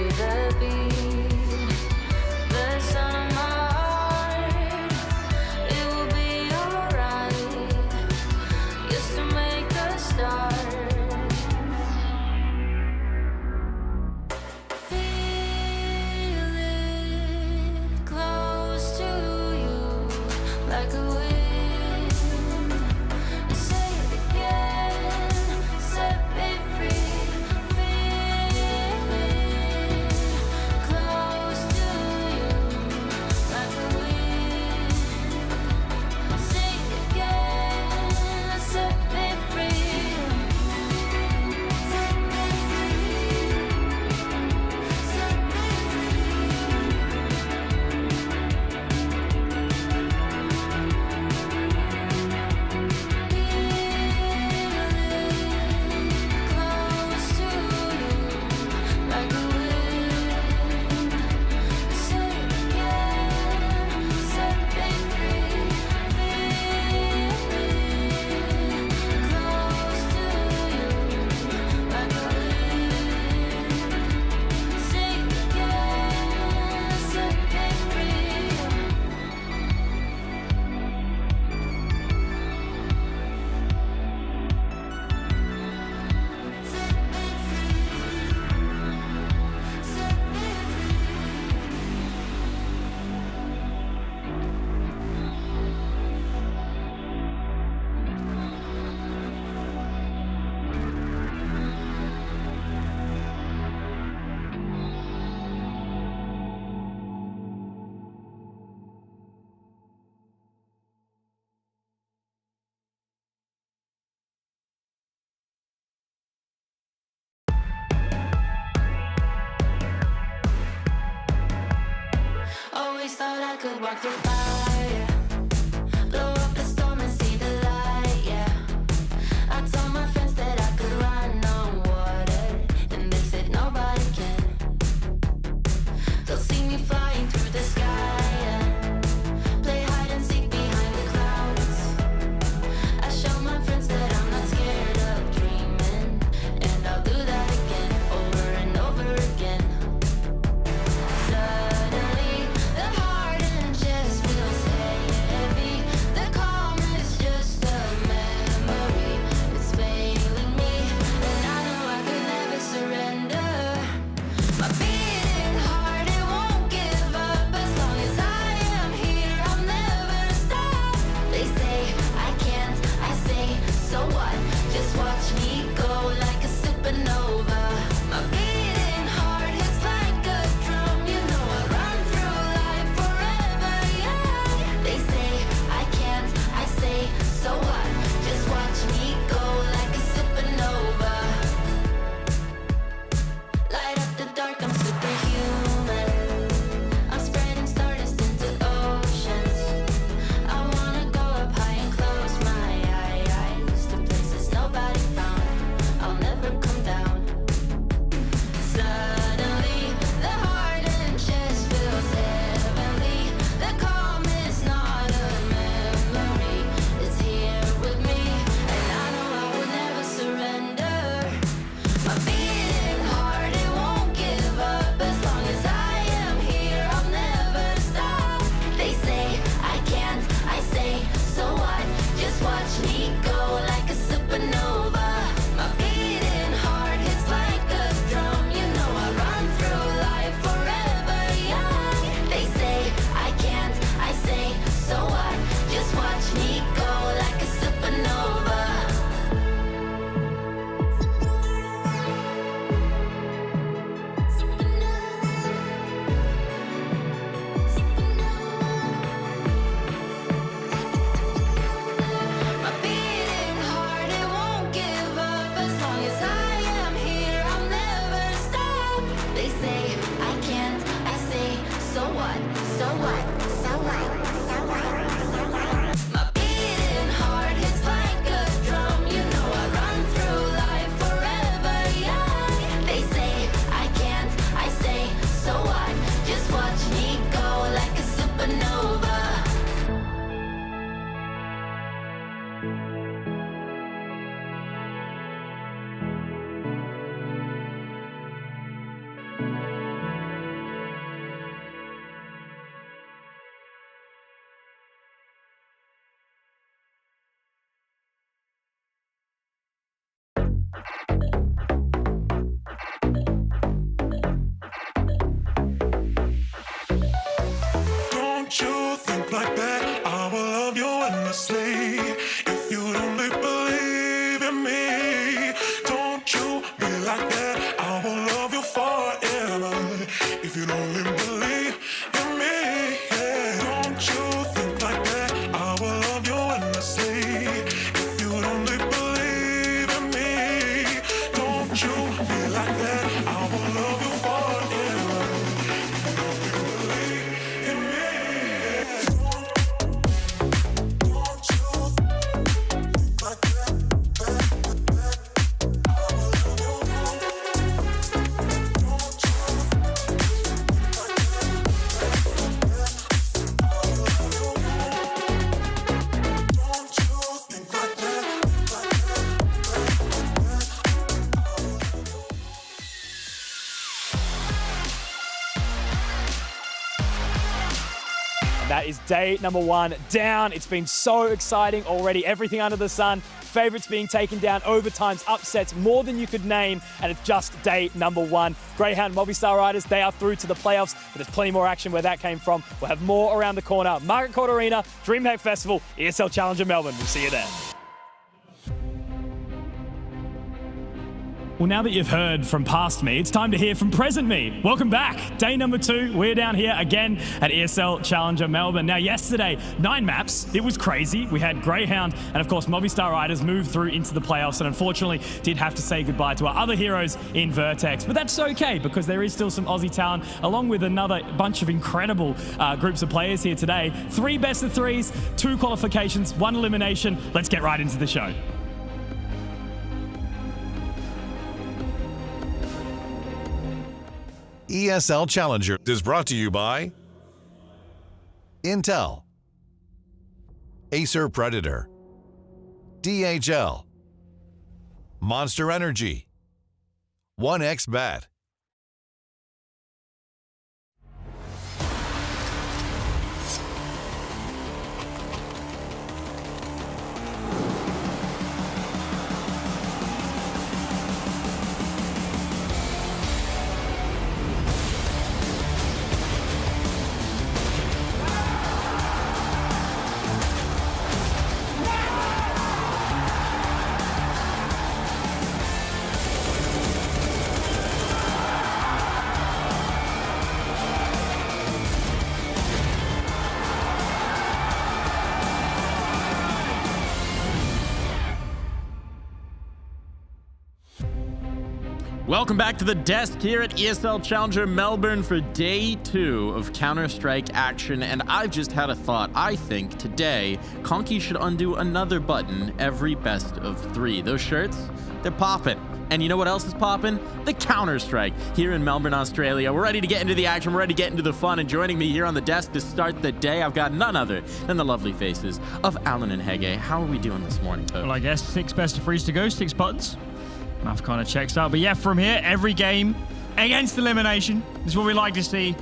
the beat, the sound of my heart. It will be alright, just to make a start. Feel it close to you, like a wind. Say it again, set me free. Feel it close to you, like a wind. Say it again, set me free. Set me free. Set close to you, like a wind. Say it again, set me free. Feel close to you, like a wind. Say it again, set me free. Always thought I could walk through fire, blow up the storm and see the light, yeah. I told my friends that I could run on water, and they said nobody can. They'll see me flying through the sky, yeah. Play hide and seek behind the clouds. I show my friends that I'm not scared of dreaming, and I'll do that again, over and over again. Suddenly, the heart and chest feels heavy. The calm is just a memory. It's failing me, and I know I could never surrender. My beating heart, it won't give up. As long as I am here, I'll never stop. They say I can't, I say, so what? Just watch me go like a supernova. My beating heart hits like a drum. You know I run through life forever, yeah. They say I can't, I say, so what? Just watch me go like a supernova. Light up the dark, I'm superhuman. I'm spreading stardust into oceans. I wanna go up high and close my eyes to places nobody found. Don't you think like that? I will love you endlessly. If you only believe in me, don't you be like that? I will love you forever. If you only believe in me, yeah. Don't you think like that? I will love you endlessly. If you only believe in me, don't you be like that? I will love you forever. If you only believe in me. That is day number 1 down. It's been so exciting already. Everything under the sun. Favorites being taken down, overtimes, upsets, more than you could name, and it's just day number 1. Greyhound Movistar Riders, they are through to the playoffs, but there's plenty more action where that came from. We'll have more around the corner. Margaret Court Arena, DreamHack Festival, ESL Challenger Melbourne. We'll see you there. Well, now that you've heard from past me, it's time to hear from present me. Welcome back. Day number 2. We're down here again at ESL Challenger Melbourne. Now, yesterday, 9 maps. It was crazy. We had Greyhound and, of course, Movistar Riders move through into the playoffs and unfortunately did have to say goodbye to our other heroes in Vertex. But that's okay because there is still some Aussie talent along with another bunch of incredible groups of players here today. 3 best of 3s, 2 qualifications, 1 elimination. Let's get right into the show. ESL Challenger is brought to you by Intel, Acer Predator, DHL, Monster Energy, 1xBet. Welcome back to the desk here at ESL Challenger Melbourne for day 2 of Counter-Strike action, and I've just had a thought. I think today, Conky should undo another button every best of 3. Those shirts, they're popping. And you know what else is popping? The Counter-Strike here in Melbourne, Australia. We're ready to get into the action, we're ready to get into the fun, and joining me here on the desk to start the day, I've got none other than the lovely faces of Alan and Hege. How are we doing this morning, folks? Well, I guess 6 best of 3s to go, 6 buttons. Math kind of checks out. But yeah, from here, every game against elimination. This is what we like to see.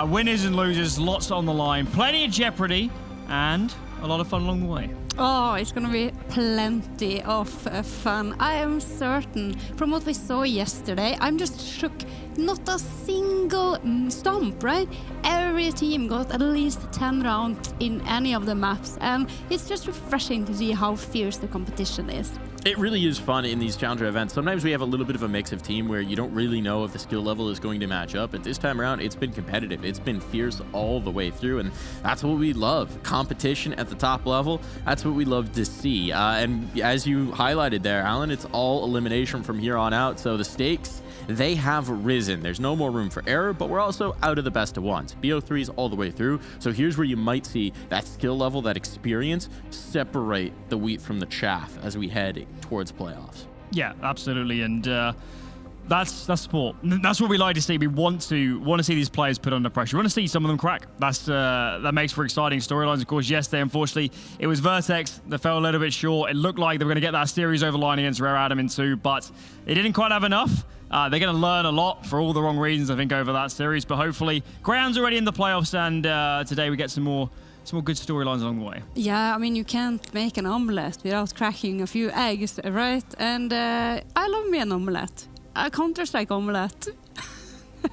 Winners and losers, lots on the line. Plenty of jeopardy and a lot of fun along the way. Oh, it's going to be plenty of fun. I am certain. From what we saw yesterday, I'm just shook. Not a single stomp, right? Every team got at least 10 rounds in any of the maps. And it's just refreshing to see how fierce the competition is. It really is fun in these Challenger events. Sometimes we have a little bit of a mix of team where you don't really know if the skill level is going to match up. But this time around, it's been competitive. It's been fierce all the way through. And that's what we love. Competition at the top level. That's what we love to see. And as you highlighted there, Alan, it's all elimination from here on out. So the stakes, they have risen. There's no more room for error, but we're also out of the best of ones. BO3s all the way through. So here's where you might see that skill level, that experience, separate the wheat from the chaff as we head towards playoffs. Yeah, absolutely. And that's sport. That's what we like to see. We want to see these players put under pressure. We want to see some of them crack. That makes for exciting storylines. Of course, yesterday, unfortunately, it was Vertex that fell a little bit short. It looked like they were going to get that series over line against Rare Adam in 2, but they didn't quite have enough. They're going to learn a lot for all the wrong reasons, I think, over that series. But hopefully, Greyhound's already in the playoffs, and today we get some more good storylines along the way. Yeah, I mean, you can't make an omelette without cracking a few eggs, right? And I I love me an omelette. A Counter-Strike omelette.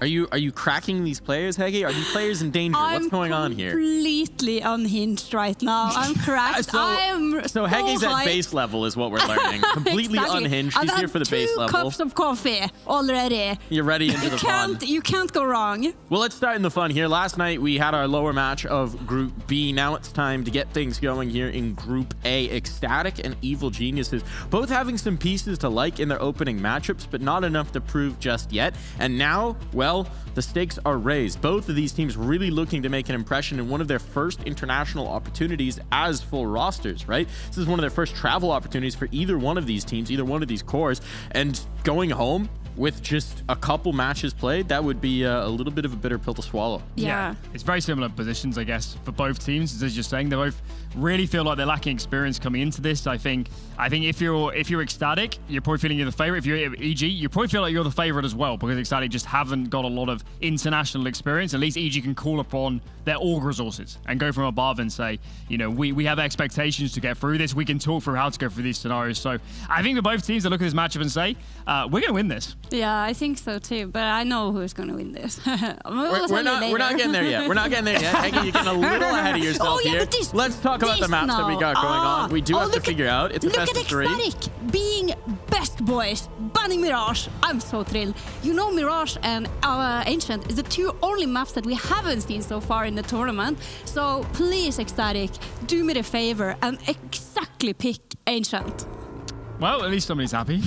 Are you cracking these players, Heggy? Are these players in danger? What's going on here? I'm completely unhinged right now. I'm cracked. So Heggy's at base level is what we're learning. Completely Exactly. unhinged. She's here for the base level. 2 cups of coffee already. You're ready into the fun. You can't go wrong. Well, let's start in the fun here. Last night, we had our lower match of Group B. Now it's time to get things going here in Group A. Ecstatic and Evil Geniuses, both having some pieces to like in their opening matchups, but not enough to prove just yet. And now, well, the stakes are raised. Both of these teams really looking to make an impression in one of their first international opportunities as full rosters, right? This is one of their first travel opportunities for either one of these teams, either one of these cores, and going home with just a couple matches played, that would be a little bit of a bitter pill to swallow. Yeah. It's very similar positions, I guess, for both teams. As you're saying, they both really feel like they're lacking experience coming into this. I think if you're Ecstatic, you're probably feeling you're the favorite. If you're EG, you probably feel like you're the favorite as well, because Ecstatic just haven't got a lot of international experience. At least EG can call upon their org resources and go from above and say, you know, we have expectations to get through this. We can talk through how to go through these scenarios. So I think for both teams, they look at this matchup and say, we're going to win this. Yeah, I think so too. But I know who's going to win this. We're not getting there yet. We're not getting there yet. Heggy, you're getting a little ahead of yourself here. Let's talk about the maps that we got going on. We do have to figure out. It's a best of 3. Look at Ecstatic being best boys, banning Mirage. I'm so thrilled. You know, Mirage and Ancient is the 2 only maps that we haven't seen so far in the tournament. So please, Ecstatic, do me the favor and exactly pick Ancient. Well, at least somebody's happy.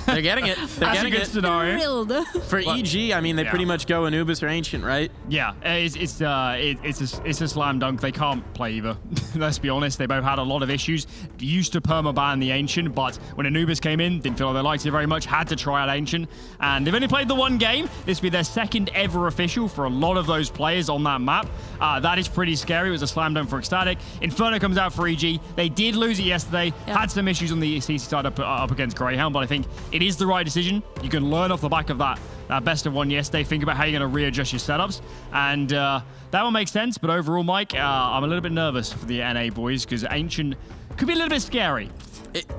They're getting it. They're That's getting a good it. scenario. Thrilled. For EG, I mean, they pretty much go Anubis or Ancient, right? Yeah, it's a slam dunk. They can't play either. Let's be honest. They both had a lot of issues. Used to permaban the Ancient, but when Anubis came in, didn't feel like they liked it very much. Had to try out Ancient, and they've only played the 1 game. This will be their 2nd ever official for a lot of those players on that map. That is pretty scary. It was a slam dunk for Ecstatic. Inferno comes out for EG. They did lose it yesterday. Yeah. Had some issues on the CC side up against Greyhound, but I think it is the right decision. You can learn off the back of that best of 1 yesterday. Think about how you're going to readjust your setups, and that one makes sense. But overall, Mike, I'm a little bit nervous for the NA boys because Ancient could be a little bit scary.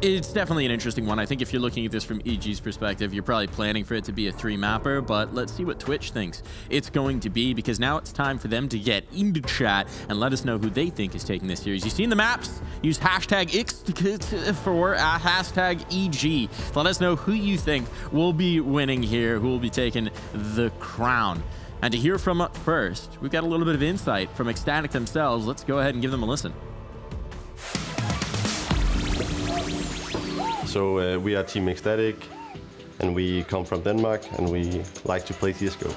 It's definitely an interesting one. I think if you're looking at this from EG's perspective, you're probably planning for it to be a 3-mapper, but let's see what Twitch thinks it's going to be, because now it's time for them to get into chat and let us know who they think is taking this series. You've seen the maps. Use hashtag Ecstatic for hashtag EG. Let us know who you think will be winning here, who will be taking the crown. And to hear from up first, we've got a little bit of insight from Ecstatic themselves. Let's go ahead and give them a listen. So we are Team Ecstatic, and we come from Denmark, and we like to play CSGO.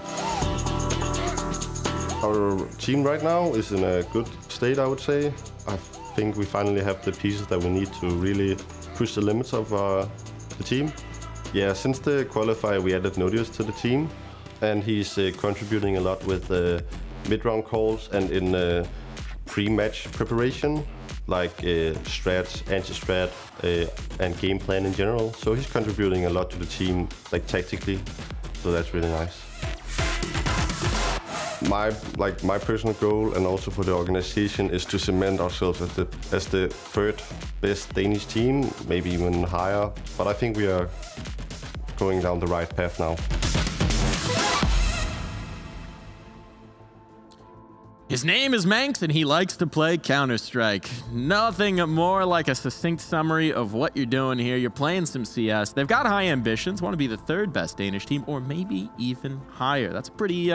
Our team right now is in a good state, I would say. I think we finally have the pieces that we need to really push the limits of the team. Yeah, since the qualifier, we added Nodius to the team, and he's contributing a lot with mid-round calls and in pre-match preparation, like strats, anti-strat, and game plan in general. So he's contributing a lot to the team, like tactically. So that's really nice. My personal goal, and also for the organization, is to cement ourselves as the 3rd best Danish team, maybe even higher. But I think we are going down the right path now. His name is Manx, and he likes to play Counter-Strike. Nothing more like a succinct summary of what you're doing here. You're playing some CS. They've got high ambitions, want to be the 3rd best Danish team, or maybe even higher. That's a pretty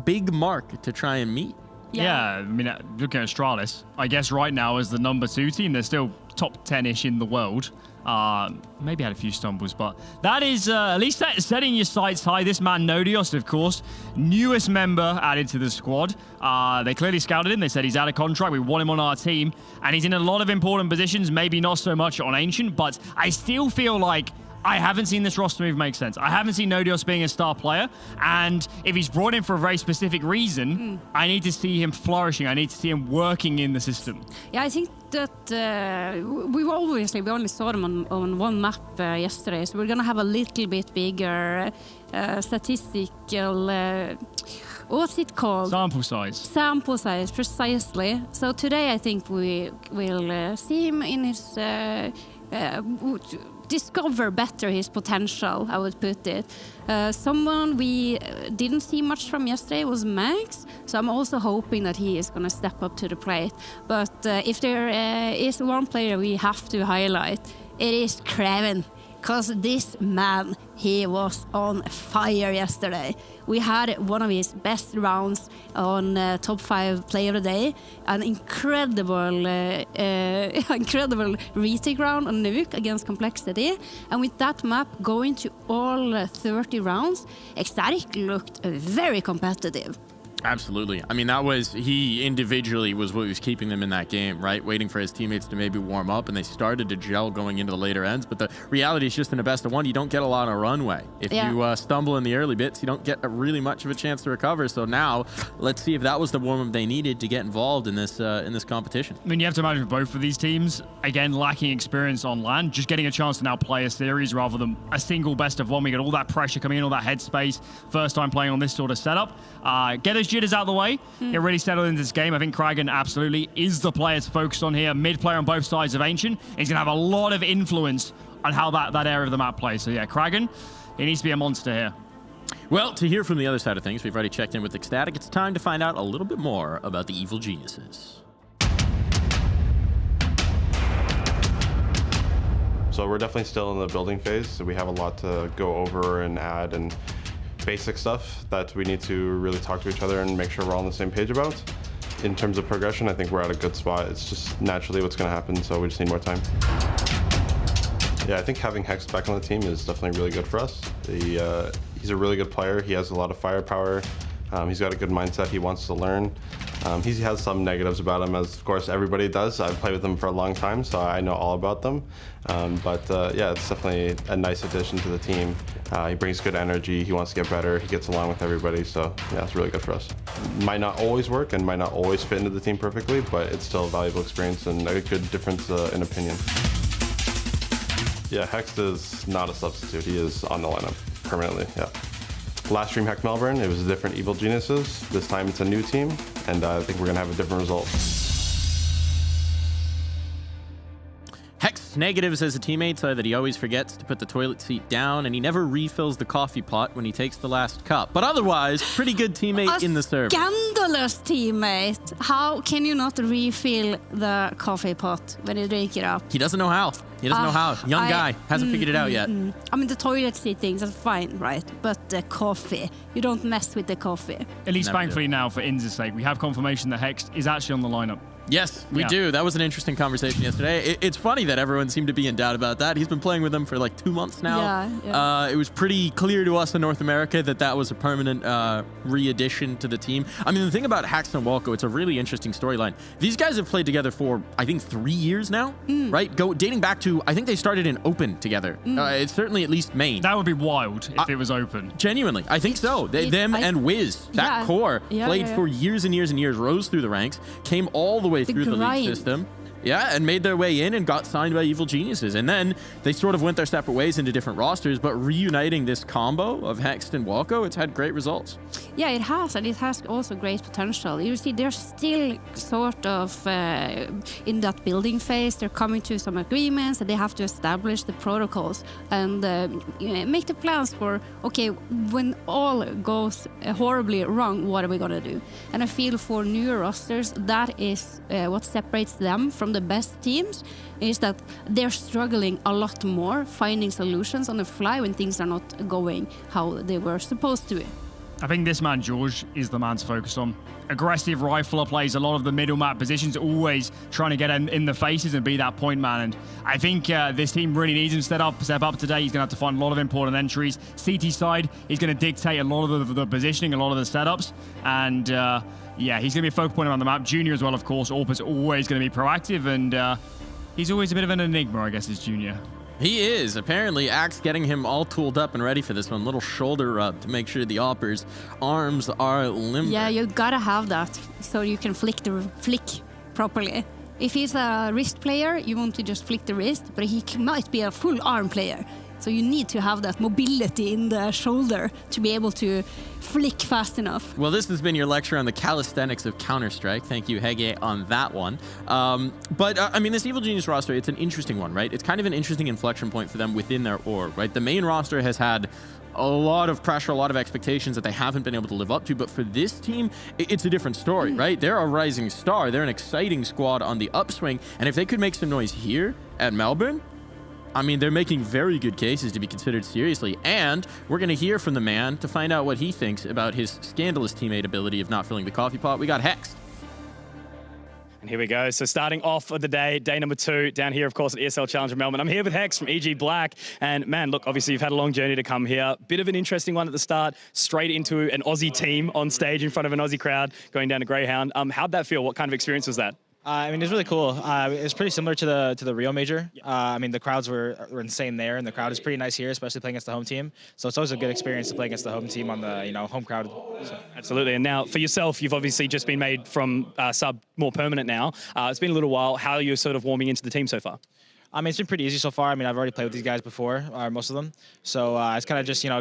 big mark to try and meet. Yeah, I mean, looking at Astralis, I guess right now as the number 2 team, they're still top 10-ish in the world. Maybe had a few stumbles, but that is at least setting your sights high. This man, Nodios, of course, newest member added to the squad. They clearly scouted him. They said he's out of contract. We want him on our team, and he's in a lot of important positions, maybe not so much on Ancient, but I still feel like I haven't seen this roster move make sense. I haven't seen Nodios being a star player, and if he's brought in for a very specific reason, I need to see him flourishing. I need to see him working in the system. Yeah, I think that we only saw them on one map yesterday, so we're gonna have a little bit bigger statistical. What's it called? Sample size. Sample size, precisely. So today I think we will see him in his discover better his potential, I would put it. Someone we didn't see much from yesterday was Max, so I'm also hoping that he is going to step up to the plate. But if there is one player we have to highlight, it is Kraven. Because this man, he was on fire yesterday. We had one of his best rounds on top 5 play of the day. An incredible retake round on Nuke against Complexity. And with that map going to all 30 rounds, Ecstatic looked very competitive. Absolutely. I mean, he individually was what was keeping them in that game, right? Waiting for his teammates to maybe warm up, and they started to gel going into the later ends. But the reality is just in a best of one, you don't get a lot of runway. If you stumble in the early bits, you don't get really much of a chance to recover. So now, let's see if that was the warm-up they needed to get involved in this competition. I mean, you have to imagine both of these teams, again, lacking experience on LAN, just getting a chance to now play a series rather than a single best of one. We get all that pressure coming in, all that headspace. First time playing on this sort of setup. Get those jitters out of the way. Get really settled into this game. I think Kragan absolutely is the player to focus on here. Mid player on both sides of Ancient. He's going to have a lot of influence on how that area of the map plays. So yeah, Kragan, he needs to be a monster here. Well, to hear from the other side of things, we've already checked in with Ecstatic. It's time to find out a little bit more about the evil geniuses. So we're definitely still in the building phase, so we have a lot to go over and add and basic stuff that we need to really talk to each other and make sure we're all on the same page about. In terms of progression, I think we're at a good spot. It's just naturally what's going to happen, so we just need more time. Yeah, I think having Hex back on the team is definitely really good for us. He's a really good player. He has a lot of firepower. He's got a good mindset. He wants to learn. He has some negatives about him, as of course everybody does. I've played with him for a long time, so I know all about them. Yeah, it's definitely a nice addition to the team. He brings good energy. He wants to get better. He gets along with everybody, so yeah, it's really good for us. Might not always work and might not always fit into the team perfectly, but it's still a valuable experience and a good difference in opinion. Yeah, Hex is not a substitute. He is on the lineup permanently, yeah. Last stream Hex Melbourne, it was a different Evil Geniuses. This time it's a new team, and I think we're gonna have a different result. Hex negatives as a teammate that he always forgets to put the toilet seat down, and he never refills the coffee pot when he takes the last cup. But otherwise, pretty good teammate in the server. Scandalous teammate. How can you not refill the coffee pot when you drink it up? He doesn't know how. He doesn't know how. Young guy. Hasn't figured it out yet. I mean, the toilet seat things, that's fine, right? But the coffee, you don't mess with the coffee. At least thankfully now, for Inz's sake, we have confirmation that Hex is actually on the lineup. Yes, we do. That was an interesting conversation yesterday. It's funny that everyone seemed to be in doubt about that. He's been playing with them for like 2 months now. It was pretty clear to us in North America that was a permanent re-addition to the team. I mean, the thing about Hax and Walco, it's a really interesting storyline. These guys have played together for, I think, 3 years now, right? Dating back to, I think they started in Open together. It's certainly at least main. That would be wild if it was Open. Genuinely, I think so. Them and Wiz, that core, played for years and years and years, rose through the ranks, came all the way through the league system. Yeah, and made their way in and got signed by Evil Geniuses. And then they sort of went their separate ways into different rosters, but reuniting this combo of Hext and Walco, it's had great results. Yeah, it has, and it has also great potential. You see, they're still sort of in that building phase. They're coming to some agreements, and they have to establish the protocols and make the plans for, okay, when all goes horribly wrong, what are we going to do? And I feel for newer rosters, that is what separates them from the best teams, is that they're struggling a lot more finding solutions on the fly when things are not going how they were supposed to. I think this man, George, is the man to focus on. Aggressive rifler, plays a lot of the middle map positions, always trying to get in the faces and be that point man. And I think this team really needs him step up today. He's going to have to find a lot of important entries. CT side, he's going to dictate a lot of the positioning, a lot of the setups. And yeah, he's going to be a focal point around the map. Junior as well, of course. Orpa's always going to be proactive, and he's always a bit of an enigma, I guess, is Junior. He is. Apparently, Axe getting him all tooled up and ready for this one. Little shoulder rub to make sure the Opper's arms are limber. Yeah, you gotta have that so you can flick properly. If he's a wrist player, you want to just flick the wrist, but he might be a full arm player. So you need to have that mobility in the shoulder to be able to flick fast enough. Well, this has been your lecture on the calisthenics of Counter-Strike. Thank you, Hege, on that one. I mean, this Evil Genius roster, it's an interesting one, right? It's kind of an interesting inflection point for them within their org, right? The main roster has had a lot of pressure, a lot of expectations that they haven't been able to live up to. But for this team, it's a different story, right? They're a rising star. They're an exciting squad on the upswing. And if they could make some noise here at Melbourne, I mean, they're making very good cases to be considered seriously. And we're going to hear from the man to find out what he thinks about his scandalous teammate ability of not filling the coffee pot. We got Hex. And here we go. So starting off of the day number 2, down here, of course, at ESL Challenger Melbourne. I'm here with Hex from EG Black. And man, look, obviously you've had a long journey to come here. Bit of an interesting one at the start, straight into an Aussie team on stage in front of an Aussie crowd, going down to Greyhound. How'd that feel? What kind of experience was that? I mean, it's really cool. It's pretty similar to the Rio Major. I mean, the crowds were insane there, and the crowd is pretty nice here, especially playing against the home team. So it's always a good experience to play against the home team on the home crowd. So. Absolutely. And now for yourself, you've obviously just been made from sub more permanent now. It's been a little while. How are you sort of warming into the team so far? I mean, it's been pretty easy so far. I mean, I've already played with these guys before, most of them. So it's kind of just, getting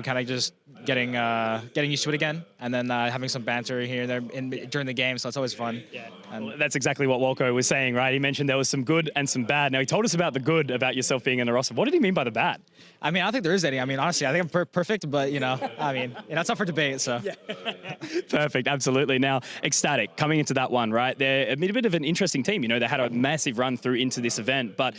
used to it again, and then having some banter here and there during the game. So it's always fun. Yeah. Well, that's exactly what Walco was saying, right? He mentioned there was some good and some bad. Now, he told us about the good, about yourself being in the roster. What did he mean by the bad? I mean, I don't think there is any. I mean, honestly, I think I'm perfect, but, I mean, it's up for debate, so. Yeah. Perfect, absolutely. Now, Ecstatic, coming into that one, right? They're a bit of an interesting team. They had a massive run through into this event, but,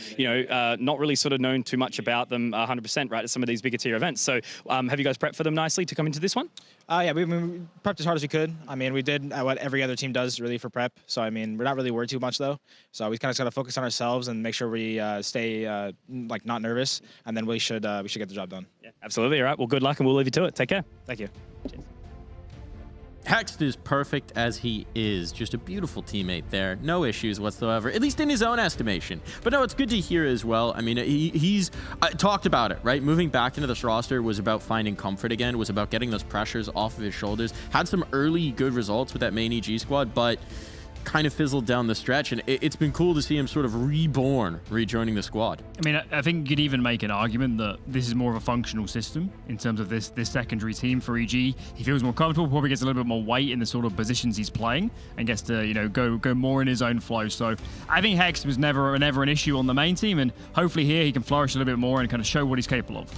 not really sort of known too much about them 100%, right, at some of these bigger tier events. So have you guys prepped for them nicely to come into this one? Yeah, we prepped as hard as we could. I mean, we did what every other team does, really, for prep. So, I mean, we're not really worried too much, though. So we kind of got to focus on ourselves and make sure we stay, not nervous, and then we should get the job done. Yeah, absolutely. All right. Well, good luck, and we'll leave you to it. Take care. Thank you. Cheers. Hext is perfect as he is. Just a beautiful teammate there. No issues whatsoever, at least in his own estimation. But no, it's good to hear as well. I mean, he's talked about it, right? Moving back into this roster was about finding comfort again, was about getting those pressures off of his shoulders. Had some early good results with that main EG squad, but kind of fizzled down the stretch, and it's been cool to see him sort of rejoining the squad. I mean, I think you could even make an argument that this is more of a functional system in terms of this secondary team for EG. He feels more comfortable, probably gets a little bit more weight in the sort of positions he's playing, and gets to, go more in his own flow. So I think Hex was never an issue on the main team, and hopefully here he can flourish a little bit more and kind of show what he's capable of.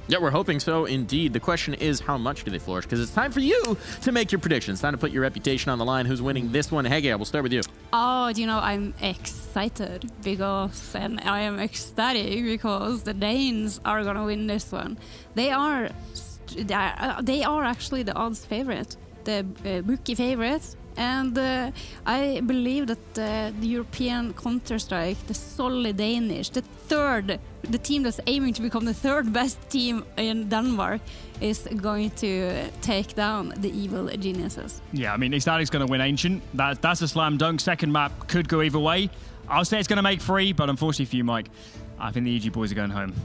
Yeah, we're hoping so indeed. The question is, how much do they flourish? Because it's time for you to make your predictions. Time to put your reputation on the line. Who's winning this one? Hege, we'll start with you. Oh, I'm excited because, and I am ecstatic because the Danes are gonna win this one. They are actually the odds favorite, the bookie favorite. And I believe that the European Counter-Strike, the solid Danish, the team that's aiming to become the third best team in Denmark, is going to take down the evil geniuses. Yeah, I mean, Ecstatic's going to win Ancient. That's a slam dunk. Second map could go either way. I'll say it's going to make 3, but unfortunately for you, Mike, I think the EG boys are going home.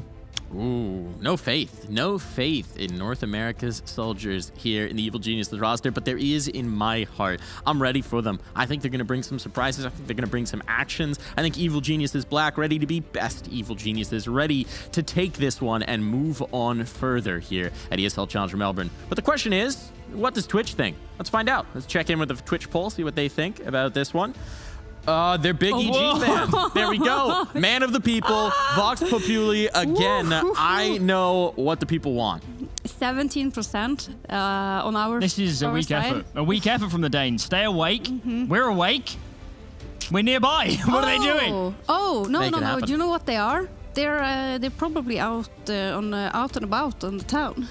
Ooh, no faith in North America's soldiers here in the Evil Geniuses roster, but there is in my heart. I'm ready for them. I think they're going to bring some surprises. I think they're going to bring some actions. I think Evil Geniuses Black ready to be best Evil Geniuses, ready to take this one and move on further here at ESL Challenger Melbourne. But the question is, what does Twitch think? Let's find out. Let's check in with the Twitch poll, see what they think about this one. They're big EG fans. There we go. Man of the people, Vox Populi again. I know what the people want. 17% on our. This is a weak side. effort. A weak effort from the Danes. Stay awake. Mm-hmm. We're awake. We're nearby. What are they doing? Oh no. Happen. Do you know what they are? They're probably out and about on the town.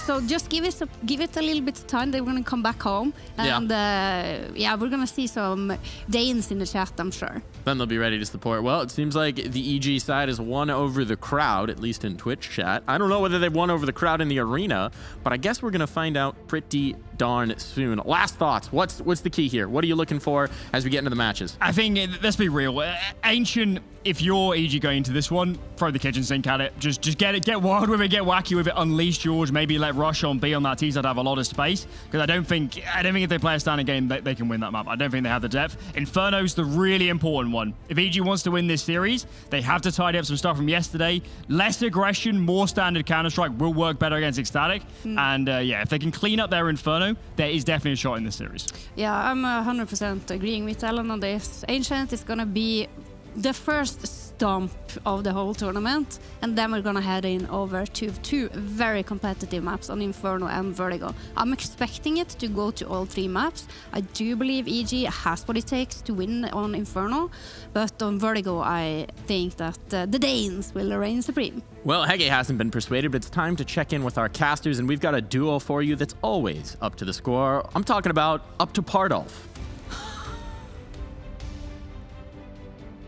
So just give it a little bit of time. They're gonna come back home, and we're gonna see some Danes in the chat, I'm sure. Then they'll be ready to support. Well, it seems like the EG side has won over the crowd, at least in Twitch chat. I don't know whether they've won over the crowd in the arena, but I guess we're gonna find out pretty darn soon. Last thoughts. What's the key here? What are you looking for as we get into the matches? I think, let's be real. Ancient, if you're EG going into this one, throw the kitchen sink at it. Just get it, get wild with it, get wacky with it, unleash George, maybe let Rush on B on that T side have a lot of space. Because I don't think if they play a standing game, they can win that map. I don't think they have the depth. Inferno's the really important one. If EG wants to win this series, they have to tidy up some stuff from yesterday. Less aggression, more standard Counter-Strike will work better against Ecstatic. And yeah, if they can clean up their Inferno, there is definitely a shot in this series. Yeah, I'm 100% agreeing with Alan on this. Ancient is gonna be the first stomp of the whole tournament, and then we're gonna head in over to two very competitive maps on Inferno and Vertigo. I'm expecting it to go to all three maps. I do believe EG has what it takes to win on Inferno, but on Vertigo I think that the Danes will reign supreme. Well, Hege hasn't been persuaded, but it's time to check in with our casters, and we've got a duo for you that's always up to the score. I'm talking about up to Pardolf.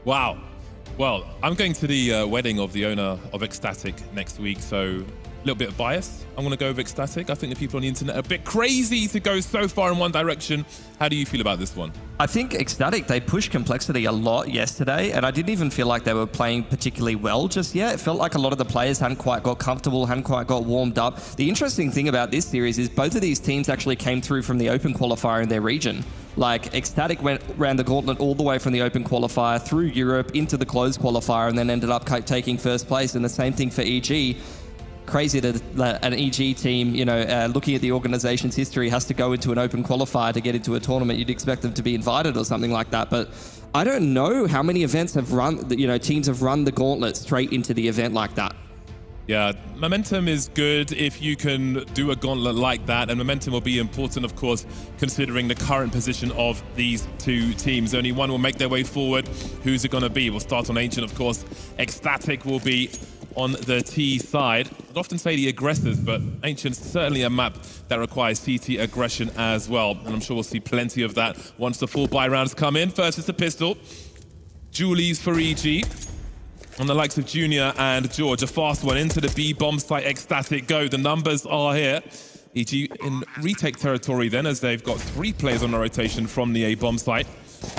Wow. Well, I'm going to the wedding of the owner of Ecstatic next week, so a little bit of bias. I'm going to go with Ecstatic. I think the people on the internet are a bit crazy to go so far in one direction. How do you feel about this one? I think Ecstatic, they pushed complexity a lot yesterday, and I didn't even feel like they were playing particularly well just yet. It felt like a lot of the players hadn't quite got comfortable, hadn't quite got warmed up. The interesting thing about this series is both of these teams actually came through from the open qualifier in their region. Like, Ecstatic ran the gauntlet all the way from the open qualifier through Europe into the closed qualifier and then ended up taking first place. And the same thing for EG. Crazy that an EG team, you know, looking at the organization's history, has to go into an open qualifier to get into a tournament. You'd expect them to be invited or something like that. But I don't know how many events have run, you know, teams have run the gauntlet straight into the event like that. Yeah, momentum is good if you can do a gauntlet like that, and momentum will be important, of course, considering the current position of these two teams. Only one will make their way forward. Who's it going to be? We'll start on Ancient, of course. Ecstatic will be on the T side. I'd often say the aggressors, but Ancient's certainly a map that requires CT aggression as well, and I'm sure we'll see plenty of that once the full buy rounds come in. First is the pistol. Julie's for EG. On the likes of Junior and George, a fast one into the B bomb site. Ecstatic go. The numbers are here. EG in retake territory then, as they've got 3 players on the rotation from the A bomb site.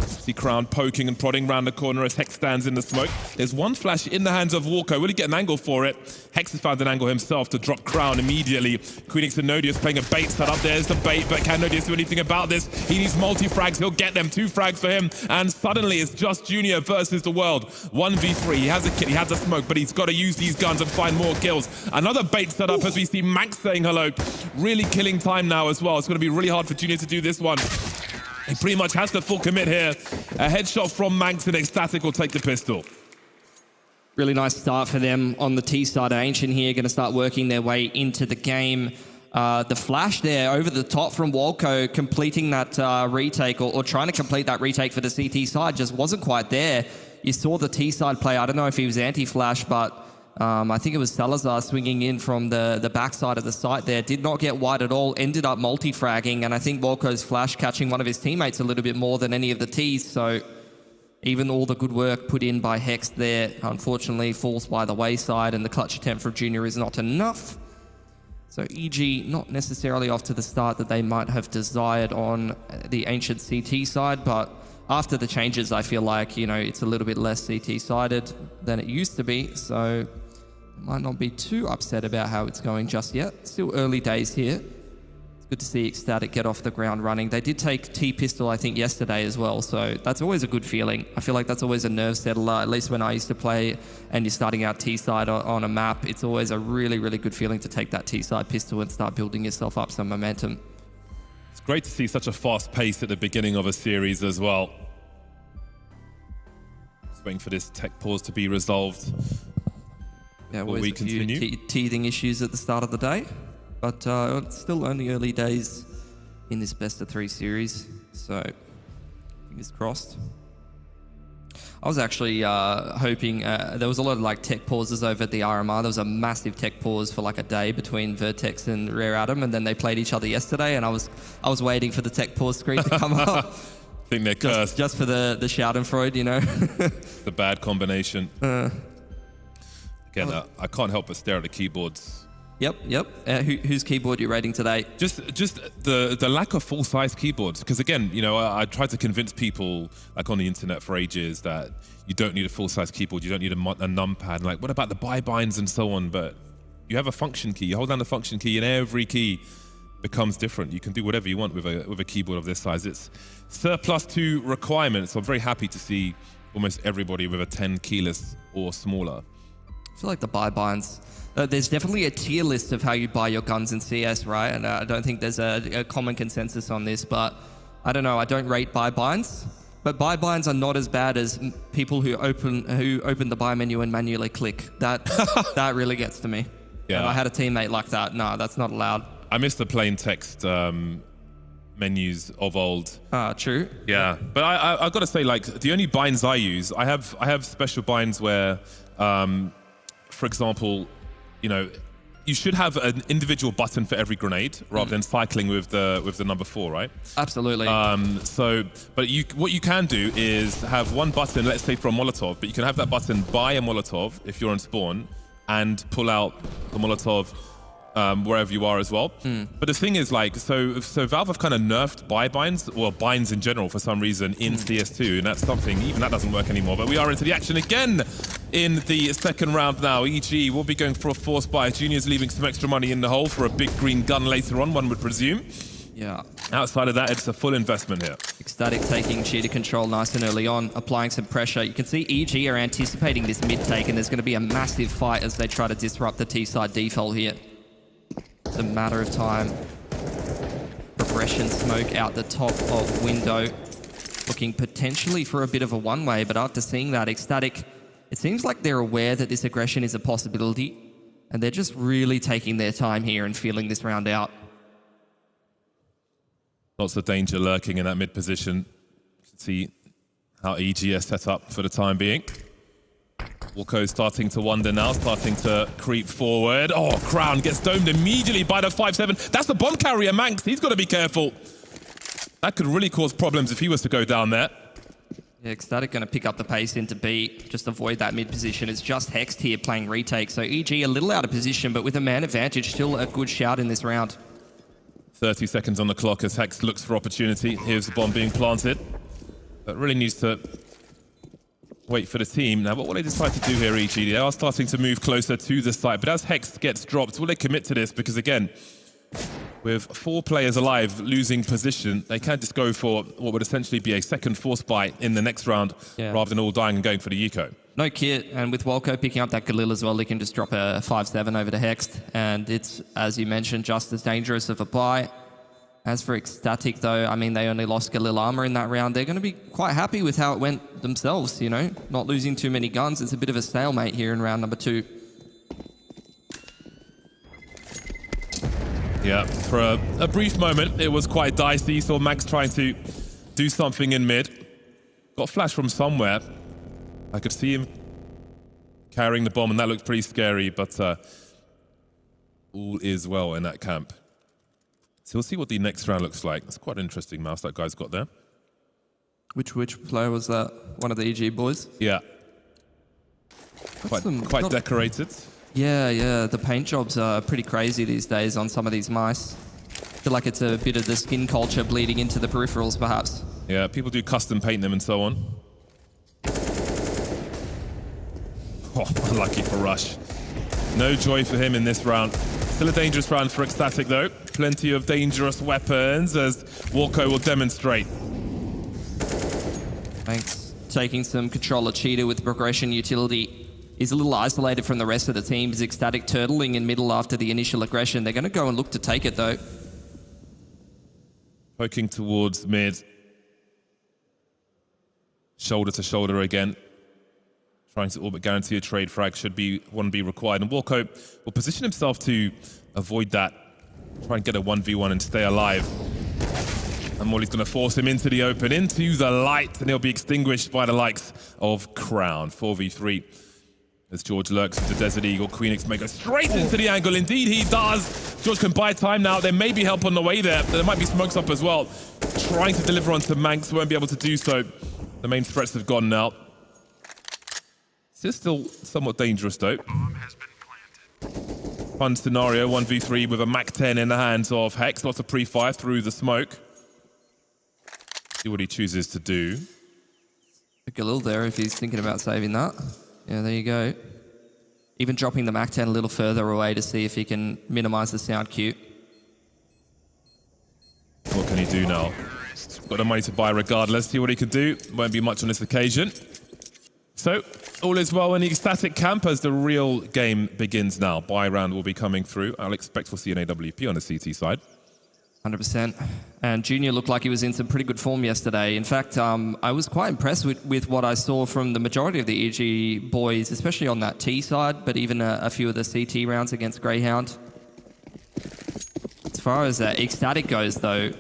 See Crown poking and prodding round the corner as Hex stands in the smoke. There's one flash in the hands of Walko. Will he get an angle for it? Hex has found an angle himself to drop Crown immediately. Queenix and Nodius playing a bait set up. There's the bait, but can Nodius do anything about this? He needs multi-frags. He'll get them. 2 frags for him. And suddenly it's just Junior versus the world. 1v3. He has a kill. He has a smoke, but he's got to use these guns and find more kills. Another bait set up as we see Max saying hello. Really killing time now as well. It's going to be really hard for Junior to do this one. He pretty much has to full commit here. A headshot from Manx and Ecstatic will take the pistol. Really nice start for them on the T side. Ancient here going to start working their way into the game. The flash there over the top from Walko, completing that retake or trying to complete that retake for the CT side, just wasn't quite there. You saw the T side play. I don't know if he was anti-flash, but I think it was Salazar swinging in from the backside of the site there. Did not get wide at all. Ended up multi-fragging, and I think Walko's flash catching one of his teammates a little bit more than any of the Ts. So even all the good work put in by Hex there, unfortunately, falls by the wayside, and the clutch attempt from Junior is not enough. So EG not necessarily off to the start that they might have desired on the Ancient CT side, but after the changes, I feel like, you know, it's a little bit less CT-sided than it used to be, so might not be too upset about how it's going just yet. Still early days here. It's good to see Ecstatic get off the ground running. They did take T-Pistol, I think, yesterday as well, so that's always a good feeling. I feel like that's always a nerve settler, at least when I used to play and you're starting out T-side on a map. It's always a really, really good feeling to take that T-side pistol and start building yourself up some momentum. It's great to see such a fast pace at the beginning of a series as well. Just waiting for this tech pause to be resolved. Yeah, always a few teething issues at the start of the day, but it's still only early days in this best-of-3 series, so fingers crossed. I was actually hoping, there was a lot of like tech pauses over at the RMR. There was a massive tech pause for like a day between Vertex and Rare Atom, and then they played each other yesterday, and I was waiting for the tech pause screen to come up. I think they're cursed. Just for the Schadenfreude, you know. The bad combination. Again, I can't help but stare at the keyboards. Yep. Whose keyboard are you rating today? Just the lack of full-size keyboards. Because again, you know, I tried to convince people like on the internet for ages that you don't need a full-size keyboard, you don't need a numpad. Like, what about the bybinds and so on? But you have a function key. You hold down the function key, and every key becomes different. You can do whatever you want with a keyboard of this size. It's surplus to requirements. So I'm very happy to see almost everybody with a 10 keyless or smaller. I feel like the buy-binds. There's definitely a tier list of how you buy your guns in CS, right? And I don't think there's a common consensus on this, but I don't know. I don't rate buy-binds, but buy-binds are not as bad as people who open the buy menu and manually click. That really gets to me. Yeah. And I had a teammate like that. No, that's not allowed. I miss the plain text menus of old. True. Yeah, but I've got to say, like, the only binds I use, I have special binds where, for example, you know, you should have an individual button for every grenade rather than cycling with the number 4, right? Absolutely. But what you can do is have one button, let's say for a Molotov, but you can have that button buy a Molotov if you're on spawn and pull out the Molotov wherever you are as well. But the thing is, like, so Valve have kind of nerfed buy binds, or binds in general for some reason in CS2, and that's something, even that doesn't work anymore. But we are into the action again in the second round now. EG will be going for a force buy. Junior's leaving some extra money in the hole for a big green gun later on, one would presume. Yeah. Outside of that, it's a full investment here. Ecstatic taking cheater control nice and early on, applying some pressure. You can see EG are anticipating this mid take, and there's going to be a massive fight as they try to disrupt the T-side default here. It's a matter of time. Progression smoke out the top of window. Looking potentially for a bit of a one-way, but after seeing that, Ecstatic, it seems like they're aware that this aggression is a possibility, and they're just really taking their time here and feeling this round out. Lots of danger lurking in that mid position. You can see how EG is set up for the time being. Walko starting to wonder now, starting to creep forward. Oh, Crown gets domed immediately by the 5-7. That's the bomb carrier, Manx. He's got to be careful. That could really cause problems if he was to go down there. Yeah, Ecstatic going to pick up the pace into B, just avoid that mid position. It's just Hexed here playing retake. So EG a little out of position, but with a man advantage, still a good shout in this round. 30 seconds on the clock as Hex looks for opportunity. Here's the bomb being planted. But really needs to wait for the team. Now, what will they decide to do here, EG? They are starting to move closer to the site, but as Hex gets dropped, will they commit to this? Because again, with 4 players alive losing position, they can't just go for what would essentially be a second force buy in the next round, rather than all dying and going for the eco. No kit, and with Walko picking up that Galil as well, they can just drop a 5-7 over to Hext, and it's, as you mentioned, just as dangerous of a buy. As for Ecstatic, though, I mean, they only lost Galil armor in that round. They're going to be quite happy with how it went themselves, you know, not losing too many guns. It's a bit of a stalemate here in round number 2. Yeah, for a brief moment, it was quite dicey. Saw Max trying to do something in mid. Got a flash from somewhere. I could see him carrying the bomb, and that looked pretty scary, but all is well in that camp. So we'll see what the next round looks like. It's quite an interesting mouse that guy's got there. Which player was that? One of the EG boys? Yeah. Quite decorated. Yeah, the paint jobs are pretty crazy these days on some of these mice. I feel like it's a bit of the skin culture bleeding into the peripherals, perhaps. Yeah, people do custom paint them and so on. Oh, unlucky for Rush. No joy for him in this round. Still a dangerous round for Ecstatic, though. Plenty of dangerous weapons, as Walko will demonstrate. Thanks. Taking some control of Cheetah with progression utility. He's a little isolated from the rest of the team. He's Ecstatic turtling in middle after the initial aggression. They're going to go and look to take it, though. Poking towards mid. Shoulder to shoulder again. Trying to all but guarantee a trade frag should be required. And Walko will position himself to avoid that. Try and get a 1v1 and stay alive. And Molly's going to force him into the open, into the light, and he'll be extinguished by the likes of Crown. 4v3. As George lurks into Desert Eagle, Queenix may go straight into the angle. Indeed, he does. George can buy time now. There may be help on the way there. There might be smokes up as well. Trying to deliver onto Manx, won't be able to do so. The main threats have gone now. It's still somewhat dangerous, though. Fun scenario, 1v3 with a Mac-10 in the hands of Hex. Lots of pre-fire through the smoke. See what he chooses to do. Took a little there if he's thinking about saving that. Yeah, there you go. Even dropping the Mac-10 a little further away to see if he can minimize the sound cue. What can he do now? Got the money to buy regardless. See what he can do. Won't be much on this occasion. So, all is well in the Ecstatic camp as the real game begins now. Buy round will be coming through. I'll expect we'll see an AWP on the CT side. 100%. And Junior looked like he was in some pretty good form yesterday. In fact, I was quite impressed with what I saw from the majority of the EG boys, especially on that T side, but even a few of the CT rounds against Greyhound. As far as Ecstatic goes, though,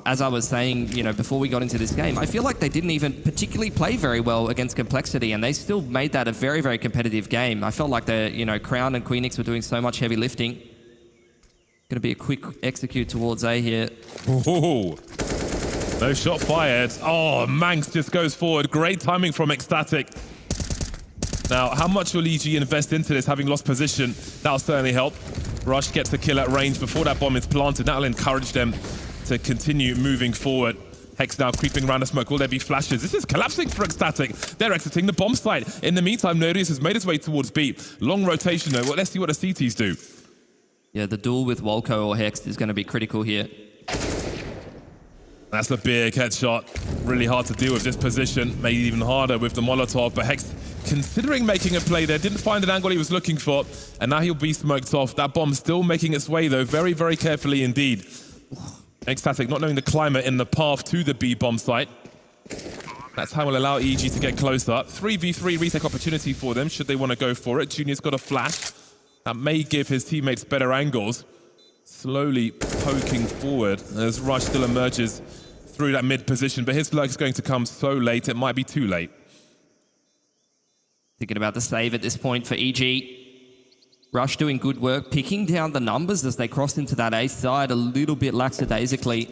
as I was saying, you know, before we got into this game, I feel like they didn't even particularly play very well against Complexity, and they still made that a very, very competitive game. I felt like Crown and Queenix were doing so much heavy lifting. Going to be a quick execute towards A here. Ooh. No shot fired. Oh, Manx just goes forward. Great timing from Ecstatic. Now, how much will EG invest into this, having lost position? That'll certainly help. Rush gets the kill at range before that bomb is planted. That'll encourage them to continue moving forward. Hex now creeping around the smoke. Will there be flashes? This is collapsing for Ecstatic. They're exiting the bomb site. In the meantime, Nerdius has made his way towards B. Long rotation though. Well, let's see what the CTs do. Yeah, the duel with Wolko or Hex is going to be critical here. That's a big headshot. Really hard to deal with this position. Made it even harder with the Molotov. But Hex, considering making a play there, didn't find an angle he was looking for. And now he'll be smoked off. That bomb still making its way, though, very, very carefully indeed. Ecstatic not knowing the climate in the path to the B bomb site. That's how we'll allow EG to get closer. 3v3 retake opportunity for them, should they want to go for it. Junior's got a flash. That may give his teammates better angles. Slowly poking forward as Rush still emerges through that mid position, but his luck is going to come so late, it might be too late. Thinking about the save at this point for EG. Rush doing good work, picking down the numbers as they crossed into that A side a little bit lackadaisically.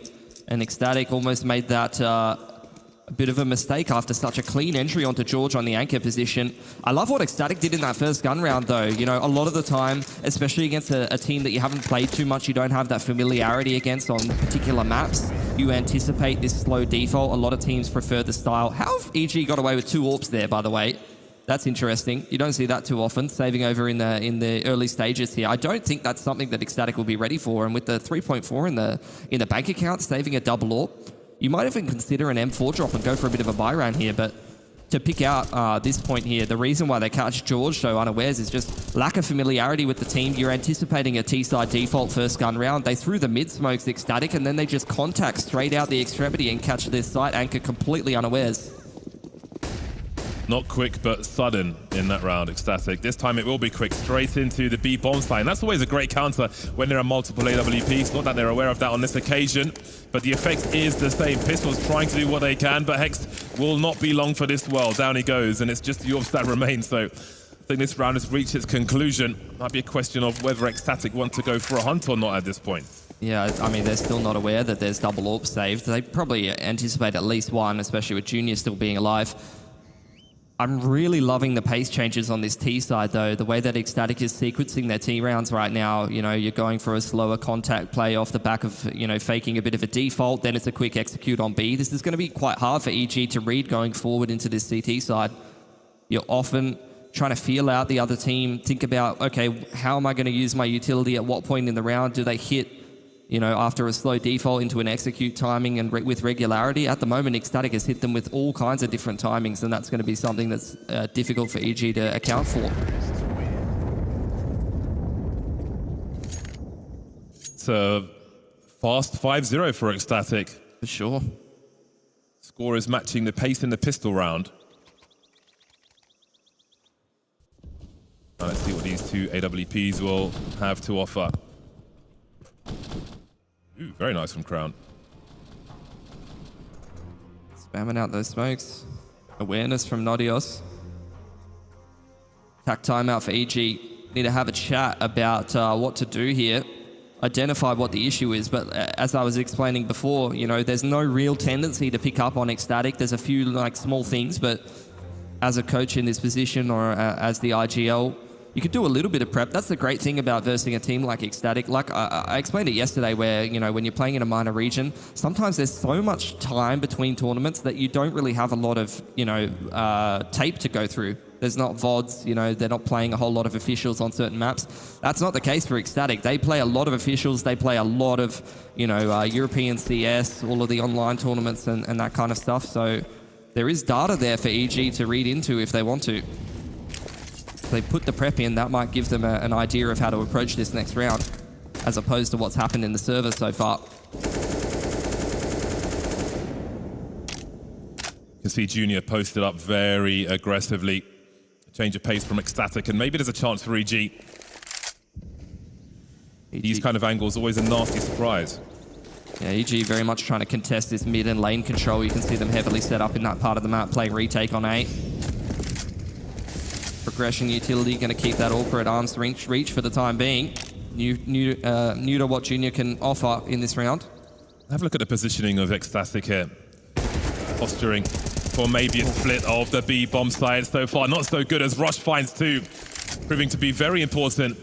And Ecstatic almost made that a bit of a mistake after such a clean entry onto George on the anchor position. I love what Ecstatic did in that first gun round, though. You know, a lot of the time, especially against a team that you haven't played too much, you don't have that familiarity against on particular maps. You anticipate this slow default. A lot of teams prefer the style. How have EG got away with 2 AWPs there, by the way? That's interesting. You don't see that too often, saving over in the early stages here. I don't think that's something that Ecstatic will be ready for. And with the 3.4 in the bank account, saving a double AWP, you might even consider an M4 drop and go for a bit of a buy round here. But to pick out this point here, the reason why they catch George so unawares is just lack of familiarity with the team. You're anticipating a T-side default first gun round. They threw the mid smokes Ecstatic, and then they just contact straight out the extremity and catch this site anchor completely unawares. Not quick, but sudden in that round, Ecstatic. This time it will be quick, straight into the B bomb site. And that's always a great counter when there are multiple AWPs. Not that they're aware of that on this occasion, but the effect is the same. Pistols trying to do what they can, but Hex will not be long for this well. Down he goes, and it's just the AWPs that remain. So I think this round has reached its conclusion. Might be a question of whether Ecstatic want to go for a hunt or not at this point. Yeah, I mean, they're still not aware that there's double AWP saved. They probably anticipate at least one, especially with Junior still being alive. I'm really loving the pace changes on this T side, though. The way that Ecstatic is sequencing their T rounds right now, you know, you're going for a slower contact play off the back of, you know, faking a bit of a default, then it's a quick execute on B. This is going to be quite hard for EG to read going forward into this CT side. You're often trying to feel out the other team, think about, okay, how am I going to use my utility at what point in the round? Do they hit, you know, after a slow default into an execute timing and with regularity? At the moment, Ecstatic has hit them with all kinds of different timings, and that's going to be something that's difficult for EG to account for. It's a fast 5-0 for Ecstatic. For sure. Score is matching the pace in the pistol round. Now let's see what these 2 AWPs will have to offer. Ooh, very nice from Crown. Spamming out those smokes. Awareness from Nodios. Tack timeout for EG. Need to have a chat about what to do here. Identify what the issue is, but as I was explaining before, you know, there's no real tendency to pick up on Ecstatic. There's a few like small things, but as a coach in this position or as the IGL, you could do a little bit of prep. That's the great thing about versing a team like Ecstatic. Like I explained it yesterday where, you know, when you're playing in a minor region, sometimes there's so much time between tournaments that you don't really have a lot of, you know, tape to go through. There's not VODs, you know, they're not playing a whole lot of officials on certain maps. That's not the case for Ecstatic. They play a lot of officials. They play a lot of, you know, European CS, all of the online tournaments and that kind of stuff. So there is data there for EG to read into if they want to. If they put the prep in, that might give them an idea of how to approach this next round, as opposed to what's happened in the server so far. You can see Junior posted up very aggressively. Change of pace from Ecstatic, and maybe there's a chance for EG. These kind of angles, always a nasty surprise. Yeah, EG very much trying to contest this mid and lane control. You can see them heavily set up in that part of the map, playing retake on A. Progression utility, going to keep that AWPer at arm's reach for the time being. New to what Junior can offer in this round. Have a look at the positioning of Ecstatic here. Posturing for maybe a split of the B bomb side so far. Not so good as Rush finds two. Proving to be very important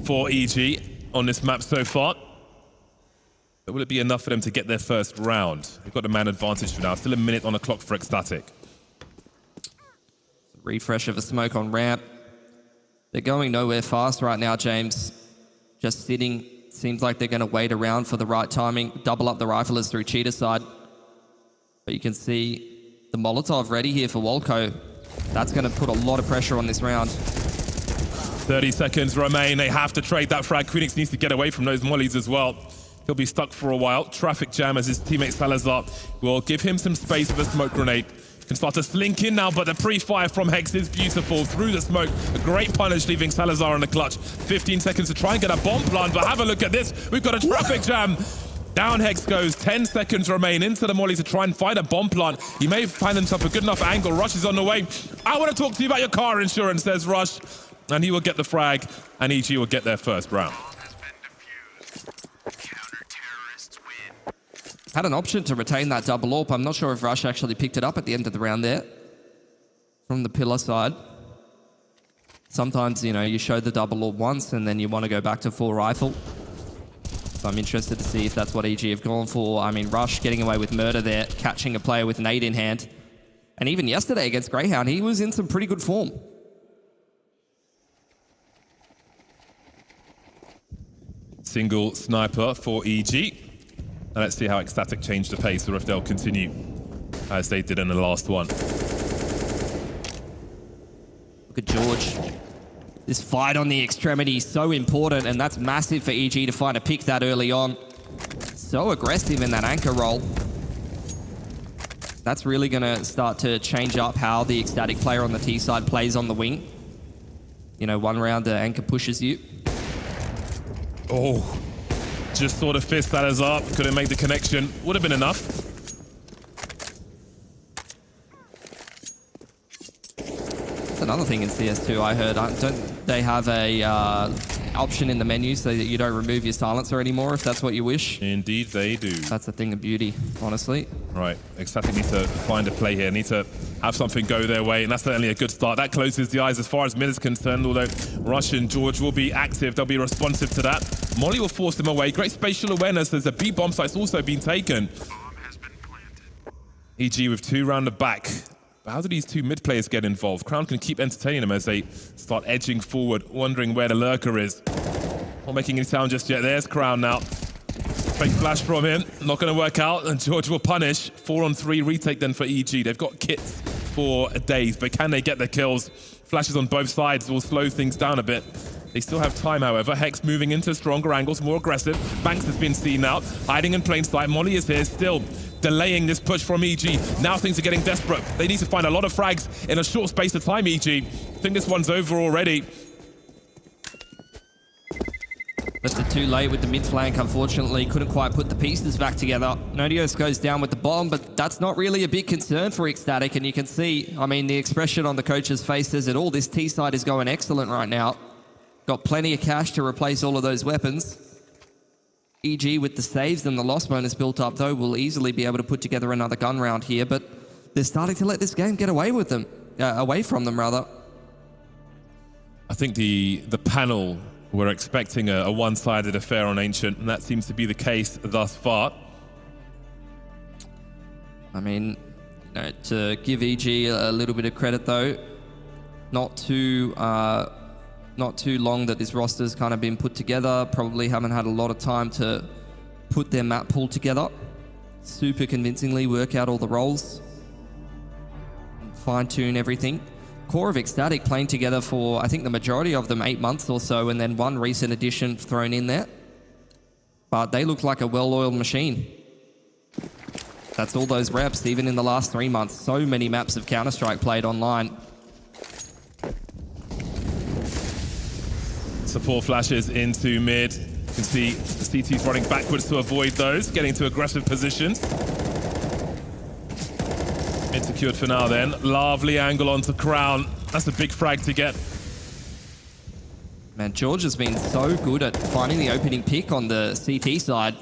for EG on this map so far. But will it be enough for them to get their first round? They've got a man advantage for now. Still a minute on the clock for Ecstatic. Refresh of a smoke on ramp. They're going nowhere fast right now, James. Just sitting. Seems like they're going to wait around for the right timing. Double up the riflers through cheetah side. But you can see the Molotov ready here for Wolco. That's going to put a lot of pressure on this round. 30 seconds remain. They have to trade that frag. Queenix needs to get away from those mollies as well. He'll be stuck for a while. Traffic jam as his teammate Salazar will give him some space with a smoke grenade. Can start to slink in now, but the pre-fire from Hex is beautiful through the smoke. A great punish, leaving Salazar in the clutch. 15 seconds to try and get a bomb plant, but have a look at this. We've got a traffic jam. Down Hex goes, 10 seconds remain into the molly to try and find a bomb plant. He may find himself a good enough angle. Rush is on the way. I want to talk to you about your car insurance, says Rush. And he will get the frag, and EG will get their first round. Had an option to retain that double AWP. I'm not sure if Rush actually picked it up at the end of the round there. From the pillar side. Sometimes, you know, you show the double AWP once, and then you want to go back to full rifle. So I'm interested to see if that's what EG have gone for. I mean, Rush getting away with murder there, catching a player with an 8 in hand. And even yesterday against Greyhound, he was in some pretty good form. Single sniper for EG. Now let's see how Ecstatic changed the pace, or if they'll continue as they did in the last one. Look at George. This fight on the extremity is so important, and that's massive for EG to find a pick that early on. So aggressive in that anchor roll. That's really going to start to change up how the Ecstatic player on the T side plays on the wing. You know, one round the anchor pushes you. Oh, just sort of fist that as up. Couldn't make the connection. Would have been enough. Another thing in CS2 I heard, don't they have a option in the menu so that you don't remove your silencer anymore if that's what you wish? Indeed they do. That's a thing of beauty, honestly. Right, Ecstatic needs to find a play here, need to have something go their way, and that's certainly a good start. That closes the eyes as far as mid is concerned, although Rush and George will be active, they'll be responsive to that. Molly will force them away. Great spatial awareness as the B bomb site's also been taken. EG with 2 round the back. How do these 2 mid players get involved? Crown can keep entertaining them as they start edging forward, wondering where the lurker is. Not making any sound just yet. There's Crown now. Fake flash from him. Not going to work out, and George will punish. 4-on-3 retake then for EG. They've got kits for days, but can they get the kills? Flashes on both sides will slow things down a bit. They still have time, however. Hex moving into stronger angles, more aggressive. Banks has been seen now, hiding in plain sight. Molly is here, still delaying this push from EG. Now things are getting desperate. They need to find a lot of frags in a short space of time, EG. I think this one's over already. Left it too late with the mid flank, unfortunately. Couldn't quite put the pieces back together. Nodios goes down with the bomb, but that's not really a big concern for Ecstatic, and you can see, I mean, the expression on the coach's face says it all. This T side is going excellent right now. Got plenty of cash to replace all of those weapons. EG with the saves and the loss bonus built up, though, will easily be able to put together another gun round here, but they're starting to let this game get away with them. Away from them, rather. I think the panel were expecting a one-sided affair on Ancient, and that seems to be the case thus far. I mean, you know, to give EG a little bit of credit though, not too long that this roster's kind of been put together. Probably haven't had a lot of time to put their map pool together. Super convincingly work out all the roles, fine-tune everything. Core of Ecstatic playing together for, I think the majority of them, 8 months or so, and then one recent addition thrown in there. But they look like a well-oiled machine. That's all those reps, even in the last 3 months. So many maps of Counter-Strike played online. Support flashes into mid. You can see the CT's running backwards to avoid those, getting to aggressive positions. Mid secured for now then. Lovely angle onto Crown. That's a big frag to get. Man, George has been so good at finding the opening pick on the CT side.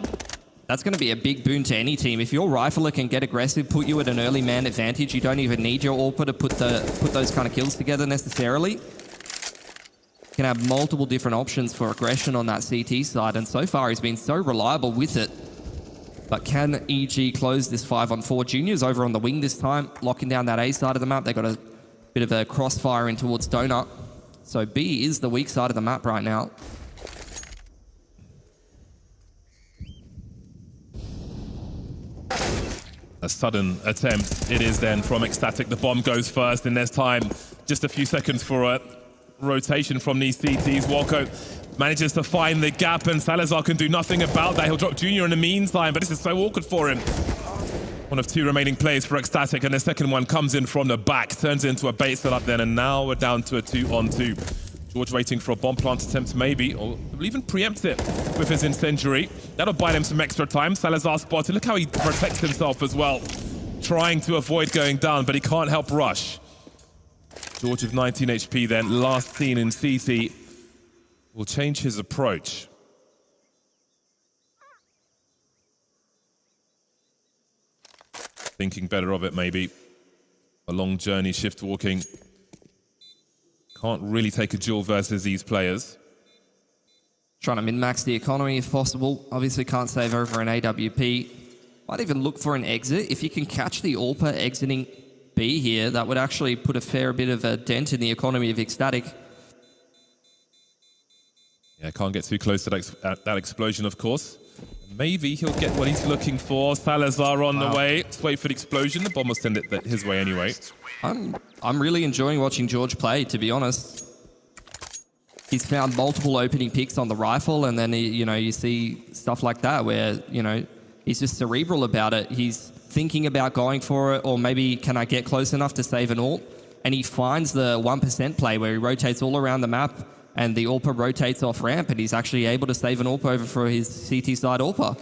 That's going to be a big boon to any team. If your rifler can get aggressive, put you at an early man advantage, you don't even need your AWPer to put those kind of kills together necessarily. You can have multiple different options for aggression on that CT side, and so far he's been so reliable with it. But can EG close this 5-on-4? Junior's over on the wing this time, locking down that A side of the map. They got a bit of a crossfire in towards Donut. So B is the weak side of the map right now. A sudden attempt it is then from Ecstatic. The bomb goes first, and there's time, just a few seconds for a rotation from these CTs. Walco manages to find the gap, and Salazar can do nothing about that. He'll drop Junior in the meantime, but this is so awkward for him. One of 2 remaining plays for Ecstatic, and the second one comes in from the back, turns into a bait setup then, and now we're down to a 2-on-2. George waiting for a bomb plant attempt maybe, or even preempt it with his incendiary. That'll buy him some extra time. Salazar spotted. Look how he protects himself as well, trying to avoid going down, but he can't help rush. George with 19 HP then, last seen in CT, will change his approach. Thinking better of it maybe. A long journey, shift walking. Can't really take a duel versus these players. Trying to min-max the economy if possible. Obviously can't save over an AWP. Might even look for an exit. If you can catch the AWPer exiting B here, that would actually put a fair bit of a dent in the economy of Ecstatic. Yeah, can't get too close to that explosion, of course. Maybe he'll get what he's looking for. Salazar on the way. Let's wait for the explosion. The bomb will send it his way anyway. I'm really enjoying watching George play, to be honest. He's found multiple opening picks on the rifle, and then you see stuff like that where he's just cerebral about it. He's thinking about going for it, or maybe can I get close enough to save an ult? And he finds the 1% play where he rotates all around the map, and the AWPer rotates off ramp, and he's actually able to save an AWPer over for his CT side AWPer,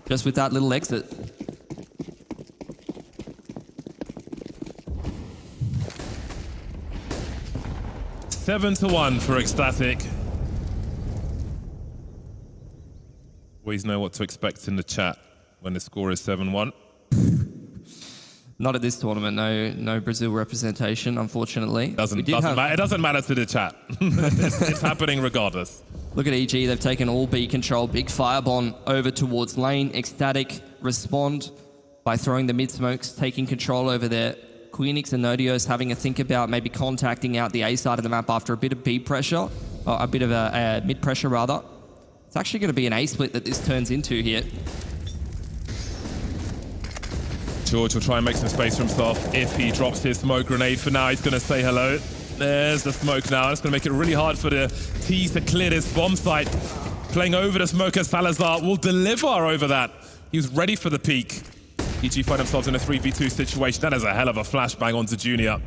just with that little exit. Seven to 1 for Ecstatic. Always know what to expect in the chat when the score is 7-1. Not at this tournament, no Brazil representation, unfortunately. It doesn't matter to the chat. it's happening regardless. Look at EG, they've taken all B control. Big firebomb over towards lane. Ecstatic respond by throwing the mid smokes, taking control over there. Queenix and Nodios having a think about maybe contacting out the A side of the map after a bit of B pressure, or a bit of a mid pressure rather. It's actually going to be an A split that this turns into here. George will try and make some space for himself if he drops his smoke grenade. For now, he's going to say hello. There's the smoke now. It's going to make it really hard for the T's to clear this bomb site. Playing over the smoke as Salazar will deliver over that. He was ready for the peak. EG find themselves in a 3v2 situation. That is a hell of a flashbang onto Junior.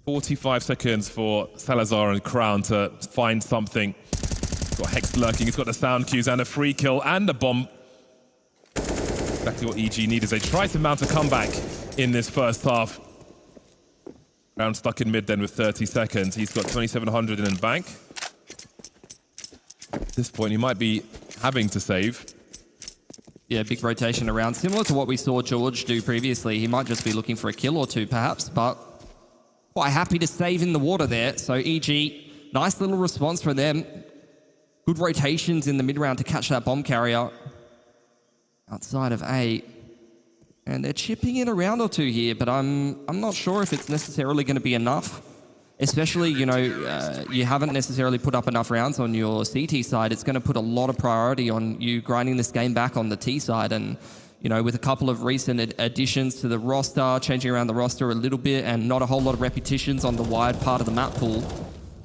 45 seconds for Salazar and Crown to find something. He's got Hex lurking. He's got the sound cues and a free kill and a bomb. Exactly what EG need as they try to mount a comeback in this first half. Crown stuck in mid then with 30 seconds. He's got 2,700 in bank. At this point, he might be having to save. Yeah, big rotation around. Similar to what we saw George do previously. He might just be looking for a kill or two, perhaps, but quite happy to save in the water there. So EG, nice little response from them. Good rotations in the mid-round to catch that bomb carrier outside of A. And they're chipping in a round or two here, but I'm not sure if it's necessarily going to be enough. Especially, you know, you haven't necessarily put up enough rounds on your CT side. It's going to put a lot of priority on you grinding this game back on the T side. And, you know, with a couple of recent additions to the roster, changing around the roster a little bit, and not a whole lot of repetitions on the wide part of the map pool,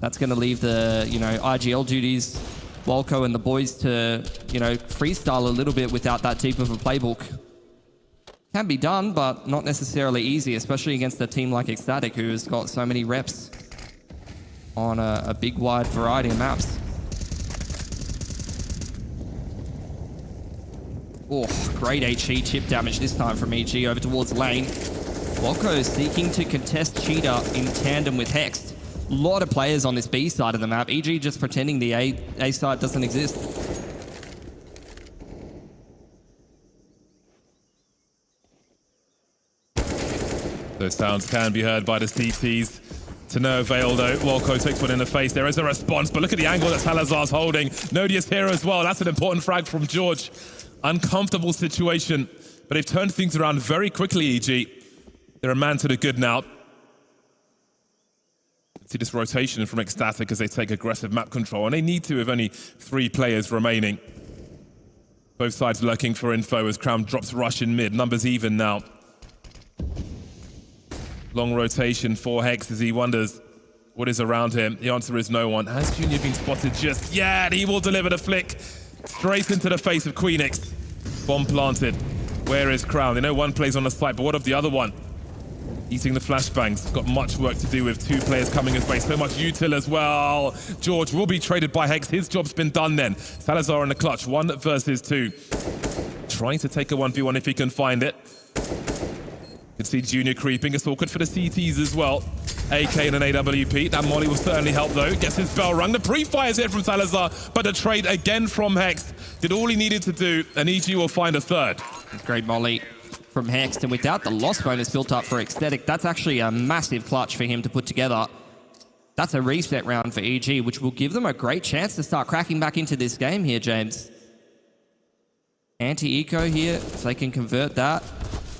that's going to leave the, you know, IGL duties, Walco and the boys to, you know, freestyle a little bit without that deep of a playbook. Can be done, but not necessarily easy, especially against a team like Ecstatic, who has got so many reps on a big wide variety of maps. Oh, great HE chip damage this time from EG over towards lane. Walco seeking to contest Cheetah in tandem with Hext. A lot of players on this B side of the map. EG just pretending the A side doesn't exist. Those sounds can be heard by the CTs. To no avail though. Walco takes one in the face. There is a response, but look at the angle that Salazar's holding. Nodia's here as well. That's an important frag from George. Uncomfortable situation, but they've turned things around very quickly, EG. They're a man to the good now. See this rotation from Ecstatic as they take aggressive map control, and they need to with only 3 players remaining. Both sides lurking for info as Crown drops rush in mid. Numbers even now. Long rotation for Hex as he wonders what is around him. The answer is no one. Has Junior been spotted just yet? He will deliver the flick straight into the face of Queenix. Bomb planted. Where is Crown? They know one plays on the site, but what of the other one? Eating the flashbangs. Got much work to do with 2 players coming his way. So much util as well. George will be traded by Hex. His job's been done then. Salazar in the clutch. 1 versus 2. Trying to take a 1v1 if he can find it. You can see Junior creeping. It's awkward for the CTs as well. AK and an AWP. That molly will certainly help though. Gets his bell rung. The pre-fire's hit from Salazar, but the trade again from Hex. Did all he needed to do, and EG will find a third. Great molly from Hex, and without the loss bonus built up for Ecstatic, that's actually a massive clutch for him to put together. That's a reset round for EG, which will give them a great chance to start cracking back into this game here, James. Anti-eco here, if they can convert that,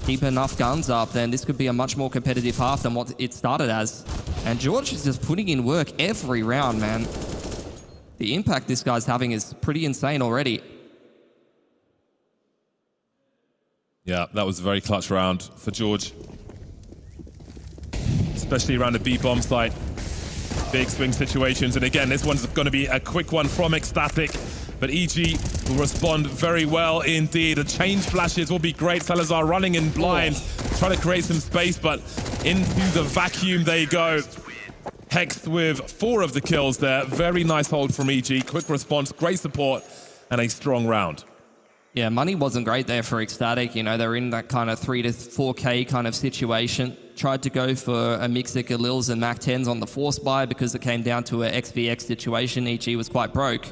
keep enough guns up, then this could be a much more competitive half than what it started as. And George is just putting in work every round, man. The impact this guy's having is pretty insane already. Yeah, that was a very clutch round for George. Especially around the B-bomb site. Big swing situations. And again, this one's going to be a quick one from Ecstatic. But EG will respond very well indeed. The change flashes will be great. Salazar running in blind, trying to create some space, but into the vacuum they go. Hex with 4 of the kills there. Very nice hold from EG. Quick response, great support, and a strong round. Yeah, money wasn't great there for Ecstatic. You know, they're in that kind of 3 to 4K kind of situation. Tried to go for a mix of Galils and Mac 10s on the force buy because it came down to a XVX situation. EG was quite broke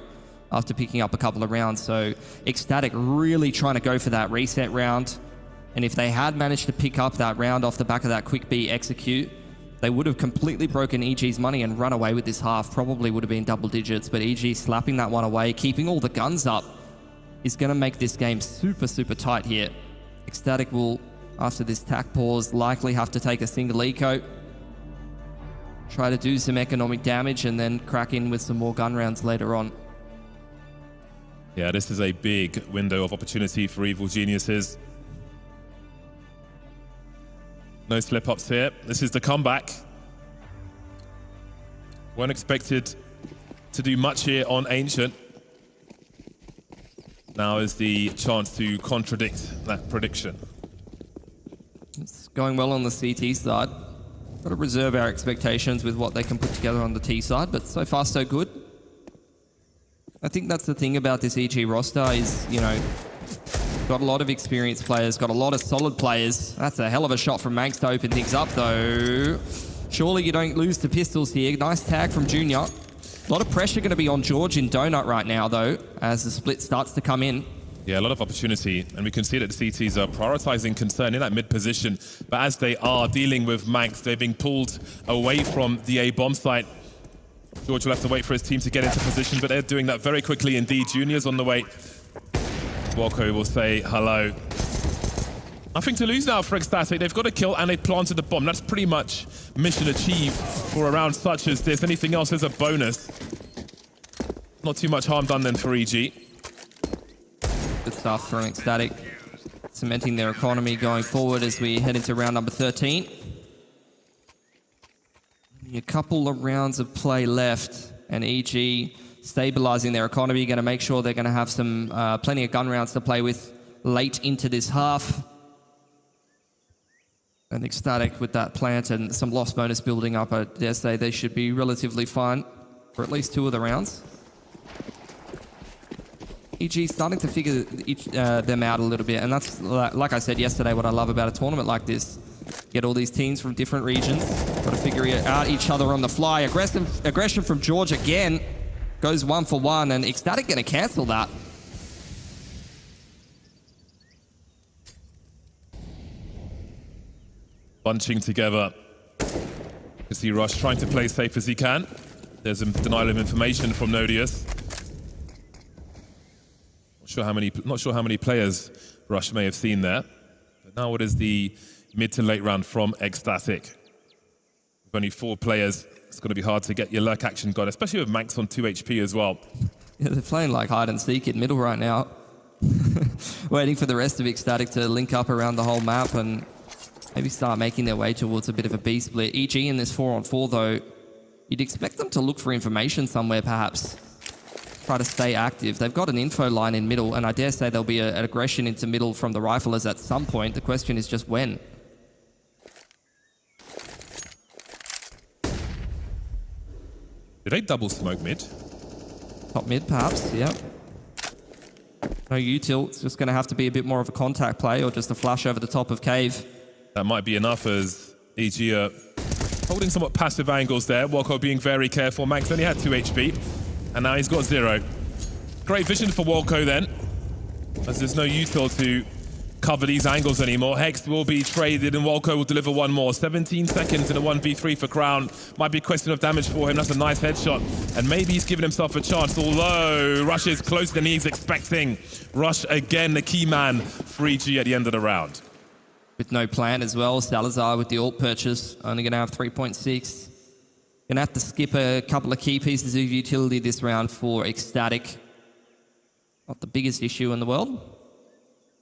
after picking up a couple of rounds. So Ecstatic really trying to go for that reset round. And if they had managed to pick up that round off the back of that quick B execute, they would have completely broken EG's money and run away with this half. Probably would have been double digits, but EG slapping that one away, keeping all the guns up, is going to make this game super, super tight here. Ecstatic will, after this tack pause, likely have to take a single eco, try to do some economic damage, and then crack in with some more gun rounds later on. Yeah, this is a big window of opportunity for Evil Geniuses. No slip-ups here. This is the comeback. Weren't expected to do much here on Ancient. Now is the chance to contradict that prediction. It's going well on the CT side. Got to reserve our expectations with what they can put together on the T side, but so far so good. I think that's the thing about this EG roster is, you know, got a lot of experienced players, got a lot of solid players. That's a hell of a shot from Manx to open things up, though. Surely you don't lose to pistols here. Nice tag from Junior. A lot of pressure going to be on George in Donut right now, though, as the split starts to come in. Yeah, a lot of opportunity, and we can see that the CTs are prioritizing concern in that mid position. But as they are dealing with Manx, they're being pulled away from the A bomb site. George will have to wait for his team to get into position, but they're doing that very quickly indeed. Junior's on the way. Walko will say hello. Nothing to lose now for Ecstatic. They've got a kill and they've planted the bomb. That's pretty much mission achieved for a round such as this. Anything else is a bonus. Not too much harm done then for EG. Good stuff from Ecstatic, cementing their economy going forward as we head into round number 13. A couple of rounds of play left, and EG stabilizing their economy, going to make sure they're going to have some plenty of gun rounds to play with late into this half. And Ecstatic with that plant and some loss bonus building up, I dare say they should be relatively fine for at least 2 of the rounds. EG starting to figure them out a little bit, and that's, like I said yesterday, what I love about a tournament like this. Get all these teams from different regions, got to figure out each other on the fly. Aggression from George again, goes 1 for 1, and Ecstatic going to cancel that. Bunching together. You see Rush trying to play safe as he can. There's a denial of information from Nodius. Not sure how many players Rush may have seen there. But now what is the mid to late round from Ecstatic? With only 4 players, it's going to be hard to get your lurk action going, especially with Manx on 2 HP as well. Yeah, they're playing like hide and seek in middle right now. Waiting for the rest of Ecstatic to link up around the whole map and maybe start making their way towards a bit of a B split. EG in this 4-on-4 though, you'd expect them to look for information somewhere perhaps. Try to stay active. They've got an info line in middle, and I dare say there'll be an aggression into middle from the riflers at some point. The question is just when. Did they double smoke mid? Top mid, perhaps, yeah. No util. It's just going to have to be a bit more of a contact play or just a flash over the top of cave. That might be enough as EG are holding somewhat passive angles there. Walko being very careful. Manx only had 2 HP, and now he's got 0. Great vision for Walko then, as there's no util to cover these angles anymore. Hex will be traded and Walko will deliver one more. 17 seconds in a 1v3 for Crown. Might be a question of damage for him. That's a nice headshot. And maybe he's given himself a chance, although Rush is closer than he's expecting. Rush again, the key man for EG at the end of the round. With no plan as well. Salazar with the ult purchase, only going to have 3.6. Going to have to skip a couple of key pieces of utility this round for Ecstatic. Not the biggest issue in the world.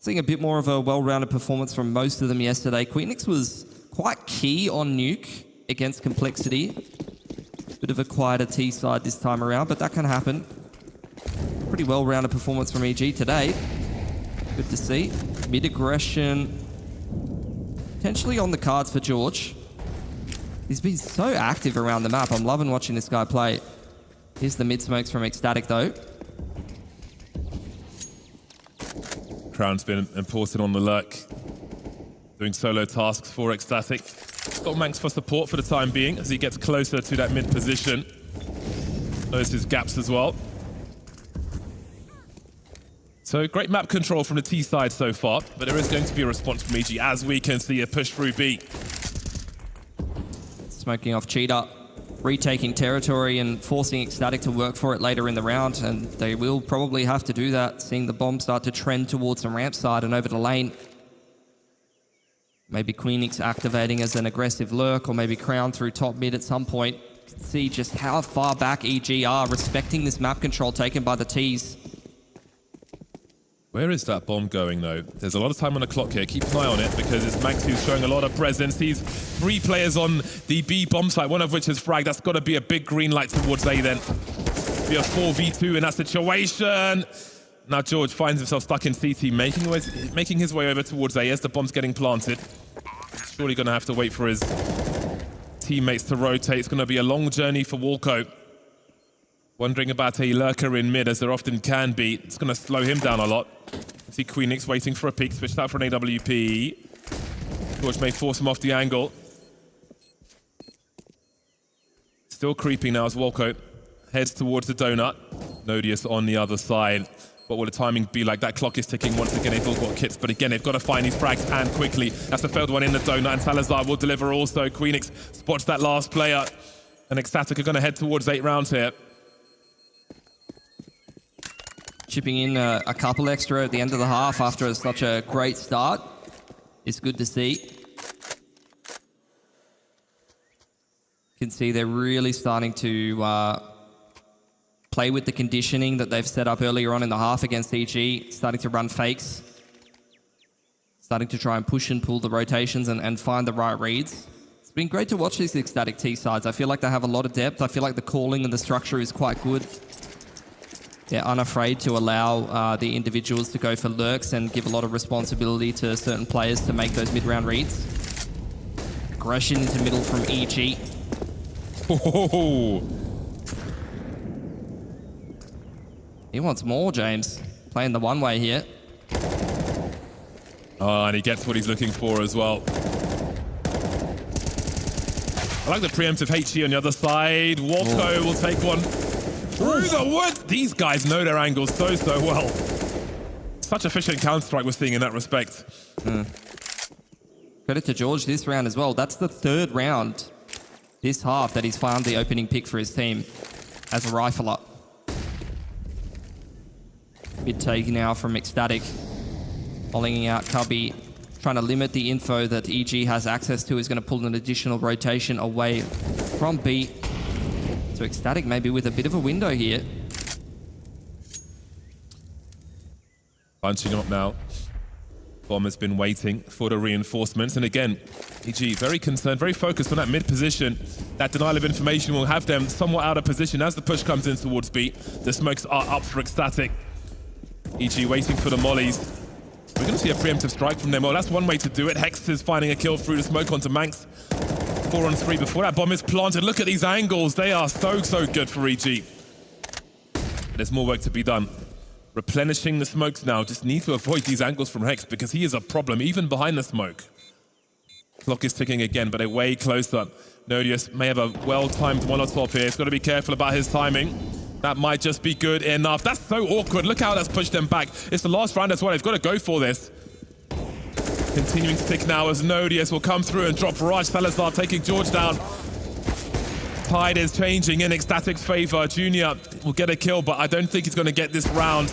Seeing a bit more of a well-rounded performance from most of them yesterday. Queenix was quite key on Nuke against Complexity. Bit of a quieter T side this time around, but that can happen. Pretty well-rounded performance from EG today. Good to see. Mid-aggression potentially on the cards for George. He's been so active around the map. I'm loving watching this guy play. Here's the mid-smokes from Ecstatic though. Crown's been important on the lurk, doing solo tasks for Ecstatic. Got Manx for support for the time being as he gets closer to that mid position. Knows his gaps as well. So great map control from the T side so far, but there is going to be a response from EG as we can see a push through B. Smoking off Cheetah, retaking territory and forcing Ecstatic to work for it later in the round, and they will probably have to do that, seeing the bomb start to trend towards the ramp side and over the lane. Maybe Queenix activating as an aggressive lurk, or maybe Crown through top mid at some point. You can see just how far back EG are, respecting this map control taken by the Ts. Where is that bomb going though? There's a lot of time on the clock here. Keep an eye on it because it's Manx who's showing a lot of presence. He's 3 players on the B bomb site, one of which is fragged. That's got to be a big green light towards A then. Be a 4v2 in that situation. Now George finds himself stuck in CT, making his way over towards A as the bomb's getting planted. Surely going to have to wait for his teammates to rotate. It's going to be a long journey for Walko. Wondering about a lurker in mid, as there often can be. It's going to slow him down a lot. See Queenix waiting for a peek, switched out for an AWP. George may force him off the angle. Still creeping now as Walko heads towards the donut. Nodius on the other side. What will the timing be like? That clock is ticking once again. They've all got kits, but again, they've got to find these frags and quickly. That's the failed one in the donut, and Salazar will deliver also. Queenix spots that last player, and Ecstatic are going to head towards 8 rounds here. Chipping in a couple extra at the end of the half after such a great start. It's good to see. You can see they're really starting to play with the conditioning that they've set up earlier on in the half against EG, starting to run fakes, starting to try and push and pull the rotations and find the right reads. It's been great to watch these Ecstatic T sides. I feel like they have a lot of depth. I feel like the calling and the structure is quite good. They're unafraid to allow the individuals to go for lurks and give a lot of responsibility to certain players to make those mid-round reads. Aggression into middle from EG. Oh. He wants more, James. Playing the one-way here. Oh, and he gets what he's looking for as well. I like the preemptive HE on the other side. Walko will take one through the woods. These guys know their angles so well. Such efficient counter-strike we're seeing in that respect. Credit to George this round as well. That's the 3rd round this half that he's found the opening pick for his team as a rifler. Mid take now from Ecstatic. Following out Cubby, trying to limit the info that EG has access to. Is going to pull an additional rotation away from B. So Ecstatic maybe with a bit of a window here. Bunching up now. Bomb has been waiting for the reinforcements. And again, EG very concerned, very focused on that mid position. That denial of information will have them somewhat out of position as the push comes in towards B. The smokes are up for Ecstatic. EG waiting for the mollies. We're going to see a preemptive strike from them. Well, that's one way to do it. Hex is finding a kill through the smoke onto Manx. 4 on 3 before that bomb is planted. Look at these angles. They are so good for EG. But there's more work to be done. Replenishing the smokes now. Just need to avoid these angles from Hex because he is a problem, even behind the smoke. Clock is ticking again, but they're way closer. Nodius may have a well-timed Molotov here. He's got to be careful about his timing. That might just be good enough. That's so awkward. Look how that's pushed them back. It's the last round as well. They've got to go for this. Continuing to tick now as Nodius will come through and drop Raj. Salazar taking George down. Tide is changing in Ecstatic's favor. Junior will get a kill, but I don't think he's going to get this round.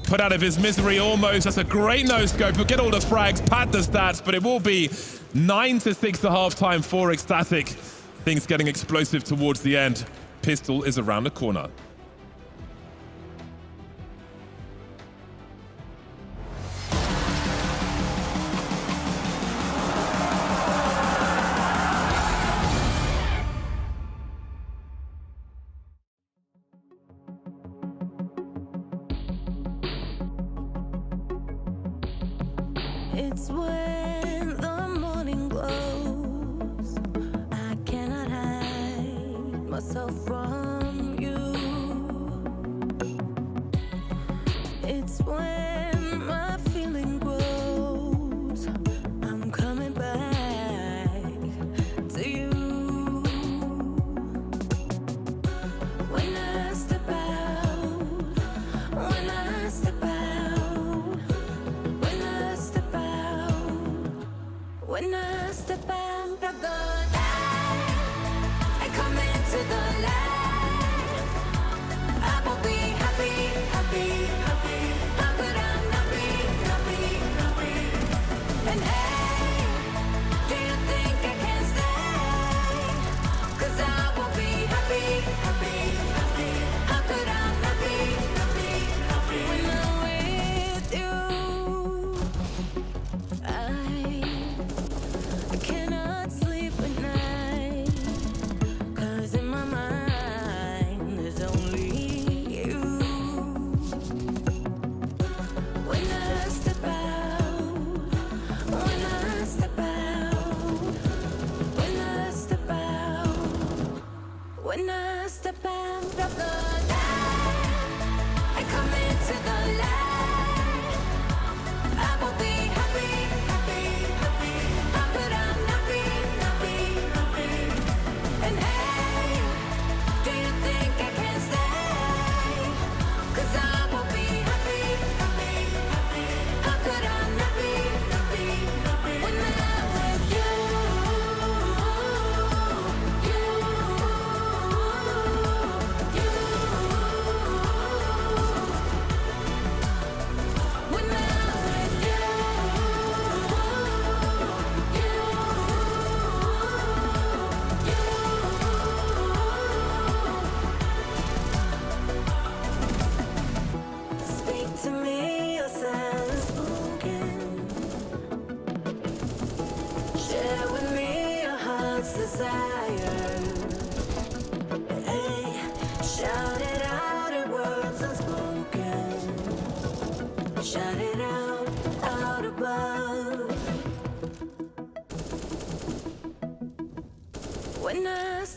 Put out of his misery almost. That's a great no-scope. He'll get all the frags, pad the stats, but it will be 9-6 at halftime for Ecstatic. Things getting explosive towards the end. Pistol is around the corner. It's when the morning glows. I cannot hide myself from you. It's when my feeling grows. I'm coming back to you. When I step out, when I step out, when I step out, when I step out of the light and come into the light, I will be happy, happy, happy. How could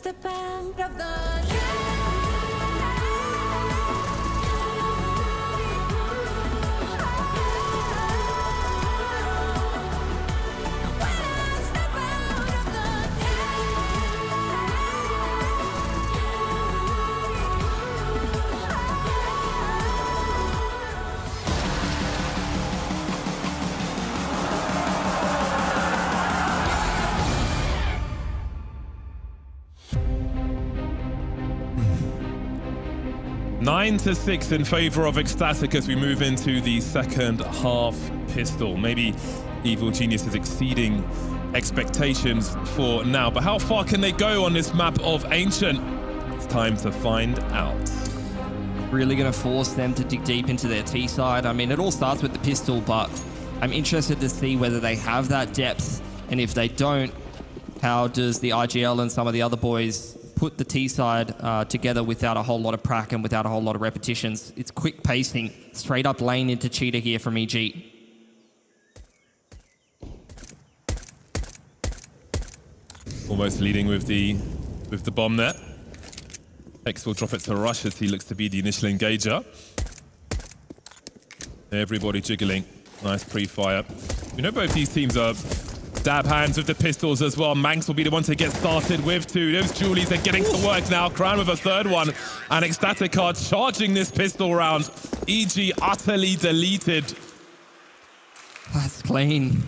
step out of the Nine to 6 in favor of Ecstatic as we move into the second half pistol. Maybe Evil Genius is exceeding expectations for now, but how far can they go on this map of Ancient? It's time to find out. Really going to force them to dig deep into their T side. I mean, it all starts with the pistol, but I'm interested to see whether they have that depth, and if they don't, how does the IGL and some of the other boys put the T side together without a whole lot of prac and without a whole lot of repetitions. It's quick pacing, straight up lane into Cheetah here from EG. Almost leading with the bomb there. X will drop it to Rush as he looks to be the initial engager. Everybody jiggling. Nice pre-fire. We know both these teams are dab hands with the pistols as well. Manx will be the one to get started with two. Those Julies are getting to work now. Crown with a third one. And Ecstatic are charging this pistol round. EG utterly deleted. That's clean.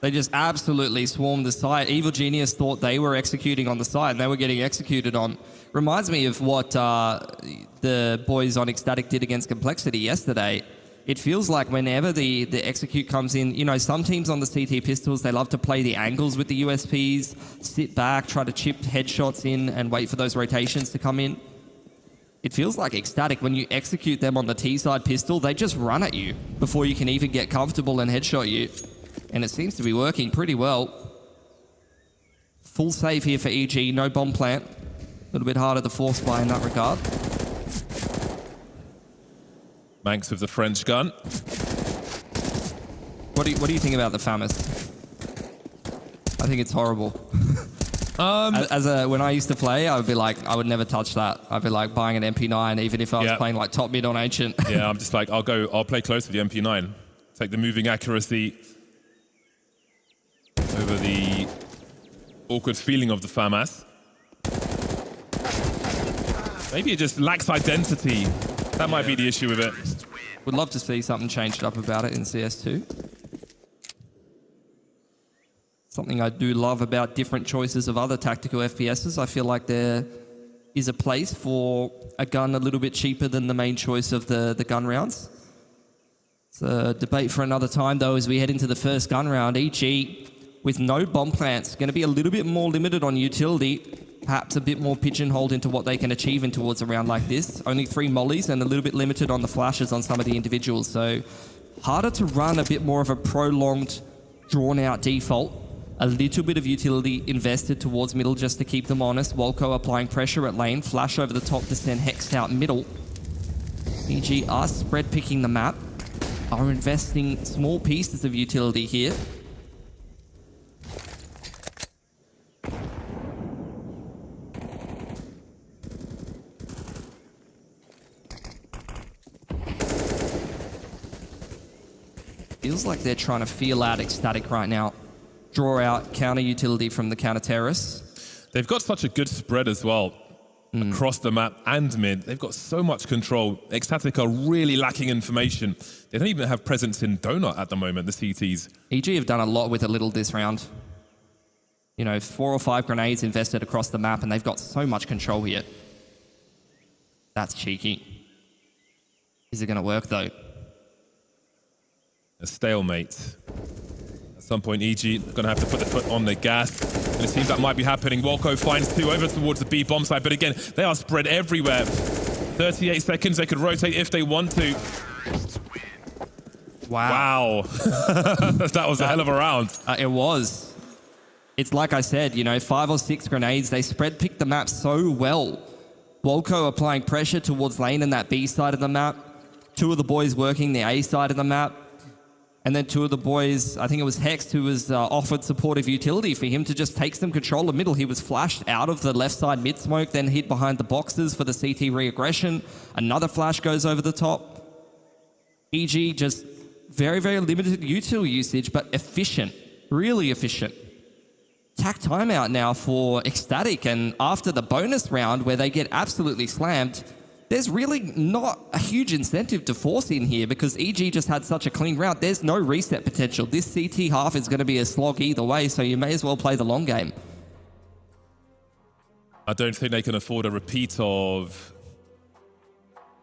They just absolutely swarmed the site. Evil Genius thought they were executing on the site and they were getting executed on. Reminds me of what the boys on Ecstatic did against Complexity yesterday. It feels like whenever the execute comes in, you know, some teams on the CT pistols, they love to play the angles with the USPs, sit back, try to chip headshots in and wait for those rotations to come in. It feels like Ecstatic, when you execute them on the T-side pistol, they just run at you before you can even get comfortable and headshot you. And it seems to be working pretty well. Full save here for EG, no bomb plant. A little bit harder to force buy in that regard. Manx with the French gun. What do you think about the FAMAS? I think it's horrible. When I used to play, I would be like, I would never touch that. I'd be like buying an MP9, even if I was playing like top mid on Ancient. Yeah, I'm just like, I'll play close with the MP9. Take the moving accuracy over the awkward feeling of the FAMAS. Maybe it just lacks identity. That might be the issue with it. Would love to see something changed up about it in CS2. Something I do love about different choices of other tactical FPSs. I feel like there is a place for a gun a little bit cheaper than the main choice of the gun rounds. It's a debate for another time, though, as we head into the first gun round. EG, with no bomb plants, going to be a little bit more limited on utility. Perhaps a bit more pigeonholed into what they can achieve in towards a round like this. Only 3 mollies and a little bit limited on the flashes on some of the individuals. So harder to run a bit more of a prolonged, drawn-out default. A little bit of utility invested towards middle just to keep them honest. Wolko applying pressure at lane. Flash over the top to send Hex out middle. EG are spread picking the map. Are investing small pieces of utility here. Feels like they're trying to feel out Ecstatic right now. Draw out counter utility from the counter terrorists. They've got such a good spread as well across the map and mid. They've got so much control. Ecstatic are really lacking information. They don't even have presence in Donut at the moment, the CTs. EG have done a lot with a little this round. You know, 4 or 5 grenades invested across the map and they've got so much control here. That's cheeky. Is it going to work though? A stalemate. At some point, EG are going to have to put the foot on the gas. And it seems that might be happening. Wolko finds 2 over towards the B bomb side. But again, they are spread everywhere. 38 seconds. They could rotate if they want to. Wow. That was a hell of a round. It was. It's like I said, you know, 5 or 6 grenades. They spread picked the map so well. Wolko applying pressure towards lane and that B side of the map. 2 of the boys working the A side of the map. And then two of the boys, I think it was Hex, who was offered supportive utility for him to just take some control of middle. He was flashed out of the left side mid smoke, then hid behind the boxes for the CT re-aggression. Another flash goes over the top. EG just very, very limited util usage, but efficient, really efficient. Attack timeout now for Ecstatic, and after the bonus round where they get absolutely slammed, there's really not a huge incentive to force in here because EG just had such a clean round. There's no reset potential. This CT half is going to be a slog either way, so you may as well play the long game. I don't think they can afford a repeat of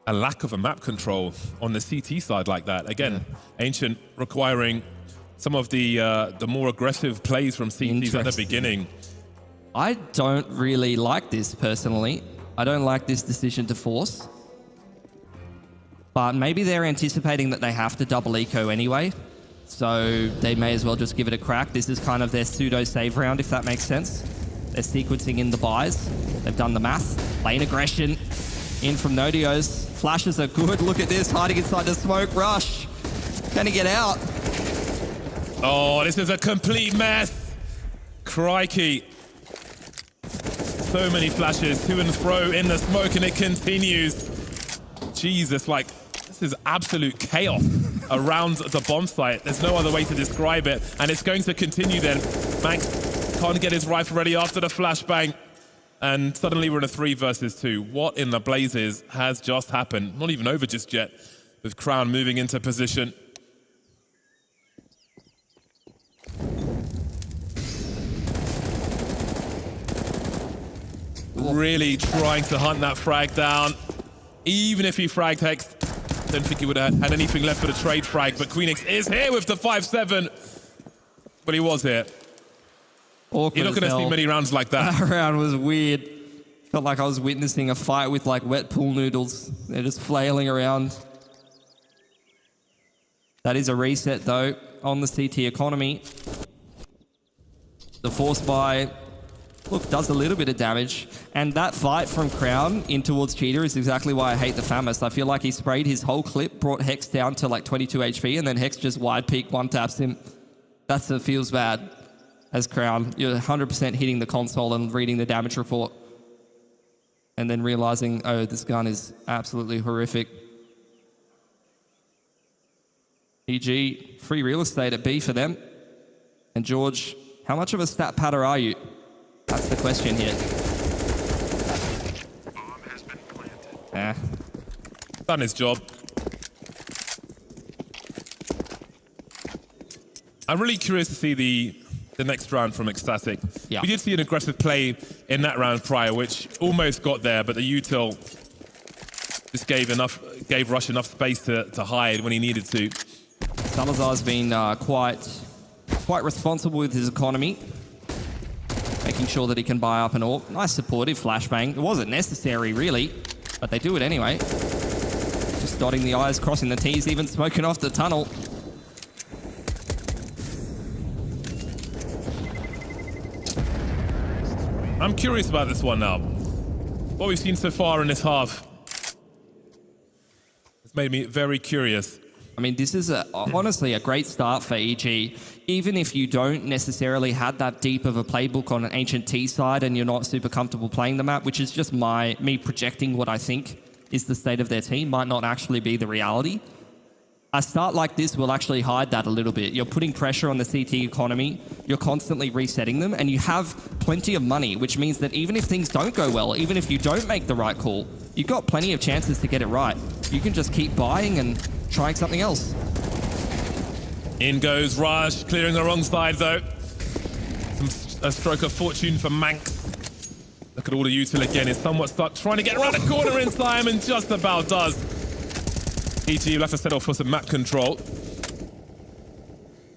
a lack of a map control on the CT side like that. Again, Ancient requiring some of the more aggressive plays from CTs at the beginning. I don't really like this personally. I don't like this decision to force. But maybe they're anticipating that they have to double eco anyway. So they may as well just give it a crack. This is kind of their pseudo save round, if that makes sense. They're sequencing in the buys. They've done the math. Lane aggression in from Nodios. Flashes are good. Look at this, hiding inside the smoke. Rush. Gonna get out. Oh, this is a complete mess. Crikey. So many flashes to and fro in the smoke, and it continues. Jesus, like, this is absolute chaos around the bomb site. There's no other way to describe it, and it's going to continue then. Manx can't get his rifle ready after the flashbang, and suddenly we're in a 3 versus 2. What in the blazes has just happened? Not even over just yet, with Crown moving into position. Really trying to hunt that frag down. Even if he fragged Hex, don't think he would have had anything left for the trade frag, but Queenix is here with the 5-7. But he was here. Awkward. You're not going to see many rounds like that. That round was weird. Felt like I was witnessing a fight with like wet pool noodles. They're just flailing around. That is a reset though on the CT economy. The force buy, look, does a little bit of damage. And that fight from Crown in towards Cheetah is exactly why I hate the FAMAS. I feel like he sprayed his whole clip, brought Hex down to like 22 HP, and then Hex just wide peak one taps him. That's what feels bad as Crown. You're 100% hitting the console and reading the damage report. And then realizing, oh, this gun is absolutely horrific. EG, free real estate at B for them. And George, how much of a stat patter are you? That's the question here. Done his job. I'm really curious to see the next round from Ecstatic. Yeah. We did see an aggressive play in that round prior, which almost got there, but the util just gave Rush enough space to hide when he needed to. Salazar's been quite responsible with his economy, making sure that he can buy up an AWP. Nice supportive flashbang. It wasn't necessary, really, but they do it anyway. Just dotting the I's, crossing the T's, even smoking off the tunnel. I'm curious about this one now. What we've seen so far in this half has made me very curious. I mean, this is honestly a great start for EG. Even if you don't necessarily have that deep of a playbook on an Ancient T side and you're not super comfortable playing the map, which is just me projecting what I think is the state of their team, might not actually be the reality. A start like this will actually hide that a little bit. You're putting pressure on the CT economy, you're constantly resetting them, and you have plenty of money, which means that even if things don't go well, even if you don't make the right call, you've got plenty of chances to get it right. You can just keep buying and trying something else. In goes Rush, clearing the wrong side though. A stroke of fortune for Manx. Look at all the util again, is somewhat stuck, trying to get around the corner in time, and just about does. EG will have to settle for some map control.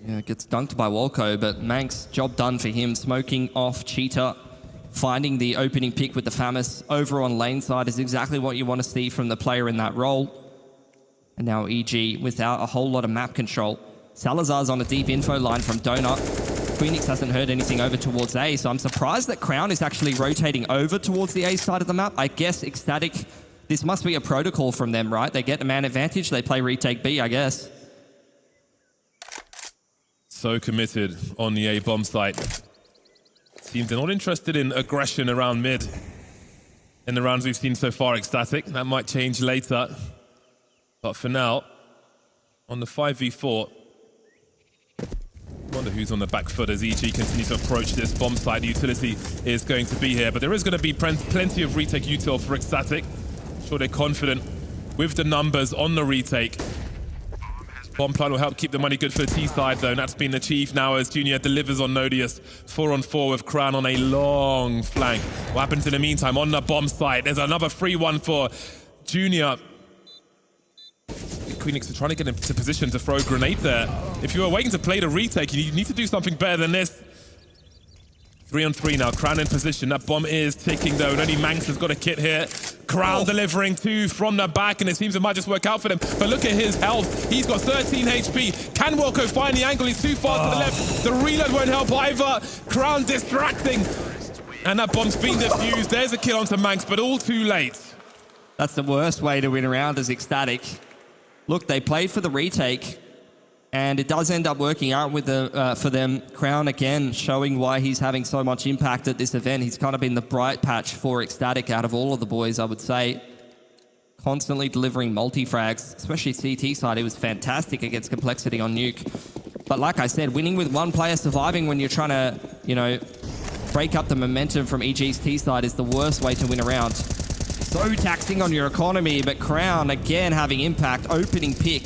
Yeah, gets dunked by Walco, but Manx, job done for him, smoking off Cheetah. Finding the opening pick with the FAMAS over on lane side is exactly what you want to see from the player in that role. And now EG without a whole lot of map control. Salazar's on a deep info line from Donut. Queenix hasn't heard anything over towards A, so I'm surprised that Crown is actually rotating over towards the A side of the map. I guess Ecstatic, this must be a protocol from them, right? They get the man advantage, they play retake B, I guess. So committed on the A bomb site. Seems they're not interested in aggression around mid in the rounds we've seen so far, Ecstatic. That might change later. But for now, on the 5v4, wonder who's on the back foot as EG continues to approach this bomb site. The utility is going to be here, but there is going to be plenty of retake util for Ecstatic. I'm sure they're confident with the numbers on the retake. Bomb plant will help keep the money good for the T side, though, and that's been achieved now as Junior delivers on Nodius. 4-on-4 with Crown on a long flank. What happens in the meantime on the bomb site? There's another free one for Junior. Queenix are trying to get into position to throw a grenade there. If you were waiting to play the retake, you need to do something better than this. 3-on-3 now, Crown in position. That bomb is ticking though, and only Manx has got a kit here. Crown delivering 2 from the back, and it seems it might just work out for them. But look at his health. He's got 13 HP. Can Wilco find the angle? He's too far to the left. The reload won't help either. Crown distracting. And that bomb's been defused. There's a kill onto Manx, but all too late. That's the worst way to win a round as Ecstatic. Look, they played for the retake, and it does end up working out with for them. Crown again showing why he's having so much impact at this event. He's kind of been the bright patch for Ecstatic out of all of the boys, I would say. Constantly delivering multi-frags, especially CT side. He was fantastic against Complexity on Nuke. But like I said, winning with one player surviving when you're trying to, you know, break up the momentum from EG's T side is the worst way to win a round. So taxing on your economy, but Crown again having impact, opening pick.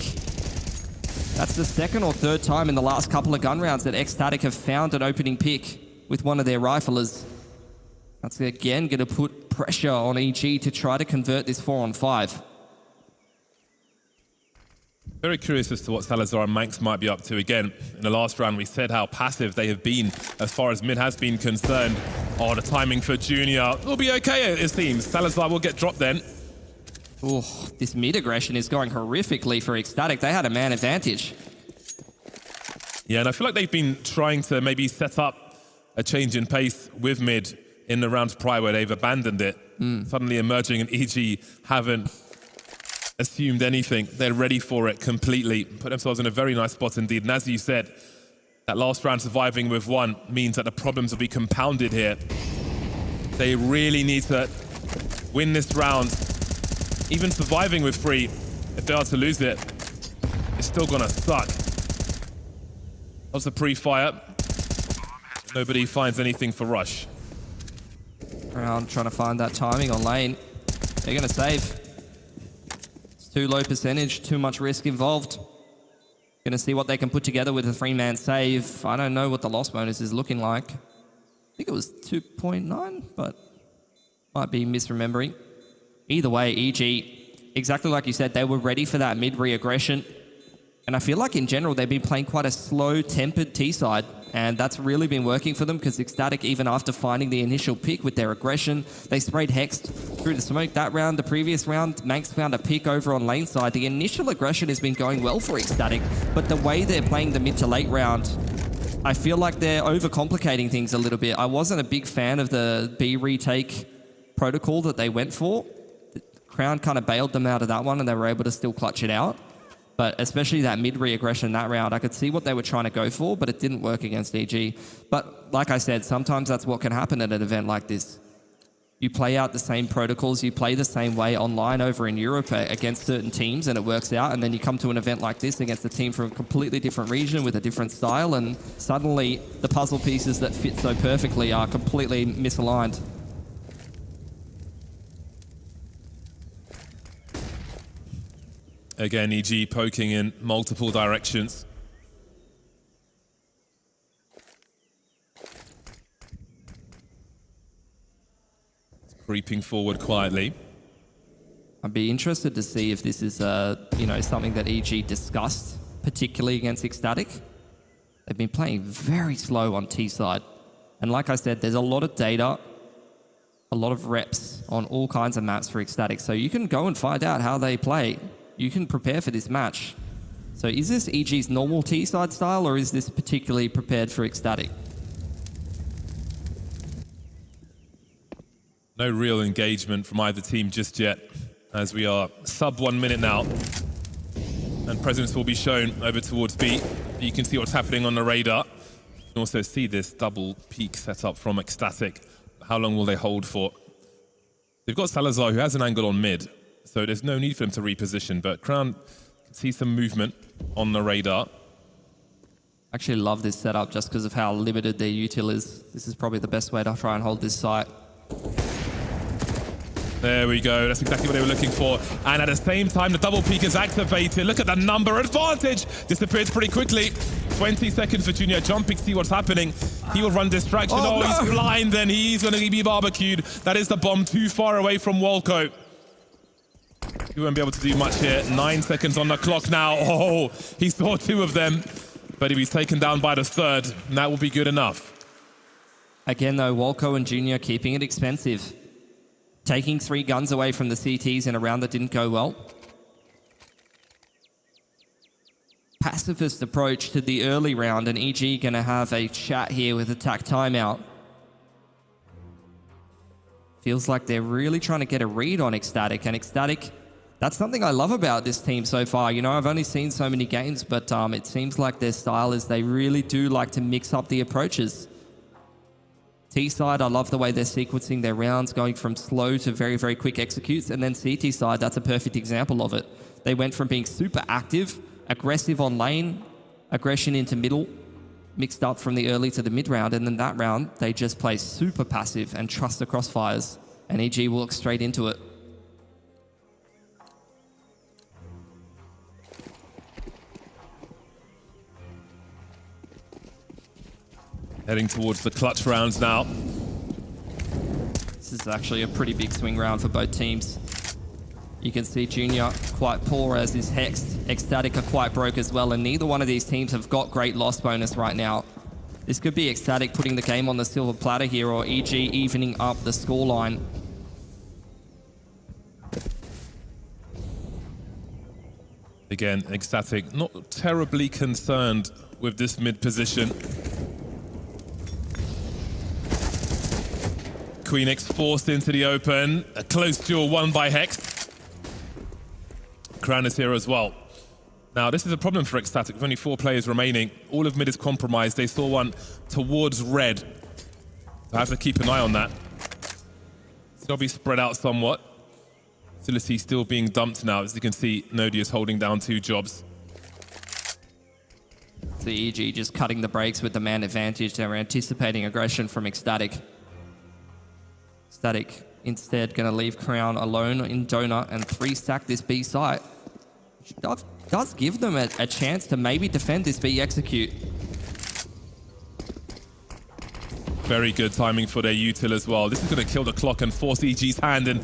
That's the second or third time in the last couple of gun rounds that Ecstatic have found an opening pick with one of their riflers. That's again going to put pressure on EG to try to convert this 4-on-5. Very curious as to what Salazar and Manx might be up to. Again, in the last round, we said how passive they have been as far as mid has been concerned. Oh, the timing for Junior will be okay, it seems. Salazar will get dropped then. Oh, this mid aggression is going horrifically for Ecstatic. They had a man advantage. Yeah, and I feel like they've been trying to maybe set up a change in pace with mid in the rounds prior where they've abandoned it. Suddenly emerging, and EG haven't assumed anything. They're ready for it completely. Put themselves in a very nice spot indeed. And as you said, that last round surviving with 1 means that the problems will be compounded here. They really need to win this round. Even surviving with 3, if they are to lose it, it's still gonna suck. Lots of pre-fire. Nobody finds anything for Rush. Crown trying to find that timing on lane. They're gonna save. Too low percentage, too much risk involved. Gonna see what they can put together with a 3-man save. I don't know what the loss bonus is looking like. I think it was 2.9, but might be misremembering. Either way, EG, exactly like you said, they were ready for that mid re-aggression. And I feel like in general, they've been playing quite a slow, tempered T-side. And that's really been working for them because Ecstatic, even after finding the initial pick with their aggression, they sprayed Hexed through the smoke that round. The previous round, Manx found a pick over on lane side. The initial aggression has been going well for Ecstatic, but the way they're playing the mid to late round, I feel like they're overcomplicating things a little bit. I wasn't a big fan of the B retake protocol that they went for. Crown kind of bailed them out of that one and they were able to still clutch it out. But especially that mid re-aggression that round, I could see what they were trying to go for, but it didn't work against EG. But like I said, sometimes that's what can happen at an event like this. You play out the same protocols, you play the same way online over in Europe against certain teams and it works out, and then you come to an event like this against a team from a completely different region with a different style, and suddenly the puzzle pieces that fit so perfectly are completely misaligned. Again, EG poking in multiple directions. It's creeping forward quietly. I'd be interested to see if this is, something that EG discussed, particularly against Ecstatic. They've been playing very slow on T side. And like I said, there's a lot of data, a lot of reps on all kinds of maps for Ecstatic. So you can go and find out how they play. You can prepare for this match. So is this EG's normal T-side style or is this particularly prepared for Ecstatic? No real engagement from either team just yet, as we are sub 1 minute now. And presence will be shown over towards B. You can see what's happening on the radar. You can also see this double peak setup from Ecstatic. How long will they hold for? They've got Salazar, who has an angle on mid, so there's no need for them to reposition, but Crown can see some movement on the radar. I actually love this setup just because of how limited their util is. This is probably the best way to try and hold this site. There we go. That's exactly what they were looking for. And at the same time, the double peak is activated. Look at the number advantage. Disappears pretty quickly. 20 seconds for Junior jumping, see what's happening. He will run distraction. Oh, no. He's blind, then he's going to be barbecued. That is the bomb too far away from Walco. He won't be able to do much here. 9 seconds on the clock now. Oh, he saw 2 of them, but he was taken down by the 3rd, and that will be good enough. Again, though, Walco and Junior keeping it expensive. Taking 3 guns away from the CTs in a round that didn't go well. Pacifist approach to the early round, and EG going to have a chat here with attack timeout. Feels like they're really trying to get a read on Ecstatic, and Ecstatic, that's something I love about this team so far. You know, I've only seen so many games, but it seems like their style is they really do like to mix up the approaches. T-side, I love the way they're sequencing their rounds, going from slow to very, very quick executes. And then CT side, that's a perfect example of it. They went from being super active, aggressive on lane, aggression into middle, mixed up from the early to the mid round. And then that round, they just play super passive and trust the crossfires. And EG will look straight into it. Heading towards the clutch rounds now. This is actually a pretty big swing round for both teams. You can see Junior quite poor as is Hexed. Ecstatic are quite broke as well, and neither one of these teams have got great loss bonus right now. This could be Ecstatic putting the game on the silver platter here, or EG evening up the scoreline. Again, Ecstatic not terribly concerned with this mid position. Queenix forced into the open. A close duel won by Hex. Crown is here as well. Now, this is a problem for Ecstatic with only 4 players remaining. All of mid is compromised. They saw one towards red. So I have to keep an eye on that. They'll be spread out somewhat. Facility still being dumped now. As you can see, Nodi is holding down 2 jobs. The EG just cutting the brakes with the man advantage. They were anticipating aggression from Ecstatic. Ecstatic instead going to leave Crown alone in Donut and 3-stack this B site. Which does give them a chance to maybe defend this B execute. Very good timing for their util as well. This is going to kill the clock and force EG's hand, and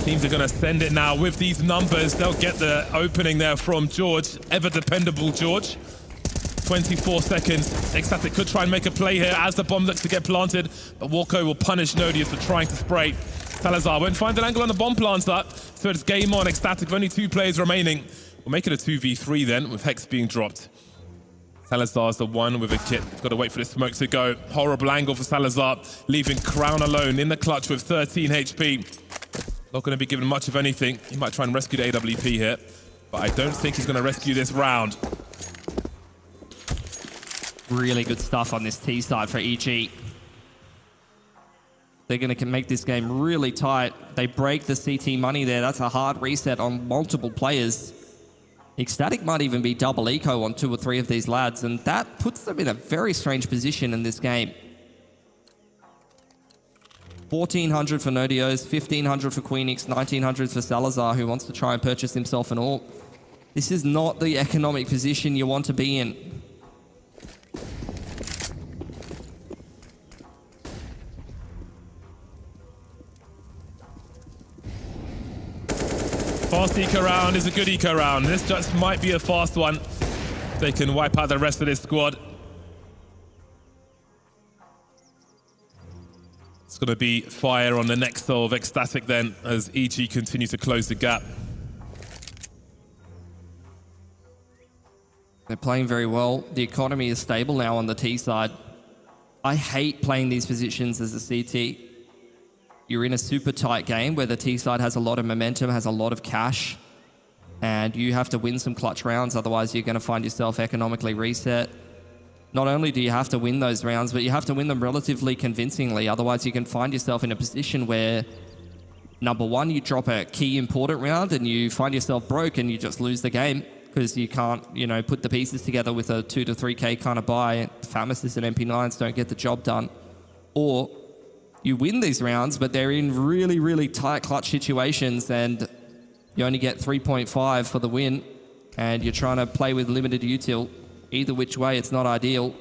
teams are going to send it now with these numbers. They'll get the opening there from George, ever dependable George. 24 seconds. Ecstatic could try and make a play here as the bomb looks to get planted, but Walco will punish Nodius for trying to spray. Salazar won't find an angle on the bomb planter, so it's game on. Ecstatic with only 2 players remaining. We'll make it a 2v3 then, with Hex being dropped. Salazar's the one with a kit. We've got to wait for the smoke to go. Horrible angle for Salazar, leaving Crown alone in the clutch with 13 HP. Not going to be given much of anything. He might try and rescue the AWP here, but I don't think he's going to rescue this round. Really good stuff on this T side for EG. They're going to make this game really tight. They break the CT money there. That's a hard reset on multiple players. Ecstatic might even be double eco on 2 or 3 of these lads, and that puts them in a very strange position in this game. 1,400 for Nodios, 1,500 for Queenix, 1,900 for Salazar, who wants to try and purchase himself an AWP. This is not the economic position you want to be in. Fast eco round is a good eco round. This just might be a fast one. They can wipe out the rest of this squad. It's going to be fire on the next of Ecstatic then, as EG continue to close the gap. They're playing very well. The economy is stable now on the T side. I hate playing these positions as a CT. You're in a super tight game where the T side has a lot of momentum, has a lot of cash. and you have to win some clutch rounds, otherwise you're going to find yourself economically reset. Not only do you have to win those rounds, but you have to win them relatively convincingly, otherwise you can find yourself in a position where, number one, you drop a key important round and you find yourself broke and you just lose the game because you can't, put the pieces together with a 2 to 3k kind of buy. Famis's and MP9s don't get the job done. Or you win these rounds, but they're in really, really tight clutch situations and you only get 3.5 for the win and you're trying to play with limited util. Either which way, it's not ideal.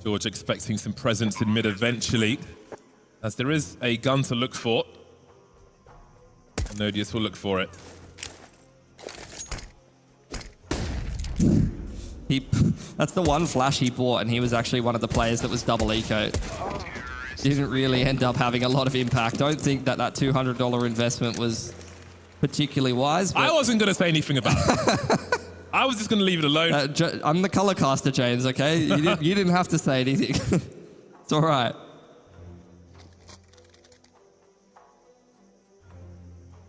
George expecting some presence in mid eventually, as there is a gun to look for. And Nodius will look for it. That's the one flash he bought, and he was actually one of the players that was double eco. Didn't really end up having a lot of impact. Don't think that $200 investment was particularly wise. I wasn't going to say anything about it. I was just going to leave it alone. I'm the color caster, James, okay? You didn't have to say anything. It's all right.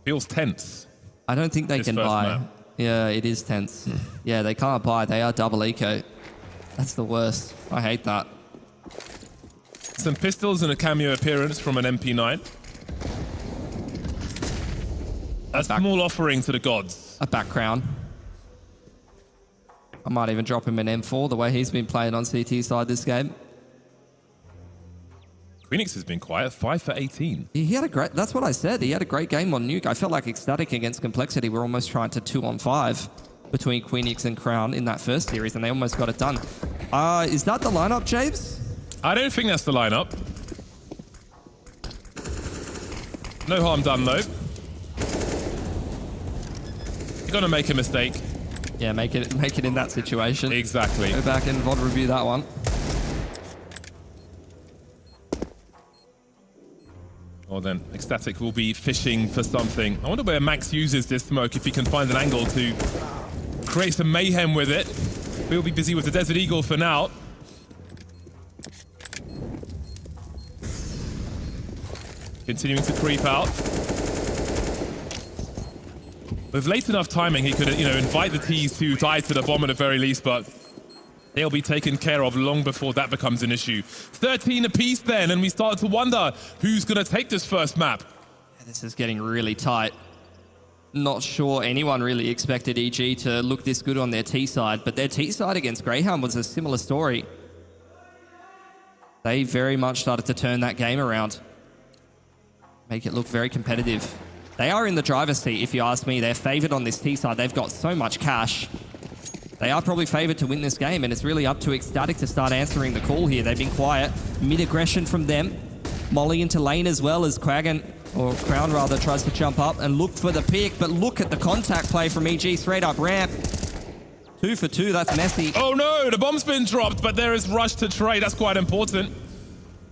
Feels tense. I don't think they can buy. Map. Yeah, it is tense. Yeah, they can't buy. They are double eco. That's the worst. I hate that. Some pistols and a cameo appearance from an MP9. A small offering to the gods. A back crown. I might even drop him an M4 the way he's been playing on CT side this game. Phoenix has been quiet, 5 for 18. He had a great, that's what I said. He had a great game on Nuke. I felt like Ecstatic against Complexity were almost trying to 2-on-5 between Queenix and Crown in that first series, and they almost got it done. Is that the lineup, James? I don't think that's the lineup. No harm done, though. You're going to make a mistake. Yeah, make it in that situation. Exactly. Go back and VOD review that one. Well then, Ecstatic will be fishing for something. I wonder where Max uses this smoke, if he can find an angle to create some mayhem with it. We'll be busy with the Desert Eagle for now. Continuing to creep out. With late enough timing, he could, invite the T's to die to the bomb at the very least, but they'll be taken care of long before that becomes an issue. 13 apiece then, and we start to wonder who's going to take this first map. This is getting really tight. Not sure anyone really expected EG to look this good on their T side, but their T side against Greyhound was a similar story. They very much started to turn that game around. Make it look very competitive. They are in the driver's seat, if you ask me. They're favored on this T side. They've got so much cash. They are probably favored to win this game, and it's really up to Ecstatic to start answering the call here. They've been quiet. Mid-aggression from them. Molly into lane as well as Crown rather, tries to jump up and look for the pick, but look at the contact play from EG straight up ramp. 2 for 2, that's messy. Oh no, the bomb's been dropped, but there is rush to trade. That's quite important.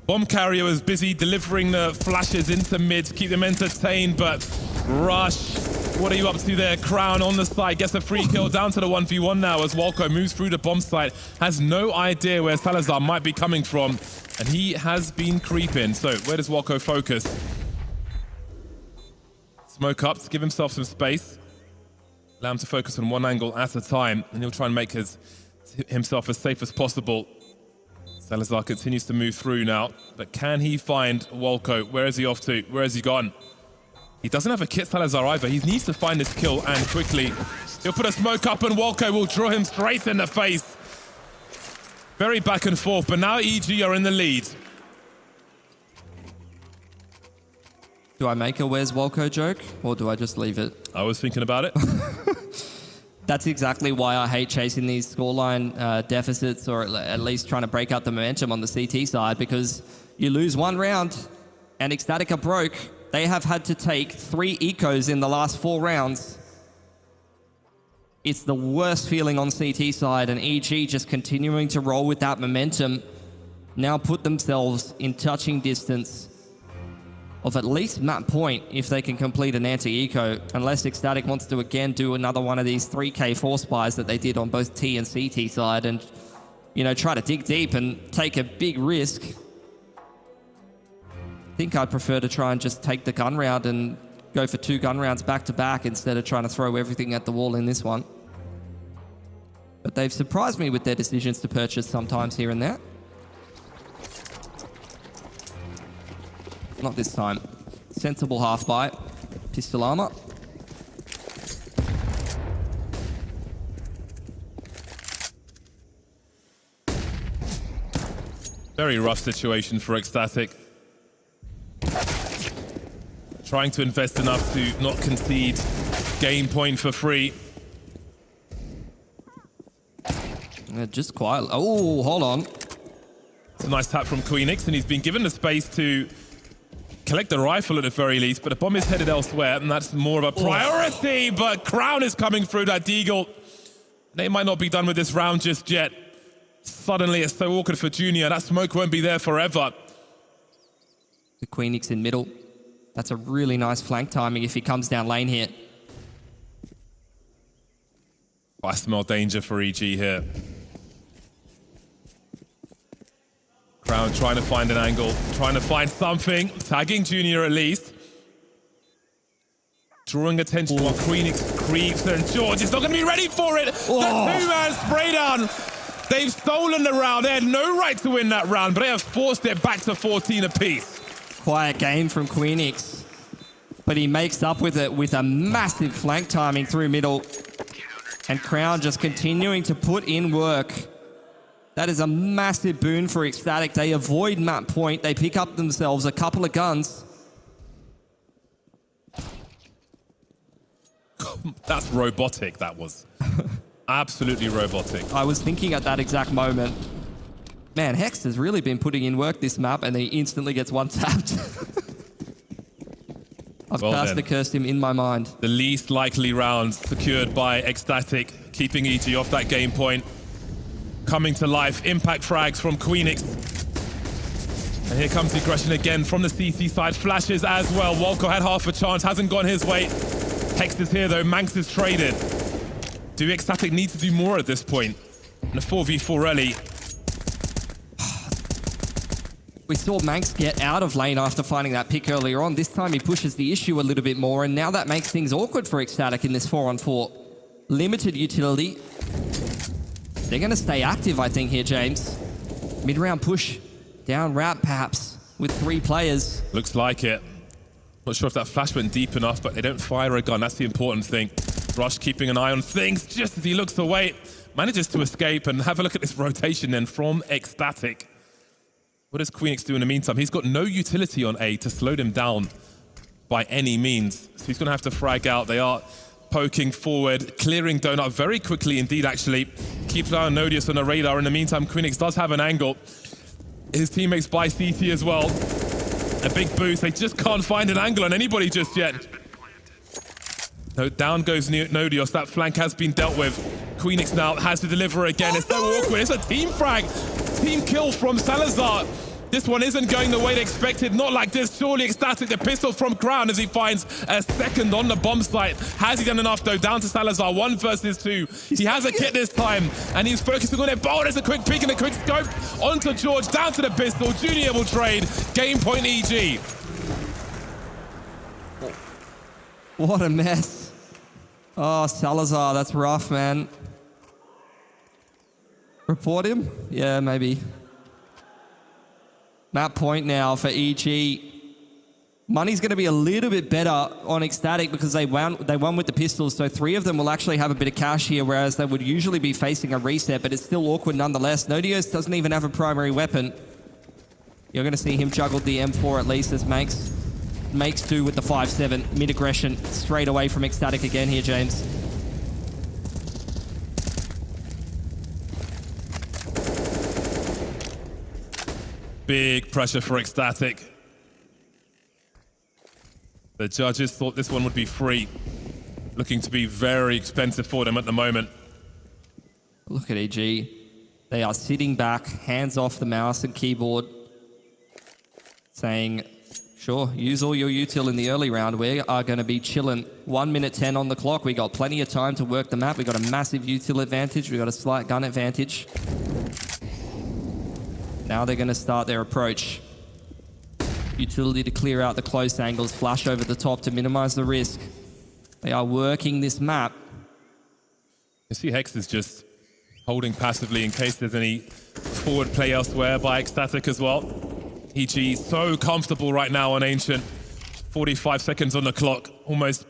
Bomb carrier was busy delivering the flashes into mid to keep them entertained, but rush. What are you up to there? Crown on the side, gets a free kill down to the 1v1 now as Walco moves through the bomb site. Has no idea where Salazar might be coming from, and he has been creeping. So where does Walco focus? Smoke up to give himself some space. Allow him to focus on one angle at a time, and he'll try and make himself as safe as possible. Salazar continues to move through now, but can he find Walco? Where is he off to? Where has he gone? He doesn't have a kit, Salazar, either. He needs to find this kill, and quickly. He'll put a smoke up, and Walco will draw him straight in the face. Very back and forth, but now EG are in the lead. Do I make a where's Walco joke, or do I just leave it? I was thinking about it. That's exactly why I hate chasing these scoreline deficits, or at least trying to break out the momentum on the CT side, because you lose one round and Ecstatic are broke. They have had to take 3 ecos in the last 4 rounds. It's the worst feeling on CT side, and EG just continuing to roll with that momentum now put themselves in touching distance of at least map point if they can complete an anti-eco, unless Ecstatic wants to again do another one of these 3k force buys that they did on both T and CT side and, try to dig deep and take a big risk. think I'd prefer to try and just take the gun round and go for 2 gun rounds back to back instead of trying to throw everything at the wall in this one. But they've surprised me with their decisions to purchase sometimes here and there. Not this time. Sensible half buy. Pistol armor. Very rough situation for Ecstatic. Trying to invest enough to not concede game point for free. Just quiet. Oh, hold on. It's a nice tap from Queenix, and he's been given the space to collect the rifle at the very least, but the bomb is headed elsewhere, and that's more of a priority. But Crown is coming through that deagle. They might not be done with this round just yet. Suddenly, it's so awkward for Junior. That smoke won't be there forever. The Queenix in middle. That's a really nice flank timing if he comes down lane here. I smell danger for EG here. Crown trying to find an angle, trying to find something, tagging Junior at least. Drawing attention while Queenix creeps, and George is not going to be ready for it. The 2-man spray down. They've stolen the round. They had no right to win that round, but they have forced it back to 14 apiece. Quiet game from Queenix, but he makes up with it with a massive flank timing through middle. And Crown just continuing to put in work. That is a massive boon for Ecstatic. They avoid map point. They pick up themselves a couple of guns. That's robotic, that was. Absolutely robotic. I was thinking at that exact moment, man, Hex has really been putting in work this map, and he instantly gets one tapped. I've passed the cursed him in my mind. The least likely round secured by Ecstatic, keeping EG off that game point. Coming to life, impact frags from Queenix. And here comes the aggression again from the CC side. Flashes as well. Walco had half a chance, hasn't gone his way. Hex is here though, Manx is traded. Do Ecstatic need to do more at this point? And a 4v4 early. We saw Manx get out of lane after finding that pick earlier on. This time he pushes the issue a little bit more, and now that makes things awkward for Ecstatic in this 4-on-4. Limited utility. They're going to stay active, I think, here, James. Mid-round push. Down ramp, perhaps, with 3 players. Looks like it. Not sure if that flash went deep enough, but they don't fire a gun. That's the important thing. Rush keeping an eye on things just as he looks away. Manages to escape, and have a look at this rotation then from Ecstatic. What does Queenix do in the meantime? He's got no utility on A to slow them down by any means. So he's going to have to frag out. They are poking forward, clearing Donut very quickly indeed, actually. Keeps an eye on Nodius on the radar. In the meantime, Queenix does have an angle. His teammates buy CT as well. A big boost. They just can't find an angle on anybody just yet. No, down goes Nodius. That flank has been dealt with. Queenix now has to deliver again. It's so awkward. It's a team frag. Team kill from Salazar. This one isn't going the way they expected. Not like this. Surely Ecstatic, the pistol from Crown as he finds a second on the bomb site. Has he done enough though? Down to Salazar, 1 versus 2. He has a kit this time, and he's focusing on it. Oh, there's a quick peek and a quick scope. Onto George, down to the pistol. Junior will trade. Game point EG. What a mess. Oh, Salazar, that's rough, man. Report him? Yeah, maybe. Map point now for EG. Money's going to be a little bit better on Ecstatic because they won with the pistols, so 3 of them will actually have a bit of cash here, whereas they would usually be facing a reset, but it's still awkward nonetheless. Nodios doesn't even have a primary weapon. You're going to see him juggle the M4 at least as makes do with the 5-7 mid-aggression straight away from Ecstatic again here, James. Big pressure for Ecstatic. The judges thought this one would be free. Looking to be very expensive for them at the moment. Look at EG. They are sitting back, hands off the mouse and keyboard, saying, sure, use all your util in the early round. We are going to be chilling. 1 minute 10 on the clock. We got plenty of time to work the map. We got a massive util advantage. We got a slight gun advantage. Now they're going to start their approach. Utility to clear out the close angles, flash over the top to minimize the risk. They are working this map. You see Hex is just holding passively in case there's any forward play elsewhere by Ecstatic as well. EG so comfortable right now on Ancient. 45 seconds on the clock. Almost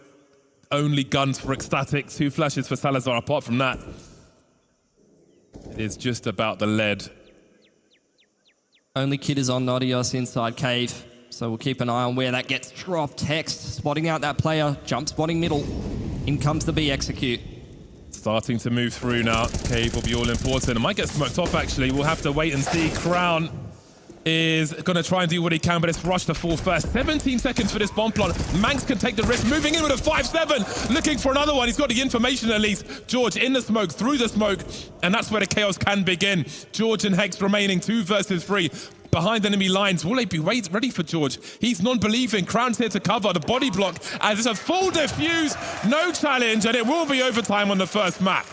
only guns for Ecstatic. 2 flashes for Salazar. Apart from that, it is just about the lead. Only kid is on Nodios inside cave. So we'll keep an eye on where that gets dropped. Hex spotting out that player. Jump spotting middle. In comes the B execute. Starting to move through now. Cave will be all important. It might get smoked off, actually. We'll have to wait and see. Crown is going to try and do what he can, but it's rushed to full first. 17 seconds for this bomb plot. Manx can take the risk, moving in with a 5-7, looking for another one. He's got the information at least. George in the smoke, through the smoke, and that's where the chaos can begin. George and Hex remaining 2 versus 3. Behind enemy lines. Will they be ready for George? He's non-believing. Crown's here to cover the body block as it's a full defuse. No challenge, and it will be overtime on the first map.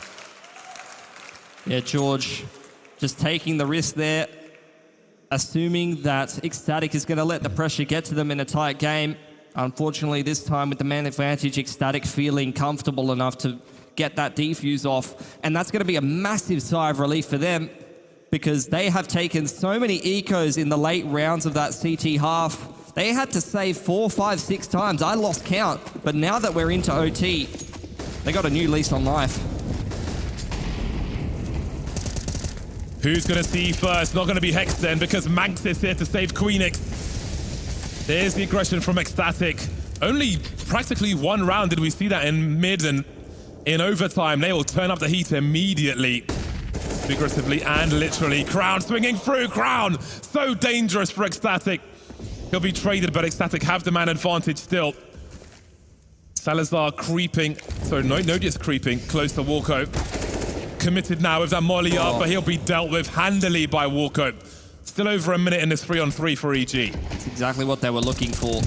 Yeah, George just taking the risk there, assuming that Ecstatic is going to let the pressure get to them in a tight game. Unfortunately, this time with the man advantage, Ecstatic feeling comfortable enough to get that defuse off. And that's going to be a massive sigh of relief for them, because they have taken so many ecos in the late rounds of that CT half. They had to save 4, 5, 6 times. I lost count. But now that we're into OT, they got a new lease on life. Who's going to see first? Not going to be Hex then, because Manx is here to save Queenix. There's the aggression from Ecstatic. Only practically 1 round did we see that in mid, and in overtime, they will turn up the heat immediately. Figuratively and literally. Crown swinging through. Crown so dangerous for Ecstatic. He'll be traded, but Ecstatic have the man advantage still. Salazar creeping. Sorry, Nodius creeping close to Walko. Committed now with that molly up, but he'll be dealt with handily by Walko. Still over a minute in this 3-on-3 for EG. That's exactly what they were looking for.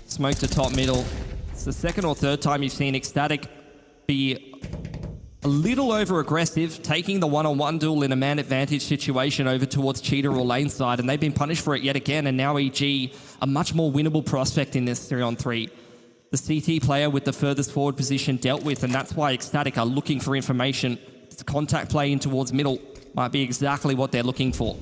Smoke to top middle. It's the 2nd or 3rd time you've seen Ecstatic be a little over-aggressive, taking the one-on-one duel in a man advantage situation over towards Cheetah or lane side, and they've been punished for it yet again, and now EG, a much more winnable prospect in this 3-on-3. The CT player with the furthest forward position dealt with, and that's why Ecstatic are looking for information. It's contact play in towards middle might be exactly what they're looking for.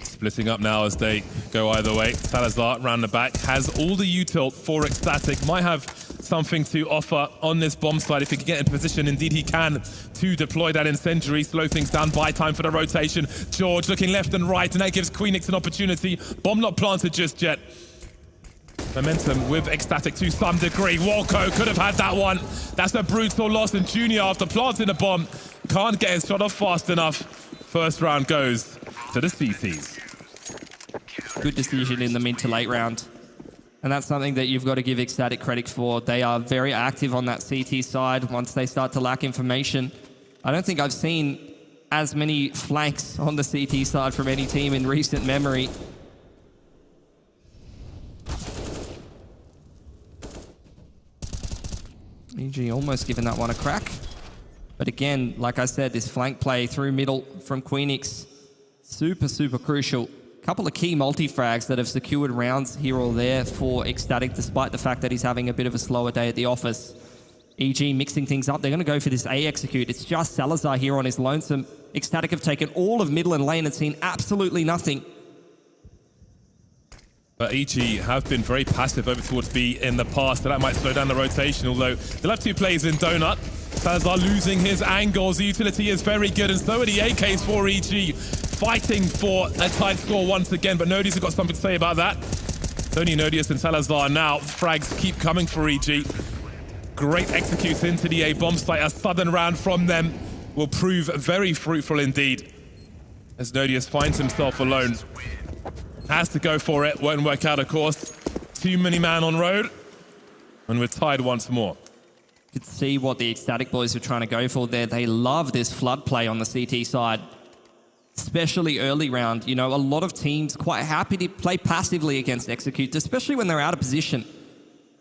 Splitting up now as they go either way. Salazar round the back has all the util for Ecstatic. Might have something to offer on this bomb side if he can get in position. Indeed he can, to deploy that incendiary, slow things down, buy time for the rotation. George looking left and right, and that gives Queenix an opportunity. Bomb not planted just yet. Momentum with Ecstatic to some degree. Walko could have had that one. That's a brutal loss, and Junior, after planting the bomb, can't get his shot off fast enough. First round goes to the CCs. Good decision in the mid to late round. And that's something that you've got to give Ecstatic credit for. They are very active on that CT side once they start to lack information. I don't think I've seen as many flanks on the CT side from any team in recent memory. EG almost giving that one a crack. But again, like I said, this flank play through middle from Queenix, super, super crucial. Couple of key multi-frags that have secured rounds here or there for Ecstatic, despite the fact that he's having a bit of a slower day at the office. EG mixing things up. They're going to go for this A execute. It's just Salazar here on his lonesome. Ecstatic have taken all of middle and lane and seen absolutely nothing. But EG have been very passive over towards B in the past, so that might slow down the rotation, although they'll have 2 plays in Donut. Salazar losing his angles. The utility is very good, and so are the AKs for EG. Fighting for a tight score once again, but Nodius has got something to say about that. It's only Nodius and Salazar now. Frags keep coming for EG. Great executes into the A bomb site. A sudden round from them will prove very fruitful indeed, as Nodius finds himself alone. Has to go for it. Won't work out, of course. Too many man on road, and we're tied once more. Could see what the Ecstatic boys were trying to go for there. They love this flood play on the CT side, especially early round. You know, a lot of teams quite happy to play passively against executes, especially when they're out of position.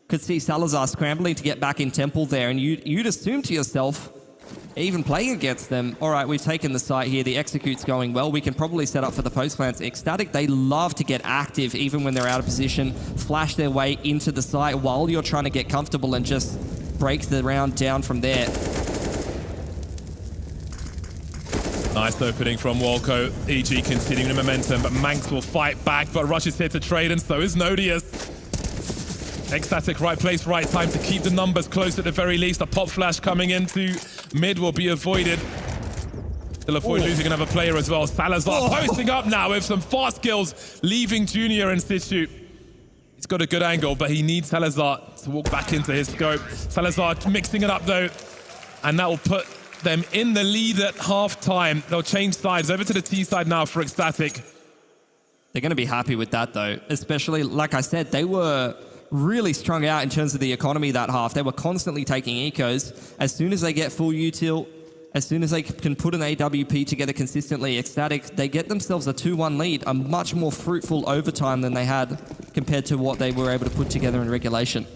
Could see Salazar scrambling to get back in temple there, and you'd assume to yourself, even playing against them. All right, we've taken the site here. The execute's going well. We can probably set up for the post plants. Ecstatic, they love to get active even when they're out of position, flash their way into the site while you're trying to get comfortable and just break the round down from there. Nice opening from Walco. EG continuing the momentum, but Manx will fight back, but Rush is here to trade, and so is Nodius. Ecstatic, right place, right time to keep the numbers close at the very least. A pop flash coming into mid will be avoided. They'll avoid losing another player as well. Salazar posting up now with some fast skills, leaving Junior in situ. He's got a good angle, but he needs Salazar to walk back into his scope. Salazar mixing it up though, and that will put them in the lead at half-time. They'll change sides over to the T side now for Ecstatic. They're going to be happy with that though, especially, like I said, they were really strung out in terms of the economy that half. They were constantly taking ecos. As soon as they get full util, as soon as they can put an AWP together consistently, Ecstatic, they get themselves a 2-1 lead, a much more fruitful overtime than they had compared to what they were able to put together in regulation.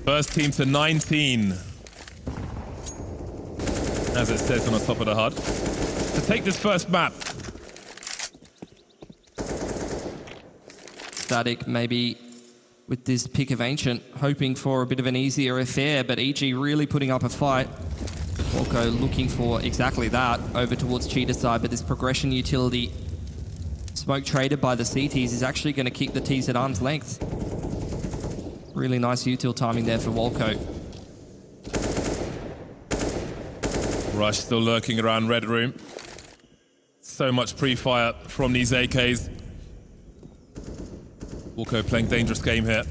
First team to 19, as it says on the top of the HUD, to take this first map. Static maybe with this pick of Ancient, hoping for a bit of an easier affair, but EG really putting up a fight. Walco looking for exactly that over towards Cheetah side, but this progression utility smoke traded by the CTs is actually going to keep the Ts at arm's length. Really nice util timing there for Walco. Rush still lurking around Red Room. So much pre-fire from these AKs. Walco playing dangerous game here.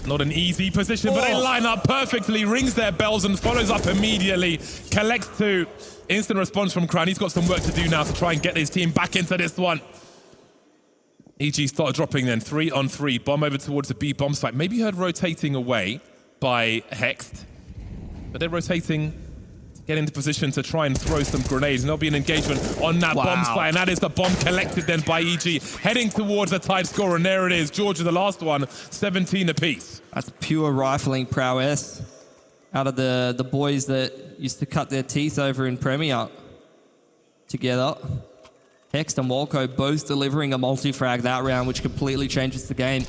Not an easy position, but they line up perfectly, rings their bells and follows up immediately. Collects two. Instant response from Crown. He's got some work to do now to try and get his team back into this one. EG started dropping then, 3-on-3. Bomb over towards the B bomb site. Maybe heard rotating away by Hext. But they're rotating to get into position to try and throw some grenades. And there'll be an engagement on that bomb site. And that is the bomb collected then by EG. Heading towards a tied score. And there it is. Georgia, the last one, 17 apiece. That's pure rifling prowess out of the boys that used to cut their teeth over in Premier together. Hext and Walco both delivering a multi-frag that round, which completely changes the game.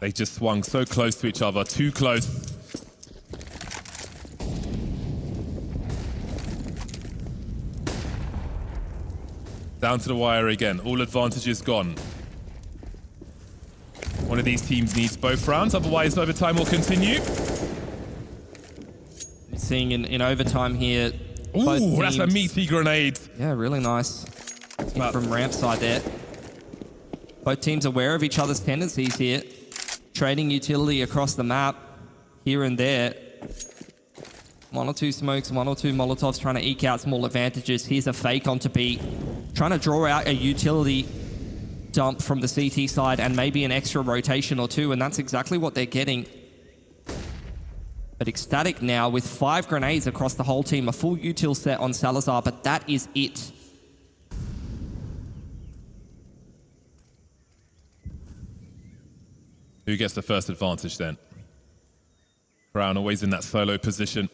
They just swung so close to each other, too close. Down to the wire again, all advantages gone. One of these teams needs both rounds, otherwise overtime will continue. Seeing in overtime here. Ooh, that's a meaty grenade. Yeah, really nice. From ramp side there. Both teams aware of each other's tendencies here. Trading utility across the map, here and there. One or two smokes, one or two Molotovs trying to eke out small advantages. Here's a fake onto B. Trying to draw out a utility dump from the CT side and maybe an extra rotation or two, and that's exactly what they're getting. But Ecstatic now with 5 grenades across the whole team, a full util set on Salazar, but that is it. Who gets the first advantage then? Crown always in that solo position.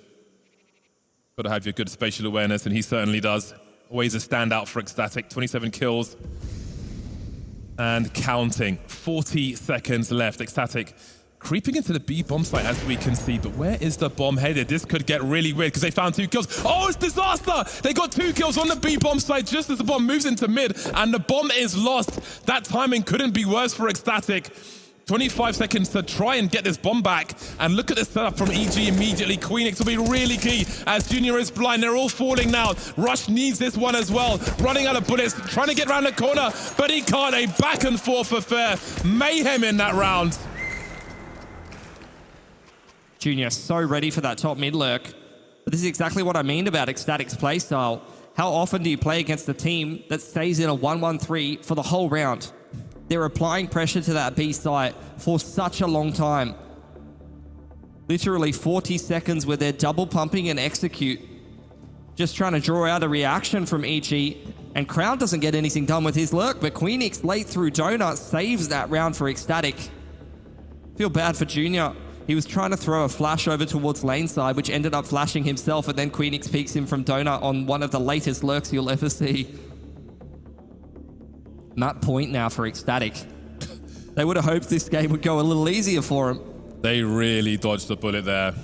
Got to have your good spatial awareness, and he certainly does. Always a standout for Ecstatic, 27 kills. And counting, 40 seconds left. Ecstatic creeping into the B bomb site as we can see, but where is the bomb headed? This could get really weird because they found 2 kills. Oh, it's disaster! They got 2 kills on the B bomb site just as the bomb moves into mid, and the bomb is lost. That timing couldn't be worse for Ecstatic. 25 seconds to try and get this bomb back. And look at the setup from EG immediately. Queenix will be really key as Junior is blind. They're all falling now. Rush needs this one as well. Running out of bullets, trying to get around the corner, but he can't. A back and forth affair. Mayhem in that round. Junior so ready for that top mid lurk. But this is exactly what I mean about Ecstatic's playstyle. How often do you play against a team that stays in a 1-1-3 for the whole round? They're applying pressure to that B site for such a long time. Literally 40 seconds where they're double pumping and execute. Just trying to draw out a reaction from EG. And Crown doesn't get anything done with his lurk, but Queenix late through Donut saves that round for Ecstatic. Feel bad for Junior. He was trying to throw a flash over towards lane side, which ended up flashing himself, and then Queenix peeks him from Donut on one of the latest lurks you'll ever see. Map point now for Ecstatic. They would have hoped this game would go a little easier for him. They really dodged the bullet there.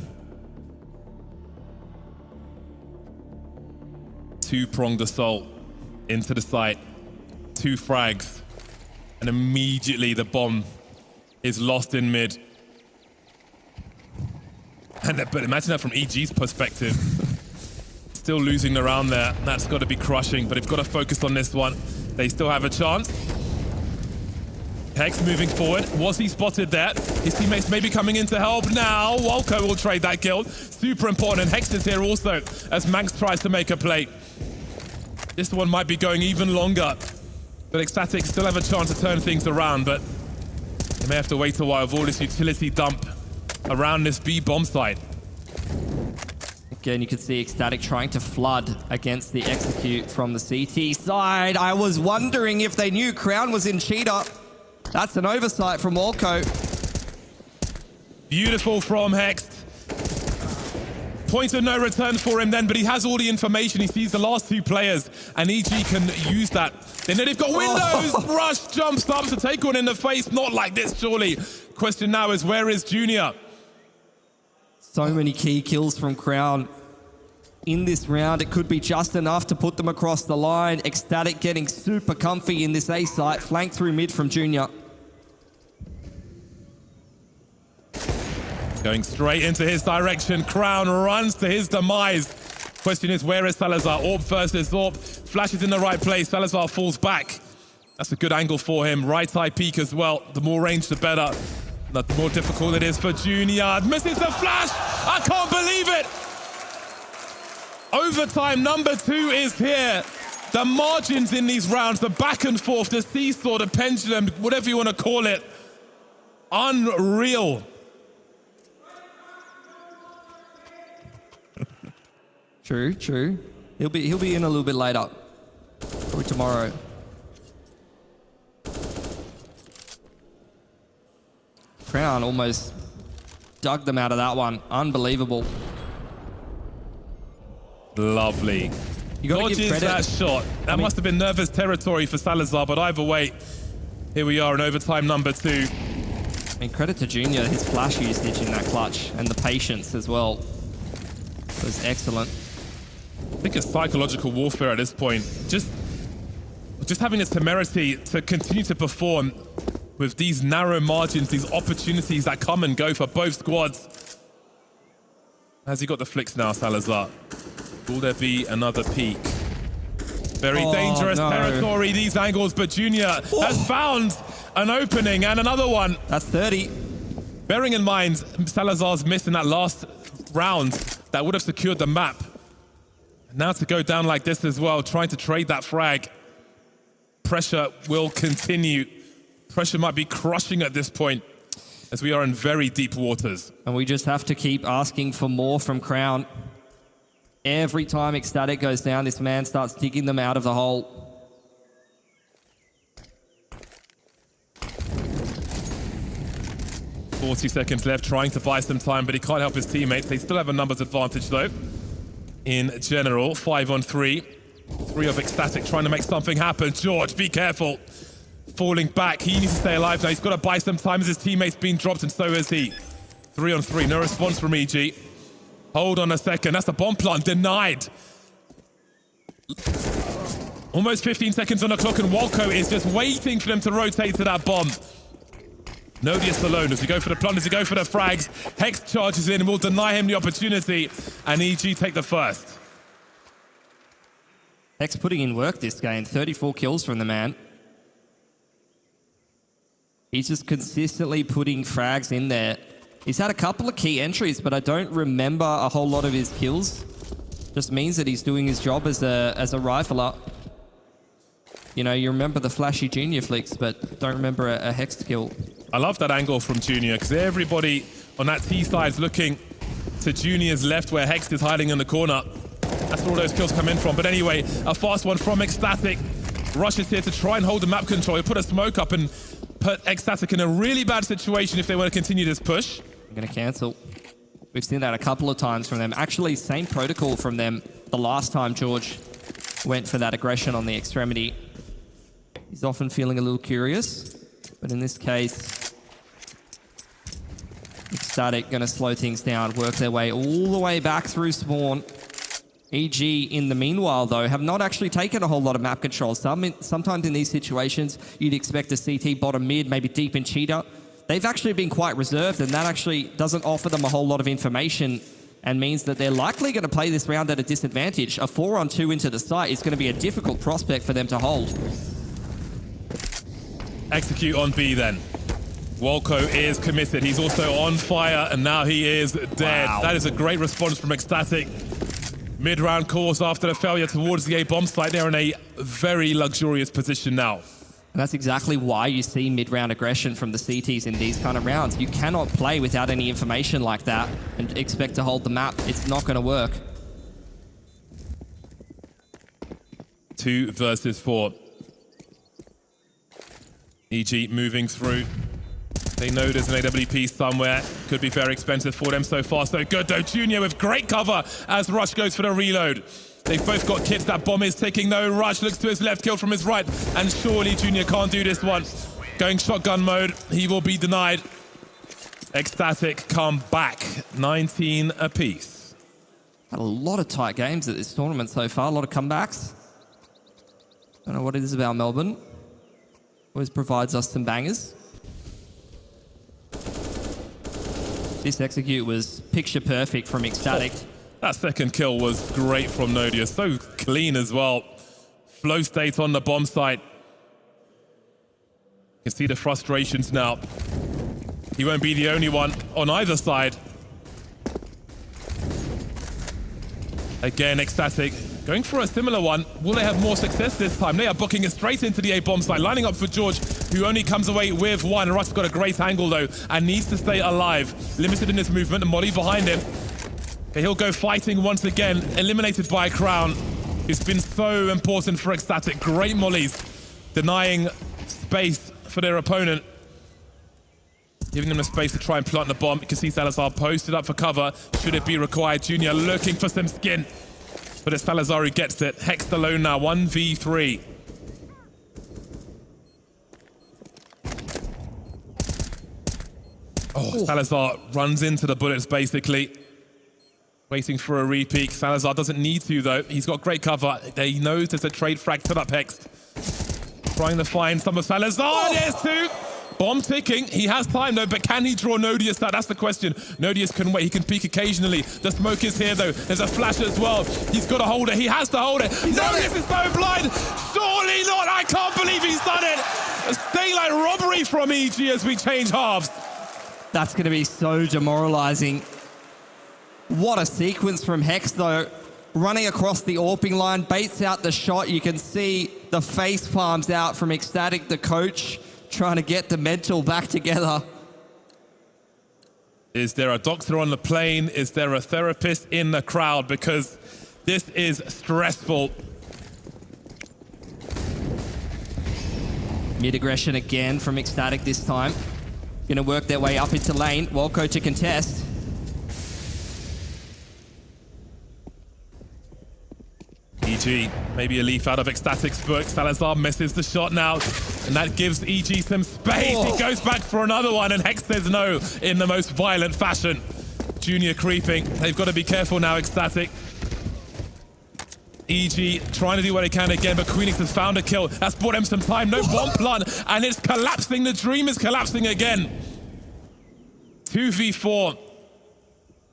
Two-pronged assault into the site. 2 frags. And immediately the bomb is lost in mid. But imagine that from EG's perspective. Still losing the round there. That's got to be crushing, but they've got to focus on this one. They still have a chance. Hex moving forward. Was he spotted there? His teammates may be coming in to help now. Walco will trade that kill. Super important. And Hex is here also as Manx tries to make a play. This one might be going even longer. But Ecstatic still have a chance to turn things around, but they may have to wait a while with all this utility dump around this B bomb site. Again, you can see Ecstatic trying to flood against the execute from the CT side. I was wondering if they knew Crown was in cheater. That's an oversight from Walco. Beautiful from Hex. Point of no return for him then, but he has all the information. He sees the last 2 players, and EG can use that. Then they've got windows. Rush jumps up to take one in the face. Not like this, surely. Question now is, where is Junior? So many key kills from Crown. In this round, it could be just enough to put them across the line. Ecstatic getting super comfy in this A site, flanked through mid from Junior. Going straight into his direction. Crown runs to his demise. Question is, where is Salazar? Orb versus Orb. Flashes in the right place. Salazar falls back. That's a good angle for him. Right eye peek as well. The more range, the better. The more difficult it is for Junior. Misses the flash. I can't believe it. Overtime number 2 is here. The margins in these rounds, the back and forth, the seesaw, the pendulum, whatever you want to call it. Unreal. True. He'll be in a little bit later. Probably tomorrow. Crown almost dug them out of that one. Unbelievable. Lovely. You got to Dodges give credit. that shot. That must have been nervous territory for Salazar, but either way, here we are in overtime number 2. Credit to Junior, his flash usage in that clutch and the patience as well was excellent. I think it's psychological warfare at this point. Just having the temerity to continue to perform with these narrow margins, these opportunities that come and go for both squads. Has he got the flicks now, Salazar? Will there be another peak? Very dangerous territory, these angles, but Junior has found an opening and another one. That's 30. Bearing in mind, Salazar's missed in that last round that would have secured the map. Now to go down like this as well, trying to trade that frag. Pressure will continue. Pressure might be crushing at this point as we are in very deep waters. And we just have to keep asking for more from Crown. Every time Ecstatic goes down, this man starts digging them out of the hole. .40 seconds left, trying to buy some time, but he can't help his teammates. They still have a numbers advantage though. In general, 5 on 3. 3 of Ecstatic trying to make something happen. George, be careful. Falling back, he needs to stay alive now. He's got to buy some time as his teammate's been dropped, and so is he. 3 on 3, no response from EG. Hold on a second, that's the bomb plant, denied. Almost 15 seconds on the clock, and Walco is just waiting for them to rotate to that bomb. Nodius alone. Does he go for the plant? Does he go for the frags? Hex charges in and will deny him the opportunity, and EG take the first. Hex putting in work this game. 34 kills from the man. He's just consistently putting frags in there. He's had a couple of key entries, but I don't remember a whole lot of his kills. Just means that he's doing his job as a rifler. You know, you remember the flashy Junior flicks, but don't remember a Hex kill. I love that angle from Junior because everybody on that T side is looking to Junior's left where Hex is hiding in the corner. That's where all those kills come in from. But anyway, a fast one from Ecstatic. Rush is here to try and hold the map control. He'll put a smoke up and put Ecstatic in a really bad situation if they want to continue this push. I'm going to cancel. We've seen that a couple of times from them. Actually, same protocol from them the last time George went for that aggression on the extremity. He's often feeling a little curious, but in this case, Ecstatic going to slow things down, work their way all the way back through spawn. EG, in the meanwhile, though, have not actually taken a whole lot of map control. Sometimes in these situations, you'd expect a CT bottom mid, maybe deep in cheetah. They've actually been quite reserved, and that actually doesn't offer them a whole lot of information and means that they're likely going to play this round at a disadvantage. A 4-on-2 into the site is going to be a difficult prospect for them to hold. Execute on B then. Wolko is committed. He's also on fire, and now he is dead. Wow. That is a great response from Ecstatic. Mid-round course after the failure towards the A bomb site. They're in a very luxurious position now. And that's exactly why you see mid-round aggression from the CTs in these kind of rounds. You cannot play without any information like that and expect to hold the map. It's not going to work. 2 versus 4. EG moving through. They know there's an AWP somewhere. Could be very expensive for them. So far, so good though. Junior with great cover as Rush goes for the reload. They've both got kits. That bomb is ticking. No, Rush looks to his left, kill from his right. And surely Junior can't do this one. Going shotgun mode. He will be denied. Ecstatic come back. 19 apiece. Had a lot of tight games at this tournament so far. A lot of comebacks. Don't know what it is about Melbourne. Always provides us some bangers. This execute was picture perfect from Ecstatic. Oh, that second kill was great from Nodia. So clean as well. Flow state on the bomb site. You can see the frustrations now. He won't be the only one on either side. Again, Ecstatic going for a similar one. Will they have more success this time? They are booking it straight into the A bomb site, lining up for George, who only comes away with one. Russ got a great angle though, and needs to stay alive. Limited in his movement, and Molly behind him. Okay, he'll go fighting once again, eliminated by Crown. It's been so important for Ecstatic. Great mollies, denying space for their opponent. Giving them the space to try and plant the bomb. You can see Salazar posted up for cover. Should it be required? Junior looking for some skin. But it's Salazar who gets it. Hex alone now, 1v3. Oh, Salazar runs into the bullets basically. Waiting for a repeat. Salazar doesn't need to though. He's got great cover. He knows there's a trade frag to up Hex. Trying to find some of Salazar. Oh. There's two. Bomb ticking. He has time though, but can he draw Nodius out? That's the question. Nodius can wait. He can peek occasionally. The smoke is here though. There's a flash as well. He's got to hold it. He has to hold it. Nodius is so blind. Surely not. I can't believe he's done it. A daylight robbery from EG as we change halves. That's going to be so demoralizing. What a sequence from Hex though. Running across the AWPing line, baits out the shot. You can see the face palms out from Ecstatic, the coach, trying to get the mental back together. Is there a doctor on the plane? Is there a therapist in the crowd? Because this is stressful. Mid-aggression again from Ecstatic this time. Going to work their way up into lane. Wolko to contest. EG, maybe a leaf out of Ecstatic's book. Salazar misses the shot now, and that gives EG some space. He goes back for another one, and Hex says no in the most violent fashion. Junior creeping. They've got to be careful now, Ecstatic. EG trying to do what they can again, but Queenix has found a kill. That's bought him some time. No bomb plant, and it's collapsing. The dream is collapsing again. 2v4.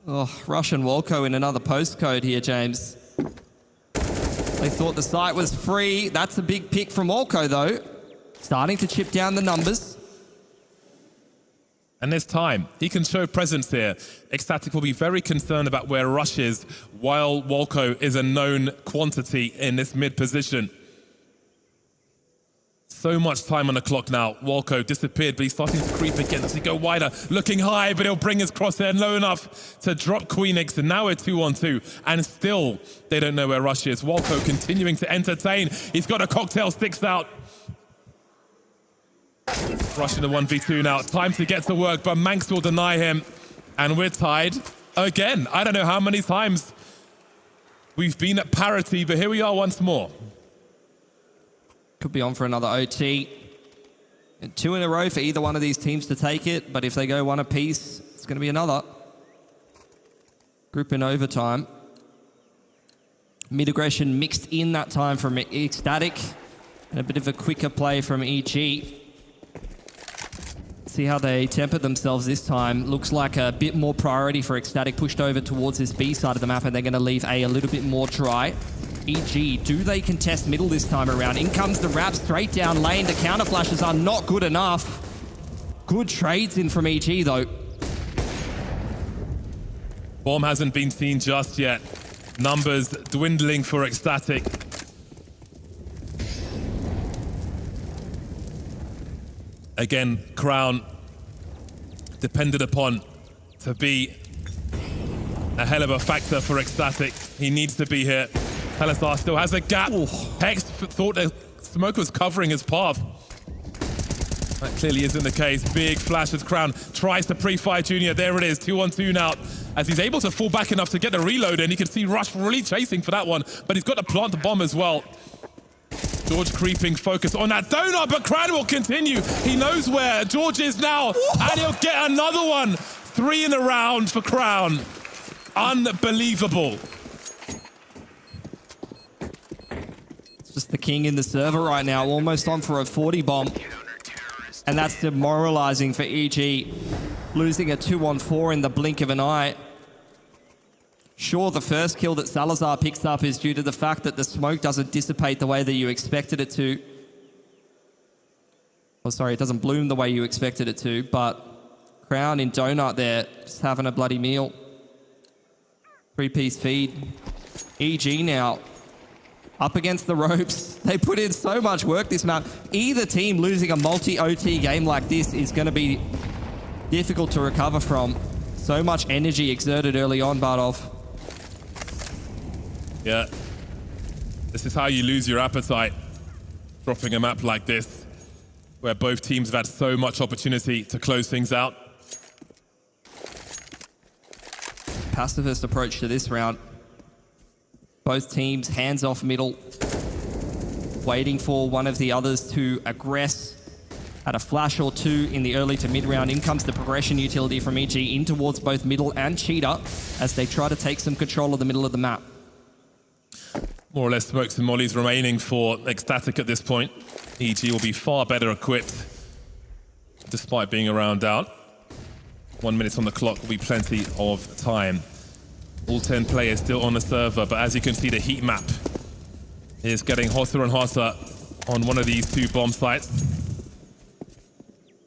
Oh, Rush and Wolko in another postcode here, James. They thought the site was free. That's a big pick from Wolko, though. Starting to chip down the numbers. And there's time. He can show presence here. Ecstatic will be very concerned about where Rush is, while Wolko is a known quantity in this mid position. So much time on the clock now. Walco disappeared, but he's starting to creep again as he go wider, looking high, but he'll bring his crosshair low enough to drop Queenix, and now we're 2-on-2, and still they don't know where Rush is. Walco continuing to entertain. He's got a cocktail sticks out. Rush in the 1v2 now. Time to get to work, but Manx will deny him, and we're tied again. I don't know how many times we've been at parity, but here we are once more. Could be on for another OT. And 2 in a row for either one of these teams to take it, but if they go one apiece, it's going to be another. Group in overtime. Mid-aggression mixed in that time from Ecstatic, and a bit of a quicker play from EG. See how they temper themselves this time. Looks like a bit more priority for Ecstatic, pushed over towards this B side of the map, and they're going to leave A a little bit more dry. EG, do they contest middle this time around? In comes the wrap straight down lane. The counter flashes are not good enough. Good trades in from EG though. Bomb hasn't been seen just yet. Numbers dwindling for Ecstatic. Again, Crown depended upon to be a hell of a factor for Ecstatic. He needs to be here. Pelisar still has a gap. Ooh. Hex thought the smoke was covering his path. That clearly isn't the case. Big flash as Crown tries to pre-fire Junior. There it is, 2-on-2 now. As he's able to fall back enough to get the reload, and you can see Rush really chasing for that one, but he's got to plant the bomb as well. George creeping, focus on that donut, but Crown will continue. He knows where George is now, and he'll get another one. 3 in a round for Crown. Unbelievable. Just the king in the server right now, almost on for a 40 bomb. And that's demoralizing for EG. Losing a 2-on-4 in the blink of an eye. Sure, the first kill that Salazar picks up is due to the fact that the smoke doesn't dissipate the way that you expected it to. Oh, sorry, it doesn't bloom the way you expected it to, but Crown in donut there, just having a bloody meal. 3-piece feed. EG now. Up against the ropes. They put in so much work this map. Either team losing a multi-OT game like this is going to be difficult to recover from. So much energy exerted early on, Bardov. Yeah. This is how you lose your appetite. Dropping a map like this, where both teams have had so much opportunity to close things out. Pacifist approach to this round. Both teams hands off middle, waiting for one of the others to aggress at a flash or two in the early to mid round. In comes the progression utility from EG in towards both middle and Cheetah as they try to take some control of the middle of the map. More or less smokes and mollies remaining for Ecstatic at this point. EG will be far better equipped despite being around out. 1 minute on the clock will be plenty of time. All 10 players still on the server, but as you can see, the heat map is getting hotter and hotter on one of these 2 bomb sites.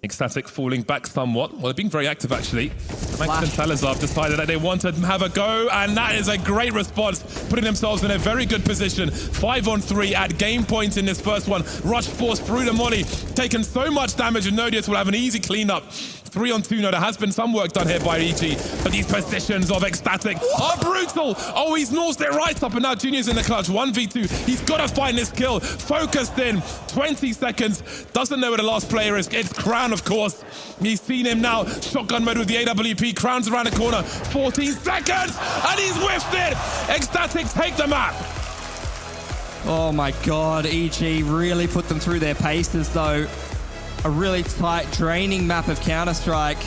Ecstatic falling back somewhat. Well, they're being very active, actually. Max and Salazar have decided that they want to have a go, and that is a great response, putting themselves in a very good position. 5-on-3 at game point in this first one. Rush force through the molly, taken so much damage, and Nodius will have an easy cleanup. 3-on-2 now. There has been some work done here by EG, but these positions of Ecstatic are brutal. Oh, he's nosed it right up, and now Junior's in the clutch. 1v2. He's got to find this kill. Focused in. 20 seconds. Doesn't know where the last player is. It's Crown, of course. He's seen him now. Shotgun mode with the AWP. Crown's around the corner. 14 seconds, and he's whiffed it. Ecstatic take the map. Oh my God, EG really put them through their paces though. A really tight, draining map of Counter-Strike,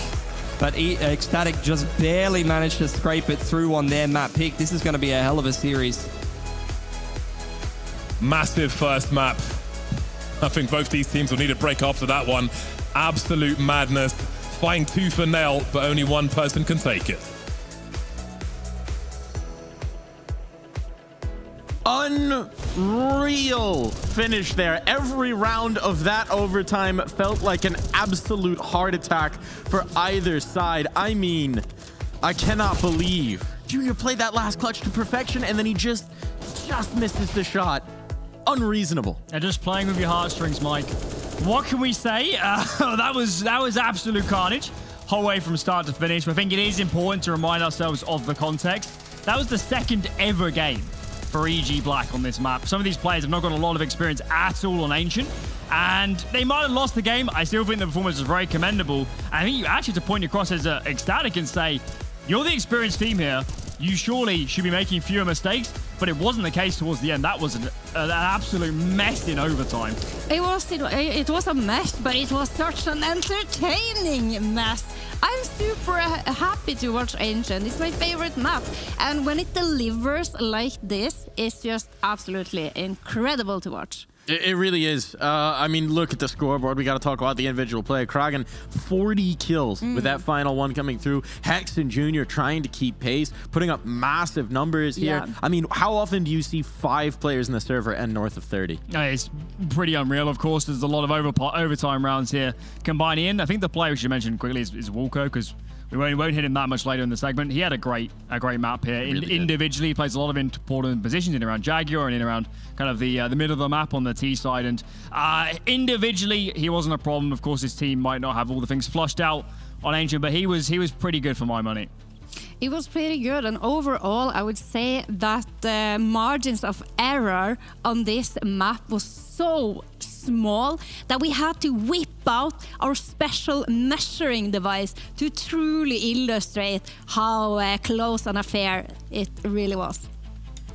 but Ecstatic just barely managed to scrape it through on their map pick. This is going to be a hell of a series. Massive first map. I think both these teams will need a break after that one. Absolute madness. Fighting tooth and nail, but only one person can take it. Unreal finish there. Every round of that overtime felt like an absolute heart attack for either side. I mean, I cannot believe Junior played that last clutch to perfection, and then he just misses the shot. Unreasonable. And just playing with your heartstrings, Mike. What can we say? That was absolute carnage, whole way from start to finish. I think it is important to remind ourselves of the context. That was the second ever game for EG Black on this map. Some of these players have not got a lot of experience at all on Ancient, and they might have lost the game. I still think the performance was very commendable. And I think you actually have to point across as Ecstatic and say, you're the experienced team here. You surely should be making fewer mistakes, but it wasn't the case towards the end. That was an absolute mess in overtime. It was a mess, but it was such an entertaining mess. I'm super happy to watch Ancient. It's my favorite map. And when it delivers like this, it's just absolutely incredible to watch. It really is. I mean, look at the scoreboard. We got to talk about the individual play. Kragan, 40 kills with that final one coming through. Hex and Junior trying to keep pace, putting up massive numbers here. Yeah. I mean, how often do you see 5 players in the server and north of 30? It's pretty unreal. Of course, there's a lot of overtime rounds here combining in. I think the player we should mention quickly is Walco, because we won't hit him that much later in the segment. He had a great map here. Really individually, he plays a lot of important positions in around Jaguar and in around kind of the middle of the map on the T side. And individually, he wasn't a problem. Of course, his team might not have all the things flushed out on Ancient, but he was pretty good for my money. It was pretty good, and overall, I would say that the margins of error on this map was so small that we had to whip out our special measuring device to truly illustrate how close an affair it really was.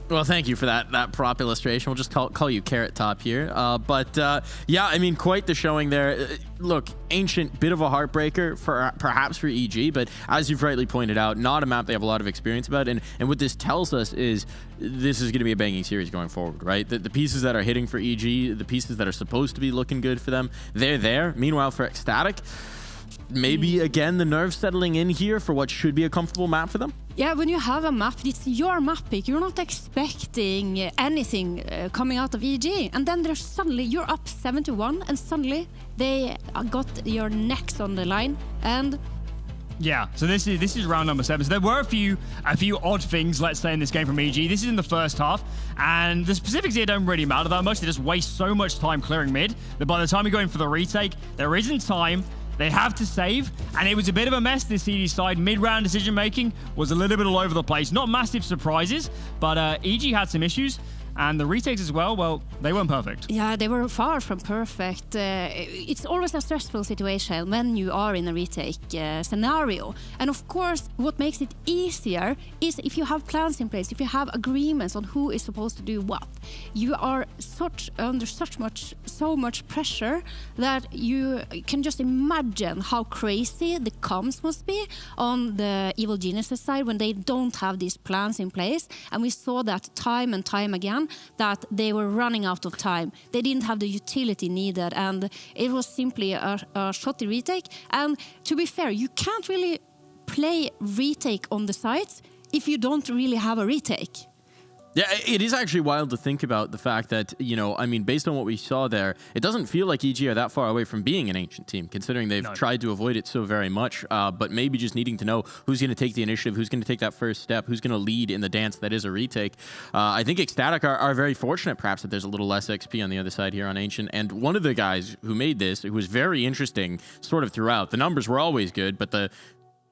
Well, thank you for that prop illustration. We'll just call you Carrot Top here. Yeah, I mean, quite the showing there. Look, Ancient, bit of a heartbreaker perhaps for EG, but as you've rightly pointed out, not a map they have a lot of experience about. And what this tells us is this is going to be a banging series going forward, right? The pieces that are hitting for EG, the pieces that are supposed to be looking good for them, they're there. Meanwhile, for Ecstatic, maybe again the nerves settling in here for what should be a comfortable map for them. Yeah, when you have a map, it's your map pick. You're not expecting anything coming out of EG. And then there's suddenly, you're up 7-1, and suddenly they got your necks on the line. And yeah, so this is round number 7. So there were a few odd things, let's say, in this game from EG. This is in the first half, and the specifics here don't really matter that much. They just waste so much time clearing mid that by the time you go in for the retake, there isn't time. They have to save, and it was a bit of a mess this CD side. Mid-round decision-making was a little bit all over the place. Not massive surprises, but EG had some issues, and the retakes as well, they weren't perfect. yeah, they were far from perfect. It's always a stressful situation when you are in a retake scenario. And of course, what makes it easier is if you have plans in place, if you have agreements on who is supposed to do what. You are under so much pressure that you can just imagine how crazy the comms must be on the Evil Geniuses side when they don't have these plans in place. And we saw that time and time again, that they were running out of time. They didn't have the utility needed, and it was simply a shotty retake. And to be fair, you can't really play retake on the sites if you don't really have a retake. Yeah, it is actually wild to think about the fact that, I mean, based on what we saw there, it doesn't feel like EG are that far away from being an Ancient team, considering they've tried to avoid it so very much, but maybe just needing to know who's going to take the initiative, who's going to take that first step, who's going to lead in the dance that is a retake. I think Ecstatic are very fortunate, perhaps, that there's a little less XP on the other side here on Ancient, and one of the guys who made this, who was very interesting sort of throughout, the numbers were always good, but the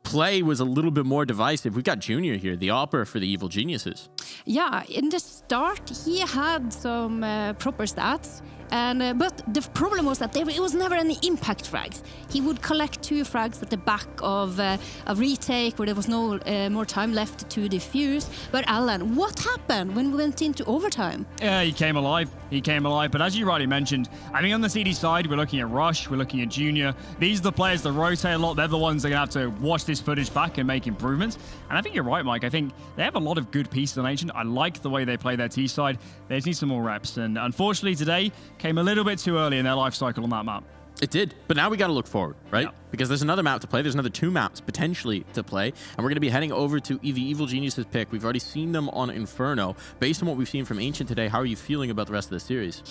play was a little bit more divisive. We've got Junior here, the opera for the Evil Geniuses. Yeah, in the start, he had some proper stats. But the problem was that it was never any impact frags. He would collect 2 frags at the back of a retake where there was no more time left to defuse. But Alan, what happened when we went into overtime? Yeah, he came alive. But as you rightly mentioned, I mean, on the CD side, we're looking at Rush, we're looking at Junior. These are the players that rotate a lot. They're the ones that are going to have to watch this footage back and make improvements. And I think you're right, Mike. I think they have a lot of good pieces on Ancient. I like the way they play their T side. They just need some more reps. And unfortunately today, came a little bit too early in their life cycle on that map. It did, but now we got to look forward, right? Yeah. Because there's another map to play. There's another 2 maps potentially to play, and we're going to be heading over to the Evil Geniuses pick. We've already seen them on Inferno. Based on what we've seen from Ancient today, how are you feeling about the rest of the series?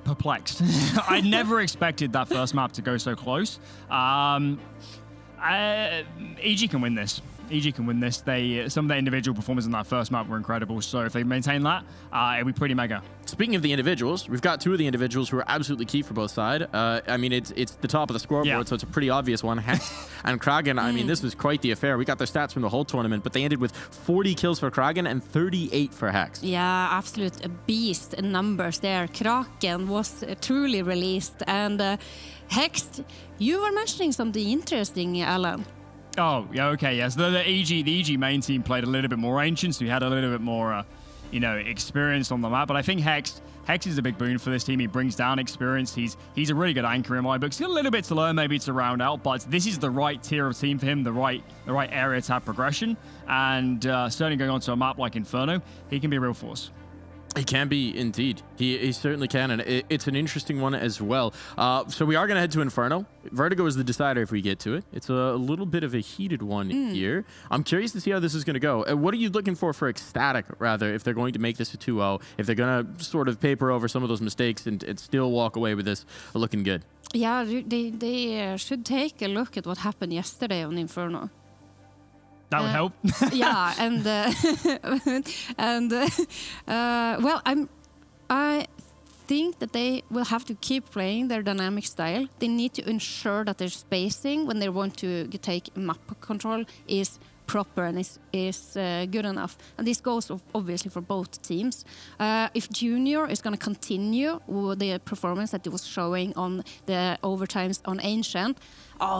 Perplexed. I never expected that first map to go so close. EG can win this. EG can win this. Some of their individual performances in that first map were incredible. So if they maintain that, it'll be pretty mega. Speaking of the individuals, we've got two of the individuals who are absolutely key for both sides. I mean, it's the top of the scoreboard, so it's a pretty obvious one. Hex and Kragan, I mean, this was quite the affair. We got their stats from the whole tournament, but they ended with 40 kills for Kragan and 38 for Hex. Yeah, absolute beast in numbers there. Kraken was truly released. And Hex, you were mentioning something interesting, Alan. Oh, yeah, okay, yes. The EG main team played a little bit more ancient, so we had a little bit more, experience on the map. But I think Hex is a big boon for this team. He brings down experience. He's a really good anchor in my books. He's got a little bit to learn, maybe to round out, but this is the right tier of team for him, the right area to have progression. And certainly going onto a map like Inferno, he can be a real force. He can be, indeed. He certainly can, and it's an interesting one as well. So we are going to head to Inferno. Vertigo is the decider if we get to it. It's a little bit of a heated one here. I'm curious to see how this is going to go. What are you looking for Ecstatic, rather, if they're going to make this a 2-0, if they're going to sort of paper over some of those mistakes and still walk away with this looking good? Yeah, they should take a look at what happened yesterday on Inferno. That would help. Yeah, well, I think that they will have to keep playing their dynamic style. They need to ensure that their spacing when they want to take map control is proper and is good enough. And this goes obviously for both teams. If Junior is going to continue with the performance that it was showing on the overtimes on Ancient,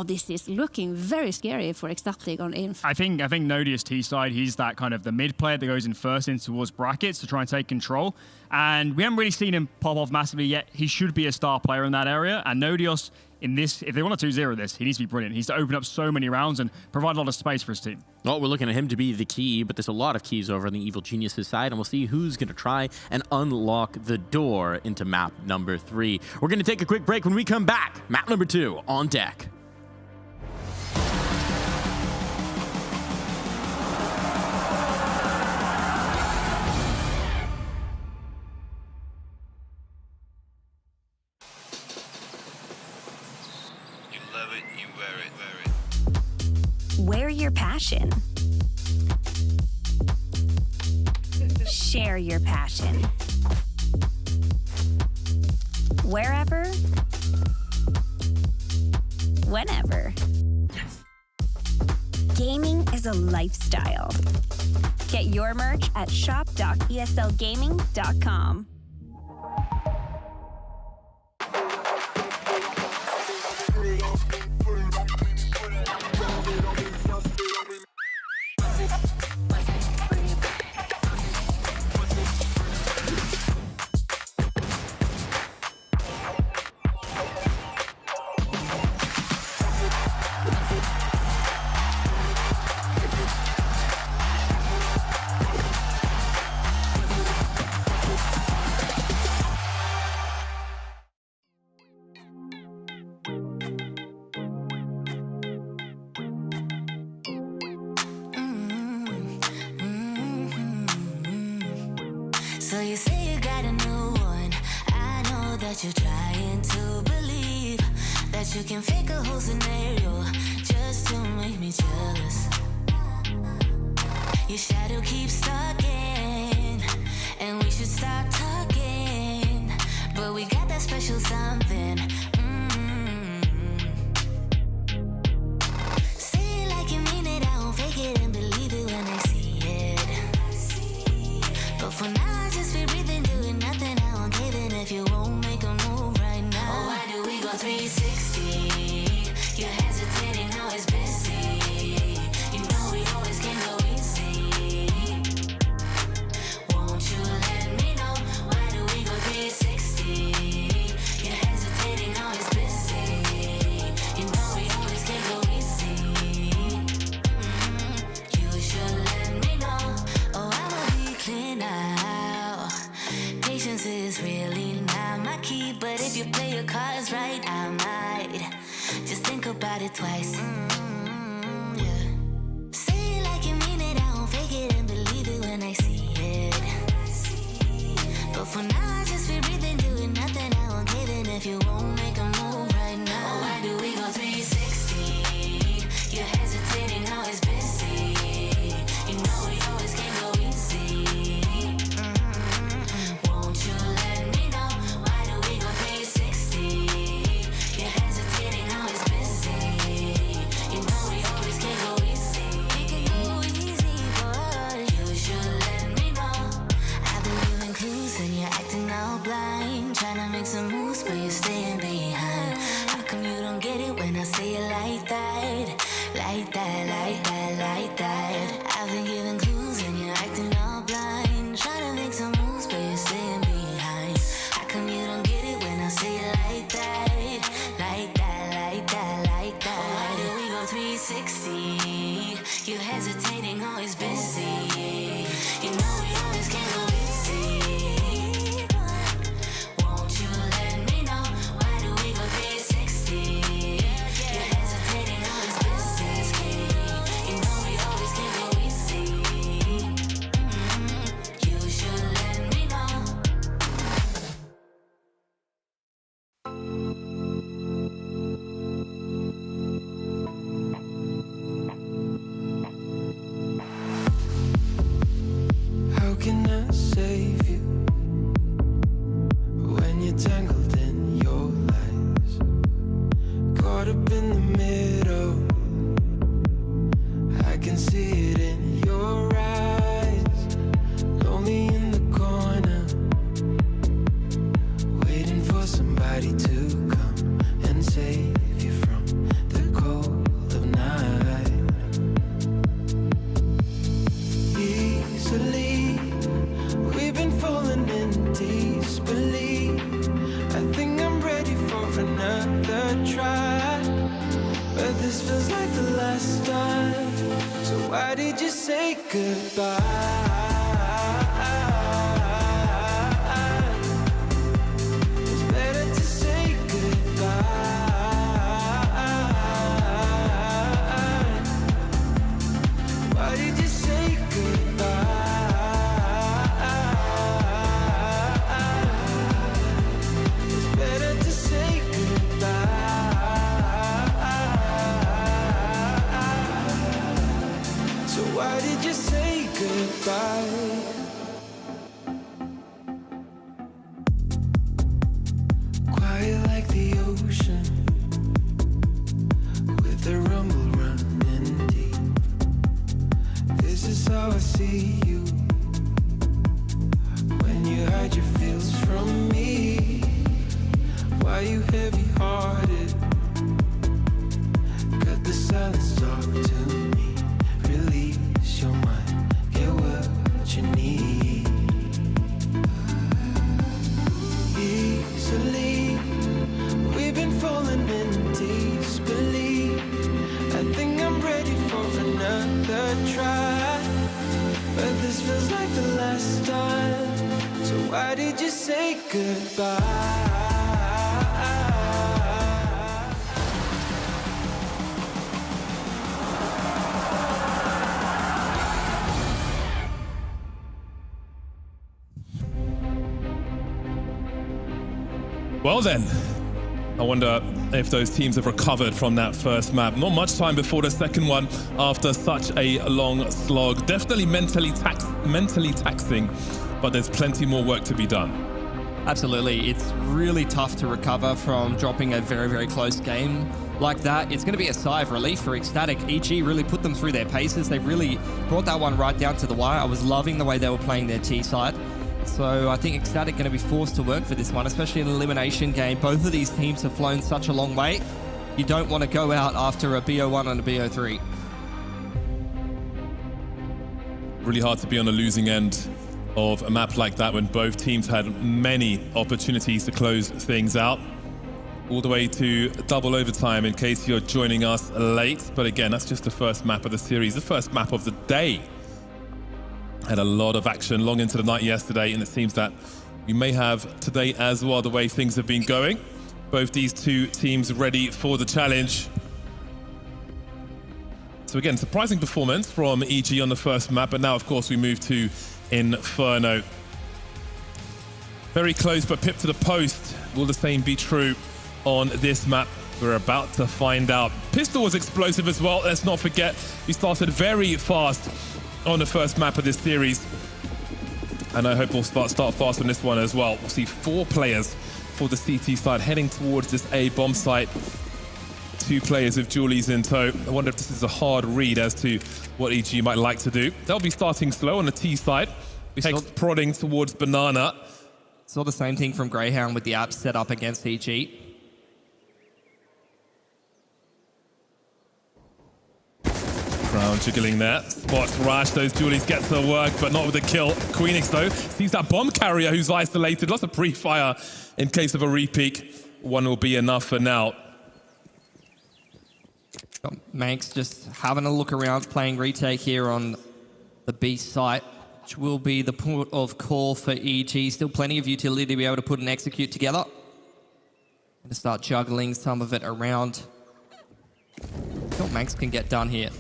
this is looking very scary for Ecstatic on Inf. I think Nodius T-side, he's that kind of the mid player that goes in first in towards brackets to try and take control. And we haven't really seen him pop off massively yet. He should be a star player in that area. And Nodius, in this, if they want to 2-0 this, he needs to be brilliant. He needs to open up so many rounds and provide a lot of space for his team. Well, we're looking at him to be the key, but there's a lot of keys over on the Evil Geniuses side, and we'll see who's going to try and unlock the door into map number 3. We're going to take a quick break. When we come back, map number 2 on deck. Wear your passion. Share your passion. Wherever, whenever. Gaming is a lifestyle. Get your merch at shop.eslgaming.com. So you say you got a new one. I know that you're trying to believe that you can fake a whole scenario just to make me jealous. Your shadow keeps talking, and we should stop talking. But we got that special something. Say it like you mean it, I won't fake it and believe it when I see it. But for now, I just be breathing, doing nothing. I won't give in if you won't make a move right now. Oh, why do we go 360? You're hesitating, now it's busy. You know we always can go easy. Won't you let me know? Why do we go 360? You're hesitating, now it's busy. You know we always can go easy. You should let me know. Oh, I will be clear now. Patience is really not my key, but if you play your cards right, I might just think about it twice. Yeah. Say it like you mean it, I won't fake it and believe it when I see it. But for now, I just be breathing, doing nothing. I won't give in if you won't make a move right now. Oh, why do we go 360? You're hesitating, now it's busy. moves, but you're staying behind. How come you don't get it when I say it like that? Like that, like that, like that. I've been giving clues and you're acting all blind. Trying to make some moves, but you're staying behind. How come you don't get it when I say it like that? Like that, like that, like that. Oh, why do we go 360? You're hesitating, always busy. You know we always can go easy. Won't you let me know? Why do we go 360? You're hesitating, always busy. You know we always can go easy. You should let me know. How can I save you when you're tangled in your lies? Caught up in the middle, I can see it in your eyes. Lonely in the corner, waiting for somebody to come and save you from the cold of night. Easily, we've been falling in disbelief. I think I'm ready for another try, but this feels like the last time. So why did you say goodbye? It's better to say goodbye. Why did you say goodbye? It's better to say goodbye. So why did you say goodbye? Quiet like the ocean, with the rumble running deep. This is how I see you, when you hide your feels from me. Why you heavy-hearted? Cut the silence, talk to me. Release your mind, get what you need. Easily, we've been falling in disbelief. I think I'm ready for another try, but this feels like the last time. So why did you say goodbye? Well then, I wonder if those teams have recovered from that first map. Not much time before the second one after such a long slog. Definitely mentally taxing, but there's plenty more work to be done. Absolutely. It's really tough to recover from dropping a very, very close game like that. It's going to be a sigh of relief for Ecstatic. EG really put them through their paces. They really brought that one right down to the wire. I was loving the way they were playing their T side. So I think Ecstatic going to be forced to work for this one, especially in an elimination game. Both of these teams have flown such a long way. You don't want to go out after a BO1 and a BO3. Really hard to be on the losing end of a map like that when both teams had many opportunities to close things out. All the way to double overtime in case you're joining us late. But again, that's just the first map of the series, the first map of the day. Had a lot of action long into the night yesterday, and it seems that we may have today as well, the way things have been going. Both these two teams ready for the challenge. So again, surprising performance from EG on the first map, but now of course we move to Inferno. Very close, but pipped to the post. Will the same be true on this map? We're about to find out. Pistol was explosive as well. Let's not forget, we started very fast on the first map of this series. And I hope we'll start fast on this one as well. We'll see 4 players for the CT side heading towards this A bomb site. 2 players with Julies in tow. I wonder if this is a hard read as to what EG might like to do. They'll be starting slow on the T side. Hex prodding towards Banana. Saw the same thing from Greyhound with the app set up against EG. Crown jiggling there. Spots Rash, those dualies get to work, but not with the kill. Queenix, though, sees that bomb carrier who's isolated. Lots of pre-fire in case of a repeak. One will be enough for now. Manx just having a look around, playing retake here on the B site, which will be the port of call for EG. Still plenty of utility to be able to put and execute together. Going to start juggling some of it around. What Manx can get done here.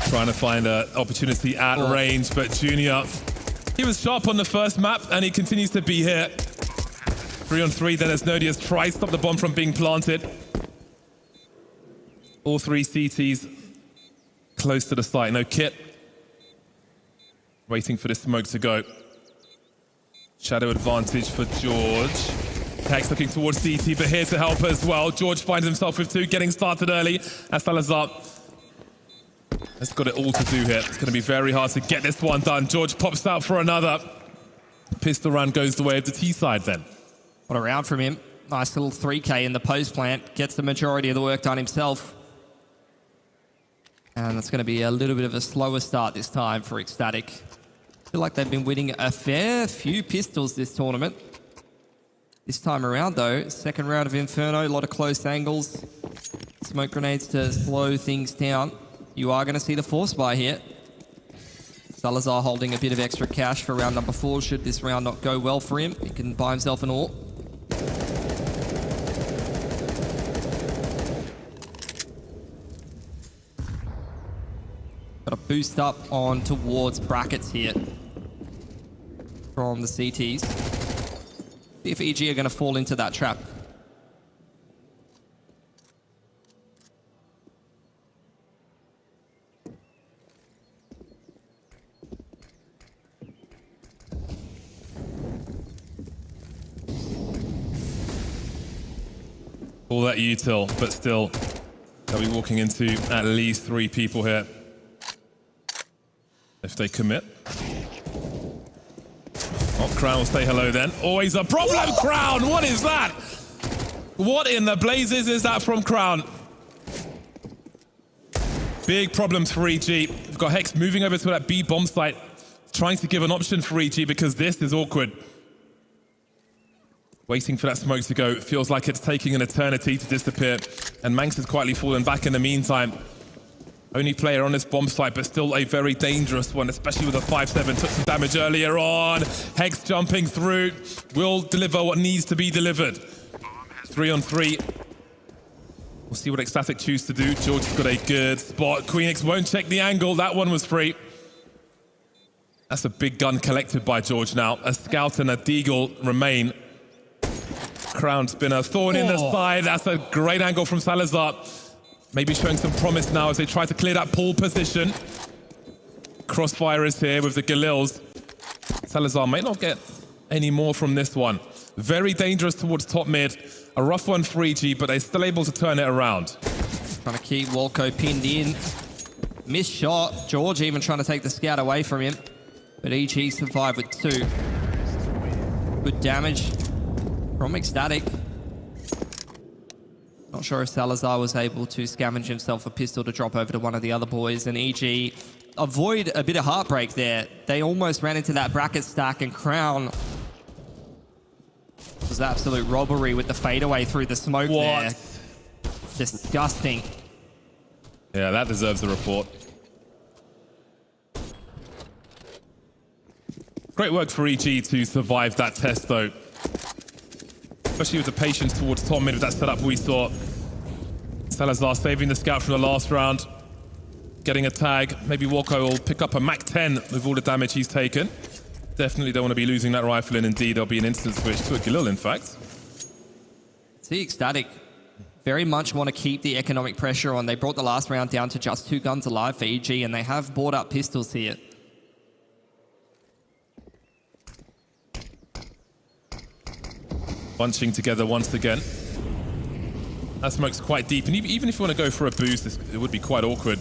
Trying to find an opportunity at range, but Junior, he was sharp on the first map, and he continues to be here. 3-on-3, then as Nodius tries to stop the bomb from being planted. All three CTs close to the site. No kit. Waiting for the smoke to go. Shadow advantage for George. Hex looking towards CT, but here to help as well. George finds himself with 2, getting started early. And Salazar has got it all to do here. It's going to be very hard to get this one done. George pops out for another. Pistol round goes the way of the T side then. What a round from him. Nice little 3K in the post plant. Gets the majority of the work done himself. And it's going to be a little bit of a slower start this time for Ecstatic. I feel like they've been winning a fair few pistols this tournament. This time around, though, second round of Inferno, a lot of close angles. Smoke grenades to slow things down. You are going to see the force buy here. Salazar holding a bit of extra cash for round number 4. Should this round not go well for him, he can buy himself an AWP. Got a boost up on towards brackets here from the CTs. See if EG are going to fall into that trap. All that util, but still, they'll be walking into at least 3 people here. If they commit. Oh, Crown will say hello then. Always a problem, Crown! What is that? What in the blazes is that from Crown? Big problems for EG. We've got Hex moving over to that B bomb site, trying to give an option for EG because this is awkward. Waiting for that smoke to go. It feels like it's taking an eternity to disappear. And Manx has quietly fallen back in the meantime. Only player on this bomb site, but still a very dangerous one, especially with a 5-7. Took some damage earlier on. Hex jumping through. Will deliver what needs to be delivered. 3-on-3. We'll see what Ecstatic choose to do. George has got a good spot. Queenix won't check the angle. That one was free. That's a big gun collected by George now. A Scout and a Deagle remain. Crown's been a thorn in the side. That's a great angle from Salazar. Maybe showing some promise now as they try to clear that pole position. Crossfire is here with the Galils. Salazar may not get any more from this one. Very dangerous towards top mid. A rough one for EG, but they're still able to turn it around. Trying to keep Walco pinned in. Missed shot. George even trying to take the scout away from him. But EG survived with 2. Good damage from Ecstatic. Not sure if Salazar was able to scavenge himself a pistol to drop over to one of the other boys. And EG avoid a bit of heartbreak there. They almost ran into that bracket stack, and Crown was absolute robbery with the fadeaway through the smoke there. Disgusting. Yeah, that deserves a report. Great work for EG to survive that test, though. Especially with the patience towards top mid with that setup we saw. Salazar saving the scout from the last round. Getting a tag. Maybe Walco will pick up a Mac 10 with all the damage he's taken. Definitely don't want to be losing that rifle, and indeed there'll be an instant switch to a Galil, in fact. See, Ecstatic very much want to keep the economic pressure on. They brought the last round down to just 2 guns alive for EG, and they have bought up pistols here. Bunching together once again. That smoke's quite deep, and even if you want to go for a boost, it would be quite awkward.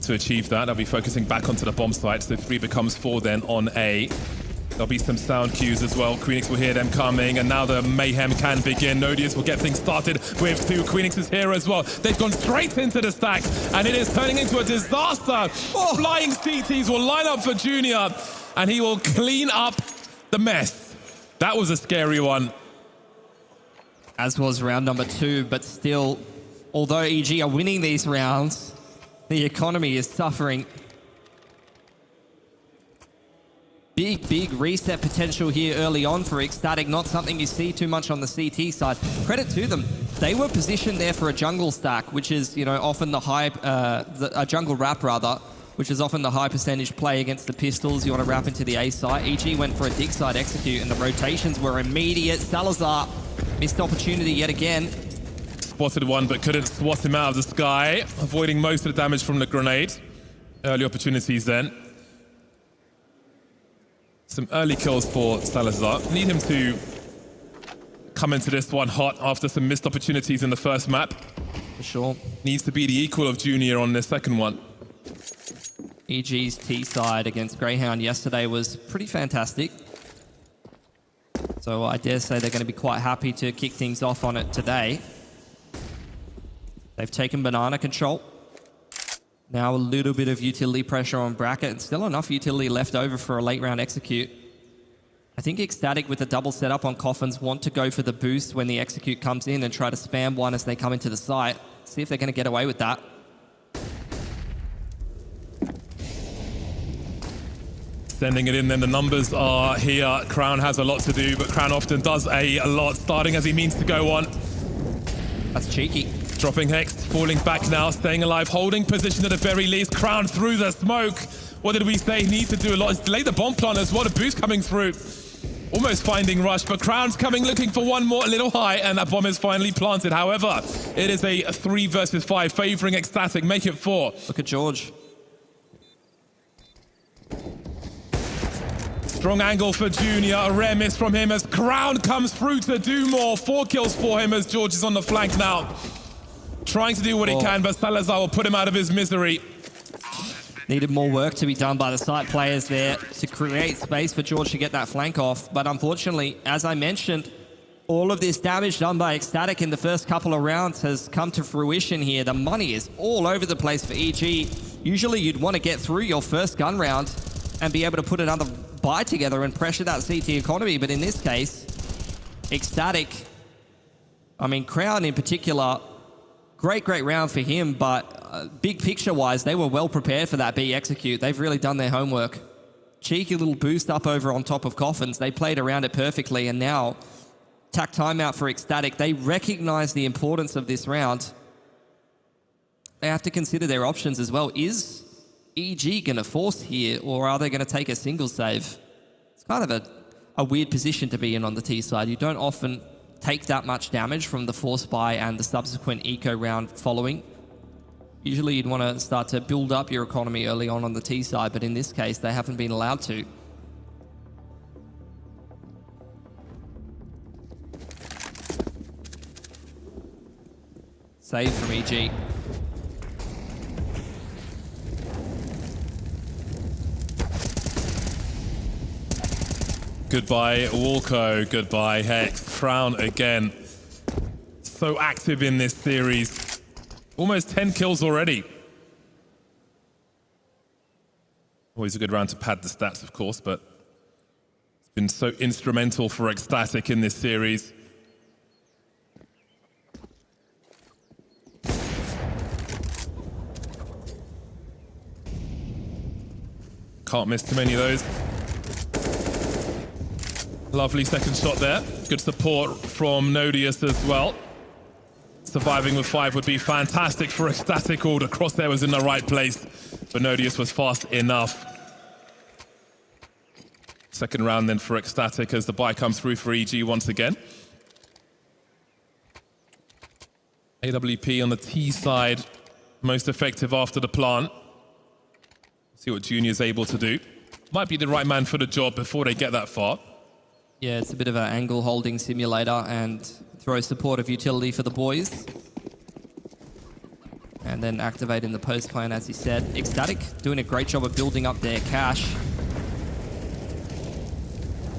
to achieve that. They'll be focusing back onto the bomb site, so 3 becomes 4 then on A. There'll be some sound cues as well. Queenix will hear them coming, and now the mayhem can begin. Nodius will get things started with 2. Queenix is here as well. They've gone straight into the stack, and it is turning into a disaster. Flying CTs will line up for Junior, and he will clean up the mess. That was a scary one. As was round number 2, but still, although EG are winning these rounds, the economy is suffering. Big reset potential here early on for Ecstatic. Not something you see too much on the CT side. Credit to them. They were positioned there for a jungle stack, which is, you know, often the high, a jungle wrap rather, which is often the high percentage play against the pistols. You want to wrap into the A site. EG went for a dig side execute, and the rotations were immediate. Salazar missed opportunity yet again. Spotted one, but couldn't swat him out of the sky, avoiding most of the damage from the grenade. Early opportunities then. Some early kills for Salazar. Need him to come into this one hot after some missed opportunities in the first map. For sure. Needs to be the equal of Junior on this second one. EG's T side against Greyhound yesterday was pretty fantastic. So I dare say they're going to be quite happy to kick things off on it today. They've taken banana control. Now a little bit of utility pressure on Bracket, and still enough utility left over for a late round execute. I think Ecstatic with the double setup on Coffins want to go for the boost when the execute comes in and try to spam one as they come into the site. See if they're going to get away with that. Sending it in, then the numbers are here. Crown has a lot to do, but Crown often does a lot, starting as he means to go on. That's cheeky. Dropping Hex, falling back now, staying alive, holding position at the very least. Crown through the smoke. What did we say? He needs to do a lot. He's delayed the bomb plant as well. A boost coming through. Almost finding Rush, but Crown's coming, looking for one more, a little high, and that bomb is finally planted. However, it is a 3 versus 5, favoring Ecstatic. Make it 4. Look at George. Strong angle for Junior. A rare miss from him as Crown comes through to do more. 4 kills for him as George is on the flank now. Trying to do what he can, but Salazar will put him out of his misery. Needed more work to be done by the site players there to create space for George to get that flank off. But unfortunately, as I mentioned, all of this damage done by Ecstatic in the first couple of rounds has come to fruition here. The money is all over the place for EG. Usually you'd want to get through your first gun round and be able to put another buy together and pressure that CT economy. But in this case, Ecstatic, I mean, Crown in particular, great round for him, but big picture-wise, they were well prepared for that B execute. They've really done their homework. Cheeky little boost up over on top of Coffins. They played around it perfectly, and now, tack timeout for Ecstatic. They recognize the importance of this round. They have to consider their options as well. Is EG going to force here, or are they going to take a single save? It's kind of a weird position to be in on the T side. You don't often take that much damage from the force buy and the subsequent eco round following. Usually you'd want to start to build up your economy early on the T side, but in this case, they haven't been allowed to. Save from EG. Goodbye, Walco. Goodbye, Hex. Crown again. So active in this series. Almost 10 kills already. Always a good round to pad the stats, of course, but it's been so instrumental for Ecstatic in this series. Can't miss too many of those. Lovely second shot there. Good support from Nodius as well. Surviving with 5 would be fantastic for Ecstatic. All the crosshair was in the right place, but Nodius was fast enough. Second round then for Ecstatic as the buy comes through for EG once again. AWP on the T side, most effective after the plant. See what Junior's able to do. Might be the right man for the job before they get that far. Yeah, it's a bit of an angle holding simulator and throw supportive utility for the boys. And then activating the post plan, as he said. Ecstatic doing a great job of building up their cash.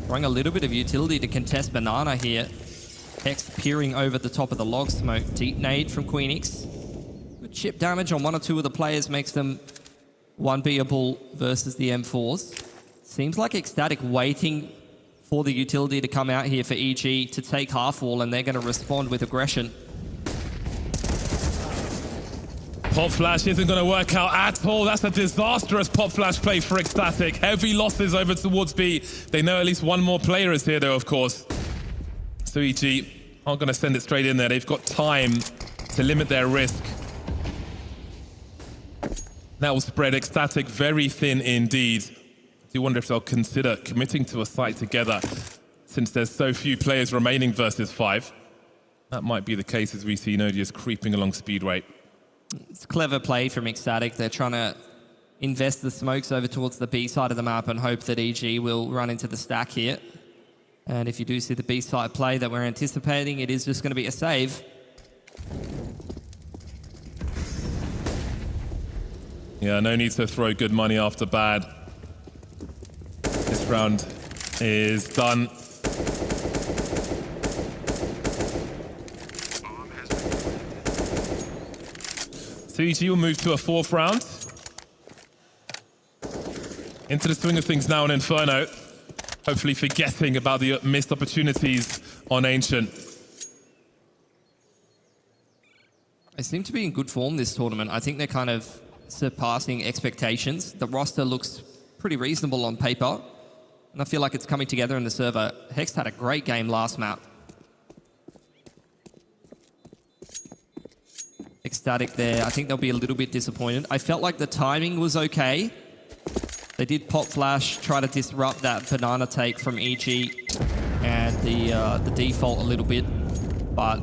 Throwing a little bit of utility to contest Banana here. Hex peering over the top of the log smoke. Deep nade from Queenix. Good chip damage on one or two of the players makes them 1Bable versus the M4s. Seems like Ecstatic waiting for the utility to come out here for EG to take half wall, and they're going to respond with aggression. Pop flash isn't going to work out at all. That's a disastrous pop flash play for Ecstatic. Heavy losses over towards B. They know at least one more player is here though, of course. So EG aren't going to send it straight in there. They've got time to limit their risk. That will spread Ecstatic very thin indeed. I do wonder if they'll consider committing to a site together since there's so few players remaining versus 5. That might be the case as we see Nodius creeping along speed rate. It's a clever play from Ecstatic. They're trying to invest the smokes over towards the B side of the map and hope that EG will run into the stack here. And if you do see the B side play that we're anticipating, it is just going to be a save. Yeah, no need to throw good money after bad. This round is done. So EG will move to a 4th round. Into the swing of things now in Inferno. Hopefully forgetting about the missed opportunities on Ancient. They seem to be in good form this tournament. I think they're kind of surpassing expectations. The roster looks pretty reasonable on paper. And I feel like it's coming together in the server. Hex had a great game last map. Ecstatic there. I think they'll be a little bit disappointed. I felt like the timing was okay. They did pop flash, try to disrupt that banana take from EG and the default a little bit. But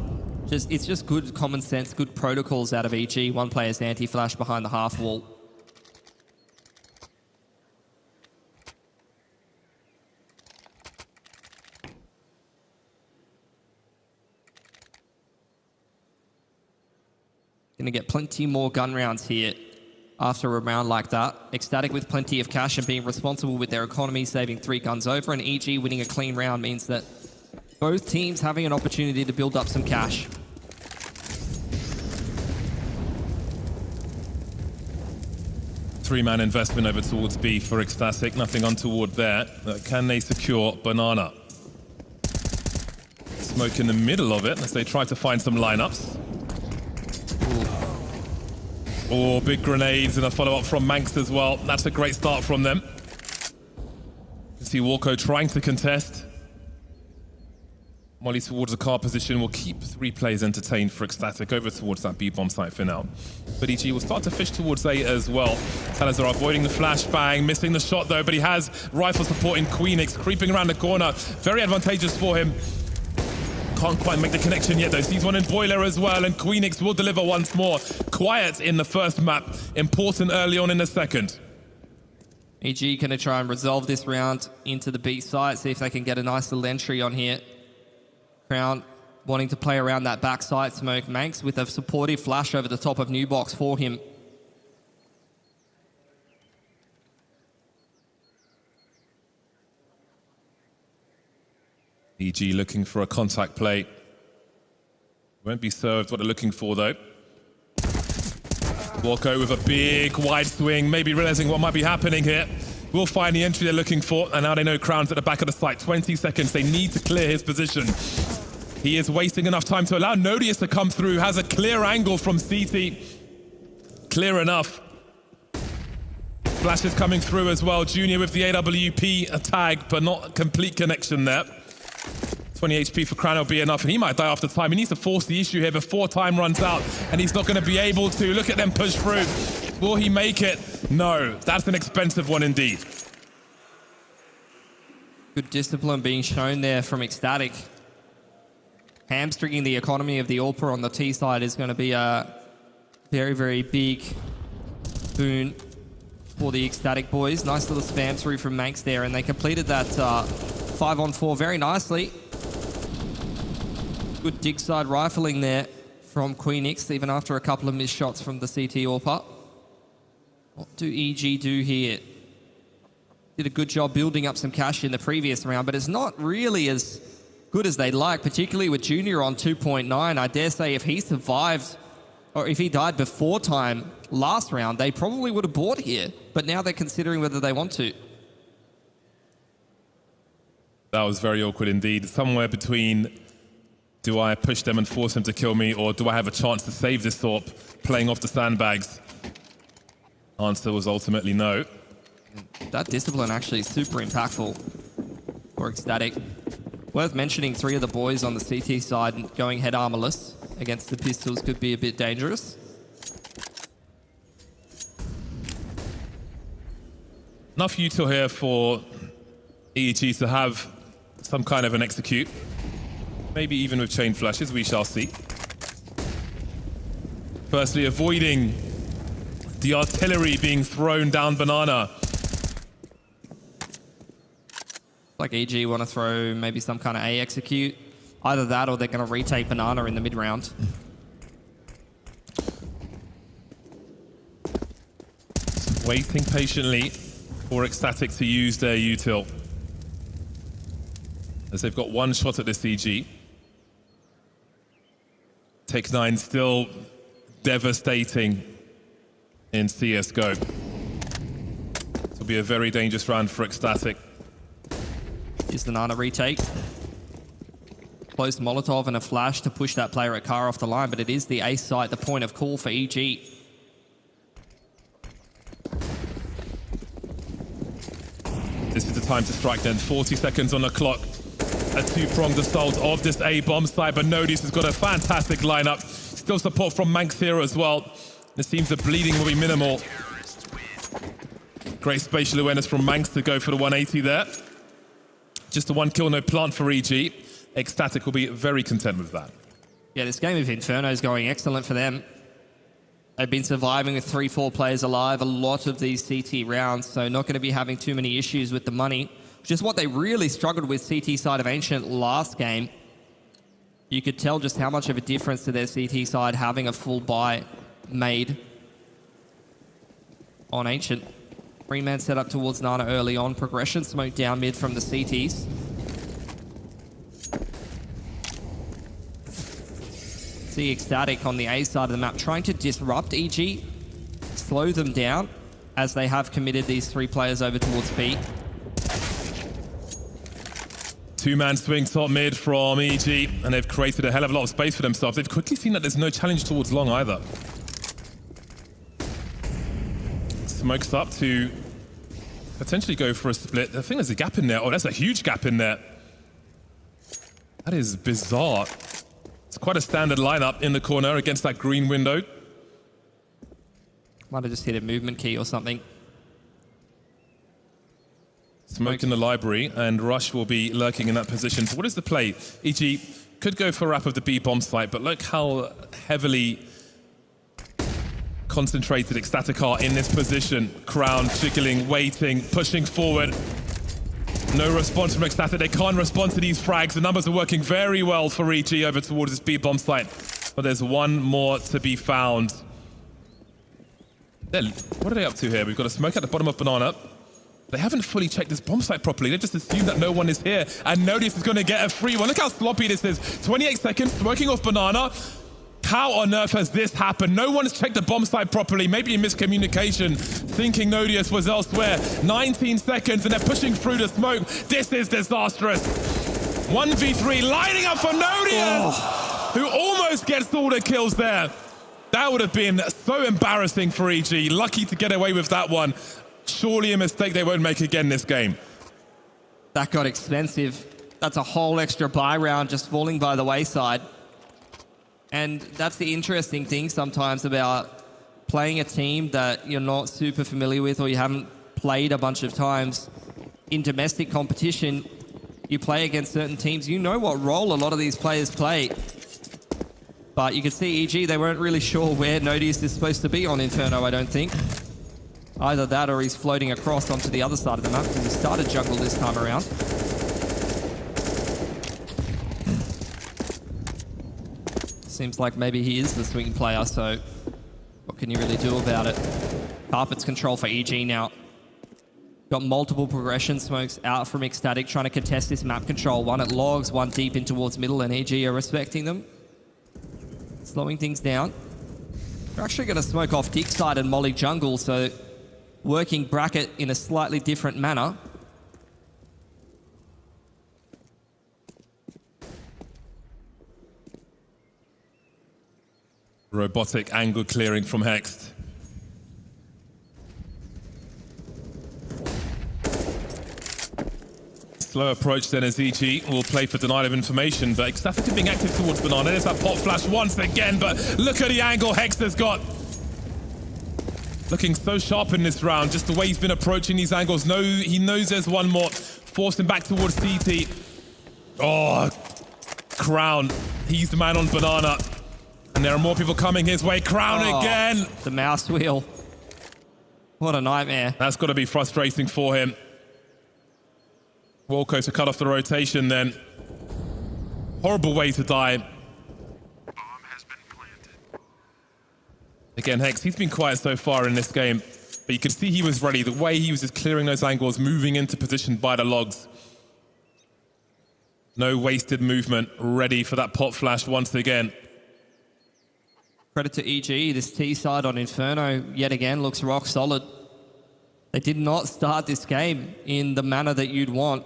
it's just good common sense, good protocols out of EG. One player's anti-flash behind the half wall. Going to get plenty more gun rounds here after a round like that. Ecstatic with plenty of cash and being responsible with their economy, saving 3 guns over, and EG winning a clean round means that both teams having an opportunity to build up some cash. Three-man investment over towards B for Ecstatic. Nothing untoward there. Can they secure Banana? Smoke in the middle of it as they try to find some lineups. Oh, big grenades and a follow-up from Manx as well. That's a great start from them. You see Walko trying to contest. Molly towards the car position will keep 3 players entertained for Ecstatic over towards that B-bomb site for now. But EG will start to fish towards A as well. Salazar avoiding the flashbang, missing the shot though, but he has rifle support in Queenix, creeping around the corner. Very advantageous for him. Can't quite make the connection yet though. Sees one in Boiler as well, and Queenix will deliver once more. Quiet in the first map, important early on in the second. EG going to try and resolve this round into the B site, see if they can get a nice little entry on here. Crown wanting to play around that backside smoke. Manx with a supportive flash over the top of New Box for him. EG looking for a contact play. Won't be served what they're looking for though. Walko with a big wide swing, maybe realizing what might be happening here. Will find the entry they're looking for, and now they know Crown's at the back of the site. 20 seconds, they need to clear his position. He is wasting enough time to allow Nodius to come through, has a clear angle from CT. Clear enough. Flash is coming through as well. Junior with the AWP tag, but not a complete connection there. 20 HP for Crown will be enough, and he might die after time. He needs to force the issue here before time runs out, and he's not going to be able to. Look at them push through. Will he make it? No. That's an expensive one indeed. Good discipline being shown there from Ecstatic. Hamstringing the economy of the AWPer on the T side is going to be a very, very big boon for the Ecstatic boys. Nice little spam through from Manx there, and they completed that 5-on-4 very nicely. Good dig side rifling there from Queenix, even after a couple of missed shots from the CT AWPer. What do EG do here? Did a good job building up some cash in the previous round, but it's not really as good as they'd like, particularly with Junior on 2.9. I dare say if he survived, or if he died before time last round, they probably would have bought here. But now they're considering whether they want to. That was very awkward indeed. Somewhere between, do I push them and force them to kill me, or do I have a chance to save this AWP playing off the sandbags? Answer was ultimately no. That discipline actually is super impactful for Ecstatic. Worth mentioning, 3 of the boys on the CT side going head armorless against the pistols could be a bit dangerous. Enough util here for EEG to have some kind of an execute. Maybe even with chain flashes, we shall see. Firstly, avoiding the artillery being thrown down banana. Like EG want to throw maybe some kind of A execute. Either that or they're going to retake banana in the mid-round. Waiting patiently for Ecstatic to use their util, as they've got one shot at this EG. Take 9 still devastating in CSGO. This will be a very dangerous round for Ecstatic. Is the Nana retake. Close Molotov and a flash to push that player at car off the line, but it is the ace site, the point of call for EG. This is the time to strike then. 40 seconds on the clock. A two-pronged assault of this A-bomb side, but Nodius has got a fantastic lineup. Still support from Manx here as well. It seems the bleeding will be minimal. Great spatial awareness from Manx to go for the 180 there. Just a 1 kill, no plant for EG. Ecstatic will be very content with that. Yeah, this game of Inferno is going excellent for them. They've been surviving with 3-4 players alive a lot of these CT rounds, so not going to be having too many issues with the money, which is what they really struggled with CT side of Ancient last game. You could tell just how much of a difference to their CT side having a full buy made on Ancient. 3-man set up towards Nana early on. Progression smoke down mid from the CTs. See Ecstatic on the A side of the map trying to disrupt EG, slow them down as they have committed these 3 players over towards B. 2-man swing top mid from EG, and they've created a hell of a lot of space for themselves. They've quickly seen that there's no challenge towards long either. Smokes up to potentially go for a split. I think there's a gap in there. Oh, that's a huge gap in there. That is bizarre. It's quite a standard lineup in the corner against that green window. Might have just hit a movement key or something. Smoke in the library, and Rush will be lurking in that position. So what is the play? EG could go for a wrap of the B bomb site, but look how heavily concentrated Ecstatic are in this position. Crown, jiggling, waiting, pushing forward. No response from Ecstatic. They can't respond to these frags. The numbers are working very well for EG over towards this B bomb site. But there's one more to be found. What are they up to here? We've got a smoke at the bottom of Banana. They haven't fully checked this bomb site properly. They've just assumed that no one is here. And Nodius is going to get a free one. Look how sloppy this is. 28 seconds, smoking off Banana. How on earth has this happened? No one's checked the bomb site properly. Maybe a miscommunication, thinking Nodius was elsewhere. 19 seconds, and they're pushing through the smoke. This is disastrous. 1v3 lining up for Nodius, who almost gets all the kills there. That would have been so embarrassing for EG. Lucky to get away with that one. Surely a mistake they won't make again this game. That got expensive. That's a whole extra buy round just falling by the wayside. And that's the interesting thing sometimes about playing a team that you're not super familiar with or you haven't played a bunch of times. In domestic competition, you play against certain teams. You know what role a lot of these players play. But you can see EG, they weren't really sure where Nodius is supposed to be on Inferno, I don't think. Either that or he's floating across onto the other side of the map because he started jungle this time around. Seems like maybe he is the swing player, so what can you really do about it? Carpets control for EG now. Got multiple progression smokes out from Ecstatic, trying to contest this map control. One at logs, one deep in towards middle, and EG are respecting them. Slowing things down. They're actually going to smoke off Dick side and Molly jungle, so working bracket in a slightly different manner. Robotic angle clearing from Hext. Slow approach then as EG will play for denial of information, but Ecstatic is being active towards Banana. There's that pop flash once again, but look at the angle Hext has got. Looking so sharp in this round, just the way he's been approaching these angles. No, he knows there's one more. Force him back towards CT. Oh, Crown. He's the man on Banana. And there are more people coming his way. Crown again. The mouse wheel. What a nightmare. That's got to be frustrating for him. Walco to cut off the rotation then. Horrible way to die. Bomb has been planted. Again, Hex, he's been quiet so far in this game, but you can see he was ready. The way he was just clearing those angles, moving into position by the logs. No wasted movement, ready for that pop flash once again. Credit to EG, this T side on Inferno yet again looks rock solid. They did not start this game in the manner that you'd want.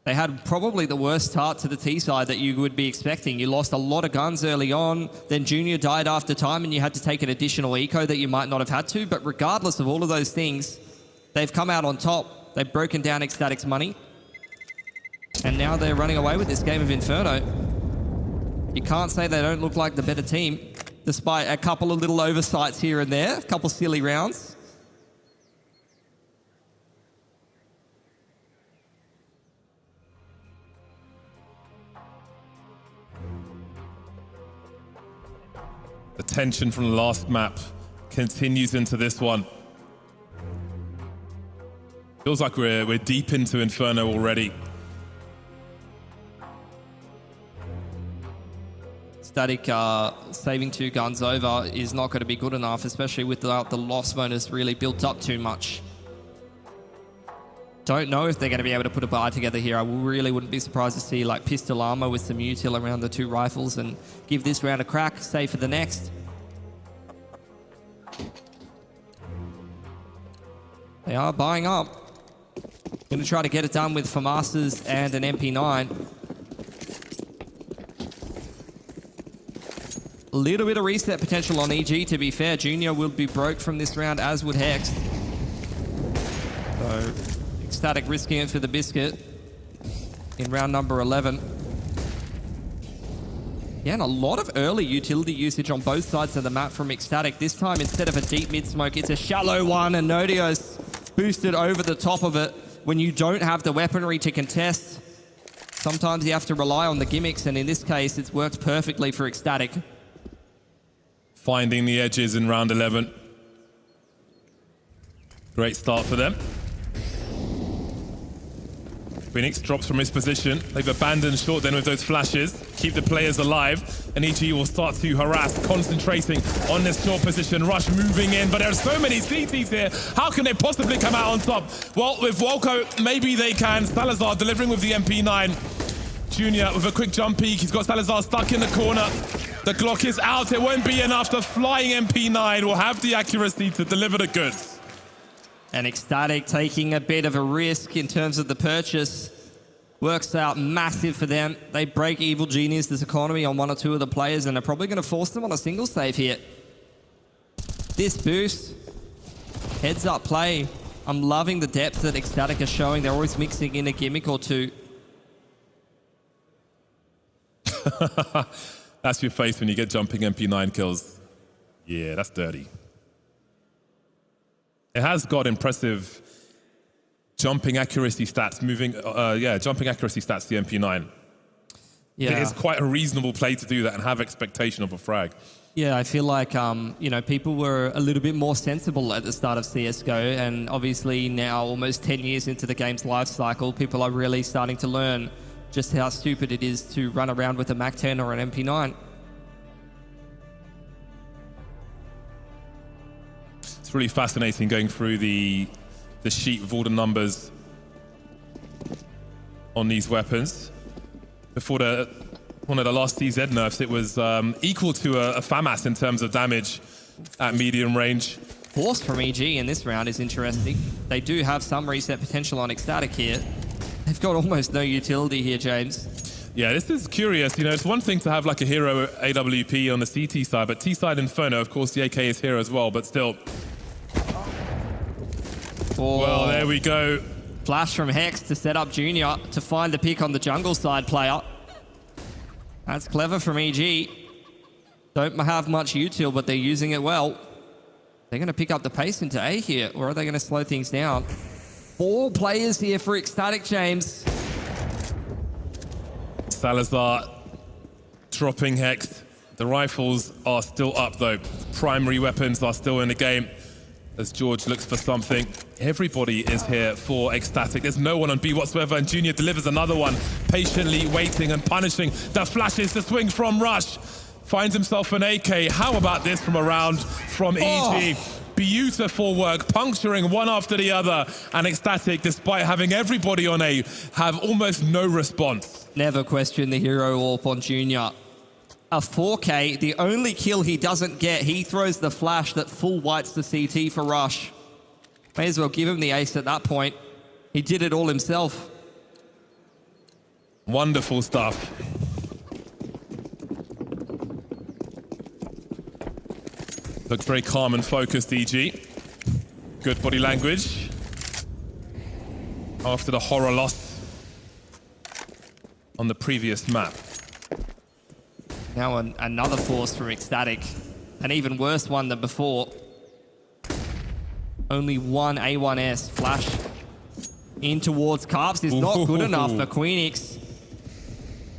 They had probably the worst start to the T side that you would be expecting. You lost a lot of guns early on, then Junior died after time and you had to take an additional eco that you might not have had to, but regardless of all of those things, they've come out on top. They've broken down Ecstatic's money, and now they're running away with this game of Inferno. You can't say they don't look like the better team, despite a couple of little oversights here and there, a couple silly rounds. The tension from the last map continues into this one. Feels like we're deep into Inferno already. Static saving 2 guns over is not going to be good enough, especially without the loss bonus really built up too much. Don't know if they're going to be able to put a bar together here. I really wouldn't be surprised to see like pistol armor with some util around the 2 rifles and give this round a crack, save for the next. They are buying up. Going to try to get it done with FAMASas and an MP9. A little bit of reset potential on EG, to be fair. Junior will be broke from this round, as would Hex. So, Ecstatic risking it for the biscuit in round number 11. Yeah, and a lot of early utility usage on both sides of the map from Ecstatic. This time, instead of a deep mid-smoke, it's a shallow one, and Nodios boosted over the top of it. When you don't have the weaponry to contest, sometimes you have to rely on the gimmicks, and in this case, it's worked perfectly for Ecstatic. Finding the edges in round 11. Great start for them. Phoenix drops from his position. They've abandoned short then with those flashes. Keep the players alive. And EG will start to harass, concentrating on this short position. Rush moving in, but there are so many CTs here. How can they possibly come out on top? Well, with Walco, maybe they can. Salazar delivering with the MP9. Junior with a quick jump peek. He's got Salazar stuck in the corner. The Glock is out. It won't be enough. The flying MP9 will have the accuracy to deliver the goods. And Ecstatic taking a bit of a risk in terms of the purchase. Works out massive for them. They break Evil Genius's economy on 1 or 2 of the players, and are probably going to force them on a single save here. This boost, heads up play. I'm loving the depth that Ecstatic is showing. They're always mixing in a gimmick or 2. That's your face when you get jumping MP9 kills. Yeah, that's dirty. It has got impressive jumping accuracy stats, jumping accuracy stats, the MP9. Yeah. It is quite a reasonable play to do that and have expectation of a frag. Yeah, I feel like, people were a little bit more sensible at the start of CSGO, and obviously now, almost 10 years into the game's life cycle, people are really starting to learn just how stupid it is to run around with a MAC-10 or an MP9. It's really fascinating going through the sheet with all the numbers on these weapons. Before one of the last CZ nerfs, it was equal to a FAMAS in terms of damage at medium range. Force from EG in this round is interesting. They do have some reset potential on Ecstatic here. They've got almost no utility here, James. Yeah, this is curious. You know, it's one thing to have like a hero AWP on the CT side, but T-side Inferno, of course, the AK is here as well, but still. Oh. Well, there we go. Flash from Hex to set up Junior to find the pick on the jungle side player. That's clever from EG. Don't have much util, but they're using it well. They're going to pick up the pace into A here, or are they going to slow things down? 4 players here for Ecstatic, James. Salazar dropping Hex. The rifles are still up, though. Primary weapons are still in the game as George looks for something. Everybody is here for Ecstatic. There's no one on B whatsoever, and Junior delivers another one, patiently waiting and punishing the flashes to swing from Rush. Finds himself an AK. How about this from a round from EG? Beautiful work, puncturing one after the other. And Ecstatic, despite having everybody on A, have almost no response. Never question the hero AWP on Junior. A 4K, the only kill he doesn't get, he throws the flash that full whites the CT for Rush. May as well give him the ace at that point. He did it all himself. Wonderful stuff. Looks very calm and focused, EG. Good body language. After the horror loss on the previous map. Now another force from Ecstatic. An even worse one than before. Only one A1S flash in towards Carps is not good enough for Queenix.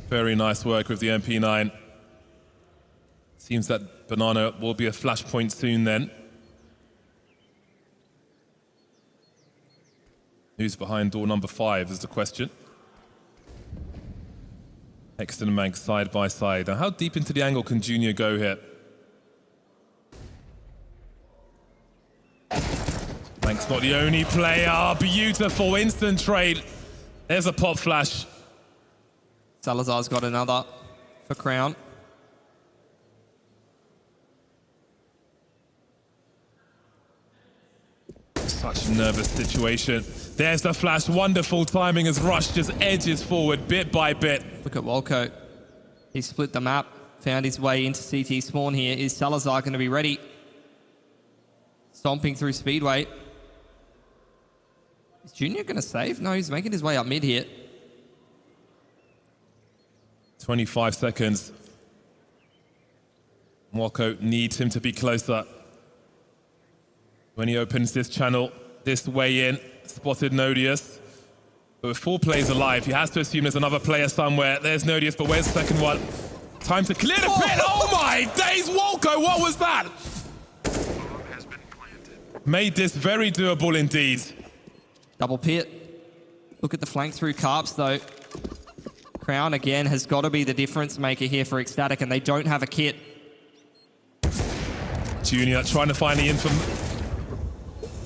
Very nice work with the MP9. Seems that Banana will be a flashpoint soon then. Who's behind door number 5 is the question. Hexton and Manx side by side. Now, how deep into the angle can Junior go here? Manx not the only player. Beautiful instant trade. There's a pop flash. Salazar's got another for Crown. Such a nervous situation. There's the flash. Wonderful timing as Rush just edges forward bit by bit. Look at Walco. He split the map, found his way into CT spawn here. Is Salazar going to be ready? Stomping through Speedway. Is Junior going to save? No, he's making his way up mid here. 25 seconds. Walco needs him to be closer. When he opens this channel, this way in, spotted Nodius. But with 4 players alive, he has to assume there's another player somewhere. There's Nodius, but where's the second one? Time to clear the pit. Oh my days, Walco, what was that? Made this very doable indeed. Double pit. Look at the flank through Carps, though. Crown, again, has got to be the difference maker here for Ecstatic, and they don't have a kit. Junior trying to find the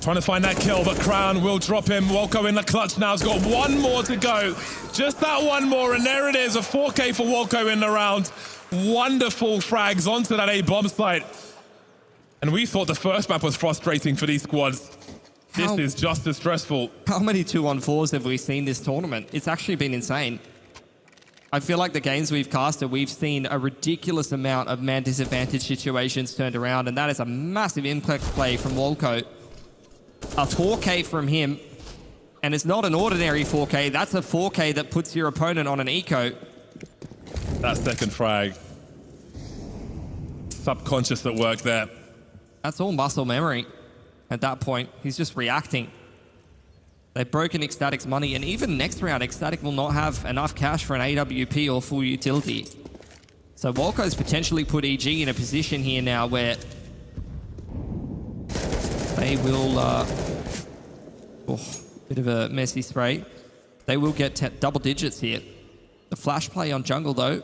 Trying to find that kill, but Crown will drop him. Walco in the clutch now. Has got one more to go. Just that one more, and there it is. A 4K for Walco in the round. Wonderful frags onto that A-bomb site. And we thought the first map was frustrating for these squads. This is just as stressful. How many 2-on-4s have we seen this tournament? It's actually been insane. I feel like the games we've casted, we've seen a ridiculous amount of man disadvantage situations turned around, and that is a massive impact play from Walco. A 4K from him, and it's not an ordinary 4K. That's a 4K that puts your opponent on an eco. That second frag. Subconscious at work there. That's all muscle memory at that point. He's just reacting. They've broken Ecstatic's money, and even next round, Ecstatic will not have enough cash for an AWP or full utility. So Walco's potentially put EG in a position here now where they will, bit of a messy spray. They will get double digits here. The flash play on jungle, though.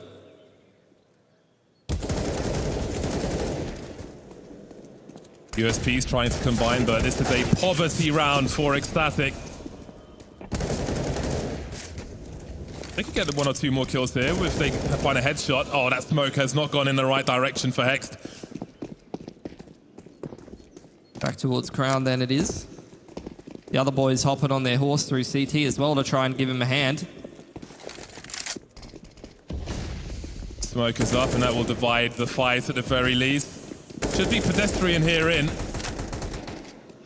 USPs trying to combine, but this is a poverty round for Ecstatic. They could get 1 or 2 more kills here if they find a headshot. Oh, that smoke has not gone in the right direction for Hext. Back towards Crown then it is. The other boys hopping on their horse through CT as well to try and give him a hand. Smoke is up and that will divide the fight at the very least. Should be pedestrian here in.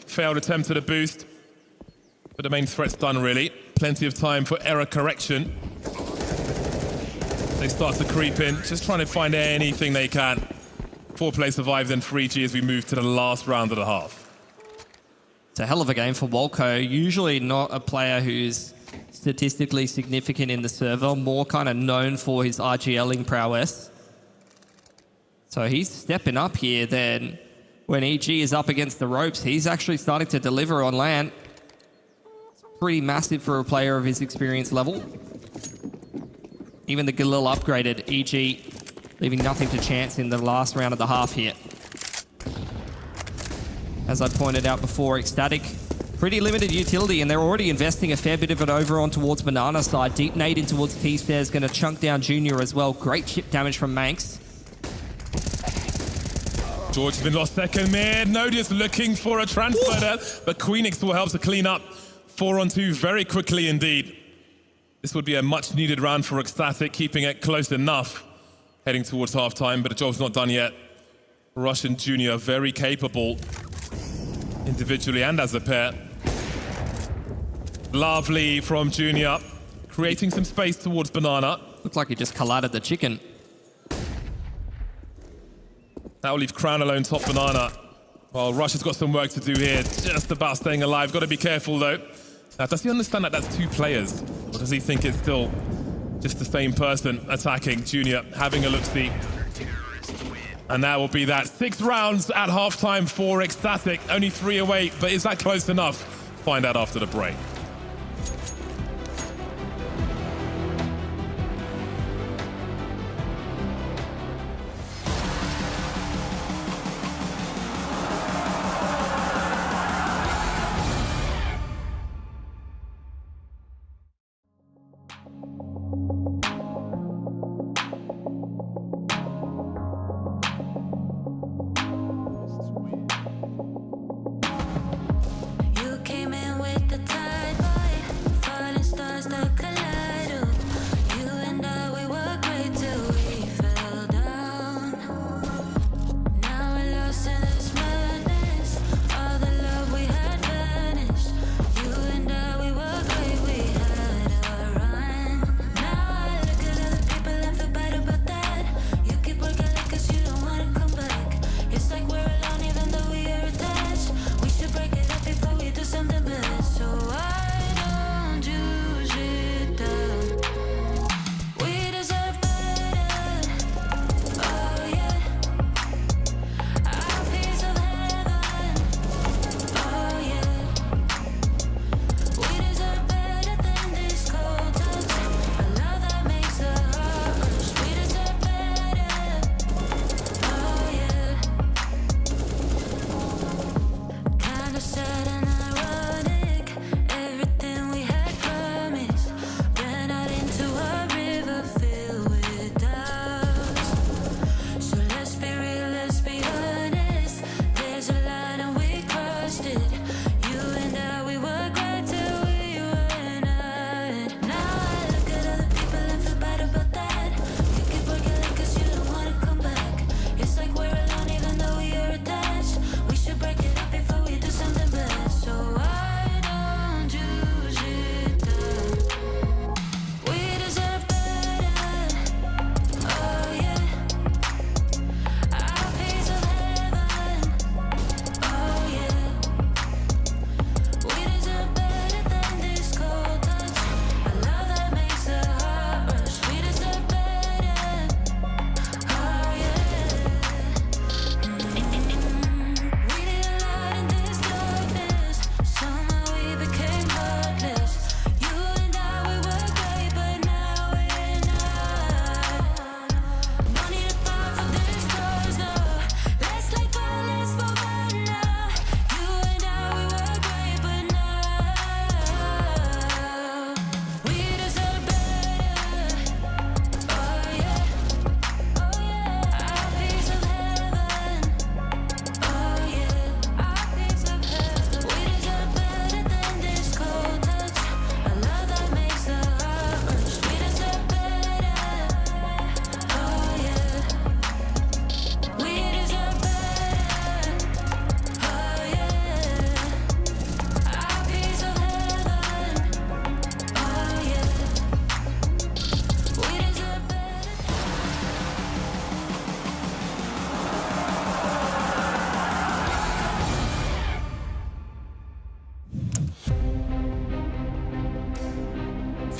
Failed attempt at a boost. But the main threat's done really. Plenty of time for error correction. They start to creep in, just trying to find anything they can. 4 players survive, then 3G as we move to the last round of the half. It's a hell of a game for Wolko. Usually not a player who's statistically significant in the server, more kind of known for his RGLing prowess. So he's stepping up here then. When EG is up against the ropes, he's actually starting to deliver on land. It's pretty massive for a player of his experience level. Even the Galil upgraded, EG leaving nothing to chance in the last round of the half here. As I pointed out before, Ecstatic, pretty limited utility, and they're already investing a fair bit of it over on towards Banana side. Deep nade in towards T-Stairs, going to chunk down Junior as well. Great chip damage from Manx. George has been lost second mid. Nodius looking for a transfer there, but Queenix will help to clean up. 4 on 2 very quickly indeed. This would be a much needed round for Ecstatic, keeping it close enough. Heading towards halftime, but the job's not done yet. Rush and Junior very capable, individually and as a pair. Lovely from Junior, creating some space towards Banana. Looks like he just collided the chicken. That will leave Crown alone top Banana. Well, Rush has got some work to do here, just about staying alive. Got to be careful though. Now, does he understand that that's 2 players? Or does he think it's still just the same person attacking? Junior having a look-see. And that will be that. 6 rounds at halftime for Ecstatic. Only 3 away, but is that close enough? Find out after the break. You came in with the tide.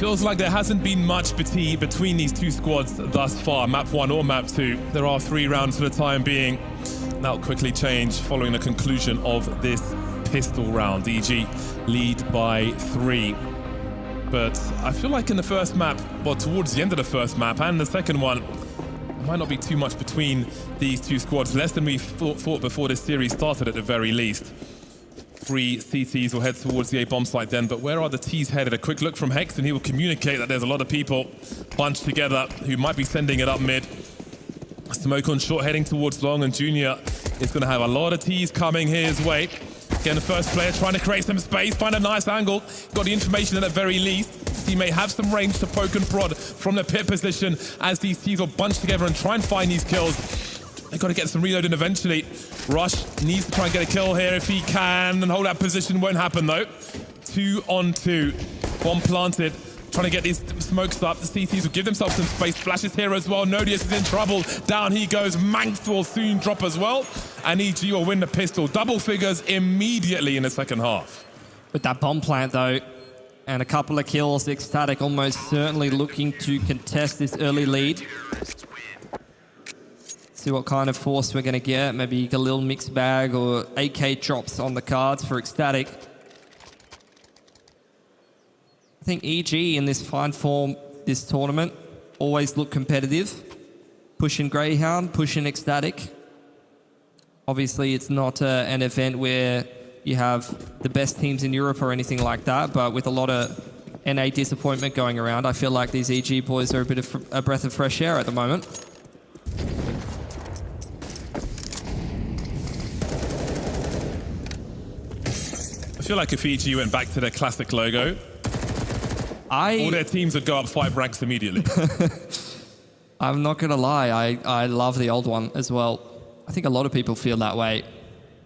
Feels like there hasn't been much between these two squads thus far, map 1 or map 2. There are 3 rounds for the time being. That'll quickly change following the conclusion of this pistol round. EG lead by 3. But I feel like in the first map, well, towards the end of the first map and the second one, there might not be too much between these two squads. Less than we thought before this series started at the very least. 3 CTs will head towards the A bomb site then, but where are the T's headed? A quick look from Hex and he will communicate that there's a lot of people bunched together who might be sending it up mid. Smoke on short heading towards long, and Junior is going to have a lot of T's coming his way. Again, the first player trying to create some space, find a nice angle. Got the information at the very least. He may have some range to poke and prod from the pit position as these T's will bunch together and try and find these kills. They've got to get some reloading eventually. Rush needs to try and get a kill here if he can, and hold that position. Won't happen though. 2 on 2. Bomb planted. Trying to get these smokes up. The CTs will give themselves some space. Flashes here as well. Nodius is in trouble. Down he goes. Manx will soon drop as well. And EG will win the pistol. Double figures immediately in the second half. With that bomb plant though, and a couple of kills, Ecstatic almost certainly looking to contest this early lead. See what kind of force we're going to get. Maybe a little mixed bag or AK drops on the cards for Ecstatic. I think EG in this fine form this tournament always look competitive. Pushing Greyhound, pushing Ecstatic. Obviously, it's not an event where you have the best teams in Europe or anything like that, but with a lot of NA disappointment going around, I feel like these EG boys are a breath of fresh air at the moment. I feel like if EG went back to their classic logo, all their teams would go up 5 ranks immediately. I'm not going to lie, I love the old one as well. I think a lot of people feel that way,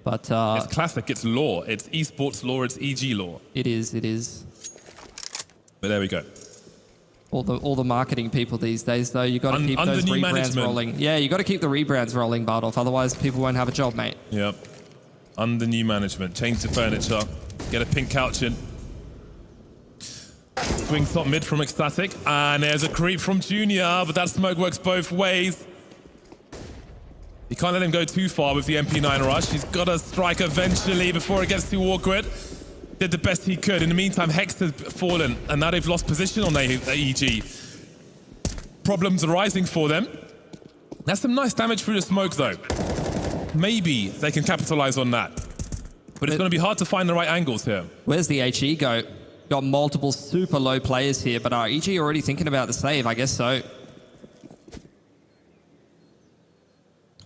but... it's classic, it's lore. It's esports lore, it's EG lore. It is. But there we go. All the marketing people these days, though, you got to keep those rebrands rolling. Yeah, you got to keep the rebrands rolling, Bardolph, otherwise people won't have a job, mate. Yep. Under new management, change the furniture, get a pink couch in. Swing top mid from Ecstatic, and there's a creep from Junior, but that smoke works both ways. You can't let him go too far with the MP9 rush. He's got to strike eventually before it gets too awkward. Did the best he could. In the meantime, Hex has fallen, and now they've lost position on EG. Problems arising for them. That's some nice damage through the smoke, though. Maybe they can capitalize on that. But it's going to be hard to find the right angles here. Where's the HE go? Got multiple super low players here, but are EG already thinking about the save? I guess so.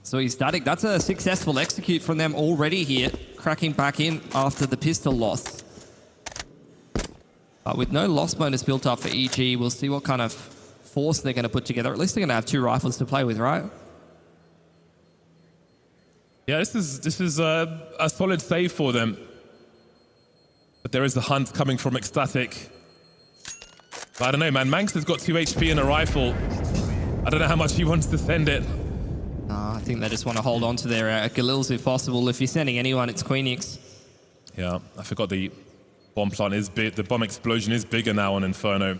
So Ecstatic, that's a successful execute from them already here, cracking back in after the pistol loss. But with no loss bonus built up for EG, we'll see what kind of force they're going to put together. At least they're going to have 2 rifles to play with, right? Yeah, this is a solid save for them. But there is the hunt coming from Ecstatic. But I don't know, man. Manx has got 2 HP and a rifle. I don't know how much he wants to send it. I think they just want to hold on to their Galils if possible. If you're sending anyone, it's Queenix. Yeah, I forgot the bomb plant is big. The bomb explosion is bigger now on Inferno.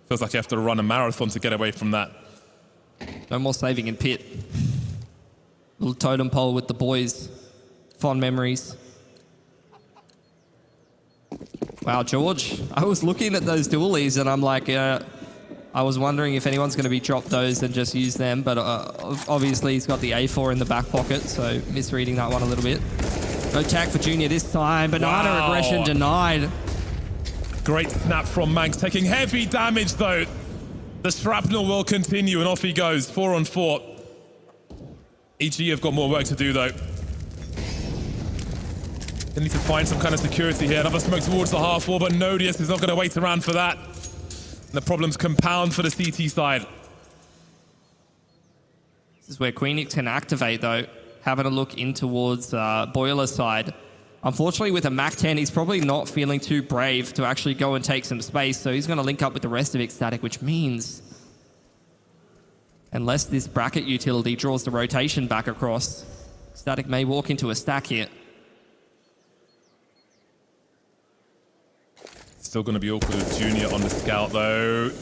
Feels like you have to run a marathon to get away from that. No more saving in pit. Little totem pole with the boys. Fond memories. Wow, George. I was looking at those dualies and I'm like, I was wondering if anyone's going to be dropped those and just use them, but obviously he's got the A4 in the back pocket, so misreading that one a little bit. No tag for Junior this time. Banana aggression denied. Great snap from Manx, taking heavy damage though. The shrapnel will continue and off he goes, 4 on 4. EG have got more work to do though. They need to find some kind of security here. Another smoke towards the half wall, but Nodius is not going to wait around for that. And the problems compound for the CT side. This is where Queenix can activate though. Having a look in towards Boiler side. Unfortunately with a MAC-10, he's probably not feeling too brave to actually go and take some space, so he's going to link up with the rest of Ecstatic, which means unless this bracket utility draws the rotation back across, Ecstatic may walk into a stack here. Still going to be awkward with Junior on the scout, though.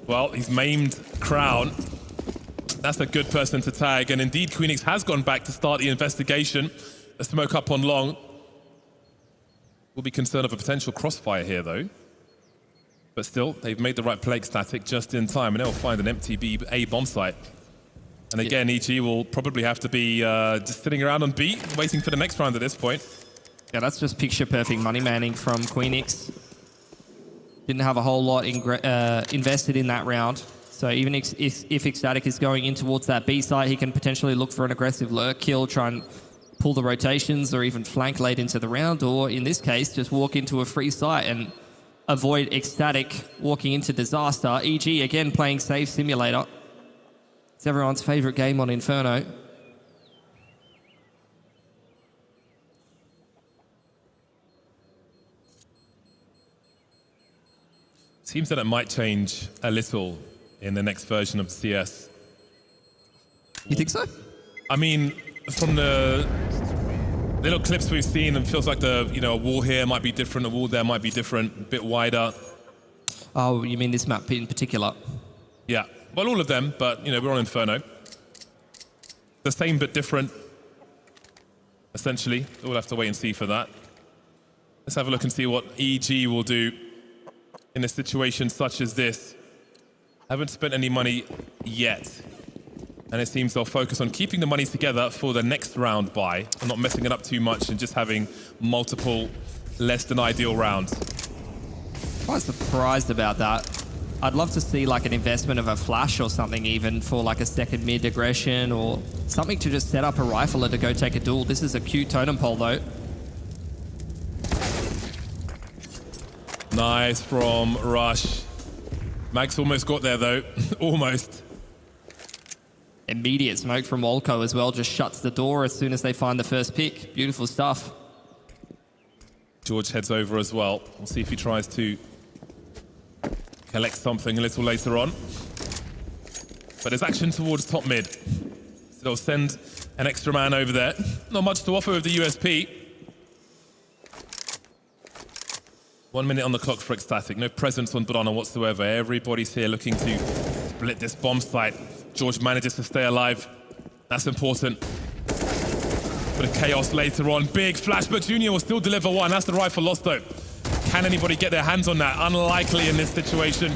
Well, he's maimed Crown. That's a good person to tag. And indeed, Queenix has gone back to start the investigation. A smoke up on long. We'll be concerned of a potential crossfire here, though. But still, they've made the right play, Ecstatic, just in time. And they'll find an empty A bomb site. And again, EG will probably have to be just sitting around on B, waiting for the next round at this point. Yeah, that's just picture-perfect money manning from Queenix. Didn't have a whole lot invested in that round. So even if Ecstatic is going in towards that B site, he can potentially look for an aggressive lurk kill, try and pull the rotations or even flank late into the round, or in this case, just walk into a free site and avoid Ecstatic walking into disaster. EG, again, playing safe simulator. It's everyone's favorite game on Inferno. Seems that it might change a little in the next version of CS. You think so? I mean, from the little clips we've seen, it feels like a wall here might be different, a wall there might be different, a bit wider. Oh, you mean this map in particular? Yeah, well, all of them, but we're on Inferno. The same but different, essentially. We'll have to wait and see for that. Let's have a look and see what EG will do in a situation such as this. Haven't spent any money yet. And it seems they'll focus on keeping the money together for the next round buy and not messing it up too much and just having multiple less than ideal rounds. Quite surprised about that. I'd love to see like an investment of a flash or something even for like a second mid aggression or something to just set up a rifler to go take a duel. This is a cute totem pole though. Nice from Rush. Max almost got there though. Almost. Immediate smoke from Wolko as well. Just shuts the door as soon as they find the first pick. Beautiful stuff. George heads over as well. We'll see if he tries to collect something a little later on. But there's action towards top mid. So they'll send an extra man over there. Not much to offer with the USP. 1 minute on the clock for Ecstatic. No presence on Banana whatsoever. Everybody's here looking to split this bomb site. George manages to stay alive. That's important. Bit of chaos later on. Big flash, but Junior will still deliver one. That's the rifle lost though. Can anybody get their hands on that? Unlikely in this situation.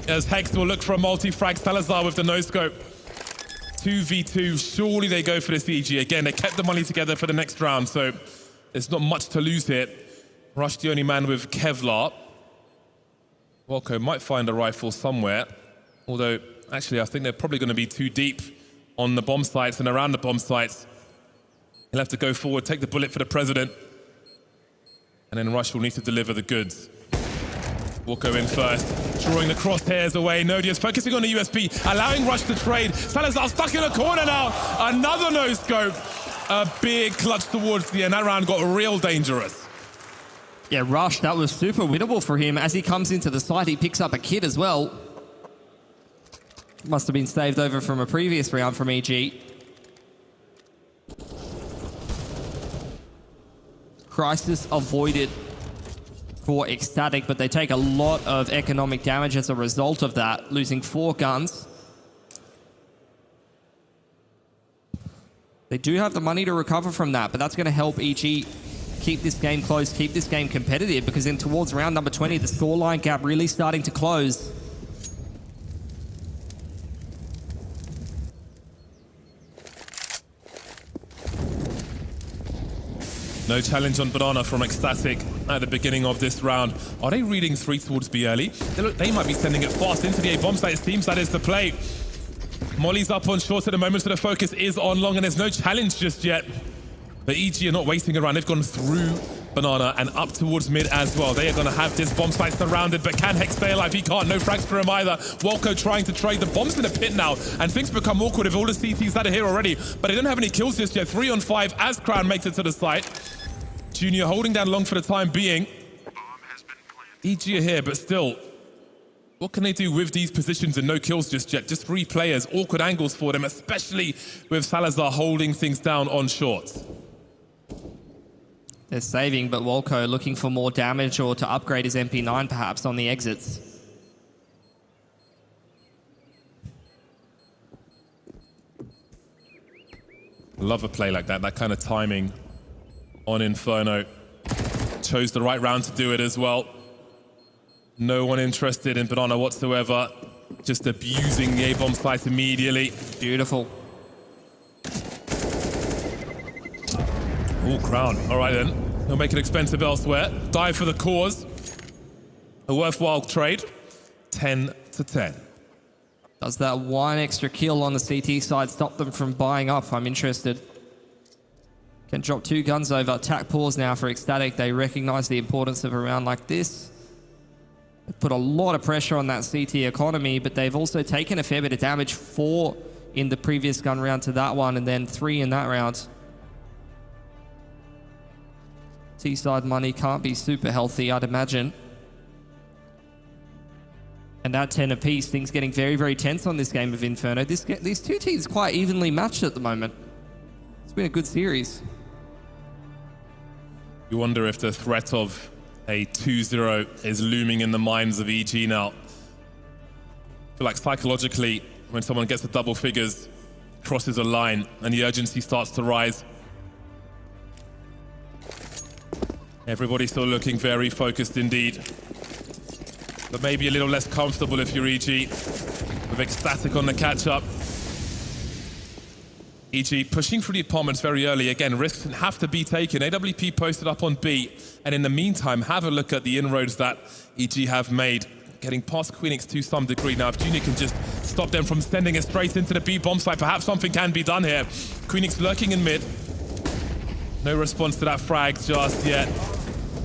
As Hex will look for a multi-frag. Salazar with the no-scope. 2v2. Surely they go for this EG. Again, they kept the money together for the next round, so there's not much to lose here. Rush the only man with Kevlar. Wolko might find a rifle somewhere. Although, actually, I think they're probably going to be too deep on the bomb sites and around the bomb sites. He'll have to go forward, take the bullet for the president. And then Rush will need to deliver the goods. Wolko in first, drawing the crosshairs away. Nodia's focusing on the USP, allowing Rush to trade. Salazar stuck in a corner now. Another no-scope. A big clutch towards the end. That round got real dangerous. Yeah, Rush, that was super winnable for him. As he comes into the site, he picks up a kit as well. Must have been saved over from a previous round from EG. Crisis avoided for Ecstatic, but they take a lot of economic damage as a result of that, losing 4 guns. They do have the money to recover from that, but that's going to help EG keep this game close, keep this game competitive, because then towards round number 20, the scoreline gap really starting to close. No challenge on Banana from Ecstatic at the beginning of this round. Are they reading 3 towards B early? They might be sending it fast into the A bomb site. It seems that is the play. Molly's up on short at the moment, so the focus is on long, and there's no challenge just yet. But EG are not waiting around. They've gone through Banana and up towards mid as well. They are going to have this bomb site surrounded, but can Hex stay alive? He can't. No frags for him either. Wolko trying to trade. The bomb's in the pit now, and things become awkward with all the CTs that are here already. But they don't have any kills just yet. 3 on 5 as Crown makes it to the site. Junior holding down long for the time being. EG are here, but still, what can they do with these positions and no kills just yet? Just 3 players, awkward angles for them, especially with Salazar holding things down on short. They're saving, but Wolko looking for more damage or to upgrade his MP9 perhaps on the exits. Love a play like that. That kind of timing on Inferno. Chose the right round to do it as well. No one interested in Banana whatsoever. Just abusing the A-bomb site immediately. Beautiful. Oh, Crown. All right, then. He'll make it expensive elsewhere. Dive for the cause. A worthwhile trade. 10 to 10. Does that one extra kill on the CT side stop them from buying up? I'm interested. Can drop 2 guns over. Attack pause now for Ecstatic. They recognize the importance of a round like this. They've put a lot of pressure on that CT economy, but they've also taken a fair bit of damage. 4 in the previous gun round to that one, and then 3 in that round. T-side money can't be super healthy, I'd imagine. And that 10 apiece, things getting very, very tense on this game of Inferno. These two teams quite evenly matched at the moment. It's been a good series. You wonder if the threat of a 2-0 is looming in the minds of EG now. I feel like psychologically, when someone gets to double figures, crosses a line, and the urgency starts to rise. Everybody's still looking very focused indeed. But maybe a little less comfortable if you're EG. With Ecstatic on the catch-up. EG pushing through the apartments very early. Again, risks have to be taken. AWP posted up on B. And in the meantime, have a look at the inroads that EG have made. Getting past Queenix to some degree. Now, if Junior can just stop them from sending it straight into the B bomb site, perhaps something can be done here. Queenix lurking in mid. No response to that frag just yet.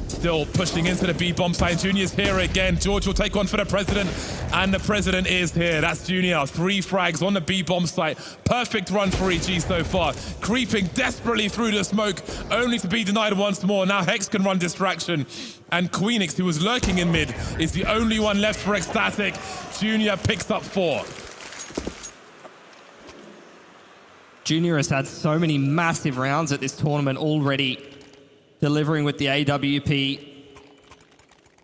Still pushing into the B bomb site. Junior's here again. George will take one for the president, and the president is here. That's Junior. 3 frags on the B bomb site. Perfect run for EG so far. Creeping desperately through the smoke, only to be denied once more. Now Hex can run distraction, and Queenix, who was lurking in mid, is the only one left for Ecstatic. Junior picks up 4. Junior has had so many massive rounds at this tournament already, delivering with the AWP.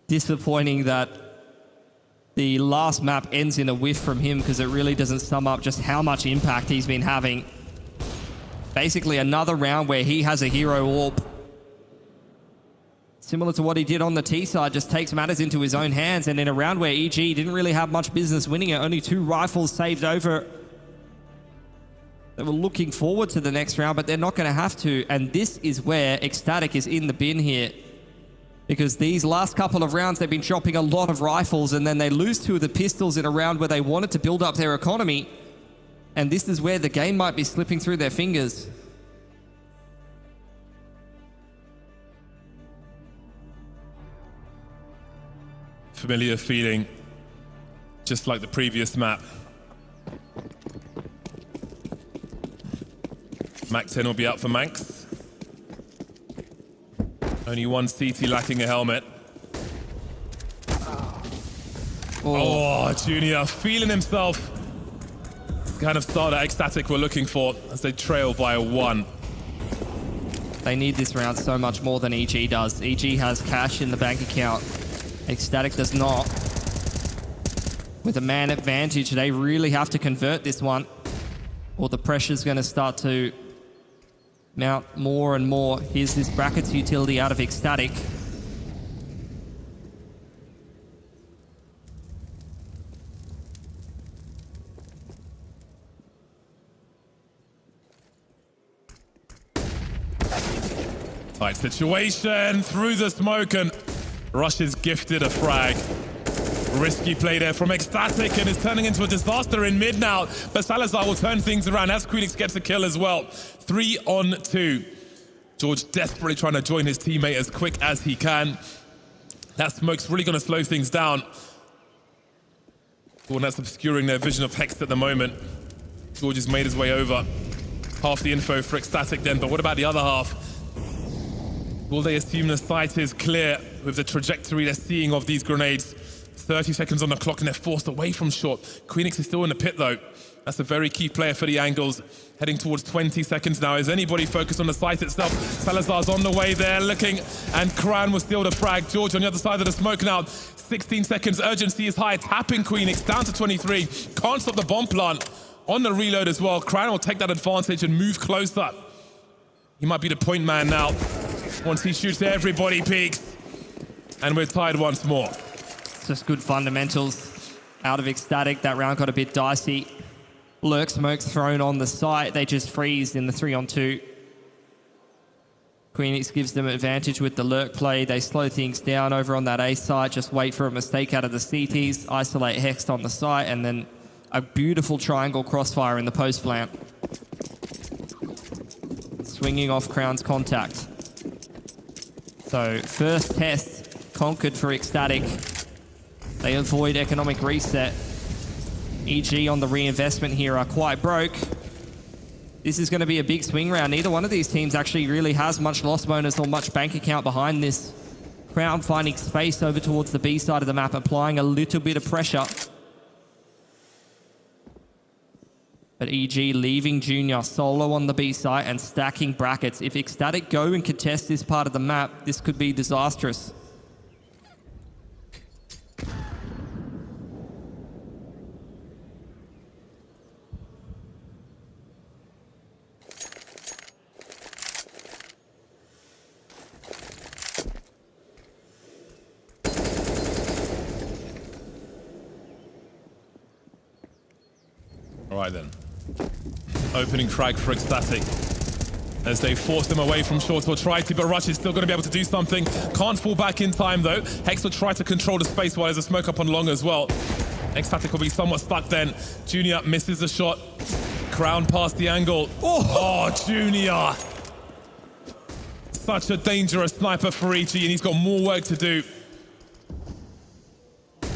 Disappointing that the last map ends in a whiff from him, because it really doesn't sum up just how much impact he's been having. Basically another round where he has a hero AWP. Similar to what he did on the T side, just takes matters into his own hands, and in a round where EG didn't really have much business winning it, only 2 rifles saved over. They were looking forward to the next round, but they're not going to have to. And this is where Ecstatic is in the bin here. Because these last couple of rounds, they've been dropping a lot of rifles, and then they lose 2 of the pistols in a round where they wanted to build up their economy. And this is where the game might be slipping through their fingers. Familiar feeling, just like the previous map. Mac 10 will be out for Manx. Only 1 CT lacking a helmet. Oh, Junior feeling himself. The kind of start that Ecstatic were looking for as they trail by 1. They need this round so much more than EG does. EG has cash in the bank account. Ecstatic does not. With a man advantage, they really have to convert this one, or the pressure's going to start to mount more and more. Here's this brackets utility out of Ecstatic. Tight situation through the smoke, and Rush is gifted a frag. Risky play there from Ecstatic, and is turning into a disaster in mid now. But Salazar will turn things around as Queenix gets a kill as well. 3 on 2. George desperately trying to join his teammate as quick as he can. That smoke's really going to slow things down. The one that's obscuring their vision of Hex at the moment. George has made his way over. Half the info for Ecstatic then, but what about the other half? Will they assume the sight is clear with the trajectory they're seeing of these grenades? 30 seconds on the clock, and they're forced away from short. Queenix is still in the pit though. That's a very key player for the Angles. Heading towards 20 seconds now. Is anybody focused on the site itself? Salazar's on the way there, looking, and Kran will steal the frag. George on the other side of the smoke now. 16 seconds, urgency is high. Tapping Queenix down to 23. Can't stop the bomb plant. On the reload as well. Kran will take that advantage and move closer. He might be the point man now. Once he shoots, everybody peeks. And we're tied once more. It's just good fundamentals out of Ecstatic. That round got a bit dicey. Lurk smoke thrown on the site. They just freeze in the 3-on-2. Queenix gives them advantage with the lurk play. They slow things down over on that A site. Just wait for a mistake out of the CTs. Isolate Hext on the site. And then a beautiful triangle crossfire in the post plant. Swinging off Crown's contact. So first test conquered for Ecstatic. They avoid economic reset. EG on the reinvestment here are quite broke. This is going to be a big swing round. Neither one of these teams actually really has much loss bonus or much bank account behind this. Crown finding space over towards the B side of the map, applying a little bit of pressure. But EG leaving Junior solo on the B site and stacking brackets. If Ecstatic go and contest this part of the map, this could be disastrous. All right then. Opening frag for Ecstatic. As they force them away from short or try to, but Rush is still going to be able to do something. Can't fall back in time though. Hex will try to control the space while there's a smoke up on long as well. Ecstatic will be somewhat stuck then. Junior misses the shot. Crown past the angle. Oh, Junior. Such a dangerous sniper for EG, and he's got more work to do.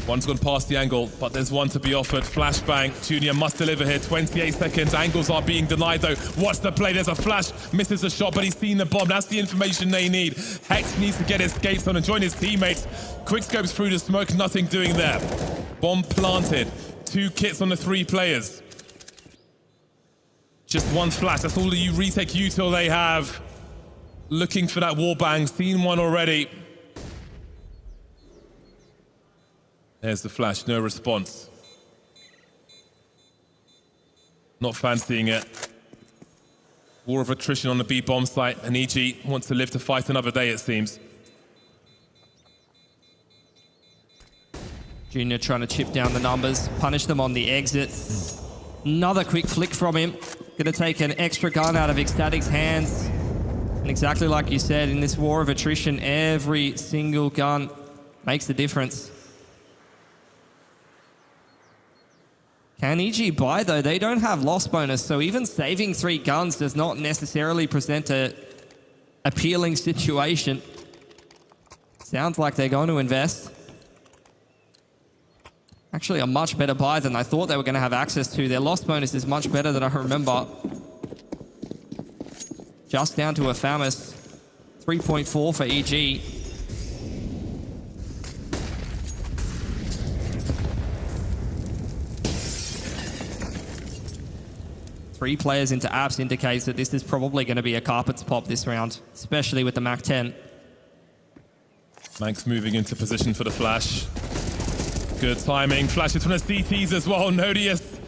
One's gone past the angle, but there's one to be offered. Flashbang. Junior must deliver here. 28 seconds. Angles are being denied, though. Watch the play. There's a flash. Misses the shot, but he's seen the bomb. That's the information they need. Hex needs to get his skates on and join his teammates. Quick scopes through the smoke. Nothing doing there. Bomb planted. 2 kits on the 3 players. Just one flash. That's all the retake util they have. Looking for that wallbang. Seen one already. There's the flash, no response. Not fancying it. War of attrition on the B bomb site, and EG wants to live to fight another day, it seems. Junior trying to chip down the numbers, punish them on the exits. Another quick flick from him. Gonna take an extra gun out of Ecstatic's hands. And exactly like you said, in this war of attrition, every single gun makes the difference. Can EG buy, though? They don't have loss bonus, so even saving 3 guns does not necessarily present a appealing situation. Sounds like they're going to invest. Actually, a much better buy than I thought they were going to have access to. Their loss bonus is much better than I remember. Just down to a famous 3.4 for EG. Three players into apps indicates that this is probably going to be a carpets pop this round, especially with the Mac 10. Manx moving into position for the flash. Good timing. Flashes from the CTs as well. Nodius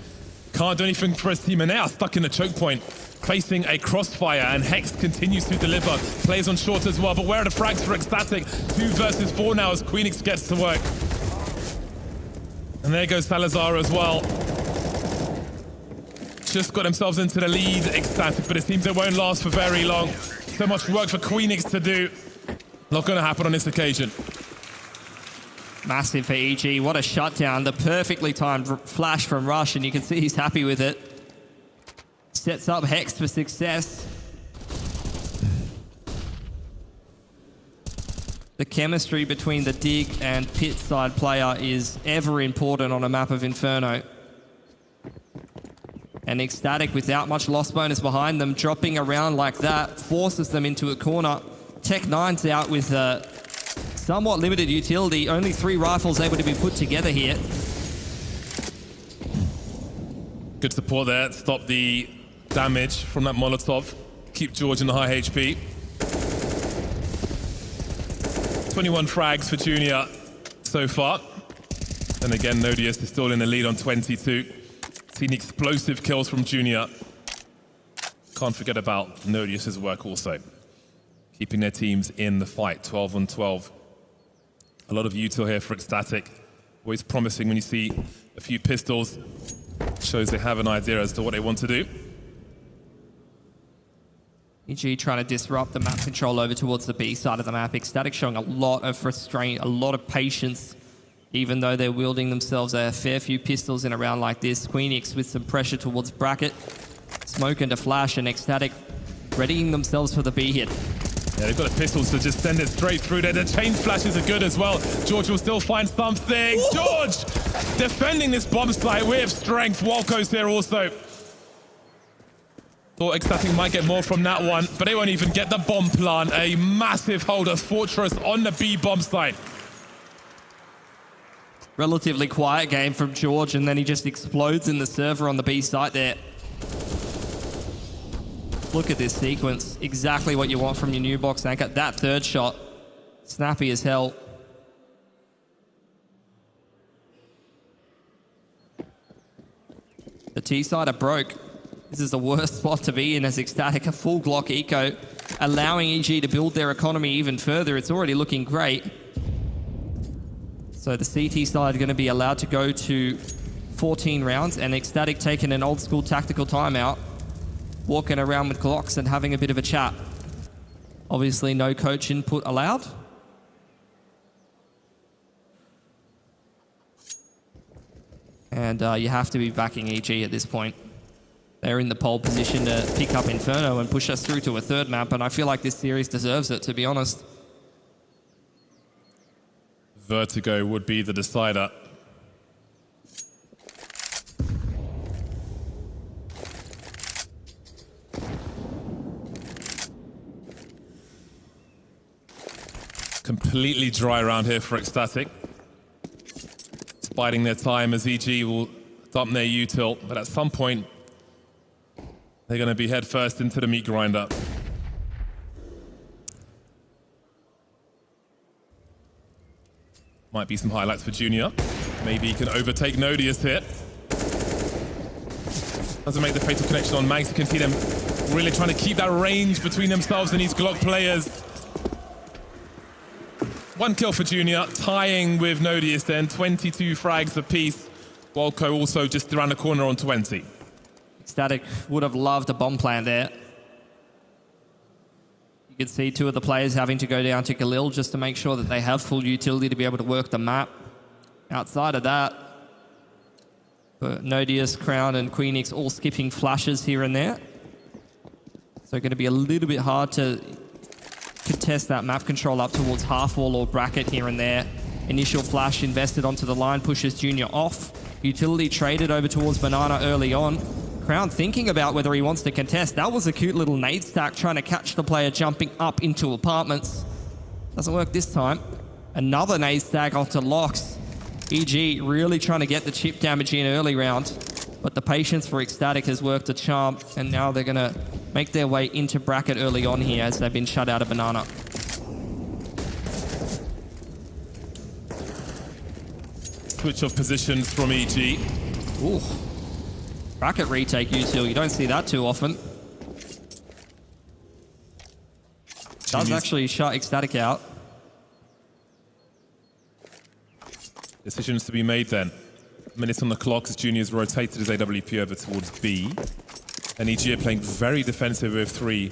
can't do anything for his team, and now stuck in the choke point, facing a crossfire, and Hex continues to deliver. Plays on short as well, but where are the frags for Ecstatic? 2 versus 4 now as Queenix gets to work. And there goes Salazar as well. Just got themselves into the lead, Ecstatic, but it seems it won't last for very long. So much work for Queenix to do. Not going to happen on this occasion. Massive for EG. What a shutdown. The perfectly timed flash from Rush, and you can see he's happy with it. Sets up Hex for success. The chemistry between the dig and pit side player is ever important on a map of Inferno. And Ecstatic, without much loss bonus behind them, dropping around like that, forces them into a corner. Tech9's out with somewhat limited utility. Only 3 rifles able to be put together here. Good support there. Stop the damage from that Molotov. Keep George in the high HP. 21 frags for Junior so far. And again, Nodius is still in the lead on 22. Seen explosive kills from Junior. Can't forget about Nodius's work also. Keeping their teams in the fight, 12 on 12. A lot of util here for Ecstatic. Always promising when you see a few pistols. Shows they have an idea as to what they want to do. EG trying to disrupt the map control over towards the B side of the map. Ecstatic showing a lot of restraint, a lot of patience, even though they're wielding themselves a fair few pistols in a round like this. Queenix with some pressure towards Bracket. Smoke into Flash, and Ecstatic readying themselves for the B hit. Yeah, they've got the pistols to just send it straight through there. The chain flashes are good as well. George will still find something. Ooh. George defending this bomb site with strength. Walco's here also. Thought Ecstatic might get more from that one, but they won't even get the bomb plant. A massive holder fortress on the B bomb site. Relatively quiet game from George, and then he just explodes in the server on the B site there. Look at this sequence. Exactly what you want from your new box anchor. That third shot, snappy as hell. The T side are broke. This is the worst spot to be in as Ecstatic, a full Glock eco, allowing EG to build their economy even further. It's already looking great. So the CT side are going to be allowed to go to 14 rounds, and Ecstatic taking an old school tactical timeout, walking around with Glocks and having a bit of a chat. Obviously no coach input allowed. And you have to be backing EG at this point. They're in the pole position to pick up Inferno and push us through to a third map, and I feel like this series deserves it, to be honest. Vertigo would be the decider. Completely dry around here for Ecstatic. It's biding their time as EG will dump their util, but at some point they're going to be head first into the meat grinder. Might be some highlights for Junior. Maybe he can overtake Nodius here. Doesn't make the fatal connection on Mags. You can see them really trying to keep that range between themselves and these Glock players. One kill for Junior, tying with Nodius then, 22 frags apiece. Walco also just around the corner on 20. Ecstatic would have loved a bomb plant there. You can see two of the players having to go down to Galil just to make sure that they have full utility to be able to work the map. Outside of that, but Nodius, Crown, and Queenix all skipping flashes here and there. So going to be a little bit hard to contest that map control up towards half wall or bracket here and there. Initial flash invested onto the line pushes Junior off. Utility traded over towards Banana early on. Crown thinking about whether he wants to contest. That was a cute little nade stack trying to catch the player jumping up into apartments. Doesn't work this time. Another nade stack off to Locks. EG really trying to get the chip damage in early round, but the patience for Ecstatic has worked a charm, and now they're going to make their way into bracket early on here as they've been shut out of Banana. Switch of positions from EG. Ooh. Bracket retake util, you don't see that too often. Does actually shut Ecstatic out. Decisions to be made then. Minutes on the clock as Junior's rotated his AWP over towards B. And EG are playing very defensive with 3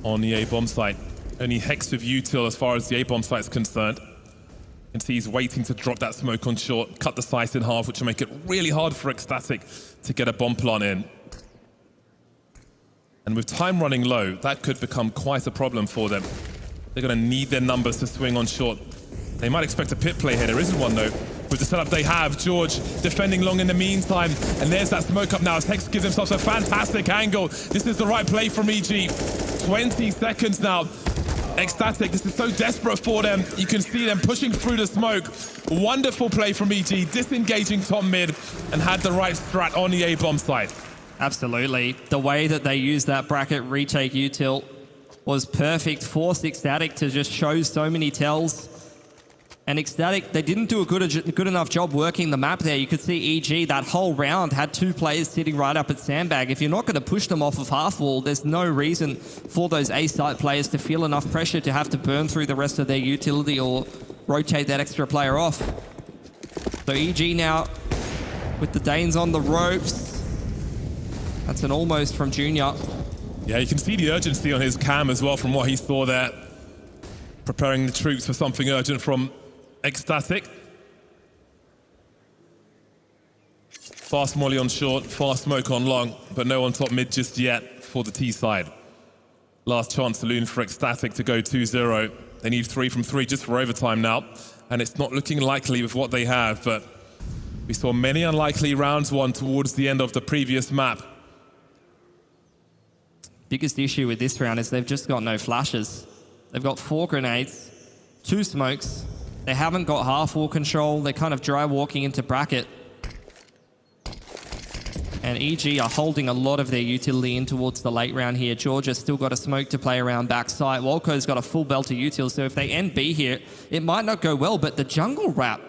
on the A-bomb site. Only Hex with util as far as the A-bomb site is concerned. You can see he's waiting to drop that smoke on short, cut the site in half, which will make it really hard for Ecstatic to get a bomb plant in. And with time running low, that could become quite a problem for them. They're going to need their numbers to swing on short. They might expect a pit play here. There isn't one though. With the setup they have, George defending long in the meantime. And there's that smoke up now as Hex gives himself a fantastic angle. This is the right play from EG. 20 seconds now. Ecstatic, this is so desperate for them. You can see them pushing through the smoke. Wonderful play from EG, disengaging top mid, and had the right strat on the A-bomb side. Absolutely. The way that they used that bracket retake util was perfect. Forced Ecstatic to just show so many tells. And Ecstatic, they didn't do a good enough job working the map there. You could see EG, that whole round, had 2 players sitting right up at Sandbag. If you're not going to push them off of half wall, there's no reason for those A-site players to feel enough pressure to have to burn through the rest of their utility or rotate that extra player off. So EG now with the Danes on the ropes. That's an almost from Junior. Yeah, you can see the urgency on his cam as well from what he saw there. Preparing the troops for something urgent from Ecstatic. Fast molly on short, fast smoke on long, but no on top mid just yet for the T side. Last chance saloon for Ecstatic to go 2-0. They need 3 from 3 just for overtime now, and it's not looking likely with what they have, but we saw many unlikely rounds won towards the end of the previous map. Biggest issue with this round is they've just got no flashes. They've got 4 grenades, 2 smokes. They haven't got half wall control. They're kind of dry walking into bracket. And EG are holding a lot of their utility in towards the late round here. Georgia's still got a smoke to play around backside. Walco's got a full belt of util, so if they end B here, it might not go well, but the jungle wrap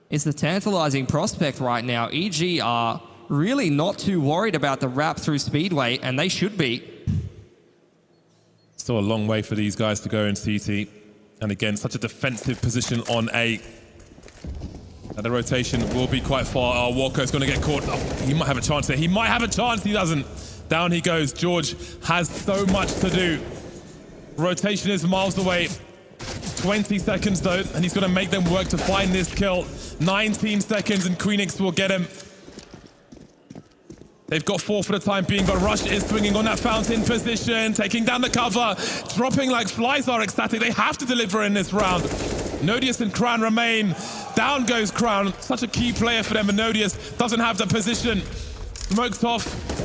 is the tantalizing prospect right now. EG are really not too worried about the wrap through Speedway, and they should be. Still a long way for these guys to go in CT. And again, such a defensive position on A. And the rotation will be quite far. Oh, Walker's going to get caught. Oh, he might have a chance here. He might have a chance. He doesn't. Down he goes. George has so much to do. Rotation is miles away. 20 seconds though, and he's going to make them work to find this kill. 19 seconds and Queenix will get him. They've got 4 for the time being, but Rush is swinging on that fountain position, taking down the cover, dropping like flies are Ecstatic. They have to deliver in this round. Nodius and Crown remain. Down goes Crown, such a key player for them, and Nodius doesn't have the position. Smokes off,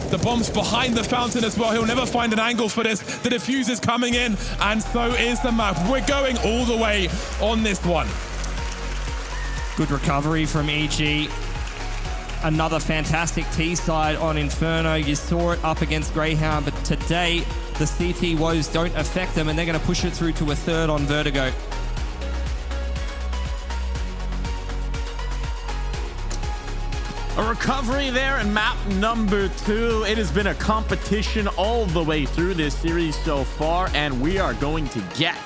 the bomb's behind the fountain as well. He'll never find an angle for this. The defuse is coming in, and so is the map. We're going all the way on this one. Good recovery from EG. Another fantastic T-side on Inferno. You saw it up against Greyhound, but today the CT woes don't affect them, and they're going to push it through to a 3rd on Vertigo. A recovery there in map number 2. It has been a competition all the way through this series so far, and we are going to get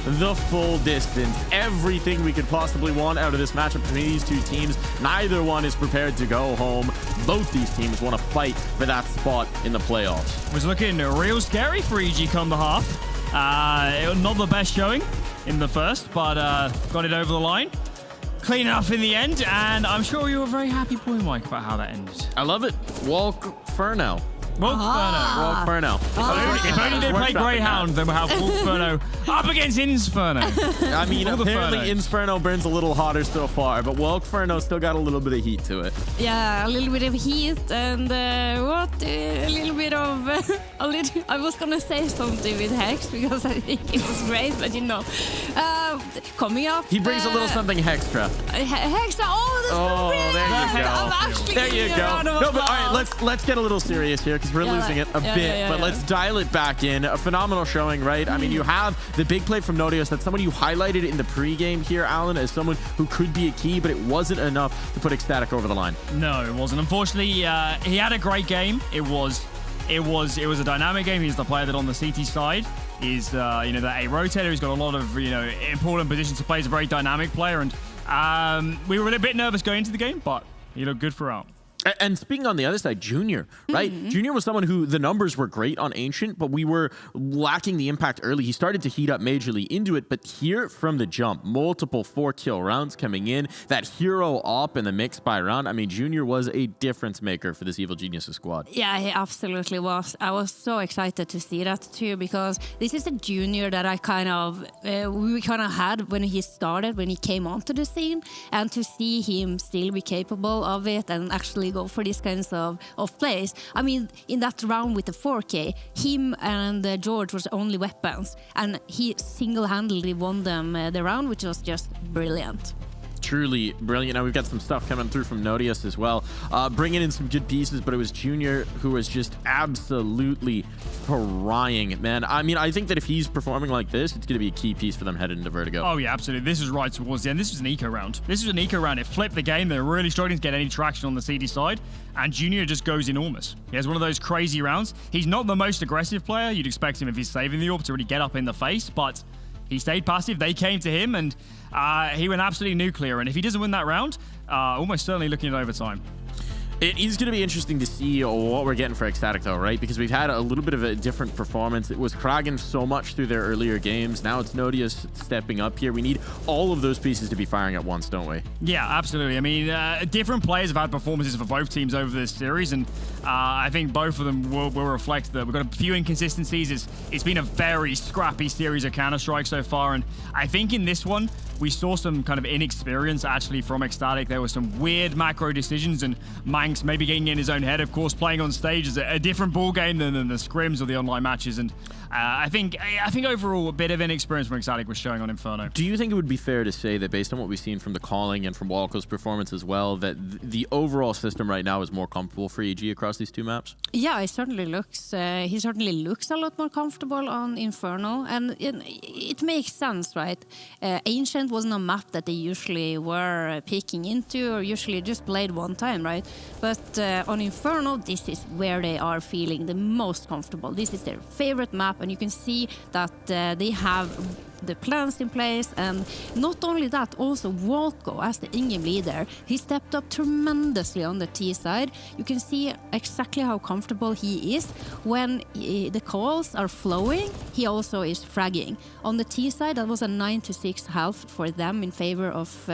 the full distance. Everything we could possibly want out of this matchup between these two teams. Neither one is prepared to go home. Both these teams want to fight for that spot in the playoffs. It was looking real scary for EG come the half. It was not the best showing in the first, but got it over the line. Clean enough in the end, and I'm sure you were very happy, Point Mike, about how that ended. I love it. Inferno. Inferno. If only they played Greyhound, then we'll have Inferno up against Inferno. I mean, apparently Inferno burns a little hotter so far, but Inferno still got a little bit of heat to it. Yeah, a little bit of heat and a little bit of I was gonna say something with Hex because I think it was great, but coming up. He brings a little something extra. Extra. Oh, that's there you go. I'm actually there you go. No, but all right, let's get a little serious here because we're losing it a bit, but let's dial it back in. A phenomenal showing, right? I mean, you have the big play from Nodius. That's someone you highlighted in the pregame here, Alan, as someone who could be a key, but it wasn't enough to put Ecstatic over the line. No, it wasn't. Unfortunately, he had a great game. It was a dynamic game. He's the player that on the CT side is that A rotator. He's got a lot of important positions to play. He's a very dynamic player, and we were a bit nervous going into the game, but he looked good throughout. And speaking on the other side, Junior, right? Junior was someone who the numbers were great on Ancient, but we were lacking the impact early. He started to heat up majorly into it, but here from the jump, multiple 4-kill rounds coming in, that hero op in the mix by round. I mean, Junior was a difference maker for this Evil Geniuses squad. Yeah, he absolutely was. I was so excited to see that too, because this is a Junior that we kind of had when he started, when he came onto the scene, and to see him still be capable of it and actually Vertigo for these kinds of plays. I mean, in that round with the 4K, him and George was the only weapons, and he single-handedly won them the round, which was just brilliant. Truly brilliant. Now we've got some stuff coming through from Nodius as well, bringing in some good pieces, but it was Junior who was just absolutely frying, man. I mean, I think that if he's performing like this, it's going to be a key piece for them headed into Vertigo. Oh yeah, absolutely. This is right towards the end. This was an eco round. It flipped the game. They're really struggling to get any traction on the CD side, and Junior just goes enormous. He has one of those crazy rounds. He's not the most aggressive player. You'd expect him, if he's saving the orb, to really get up in the face, but he stayed passive. They came to him, and he went absolutely nuclear. And if he doesn't win that round, almost certainly looking at overtime. It is going to be interesting to see what we're getting for Ecstatic, though, right? Because we've had a little bit of a different performance. It was Kragan so much through their earlier games. Now it's Nodius stepping up here. We need all of those pieces to be firing at once, don't we? Yeah, absolutely. I mean, different players have had performances for both teams over this series, and I think both of them will reflect that. We've got a few inconsistencies. It's been a very scrappy series of Counter-Strike so far, and I think in this one, we saw some kind of inexperience actually from Ecstatic. There were some weird macro decisions, and Manx maybe getting in his own head. Of course, playing on stage is a different ball game than the scrims or the online matches, and I think overall a bit of inexperience from Ecstatic was showing on Inferno. Do you think it would be fair to say that based on what we've seen from the calling and from Walco's performance as well, that the overall system right now is more comfortable for EG across these two maps? Yeah, it certainly looks. He certainly looks a lot more comfortable on Inferno, and it makes sense, right? Ancient wasn't a map that they usually were peeking into or usually just played one time, right? But on Inferno, this is where they are feeling the most comfortable. This is their favorite map, and you can see that they have the plans in place, and not only that, also Walco as the in-game leader, he stepped up tremendously on the T side. You can see exactly how comfortable he is when the calls are flowing. He also is fragging on the T side. That was a 9-6 health for them in favor of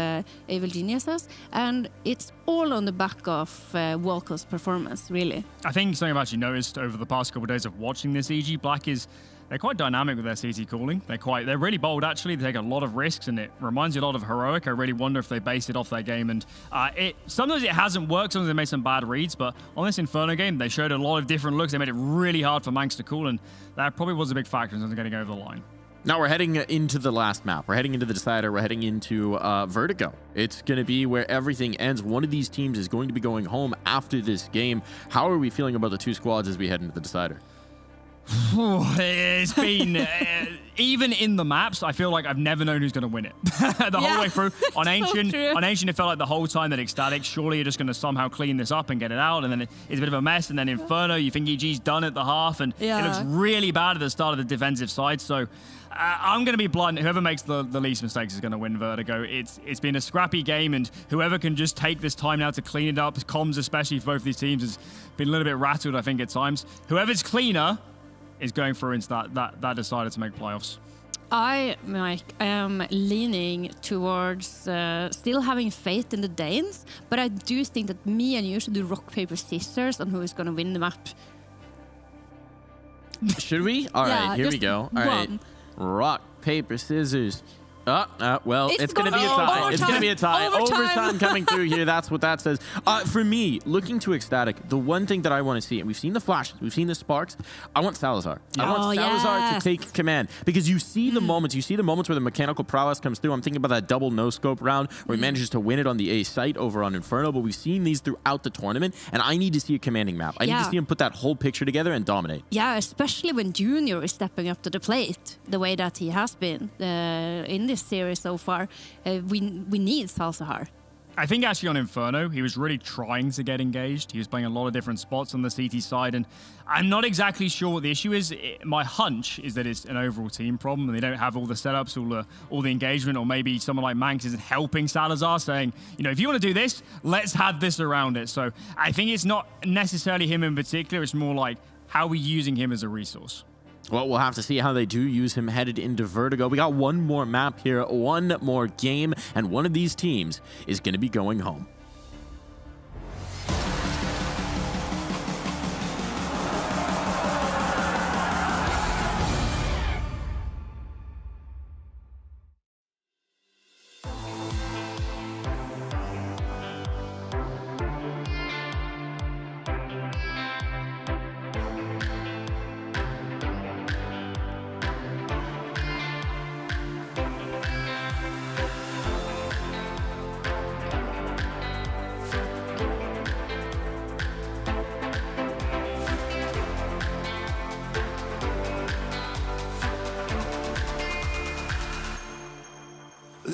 Evil Geniuses, and it's all on the back of Walco's performance, really. I think something I've actually noticed over the past couple of days of watching this EG Black is they're quite dynamic with their CT calling. They're really bold, actually. They take a lot of risks, and it reminds you a lot of Heroic. I really wonder if they base it off their game. And sometimes it hasn't worked. Sometimes they made some bad reads. But on this Inferno game, they showed a lot of different looks. They made it really hard for Manx to call, and that probably was a big factor in terms of getting over the line. Now we're heading into the last map. We're heading into the decider. We're heading into Vertigo. It's going to be where everything ends. One of these teams is going to be going home after this game. How are we feeling about the two squads as we head into the decider? It's been even in the maps, I feel like I've never known who's going to win it the whole way through. On Ancient, it felt like the whole time that Ecstatic, surely you're just going to somehow clean this up and get it out, and then it's a bit of a mess. And then Inferno, you think EG's done at the half, and it looks really bad at the start of the defensive side. So I'm going to be blunt. Whoever makes the least mistakes is going to win Vertigo. It's been a scrappy game, and whoever can just take this time now to clean it up, comms especially for both these teams, has been a little bit rattled, I think, at times. Whoever's cleaner is going through into that decided to make playoffs. I am leaning towards still having faith in the Danes, but I do think that me and you should do rock, paper, scissors on who is going to win the map. Should we? All right, here we go. All right, rock, paper, scissors. Well, it's going to be a tie. Overtime. It's going to be a tie. Overtime coming through here. That's what that says. For me, looking to Ecstatic, the one thing that I want to see, and we've seen the flashes, we've seen the sparks, I want Salazar. I want Salazar to take command, because you see the moments. You see the moments where the mechanical prowess comes through. I'm thinking about that double no-scope round where he manages to win it on the A site over on Inferno, but we've seen these throughout the tournament, and I need to see a commanding map. I need to see him put that whole picture together and dominate. Yeah, especially when Junior is stepping up to the plate the way that he has been in this series so far. We need Salazar. I think actually on Inferno, he was really trying to get engaged. He was playing a lot of different spots on the CT side, and I'm not exactly sure what the issue is. My hunch is that it's an overall team problem, and they don't have all the setups, all the engagement, or maybe someone like Manx isn't helping Salazar, saying, if you want to do this, let's have this around it. So I think it's not necessarily him in particular. It's more like how are we using him as a resource. Well, we'll have to see how they do use him headed into Vertigo. We got one more map here, one more game, and one of these teams is going to be going home.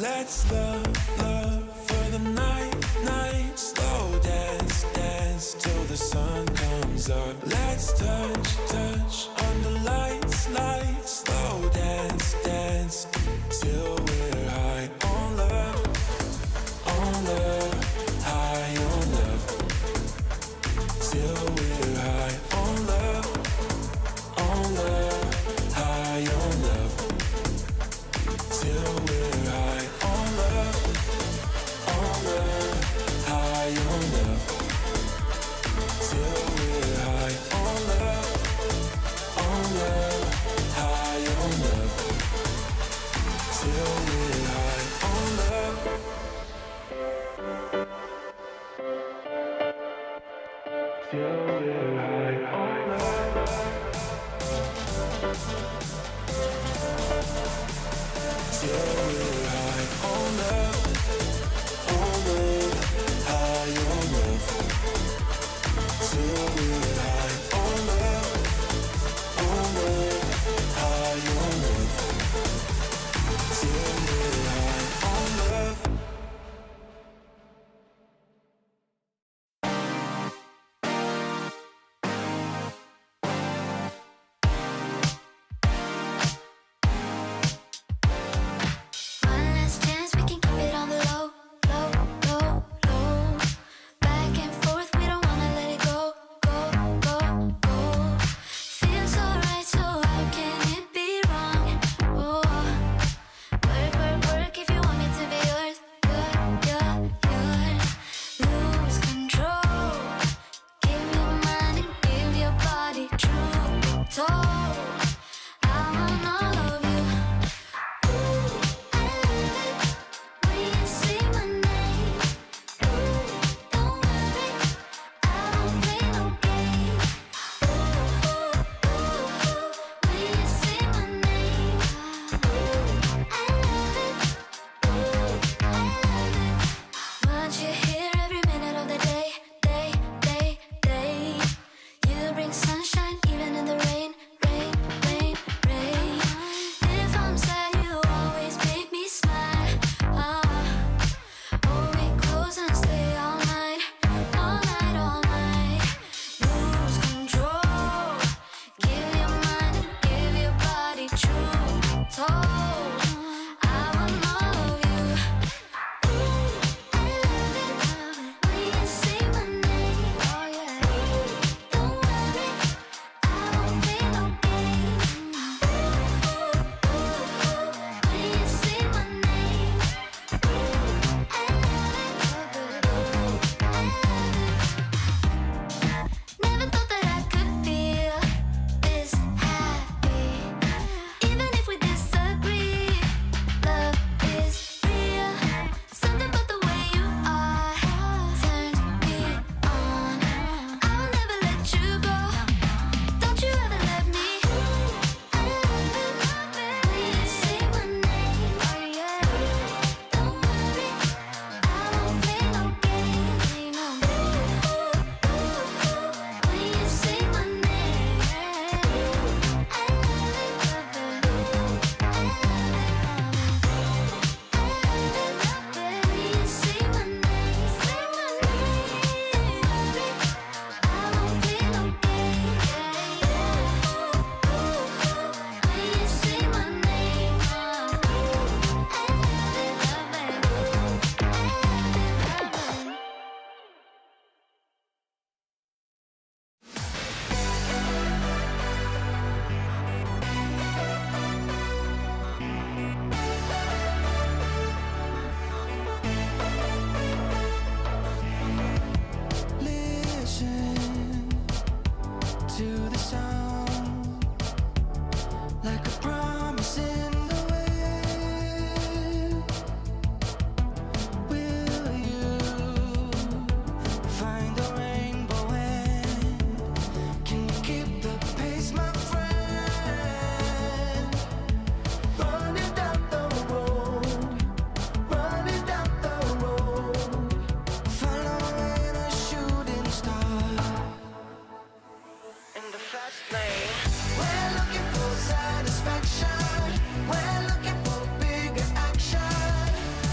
Let's love for the night, slow dance till the sun comes up. Let's touch under lights, slow dance till we're high on love, high on love. Till we're high on love, high on love. Till we're high on love, high on love. Till we're high on love, high on love. Till we're high on love. Till we're high on love. Till we're high on love, high on love. Till we're high on love, high on love. Till we're high on love. One last chance, we can keep it on the low, low, low, low. Back and forth, we don't wanna let it go, go, go, go. Feels alright, so how can it be wrong? Oh, work if you want me to be yours, yours. Lose control, give your mind and give your body truth be told. I want all of you. When you say my name, don't worry, I won't play no game. When you say my name, I love it. Want you here every minute of the day. You bring sunshine even in the rain. If I'm sad, you always make me smile. Hold me close and stay all night. Lose control, give your mind and give your body truth be told. I want all of you. I love it when you say my name. Oh yeah, don't worry, I won't play no game. When you say my name, I never thought that I could feel this happy. Even if we disagree, love is real. Something about the way you are turns me on. I'll never let you go. Don't you ever let me. I love it when you say my name. Oh yeah, don't worry, I won't play no game. When you say my name, I Listen to the sound, like a promise in the wind. Will you find the rainbow end? Can you keep the pace, my friend? Running down the road, following a shooting star in the fast lane. We're looking for satisfaction, we're looking for bigger action.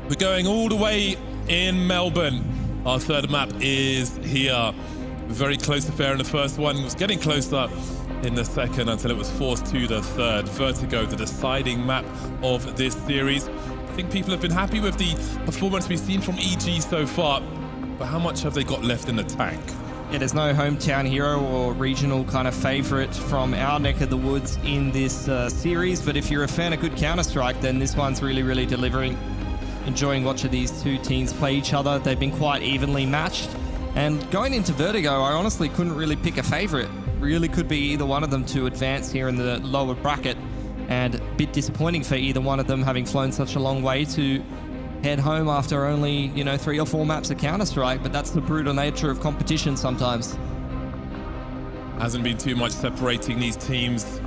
We're going all the way in Melbourne. Our third map is here. Very close to fair in the first one. It was getting closer in the second until it was forced to the third. Vertigo, the deciding map of this series. I think people have been happy with the performance we've seen from EG so far, but how much have they got left in the tank? Yeah, there's no hometown hero or regional kind of favorite from our neck of the woods in this series, but if you're a fan of good Counter-Strike, then this one's really, really delivering. Enjoying watching these two teams play each other. They've been quite evenly matched. And going into Vertigo, I honestly couldn't really pick a favorite. Really could be either one of them to advance here in the lower bracket. And a bit disappointing for either one of them having flown such a long way to head home after only, 3 or 4 maps of Counter-Strike. But that's the brutal nature of competition sometimes. Hasn't been too much separating these teams.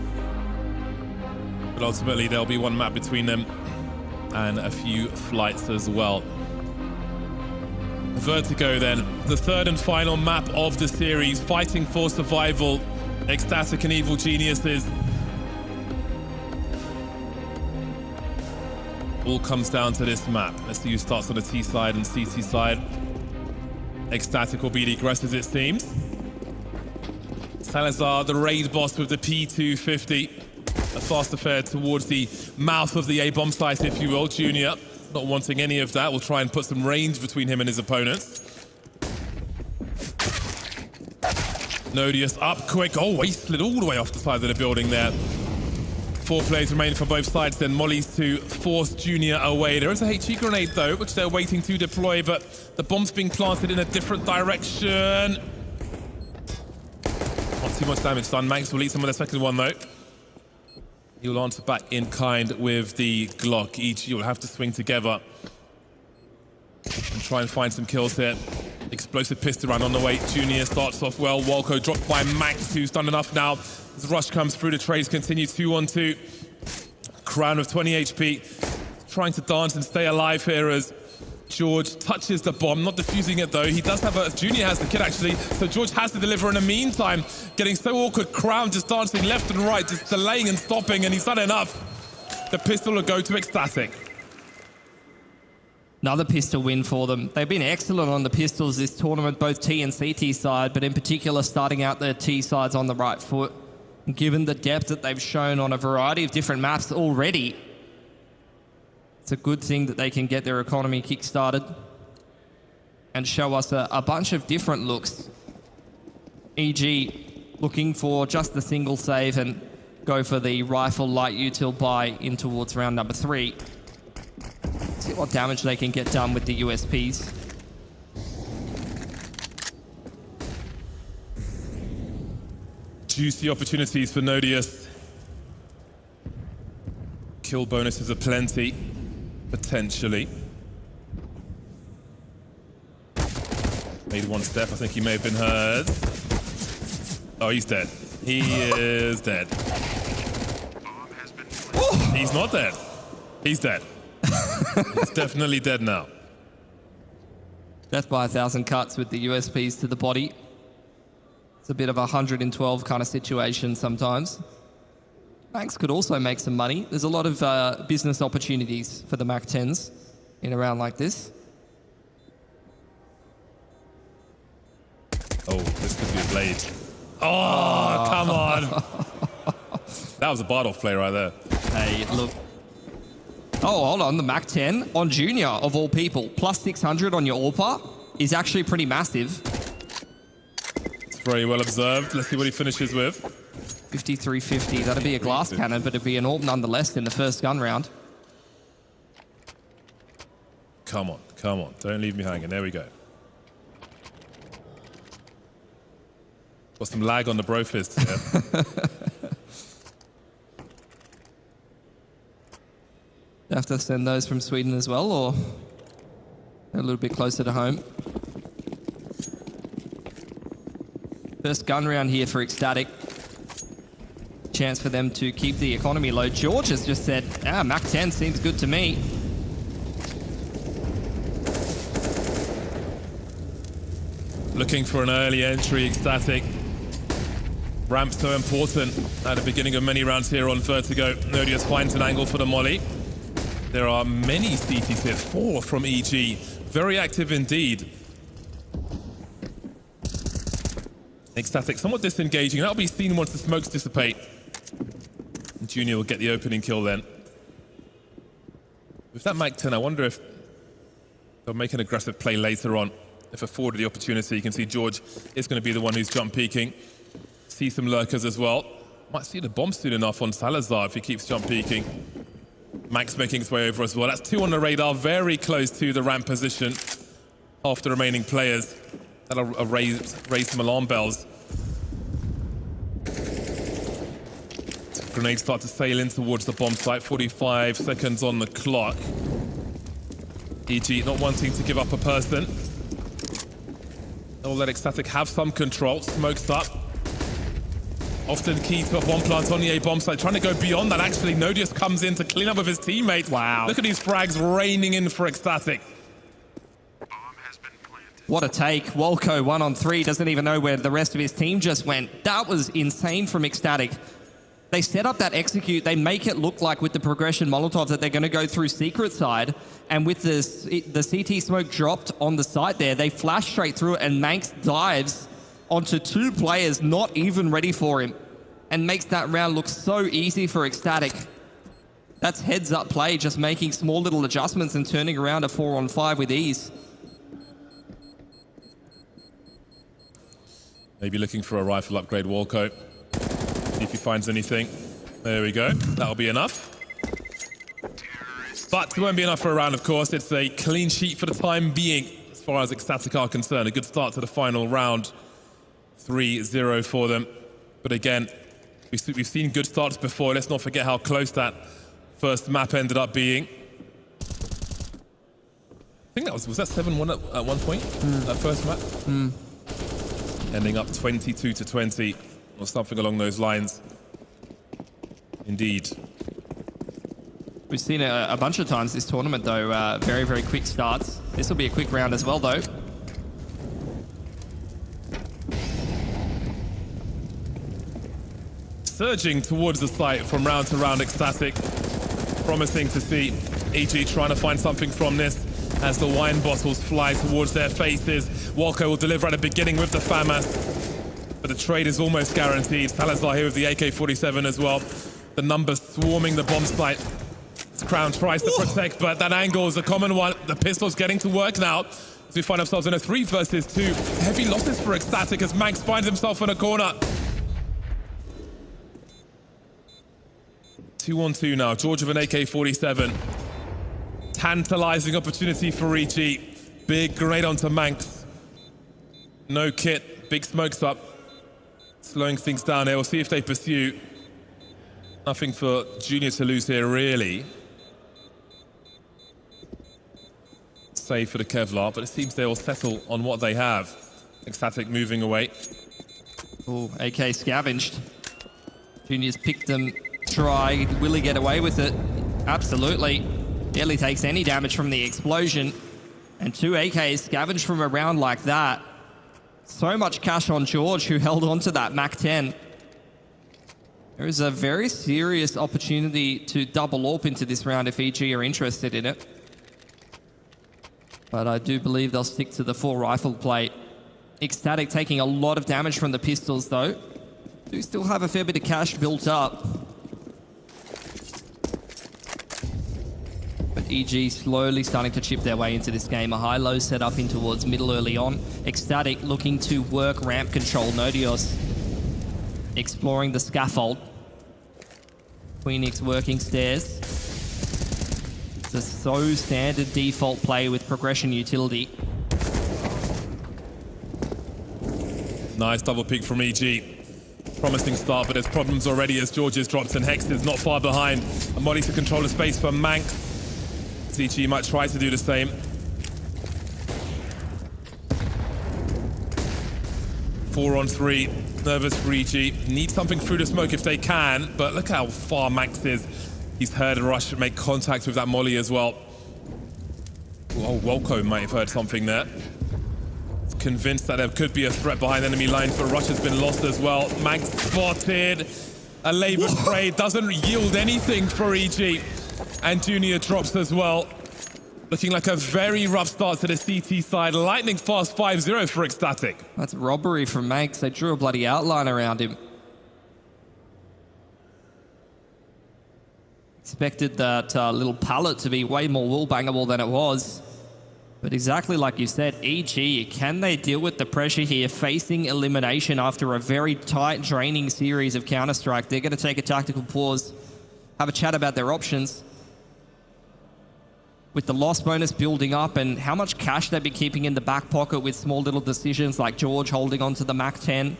But ultimately, there'll be one map between them and a few flights as well. Vertigo then, the third and final map of the series, fighting for survival. Ecstatic and Evil Geniuses. All comes down to this map. Let's see who starts on the T side and CT side. Ecstatic will be the aggressors, it seems. Salazar, the raid boss with the P250. A fast affair towards the mouth of the A-bomb site, if you will. Junior, not wanting any of that. We'll try and put some range between him and his opponents. Nodius up quick. Oh, he slid all the way off the side of the building there. 4 players remain for both sides, then mollies to force Junior away. There is a HE grenade, though, which they're waiting to deploy, but the bomb's being planted in a different direction. Not too much damage done. Manx will eat some of the second one, though. He'll answer back in kind with the Glock. Each you'll have to swing together and try and find some kills here. Explosive pistol round on the way. Junior starts off well. Walco dropped by Max, who's done enough now. As Rush comes through, the trades continue 2-on-2. Crown with 20 HP. Trying to dance and stay alive here as George touches the bomb, not defusing it though. He does have Junior has the kit actually, so George has to deliver in the meantime. Getting so awkward, Crown just dancing left and right, just delaying and stopping, and he's done enough. The pistol will go to Ecstatic. Another pistol win for them. They've been excellent on the pistols this tournament, both T and CT side, but in particular starting out their T sides on the right foot. And given the depth that they've shown on a variety of different maps already, it's a good thing that they can get their economy kick-started and show us a bunch of different looks. EG looking for just the single save and go for the rifle light util buy in towards round number 3. See what damage they can get done with the USPs. Juicy opportunities for Nodius. Kill bonuses are plenty. Potentially. Made one step. I think he may have been heard. Oh, he's dead. He is dead. He's not dead. He's dead. He's definitely dead now. Death by 1,000 cuts with the USPs to the body. It's a bit of a 112 kind of situation sometimes. Banks could also make some money. There's a lot of business opportunities for the Mac 10s in a round like this. Oh, this could be a blade. Oh, come on. That was a Bardolph play right there. Hey, look. Oh, hold on. The Mac 10 on Junior, of all people. Plus 600 on your AWPA is actually pretty massive. It's very well observed. Let's see what he finishes with. 5350. That'd be a glass cannon, but it'd be an AWP nonetheless in the first gun round. Come on, come on. Don't leave me hanging. There we go. Got some lag on the bro fist here. You have to send those from Sweden as well, or a little bit closer to home. First gun round here for Ecstatic. Chance for them to keep the economy low. George has just said, Mac 10 seems good to me. Looking for an early entry, Ecstatic. Ramp so important at the beginning of many rounds here on Vertigo. Nodius finds an angle for the molly. There are many CTs here, 4 from EG. Very active indeed. Ecstatic, somewhat disengaging. That'll be seen once the smokes dissipate. And Junior will get the opening kill then. With that Mac 10, I wonder if they'll make an aggressive play later on. If afforded the opportunity, you can see George is going to be the one who's jump peeking. See some lurkers as well. Might see the bomb soon enough on Salazar if he keeps jump peeking. Max making his way over as well. That's 2 on the radar, very close to the ramp position. Half the remaining players. That'll raise some alarm bells. Grenades start to sail in towards the bomb site. 45 seconds on the clock. EG not wanting to give up a person. They'll let Ecstatic have some control. Smokes up. Often key to a bomb plant on the A bomb site. Trying to go beyond that. Actually, Nodius comes in to clean up with his teammates. Wow. Look at these frags raining in for Ecstatic. What a take. Wolko 1 on 3, doesn't even know where the rest of his team just went. That was insane from Ecstatic. They set up that execute. They make it look like with the progression Molotov that they're going to go through secret side. And with the CT smoke dropped on the site there, they flash straight through it and Manx dives onto 2 players not even ready for him and makes that round look so easy for Ecstatic. That's heads up play, just making small little adjustments and turning around a 4 on 5 with ease. Maybe looking for a rifle upgrade, Walco. See if he finds anything. There we go. That'll be enough. But it won't be enough for a round, of course. It's a clean sheet for the time being, as far as Ecstatic are concerned. A good start to the final round. 3-0 for them. But again, we've seen good starts before. Let's not forget how close that first map ended up being. I think that was that 7-1 at one point? That first map? Ending up 22-20 or something along those lines. Indeed. We've seen it a bunch of times this tournament, though. Very, very quick starts. This will be a quick round as well, though. Surging towards the site from round to round, Ecstatic. Promising to see EG trying to find something from this as the wine bottles fly towards their faces. Walko will deliver at the beginning with the FAMAS, but the trade is almost guaranteed. Salazar here with the AK-47 as well. The numbers swarming the bomb site. Crown tries to protect, but that angle is a common one. The pistol's getting to work now. As we find ourselves in a 3 versus 2. Heavy losses for Ecstatic as Max finds himself in a corner. 2 on 2 now. George with an AK-47. Tantalizing opportunity for EG. Big grenade onto Manx. No kit. Big smokes up. Slowing things down here. We'll see if they pursue. Nothing for Junior to lose here, really. Save for the Kevlar, but it seems they will settle on what they have. Ecstatic moving away. Oh, AK scavenged. Junior's picked them. Try. Will he get away with it? Absolutely. Barely takes any damage from the explosion. And 2 AKs scavenged from a round like that. So much cash on George, who held on to that Mac 10. There is a very serious opportunity to double AWP into this round if EG are interested in it. But I do believe they'll stick to the 4 rifle plate. Ecstatic taking a lot of damage from the pistols, though. Do still have a fair bit of cash built up. But EG slowly starting to chip their way into this game. A high-low setup in towards middle early on. Ecstatic looking to work ramp control. Nodios exploring the scaffold. Queenix working stairs. It's a so standard default play with progression utility. Nice double pick from EG. Promising start, but there's problems already as George's drops and Hex is not far behind. A Molly to control the space for Manx. EG might try to do the same. Four on 3. Nervous for EG. Need something through the smoke if they can, but look how far Max is. He's heard a rush make contact with that Molly as well. Oh, Wolko might have heard something there. He's convinced that there could be a threat behind enemy lines, but rush has been lost as well. Max spotted. A labor spray doesn't yield anything for EG. And Junior drops as well. Looking like a very rough start to the CT side. Lightning fast 5-0 for Ecstatic. That's robbery from Manx. They drew a bloody outline around him. Expected that little pallet to be way more wall-bangable than it was. But exactly like you said, EG, can they deal with the pressure here, facing elimination after a very tight, draining series of Counter-Strike? They're going to take a tactical pause, have a chat about their options. With the loss bonus building up and how much cash they've been keeping in the back pocket with small little decisions like George holding on to the MAC-10,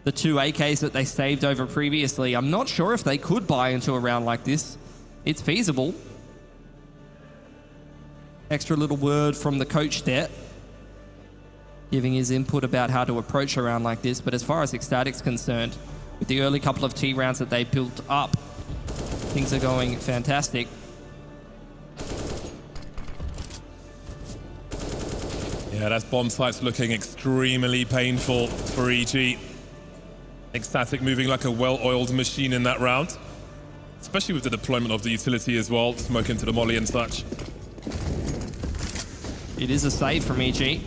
the 2 AKs that they saved over previously, I'm not sure if they could buy into a round like this. It's feasible. Extra little word from the coach there, giving his input about how to approach a round like this. But as far as Ecstatic's concerned, with the early couple of T rounds that they built up, things are going fantastic. Yeah, that bomb site's looking extremely painful for EG. Ecstatic moving like a well-oiled machine in that round. Especially with the deployment of the utility as well, smoke into the molly and such. It is a save from EG.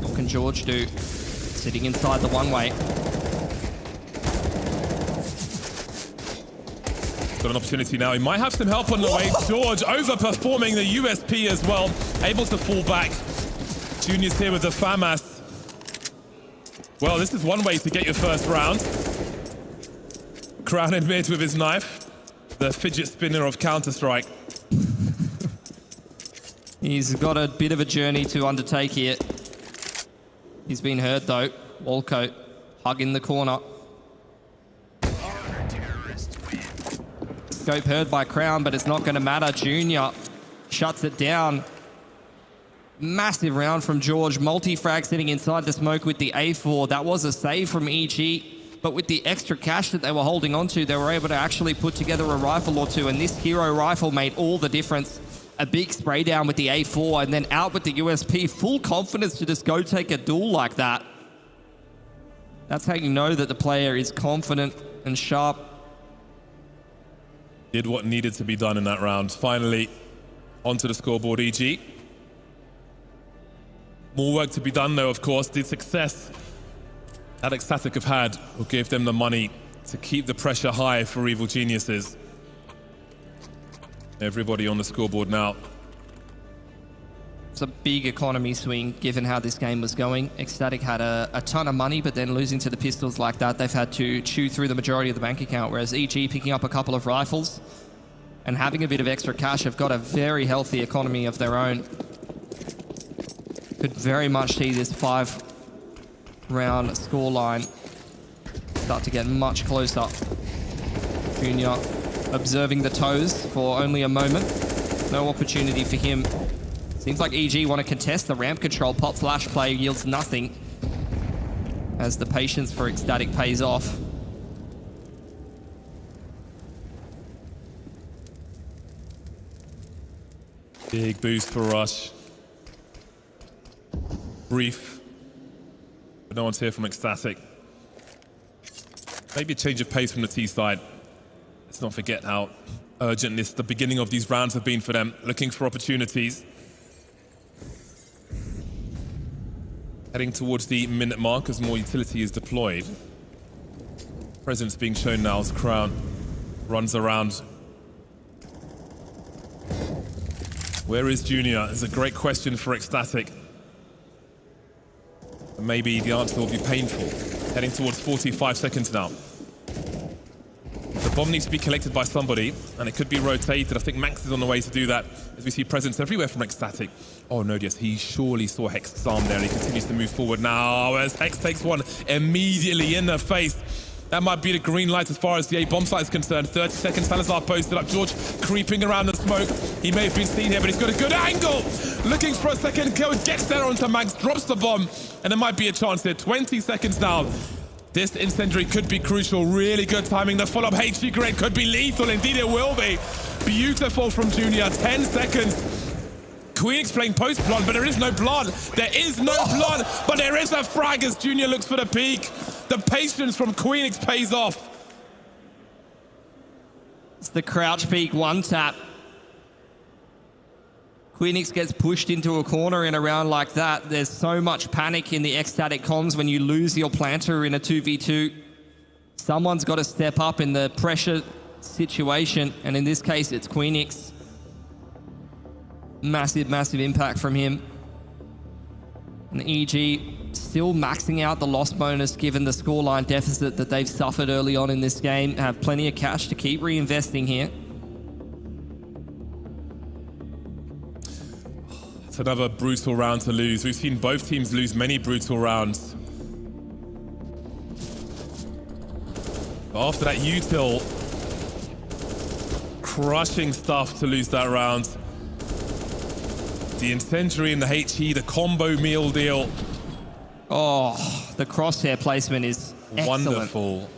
What can George do? Sitting inside the one-way. Got an opportunity now. He might have some help on the way. George overperforming the USP as well. Able to fall back. Junior's here with the FAMAS. Well, this is one way to get your first round. Crown in mid with his knife. The fidget spinner of Counter-Strike. He's got a bit of a journey to undertake here. He's been hurt though. Walcoat, hug in the corner. Scope heard by Crown, but it's not going to matter. Junior shuts it down. Massive round from George. Multi-frag sitting inside the smoke with the A4. That was a save from EG. But with the extra cash that they were holding onto, they were able to actually put together a rifle or two. And this hero rifle made all the difference. A big spray down with the A4 and then out with the USP. Full confidence to just go take a duel like that. That's how you know that the player is confident and sharp. Did what needed to be done in that round. Finally, onto the scoreboard, EG. More work to be done though, of course. The success that Ecstatic have had will give them the money to keep the pressure high for Evil Geniuses. Everybody on the scoreboard now. It's a big economy swing given how this game was going. Ecstatic had a ton of money, but then losing to the pistols like that, they've had to chew through the majority of the bank account, whereas EG picking up a couple of rifles and having a bit of extra cash have got a very healthy economy of their own. Could very much see this 5-round scoreline start to get much closer. Junior observing the toes for only a moment. No opportunity for him. Seems like EG want to contest the ramp control. Pop flash play yields nothing as the patience for Ecstatic pays off. Big boost for Rush. Brief, but no one's here from Ecstatic. Maybe a change of pace from the T side. Let's not forget how urgent the beginning of these rounds have been for them, looking for opportunities. Heading towards the minute mark as more utility is deployed. Presence being shown now as Crown runs around. Where is Junior? It's a great question for Ecstatic. Maybe the answer will be painful. Heading towards 45 seconds now. The bomb needs to be collected by somebody, and it could be rotated. I think Max is on the way to do that, as we see presence everywhere from Ecstatic. Oh no, yes, he surely saw Hex's arm there, and he continues to move forward now as Hex takes one immediately in the face. That might be the green light as far as the A bomb site is concerned. 30 seconds, Salazar posted up. George creeping around the smoke. He may have been seen here, but he's got a good angle. Looking for a second kill, gets there onto Max, drops the bomb, and there might be a chance here. 20 seconds now. This incendiary could be crucial. Really good timing. The follow-up HG grade could be lethal. Indeed, it will be. Beautiful from Junior. 10 seconds. Queenix playing post-blonde, but there is no blonde. There is no blonde, but there is a frag as Junior looks for the peak. The patience from Queenix pays off. It's the crouch peek one tap. Queenix gets pushed into a corner in a round like that. There's so much panic in the Ecstatic comms when you lose your planter in a 2v2. Someone's got to step up in the pressure situation, and in this case, it's Queenix. Massive, massive impact from him. And EG still maxing out the loss bonus given the scoreline deficit that they've suffered early on in this game. Have plenty of cash to keep reinvesting here. It's another brutal round to lose. We've seen both teams lose many brutal rounds. After that util, crushing stuff to lose that round. The incendiary and the HE, the combo meal deal. Oh, the crosshair placement is excellent. Wonderful.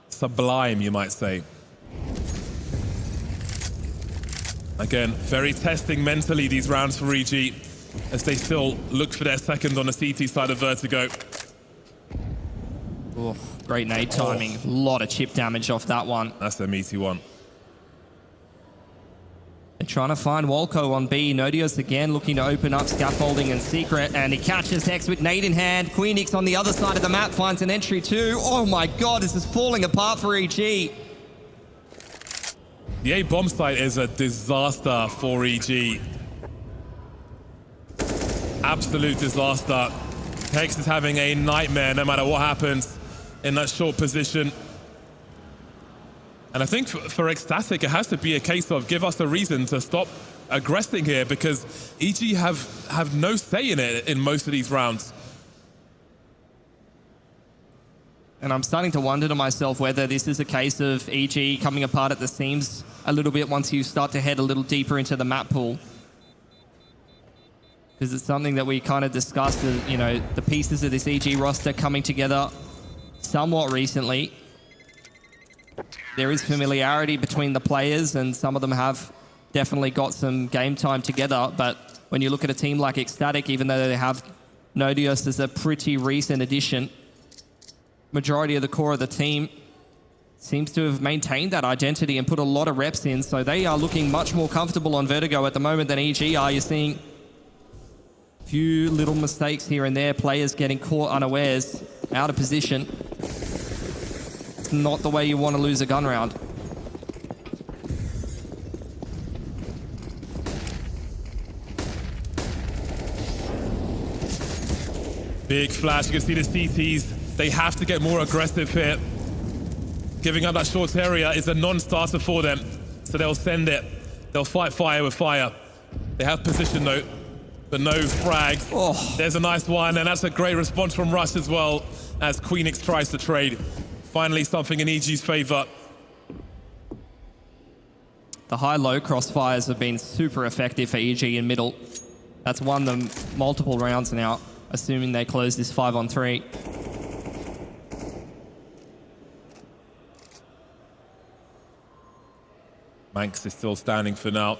Sublime, you might say. Again, very testing mentally these rounds for EG as they still look for their second on the CT side of Vertigo. Oh, great nade timing. A lot of chip damage off that one. That's a meaty one. They're trying to find Walco on B. Nodios again looking to open up scaffolding and secret, and he catches Hex with nade in hand. Queenix on the other side of the map finds an entry too. Oh my god, this is falling apart for EG. The A bomb site is a disaster for EG. Absolute disaster. Hex is having a nightmare no matter what happens in that short position. And I think for Ecstatic, it has to be a case of give us a reason to stop aggressing here, because EG have no say in it in most of these rounds. And I'm starting to wonder to myself whether this is a case of EG coming apart at the seams a little bit once you start to head a little deeper into the map pool. Because it's something that we kind of discussed, you know, the pieces of this EG roster coming together somewhat recently. There is familiarity between the players, and some of them have definitely got some game time together. But when you look at a team like Ecstatic, even though they have Nodios as a pretty recent addition, majority of the core of the team seems to have maintained that identity and put a lot of reps in. So they are looking much more comfortable on Vertigo at the moment than EG are. You're seeing a few little mistakes here and there, players getting caught unawares, out of position. It's not the way you want to lose a gun round. Big flash, you can see the CTs. They have to get more aggressive here. Giving up that short area is a non-starter for them, so they'll send it. They'll fight fire with fire. They have position though, but no frag. Oh. There's a nice one, and that's a great response from Rush as well, as Queenix tries to trade. Finally something in EG's favor. The high-low crossfires have been super effective for EG in middle. That's won them multiple rounds now, assuming they close this 5-on-3. Manx is still standing for now.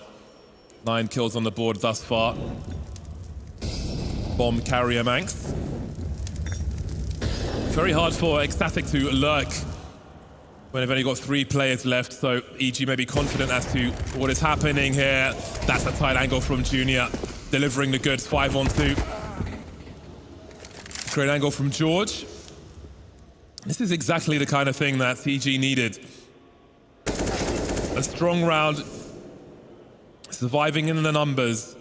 9 kills on the board thus far. Bomb carrier Manx. Very hard for Ecstatic to lurk when they've only got 3 players left, so EG may be confident as to what is happening here. That's a tight angle from Junior, delivering the goods. 5-on-2. Great angle from George. This is exactly the kind of thing that EG needed. A strong round, surviving in the numbers.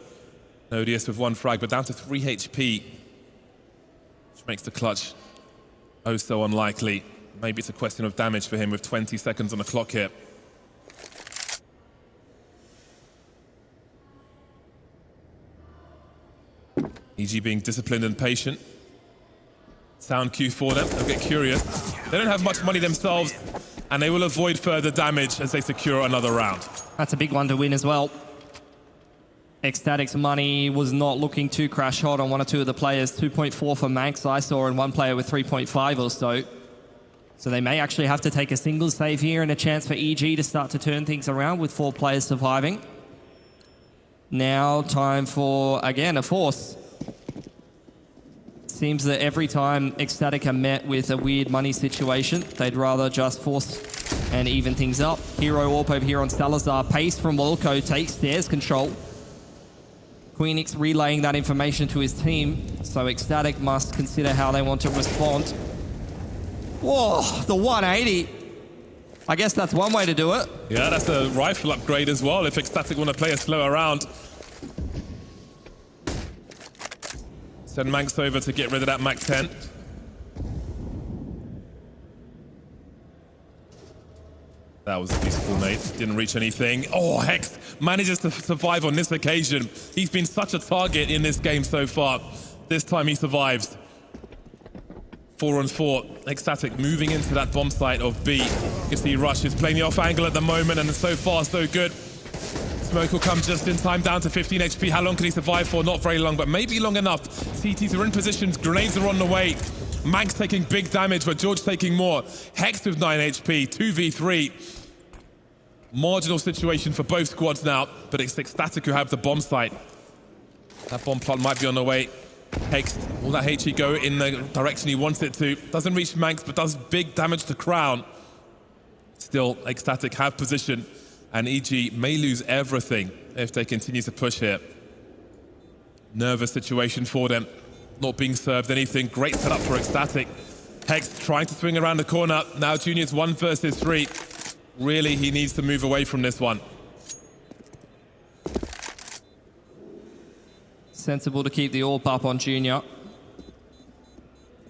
Nodius with 1 frag, but down to 3 HP, which makes the clutch oh so unlikely. Maybe it's a question of damage for him with 20 seconds on the clock here. EG being disciplined and patient. Sound cue for them, they'll get curious. They don't have much money themselves, and they will avoid further damage as they secure another round. That's a big one to win as well. Ecstatic's money was not looking too crash hot on 1 or 2 of the players. 2.4 for Manx, I saw, and 1 player with 3.5 or so. So they may actually have to take a single save here and a chance for EG to start to turn things around with 4 players surviving. Now time for, again, a force. Seems that every time Ecstatic are met with a weird money situation, they'd rather just force and even things up. Hero AWP over here on Salazar. Pace from Wolko takes stairs control. Queenix relaying that information to his team, so Ecstatic must consider how they want to respond. Whoa, the 180. I guess that's one way to do it. Yeah, that's a rifle upgrade as well if Ecstatic want to play a slower round. Send Manx over to get rid of that Mac 10. That was beautiful, mate. Didn't reach anything. Oh, Hex manages to survive on this occasion. He's been such a target in this game so far. This time he survives. 4-on-4. Ecstatic moving into that bomb site of B. You can see Rush is playing the off angle at the moment, and so far so good. Smoke will come just in time, down to 15 HP. How long can he survive for? Not very long, but maybe long enough. CTs are in positions. Grenades are on the way. Manx taking big damage, but George taking more. Hex with 9 HP, 2v3. Marginal situation for both squads now, but it's Ecstatic who have the bomb site. That bomb plant might be on the way. Hex, will that HE go in the direction he wants it to? Doesn't reach Manx, but does big damage to Crown. Still, Ecstatic have position, and EG may lose everything if they continue to push here. Nervous situation for them. Not being served anything. Great setup for Ecstatic. Hex trying to swing around the corner. Now Junior's 1 versus 3. Really, he needs to move away from this one. Sensible to keep the AWP up on Junior.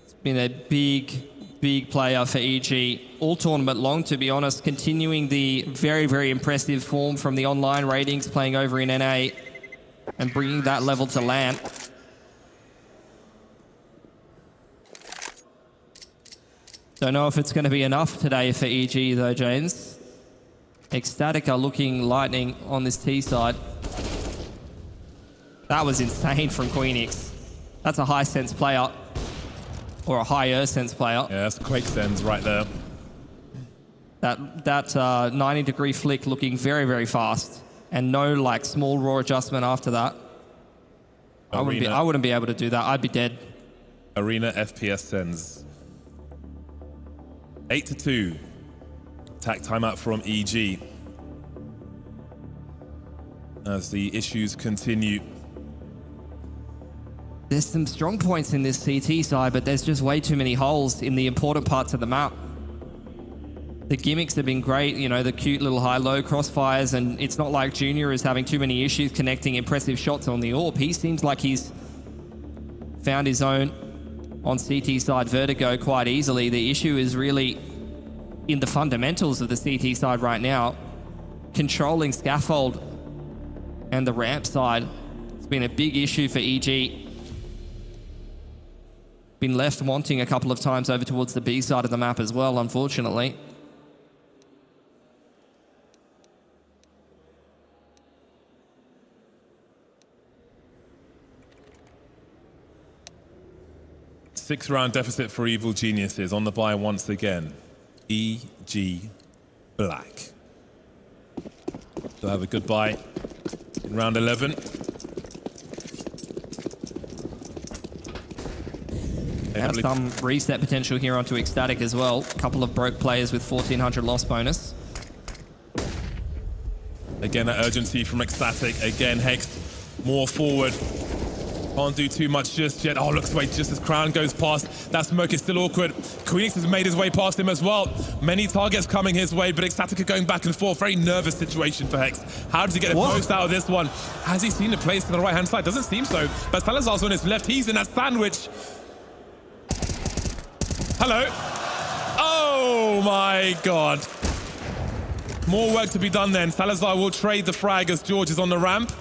It's been a big player for EG. All tournament long, to be honest. Continuing the very impressive form from the online ratings, playing over in NA and bringing that level to LAN. Don't know if it's going to be enough today for EG though, James. Ecstatic are looking lightning on this T side. That was insane from Queenix. That's a high sense player. Or a higher sense player. Yeah, that's Quake Sense right there. That 90-degree flick looking very fast. And no like small raw adjustment after that. I wouldn't be able to do that. I'd be dead. Arena FPS Sense. 8-2. Attack timeout from EG. As the issues continue. There's some strong points in this CT side, but there's just way too many holes in the important parts of the map. The gimmicks have been great, you know, the cute little high-low crossfires, and it's not like Junior is having too many issues connecting impressive shots on the AWP. He seems like he's found his own on CT side Vertigo quite easily. The issue is really in the fundamentals of the CT side right now. Controlling scaffold and the ramp side has been a big issue for EG. Been left wanting a couple of times over towards the B side of the map as well, unfortunately. Six-round deficit for Evil Geniuses on the bye once again. EG Black. They'll have a good bye in round 11. They have some reset potential here onto Ecstatic as well. A couple of broke players with 1400 loss bonus. Again, that urgency from Ecstatic. Again, Hex more forward. Can't do too much just yet. Oh, looks away just as Crown goes past. That smoke is still awkward. Queenix has made his way past him as well. Many targets coming his way, but Ecstatic are going back and forth. Very nervous situation for Hex. How does he get a most out of this one? Has he seen the place to the right-hand side? Doesn't seem so. But Salazar's on his left. He's in that sandwich. Hello. Oh my God. More work to be done then. Salazar will trade the frag as George is on the ramp.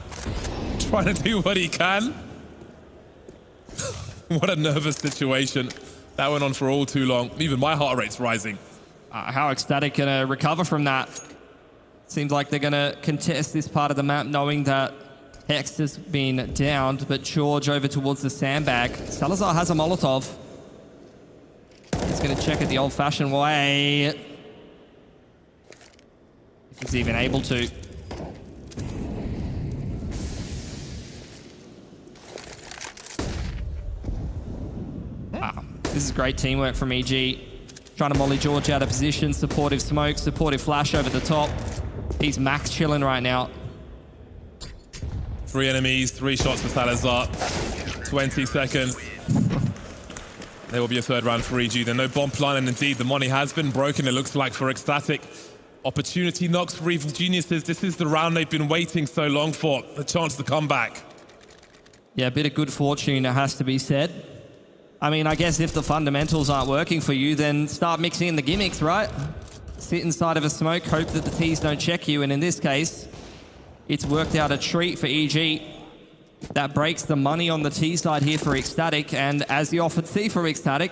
Trying to do what he can. What a nervous situation. That went on for all too long. Even my heart rate's rising. How Ecstatic gonna recover from that? Seems like they're gonna contest this part of the map knowing that Hex has been downed, but George over towards the sandbag. Salazar has a Molotov. He's going to check it the old-fashioned way. If he's even able to. This is great teamwork from EG. Trying to molly George out of position. Supportive smoke, supportive flash over the top. He's max chilling right now. 3 enemies, 3 shots for Salazar. 20 seconds. There will be a third round for EG. Then no bomb plan, and indeed the money has been broken, it looks like, for Ecstatic. Opportunity knocks for Evil Geniuses. This is the round they've been waiting so long for. The chance to come back. Yeah, a bit of good fortune, it has to be said. I mean, I guess if the fundamentals aren't working for you, then start mixing in the gimmicks, right? Sit inside of a smoke, hope that the T's don't check you, and in this case, it's worked out a treat for EG. That breaks the money on the T side here for Ecstatic, and as you often see from Ecstatic,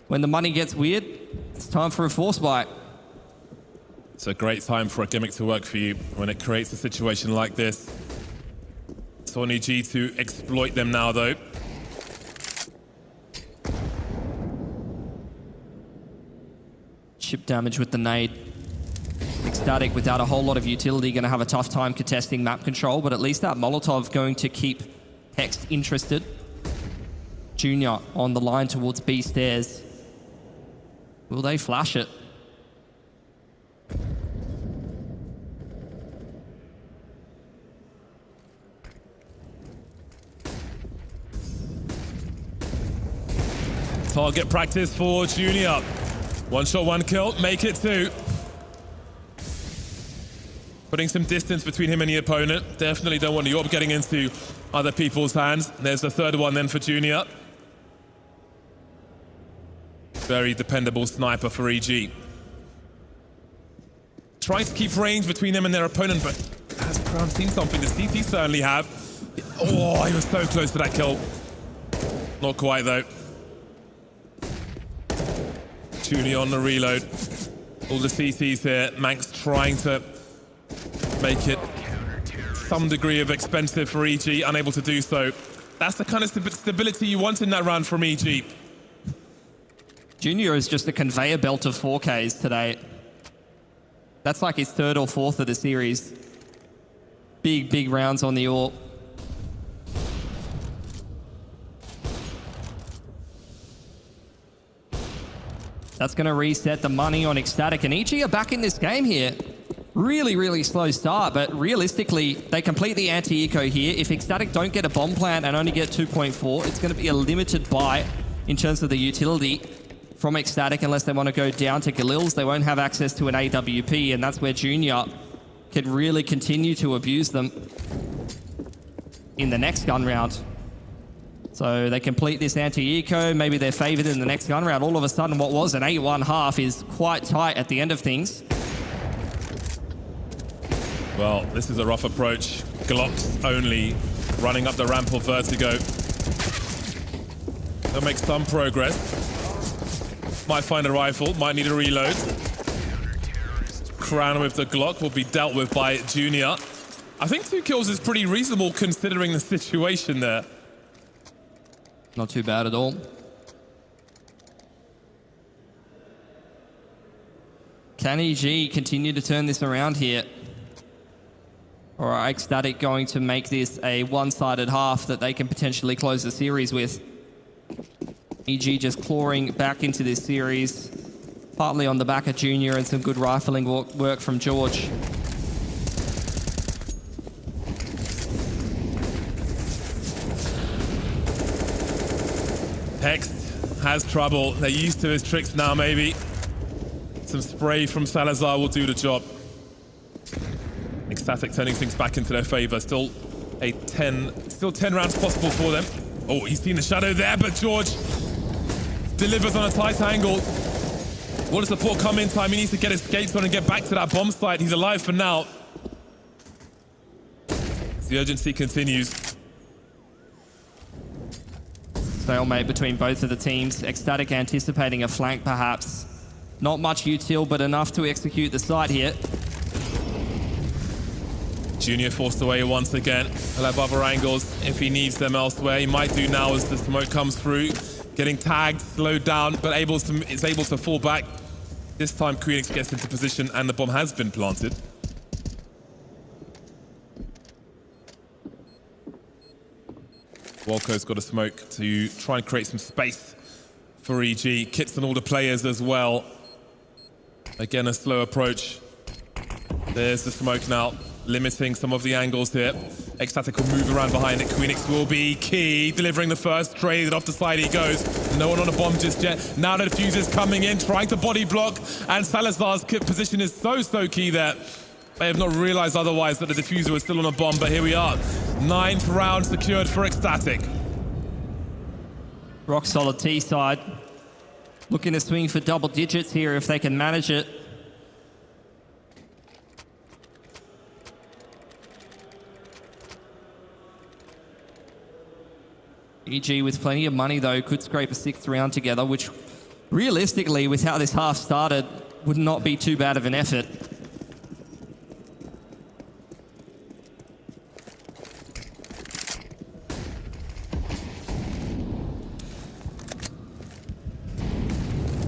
when the money gets weird, it's time for a force bite. It's a great time for a gimmick to work for you when it creates a situation like this. It's on EG to exploit them now, though. Chip damage with the nade. Ecstatic, without a whole lot of utility, going to have a tough time contesting map control, but at least that Molotov going to keep Hex interested. Junior on the line towards B stairs. Will they flash it? Target practice for Junior. 1 shot, 1 kill, make it 2. Putting some distance between him and the opponent. Definitely don't want the orb getting into other people's hands. There's the third one then for Junior. Very dependable sniper for EG. Trying to keep range between them and their opponent, but has Crown seen something? The CT certainly have. Oh, he was so close to that kill. Not quite though. Junior on the reload. All the CTs here. Manx trying to make it some degree of expensive for EG, unable to do so. That's the kind of stability you want in that round from EG. Junior is just a conveyor belt of 4Ks today. That's like his 3rd or 4th of the series. Big rounds on the AWP. That's going to reset the money on Ecstatic, and EG are back in this game here. Really slow start, but realistically, they complete the anti-eco here. If Ecstatic don't get a bomb plant and only get 2.4, it's going to be a limited buy in terms of the utility from Ecstatic unless they want to go down to Galil's. They won't have access to an AWP, and that's where Junior can really continue to abuse them in the next gun round. So they complete this anti-eco, maybe they're favored in the next gun round. All of a sudden, what was an 8-1 half is quite tight at the end of things. Well, this is a rough approach. Glocks only, running up the ramp of Vertigo. They'll make some progress. Might find a rifle, might need a reload. Crown with the Glock will be dealt with by Junior. I think 2 kills is pretty reasonable considering the situation there. Not too bad at all. Can EG continue to turn this around here? Or are Ecstatic going to make this a one-sided half that they can potentially close the series with? EG just clawing back into this series, partly on the back of Junior and some good rifling work from George. Hex has trouble. They're used to his tricks now, maybe. Some spray from Salazar will do the job. Ecstatic turning things back into their favor. Still 10 rounds possible for them. Oh, he's seen the shadow there, but George delivers on a tight angle. What does the port come in time? He needs to get his skates on and get back to that bomb site. He's alive for now. As the urgency continues. Stalemate between both of the teams. Ecstatic anticipating a flank, perhaps. Not much util, but enough to execute the site here. Junior forced away once again. He'll have other angles if he needs them elsewhere. He might do now as the smoke comes through. Getting tagged, slowed down, but is able to fall back. This time, Queenix gets into position and the bomb has been planted. Walco's got a smoke to try and create some space for EG. Kits on all the players as well. Again, a slow approach. There's the smoke now, limiting some of the angles here. Ecstatic will move around behind it. Queenix will be key, delivering the first trade. Off the side he goes. No one on a bomb just yet. Now the diffuser's coming in, trying to body block, and Salazar's position is so key there. They have not realized otherwise that the diffuser was still on a bomb, but here we are. 9th round secured for Ecstatic. Rock solid T side. Looking to swing for double digits here if they can manage it. EG with plenty of money though could scrape a 6th round together, which realistically with how this half started would not be too bad of an effort.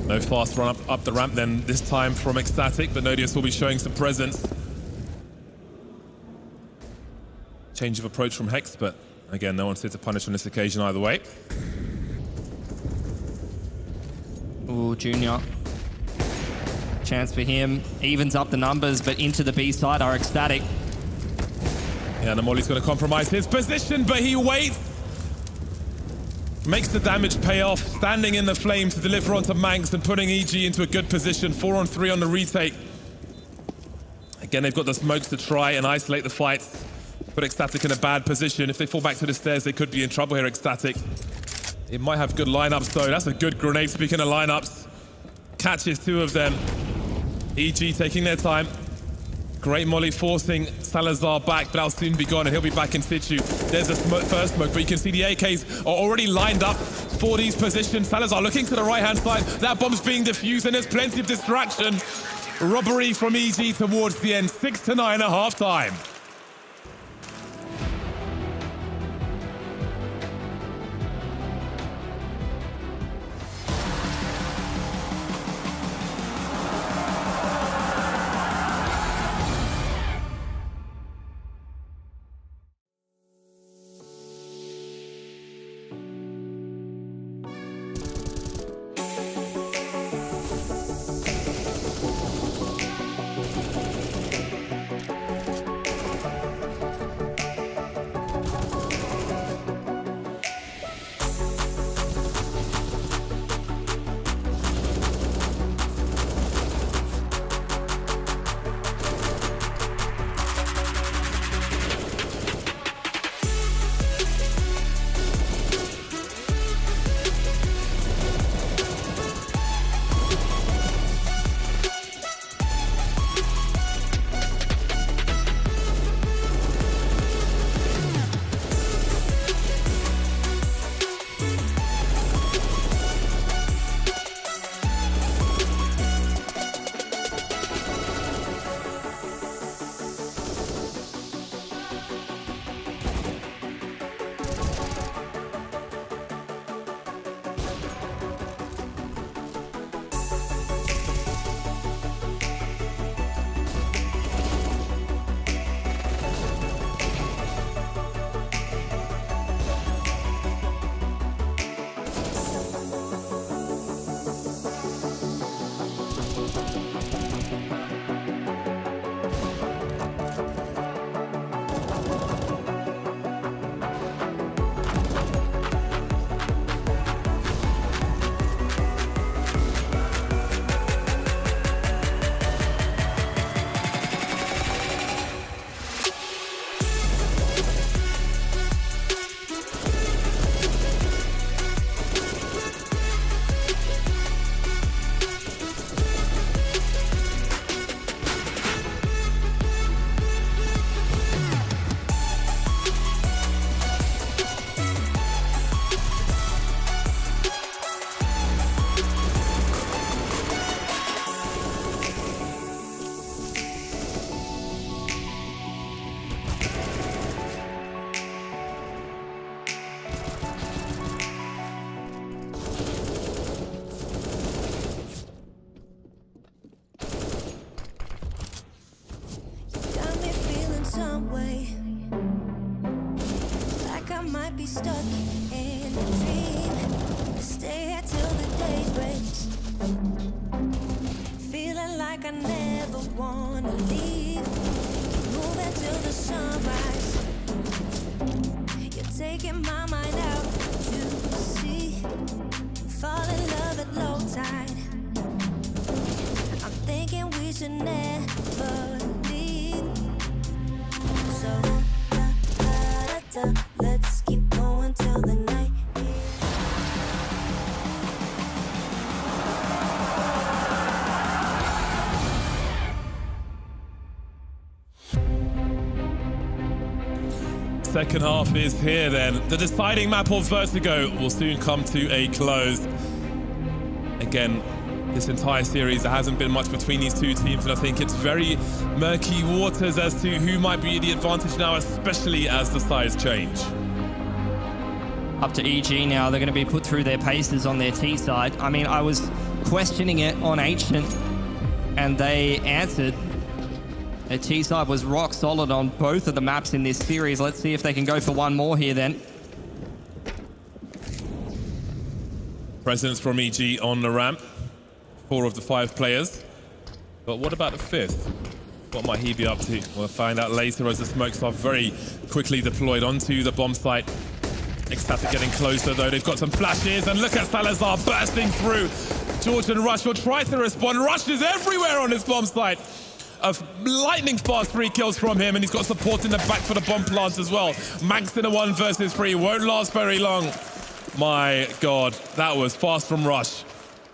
No fast run up the ramp then this time from Ecstatic, but Nodius will be showing some presence. Change of approach from Hex, but again, no one's here to punish on this occasion either way. Ooh, Junior. Chance for him. Evens up the numbers, but into the B side are Ecstatic. Yeah, Namoli's going to compromise his position, but he waits. Makes the damage pay off, standing in the flame to deliver onto Manx and putting EG into a good position. 4-on-3 on the retake. Again, they've got the smokes to try and isolate the fights. Put Ecstatic in a bad position. If they fall back to the stairs, they could be in trouble here, Ecstatic. It might have good lineups though. That's a good grenade, speaking of lineups. Catches 2 of them. EG taking their time. Great molly forcing Salazar back, but that'll soon be gone and he'll be back in situ. There's the first smoke, but you can see the AKs are already lined up for these positions. Salazar looking to the right-hand side. That bomb's being defused and there's plenty of distraction. Robbery from EG towards the end. 6-9 at half-time. might be stuck in a dream. Stay here till the day get my mind out to sea. Fall in love at low tide. I'm thinking we should never leave. So let's keep going till the night. Second half is here then. The deciding map of Vertigo will soon come to a close. Again, this entire series, there hasn't been much between these two teams, and I think it's very murky waters as to who might be the advantage now, especially as the sides change. Up to EG now. They're going to be put through their paces on their T side. I mean, I was questioning it on Ancient, and they answered. Their T side was rock solid on both of the maps in this series. Let's see if they can go for one more here then. Presence from EG on the ramp. 4 of the 5 players. But what about the 5th? What might he be up to? We'll find out later as the smokes are very quickly deployed onto the bomb site. Ecstatic getting closer though. They've got some flashes, and look at Salazar bursting through. George and Rush will try to respond. Rush is everywhere on his bomb site. A lightning fast 3 kills from him, and he's got support in the back for the bomb plant as well. Manx in a 1 versus 3. Won't last very long. My God, that was fast from Rush.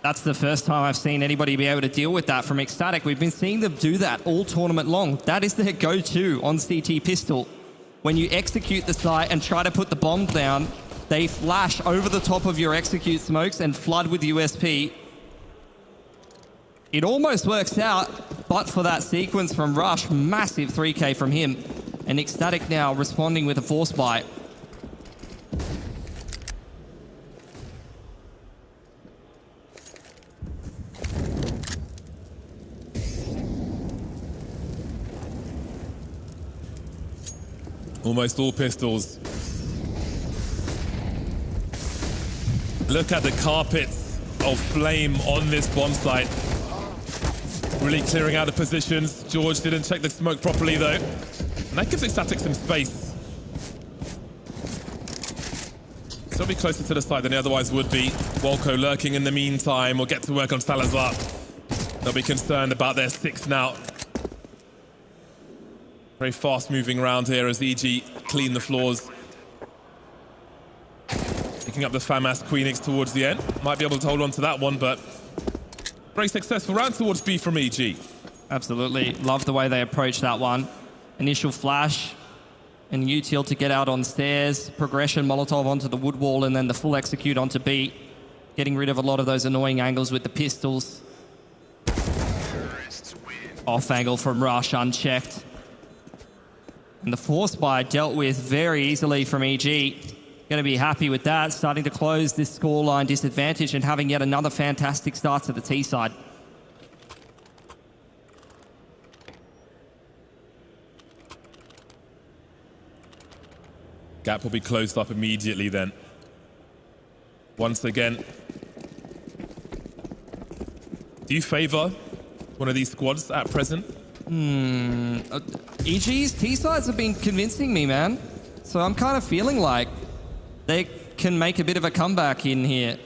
That's the first time I've seen anybody be able to deal with that from Ecstatic. We've been seeing them do that all tournament long. That is their go-to on CT pistol. When you execute the site and try to put the bomb down, they flash over the top of your execute smokes and flood with USP. It almost works out, but for that sequence from Rush, massive 3K from him. And Ecstatic now responding with a force buy. Almost all pistols. Look at the carpets of flame on this bomb site. Really clearing out the positions. George didn't check the smoke properly though. And that gives Ecstatic some space. Still be closer to the side than they otherwise would be. Wolko lurking in the meantime. Will get to work on Salazar. They'll be concerned about their 6 now. Very fast moving around here as EG clean the floors. Picking up the FAMAS Queenix towards the end. Might be able to hold on to that one, but very successful round towards B from EG. Absolutely. Love the way they approached that one. Initial flash and util to get out on stairs. Progression, Molotov onto the wood wall, and then the full execute onto B. Getting rid of a lot of those annoying angles with the pistols. Off angle from Rush, unchecked. And the force buy dealt with very easily from EG. Going to be happy with that, starting to close this scoreline disadvantage and having yet another fantastic start to the T side. Gap will be closed up immediately then. Once again. Do you favor one of these squads at present? EG's T-sides have been convincing me, man. So I'm kind of feeling like they can make a bit of a comeback in here.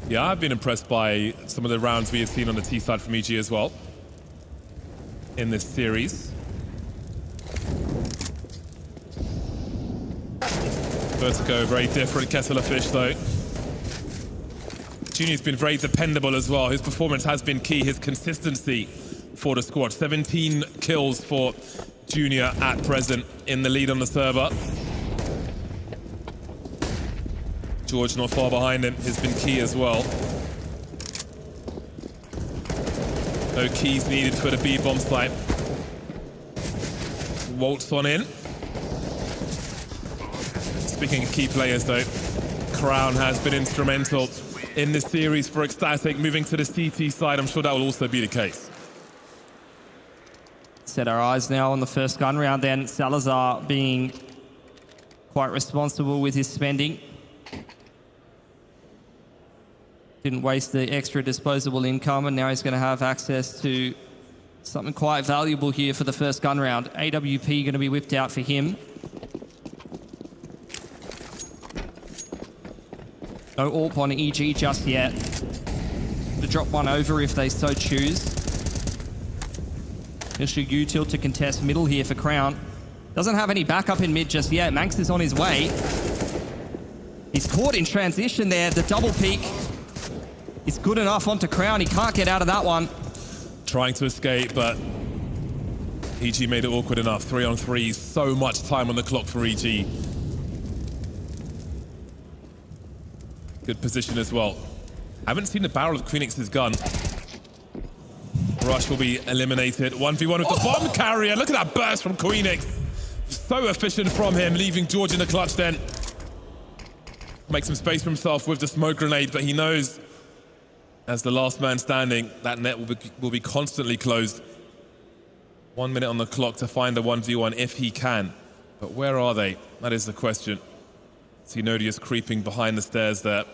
Yeah, I've been impressed by some of the rounds we have seen on the T side from EG as well in this series. Vertigo, very different kettle of fish though. Junior's been very dependable as well. His performance has been key, his consistency for the squad. 17 kills for Junior at present in the lead on the server. George not far behind him has been key as well. No keys needed for the B bomb site. Waltz on in. Speaking of key players though, Crown has been instrumental in this series for Ecstatic. Moving to the CT side, I'm sure that will also be the case. Set our eyes now on the first gun round then. Salazar being quite responsible with his spending. Didn't waste the extra disposable income, and now he's going to have access to something quite valuable here for the first gun round. AWP going to be whipped out for him. No AWP on EG just yet. To drop one over if they so choose. Issue util to contest middle here for Crown. Doesn't have any backup in mid just yet. Manx is on his way. He's caught in transition there. The double peek is good enough onto Crown. He can't get out of that one. Trying to escape, but EG made it awkward enough. 3-on-3, so much time on the clock for EG. Good position as well. Haven't seen the barrel of Queenix's gun. Rush will be eliminated. 1v1 with the bomb carrier. Look at that burst from Queenix. So efficient from him, leaving George in the clutch then. Make some space for himself with the smoke grenade, but he knows as the last man standing, that net will be constantly closed. 1 minute on the clock to find the 1v1 if he can. But where are they? That is the question. See Nodius creeping behind the stairs there.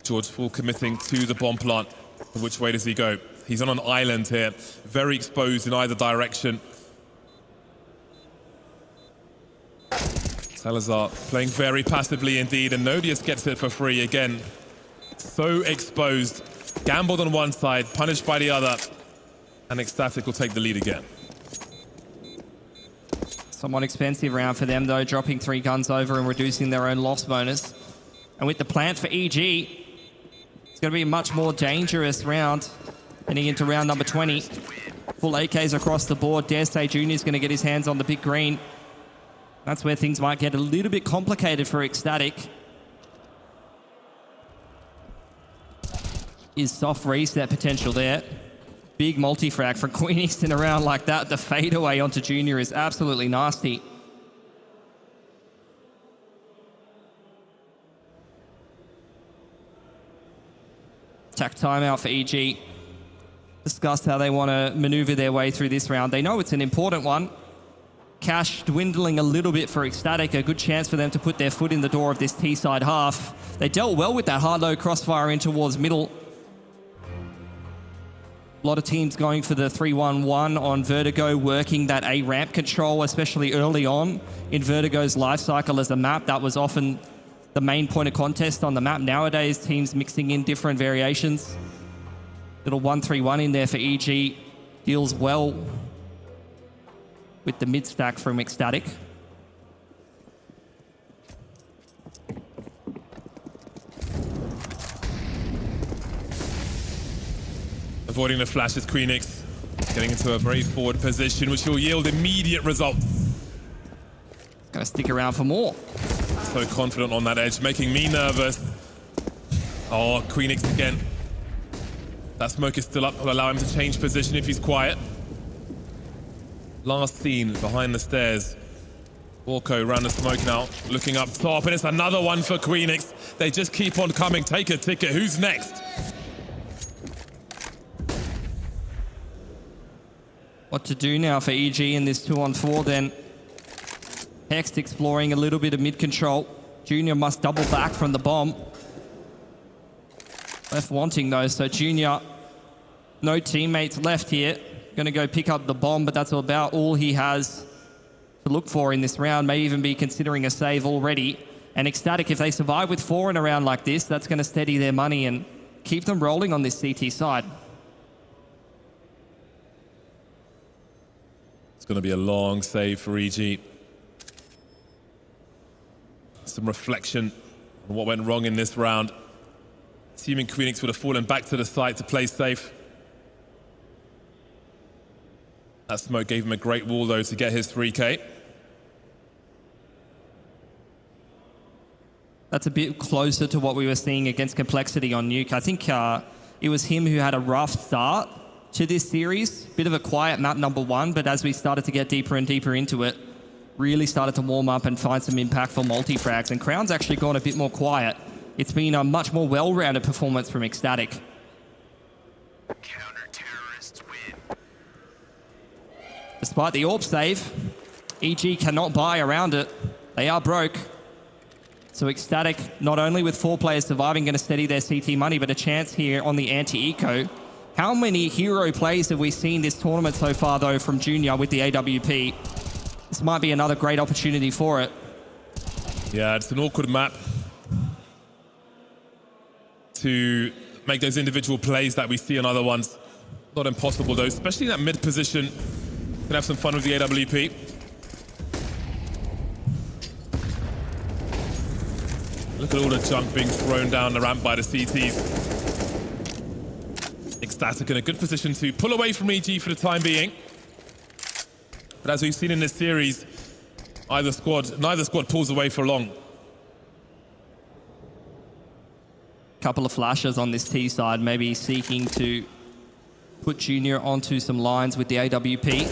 George full committing to the bomb plant. Which way does he go? He's on an island here, very exposed in either direction. Salazar playing very passively indeed, and Nodius gets it for free again. So exposed. Gambled on one side, punished by the other, and Ecstatic will take the lead again. Somewhat expensive round for them though, dropping 3 guns over and reducing their own loss bonus. And with the plant for EG, it's going to be a much more dangerous round heading into round number 20. Full AKs across the board. Dare say Jr. is going to get his hands on the big green. That's where things might get a little bit complicated for Ecstatic. Is soft reset potential there. Big multi-frag for Queenix in a round like that. The fadeaway onto Junior is absolutely nasty. Attack timeout for EG. Discussed how they want to maneuver their way through this round. They know it's an important one. Cash dwindling a little bit for Ecstatic. A good chance for them to put their foot in the door of this T-side half. They dealt well with that hard-low crossfire in towards middle. A lot of teams going for the 3-1-1 on Vertigo, working that A ramp control, especially early on in Vertigo's life cycle as a map. That was often the main point of contest on the map. Nowadays, teams mixing in different variations. Little 1-3-1 in there for EG. Deals well with the mid stack from Ecstatic. Avoiding the flash is Queenix. Getting into a very forward position, which will yield immediate results. Gonna stick around for more. So confident on that edge, making me nervous. Oh, Queenix again. That smoke is still up. Will allow him to change position if he's quiet. Last seen behind the stairs. Walko around the smoke now, looking up top, and it's another one for Queenix. They just keep on coming. Take a ticket. Who's next? What to do now for EG in this 2-on-4 then. Hext exploring a little bit of mid-control. Junior must double back from the bomb. Left wanting though, so Junior, no teammates left here. Gonna go pick up the bomb, but that's about all he has to look for in this round. May even be considering a save already. And Ecstatic, if they survive with 4 in a round like this, that's gonna steady their money and keep them rolling on this CT side. It's going to be a long save for EG. Some reflection on what went wrong in this round. Assuming Queenix would have fallen back to the site to play safe. That smoke gave him a great wall though to get his 3K. That's a bit closer to what we were seeing against Complexity on Nuke. I think it was him who had a rough start to this series. Bit of a quiet map number 1, but as we started to get deeper and deeper into it, really started to warm up and find some impactful multi-frags. And Crown's actually gone a bit more quiet. It's been a much more well-rounded performance from Ecstatic. Counter-terrorists win. Despite the AWP save, EG cannot buy around it. They are broke. So Ecstatic, not only with 4 players surviving, going to steady their CT money, but a chance here on the anti-eco. How many hero plays have we seen this tournament so far, though, from Junior with the AWP? This might be another great opportunity for it. Yeah, it's an awkward map to make those individual plays that we see on other ones. Not impossible though, especially in that mid position. Can have some fun with the AWP. Look at all the junk being thrown down the ramp by the CTs. Ecstatic in a good position to pull away from EG for the time being. But as we've seen in this series, neither squad pulls away for long. Couple of flashes on this T side, maybe seeking to put Junior onto some lines with the AWP.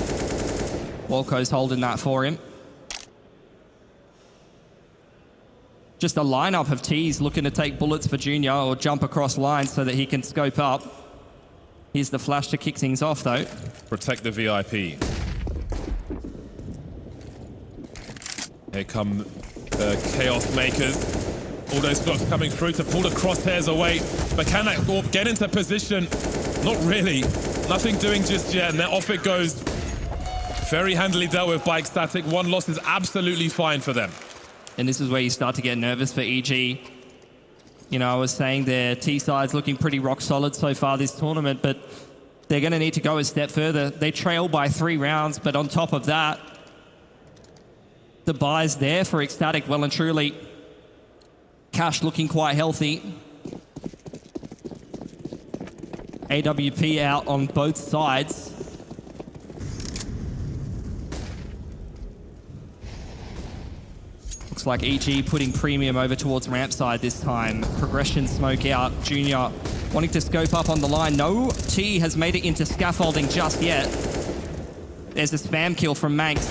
Walco's holding that for him. Just a lineup of T's looking to take bullets for Junior or jump across lines so that he can scope up. Here's the flash to kick things off though. Protect the VIP. Here come the Chaos Makers. All those blocks coming through to pull the crosshairs away. But can that orb get into position? Not really. Nothing doing just yet, and then off it goes. Very handily dealt with by Ecstatic. One loss is absolutely fine for them. And this is where you start to get nervous for EG. You know, I was saying their T-side's looking pretty rock solid so far this tournament, but they're going to need to go a step further. They trail by 3 rounds, but on top of that, the buy's there for Ecstatic well and truly. Cash looking quite healthy. AWP out on both sides. Looks like EG putting premium over towards ramp side this time. Progression smoke out. Junior wanting to scope up on the line. No T has made it into scaffolding just yet. There's a spam kill from Manx.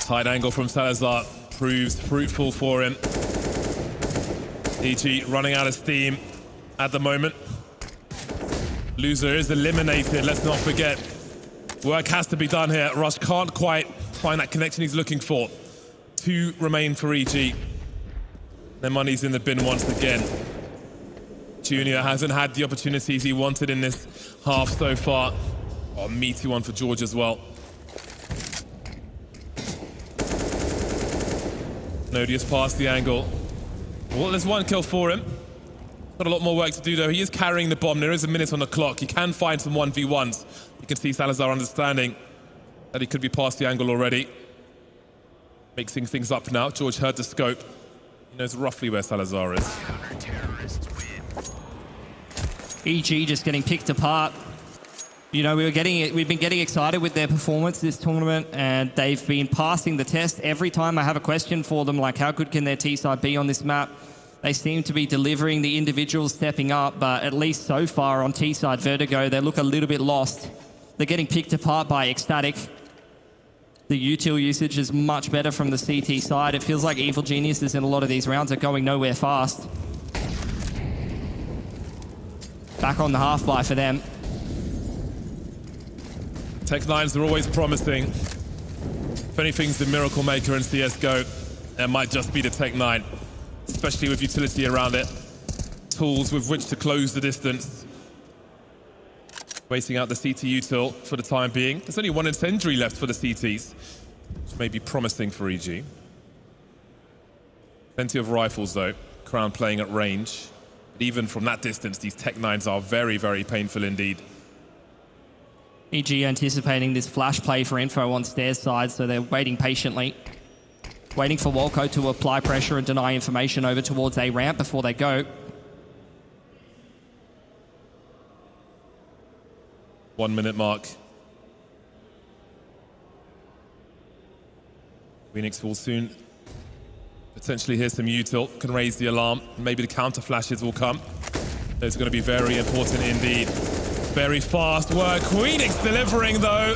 Tight angle from Salazar proves fruitful for him. EG running out of steam at the moment. Loser is eliminated, let's not forget. Work has to be done here. Rush can't quite find that connection he's looking for. 2 remain for EG. Their money's in the bin once again. Junior hasn't had the opportunities he wanted in this half so far. Oh, meaty one for George as well. Nodius past the angle. Well, there's 1 kill for him. Got a lot more work to do though. He is carrying the bomb. There is a minute on the clock. He can find some 1v1s. You can see Salazar understanding that he could be past the angle already. Mixing things up now. George heard the scope. He knows roughly where Salazar is. EG just getting picked apart. You know, we've been getting excited with their performance this tournament, and they've been passing the test. Every time I have a question for them, like how good can their T-side be on this map, they seem to be delivering, the individuals stepping up, but at least so far on T-side Vertigo, they look a little bit lost. They're getting picked apart by Ecstatic. The util usage is much better from the CT side. It feels like Evil Geniuses in a lot of these rounds are going nowhere fast. Back on the half-buy for them. Tech 9s are always promising. If anything's the miracle maker in CSGO, it might just be the Tech 9, especially with utility around it. Tools with which to close the distance. Waiting out the CT util for the time being. There's only 1 incendiary left for the CTs, which may be promising for EG. Plenty of rifles though. Crown playing at range. But even from that distance, these Tech 9s are very, very painful indeed. EG anticipating this flash play for Info on stairs side, so they're waiting patiently. Waiting for Walco to apply pressure and deny information over towards A ramp before they go. One-minute mark. Phoenix will soon potentially hear some util, can raise the alarm. Maybe the counter flashes will come. Those are going to be very important indeed. Very fast work. Queenix delivering though.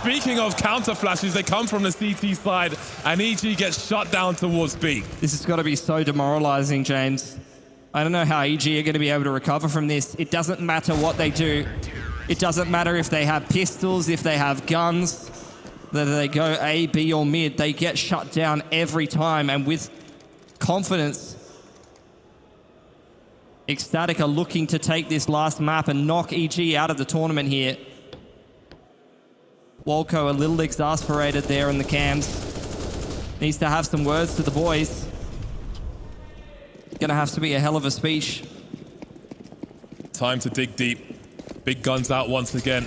Speaking of counter flashes, they come from the CT side and EG gets shut down towards B. This has got to be so demoralizing, James. I don't know how EG are going to be able to recover from this. It doesn't matter what they do. It doesn't matter if they have pistols, if they have guns, whether they go A, B or mid, they get shut down every time, and with confidence, Ecstatic are looking to take this last map and knock EG out of the tournament here. Walco a little exasperated there in the cams. needs to have some words to the boys. Gonna have to be a hell of a speech. Time to dig deep. Big guns out once again.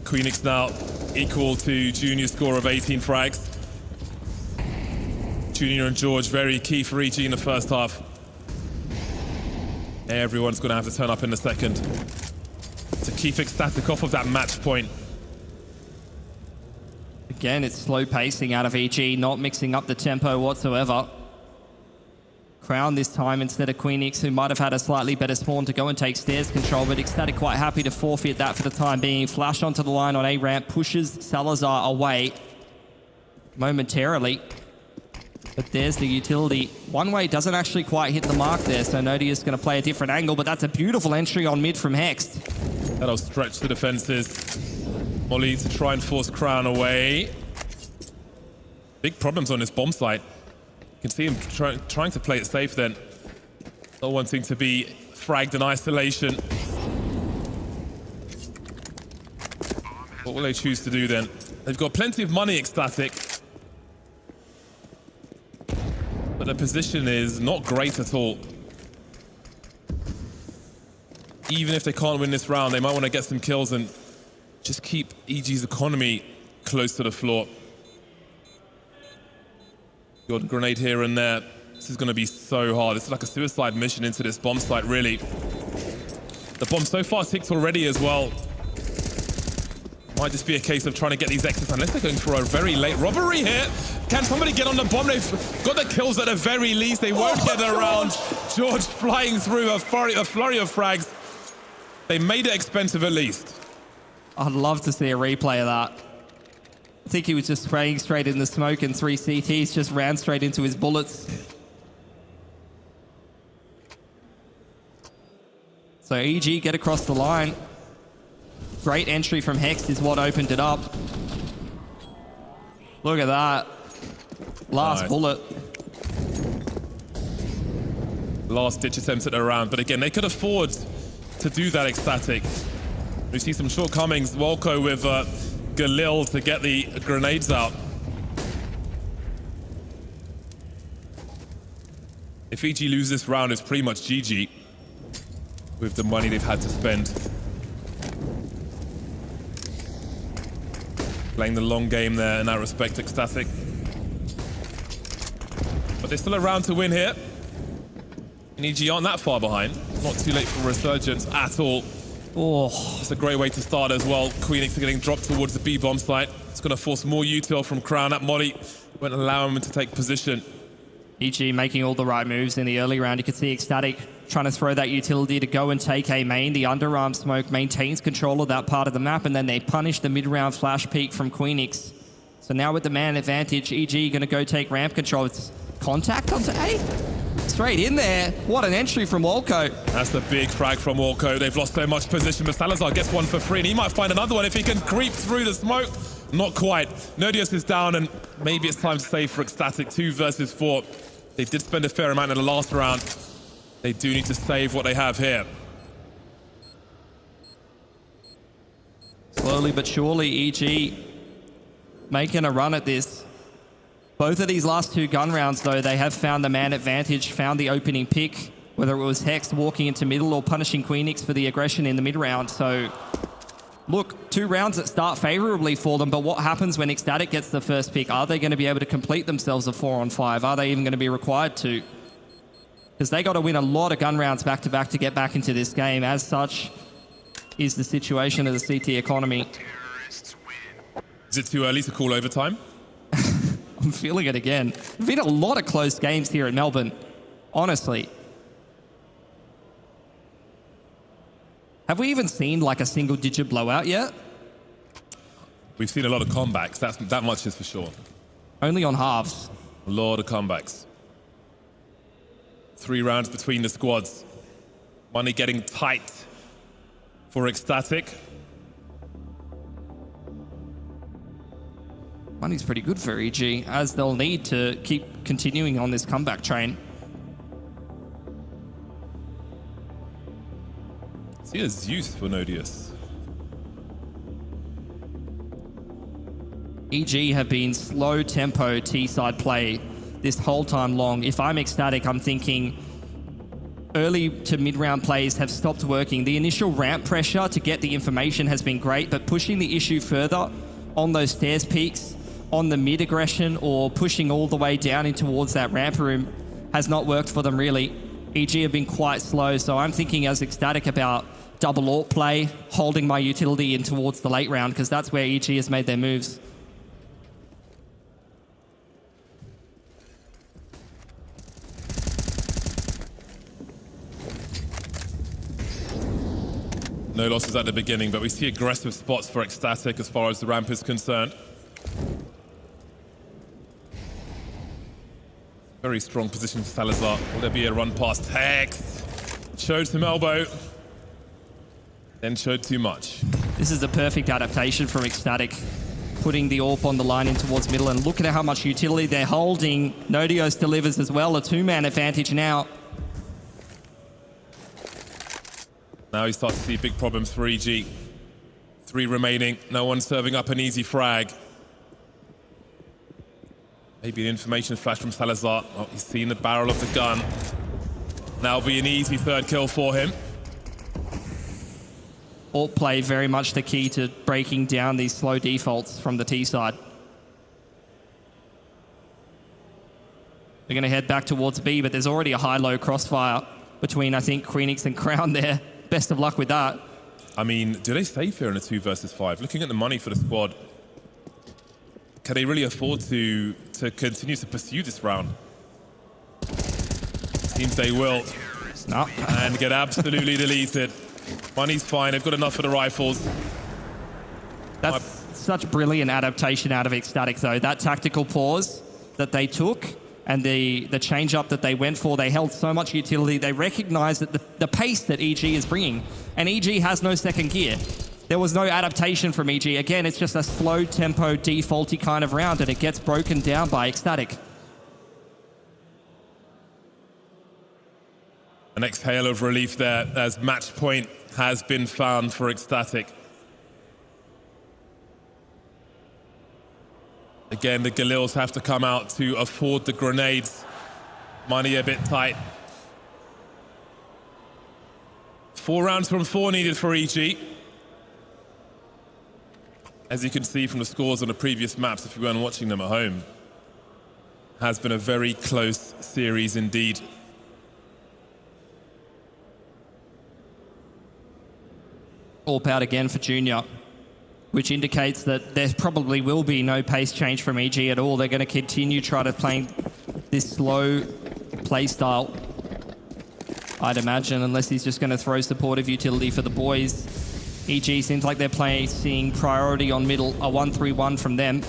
Queenix now equal to Junior's score of 18 frags. Junior and George very key for EG in the first half. Everyone's going to have to turn up in the second to keep Ecstatic off of that match point. Again, it's slow pacing out of EG, not mixing up the tempo whatsoever. Crown this time instead of Queenix, who might have had a slightly better spawn to go and take stairs control, but Ecstatic quite happy to forfeit that for the time being. Flash onto the line on A ramp, pushes Salazar away momentarily. But there's the utility. One way doesn't actually quite hit the mark there, so Nodius is going to play a different angle, but that's a beautiful entry on mid from Hext. That'll stretch the defenses. Molly to try and force Crown away. Big problems on his bomb site. You can see him trying to play it safe then. Not wanting to be fragged in isolation. What will they choose to do then? They've got plenty of money, Ecstatic. But the position is not great at all. Even if they can't win this round, they might want to get some kills and just keep EG's economy close to the floor. Got a grenade here and there. This is going to be so hard. It's like a suicide mission into this bomb site, really. The bomb so far ticked already as well. Might just be a case of trying to get these exits, unless they're going for a very late robbery here. Can somebody get on the bomb? They've got the kills at the very least. They won't get around. George flying through a flurry of frags. They made it expensive at least. I'd love to see a replay of that. I think he was just spraying straight in the smoke and 3 CTs just ran straight into his bullets. So EG get across the line. Great entry from Hext is what opened it up. Look at that. Last bullet. Last ditch attempt at a round, but again, they could afford to do that, Ecstatic. We see some shortcomings. Walco with Galil to get the grenades out. If EG lose this round, it's pretty much GG with the money they've had to spend. Playing the long game there in that respect, Ecstatic. But they're still around to win here. And EG aren't that far behind. Not too late for resurgence at all. Oh, it's a great way to start as well. Queenix are getting dropped towards the B bomb site. It's going to force more util from Crown. That molly won't allow him to take position. EG making all the right moves in the early round. You can see Ecstatic trying to throw that utility to go and take A main. The underarm smoke maintains control of that part of the map, and then they punish the mid-round flash peek from Queenix. So now with the man advantage, EG going to go take ramp control. It's contact onto A. Straight in there. What an entry from Walco. That's a big frag from Walco. They've lost so much position, but Salazar gets one for free, and he might find another one if he can creep through the smoke. Not quite. Nodius is down, and maybe it's time to save for Ecstatic. 2 versus 4. They did spend a fair amount in the last round. They do need to save what they have here. Slowly but surely, EG making a run at this. Both of these last 2 gun rounds, though, they have found the man advantage, found the opening pick, whether it was Hex walking into middle or punishing Queenix for the aggression in the mid round. So, look, 2 rounds that start favorably for them, but what happens when Ecstatic gets the first pick? Are they going to be able to complete themselves a 4-on-5? Are they even going to be required to? Because they got to win a lot of gun rounds back-to-back to get back into this game. As such is the situation of the CT economy. Is it too early to call overtime? I'm feeling it again. There've been a lot of close games here at Melbourne, honestly. Have we even seen like a single-digit blowout yet? We've seen a lot of comebacks. That much is for sure. Only on halves. A lot of comebacks. 3 rounds between the squads. Money getting tight for Ecstatic. Money's pretty good for EG, as they'll need to keep continuing on this comeback train. See a Zeus for Nodius. EG have been slow tempo T-side play this whole time long. If I'm Ecstatic, I'm thinking early to mid-round plays have stopped working. The initial ramp pressure to get the information has been great, but pushing the issue further on those stairs peaks, on the mid aggression, or pushing all the way down in towards that ramp room has not worked for them really. EG have been quite slow, so I'm thinking as Ecstatic about double AWP play, holding my utility in towards the late round, because that's where EG has made their moves. No losses at the beginning, but we see aggressive spots for Ecstatic as far as the ramp is concerned. Very strong position for Salazar. Will there be a run past Hex? Showed some elbow, then showed too much. This is the perfect adaptation from Ecstatic, putting the AWP on the line in towards middle, and look at how much utility they're holding. Nodios delivers as well, a two-man advantage now. Now you start to see big problems for EG. 3 remaining, no one serving up an easy frag. Maybe an information flash from Salazar. Oh, he's seen the barrel of the gun. Now will be an easy 3rd kill for him. AWP play very much the key to breaking down these slow defaults from the T side. They're going to head back towards B, but there's already a high-low crossfire between, I think, Queenix and Crown there. Best of luck with that. I mean, do they save here in a 2 versus 5? Looking at the money for the squad, can they really afford to continue to pursue this round? Seems they will. No. And get absolutely deleted. Money's fine, they've got enough for the rifles. That's such brilliant adaptation out of Ecstatic, though. That tactical pause that they took and the change up that they went for, they held so much utility. They recognized that the pace that EG is bringing, and EG has no second gear. There was no adaptation from EG. Again, it's just a slow tempo, defaulty kind of round, and it gets broken down by Ecstatic. An exhale of relief there as match point has been found for Ecstatic. Again, the Galils have to come out to afford the grenades. Money a bit tight. 4 rounds from 4 needed for EG. As you can see from the scores on the previous maps, if you weren't watching them at home, has been a very close series indeed. AWP out again for Junior, which indicates that there probably will be no pace change from EG at all. They're going to continue trying to play this slow play style, I'd imagine, unless he's just going to throw supportive utility for the boys. EG seems like they're placing priority on middle, a 1-3-1 from them.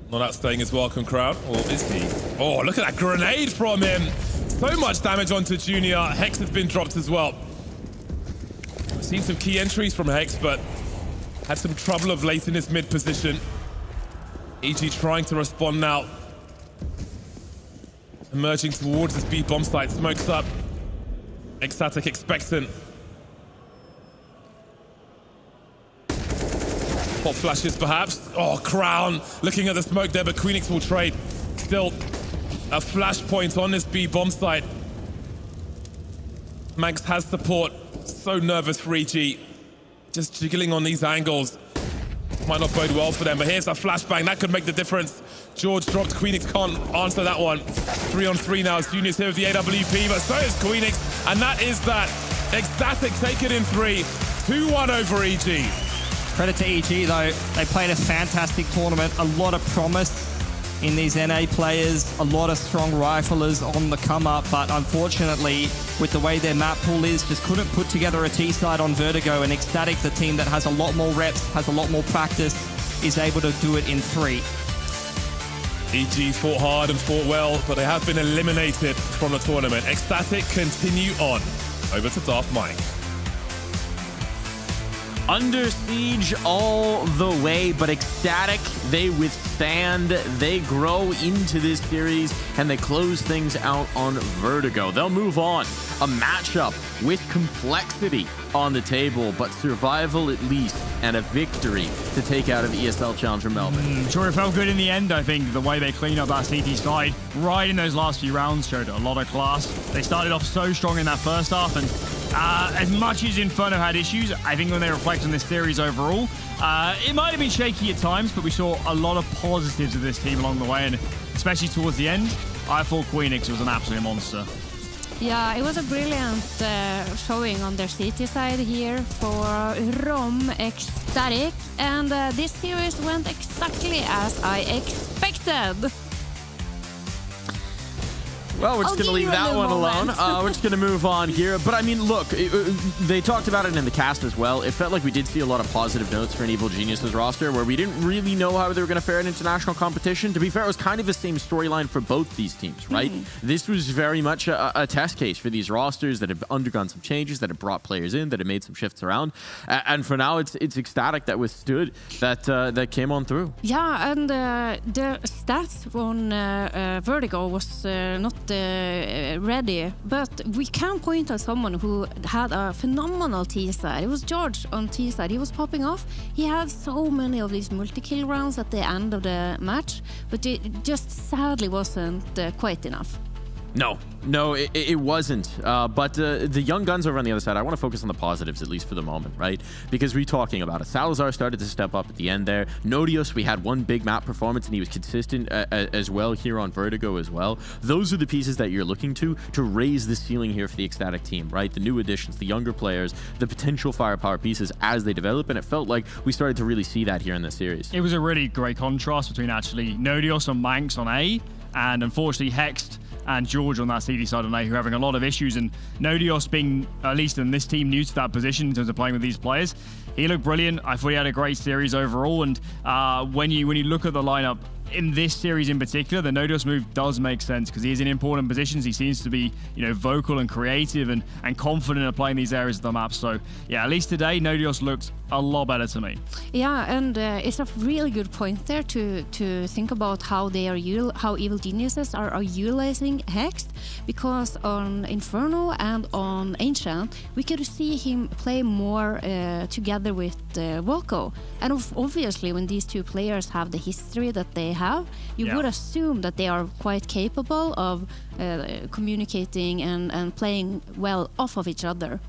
Not outstaying his welcome crowd, or is he? Oh, look at that grenade from him. So much damage onto Junior. Hex has been dropped as well. We've seen some key entries from Hex, but had some trouble of late in his mid position. EG trying to respond now. Emerging towards this B bomb site, smokes up. Ecstatic expectant. Pop flashes perhaps. Oh, Crown looking at the smoke there, but Queenix will trade. Still a flashpoint on this B bomb site. Manx has support. So nervous for EG. Just jiggling on these angles. Might not bode well for them, but here's a flashbang. That could make the difference. George dropped. Queenix can't answer that one. 3-on-3 now. Junior's here with the AWP, but so is Queenix. And that is that. Ecstatic take it in 3. 2-1 over EG. Credit to EG, though. They played a fantastic tournament. A lot of promise in these NA players. A lot of strong riflers on the come-up. But unfortunately, with the way their map pool is, just couldn't put together a T-side on Vertigo. And Ecstatic, the team that has a lot more reps, has a lot more practice, is able to do it in 3. EG fought hard and fought well, but they have been eliminated from the tournament. Ecstatic continue on. Over to Darth Mike. Under siege all the way, but Ecstatic They withstand, they grow into this series, and they close things out on Vertigo. They'll move on. A matchup with complexity on the table, but survival at least, and a victory to take out of ESL Challenger Melbourne. Sure, it felt good in the end. I think the way they cleaned up that CT side right in those last few rounds showed a lot of class. They started off so strong in that first half, and as much as Inferno had issues, I think when they reflect on this series overall, it might have been shaky at times, but we saw a lot of positives of this team along the way, and especially towards the end, I thought Queenix was an absolute monster. Yeah, it was a brilliant showing on their city side here for Ecstatic, and this series went exactly as I expected. Well, we're just going to leave that one alone. We're just going to move on here. But I mean, look, they talked about it in the cast as well. It felt like we did see a lot of positive notes for an Evil Geniuses roster where we didn't really know how they were going to fare in international competition. To be fair, it was kind of the same storyline for both these teams, right? This was very much a test case for these rosters that have undergone some changes, that have brought players in, that have made some shifts around. And for now, it's Ecstatic that withstood, that came on through. Yeah, and the stats on Vertigo was not ready, but we can point at someone who had a phenomenal T side. It was George on T side. He was popping off. He had so many of these multi-kill rounds at the end of the match, but it just sadly wasn't quite enough. No, it wasn't. But the young guns over on the other side, I want to focus on the positives, at least for the moment, right? Because we're talking about it. Salazar started to step up at the end there. Nodios, we had one big map performance, and he was consistent as well here on Vertigo as well. Those are the pieces that you're looking to raise the ceiling here for the Ecstatic team, right? The new additions, the younger players, the potential firepower pieces as they develop, and it felt like we started to really see that here in this series. It was a really great contrast between actually Nodios and Manx on A, and unfortunately Hext and George on that CD side on A, who are having a lot of issues, and Nodios being, at least in this team, new to that position in terms of playing with these players. He looked brilliant. I thought he had a great series overall, and when you look at the lineup in this series in particular, the Nodios move does make sense because he is in important positions. He seems to be, vocal and creative and confident at playing these areas of the map. So yeah, at least today, Nodios looked a lot better to me. Yeah, and it's a really good point there to think about how how Evil Geniuses are utilizing Hext, because on Inferno and on Ancient, we could see him play more together with Volko. And obviously, when these two players have the history that they have, you would assume that they are quite capable of communicating and playing well off of each other.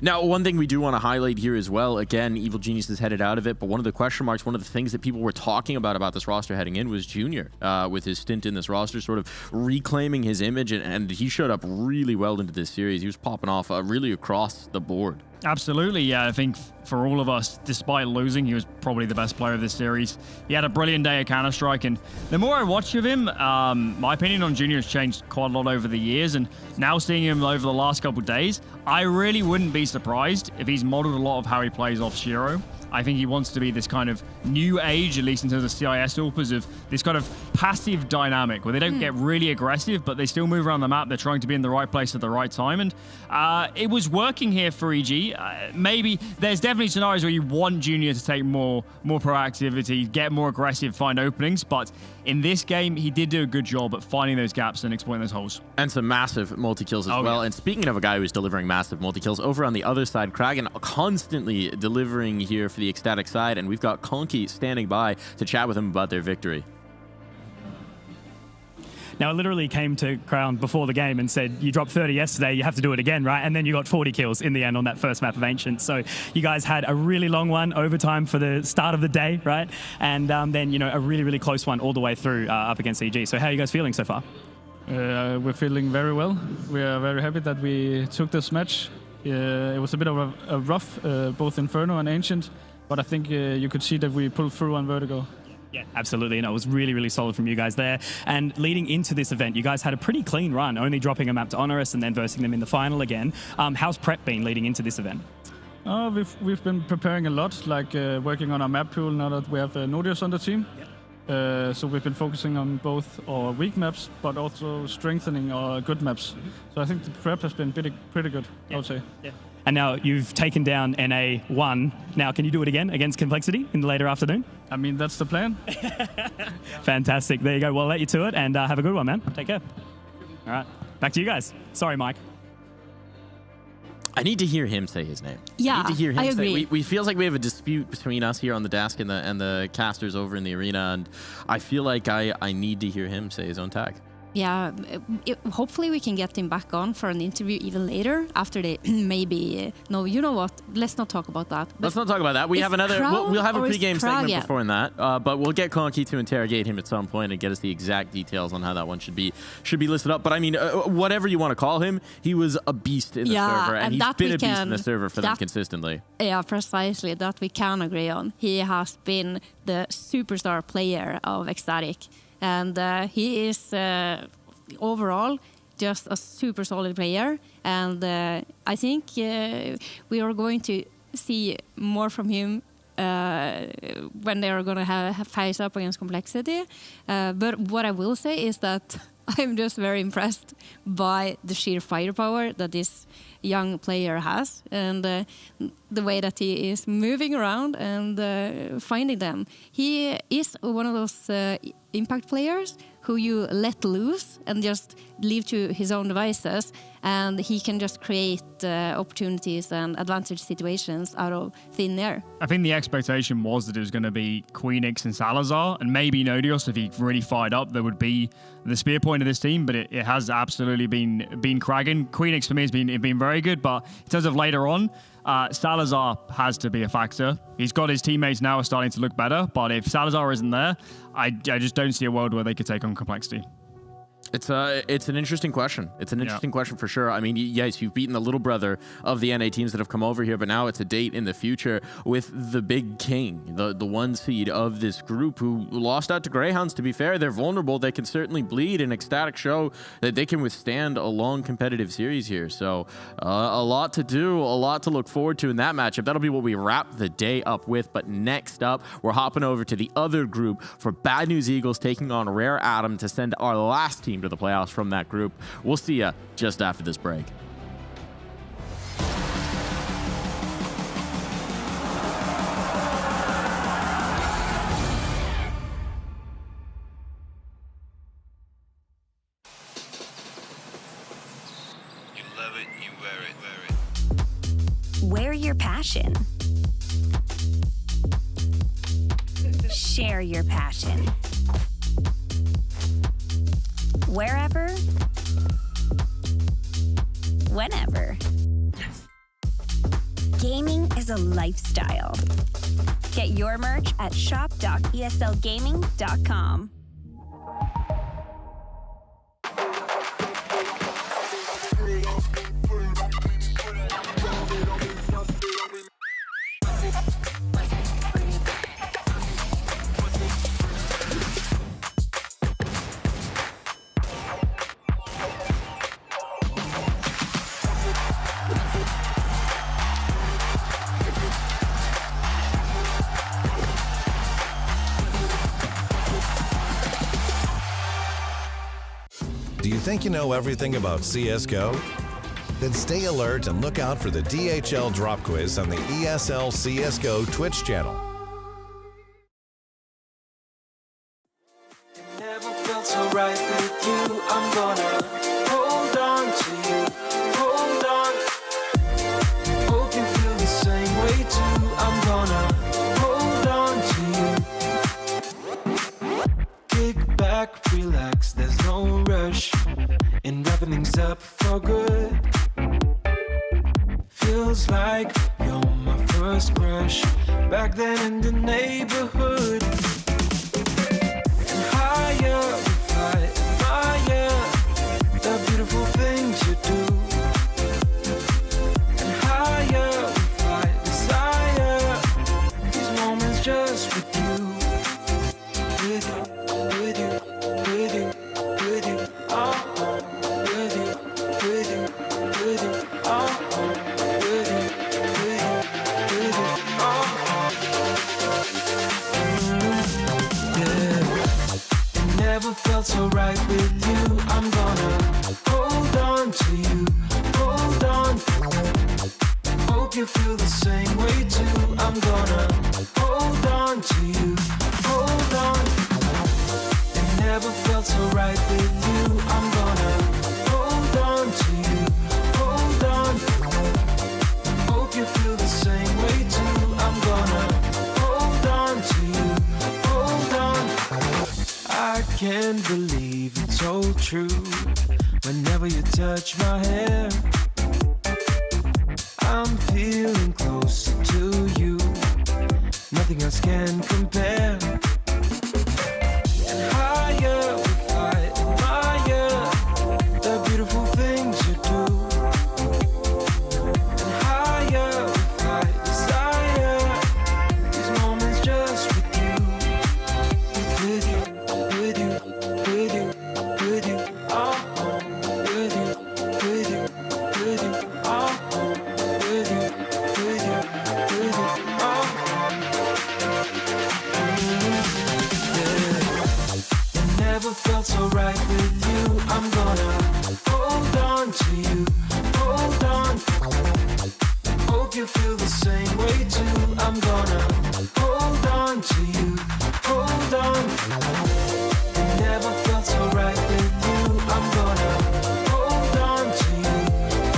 Now, one thing we do want to highlight here as well, again, Evil Genius is headed out of it, but one of the question marks, one of the things that people were talking about this roster heading in was Junior, with his stint in this roster, sort of reclaiming his image, and he showed up really well into this series. He was popping off really across the board. Absolutely, yeah. I think for all of us, despite losing, he was probably the best player of this series. He had a brilliant day at Counter-Strike, and the more I watch of him, my opinion on Junior has changed quite a lot over the years, and now seeing him over the last couple of days, I really wouldn't be surprised if he's modeled a lot of how he plays off Shiro. I think he wants to be this kind of new age, at least in terms of CIS Ulpers, of this kind of passive dynamic where they don't get really aggressive, but they still move around the map. They're trying to be in the right place at the right time. And it was working here for EG. Maybe there's definitely scenarios where you want Junior to take more proactivity, get more aggressive, find openings. But in this game, he did do a good job at finding those gaps and exploiting those holes. And some massive multi-kills as well. Yeah. And speaking of a guy who's delivering massive multi-kills, over on the other side, Kragan constantly delivering here for the Ecstatic side, and we've got Conky standing by to chat with him about their victory. Now, it literally came to Crown before the game and said, you dropped 30 yesterday, you have to do it again, right? And then you got 40 kills in the end on that first map of Ancient. So you guys had a really long one, overtime for the start of the day, right? And then, a really, really close one all the way through up against EG. So how are you guys feeling so far? We're feeling very well. We are very happy that we took this match. It was a bit of a rough, both Inferno and Ancient, but I think you could see that we pulled through on Vertigo. Yeah, absolutely. And it was really, really solid from you guys there. And leading into this event, you guys had a pretty clean run, only dropping a map to Honorous and then versing them in the final again. How's prep been leading into this event? We've been preparing a lot, like working on our map pool now that we have Nodios on the team. So we've been focusing on both our weak maps, but also strengthening our good maps. So I think the prep has been pretty good, I would say. Yeah. And now you've taken down NA1. Now, can you do it again against Complexity in the later afternoon? I mean, that's the plan. Fantastic. There you go. Well, I'll let you to it, and have a good one, man. Take care. All right. Back to you guys. Sorry, Mike. I need to hear him say his name. Yeah, I need to hear him I say. agree. We feels like we have a dispute between us here on the desk and the casters over in the arena, and I feel like I need to hear him say his own tag. Yeah, hopefully we can get him back on for an interview even later after they maybe. No, you know what? Let's not talk about that. Let's not talk about that. We have another. We'll have a pre-game segment before that, but we'll get Conky to interrogate him at some point and get us the exact details on how that one should be listed up. But I mean, whatever you want to call him, he was a beast in the server, and he's been a beast in the server for them consistently. Yeah, precisely. That we can agree on. He has been the superstar player of Ecstatic. And he is overall just a super solid player. And I think we are going to see more from him when they are going to have face up against Complexity. But what I will say is that I'm just very impressed by the sheer firepower that this young player has, and the way that he is moving around and finding them. He is one of those impact players who you let loose and just leave to his own devices, and he can just create opportunities and advantage situations out of thin air. I think the expectation was that it was going to be Queenix and Salazar, and maybe Nodios. If he really fired up, there would be the spear point of this team, but it has absolutely been Kragan. Queenix for me has been very good, but in terms of later on, Salazar has to be a factor. He's got his teammates now are starting to look better, but if Salazar isn't there, I just don't see a world where they could take on Complexity. It's an interesting question. It's an interesting question for sure. I mean, yes, you've beaten the little brother of the NA teams that have come over here, but now it's a date in the future with the big king, the one seed of this group who lost out to Greyhounds. To be fair, they're vulnerable. They can certainly bleed, and Ecstatic show that they can withstand a long competitive series here. So a lot to do, a lot to look forward to in that matchup. That'll be what we wrap the day up with. But next up, we're hopping over to the other group for Bad News Eagles taking on Rare Atom to send our last team to the playoffs from that group. We'll see ya just after this break. You love it, you wear it. Wear your passion. Share your passion. Wherever, whenever. Gaming is a lifestyle. Get your merch at shop.eslgaming.com. Do you think you know everything about CSGO? Then stay alert and look out for the DHL drop quiz on the ESL CSGO Twitch channel. Never felt so right with you. I'm gonna hold on to you. Hold on. Hope you feel the same way too. I'm gonna hold on to you. Kick back, relax. There's no rush in wrapping things up for good. Feels like you're my first crush back then in the neighborhood. Higher we fly, admire the beautiful things you do. And higher we fly, desire these moments just with you. With you, with you, with you, with you, oh, with you, with you, with you, oh, with you, with you, with you, oh, yeah. you feel the same way too. I'm gonna hold on to you, hold on. It never felt so right with you. I'm gonna hold on to you, hold on. Hope you feel the same way too. I'm gonna hold on to you, hold on. I can't believe it's all true. Whenever you touch my hair, I'm feeling closer to you. Nothing else can compare. And higher we fly, admire the beautiful things you do. And higher we fly, desire these moments just with you. With you, with you, with you, with you. Oh, with you, with you, with you. Oh, with you, with you, with you. Oh, yeah. It never felt so right with you. I'm gonna hold on to you, hold on. Hope you feel the same way too. I'm gonna hold on to you, hold on. It never felt so right with you. I'm gonna hold on to you,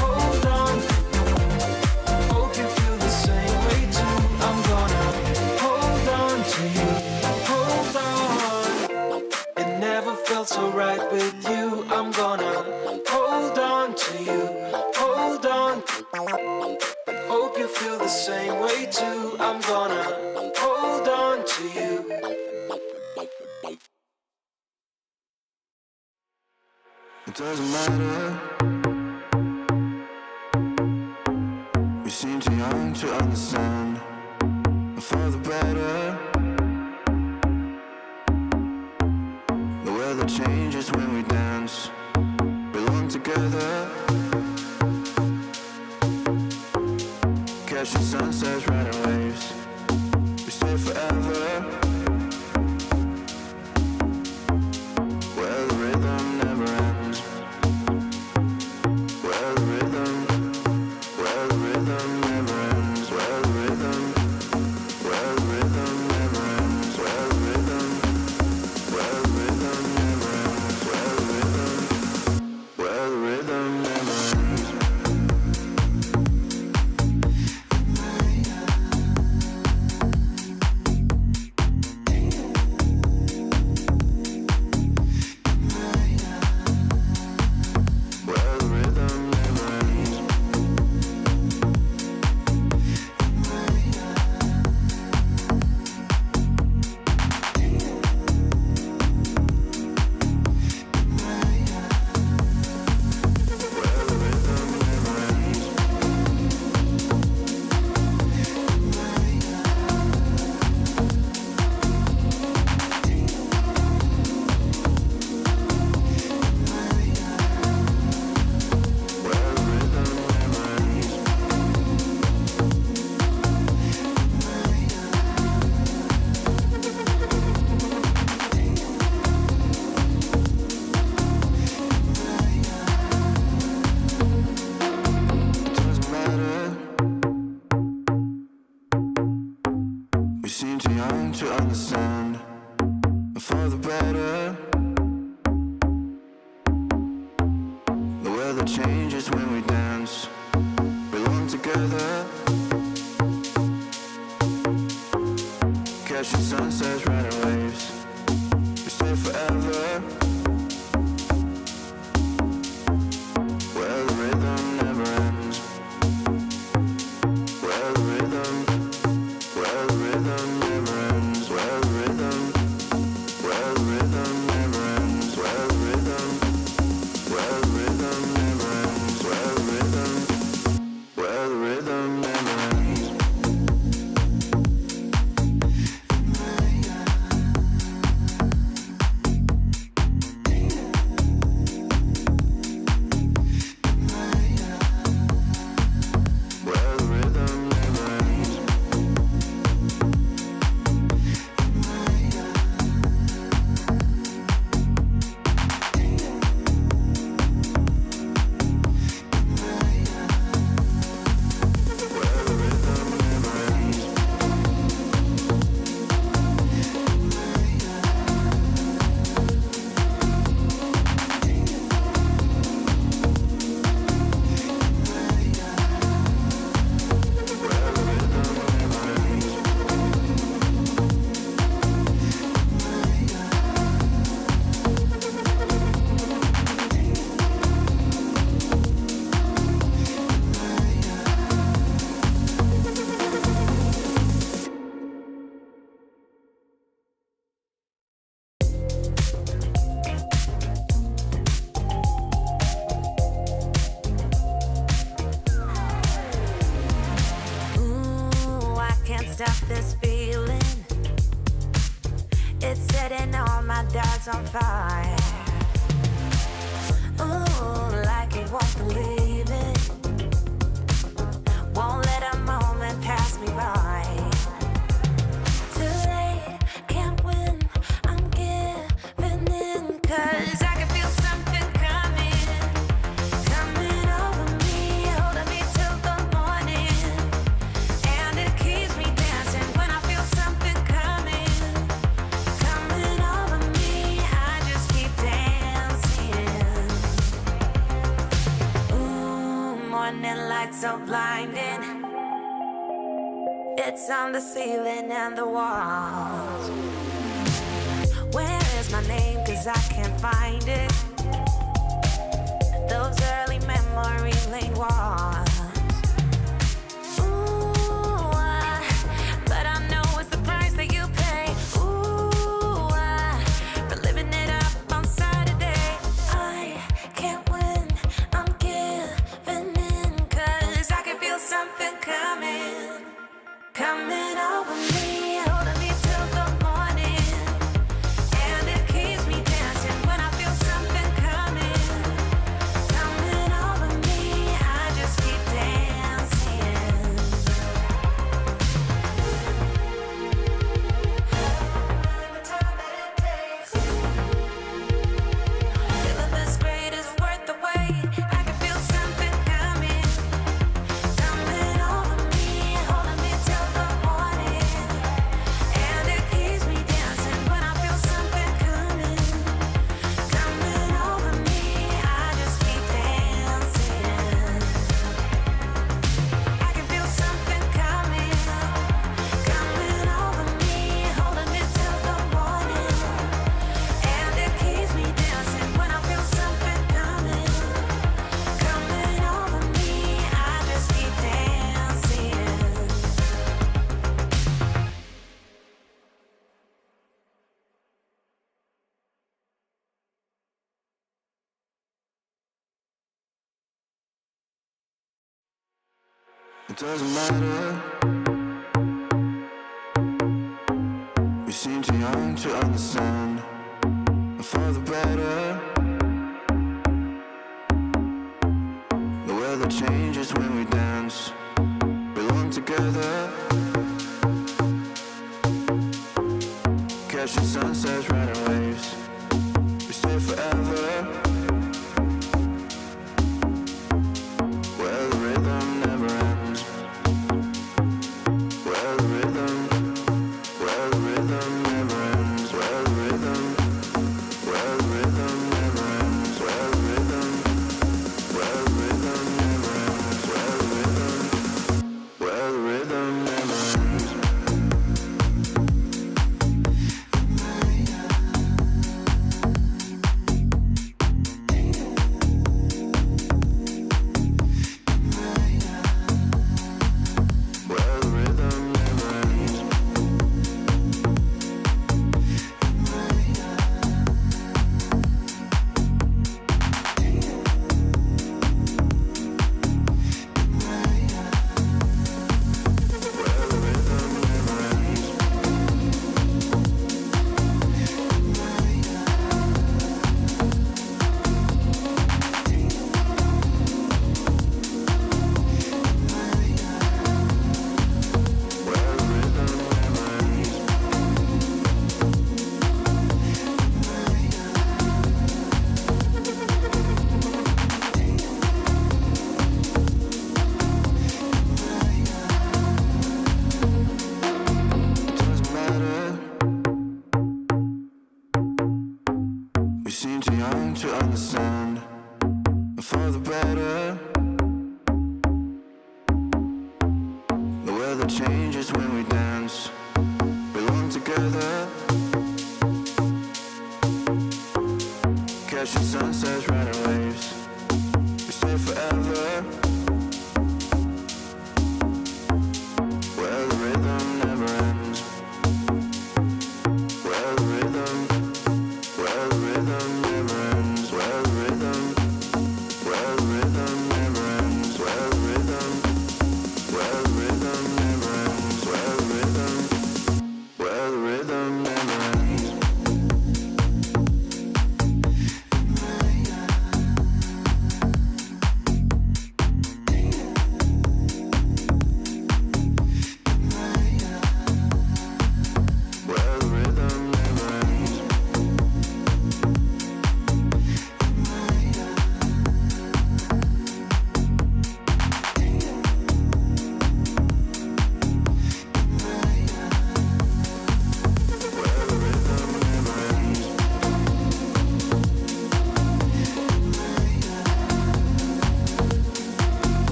hold on. Hope you feel the same way too. I'm gonna hold on to you, hold on. It never felt so right with you. I'm gonna hold on to you, hold on. Hope you feel the same way too. I'm gonna hold on to you. It doesn't matter. We seem too young to understand. For the better. The weather changes when we dance. Belong together. Catching sunsets, riding waves. We stay forever. Where the rhythm never ends. Where the rhythm never ends. Where the rhythm never ends. Where the rhythm never ends. Where the rhythm never ends. We seem too young to understand. For the better. The weather changes when we dance. Belong together. Catching sunsets, riding waves. We stay forever. Where the rhythm never ends. Where the rhythm never ends. Where the rhythm never ends. Where the rhythm never ends. Where the rhythm never ends. Where lights on fire. Ooh, like you won't believe it. Won't let a moment pass me by. Too late, can't win, I'm giving in. 'Cause I can feel something coming over me, holding me till the morning. And it keeps me dancing when I feel something coming over me. I just keep dancing. Ooh, morning light so blinding. It's on the ceiling and the walls. Where is my name? 'Cause I can't find it. Those early memory lane walls. Ooh, but I know it's the price that you pay. Ooh, for living it up on Saturday. I can't win, I'm giving in. 'Cause I can feel something coming over me, holding me till the morning. And it keeps me dancing when I feel something coming over me. I just keep dancing. The time that it takes. Feeling this great is worth the wait. I can feel something coming over me, holding me till the morning. And it keeps me dancing when I feel something coming over me. I just keep dancing. I can feel something coming over me, holding me till the morning. And it keeps me dancing when I feel something coming over me. I just keep dancing. It doesn't matter. We seem too young to understand. For the better. The weather changes when we dance. Belong together. Catching sunsets, riding waves. We stay forever. Where the rhythm never ends. Where the rhythm never ends. Where the rhythm never ends. Where the rhythm never ends. Where the rhythm never ends. Where the rhythm never ends. Where the rhythm never ends. Where the rhythm never ends. It doesn't matter. We seem too young to understand. For the better. The weather changes when we dance. Belong together. Catching sunsets, riding waves. We stay forever. Where the rhythm never ends. Where the rhythm never ends. Where the rhythm never ends. Where the rhythm never ends. Where the rhythm never ends.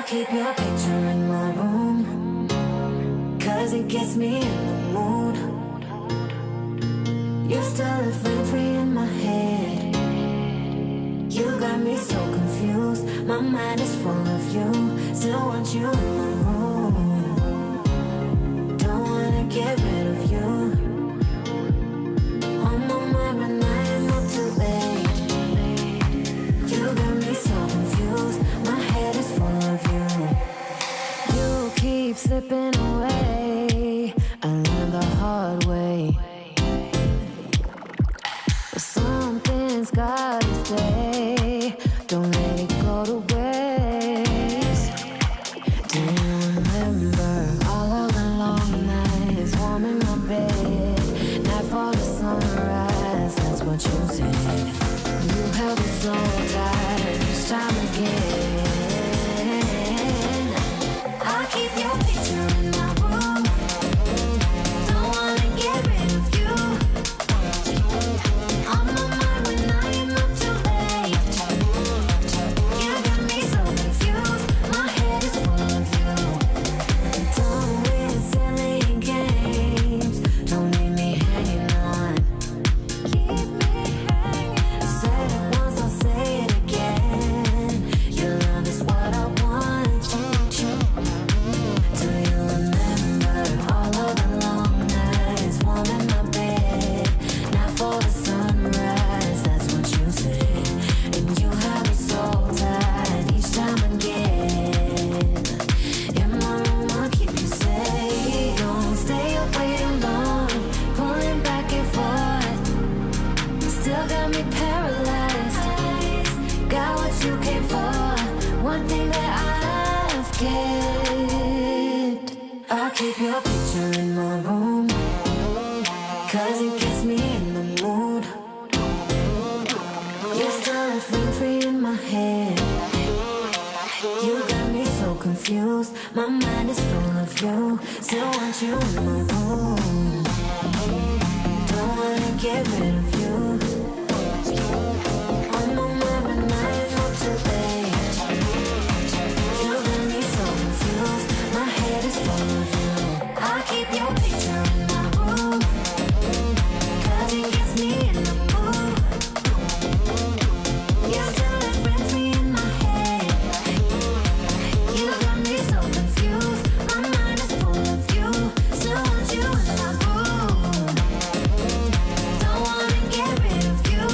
keep your picture in my room, 'cause it gets me in the mood. You're still a free in my head. You got me so confused. My mind is full of you. Still want you in my room. Don't wanna get rid of you. On my mind when I am not too late. You got me so confused. My head is full of you. You keep slipping away. I learned the hard way. But something's gotta stay. Don't let it go to waste. Do you remember all of the long nights warm in my bed? Nightfall to sunrise, that's what you said. You held me so tight each time again. I keep your picture in my room. Don't wanna get rid of you. On my mind when I am up too late. You got me so confused. My head is full of you. Done with silly games. Don't leave me hanging on. Keep me hanging. Said it once, I'll say it again. Your love is what I want. Do you remember all of the long nights warm in my bed? Nightfall to sunrise, that's what you said. And you have me so tight each time again. In my room, I'll keep you safe. Don't stay up waiting long, pulling back and forth. Still got me paralyzed. Got what you came for. One thing that I've kept. I'll keep your picture in my room, 'cause it gets me in the mood. You're still a free in my head. You got me so confused. My mind is full of you. Still want you in my room. Don't wanna get rid of you. On my mind when I am not too late. You got me so confused. My head is full of you. I'll keep your picture in my room, 'cause it gets me in the mood. You're still a friend in my head. You got me so confused. My mind is full of you. Still want you in my room. Don't wanna get rid of you.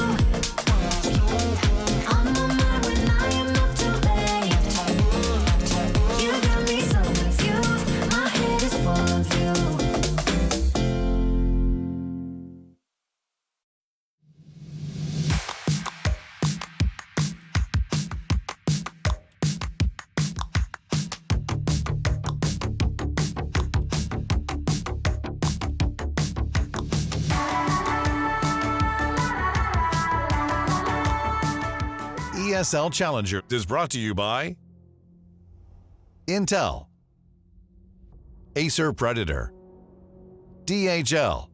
On my mind when I am not too late. You got me so confused. My head is full of you. ESL Challenger is brought to you by Intel, Acer Predator, DHL,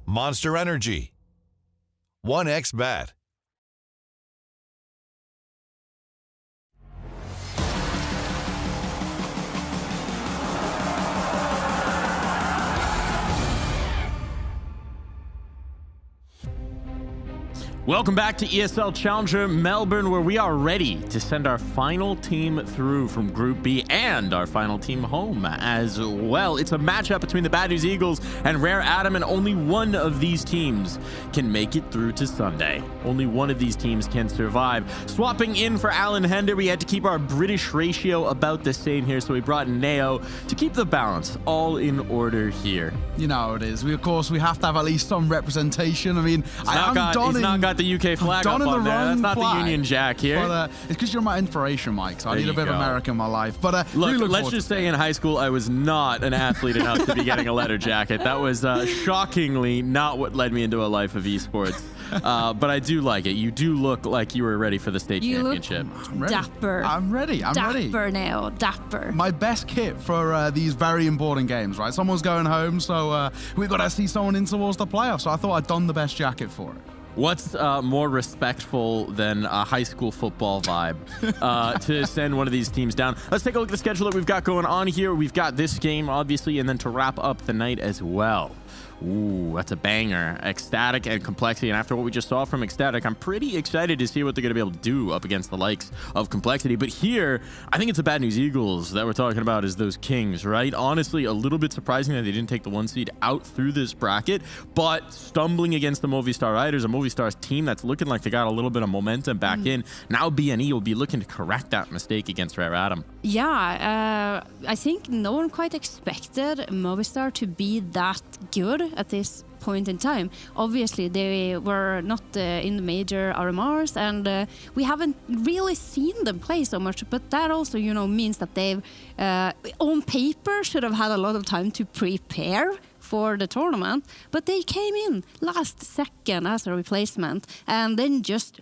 Monster Energy, 1xBet. Welcome back to ESL Challenger Melbourne, where we are ready to send our final team through from Group B and our final team home as well. It's a matchup between the Bad News Eagles and Rare Adam, and only one of these teams can make it through to Sunday. Only one of these teams can survive. Swapping in for Alan Hender, we had to keep our British ratio about the same here, so we brought Neo to keep the balance all in order here. You know how it is. We have to have at least some representation. I mean, He's not got the UK flag up on there. That's not the Union Jack here. But it's because you're my inspiration, Mike. So I need a bit of America in my life. But look, let's just say in high school, I was not an athlete enough to be getting a letter jacket. That was shockingly not what led me into a life of esports. But I do like it. You do look like you were ready for the state championship. Look dapper. I'm ready. Dapper now. Dapper. My best kit for these very important games, right? Someone's going home, so we've got to see someone in towards the playoffs. So I thought I'd don the best jacket for it. What's more respectful than a high school football vibe to send one of these teams down? Let's take a look at the schedule that we've got going on here. We've got this game, obviously, and then to wrap up the night as well. Ooh, that's a banger. Ecstatic and Complexity. And after what we just saw from Ecstatic, I'm pretty excited to see what they're going to be able to do up against the likes of Complexity. But here, I think it's the Bad News Eagles that we're talking about as those kings, right? Honestly, a little bit surprising that they didn't take the 1 seed out through this bracket, but stumbling against the Movistar Riders, a Movistar's team that's looking like they got a little bit of momentum back in. Now BNE will be looking to correct that mistake against Rare Atom. Yeah, I think no one quite expected Movistar to be that good at this point in time. Obviously, they were not in the major RMRs, and we haven't really seen them play so much. But that also, means that they've, on paper, should have had a lot of time to prepare for the tournament, but they came in last second as a replacement and then just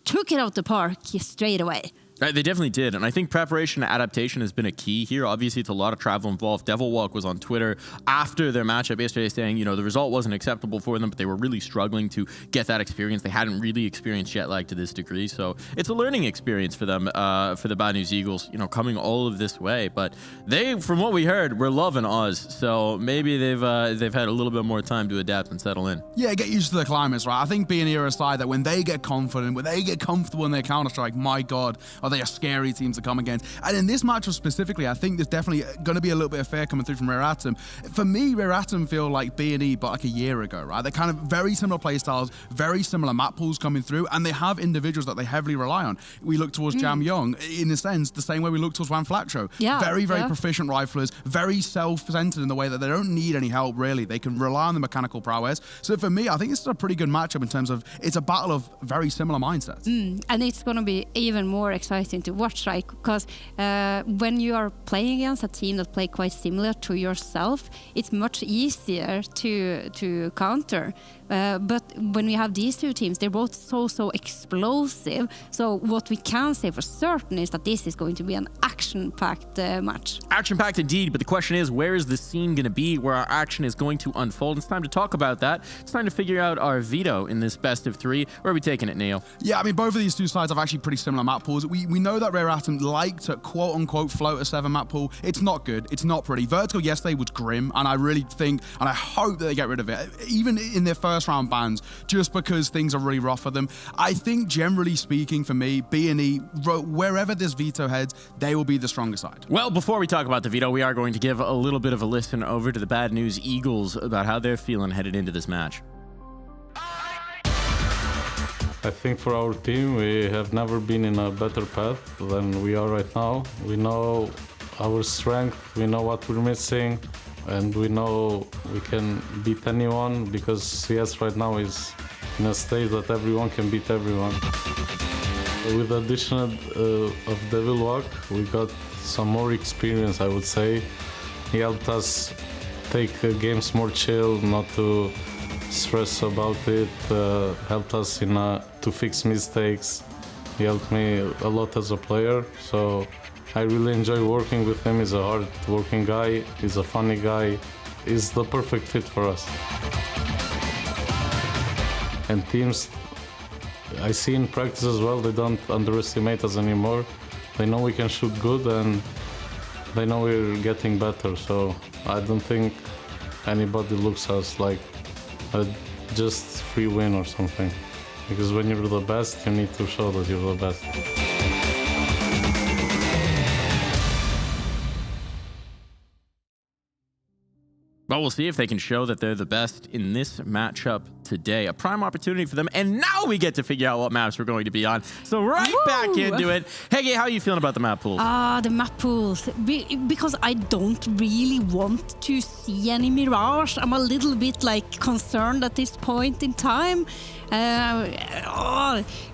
took it out the park straight away. They definitely did, and I think preparation and adaptation has been a key here. Obviously, it's a lot of travel involved. Devil Walk was on Twitter after their matchup yesterday saying, the result wasn't acceptable for them, but they were really struggling to get that experience. They hadn't really experienced jet lag to this degree, so it's a learning experience for them, for the Bad News Eagles, coming all of this way. But they, from what we heard, were loving Oz, so maybe they've had a little bit more time to adapt and settle in. Yeah, get used to the climates, right? I think BNE are a side that when they get confident, when they get comfortable in their Counter-Strike, my God, are they a scary team to come against. And in this matchup specifically, I think there's definitely going to be a little bit of fear coming through from Rare Atom. For me, Rare Atom feel like BNE, but like a year ago, right? They're kind of very similar play styles, very similar map pools coming through, and they have individuals that they heavily rely on. We look towards Jam Young, in a sense, the same way we look towards Van Flatro. Yeah, very proficient riflers, very self-centered in the way that they don't need any help, really. They can rely on the mechanical prowess. So for me, I think this is a pretty good matchup in terms of it's a battle of very similar mindsets. And it's going to be even more exciting to watch, right? Because when you are playing against a team that play quite similar to yourself, it's much easier to counter. But when we have these two teams, they're both so explosive. So what we can say for certain is that this is going to be an action-packed match. Action-packed indeed, but the question is, where is the scene going to be where our action is going to unfold? It's time to talk about that. It's time to figure out our veto in this best of three. Where are we taking it, Neo? Yeah, I mean, both of these two sides have actually pretty similar map pools. We know that Rare Atom like to quote-unquote float a 7 map pool. It's not good. It's not pretty. Vertigo yesterday was grim, and I really think, and I hope that they get rid of it, even in their first round bans, just because things are really rough for them. I think, generally speaking, for me, BNE, wherever this veto heads, they will be the stronger side. Well, before we talk about the veto, we are going to give a little bit of a listen over to the Bad News Eagles about how they're feeling headed into this match. I think for our team, we have never been in a better path than we are right now. We know our strength, we know what we're missing, and we know we can beat anyone because CS right now is in a stage that everyone can beat everyone. With the addition of Devil Walk, we got some more experience, I would say. He helped us take games more chill, not to stress about it, helped us to fix mistakes. He helped me a lot as a player, so I really enjoy working with him. He's a hard-working guy, he's a funny guy, he's the perfect fit for us. And teams, I see in practice as well, they don't underestimate us anymore. They know we can shoot good and they know we're getting better, so I don't think anybody looks at us like a just free win or something. Because when you're the best, you need to show that you're the best. Well, we'll see if they can show that they're the best in this matchup today. A prime opportunity for them. And now we get to figure out what maps we're going to be on. So back into it. Hege, how are you feeling about the map pools? The map pools. Because I don't really want to see any Mirage. I'm a little bit concerned at this point in time.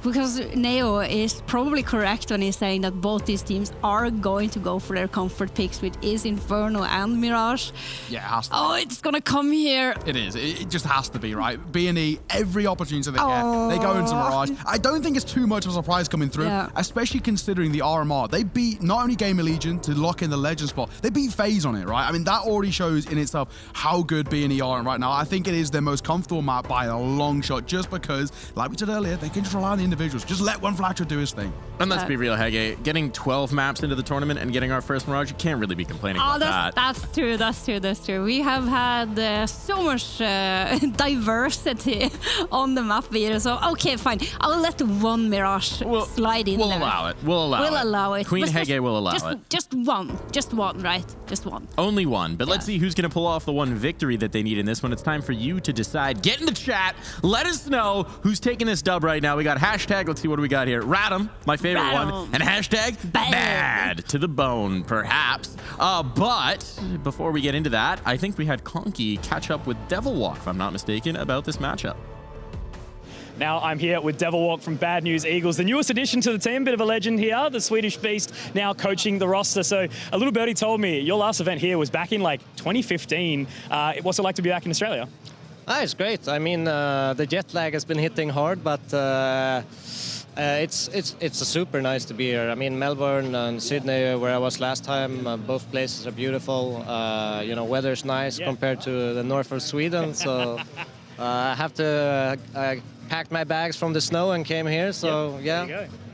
Because Neo is probably correct when he's saying that both these teams are going to go for their comfort picks, which is Inferno and Mirage. Yeah, it has to be. Oh, it's gonna come here. It is. It just has to be, right? B&E, every opportunity they get, they go into Mirage. I don't think it's too much of a surprise coming through, especially considering the RMR. They beat not only Game of Legion to lock in the Legend spot, they beat FaZe on it, right? I mean, that already shows in itself how good B&E are right now. I think it is their most comfortable map by a long shot, just because, like we said earlier, they can just rely on the individuals. Just let one Flatcher do his thing. And let's be real, Hege, getting 12 maps into the tournament and getting our first Mirage, you can't really be complaining about that. That's true. We have had so much diversity on the map here. So, okay, fine. I'll let one Mirage slide in there. We'll allow it. Queen Hege will allow it. Just one, right? Just one. Only one. But let's see who's going to pull off the one victory that they need in this one. It's time for you to decide. Get in the chat. Let us know who's taking this dub right now. We got hashtag, let's see what do we got here. Radom, my favorite one. And hashtag bad to the bone, perhaps. But before we get into that, I think we had Conky catch up with Devilwalk, if I'm not mistaken, about this matchup. Now I'm here with Devilwalk from Bad News Eagles, the newest addition to the team, bit of a legend here, the Swedish beast now coaching the roster. So a little birdie told me your last event here was back in like 2015. What's it like to be back in Australia? It's great. I mean, the jet lag has been hitting hard, but it's super nice to be here. I mean, Melbourne and Sydney, where I was last time, both places are beautiful. You know, weather's nice compared to the north of Sweden, so I have to pack my bags from the snow and came here. So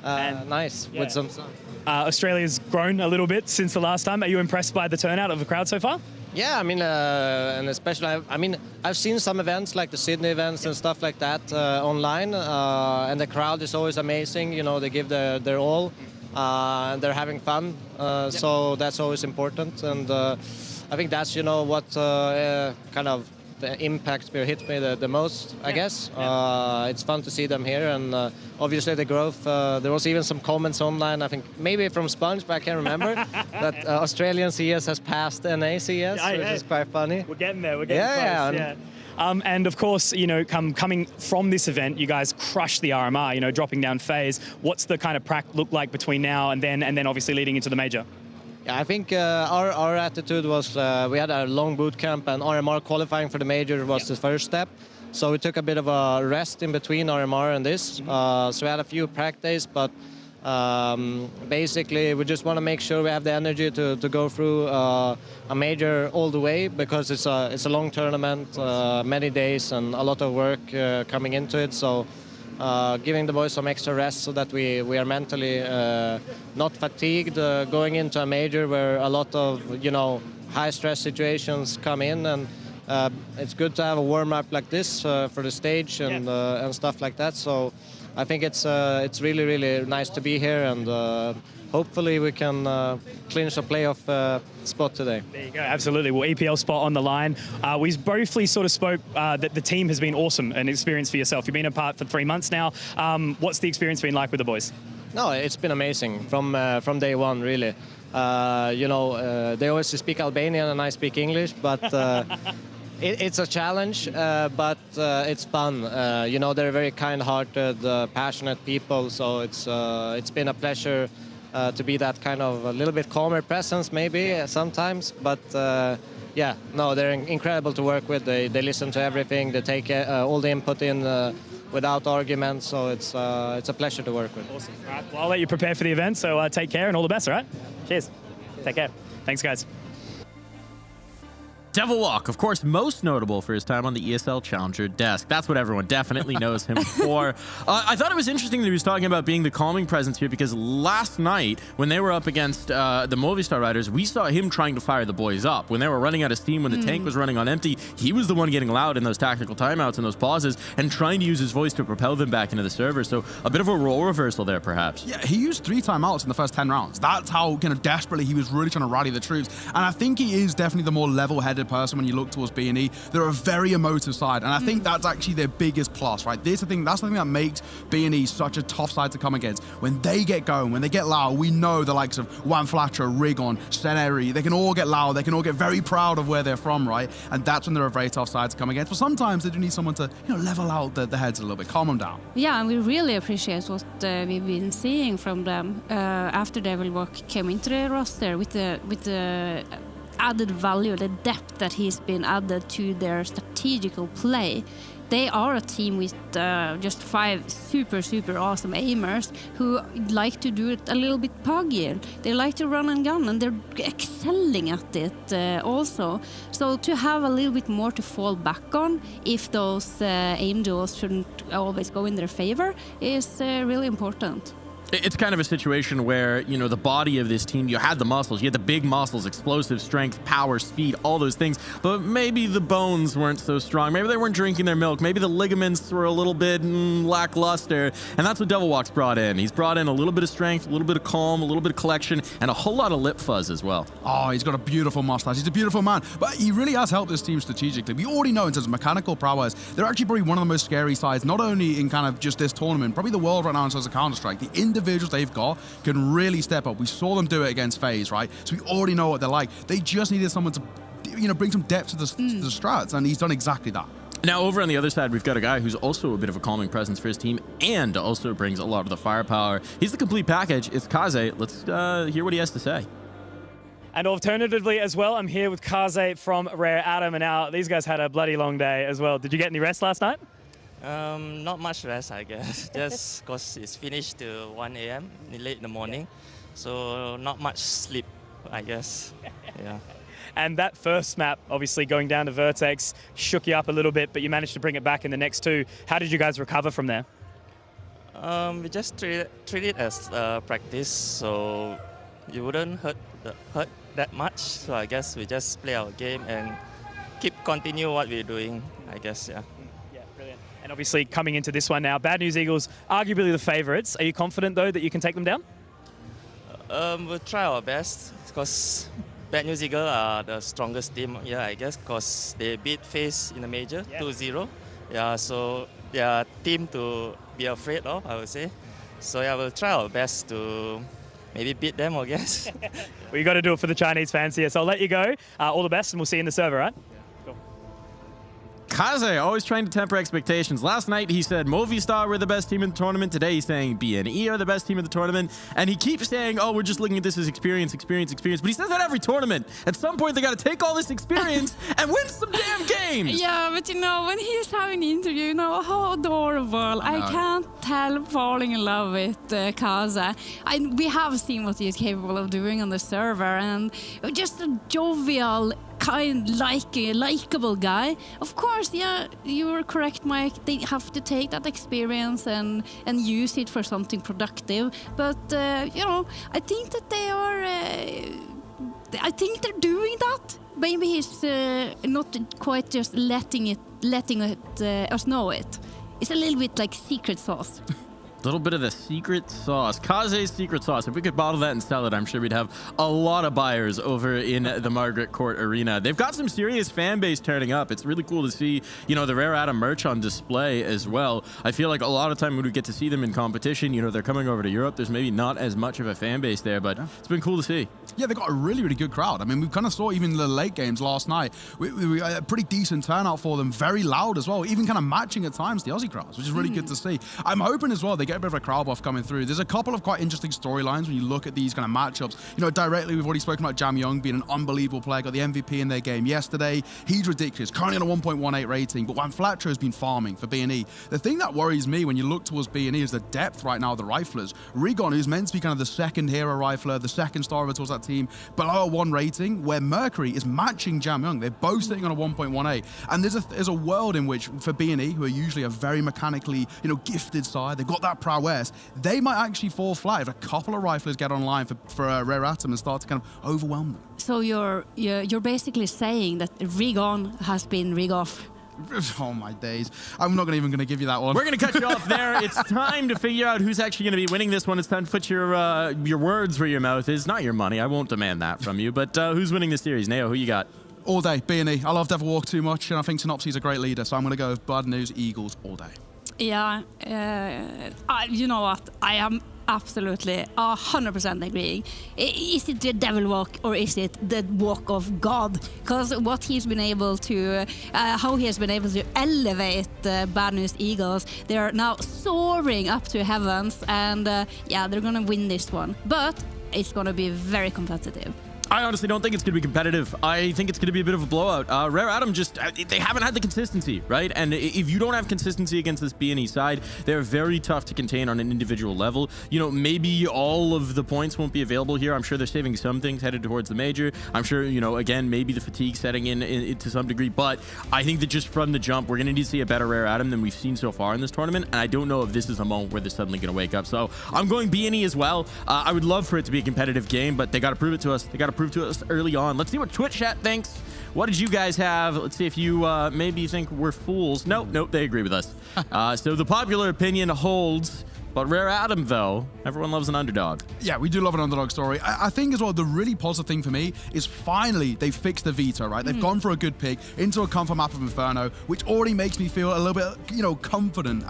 nice with some sun. Australia's grown a little bit since the last time. Are you impressed by the turnout of the crowd so far? Yeah, I mean, and especially, I mean, I've seen some events like the Sydney events and stuff like that online, and the crowd is always amazing. You know, they give their all, and they're having fun. So that's always important, and I think that's, you know, what kind of the impact hit me the most, I guess. It's fun to see them here, and obviously the growth. There was even some comments online, I think maybe from Sponge, but I can't remember, that Australian CS has passed NA CS, which is quite funny. We're getting there. We're getting close. And of course, you know, coming from this event, you guys crushed the RMR, you know, dropping down FaZe. What's the kind of prac look like between now and then obviously leading into the major? Yeah, I think our attitude was we had a long boot camp, and RMR qualifying for the major was the first step. So we took a bit of a rest in between RMR and this. So we had a few prac days, but basically we just want to make sure we have the energy to go through a major all the way, because it's a long tournament, many days and a lot of work coming into it. So giving the boys some extra rest so that we are mentally not fatigued going into a major where a lot of, you know, high stress situations come in, and it's good to have a warm up like this for the stage and stuff like that. So I think it's really nice to be here, and hopefully we can clinch a playoff spot today. There you go, absolutely. Well, EPL spot on the line. We briefly sort of spoke that the team has been awesome, an experience for yourself. You've been apart for 3 months now. What's the experience been like with the boys? No, it's been amazing from day one, really. You know, they always speak Albanian and I speak English, but it's a challenge, but it's fun. You know, they're very kind-hearted, passionate people, so it's been a pleasure to be that kind of a little bit calmer presence maybe sometimes, but yeah, no, they're incredible to work with. They listen to everything, they take all the input in without arguments, so it's a pleasure to work with. Awesome. All right, well, I'll let you prepare for the event, so take care and all the best, all right? Cheers. Take care. Thanks, guys. Devilwalk, of course, most notable for his time on the ESL Challenger desk. That's what everyone definitely knows him for. I thought it was interesting that he was talking about being the calming presence here, because last night, when they were up against the Movistar Riders, we saw him trying to fire the boys up. When they were running out of steam, when the tank was running on empty, he was the one getting loud in those tactical timeouts and those pauses, and trying to use his voice to propel them back into the server. So a bit of a role reversal there, perhaps. Yeah, he used 3 timeouts in the first 10 rounds. That's how kind of desperately he was really trying to rally the troops. And I think he is definitely the more level-headed person when you look towards B&E. They're a very emotive side, and I think that's actually their biggest plus, right? That's the thing that makes B&E such a tough side to come against. When they get going, when they get loud, we know the likes of Juan Flatcher, Rigon, Steneri, they can all get loud, they can all get very proud of where they're from, right? And that's when they're a very tough side to come against. But sometimes they do need someone to, you know, level out the heads a little bit, calm them down. Yeah, and we really appreciate what we've been seeing from them after Devilwalk came into the roster with the added value, the depth that he's been added to their strategical play. They are a team with just 5 super awesome aimers who like to do it a little bit puggy. They like to run and gun, and they're excelling at it also. So to have a little bit more to fall back on if those aim duels shouldn't always go in their favor is really important. It's kind of a situation where, you know, the body of this team, you had the muscles, you had the big muscles, explosive strength, power, speed, all those things, but maybe the bones weren't so strong. Maybe they weren't drinking their milk. Maybe the ligaments were a little bit lackluster, and that's what Devilwalk's brought in. He's brought in a little bit of strength, a little bit of calm, a little bit of collection, and a whole lot of lip fuzz as well. Oh, he's got a beautiful mustache. He's a beautiful man, but he really has helped this team strategically. We already know in terms of mechanical prowess, they're actually probably one of the most scary sides, not only in kind of just this tournament, probably the world right now in terms of Counter-Strike. The individuals they've got can really step up. We saw them do it against FaZe, right? So we already know what they're like. They just needed someone to, you know, bring some depth to the strats, and he's done exactly that. Now, over on the other side, we've got a guy who's also a bit of a calming presence for his team and also brings a lot of the firepower. He's the complete package. It's Kaze. Let's hear what he has to say. And alternatively as well, I'm here with Kaze from Rare Atom, and now these guys had a bloody long day as well. Did you get any rest last night? Not much rest, I guess. Just because it's finished till 1 a.m. late in the morning, so not much sleep, I guess. Yeah. And that first map, obviously going down to Vertex, shook you up a little bit, but you managed to bring it back in the next 2. How did you guys recover from there? We just treat it as practice, so you wouldn't hurt that much. So I guess we just play our game and continue what we're doing, I guess, yeah. And obviously coming into this one now, Bad News Eagles, arguably the favourites. Are you confident though that you can take them down? We'll try our best because Bad News Eagles are the strongest team, yeah, I guess, because they beat FaZe in the major 2-0. Yeah, so they are a team to be afraid of, I would say. So yeah, we'll try our best to maybe beat them, I guess. Well, you got to do it for the Chinese fans here. So I'll let you go. All the best, and we'll see you in the server, right? Kaze always trying to temper expectations. Last night he said Movistar were the best team in the tournament. Today he's saying BNE are the best team in the tournament. And he keeps saying, oh, we're just looking at this as experience. But he says that every tournament. At some point they got to take all this experience and win some damn games. Yeah, but you know, when he's having the interview, you know, how adorable. I can't tell falling in love with Kaze. We have seen what he's capable of doing on the server, and just a jovial, likable guy. Of course, yeah, you were correct, Mike. They have to take that experience and use it for something productive. But you know, I think that they are. I think they're doing that. Maybe he's not quite just letting us know it. It's a little bit like secret sauce. A little bit of the secret sauce. Kaze's secret sauce. If we could bottle that and sell it, I'm sure we'd have a lot of buyers over in the Margaret Court Arena. They've got some serious fan base turning up. It's really cool to see, you know, the Rare Atom merch on display as well. I feel like a lot of time when we get to see them in competition, you know, they're coming over to Europe. There's maybe not as much of a fan base there, but it's been cool to see. Yeah, they've got a really good crowd. I mean, we kind of saw even the late games last night. We a pretty decent turnout for them. Very loud as well, even kind of matching at times the Aussie crowds, which is really good to see. I'm hoping as well they get a bit of a crowd buff coming through. There's a couple of quite interesting storylines when you look at these kind of matchups. You know, directly, we've already spoken about Jam Young being an unbelievable player, got the MVP in their game yesterday. He's ridiculous, currently on a 1.18 rating, but Juan Fletcher has been farming for BNE. The thing that worries me when you look towards BNE is the depth right now of the riflers. Rigon, who's meant to be kind of the second hero rifler, the second star over towards that team, below a 1 rating, where Mercury is matching Jam Young. They're both sitting on a 1.18. And there's a world in which, for BNE, who are usually a very mechanically, you know, gifted side, they've got that prowess, they might actually fall flat if a couple of riflers get online for Rare Atom and start to kind of overwhelm them. So you're basically saying that Rigon has been rig off. Oh my days. I'm not even going to give you that one. We're going to cut you off there. It's time to figure out who's actually going to be winning this one. It's time to put your words where your mouth is. Not your money. I won't demand that from you. But who's winning the series? Nao, who you got? All day, BNE. I love Devilwalk too much, and I think Synopsy's a great leader, so I'm going to go with Bad News Eagles all day. Yeah, you know what? I am absolutely 100% agreeing. Is it the devil walk or is it the walk of God? Because what he's been able to, how he has been able to elevate Bad News Eagles, they are now soaring up to heavens, and yeah, they're gonna win this one. But it's gonna be very competitive. I honestly don't think it's going to be competitive. I think it's going to be a bit of a blowout. Rare Atom just, they haven't had the consistency, right? And if you don't have consistency against this B&E side, they're very tough to contain on an individual level. You know, maybe all of the points won't be available here. I'm sure they're saving some things headed towards the major. I'm sure, you know, again, maybe the fatigue setting in to some degree. But I think that just from the jump, we're going to need to see a better Rare Atom than we've seen so far in this tournament. And I don't know if this is a moment where they're suddenly going to wake up. So I'm going B&E as well. I would love for it to be a competitive game, but they got to prove it to us. They got to prove to us early on. Let's see what Twitch chat thinks. What did you guys have? Let's see if you maybe think we're fools. Nope, they agree with us. So the popular opinion holds. But Rare Atom, though, everyone loves an underdog. Yeah, we do love an underdog story. I think as well, the really positive thing for me is finally they've fixed the veto, right? They've gone for a good pick into a comfort map of Inferno, which already makes me feel a little bit, you know, confident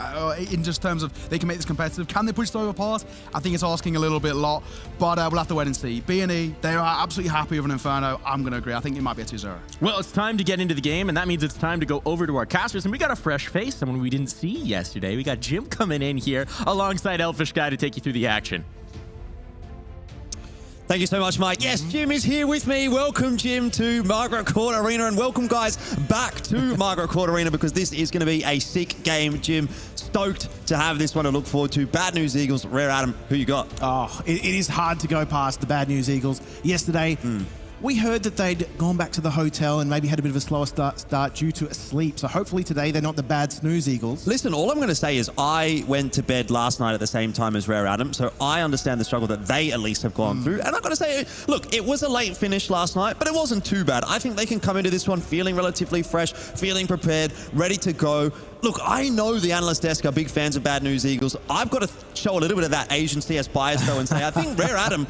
in just terms of they can make this competitive. Can they push the Overpass? I think it's asking a little bit a lot, but we'll have to wait and see. B&E, they are absolutely happy with an Inferno. I'm going to agree. I think it might be a 2-0. Well, it's time to get into the game, and that means it's time to go over to our casters, and we got a fresh face, someone we didn't see yesterday. We got Jim coming in here alongside Elfish Guy to take you through the action. Thank you so much, Mike. Yes, Jim is here with me. Welcome, Jim, to Margaret Court Arena, and welcome, guys, back to Margaret Court Arena, because this is going to be a sick game. Jim, stoked to have this one to look forward to. Bad News Eagles, Rare Atom, who you got? Oh, it is hard to go past the Bad News Eagles. Yesterday, we heard that they'd gone back to the hotel and maybe had a bit of a slower start due to sleep. So hopefully today they're not the bad snooze Eagles. Listen, all I'm going to say is I went to bed last night at the same time as Rare Atom, so I understand the struggle that they at least have gone through. And I've got to say, look, it was a late finish last night, but it wasn't too bad. I think they can come into this one feeling relatively fresh, feeling prepared, ready to go. Look, I know the analyst desk are big fans of Bad News Eagles. I've got to show a little bit of that Asian CS bias, though, and say I think Rare Atom,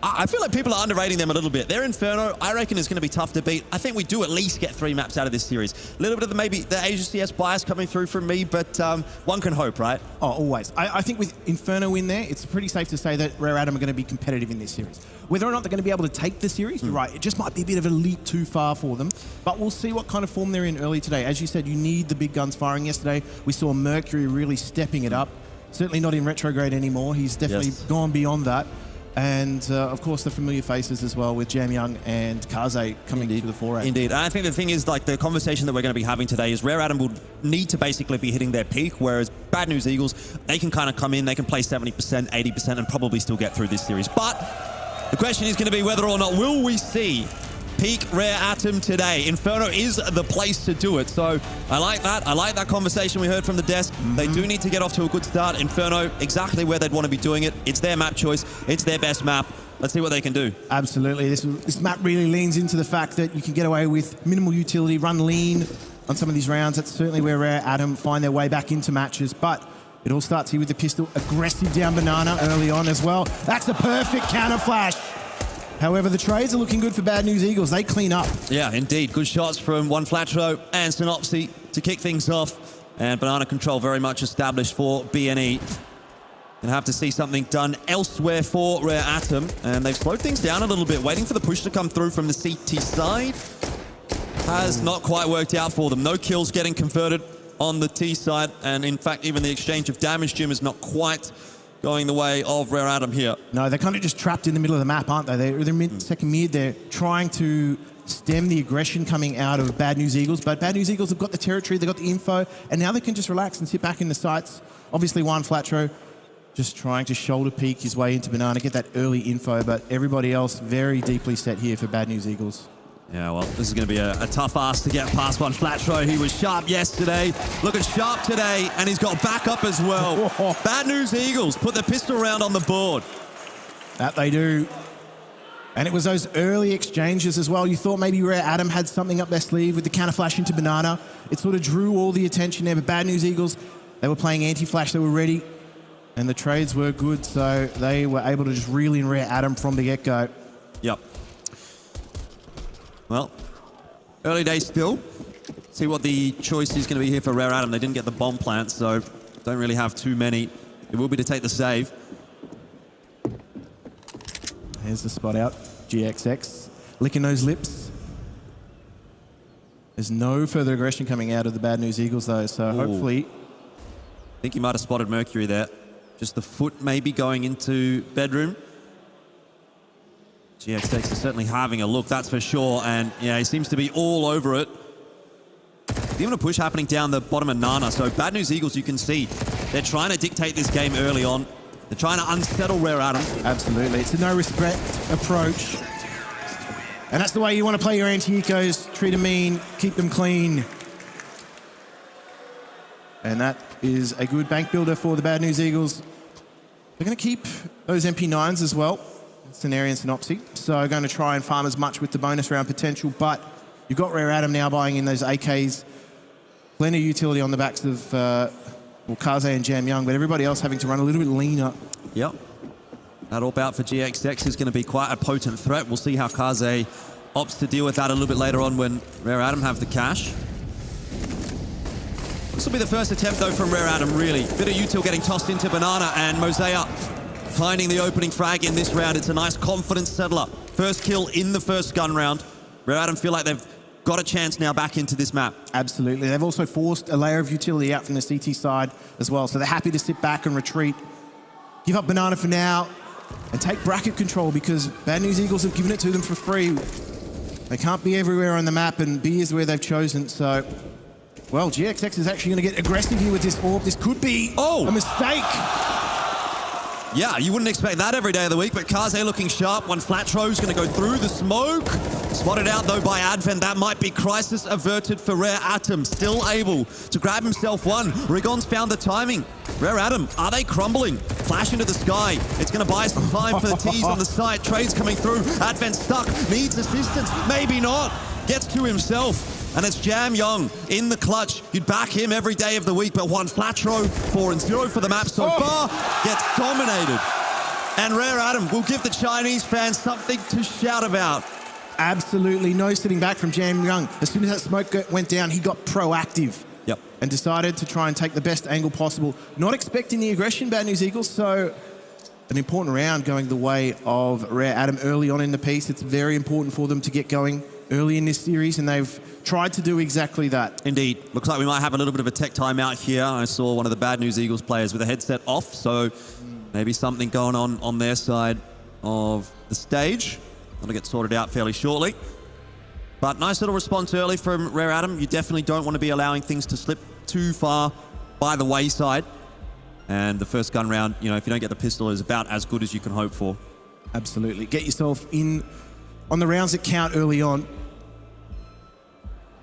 I feel like people are underrating them a little bit. Their Inferno, I reckon, is going to be tough to beat. I think we do at least get 3 maps out of this series. A little bit of maybe the Asian CS bias coming through from me, but one can hope, right? Oh, always. I think with Inferno in there, it's pretty safe to say that Rare Atom are going to be competitive in this series. Whether or not they're going to be able to take the series, you're right, it just might be a bit of a leap too far for them. But we'll see what kind of form they're in early today. As you said, you need the big guns firing yesterday. We saw Mercury really stepping it up. Certainly not in retrograde anymore. He's definitely gone beyond that. And, of course, the familiar faces as well with Jam Young and Kaze coming to the fore. Indeed. And I think the thing is, like, the conversation that we're going to be having today is Rare Atom will need to basically be hitting their peak, whereas Bad News Eagles, they can kind of come in, they can play 70%, 80%, and probably still get through this series. But the question is going to be whether or not will we see peak Rare Atom today. Inferno is the place to do it. So I like that. I like that conversation we heard from the desk. They do need to get off to a good start. Inferno, exactly where they'd want to be doing it. It's their map choice. It's their best map. Let's see what they can do. Absolutely. This map really leans into the fact that you can get away with minimal utility, run lean on some of these rounds. That's certainly where Rare Atom find their way back into matches. But it all starts here with the pistol. Aggressive down banana early on as well. That's a perfect counter flash. However, the trades are looking good for Bad News Eagles. They clean up. Yeah, indeed. Good shots from One Flatro and Synopsy to kick things off. And banana control very much established for B&E. Gonna have to see something done elsewhere for Rare Atom. And they've slowed things down a little bit, waiting for the push to come through from the CT side. Has not quite worked out for them. No kills getting converted on the T side. And in fact, even the exchange of damage, Jim, is not quite going the way of Rare Atom here. No, they're kind of just trapped in the middle of the map, aren't they? They're second mid. They're trying to stem the aggression coming out of Bad News Eagles, but Bad News Eagles have got the territory, they've got the info, and now they can just relax and sit back in the sights. Obviously, Juan Flatro just trying to shoulder peek his way into Banana, get that early info, but everybody else very deeply set here for Bad News Eagles. Yeah, well, this is going to be a tough ask to get past One Flatro. He was sharp yesterday, looking sharp today, and he's got backup as well. Bad News Eagles put the pistol round on the board. That they do. And it was those early exchanges as well. You thought maybe Rare Atom had something up their sleeve with the counter flash into Banana. It sort of drew all the attention there, but Bad News Eagles, they were playing anti-flash, they were ready, and the trades were good, so they were able to just reel in Rare Atom from the get-go. Yep. Well, early days still. See what the choice is going to be here for Rare Atom. They didn't get the bomb plant, so don't really have too many. It will be to take the save. Here's the spot out. GXX licking those lips. There's no further aggression coming out of the Bad News Eagles, though, so hopefully... I think you might have spotted Mercury there. Just the foot maybe going into bedroom. GXX is certainly having a look, that's for sure. And yeah, he seems to be all over it. Even a push happening down the bottom of Nana. So Bad News Eagles, you can see, they're trying to dictate this game early on. They're trying to unsettle Rare Adam. Absolutely. It's a no-respect approach. And that's the way you want to play your anti-ecos. Treat them mean, keep them clean. And that is a good bank builder for the Bad News Eagles. They're going to keep those MP9s as well. Scenario and Synopsy. So going to try and farm as much with the bonus round potential. But you've got Rare Adam now buying in those AKs. Plenty of utility on the backs of Kaze and Jam Young, but everybody else having to run a little bit leaner. Yep. That all bout for GXX is going to be quite a potent threat. We'll see how Kaze opts to deal with that a little bit later on when Rare Adam have the cash. This will be the first attempt, though, from Rare Adam, really. Bit of util getting tossed into Banana, and Mosaic finding the opening frag in this round. It's a nice confidence settler. First kill in the first gun round. Rare Adam feel like they've got a chance now back into this map. Absolutely. They've also forced a layer of utility out from the CT side as well, so they're happy to sit back and retreat. Give up Banana for now and take bracket control because Bad News Eagles have given it to them for free. They can't be everywhere on the map, and B is where they've chosen, so... Well, GXX is actually going to get aggressive here with this orb. This could be a mistake. Yeah, you wouldn't expect that every day of the week, but Kaze looking sharp. One flat throw's going to go through the smoke. Spotted out, though, by Advent. That might be crisis averted for Rare Atom. Still able to grab himself one. Rigon's found the timing. Rare Atom, are they crumbling? Flash into the sky. It's going to buy some time for the T's on the side. Trades coming through. Advent stuck. Needs assistance. Maybe not. Gets to himself. And it's Jam Young in the clutch. You'd back him every day of the week, but one flat throw, 4-0 for the map so far, gets dominated. And Rare Adam will give the Chinese fans something to shout about. Absolutely no sitting back from Jam Young. As soon as that smoke went down, he got proactive. Yep. And decided to try and take the best angle possible. Not expecting the aggression, Bad News Eagles, so an important round going the way of Rare Adam early on in the piece. It's very important for them to get going early in this series, and they've tried to do exactly that. Indeed. Looks like we might have a little bit of a tech timeout here. I saw one of the Bad News Eagles players with a headset off, so maybe something going on their side of the stage. That'll get sorted out fairly shortly. But nice little response early from Rare Adam. You definitely don't want to be allowing things to slip too far by the wayside. And the first gun round, you know, if you don't get the pistol, is about as good as you can hope for. Absolutely. Get yourself in on the rounds that count early on.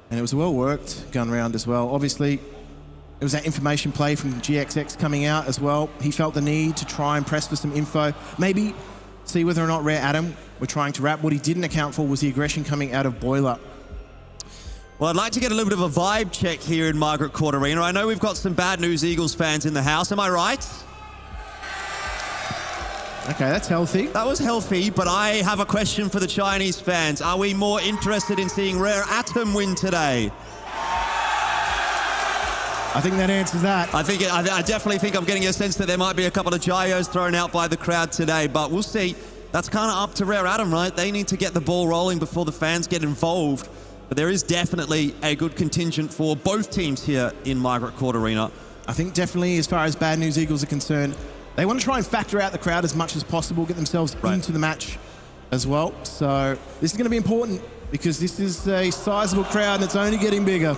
And it was a well-worked gun round as well. Obviously, it was that information play from GXX coming out as well. He felt the need to try and press for some info. Maybe see whether or not Rare Adam were trying to wrap. What he didn't account for was the aggression coming out of Boiler. Well, I'd like to get a little bit of a vibe check here in Margaret Court Arena. I know we've got some Bad News Eagles fans in the house. Am I right? Okay, that's healthy. That was healthy, but I have a question for the Chinese fans. Are we more interested in seeing Rare Atom win today? I think that answers that. I definitely think I'm getting a sense that there might be a couple of gyos thrown out by the crowd today, but we'll see. That's kind of up to Rare Atom, right? They need to get the ball rolling before the fans get involved. But there is definitely a good contingent for both teams here in Margaret Court Arena. I think definitely as far as Bad News Eagles are concerned, they want to try and factor out the crowd as much as possible, get themselves into the match as well. So this is going to be important because this is a sizable crowd and it's only getting bigger.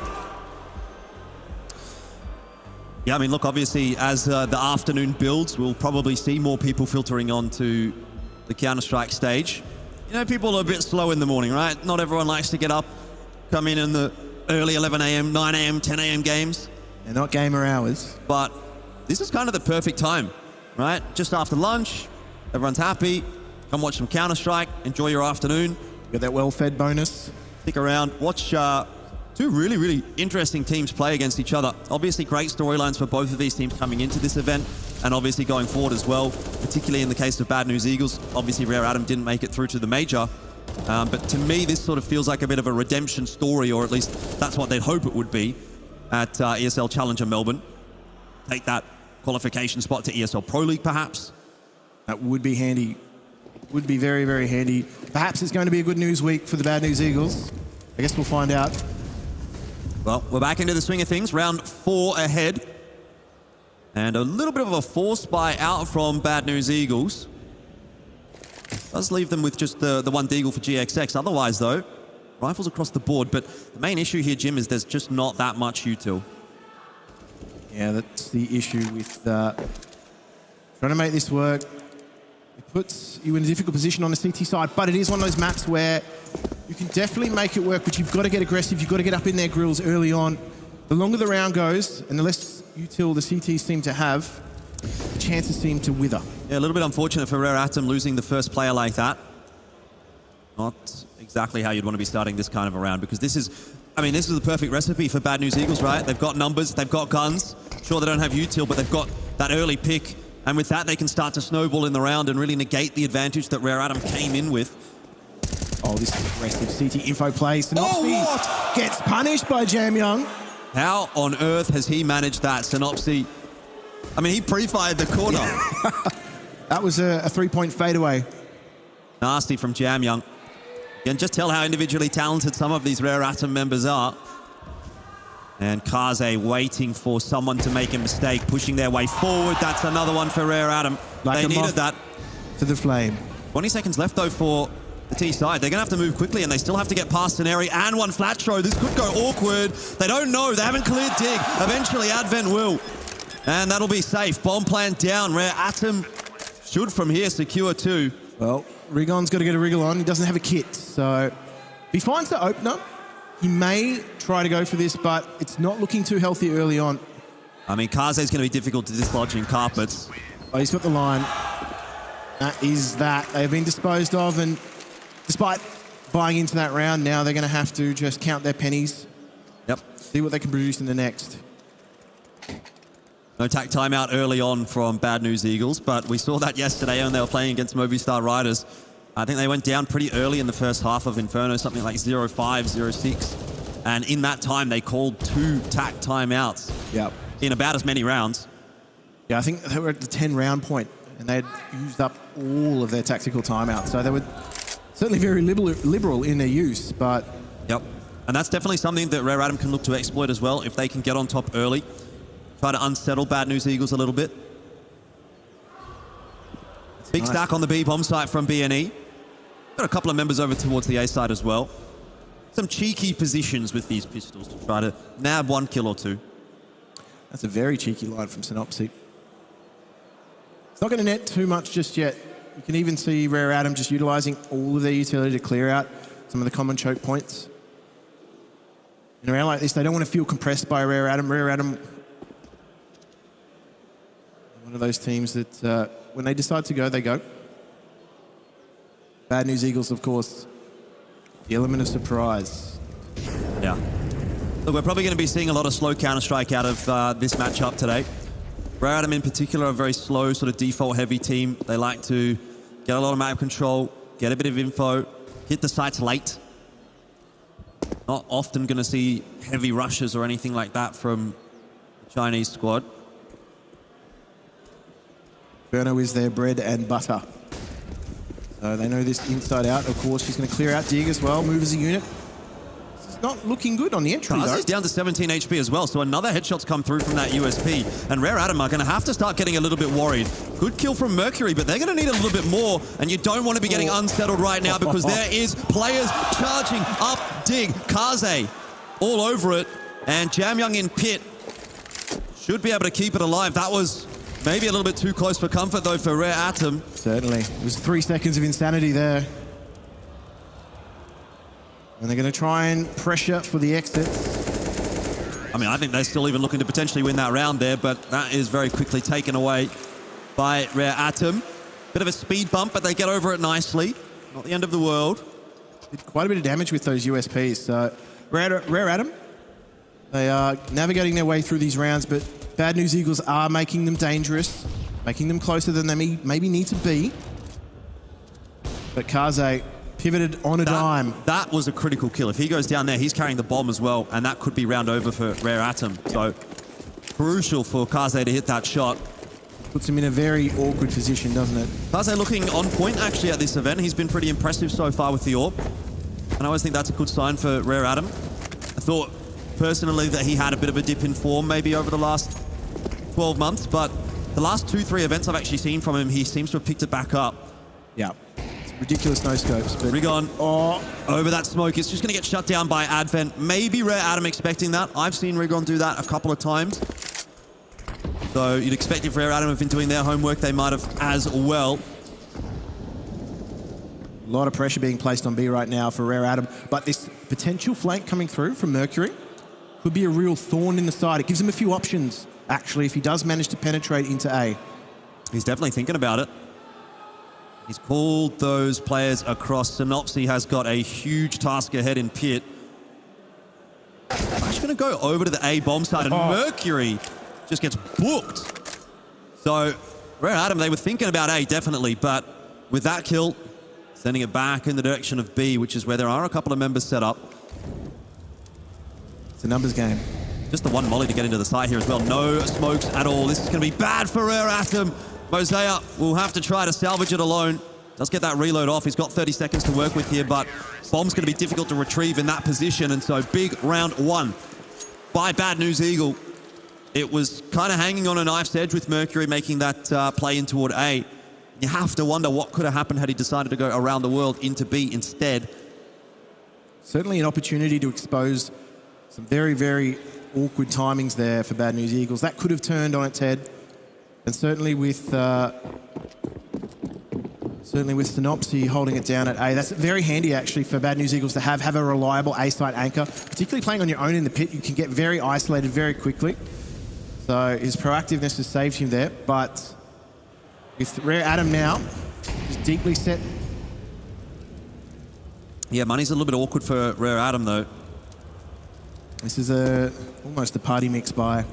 Yeah, I mean, look, obviously, as the afternoon builds, we'll probably see more people filtering onto the Counter-Strike stage. You know, people are a bit slow in the morning, right? Not everyone likes to get up, come in the early 11 a.m., 9 a.m., 10 a.m. games. They're not gamer hours. But this is kind of the perfect time, right? Just after lunch, everyone's happy. Come watch some Counter-Strike, enjoy your afternoon. Get that well-fed bonus. Stick around, watch two really, really interesting teams play against each other. Obviously, great storylines for both of these teams coming into this event, and obviously going forward as well, particularly in the case of Bad News Eagles. Obviously, Rare Adam didn't make it through to the major. But to me, this sort of feels like a bit of a redemption story, or at least that's what they'd hope it would be at ESL Challenger Melbourne. Take that qualification spot to ESL Pro League, perhaps. That would be handy. Would be very, very handy. Perhaps it's going to be a good news week for the Bad News Eagles. I guess we'll find out. Well, we're back into the swing of things. Round 4 ahead. And a little bit of a force buy out from Bad News Eagles. Does leave them with just the one deagle for GXX. Otherwise, though, rifles across the board. But the main issue here, Jim, is there's just not that much util. Yeah, that's the issue with trying to make this work. It puts you in a difficult position on the CT side, but it is one of those maps where you can definitely make it work, but you've got to get aggressive. You've got to get up in their grills early on. The longer the round goes, and the less util the CTs seem to have, the chances seem to wither. Yeah, a little bit unfortunate for Rare Atom losing the first player like that. Not exactly how you'd want to be starting this kind of a round, because this is the perfect recipe for Bad News Eagles, right? They've got numbers, they've got guns. Sure, they don't have util, but they've got that early pick. And with that, they can start to snowball in the round and really negate the advantage that Rare Atom came in with. Oh, this is aggressive CT info play. Synopsy gets punished by Jam Young. How on earth has he managed that, Synopsy? I mean, he pre-fired the corner. That was a 3-point fadeaway. Nasty from Jam Young. You can just tell how individually talented some of these Rare Atom members are. And Kaze waiting for someone to make a mistake, pushing their way forward. That's another one for Rare Atom. They needed that. To the flame. 20 seconds left, though, for the T side. They're going to have to move quickly, and they still have to get past Scenario and one flat throw. This could go awkward. They don't know. They haven't cleared dig. Eventually, Advent will. And that'll be safe. Bomb plant down. Rare Atom should from here secure 2. Well, Rigon's got to get a wriggle on. He doesn't have a kit, so if he finds the opener, he may try to go for this, but it's not looking too healthy early on. I mean, Kaze's going to be difficult to dislodge in carpets. Oh, he's got the line. That is that. They have been disposed of, and despite buying into that round, now they're going to have to just count their pennies. Yep. See what they can produce in the next. No tack timeout early on from Bad News Eagles, but we saw that yesterday when they were playing against Movistar Riders. I think they went down pretty early in the first half of Inferno, something like 0-5, 0-6. And in that time, they called 2 tack timeouts in about as many rounds. Yeah, I think they were at the 10-round point, and they'd used up all of their tactical timeouts. So they were certainly very liberal in their use, but... Yep. And that's definitely something that Rare Atom can look to exploit as well, if they can get on top early. Try to unsettle Bad News Eagles a little bit. Big stack on the B bomb site from BNE. Got a couple of members over towards the A side as well. Some cheeky positions with these pistols to try to nab 1 kill or 2. That's a very cheeky line from Synopsy. It's not going to net too much just yet. You can even see Rare Atom just utilising all of their utility to clear out some of the common choke points. In a round like this, they don't want to feel compressed by Rare Atom. Rare Atom, one of those teams that when they decide to go, they go. Bad News Eagles, of course, the element of surprise. Yeah. Look, we're probably going to be seeing a lot of slow Counter-Strike out of this matchup today. Rare Atom in particular are a very slow, sort of default-heavy team. They like to get a lot of map control, get a bit of info, hit the sites late. Not often going to see heavy rushes or anything like that from the Chinese squad. Inferno is their bread and butter. So they know this inside out. Of course, she's going to clear out Dig as well, move as a unit. It's not looking good on the entry, though. He's down to 17 HP as well, so another headshot's come through from that USP. And Rare Atom are going to have to start getting a little bit worried. Good kill from Mercury, but they're going to need a little bit more, and you don't want to be getting unsettled right now because there is players charging up Dig. Kaze all over it, and Jam Young in pit should be able to keep it alive. That was maybe a little bit too close for comfort, though, for Rare Atom. Certainly. It was 3 seconds of insanity there. And they're going to try and pressure for the exit. I mean, I think they're still even looking to potentially win that round there, but that is very quickly taken away by Rare Atom. Bit of a speed bump, but they get over it nicely. Not the end of the world. Did quite a bit of damage with those USPs. So Rare Atom, they are navigating their way through these rounds, but Bad News Eagles are making them dangerous, making them closer than they maybe need to be. But Kaze pivoted on a dime. That was a critical kill. If he goes down there, he's carrying the bomb as well, and that could be round over for Rare Atom. So crucial for Kaze to hit that shot. Puts him in a very awkward position, doesn't it? Kaze looking on point actually at this event. He's been pretty impressive so far with the AWP. And I always think that's a good sign for Rare Atom. I thought personally that he had a bit of a dip in form maybe over the last 12 months, but the last 2-3 events I've actually seen from him, he seems to have picked it back up. Yeah. ridiculous no-scopes. But Rigon over that smoke. It's just going to get shut down by Advent. Maybe Rare Adam expecting that. I've seen Rigon do that a couple of times. So you'd expect if Rare Adam have been doing their homework, they might have as well. A lot of pressure being placed on B right now for Rare Adam. But this potential flank coming through from Mercury could be a real thorn in the side. It gives him a few options, actually, if he does manage to penetrate into A. He's definitely thinking about it. He's called those players across. Synopsy has got a huge task ahead in Pit. I'm actually going to go over to the A bomb side, and Mercury just gets booked. So, Rare Adam, they were thinking about A, definitely, but with that kill, sending it back in the direction of B, which is where there are a couple of members set up. It's a numbers game. Just the one molly to get into the site here as well. No smokes at all. This is going to be bad for Rare Atom. Mosaic will have to try to salvage it alone. Does get that reload off. He's got 30 seconds to work with here, but bomb's going to be difficult to retrieve in that position. And so big round one by Bad News Eagle. It was kind of hanging on a knife's edge with Mercury making that play in toward A. You have to wonder what could have happened had he decided to go around the world into B instead. Certainly an opportunity to expose some very, very awkward timings there for Bad News Eagles. That could have turned on its head. And certainly with Synopsy holding it down at A, that's very handy actually for Bad News Eagles to have a reliable A-site anchor. Particularly playing on your own in the pit, you can get very isolated very quickly. So his proactiveness has saved him there, but with Rare Adam now, he's deeply set. Yeah, money's a little bit awkward for Rare Adam though. This is almost a party mix by.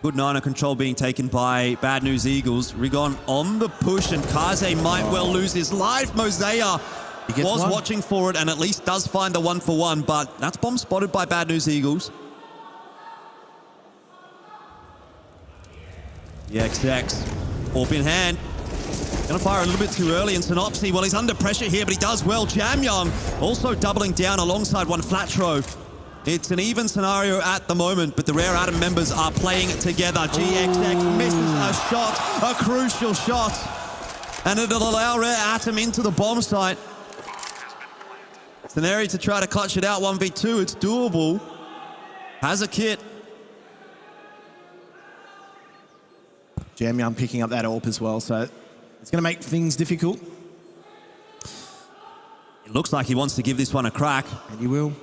Good 9 control being taken by Bad News Eagles. Rigon on the push, and Kaze might well lose his life. Mosea was watching for it and at least does find the 1-for-1, but that's bomb spotted by Bad News Eagles. The XX, AWP in hand. Gonna fire a little bit too early, and Synopsy, well, he's under pressure here, but he does well. Jam Young also doubling down alongside one Flatro. It's an even scenario at the moment, but the Rare Adam members are playing together. GXX misses a shot, a crucial shot, and it'll allow Rare Atom into the bomb site. It's an area to try to clutch it out 1v2. It's doable. Has a kit. Jam Young picking up that AWP as well, so it's going to make things difficult. It looks like he wants to give this one a crack. And he will.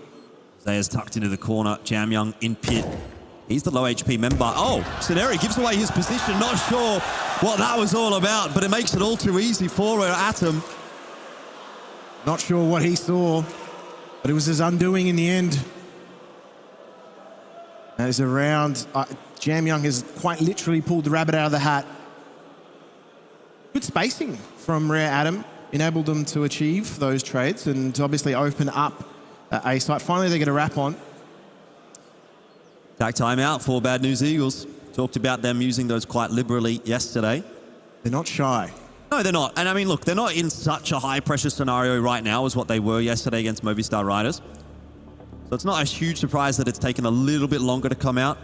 Zaya's tucked into the corner. Jam Young in pit. He's the low HP member. Oh, Sceneri gives away his position. Not sure what that was all about, but it makes it all too easy for Atom. Not sure what he saw, but it was his undoing in the end. As a round, Jam Young has quite literally pulled the rabbit out of the hat. Good spacing from Rare Adam enabled them to achieve those trades and to obviously open up A site. Finally, they get a wrap on. Tag timeout for Bad News Eagles. Talked about them using those quite liberally yesterday. They're not shy. No, they're not. And I mean, look, they're not in such a high-pressure scenario right now as what they were yesterday against Movistar Riders. So it's not a huge surprise that it's taken a little bit longer to come out.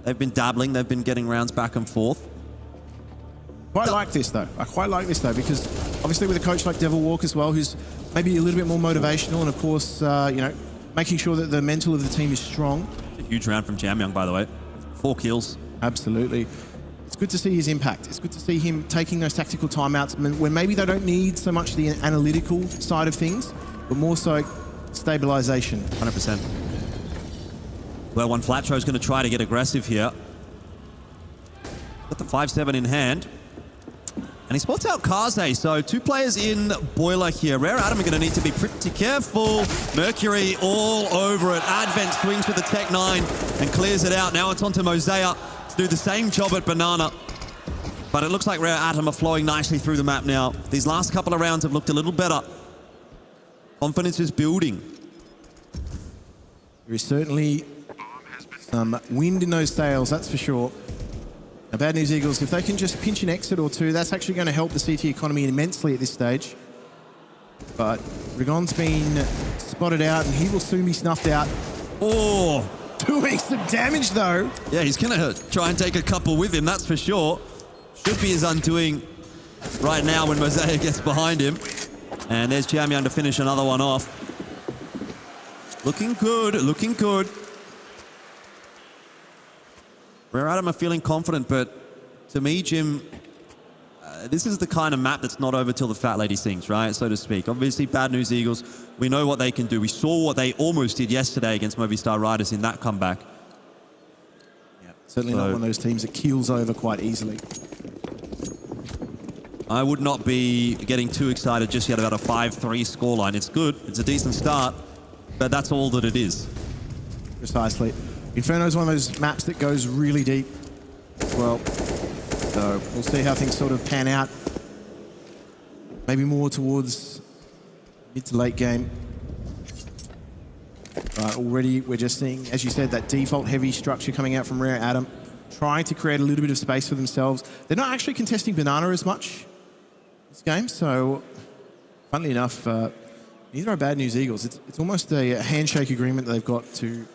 They've been dabbling. They've been getting rounds back and forth. I like this, though. I quite like this, though, because obviously with a coach like Devil Walk as well, who's maybe a little bit more motivational and, of course, you know, making sure that the mental of the team is strong. A huge round from Jam Young, by the way. 4 kills. Absolutely. It's good to see his impact. It's good to see him taking those tactical timeouts when maybe they don't need so much the analytical side of things, but more so stabilization. 100%. Well, one Flatro is going to try to get aggressive here. Got the 5-7 in hand. And he spots out Kaze, so 2 players in Boiler here. Rare Adam are going to need to be pretty careful. Mercury all over it. Advent swings with the Tech 9 and clears it out. Now it's on to Mosaic to do the same job at Banana. But it looks like Rare Adam are flowing nicely through the map now. These last couple of rounds have looked a little better. Confidence is building. There is certainly some wind in those sails, that's for sure. Now, Bad News Eagles, if they can just pinch an exit or 2, that's actually going to help the CT economy immensely at this stage. But Rigon's been spotted out, and he will soon be snuffed out. Oh! Doing some damage, though. Yeah, he's going to try and take a couple with him, that's for sure. should be his undoing right now when Mosaic gets behind him. And there's Jamyang to finish another one off. Looking good, looking good. Rare Atom are feeling confident, but to me, Jim, this is the kind of map that's not over till the fat lady sings, right? So to speak. Obviously, Bad News Eagles, we know what they can do. We saw what they almost did yesterday against Movistar Riders in that comeback. Yeah, certainly not one of those teams that keels over quite easily. I would not be getting too excited just yet about a 5-3 scoreline. It's good, it's a decent start, but that's all that it is. Precisely. Inferno is one of those maps that goes really deep as well. So we'll see how things sort of pan out. Maybe more towards mid to late game. Already we're just seeing, as you said, that default heavy structure coming out from Rare Atom, trying to create a little bit of space for themselves. They're not actually contesting Banana as much this game, so funnily enough, neither are Bad News Eagles. It's almost a handshake agreement that they've got to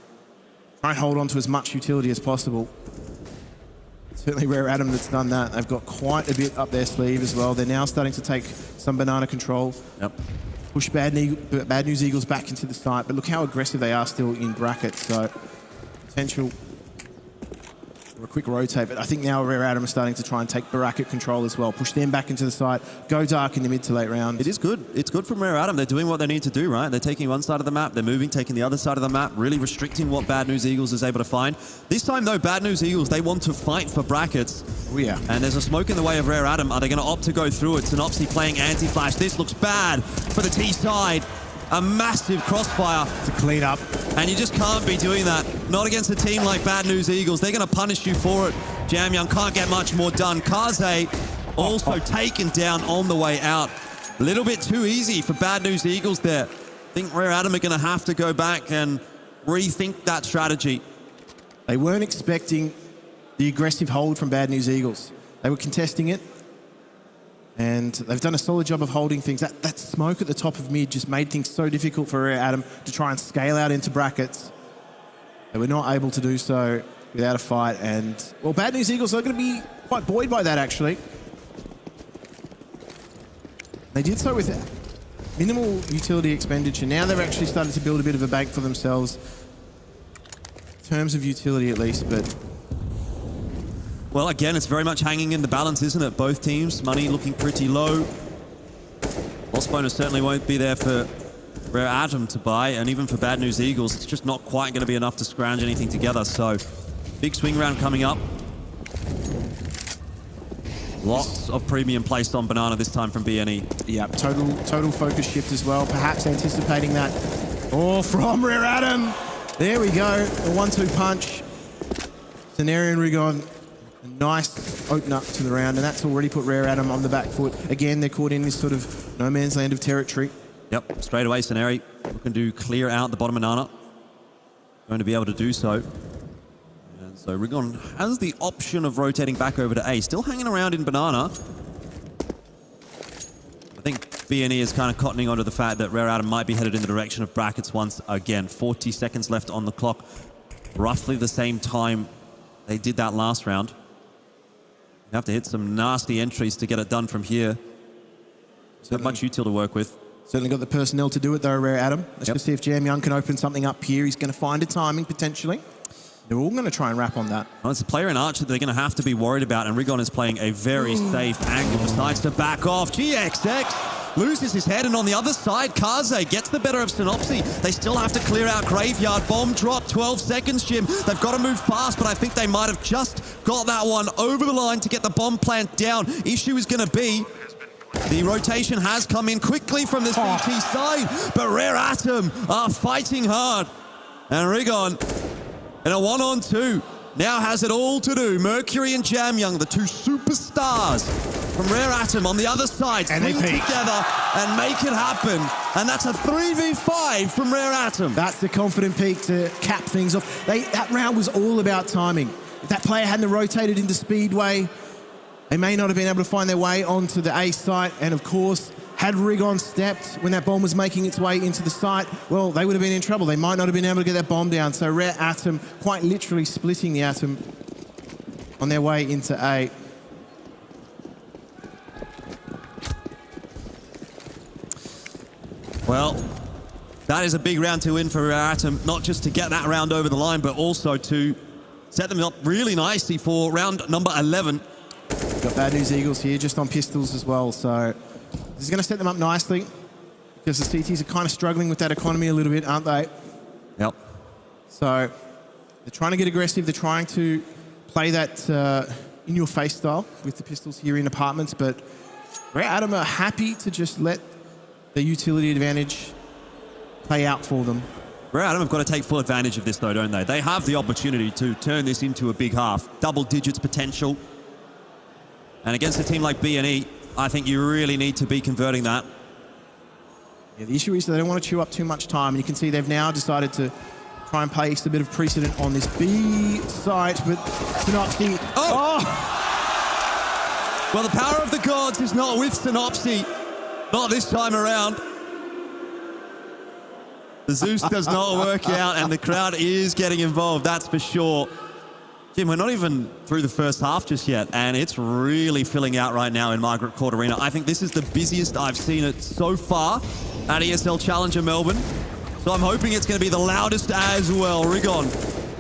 try and hold on to as much utility as possible. Certainly Rare Atom that's done that. They've got quite a bit up their sleeve as well. They're now starting to take some Banana control. Yep. Push Bad News Eagles back into the site, but look how aggressive they are still in brackets. So potential for a quick rotate, but I think now Rare Atom are starting to try and take bracket control as well. Push them back into the site, go dark in the mid to late round. It is good. It's good from Rare Atom. They're doing what they need to do, right? They're taking one side of the map, they're moving, taking the other side of the map, really restricting what Bad News Eagles is able to find. This time, though, Bad News Eagles, they want to fight for brackets. Oh, yeah. And there's a smoke in the way of Rare Atom. Are they going to opt to go through it? Synopsy playing anti-flash. This looks bad for the T side. A massive crossfire. To clean up. And you just can't be doing that. Not against a team like Bad News Eagles. They're going to punish you for it. Jamyang can't get much more done. Kaze also taken down on the way out. A little bit too easy for Bad News Eagles there. I think Rare Atom are going to have to go back and rethink that strategy. They weren't expecting the aggressive hold from Bad News Eagles. They were contesting it, and they've done a solid job of holding things. That smoke at the top of mid just made things so difficult for Rare Atom to try and scale out into brackets. They were not able to do so without a fight, and, well, Bad News Eagles are going to be quite buoyed by that, actually. They did so with minimal utility expenditure. Now they've actually started to build a bit of a bank for themselves, in terms of utility at least, but... Well, again, it's very much hanging in the balance, isn't it? Both teams, money looking pretty low. Loss bonus certainly won't be there for Rare Atom to buy, and even for Bad News Eagles, it's just not quite going to be enough to scrounge anything together. So, big swing round coming up. Lots of premium placed on Banana this time from BNE. Yeah, total focus shift as well, perhaps anticipating that. Oh, from Rare Atom! There we go, the 1-2 punch. Scenario and Rigon. A nice open up to the round, and that's already put Rare Atom on the back foot. Again, they're caught in this sort of no man's land of territory. Yep, straight away, Scenario looking to clear out the bottom Banana. Going to be able to do so. And so Rigon has the option of rotating back over to A. Still hanging around in Banana. I think BNE is kind of cottoning onto the fact that Rare Atom might be headed in the direction of brackets once again. 40 seconds left on the clock. Roughly the same time they did that last round. You have to hit some nasty entries to get it done from here. Not much util to work with. Certainly got the personnel to do it though, Rare Atom. Let's just see if Jamyang can open something up here. He's going to find a timing potentially. They're all going to try and wrap on that. Well, it's a player in Archer they're going to have to be worried about, and Rigon is playing a very safe angle. Decides to back off. GXX loses his head, and on the other side, Kaze gets the better of Synopsy. They still have to clear out Graveyard. Bomb drop, 12 seconds, Jim. They've got to move fast, but I think they might have just got that one over the line to get the bomb plant down. Issue is going to be the rotation has come in quickly from this BT side, but Rare Atom are fighting hard. And Rigon, in a 1-on-2, now has it all to do. Mercury and Jamyang, the two superstars from Rare Atom on the other side, and they peak together and make it happen. And that's a 3v5 from Rare Atom. That's the confident peak to cap things off. That round was all about timing. If that player hadn't rotated into Speedway, they may not have been able to find their way onto the A site. And of course, had Rigon stepped when that bomb was making its way into the site, well, they would have been in trouble. They might not have been able to get that bomb down. So Rare Atom quite literally splitting the Atom on their way into A. Well, that is a big round 2 win for Atom, not just to get that round over the line, but also to set them up really nicely for round number 11. Got Bad News Eagles here just on pistols as well, so this is going to set them up nicely because the CTs are kind of struggling with that economy a little bit, aren't they? Yep. So they're trying to get aggressive. They're trying to play that in-your-face style with the pistols here in apartments, but Rare Atom are happy to just let the utility advantage play out for them. Rare Atom have got to take full advantage of this, though, don't they? They have the opportunity to turn this into a big half. Double digits potential. And against a team like B&E, I think you really need to be converting that. Yeah, the issue is they don't want to chew up too much time. And you can see they've now decided to try and place a bit of precedent on this B site, but Synopsy. Oh! Well, the power of the gods is not with Synopsy. Not this time around. The Zeus does not work out, and the crowd is getting involved, that's for sure. Jim, we're not even through the first half just yet, and it's really filling out right now in Margaret Court Arena. I think this is the busiest I've seen it so far at ESL Challenger Melbourne. So I'm hoping it's going to be the loudest as well. Rigon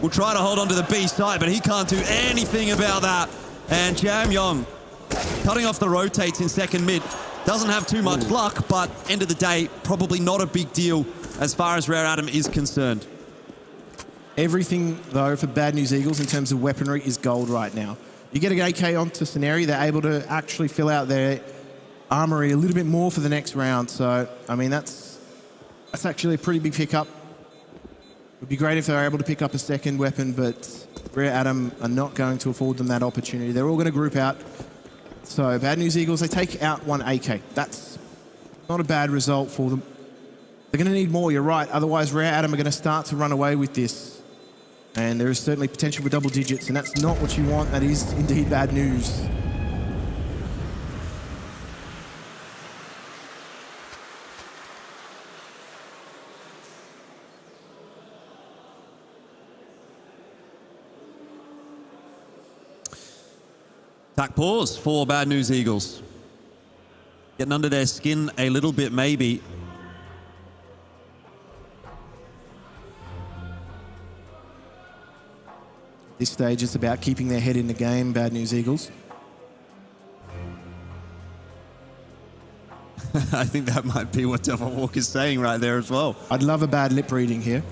will try to hold on to the B side, but he can't do anything about that. And Jam Young cutting off the rotates in second mid. Doesn't have too much luck, but end of the day, probably not a big deal as far as Rare Atom is concerned. Everything, though, for Bad News Eagles in terms of weaponry is gold right now. You get an AK onto Scenario, they're able to actually fill out their armory a little bit more for the next round. So, I mean, that's actually a pretty big pickup. It would be great if they were able to pick up a second weapon, but Rare Atom are not going to afford them that opportunity. They're all going to group out. So, Bad News Eagles, they take out one AK. That's not a bad result for them. They're going to need more, you're right. Otherwise, Rare Atom are going to start to run away with this. And there is certainly potential for double digits, and that's not what you want. That is indeed bad news. Attack pause for Bad News Eagles. Getting under their skin a little bit, maybe. This stage is about keeping their head in the game, Bad News Eagles. I think that might be what Devil Walker's saying right there as well. I'd love a bad lip reading here.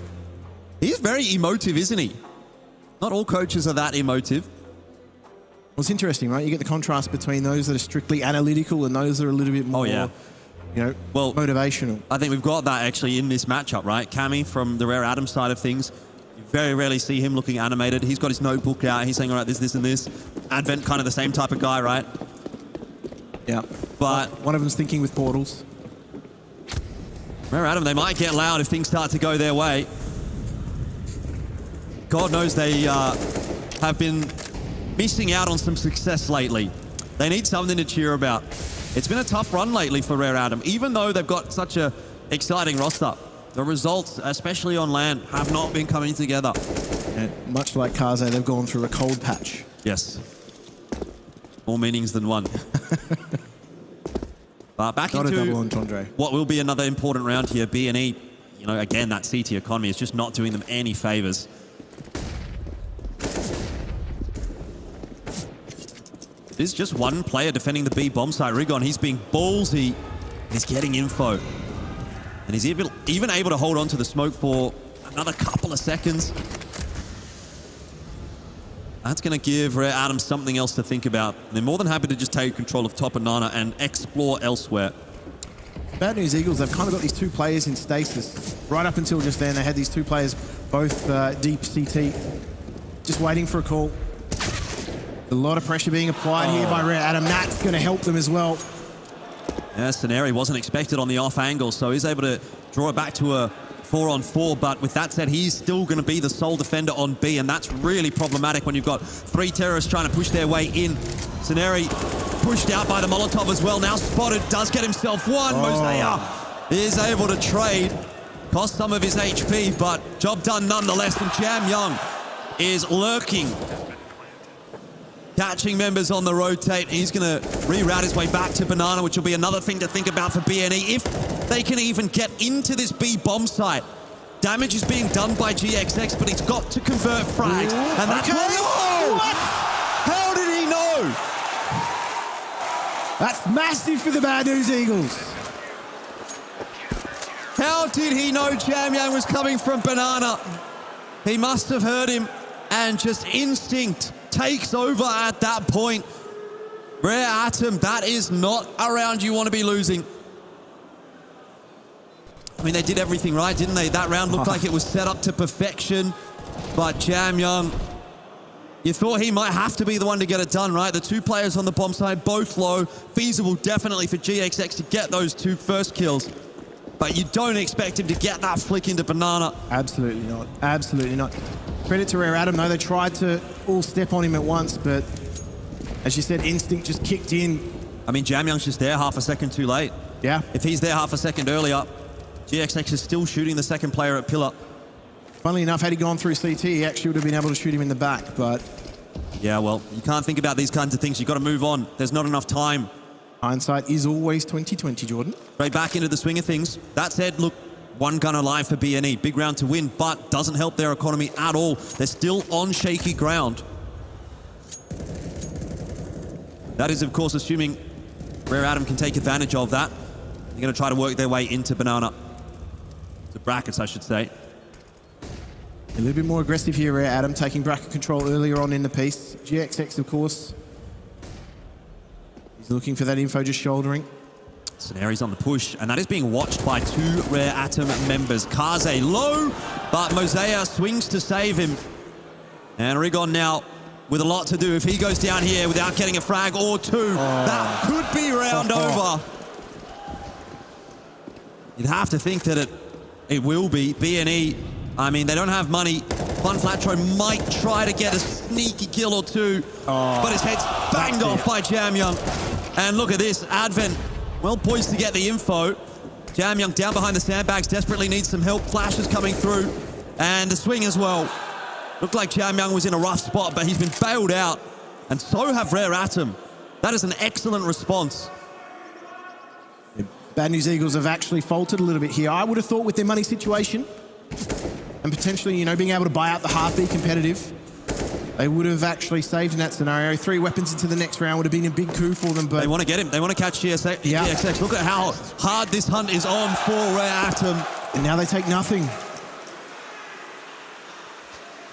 He's very emotive, isn't he? Not all coaches are that emotive. Well, it's interesting, right? You get the contrast between those that are strictly analytical and those that are a little bit more, you know, motivational. I think we've got that actually in this matchup, right? Cammy from the Rare Atom side of things. You very rarely see him looking animated. He's got his notebook out. He's saying, all right, this, and this. Advent, kind of the same type of guy, right? Yeah. But one of them's thinking with portals. Rare Atom, they might get loud if things start to go their way. God knows they have been missing out on some success lately. They need something to cheer about. It's been a tough run lately for Rare Atom, even though they've got such a exciting roster. The results, especially on LAN, have not been coming together. And much like Kaze, they've gone through a cold patch. Yes. More meanings than one. But back Not into a double entendre. What will be another important round here. B&E, you know, again, that CT economy is just not doing them any favors. There's just one player defending the B bomb site. Rigon, he's being ballsy. He's getting info. And he's even able to hold on to the smoke for another couple of seconds. That's going to give Rare Atom something else to think about. They're more than happy to just take control of top and Nana and explore elsewhere. Bad News Eagles, they've kind of got these two players in stasis. Right up until just then, they had these two players, both deep CT, just waiting for a call. A lot of pressure being applied here by Rare Atom. That's going to help them as well. Yeah, Scenario wasn't expected on the off angle, so he's able to draw it back to a 4-on-4. But with that said, he's still going to be the sole defender on B, and that's really problematic when you've got three terrorists trying to push their way in. Scenario pushed out by the Molotov as well. Now spotted, does get himself one. Mosea is able to trade. Cost some of his HP, but job done nonetheless. And Jam Young is lurking. Catching members on the rotate. He's going to reroute his way back to Banana, which will be another thing to think about for BNE. If they can even get into this B bomb site. Damage is being done by GXX, but he's got to convert frags. And that's what. How did he know? That's massive for the Bad News Eagles. How did he know Jamyang was coming from Banana? He must have heard him, and just instinct takes over at that point. Rare Atom, that is not a round you want to be losing. I mean, they did everything right, didn't they? That round looked like it was set up to perfection, but Jamyang, you thought he might have to be the one to get it done, right? The two players on the bomb side, both low. Feasible definitely for GXX to get those two first kills. But you don't expect him to get that flick into Banana. Absolutely not. Absolutely not. Credit to Rare Atom, though. They tried to all step on him at once, but as you said, instinct just kicked in. I mean, Jamyang's just there half a second too late. Yeah. If he's there half a second earlier, GXX is still shooting the second player at Pillar. Funnily enough, had he gone through CT, he actually would have been able to shoot him in the back, but... Yeah, well, you can't think about these kinds of things. You've got to move on. There's not enough time. Hindsight is always 20/20, Jordan. Straight back into the swing of things. That said, look, one gun alive for BNE. Big round to win, but doesn't help their economy at all. They're still on shaky ground. That is, of course, assuming Rare Atom can take advantage of that. They're going to try to work their way into Banana. To brackets, I should say. A little bit more aggressive here, Rare Atom, taking bracket control earlier on in the piece. GXX, of course. He's looking for that info, just shouldering. Scenari's on the push, and that is being watched by two Rare Atom members. Kaze low, but Mosea swings to save him. And Rigon now with a lot to do. If he goes down here without getting a frag or two, that could be round over. You'd have to think that it will be. BNE, I mean, they don't have money. Fun Flatro might try to get a sneaky kill or two, but his head's banged off by Jamyang. And look at this, Advent, well poised to get the info. Jamyang down behind the sandbags, desperately needs some help. Flashes coming through, and the swing as well. Looked like Jamyang was in a rough spot, but he's been bailed out, and so have Rare Atom. That is an excellent response. Bad News Eagles have actually faltered a little bit here. I would have thought with their money situation, and potentially, you know, being able to buy out the half-beat competitive, they would have actually saved in that scenario. 3 weapons into the next round would have been a big coup for them, but... They want to get him. They want to catch GXX. Yeah. GXX. Look at how hard this hunt is on for Rare Atom. And now they take nothing.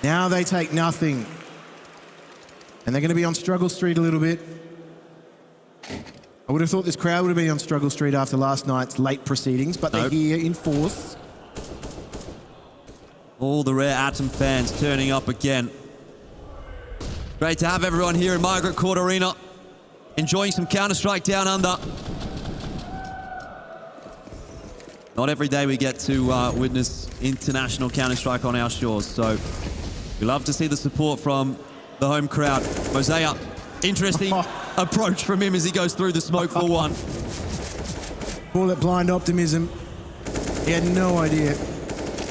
Now they take nothing. And they're going to be on Struggle Street a little bit. I would have thought this crowd would have been on Struggle Street after last night's late proceedings, but they're here in force. All the Rare Atom fans turning up again. Great to have everyone here in Margaret Court Arena, enjoying some Counter-Strike Down Under. Not every day we get to witness international Counter-Strike on our shores, so we love to see the support from the home crowd. Mosea, interesting approach from him as he goes through the smoke for one. Call it blind optimism. He had no idea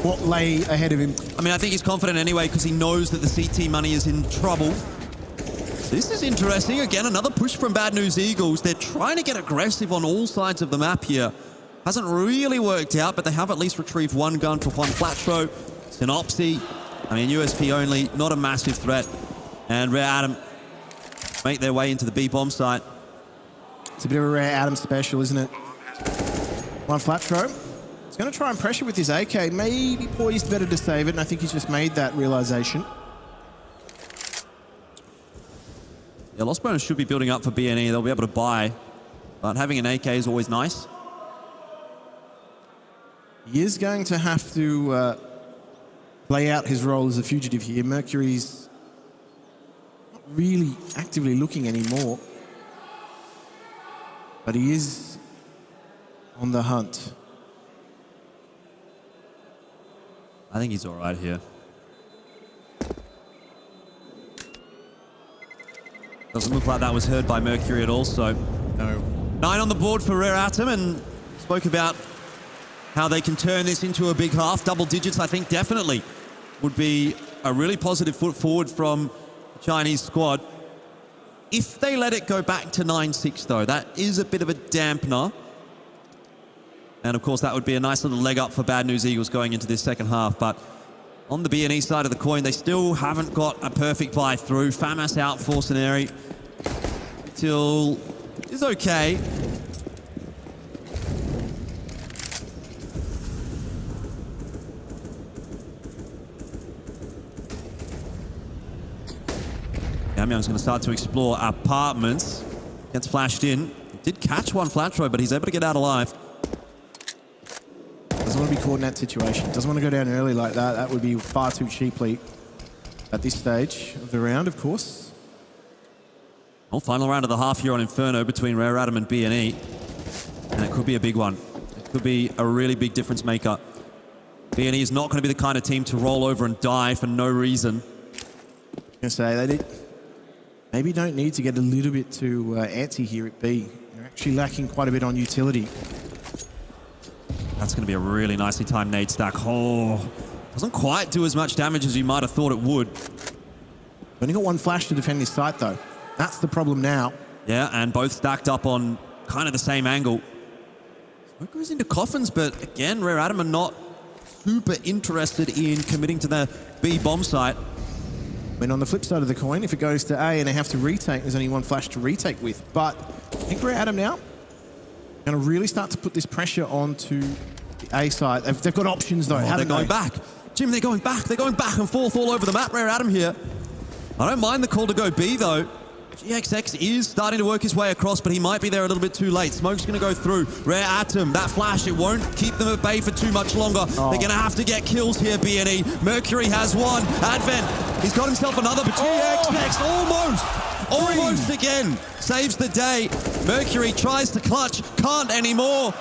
what lay ahead of him. I mean, I think he's confident anyway because he knows that the CT money is in trouble. This is interesting. Again, another push from Bad News Eagles. They're trying to get aggressive on all sides of the map here. Hasn't really worked out, but they have at least retrieved one gun for one Flatro. Synopsy, I mean, USP only, not a massive threat. And Rare Atom make their way into the B bomb site. It's a bit of a Rare Atom special, isn't it? One Flatro. He's going to try and pressure with his AK. Maybe poised better to save it, and I think he's just made that realization. Yeah, loss bonus should be building up for BNE. They'll be able to buy, but having an AK is always nice. He is going to have to play out his role as a fugitive here. Mercury's not really actively looking anymore, but he is on the hunt. I think he's all right here. Doesn't look like that was heard by Mercury at all, so... No. 9 on the board for Rare Atom, and spoke about how they can turn this into a big half. Double digits, I think, definitely would be a really positive foot forward from the Chinese squad. If they let it go back to 9-6, though, that is a bit of a dampener. And of course, that would be a nice little leg up for Bad News Eagles going into this second half. But on the B&E side of the coin, they still haven't got a perfect buy through. Famas out for Scenari. Till is okay. Yamyang's going to start to explore apartments. Gets flashed in. Did catch one flat throw, but he's able to get out alive. Doesn't want to be caught in that situation. Doesn't want to go down early like that. That would be far too cheaply at this stage of the round, of course. Well, final round of the half here on Inferno between Rare Atom and B&E. And it could be a big one. It could be a really big difference maker. B&E is not going to be the kind of team to roll over and die for no reason. I'm going to say they maybe don't need to get a little bit too antsy here at B. They're actually lacking quite a bit on utility. That's going to be a really nicely timed nade stack. Oh, doesn't quite do as much damage as you might have thought it would. Only got one flash to defend this site, though. That's the problem now. Yeah, and both stacked up on kind of the same angle. Smoke goes into coffins, but again, Rare Atom are not super interested in committing to the B bomb site. When on the flip side of the coin, if it goes to A and they have to retake, there's only one flash to retake with. But I think Rare Atom now going to really start to put this pressure onto the A side. They've got options, though. They're going back. Jim, they're going back. They're going back and forth all over the map, Rare Atom here. I don't mind the call to go B, though. GXX is starting to work his way across, but he might be there a little bit too late. Smoke's going to go through. Rare Atom, that flash, it won't keep them at bay for too much longer. They're going to have to get kills here, B&E. Mercury has one. Advent, he's got himself another, but GXX almost again saves the day. Mercury tries to clutch, can't anymore.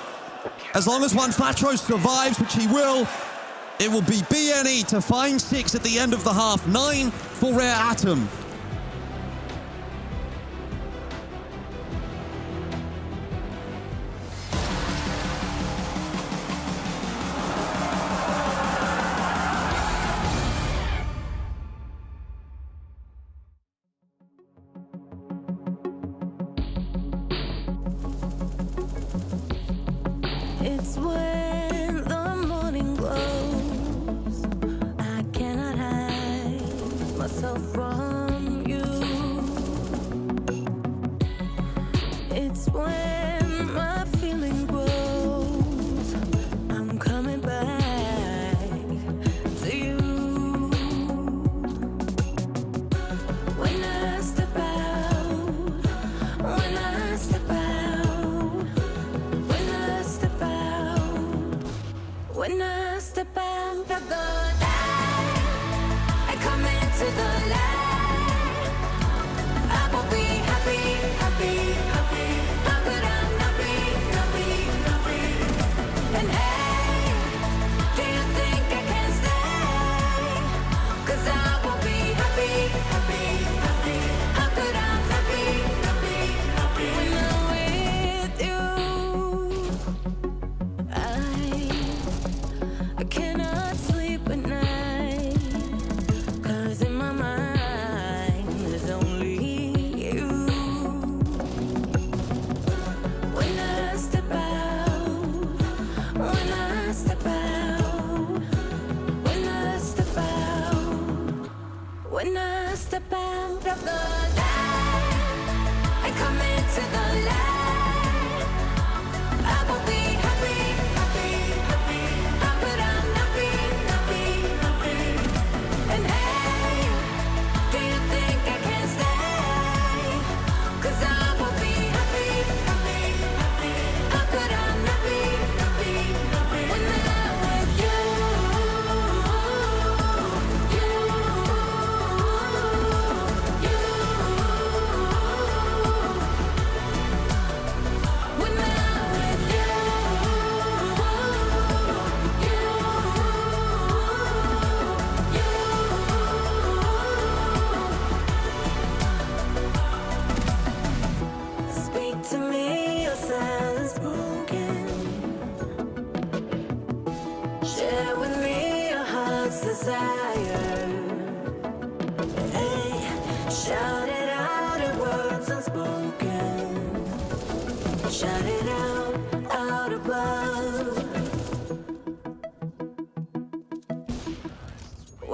As long as one flat throw survives, which he will, it will be B&E to find 6 at the end of the half. 9 for Rare Atom. It's when the morning glows, I cannot hide myself from you. It's when my feeling grows, I'm coming back to you. When I step out, when I step out, when I step out, when I step out of the light, I come into the light. I will be happy, happy, happy. How could I not be, not be, not be? And hey, do you think I can stay? 'Cause I will be happy, happy, happy. How could I not be, not be, not be? When I'm with you, I cannot sleep at night, 'cause in my mind there's only you. When I step out, when I step out, when I step out, when I step out of the light, I come into the light. I will be happy, happy, happy. How could I not be, not be, not be? And hey, do you think I can stay? 'Cause I will be happy, happy, happy. How could I not be, not be, not be? When I'm with you, you, you. When I'm with you, speak to me, your silence broken. Share with me your heart's desire. Hey, shout it out in words unspoken. Shout it out above.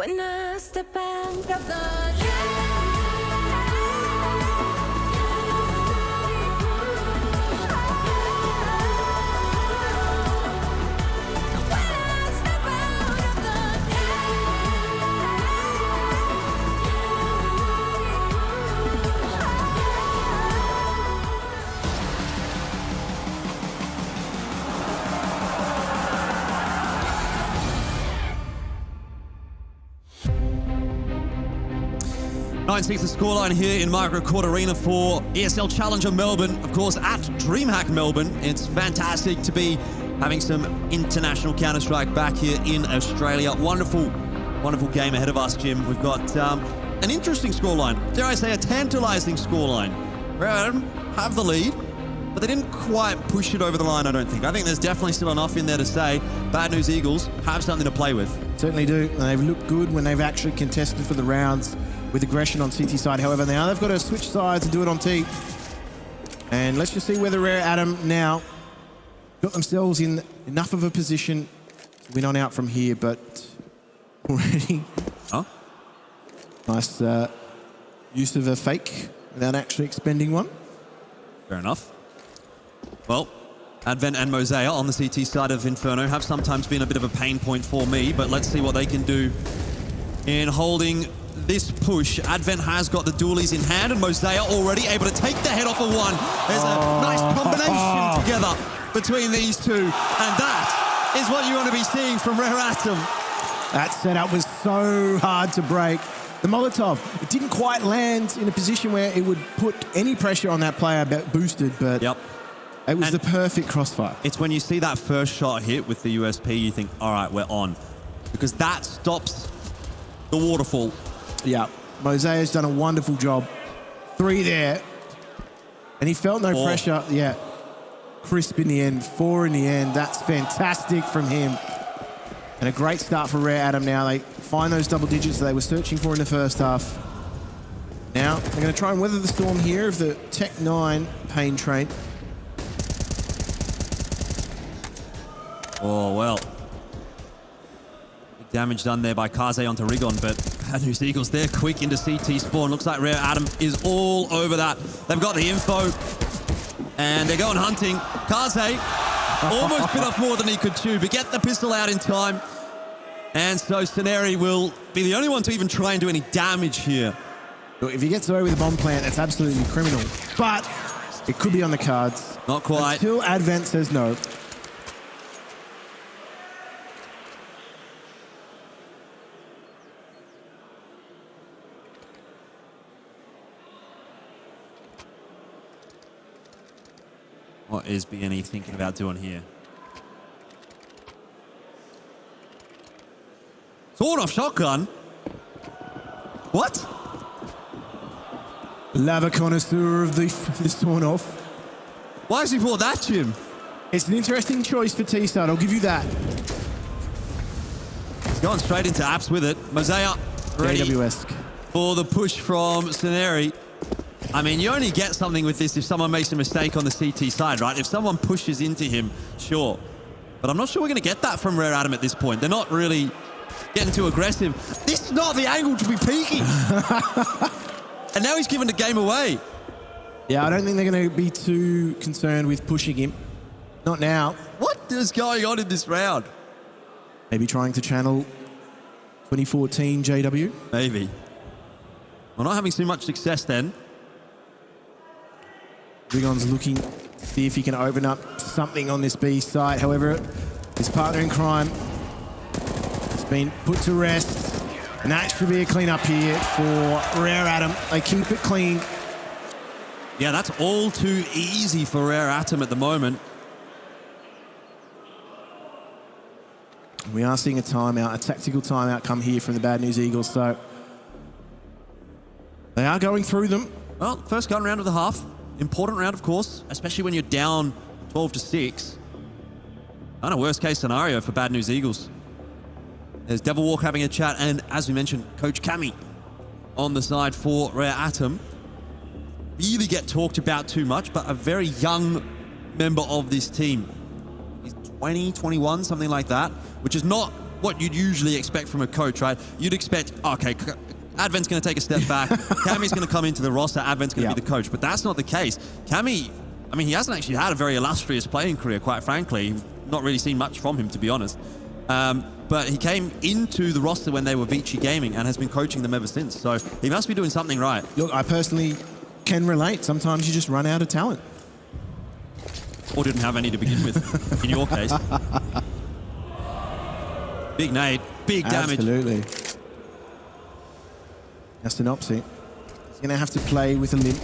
when I step out of the Nine 6 the scoreline here in Micro Court Arena for ESL Challenger Melbourne. Of course, at DreamHack Melbourne. It's fantastic to be having some international Counter-Strike back here in Australia. Wonderful, wonderful game ahead of us, Jim. We've got an interesting scoreline. Dare I say, a tantalizing scoreline. Rare Atom have the lead, but they didn't quite push it over the line, I don't think. I think there's definitely still enough in there to say Bad News Eagles have something to play with. Certainly do. And they've looked good when they've actually contested for the rounds with aggression on CT side. However, now they've got to switch sides and do it on T. And let's just see whether Rare Atom now got themselves in enough of a position to win on out from here, but already... Oh. Nice use of a fake without actually expending one. Fair enough. Well, Advent and Mosaic on the CT side of Inferno have sometimes been a bit of a pain point for me, but let's see what they can do in holding this push. Advent has got the dualies in hand, and Mosaic already able to take the head off of one. There's a nice combination together between these two, and that is what you want to be seeing from Rare Atom. That setup was so hard to break. The Molotov, it didn't quite land in a position where it would put any pressure on that player boosted, but it was the perfect crossfire. It's when you see that first shot hit with the USP, you think, all right, we're on. Because that stops the waterfall. Yeah, Mosaic's done a wonderful job. 3 there. And he felt no pressure. Yeah, crisp in the end, 4 in the end. That's fantastic from him. And a great start for Rare Atom now. They find those double digits that they were searching for in the first half. Now, they're going to try and weather the storm here of the Tech 9 pain train. Oh, well. Big damage done there by Kaze onto Rigon, but Bad News Eagles, they're quick into CT spawn. Looks like Rare Atom is all over that. They've got the info, and they're going hunting. Kaze almost bit off more than he could chew, but get the pistol out in time. And so Ceneri will be the only one to even try and do any damage here. Look, if he gets away with a bomb plant, that's absolutely criminal. But it could be on the cards. Not quite. Until Advent says no. What is BNE thinking about doing here? Sword off shotgun? What? Lava connoisseur of the torn off. Why has he brought that, Jim? It's an interesting choice for T-Side, I'll give you that. He's going straight into apps with it. Mosaic ready for the push from Ceneri. I mean, you only get something with this if someone makes a mistake on the CT side, right? If someone pushes into him, sure. But I'm not sure we're going to get that from Rare Atom at this point. They're not really getting too aggressive. This is not the angle to be peeking. And now he's given the game away. Yeah, I don't think they're going to be too concerned with pushing him. Not now. What is going on in this round? Maybe trying to channel 2014 JW? Maybe. Well, not having too much success then. Rigon's looking to see if he can open up something on this B site. However, his partner in crime has been put to rest. And that should be a clean-up here for Rare Atom. They keep it clean. Yeah, that's all too easy for Rare Atom at the moment. We are seeing a timeout, a tactical timeout come here from the Bad News Eagles. So they are going through them. Well, first gun round of the half. Important round, of course, especially when you're down 12-6. Kind of worst case scenario for Bad News Eagles. There's Devil Walk having a chat, and as we mentioned, Coach Cammy on the side for Rare Atom. Really get talked about too much, but a very young member of this team. He's 20, 21, something like that, which is not what you'd usually expect from a coach, right? You'd expect, okay, Advent's going to take a step back. Cammy's going to come into the roster. Advent's going to be the coach. But that's not the case. Cammy, I mean, he hasn't actually had a very illustrious playing career, quite frankly. Not really seen much from him, to be honest. But he came into the roster when they were Vici Gaming and has been coaching them ever since. So he must be doing something right. Look, I personally can relate. Sometimes you just run out of talent. Or didn't have any to begin with, in your case. Big nade, big damage. Absolutely. Now Synopsy. He's going to have to play with a limp.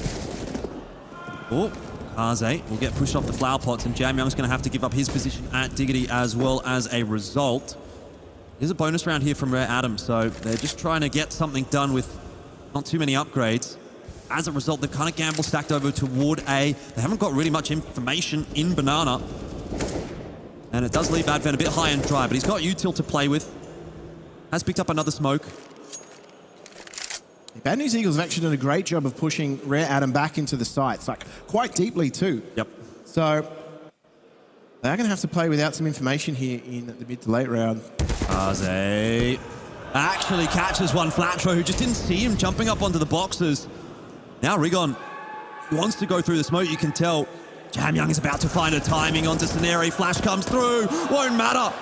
Oh, Kaze will get pushed off the flower pots, and Jam Young's going to have to give up his position at Diggity as well as a result. There's a bonus round here from Rare Atom, so they're just trying to get something done with not too many upgrades. As a result, they've kind of gamble stacked over toward A. They haven't got really much information in Banana. And it does leave Advent a bit high and dry, but he's got util to play with. Has picked up another smoke. Bad News Eagles have actually done a great job of pushing Rare Atom back into the sights, like quite deeply too. Yep. So they're going to have to play without some information here in the mid to late round. Kaze actually catches one Flatro who just didn't see him jumping up onto the boxes. Now Rigon wants to go through the smoke, you can tell. Jam Young is about to find a timing onto Scenario. Flash comes through, won't matter.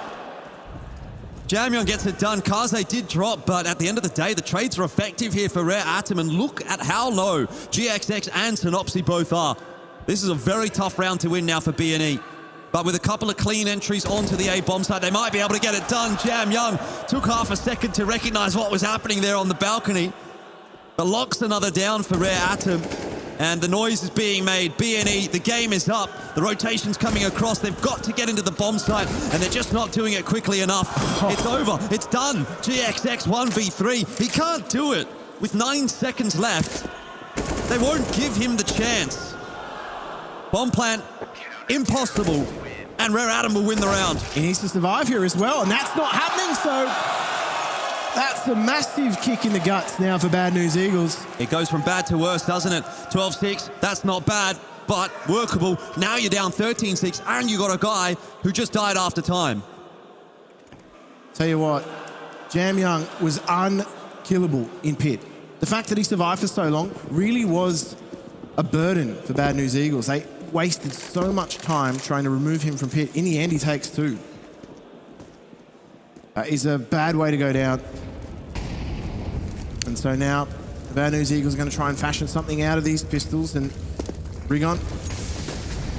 Jam Young gets it done. Kaze did drop, but at the end of the day, the trades are effective here for Rare Atom, and look at how low GXX and Synopsy both are. This is a very tough round to win now for BNE. But with a couple of clean entries onto the A bomb site, they might be able to get it done. Jam Young took half a second to recognize what was happening there on the balcony. But locks another down for Rare Atom. And the noise is being made. BNE, the game is up. The rotation's coming across. They've got to get into the bomb site, and they're just not doing it quickly enough. It's over. It's done. GXX 1v3. He can't do it. With 9 seconds left, they won't give him the chance. Bomb plant, impossible. And Rare Atom will win the round. He needs to survive here as well, and that's not happening, so that's a massive kick in the guts now for Bad News Eagles. It goes from bad to worse, doesn't it? 12-6, that's not bad, but workable. Now you're down 13-6, and you got a guy who just died after time. Tell you what, Jam Young was unkillable in pit. The fact that he survived for so long really was a burden for Bad News Eagles. They wasted so much time trying to remove him from pit. In the end, he takes 2. Is a bad way to go down. And so now the Bad News Eagles are going to try and fashion something out of these pistols, and Rigon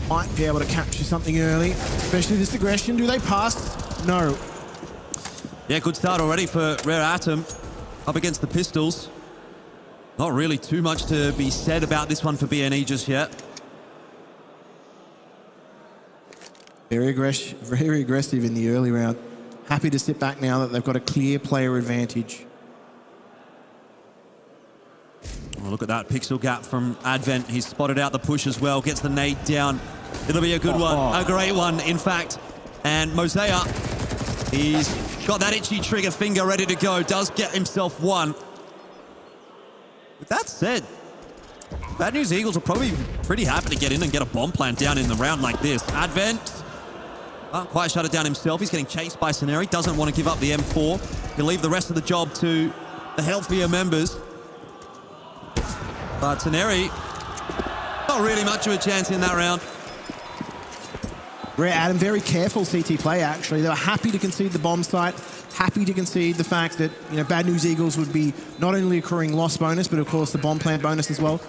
might be able to capture something early, especially this aggression. Do they pass? No. Yeah, good start already for Rare Atom up against the pistols. Not really too much to be said about this one for BNE just yet. Very aggressive in the early round. Happy to sit back now that they've got a clear player advantage. Oh, look at that pixel gap from Advent. He's spotted out the push as well, gets the nade down. It'll be a good one, a great one, in fact. And Mosea, he's got that itchy trigger finger ready to go, does get himself one. With that said, Bad News Eagles will probably be pretty happy to get in and get a bomb plant down in the round like this. Advent can't quite shut it down himself. He's getting chased by Scenari. Doesn't want to give up the M4. He'll leave the rest of the job to the healthier members. But Scenari, not really much of a chance in that round. Rare Atom, very careful CT play, actually. They were happy to concede the bomb site, happy to concede the fact that, you know, Bad News Eagles would be not only accruing loss bonus, but of course the bomb plant bonus as well.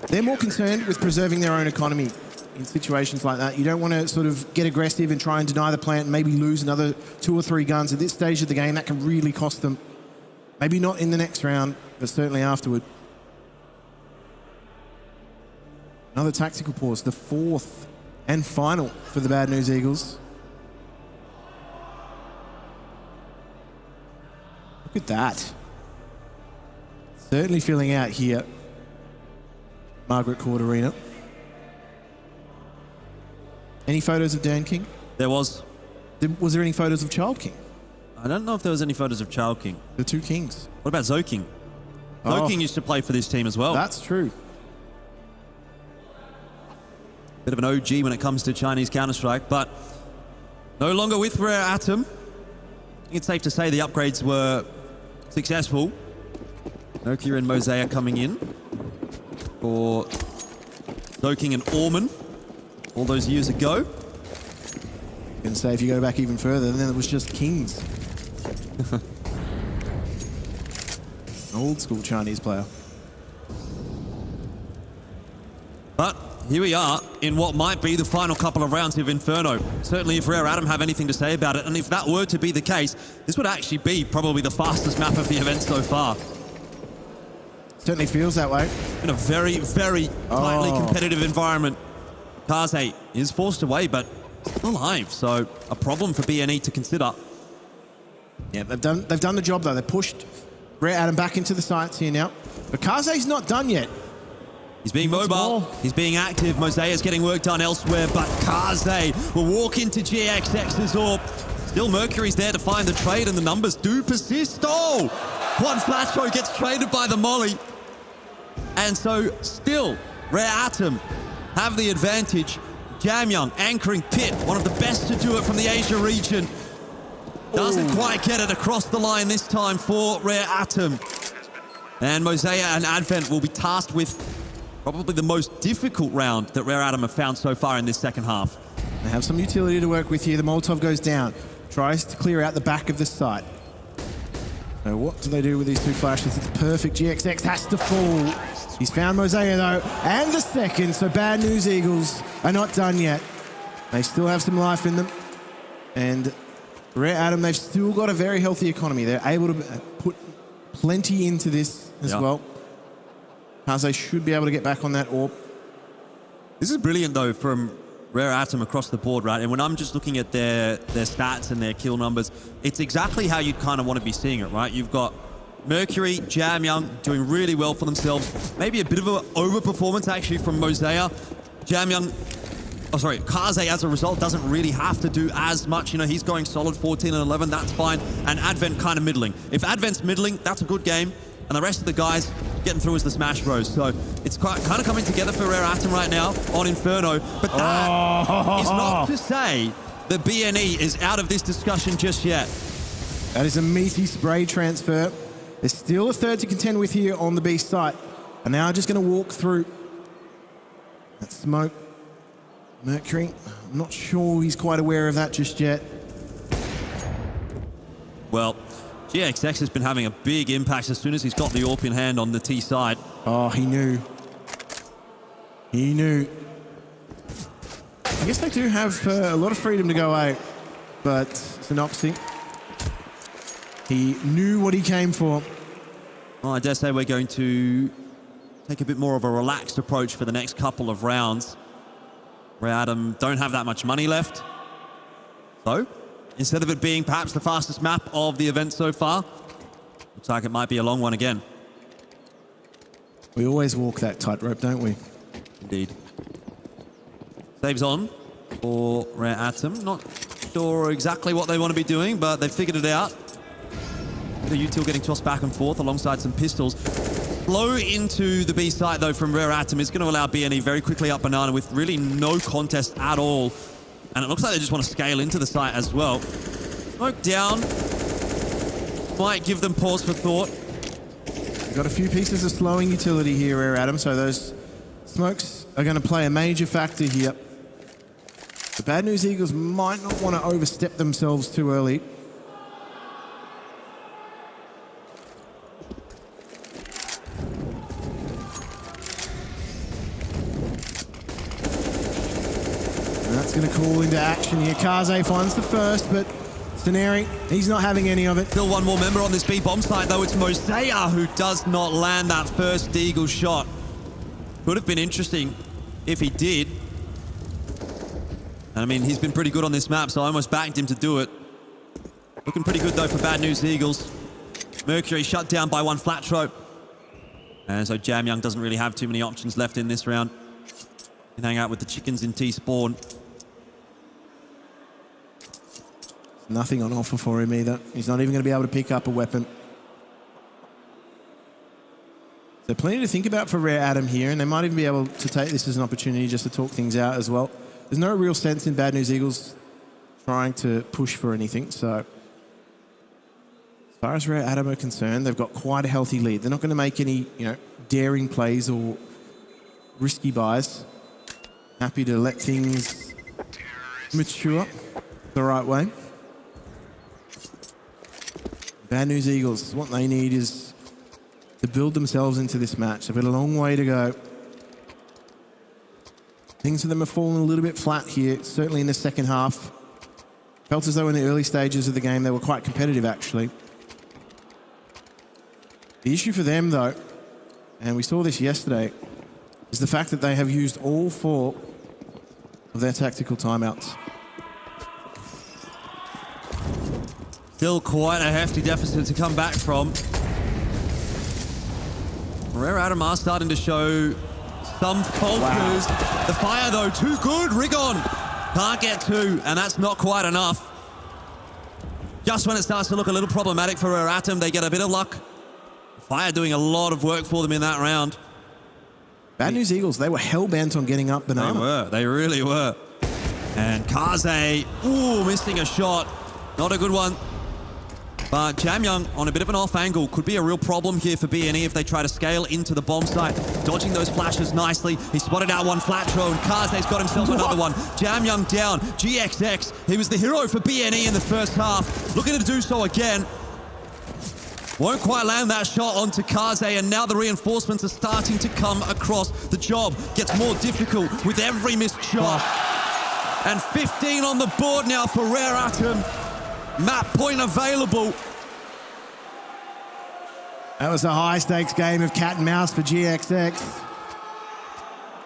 They're more concerned with preserving their own economy in situations like that. You don't want to sort of get aggressive and try and deny the plant and maybe lose another 2 or 3 guns. At this stage of the game, that can really cost them. Maybe not in the next round, but certainly afterward. Another tactical pause, the 4th and final for the Bad News Eagles. Look at that. Certainly filling out here. Margaret Court Arena. Any photos of Dan King? There was. Was there any photos of Child King? I don't know if there was any photos of Child King. The 2 Kings. What about Zo King? Zo King used to play for this team as well. That's true. Bit of an OG when it comes to Chinese Counter-Strike, but no longer with Rare Atom. think it's safe to say the upgrades were successful. Mercury and Mosaic coming in for Soaking and Orman all those years ago. And say if you go back even further, then it was just Kings. Old school Chinese player. But here we are in what might be the final couple of rounds of Inferno. Certainly if Rare Atom have anything to say about it, and if that were to be the case, this would actually be probably the fastest map of the event so far. Certainly feels that way. In a very, very tightly competitive environment. Kaze is forced away, but still alive, so a problem for BNE to consider. Yeah, they've done the job though. They pushed Rare Atom back into the sights here now. But Kaze's not done yet. He's being mobile, he's being active. Mosaic's getting work done elsewhere, but Kaze will walk into GXX's AWP. Still Mercury's there to find the trade, and the numbers do persist. Oh! One flash throw gets traded by the molly. And so still, Rare Atom have the advantage. Jamyoung anchoring Pit, one of the best to do it from the Asia region. Doesn't quite get it across the line this time for Rare Atom. And Mosaic and Advent will be tasked with probably the most difficult round that Rare Atom have found so far in this second half. They have some utility to work with here. The Molotov goes down, tries to clear out the back of the site. So what do they do with these two flashes? It's perfect. GXX has to fall. He's found Mosaic though, and the second, so Bad News Eagles are not done yet. They still have some life in them. And Rare Atom, they've still got a very healthy economy. They're able to put plenty into this as well. Kaze should be able to get back on that AWP. This is brilliant though from Rare Atom across the board, right? And when I'm just looking at their stats and their kill numbers, it's exactly how you'd kind of want to be seeing it, right? You've got Mercury, Jamyoung doing really well for themselves. Maybe a bit of an overperformance actually from Mosaic. Kaze as a result doesn't really have to do as much. You know, he's going solid 14 and 11, that's fine. And Advent kind of middling. If Advent's middling, that's a good game. And the rest of the guys getting through as the Smash Bros. So it's kind of coming together for Rare Atom right now on Inferno. But that is not to say that BNE is out of this discussion just yet. That is a meaty spray transfer. There's still a third to contend with here on the B site. And now just going to walk through that smoke. Mercury, I'm not sure he's quite aware of that just yet. Well, GXX has been having a big impact as soon as he's got the AWP in hand on the T side. Oh, he knew. He knew. I guess they do have a lot of freedom to go out, but Synopsy, he knew what he came for. Well, I dare say we're going to take a bit more of a relaxed approach for the next couple of rounds. Rare Atom don't have that much money left. So, instead of it being perhaps the fastest map of the event so far, looks like it might be a long one again. We always walk that tightrope, don't we? Indeed. Saves on for Rare Atom. Not sure exactly what they want to be doing, but they've figured it out. The util getting tossed back and forth alongside some pistols. Flow into the B site, though, from Rare Atom is going to allow BNE very quickly up Banana with really no contest at all. And it looks like they just want to scale into the site as well. Smoke down. Might give them pause for thought. We've got a few pieces of slowing utility here, Rare Atom, so those smokes are going to play a major factor here. The Bad News Eagles might not want to overstep themselves too early. Going to call into action here. Kaze finds the first, but Steneri, he's not having any of it. Still one more member on this B bomb site, though. It's Mosaic who does not land that first Deagle shot. Could have been interesting if he did. And I mean, he's been pretty good on this map, so I almost backed him to do it. Looking pretty good, though, for Bad News Eagles. Mercury shut down by one flat throw. And so Jamyoung doesn't really have too many options left in this round. Can hang out with the chickens in T-spawn. Nothing on offer for him either. He's not even going to be able to pick up a weapon. So plenty to think about for Rare Atom here, and they might even be able to take this as an opportunity just to talk things out as well. There's no real sense in Bad News Eagles trying to push for anything, so As far as Rare Atom are concerned, they've got quite a healthy lead. They're not going to make any, daring plays or risky buys. Happy to let things mature the right way. Bad News Eagles, what they need is to build themselves into this match. They've got a long way to go. Things for them have fallen a little bit flat here, certainly in the second half. Felt as though in the early stages of the game they were quite competitive, actually. The issue for them, though, and we saw this yesterday, is the fact that they have used all 4 of their tactical timeouts. Still quite a hefty deficit to come back from. Rare Atom are starting to show some falters. The fire, though, too good. Rigon can't get 2, and that's not quite enough. Just when it starts to look a little problematic for Rare Atom, they get a bit of luck. Fire doing a lot of work for them in that round. Bad News Eagles, they were hell-bent on getting up Banana. They really were. And Kaze, missing a shot. Not a good one. But Jamyoung on a bit of an off angle could be a real problem here for BNE if they try to scale into the bomb site. Dodging those flashes nicely. He spotted out one flat throw and Kaze's got himself another one. Jamyoung down. GXX, he was the hero for BNE in the first half. Looking to do so again. Won't quite land that shot onto Kaze, and now the reinforcements are starting to come across. The job gets more difficult with every missed shot. And 15 on the board now for Rare Atom. Map point available. That was a high-stakes game of cat and mouse for GXX.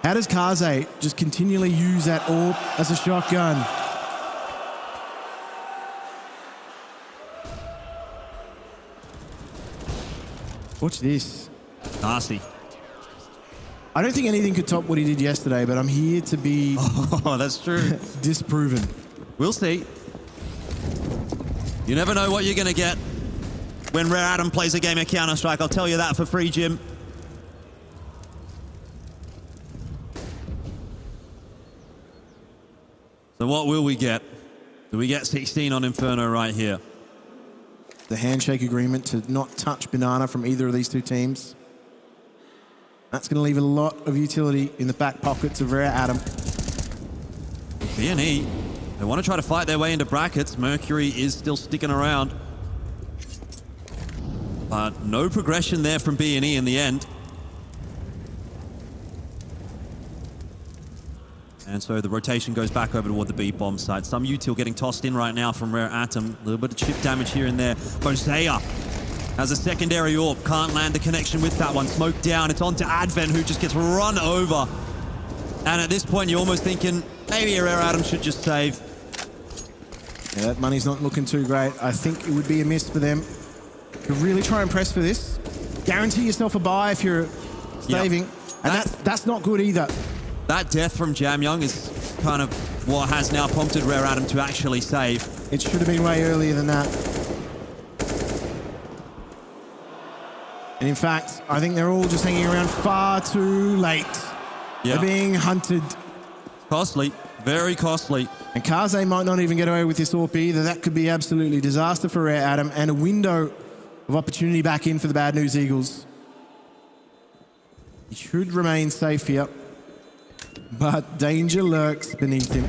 How does Kaze just continually use that AWP as a shotgun? Watch this. Nasty. I don't think anything could top what he did yesterday, but I'm here to be... Oh, that's true. disproven. We'll see. You never know what you're going to get when Rare Atom plays a game of Counter-Strike. I'll tell you that for free, Jim. So what will we get? Do we get 16 on Inferno right here? The handshake agreement to not touch Banana from either of these 2 teams. That's going to leave a lot of utility in the back pockets of Rare Atom. BNE, they want to try to fight their way into brackets. Mercury is still sticking around. But no progression there from BNE in the end. And so the rotation goes back over toward the B-bomb site. Some util getting tossed in right now from Rare Atom. A little bit of chip damage here and there. Bosea has a secondary AWP. Can't land the connection with that one. Smoke down. It's on to Advent, who just gets run over. And at this point, you're almost thinking, maybe Rare Atom should just save. Yeah, that money's not looking too great. I think it would be a miss for them to really try and press for this. Guarantee yourself a buy if you're saving. Yep. And that's not good either. That death from Jamyoung is kind of what has now prompted Rare Atom to actually save. It should have been way earlier than that. And in fact, I think they're all just hanging around far too late. Yeah. They're being hunted. Costly, very costly. And Kaze might not even get away with this AWP either. That could be absolutely disaster for Rare Atom and a window of opportunity back in for the Bad News Eagles. He should remain safe here. But danger lurks beneath him.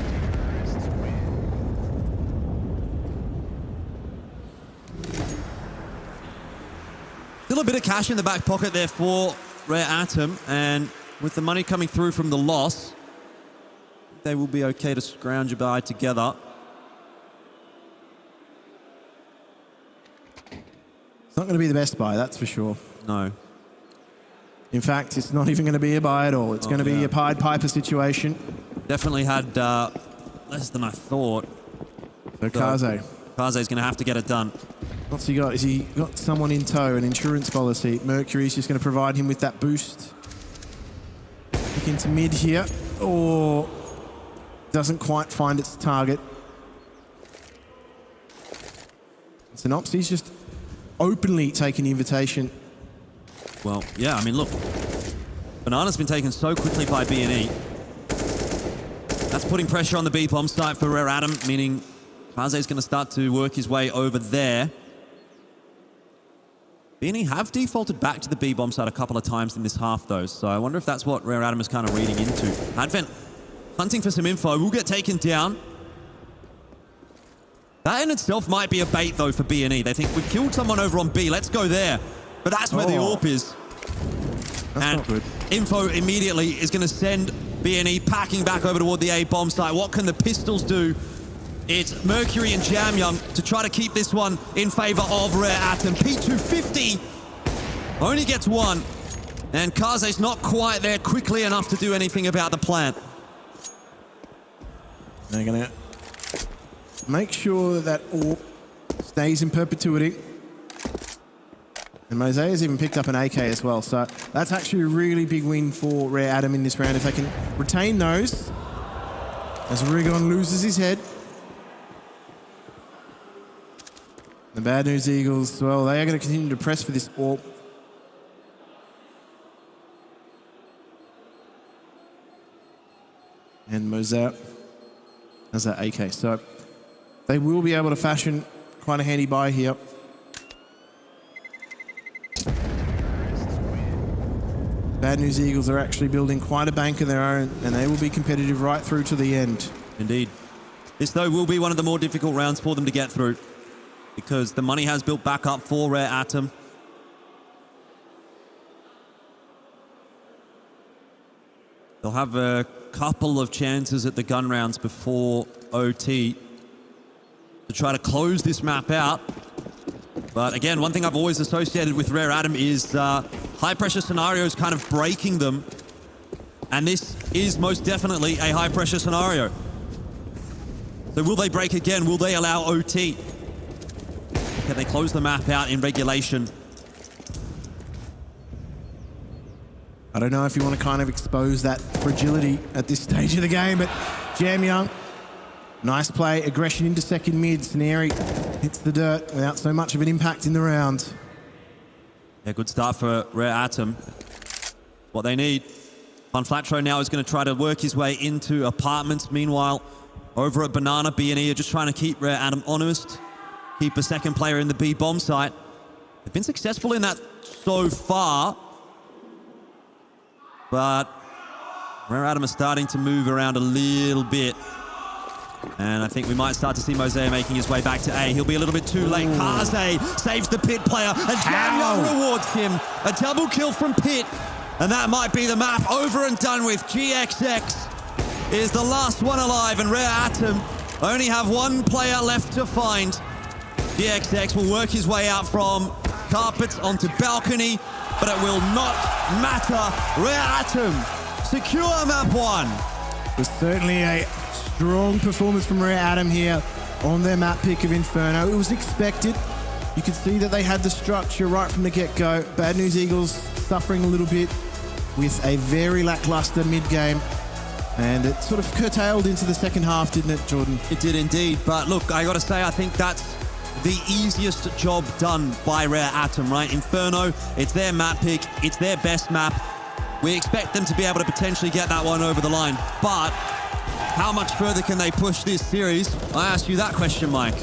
Still a bit of cash in the back pocket there for Rare Atom, and with the money coming through from the loss, they will be okay to scrounge a buy together. It's not going to be the best buy, that's for sure. No. In fact, it's not even going to be a buy at all. It's going to be a Pied Piper situation. Definitely had less than I thought. So Kaze. Kaze's going to have to get it done. What's he got? Is he got someone in tow, an insurance policy? Mercury's just going to provide him with that boost. Look into mid here. Or doesn't quite find its target. Synopsy's just openly taking the invitation. Well, yeah, I mean, look. Banana's been taken so quickly by BNE. That's putting pressure on the B-bomb site for Rare Atom, meaning Kaze's going to start to work his way over there. BNE have defaulted back to the B bomb side a couple of times in this half, though, so I wonder if that's what Rare Adam is kind of reading into. Advent hunting for some info, will get taken down. That in itself might be a bait, though, for BNE. They think, we've killed someone over on B, let's go there. But that's where the AWP is. That's not good. Info immediately is going to send BNE packing back over toward the A bomb site. What can the pistols do? It's Mercury and Jamyoung to try to keep this one in favor of Rare Atom. P250 only gets one. And Kaze's not quite there quickly enough to do anything about the plant. They're going to make sure that AWP stays in perpetuity. And Mosea's even picked up an AK as well, so that's actually a really big win for Rare Adam in this round. If they can retain those, as Rigon loses his head. The Bad News Eagles, well, they are going to continue to press for this AWP. And Mosea has that AK, so they will be able to fashion quite a handy buy here. Bad News Eagles are actually building quite a bank of their own, and they will be competitive right through to the end. Indeed. This, though, will be one of the more difficult rounds for them to get through, because the money has built back up for Rare Atom. They'll have a couple of chances at the gun rounds before OT to try to close this map out. But again, one thing I've always associated with Rare Atom is high-pressure scenarios kind of breaking them. And this is most definitely a high-pressure scenario. So will they break again? Will they allow OT? Can they close the map out in regulation? I don't know if you want to kind of expose that fragility at this stage of the game, but Jamyoung, nice play, aggression into second mid. Snary hits the dirt without so much of an impact in the round. Yeah, good start for Rare Atom. What they need. Funflatro now is going to try to work his way into apartments. Meanwhile, over at Banana, BNE are just trying to keep Rare Atom honest. Keep a second player in the B bomb site. They've been successful in that so far. But Rare Atom are starting to move around a little bit. And I think we might start to see Mosea making his way back to A. He'll be a little bit too late. Kaze saves the Pit player, and Jamyoung rewards him. A double kill from Pit. And that might be the map over and done with. GXX is the last one alive, and Rare Atom only have one player left to find. GXX will work his way out from carpets onto balcony, but it will not matter. Rare Atom secure map one. It was certainly a strong performance from Rare Atom here on their map pick of Inferno. It was expected. You could see that they had the structure right from the get-go. Bad News Eagles suffering a little bit with a very lackluster mid-game. And it sort of curtailed into the second half, didn't it, Jordan? It did indeed. But look, I got to say, I think that's the easiest job done by Rare Atom, right? Inferno, it's their map pick. It's their best map. We expect them to be able to potentially get that one over the line. But how much further can they push this series? I ask you that question, Mike.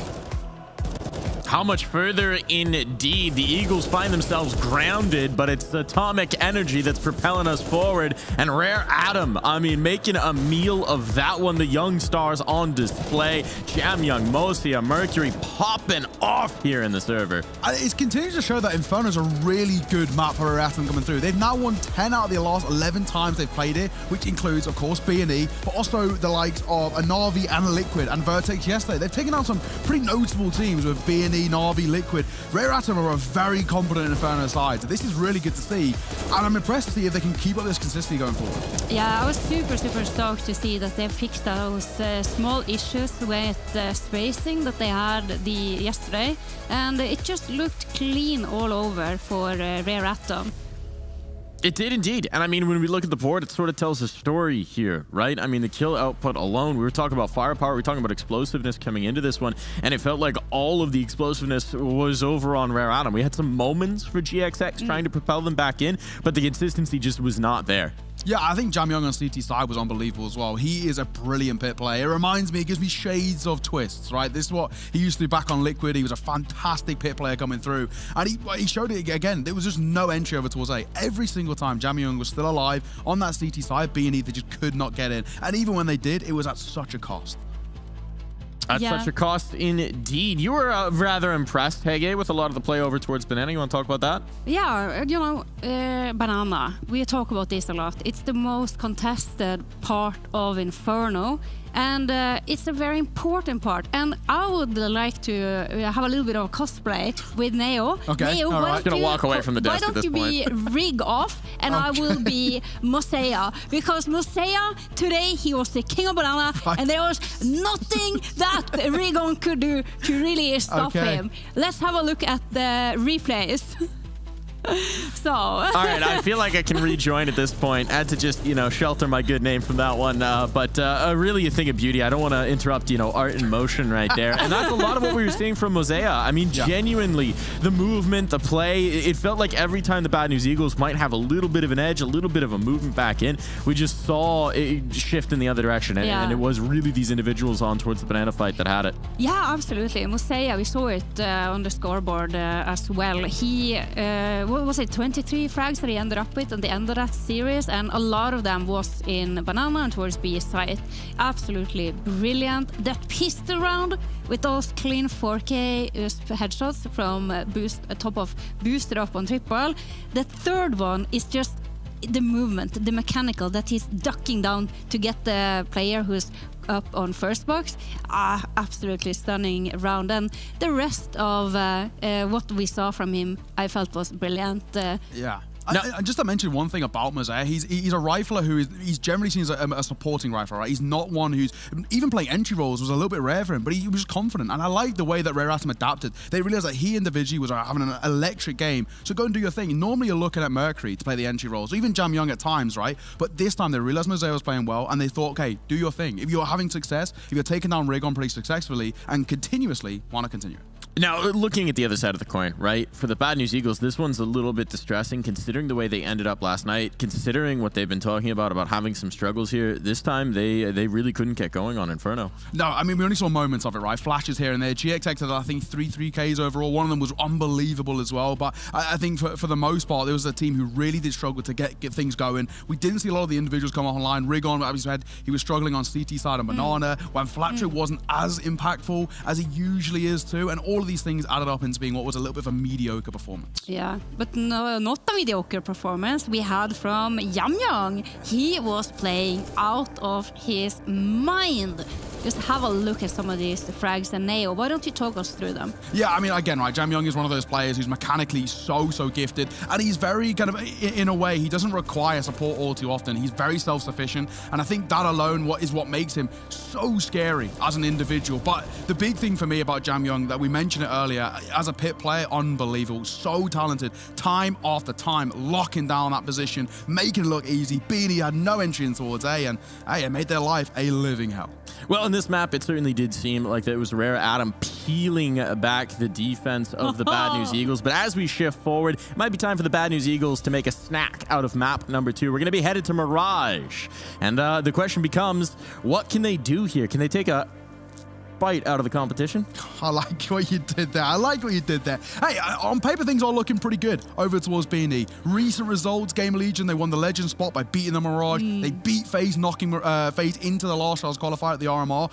How much further indeed? The Eagles find themselves grounded, but it's atomic energy that's propelling us forward. And Rare Atom, I mean, making a meal of that one. The young stars on display. Jamyoung, Mosia, Mercury popping off here in the server. It's continuing to show that Inferno's a really good map for Rare Atom coming through. They've now won 10 out of the last 11 times they've played it, which includes, of course, BNE, but also the likes of Na'Vi and Liquid and Vertex yesterday. They've taken out some pretty notable teams with BNE, Na'Vi, Liquid. Rare Atom are a very competent Inferno side, so this is really good to see, and I'm impressed to see if they can keep up this consistency going forward. Yeah, I was super stoked to see that they fixed those small issues with spacing that they had yesterday, and it just looked clean all over for Rare Atom. It did indeed. And I mean, when we look at the board, it sort of tells a story here, right? I mean, the kill output alone, we were talking about firepower, we were talking about explosiveness coming into this one, and it felt like all of the explosiveness was over on Rare Atom. We had some moments for GXX trying to propel them back in, but the consistency just was not there. Yeah, I think Jamyong on CT side was unbelievable as well. He is a brilliant pit player. It reminds me, it gives me shades of Twists, right? This is what he used to do back on Liquid. He was a fantastic pit player coming through. And he showed it again. There was just no entry over towards A. Every single time Jamyong was still alive on that CT side, B&E, they just could not get in. And even when they did, it was at such a cost. At such a cost indeed. You were rather impressed, Hege, with a lot of the play over towards Banana. You want to talk about that? Yeah, you know, Banana, we talk about this a lot. It's the most contested part of Inferno. And it's a very important part. And I would like to have a little bit of cosplay with Neo. Okay, Neo, all right. Gonna walk away from the desk at this point. Why don't you be Rig off and I will be Mosea? Because Mosea, today, he was the king of Banana and there was nothing that Rigon could do to really stop him. Let's have a look at the replays. So. All right, I feel like I can rejoin at this point. I had to just, shelter my good name from that one. But really a thing of beauty. I don't want to interrupt, art in motion right there. And that's a lot of what we were seeing from Mosea. I mean, genuinely, the movement, the play, it felt like every time the Bad News Eagles might have a little bit of an edge, a little bit of a movement back in, we just saw it shift in the other direction. And it was really these individuals on towards the Banana fight that had it. Yeah, absolutely. Mosea, we saw it on the scoreboard as well. He... what was it, 23 frags that he ended up with at the end of that series, and a lot of them was in Banana and towards B side. Absolutely brilliant. That pistol round with those clean 4K headshots from top of booster up on triple. The third one is just the movement, the mechanical, that he's ducking down to get the player who's up on first box. Absolutely stunning round. And the rest of what we saw from him, I felt was brilliant. Yeah. And just to mention one thing about Mosea, he's a rifler he's generally seen as a supporting rifler, right? He's not one who's, even playing entry roles was a little bit rare for him, but he was confident. And I like the way that Rare Atom adapted. They realized that he individually was having an electric game. So go and do your thing. Normally you're looking at Mercury to play the entry roles, or even Jamyong at times, right? But this time they realized Mosea was playing well and they thought, okay, do your thing. If you're having success, if you're taking down Rigon pretty successfully and continuously, want to continue. Now, looking at the other side of the coin, right? For the Bad News Eagles, this one's a little bit distressing considering the way they ended up last night, considering what they've been talking about having some struggles here. This time, they really couldn't get going on Inferno. No, I mean, we only saw moments of it, right? Flashes here and there. GXX had, I think, 3Ks overall. One of them was unbelievable as well. But I think for the most part, there was a team who really did struggle to get things going. We didn't see a lot of the individuals come online. Rigon, as we said, he was struggling on CT side and Banana, when Flattrick wasn't as impactful as he usually is too. And all of these things added up into being what was a little bit of a mediocre performance. Yeah, but no, not a mediocre performance we had from Jamyong. He was playing out of his mind. Just have a look at some of these frags and Neo. Why don't you talk us through them? Yeah, I mean, again, right, Jamyong is one of those players who's mechanically so gifted, and he's very kind of, in a way, he doesn't require support all too often. He's very self-sufficient, and I think that alone is what makes him so scary as an individual. But the big thing for me about Jamyong, that we mentioned it earlier, as a pit player, unbelievable, so talented, time after time, locking down that position, making it look easy. Beanie had no entry in towards A, and it made their life a living hell. Well, in this map, it certainly did seem like that it was Rare Atom peeling back the defense of the Bad News Eagles. But as we shift forward, it might be time for the Bad News Eagles to make a snack out of map number 2. We're going to be headed to Mirage. And the question becomes, what can they do here? Can they take a bite out of the competition? I like what you did there. Hey, on paper, things are looking pretty good over towards B&E. Recent results, Game Legion, they won the Legend spot by beating the Mirage. They beat FaZe, knocking FaZe into the last Charles qualifier at the RMR.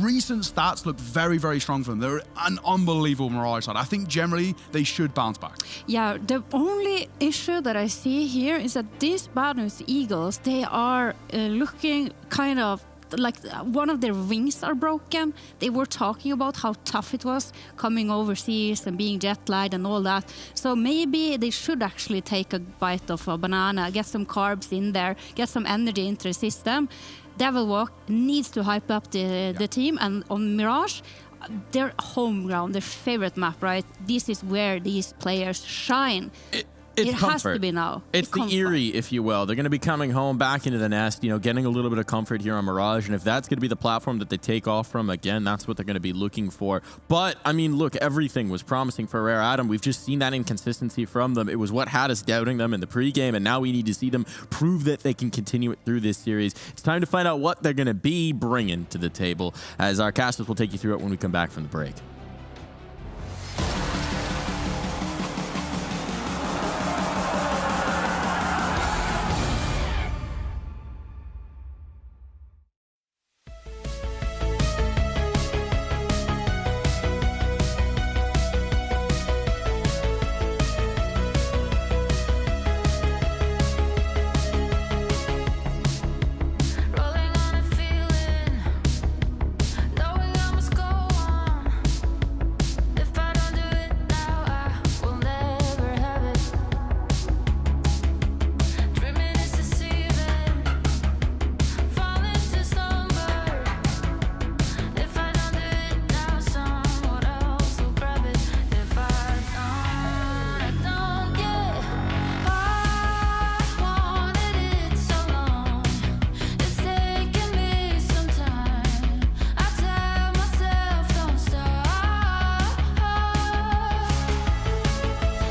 Recent stats look very, very strong for them. They're an unbelievable Mirage side. I think generally they should bounce back. Yeah, the only issue that I see here is that these Bad News Eagles, they are looking kind of like one of their wings are broken. They were talking about how tough it was coming overseas and being jet lagged and all that. So maybe they should actually take a bite of a banana, get some carbs in there, get some energy into the system. Devil Walk needs to hype up the team, and on Mirage, their home ground, their favorite map, right? This is where these players shine. It's it has comfort. to be now. It's the Eerie, if you will. They're going to be coming home back into the nest, you know, getting a little bit of comfort here on Mirage. And if that's going to be the platform that they take off from, again, that's what they're going to be looking for. But, I mean, look, everything was promising for Rare Atom. We've just seen that inconsistency from them. It was what had us doubting them in the pregame, and now we need to see them prove that they can continue it through this series. It's time to find out what they're going to be bringing to the table, as our casters will take you through it when we come back from the break. Rolling on a feeling, knowing I must go on. If I don't do it now, I will never have it. Dreaming is deceiving, falling to slumber. If I don't do it now, someone else will grab it. If I don't get, I wanted it so long. It's taking me some time. I tell myself don't stop.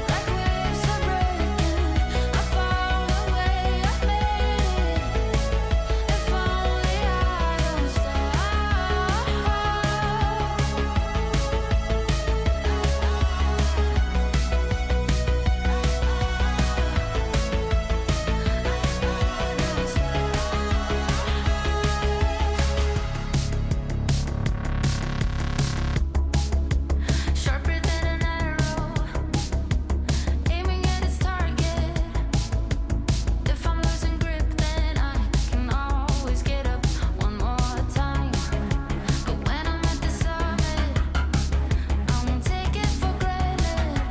Like waves are breaking, I found a way, I made it. If only I don't Sharper than an arrow, aiming at its target. If I'm losing grip, then I can always get up one more time. But when I'm at the summit, I won't take it for granted.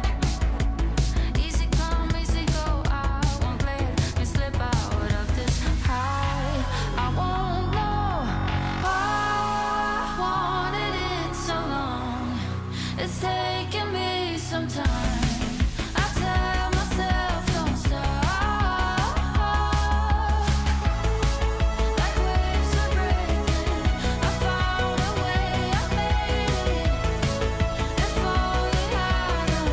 Easy come, easy go, I won't let me slip out of this high. I won't know, I wanted it so long. It's taking me some time. I tell myself don't stop. Like waves are breaking, I found a way, I made it. If only I don't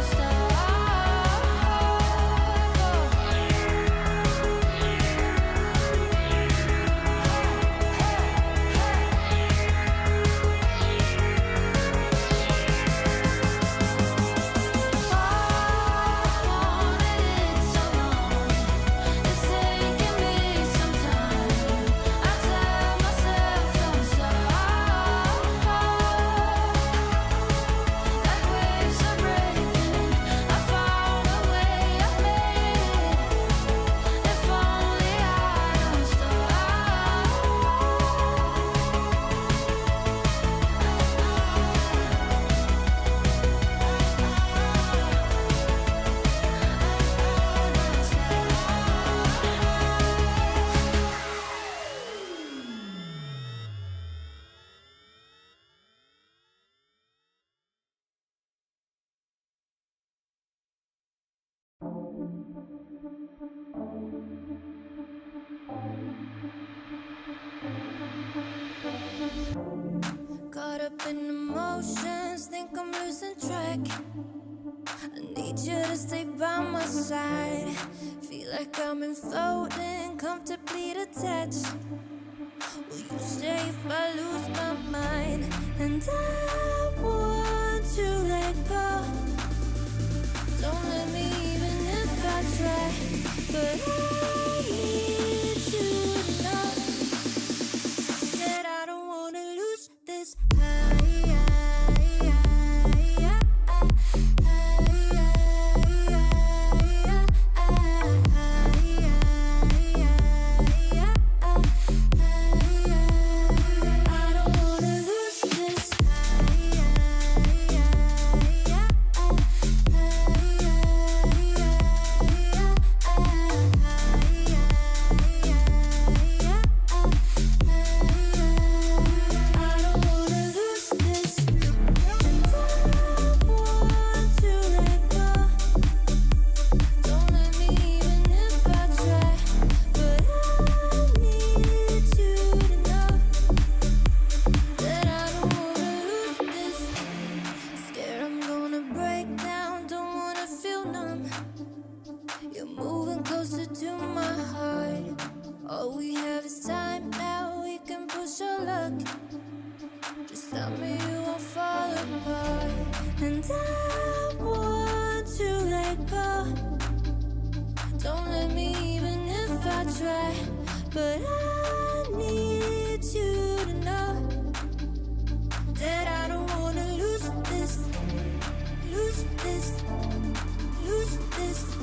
Caught up in emotions, think I'm losing track. I need you to stay by my side. Feel like I'm floating, comfortably detached. Will you stay if I lose my mind? And I want to let go. Don't let me even if I try. But I need you to know that I don't wanna lose this high. I don't wanna lose this high. All we have is time now, we can push our luck. Just tell me you won't fall apart. And I want to let go. Don't let me even if I try. But I need you to know that I don't wanna lose this, lose this, lose this,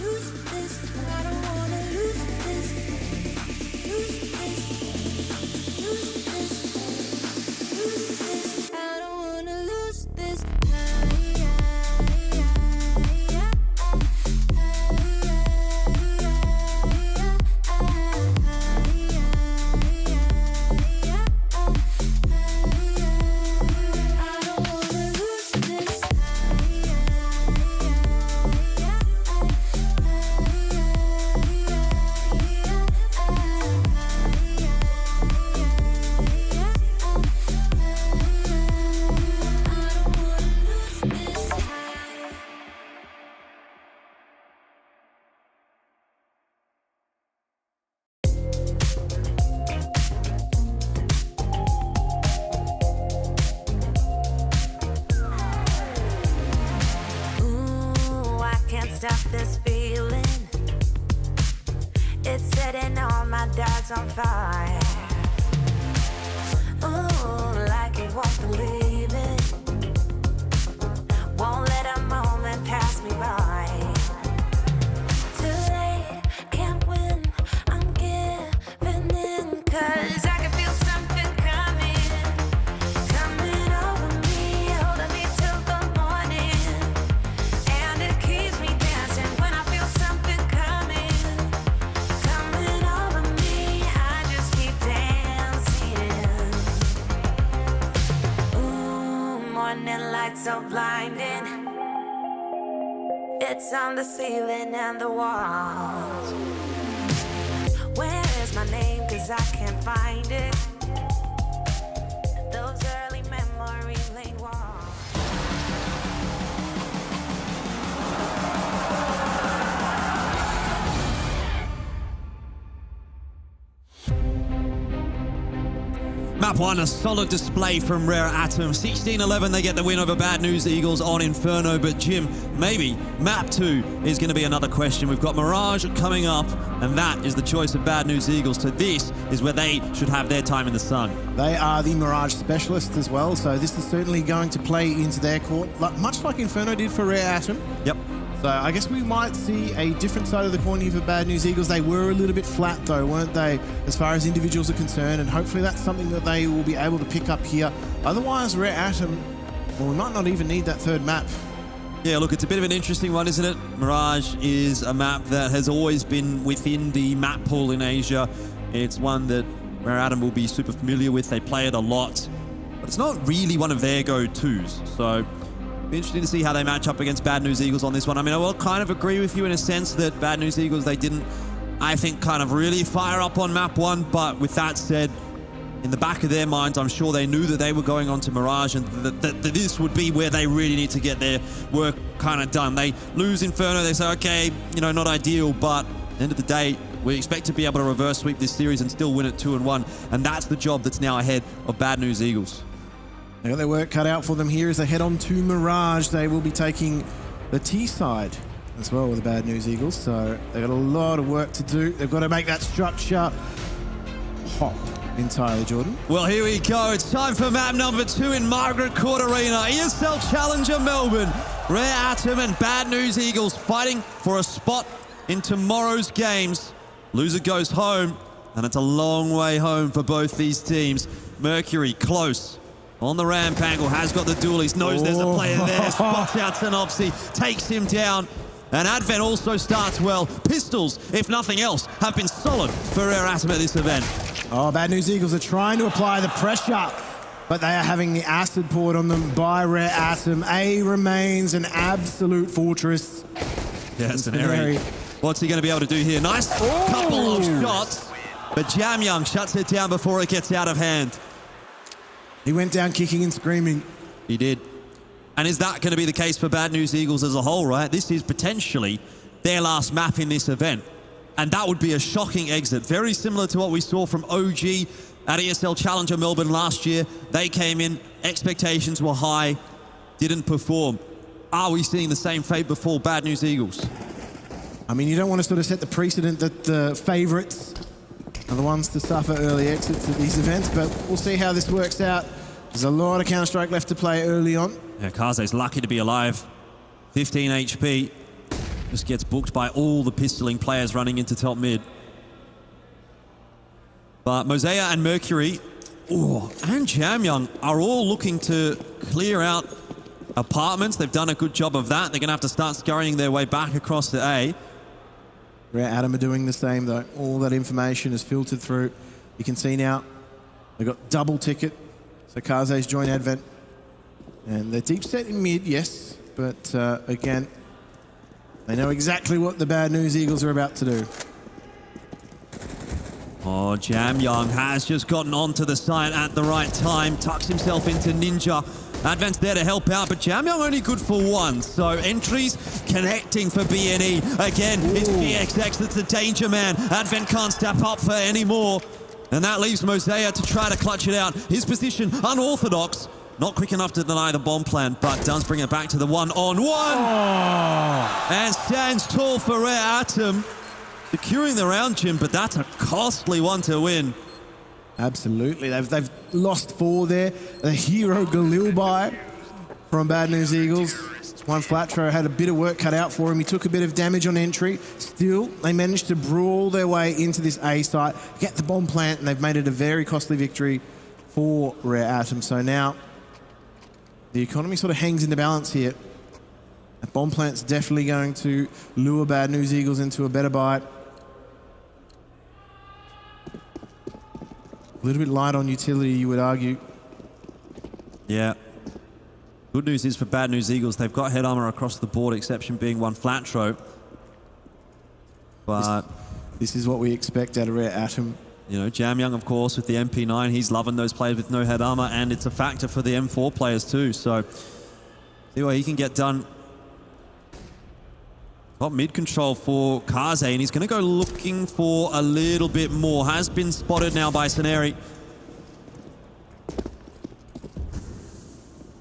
lose this. I don't wanna lose this, lose this, lose this, lose this. I don't wanna lose this. Stop this feeling. It's setting all my doubts on fire. Ooh, like you won't believe it. Won't let a moment pass me by. Too late, can't win. I'm giving in, 'cause I can feel something coming over me, holding me till the morning. And it keeps me dancing when I feel something coming over me. I just keep dancing. Ooh, morning light so blinding. It's on the ceiling and the walls. Where is my name? 'Cause I can't find it. Those early memory lane walls. Map 1, a solid display from Rare Atom. 16-11, they get the win over Bad News Eagles on Inferno. But Jim, maybe Map 2 is going to be another question. We've got Mirage coming up, and that is the choice of Bad News Eagles. So this is where they should have their time in the sun. They are the Mirage specialists as well, so this is certainly going to play into their court, much like Inferno did for Rare Atom. Yep. So I guess we might see a different side of the coin here for Bad News Eagles. They were a little bit flat though, weren't they, as far as individuals are concerned, and hopefully that's something that they will be able to pick up here. Otherwise, Rare Atom, well, we might not even need that third map. Yeah, look, it's a bit of an interesting one, isn't it? Mirage is a map that has always been within the map pool in Asia. It's one that Rare Atom will be super familiar with. They play it a lot, but it's not really one of their go-tos. So interesting to see how they match up against Bad News Eagles on this one. I mean, I will kind of agree with you in a sense that Bad News Eagles, they didn't, I think, kind of really fire up on map 1. But with that said, in the back of their minds, I'm sure they knew that they were going on to Mirage and that this would be where they really need to get their work kind of done. They lose Inferno, they say, okay, you know, not ideal, but at the end of the day, we expect to be able to reverse sweep this series and still win it 2-1. And that's the job that's now ahead of Bad News Eagles. They got their work cut out for them here as they head on to Mirage. They will be taking the T side as well with the Bad News Eagles. So they've got a lot of work to do. They've got to make that structure hop entirely, Jordan. Well, here we go. It's time for map number 2 in Margaret Court Arena. ESL Challenger Melbourne. Rare Atom and Bad News Eagles fighting for a spot in tomorrow's games. Loser goes home, and it's a long way home for both these teams. Mercury close on the ramp angle, has got the dualies, knows there's a player there, spots out Synopsy, takes him down. And Advent also starts well. Pistols, if nothing else, have been solid for Rare Atom at this event. Oh, Bad News Eagles are trying to apply the pressure, but they are having the acid poured on them by Rare Atom. A remains an absolute fortress. Yeah, it's an area. What's he going to be able to do here? Nice couple of shots, but Jam Young shuts it down before it gets out of hand. He went down kicking and screaming. He did. And is that going to be the case for Bad News Eagles as a whole, right? This is potentially their last map in this event. And that would be a shocking exit. Very similar to what we saw from OG at ESL Challenger Melbourne last year. They came in, expectations were high, didn't perform. Are we seeing the same fate befall Bad News Eagles? I mean, you don't want to sort of set the precedent that the favourites are the ones to suffer early exits at these events, but we'll see how this works out. There's a lot of Counter-Strike left to play early on. Yeah, Kaze's lucky to be alive. 15 HP. Just gets booked by all the pistoling players running into top mid. But Mosea and Mercury and Jamyoung are all looking to clear out apartments. They've done a good job of that. They're going to have to start scurrying their way back across to A. Rare Atom are doing the same, though. All that information is filtered through. You can see now they've got double ticket. So Kaze's joined Advent. And they're deep set in mid, yes. But again, they know exactly what the Bad News Eagles are about to do. Oh, Jamyoung has just gotten onto the site at the right time. Tucks himself into Ninja. Advent's there to help out, but Jamyoung only good for one. So entries connecting for BNE. Again, it's PXX that's the danger man. Advent can't step up for any more. And that leaves Mosea to try to clutch it out. His position, unorthodox. Not quick enough to deny the bomb plan, but does bring it back to the one-on-one. And stands tall for Rare Atom. Securing the round, Jim, but that's a costly one to win. Absolutely. They've lost 4 there. The hero Galilbai from Bad News Eagles. One Flatro had a bit of work cut out for him. He took a bit of damage on entry. Still, they managed to brawl their way into this A site, get the bomb plant, and they've made it a very costly victory for Rare Atom. So now the economy sort of hangs in the balance here. That bomb plant's definitely going to lure Bad News Eagles into a better bite. A little bit light on utility, you would argue. Yeah. Good news is for Bad News Eagles, they've got head armor across the board, exception being one Flatro. But this is what we expect out of Rare Atom. You know, Jamyoung, of course, with the MP9, he's loving those players with no head armor, and it's a factor for the M4 players too. So, see what he can get done. Got mid control for Kaze, and he's going to go looking for a little bit more. Has been spotted now by Saneri.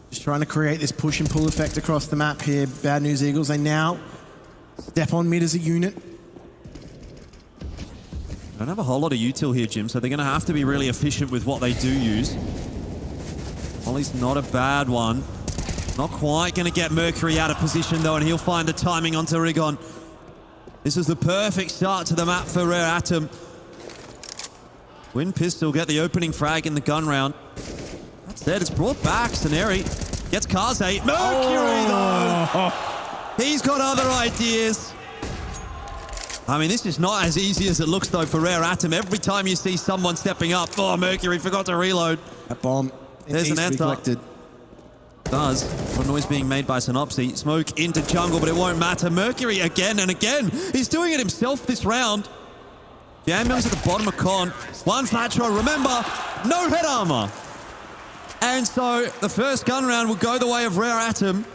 Just trying to create this push and pull effect across the map here. Bad News Eagles, they now step on mid as a unit. Don't have a whole lot of util here, Jim, so they're going to have to be really efficient with what they do use. Molly's not a bad one. Not quite going to get Mercury out of position, though, and he'll find the timing onto Rigon. This is the perfect start to the map for Rare Atom. Wind Pistol get the opening frag in the gun round. That's dead. It's brought back. Saneri gets Kaze. Mercury, though! He's got other ideas. I mean, this is not as easy as it looks, though, for Rare Atom. Every time you see someone stepping up, Mercury forgot to reload. That bomb. There's an answer. Does. For noise being made by Synopsy. Smoke into jungle, but it won't matter. Mercury again and again. He's doing it himself this round. Jamyoung's at the bottom of con. One Flatro. Remember, no head armor. And so the first gun round will go the way of Rare Atom.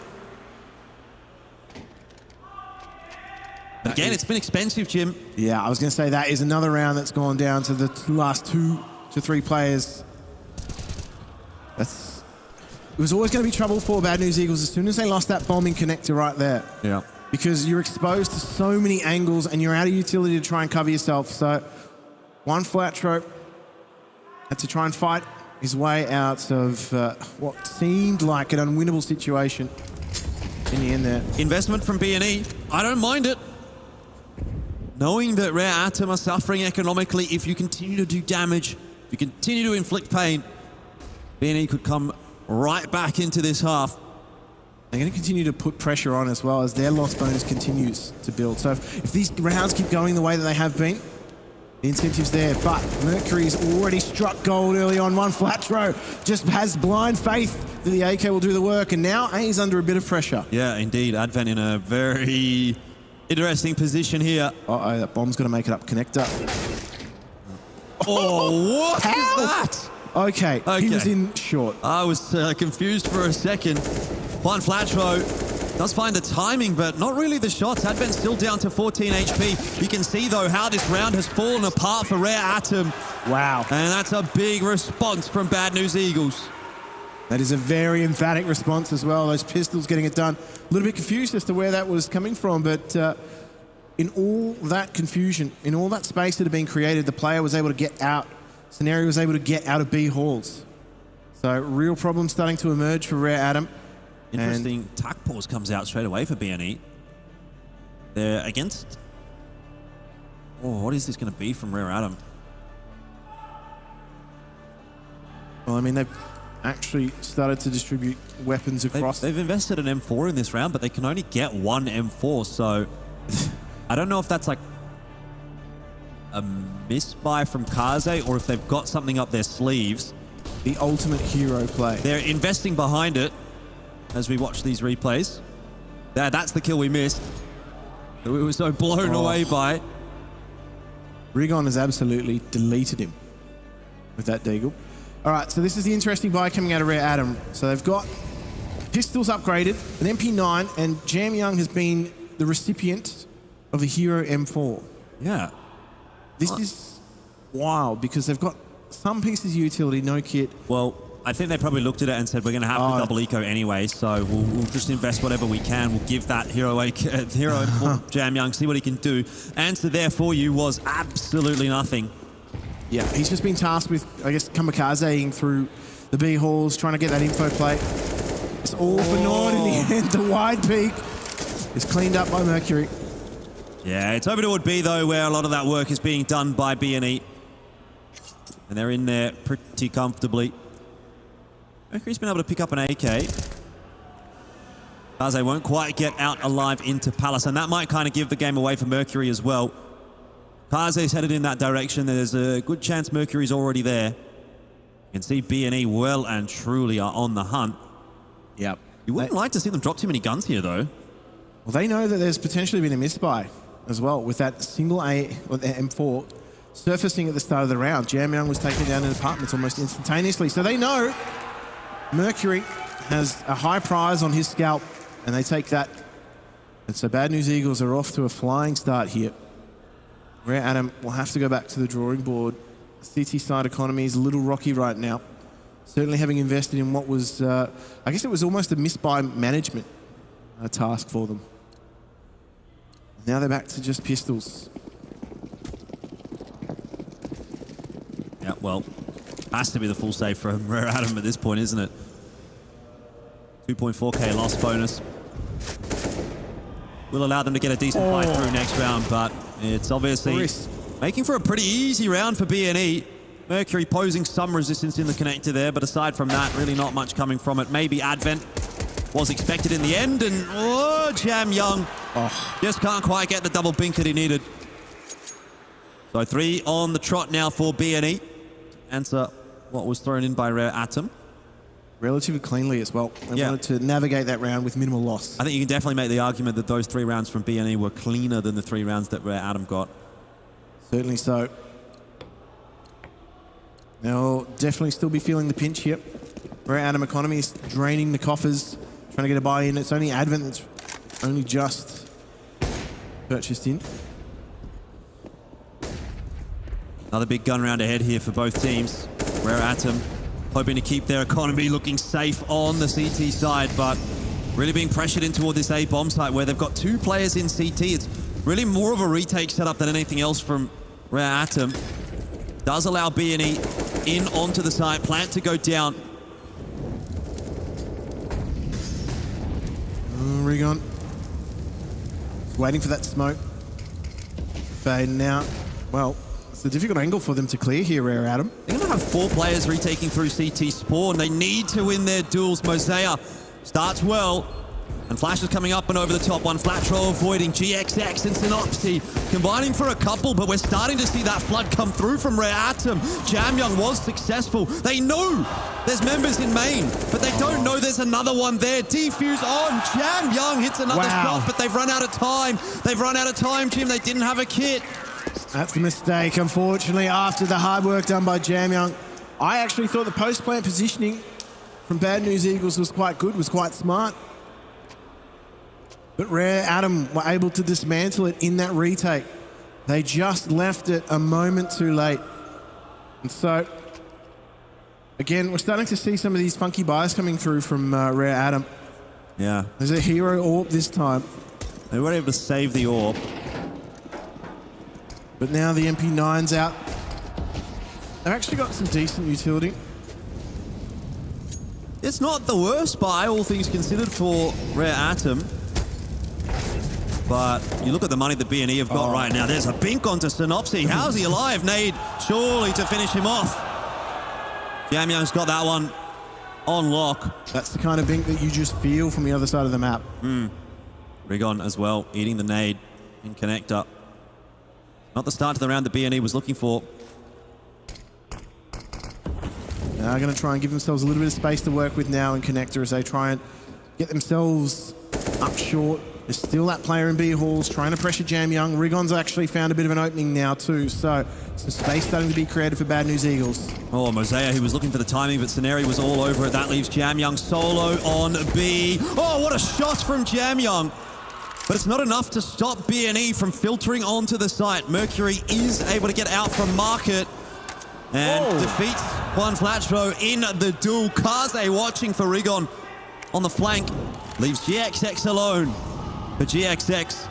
Again, it's been expensive, Jim. Yeah, I was going to say that is another round that's gone down to the last 2 to 3 players. It was always going to be trouble for Bad News Eagles as soon as they lost that bombing connector right there. Yeah. Because you're exposed to so many angles and you're out of utility to try and cover yourself. So one Flatro had to try and fight his way out of what seemed like an unwinnable situation in the end there. Investment from BNE. I don't mind it. Knowing that Rare Atom are suffering economically, if you continue to do damage, if you continue to inflict pain, BNE could come right back into this half. They're going to continue to put pressure on as well as their loss bonus continues to build. So if these rounds keep going the way that they have been, the incentive's there. But Mercury's already struck gold early on. One Flatro just has blind faith that the AK will do the work. And now A's under a bit of pressure. Yeah, indeed. Advent in a very interesting position here. Uh-oh, that bomb's going to make it up. Connector. Oh, what is that? Okay, he was in short. I was confused for a second. One Flatro Does find the timing, but not really the shots. Advent still down to 14 HP. You can see, though, how this round has fallen apart for Rare Atom. Wow. And that's a big response from Bad News Eagles. That is a very emphatic response as well. Those pistols getting it done. A little bit confused as to where that was coming from, but in all that confusion, in all that space that had been created, the player was able to get out. Scenario was able to get out of B halls. So real problems starting to emerge for Rare Atom. Interesting. Tac pause comes out straight away for BNE. They're against... Oh, what is this going to be from Rare Atom? Well, I mean, they've actually started to distribute weapons across. They've invested an M4 in this round, but they can only get one M4, so I don't know if that's like a misbuy from Kaze or if they've got something up their sleeves. The ultimate hero play. They're investing behind it as we watch these replays. That's the kill we missed. We were so blown away by. Rigon has absolutely deleted him with that deagle. All right, so this is the interesting buy coming out of Rare Atom. So they've got pistols upgraded, an MP9, and Jam Young has been the recipient of the Hero M4. Yeah. This is wild because they've got some pieces of utility, no kit. Well, I think they probably looked at it and said, we're going to have to double eco anyway, so we'll just invest whatever we can. We'll give that Hero M4 Jam Young, see what he can do. Answer there for you was absolutely nothing. Yeah, he's just been tasked with, I guess, kamikazeing through the B halls, trying to get that info plate. It's all for naught in the end. The wide peak is cleaned up by Mercury. Yeah, it's over toward B, though, where a lot of that work is being done by BNE. And they're in there pretty comfortably. Mercury's been able to pick up an AK. Kaze won't quite get out alive into Palace, and that might kind of give the game away for Mercury as well. Kaze's headed in that direction. There's a good chance Mercury's already there. You can see BNE well and truly are on the hunt. Yep. You wouldn't like to see them drop too many guns here, though. Well, they know that there's potentially been a misbuy as well with that single M4 surfacing at the start of the round. Jam Young was taken down in apartments almost instantaneously. So they know Mercury has a high prize on his scalp, and they take that. And so Bad News Eagles are off to a flying start here. Rare Atom will have to go back to the drawing board. CT side economy is a little rocky right now. Certainly having invested in what was, I guess it was almost a misbuy management task for them. Now they're back to just pistols. Yeah, well, has to be the full save from Rare Atom at this point, isn't it? 2.4k loss bonus. Will allow them to get a decent fight through next round, but it's obviously making for a pretty easy round for BNE. Mercury posing some resistance in the connector there, but aside from that, really not much coming from it. Maybe Advent was expected in the end, and Jam Young just can't quite get the double bink that he needed. So 3 on the trot now for BNE. Answer what was thrown in by Rare Atom. Relatively cleanly as well. They wanted to navigate that round with minimal loss. I think you can definitely make the argument that those 3 rounds from BNE were cleaner than the 3 rounds that Rare Atom got. Certainly so. They'll definitely still be feeling the pinch here. Rare Atom economy is draining the coffers, trying to get a buy-in. It's only Advent that's only just purchased in. Another big gun round ahead here for both teams. Rare Atom hoping to keep their economy looking safe on the CT side, but really being pressured in toward this A bomb site where they've got 2 players in CT. It's really more of a retake setup than anything else from Rare Atom. Does allow BNE in onto the site, plant to go down. Rigon. Waiting for that smoke. Fading out. Well, it's a difficult angle for them to clear here, Rare Atom. They're going to have 4 players retaking through CT Spawn. They need to win their duels. Mosea starts well. And Flash is coming up and over the top. One flat throw avoiding GXX and Synopsy combining for a couple, but we're starting to see that flood come through from Rare Atom. Jam Young was successful. They know there's members in main, but they don't know there's another one there. Defuse on. Jam Young hits another shot, but they've run out of time. They've run out of time, Jim. They didn't have a kit. That's a mistake, unfortunately, after the hard work done by Jam Young. I actually thought the post-plant positioning from Bad News Eagles was quite good, was quite smart. But Rare Adam were able to dismantle it in that retake. They just left it a moment too late. And so, again, we're starting to see some of these funky buys coming through from Rare Adam. Yeah. There's a hero orb this time. They were able to save the orb. But now the MP9's out. They've actually got some decent utility. It's not the worst buy, all things considered, for Rare Atom. But you look at the money that B&E have got right now. There's a bink onto Synopsy. How's he alive? Nade, surely to finish him off. Jamyoung's got that one on lock. That's the kind of bink that you just feel from the other side of the map. Rigon as well, eating the nade in connector. Not the start to the round that B&E was looking for. Now going to try and give themselves a little bit of space to work with now in connector as they try and get themselves up short. There's still that player in B halls trying to pressure Jamyoung. Rigon's actually found a bit of an opening now too, so some space starting to be created for Bad News Eagles. Oh, Mosea, he was looking for the timing, but Scenario was all over it. That leaves Jamyoung solo on B. Oh, what a shot from Jamyoung. But it's not enough to stop B&E from filtering onto the site. Mercury is able to get out from market and defeats Juan Flatro in the duel. Kaze watching for Rigon on the flank. Leaves GXX alone. But GXX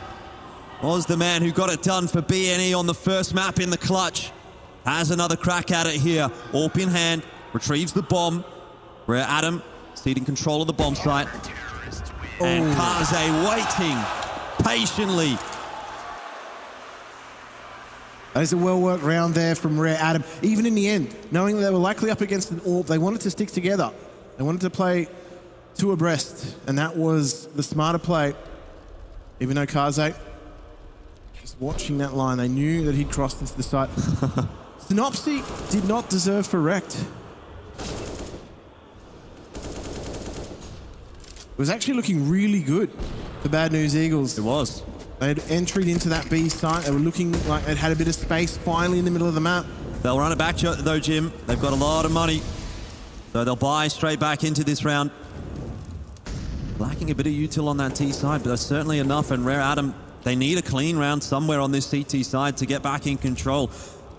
was the man who got it done for B&E on the first map in the clutch. Has another crack at it here. AWP in hand. Retrieves the bomb. Rare Adam ceding control of the bomb site. And Kaze waiting patiently. That is a well-worked round there from Rare Adam. Even in the end, knowing that they were likely up against an AWP, they wanted to stick together. They wanted to play two abreast, and that was the smarter play. Even though Kaze, just watching that line, they knew that he'd crossed into the site. Synopsy did not deserve for wrecked. It was actually looking really good for Bad News Eagles. It was. They had entered into that B site. They were looking like they'd had a bit of space finally in the middle of the map. They'll run it back though, Jim. They've got a lot of money. So they'll buy straight back into this round. Lacking a bit of util on that T side, but that's certainly enough. And Rare Adam, they need a clean round somewhere on this CT side to get back in control.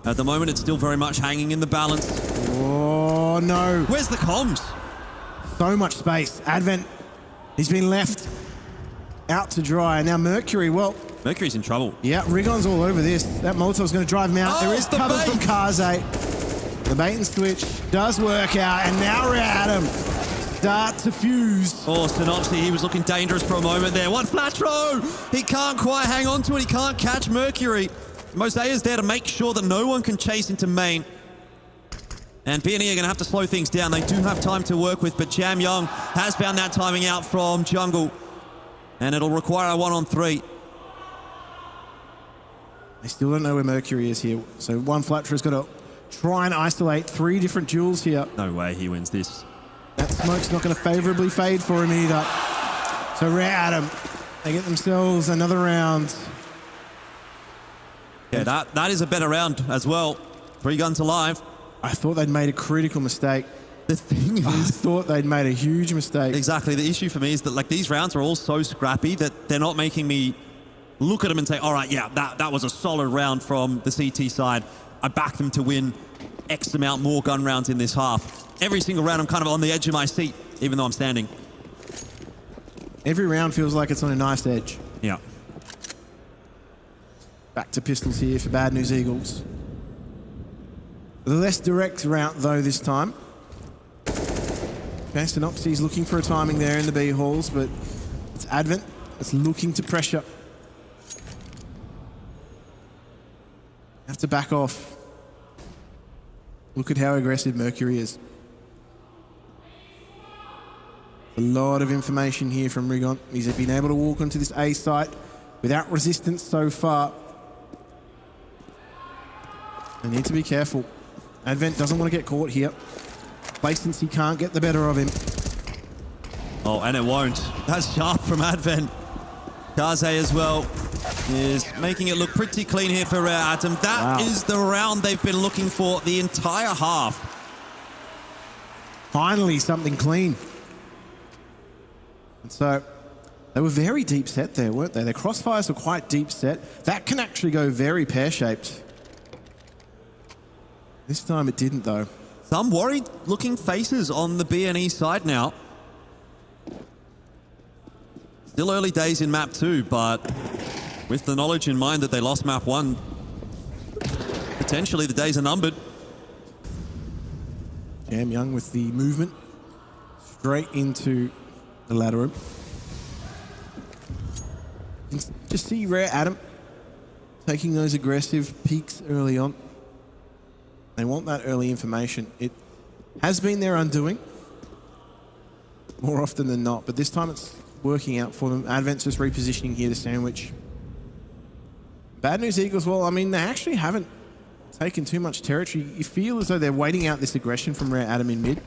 At the moment, it's still very much hanging in the balance. Oh, no. Where's the comms? So much space. Advent, he's been left out to dry. Now Mercury, well... Mercury's in trouble. Yeah, Rigon's all over this. That Molotov's going to drive him out. There is cover from Kaze. The bait and switch does work out, and now Rare Adam start to fuse. Oh, Synopsy, he was looking dangerous for a moment there. One flash throw! He can't quite hang on to it. He can't catch Mercury. Mosea's there to make sure that no one can chase into main. And B&E are going to have to slow things down. They do have time to work with, but Jamyoung has found that timing out from jungle. And it'll require a 1-on-3. They still don't know where Mercury is here. So one Flatter's got to try and isolate 3 different duels here. No way he wins this. That smoke's not going to favorably fade for him either. So Rare Adam, they get themselves another round. Yeah, that is a better round as well. 3 guns alive. I thought they'd made a critical mistake. The thing is, I thought they'd made a huge mistake. Exactly. The issue for me is that like these rounds are all so scrappy that they're not making me look at them and say, all right, yeah, that was a solid round from the CT side. I back them to win X amount more gun rounds in this half. Every single round, I'm kind of on the edge of my seat, even though I'm standing. Every round feels like it's on a knife's edge. Yeah. Back to pistols here for Bad News Eagles. The less direct route, though, this time. Okay, Synopsy's looking for a timing there in the B halls, but it's Advent that's looking to pressure. Have to back off. Look at how aggressive Mercury is. A lot of information here from Rigon. He's been able to walk onto this A site without resistance so far. They need to be careful. Advent doesn't want to get caught here. Placency can't get the better of him. Oh, and it won't. That's sharp from Advent. Kaze as well is making it look pretty clean here for Rare Atom. That is the round they've been looking for the entire half. Finally, something clean. And so They were very deep set there, weren't they? Their crossfires were quite deep set. That can actually go very pear-shaped. This time it didn't, though. Some worried-looking faces on the BNE side now. Still early days in map 2, but with the knowledge in mind that they lost map 1, potentially the days are numbered. Jam Young with the movement straight into the ladder room. Just see Rare Adam taking those aggressive peaks early on. They want that early information. It has been their undoing more often than not, but this time it's working out for them. Advent's just repositioning here to sandwich. Bad News Eagles, well, I mean, they actually haven't taken too much territory. You feel as though they're waiting out this aggression from Rare Adam in mid.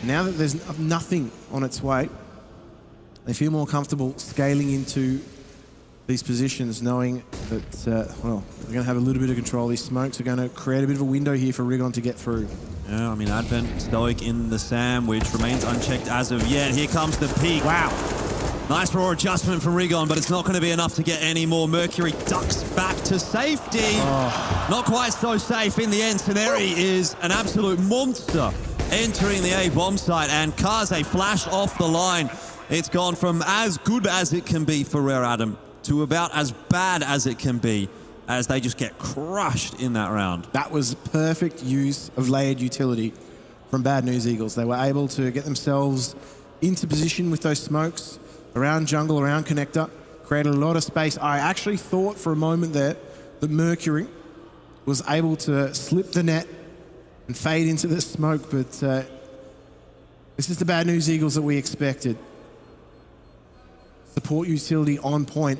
Now that there's nothing on its way, they feel more comfortable scaling into these positions, knowing that, well, they're going to have a little bit of control. These smokes are going to create a bit of a window here for Rigon to get through. Yeah, I mean, Advent stoic in the sandwich, remains unchecked as of yet. Here comes the peak. Wow. Nice raw adjustment from Rigon, but it's not going to be enough to get any more. Mercury ducks back to safety. Oh. Not quite so safe in the end. Ceneri is an absolute monster entering the A bomb site, and Kaze flashed off the line. It's gone from as good as it can be for Rare Adam to about as bad as it can be, as they just get crushed in that round. That was perfect use of layered utility from Bad News Eagles. They were able to get themselves into position with those smokes around jungle, around connector, created a lot of space. I actually thought for a moment there that Mercury was able to slip the net and fade into the smoke, but this is the Bad News Eagles that we expected. Support utility on point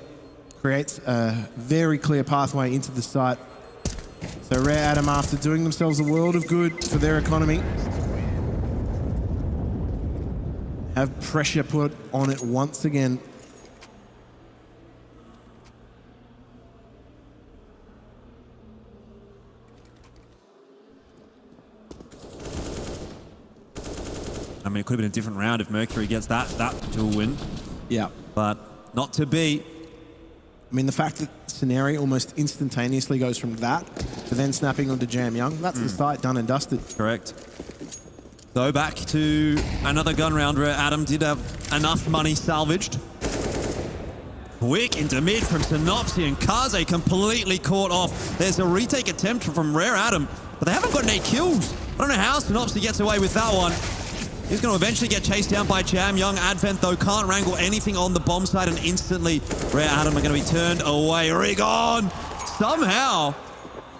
creates a very clear pathway into the site. So Rare Adam, after doing themselves a world of good for their economy, have pressure put on it once again. I mean, it could have been a different round if Mercury gets that dual win. Yeah. But not to be. I mean, the fact that Ceneri almost instantaneously goes from that to then snapping onto Jam Young, that's the site done and dusted. Correct. So back to another gun round where Adam did have enough money salvaged. Quick into mid from Synopsy, and Kaze completely caught off. There's a retake attempt from Rare Adam, but they haven't got any kills. I don't know how Synopsy gets away with that one. He's going to eventually get chased down by Jam Young. Advent, though, can't wrangle anything on the bomb side, and instantly Rare Adam are going to be turned away. Rigon somehow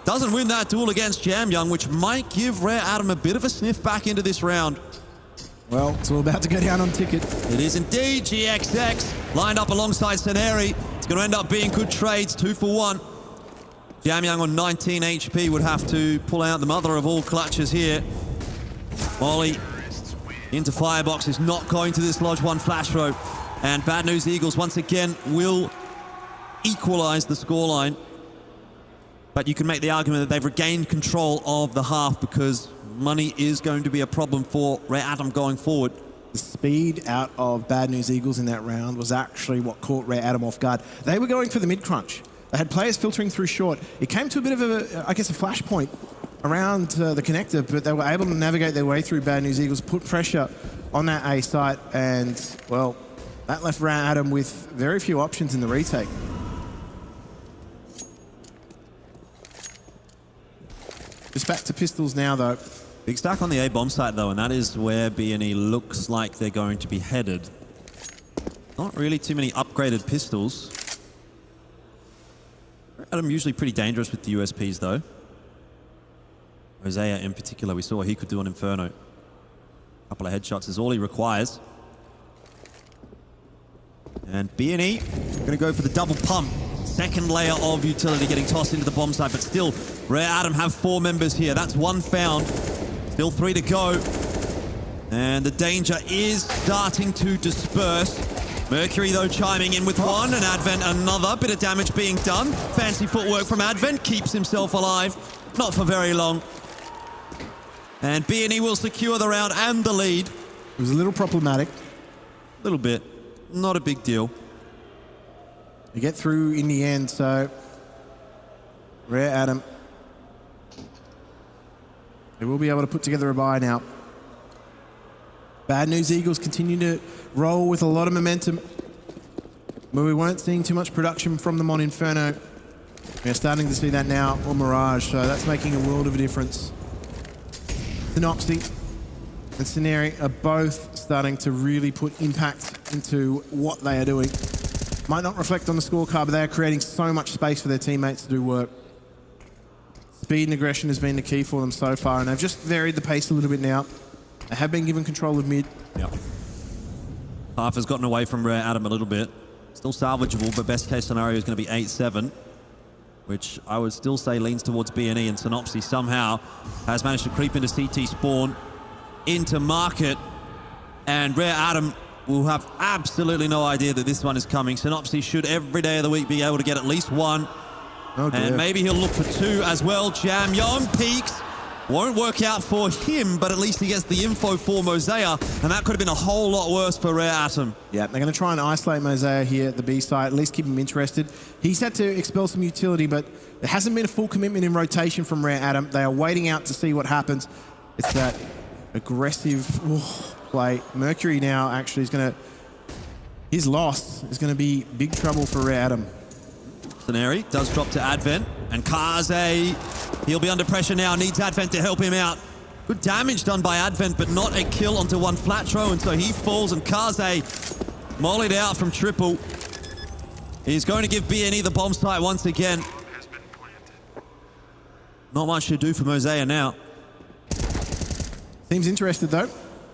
doesn't win that duel against Jam Young, which might give Rare Adam a bit of a sniff back into this round. Well, it's all about to go down on ticket. It is indeed. GXX lined up alongside Ceneri. It's going to end up being good trades, 2 for 1. Jam Young on 19 HP would have to pull out the mother of all clutches here. Molly into Firebox is not going to dislodge one flash throw. And Bad News Eagles once again will equalize the scoreline. But you can make the argument that they've regained control of the half, because money is going to be a problem for Rare Adam going forward. The speed out of Bad News Eagles in that round was actually what caught Rare Adam off guard. They were going for the mid-crunch. They had players filtering through short. It came to a bit of a, I guess, a flashpoint around the connector, but they were able to navigate their way through Bad News Eagles, put pressure on that A site, and, well, that left Rare Adam with very few options in the retake. Just back to pistols now, though. Big stack on the A bomb site, though, and that is where BNE looks like they're going to be headed. Not really too many upgraded pistols. Adam usually pretty dangerous with the USPs, though. Hosea in particular, we saw what he could do on Inferno. A couple of headshots is all he requires. And BNE going to go for the double pump. Second layer of utility getting tossed into the bomb site, but still, Rare Adam have 4 members here. That's 1 found. Still 3 to go. And the danger is starting to disperse. Mercury, though, chiming in with 1, and Advent another. Bit of damage being done. Fancy footwork from Advent. Keeps himself alive. Not for very long. And BNE will secure the round and the lead. It was a little problematic. A little bit. Not a big deal. They get through in the end, so Rare Adam, they will be able to put together a buy now. Bad News Eagles continue to roll with a lot of momentum, but we weren't seeing too much production from them on Inferno. We're starting to see that now on Mirage, so that's making a world of a difference. Synopsy and Scenari are both starting to really put impact into what they are doing. Might not reflect on the scorecard, but they are creating so much space for their teammates to do work. Speed and aggression has been the key for them so far, and they've just varied the pace a little bit now. They have been given control of mid. Yep. Half has gotten away from Rare Adam a little bit. Still salvageable, but best case scenario is going to be 8-7, which I would still say leans towards BNE, and Synopsy somehow has managed to creep into CT spawn, into market, and Rare Adam will have absolutely no idea that this one is coming. Synopsy should every day of the week be able to get at least one. Oh, and maybe he'll look for two as well. Jam Young peeks. Won't work out for him, but at least he gets the info for Mosaic, and that could have been a whole lot worse for Rare Atom. Yeah, they're going to try and isolate Mosaic here at the B site, at least keep him interested. He's had to expel some utility, but there hasn't been a full commitment in rotation from Rare Atom. They are waiting out to see what happens. It's that aggressive play. Mercury now actually is going to... His loss is going to be big trouble for Rare Atom. Scenari does drop to Advent, and Kaze, he'll be under pressure now, needs Advent to help him out. Good damage done by Advent, but not a kill onto one flat throw, and so he falls, and Kaze mollied out from triple. He's going to give BNE the bomb site once again. Not much to do for Mosaic now. Seems interested though.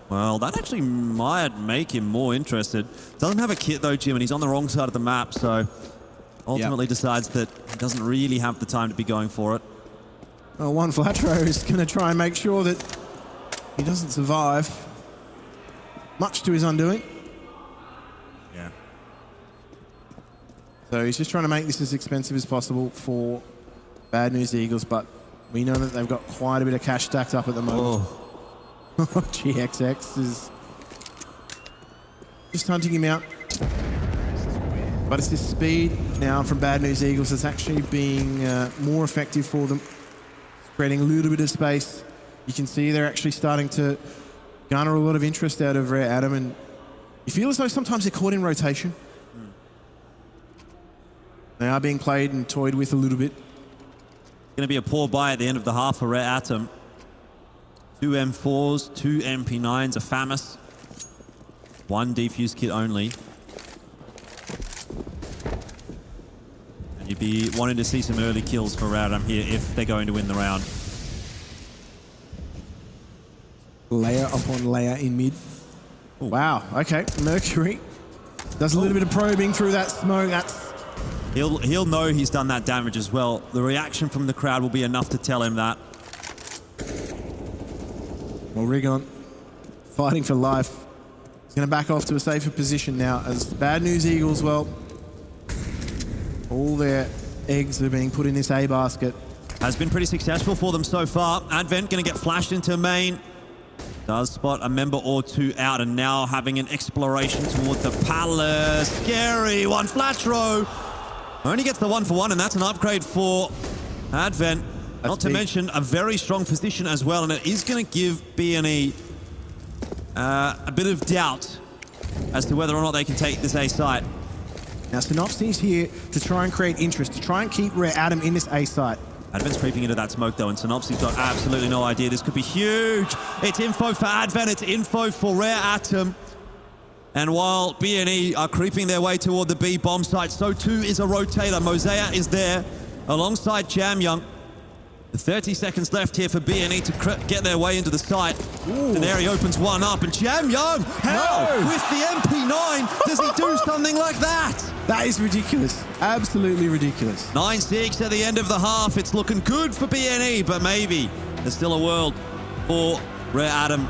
Well, that actually might make him more interested. Doesn't have a kit though, Jim, and he's on the wrong side of the map, so ultimately decides that he doesn't really have the time to be going for it. Well, one flat throw is going to try and make sure that he doesn't survive, much to his undoing. Yeah. So he's just trying to make this as expensive as possible for Bad News Eagles, but we know that they've got quite a bit of cash stacked up at the moment. GXX is just hunting him out. But it's this speed now from Bad News Eagles that's actually being more effective for them. Spreading a little bit of space. You can see they're actually starting to garner a lot of interest out of Rare Adam, and you feel as though sometimes they're caught in rotation. They are being played and toyed with a little bit. Going to be a poor buy at the end of the half for Rare Atom. 2 M4s, 2 MP9s, a FAMAS. 1 defuse kit only. And you'd be wanting to see some early kills for Rare Atom here if they're going to win the round. Layer upon layer in mid. Ooh. Wow, okay. Mercury does a little bit of probing through that smoke. That's... He'll know he's done that damage as well. The reaction from the crowd will be enough to tell him that. Well, Rigon, fighting for life. He's going to back off to a safer position now as Bad News Eagles, well, all their eggs are being put in this A basket. Has been pretty successful for them so far. Advent going to get flashed into main. Does spot a member or two out, and now having an exploration toward the palace. Scary, one flat throw. Only gets the 1-for-1, and that's an upgrade for Advent. Not to mention a very strong position as well, and it is going to give BNE a bit of doubt as to whether or not they can take this A site. Now, Synopsy's here to try and create interest, to try and keep Rare Atom in this A site. Advent's creeping into that smoke though, and Synopsy's got absolutely no idea. This could be huge. It's info for Advent, it's info for Rare Atom. And while BNE are creeping their way toward the B bomb site, so too is a rotator. Mosaic is there alongside Jam Young. 30 seconds left here for BNE to get their way into the site. Denari opens one up, and Jam Young, how? No. With the MP9, does he do something like that? That is ridiculous. Absolutely ridiculous. 9-6 at the end of the half. It's looking good for BNE, but maybe there's still a world for Rare Atom.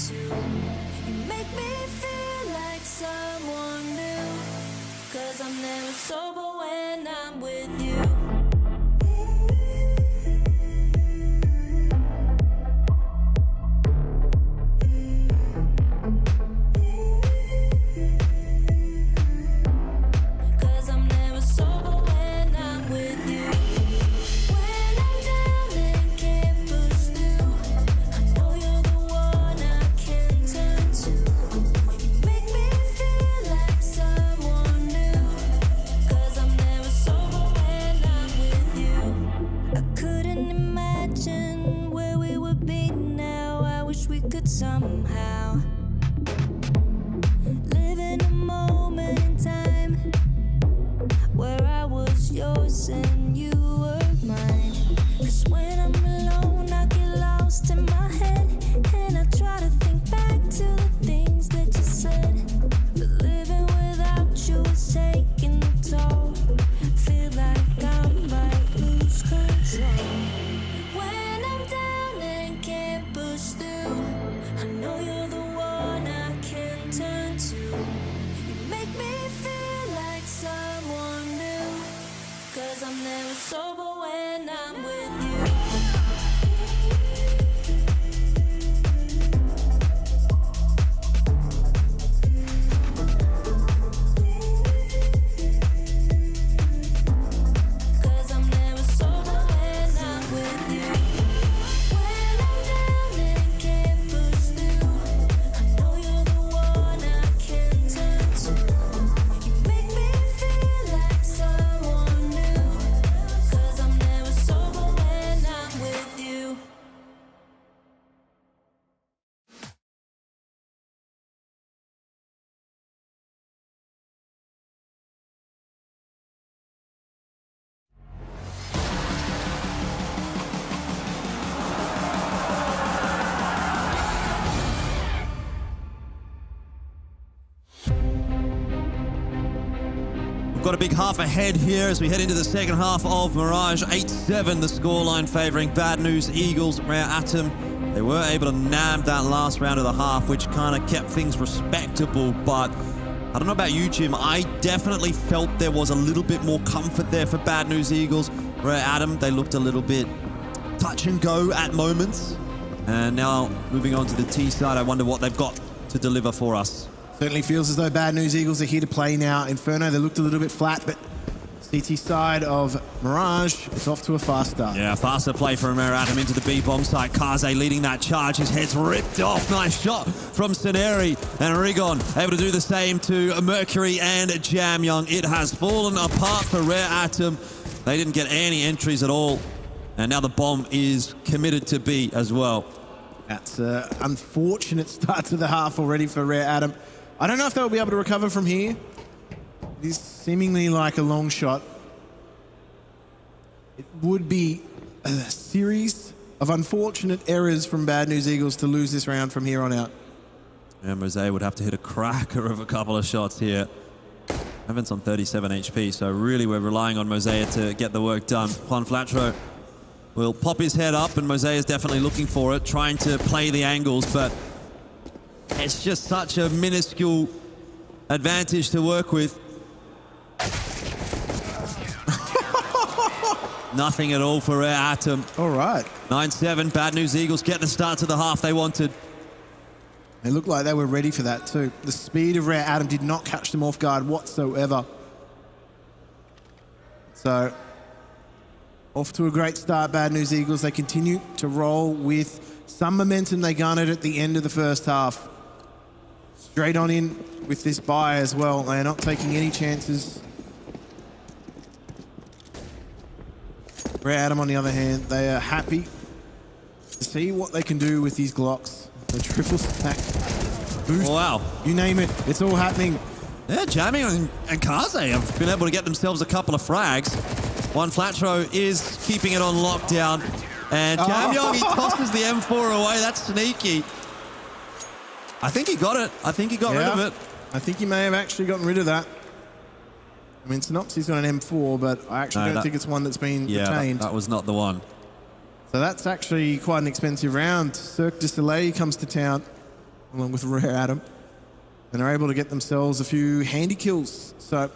to. You make me feel like someone new. 'Cause I'm never sober when I'm with you. Somehow live in a moment in time where I was yours and you were mine. 'Cause when I'm alone I get lost in my head, and I try to think back to the things that you said. But living without you is taking a toll. Feel like I might lose control. When I'm down and can't push through, I know you're the one I can turn to. You make me feel like someone new. 'Cause I'm never sober when I'm with you. We've got a big half ahead here as we head into the second half of Mirage. 8-7, the scoreline favouring Bad News Eagles. Rare Atom, they were able to nab that last round of the half, which kind of kept things respectable. But I don't know about you, Jim. I definitely felt there was a little bit more comfort there for Bad News Eagles. Rare Atom, they looked a little bit touch and go at moments. And now moving on to the T side, I wonder what they've got to deliver for us. Certainly feels as though Bad News Eagles are here to play now. Inferno, they looked a little bit flat, but CT side of Mirage is off to a fast start. Yeah, faster play from Rare Atom into the B-bomb site. Kaze leading that charge. His head's ripped off. Nice shot from Seneri. And Rigon able to do the same to Mercury and Jam Young. It has fallen apart for Rare Atom. They didn't get any entries at all. And now the bomb is committed to B as well. That's an unfortunate start to the half already for Rare Atom. I don't know if they'll be able to recover from here. It is seemingly like a long shot. It would be a series of unfortunate errors from Bad News Eagles to lose this round from here on out. And Mosaic would have to hit a cracker of a couple of shots here. Evans on 37 HP, so really we're relying on Mosaic to get the work done. Juan Flatro will pop his head up, and Mosaic is definitely looking for it, trying to play the angles, but it's just such a minuscule advantage to work with. Nothing at all for Rare Atom. All right. 9-7, Bad News Eagles get the start to the half they wanted. They looked like they were ready for that too. The speed of Rare Atom did not catch them off guard whatsoever. So, off to a great start, Bad News Eagles. They continue to roll with some momentum they garnered at the end of the first half. Straight on in with this buy as well. They are not taking any chances. Rare Atom, on the other hand, they are happy to see what they can do with these Glocks. The triple stack boost. Wow. You name it, it's all happening. Yeah, Jamming and Kaze have been able to get themselves a couple of frags. One Flatro is keeping it on lockdown. And Jam Young, he tosses the M4 away. That's sneaky. I think he got it. I think he got rid of it. I think he may have actually gotten rid of that. I mean, Synopsy's got an M4, but I actually don't think it's one that's been retained. That was not the one. So that's actually quite an expensive round. Cirque du Soleil comes to town. along with Rare Adam, and are able to get themselves a few handy kills. So, on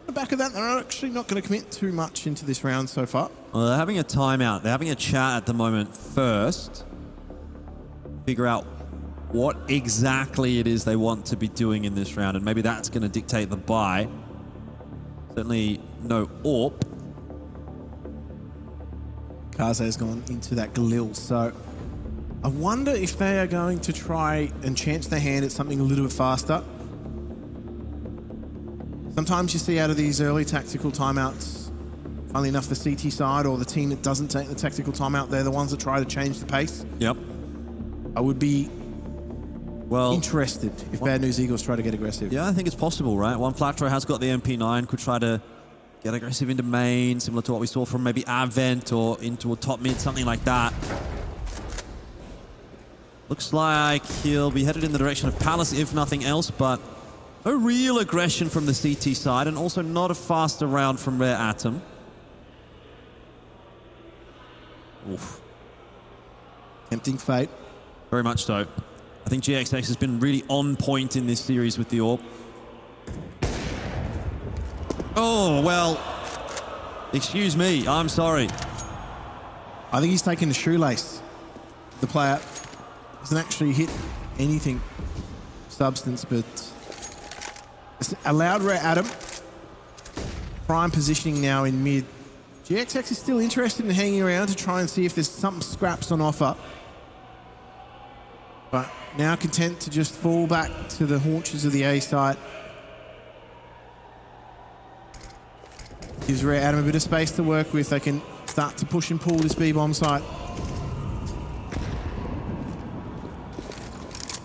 the back of that, they're actually not going to commit too much into this round so far. Well, they're having a timeout. They're having a chat at the moment first. Figure out what exactly it is they want to be doing in this round, and maybe that's going to dictate the buy. Certainly no AWP. Kaze has gone into that Galil, so I wonder if they are going to try and chance their hand at something a little bit faster. Sometimes you see out of these early tactical timeouts, funnily enough, the CT side or the team that doesn't take the tactical timeout, they're the ones that try to change the pace. Yep. I would be interested if Bad News Eagles try to get aggressive. Yeah, I think it's possible, right? One Flatro has got the MP9, could try to get aggressive into main, similar to what we saw from maybe Advent or into a top mid, something like that. Looks like he'll be headed in the direction of Palace, if nothing else, but no real aggression from the CT side, and also not a faster round from Rare Atom. Oof. Tempting fate. Very much so. I think GXX has been really on point in this series with the AWP. Oh, well, excuse me, I'm sorry. I think he's taken the shoelace. The player hasn't actually hit anything substance, but it's allowed Rare Adam prime positioning now in mid. GXX is still interested in hanging around to try and see if there's some scraps on offer. But now content to just fall back to the haunches of the A site. Gives Rare Adam a bit of space to work with. They can start to push and pull this B-bomb site.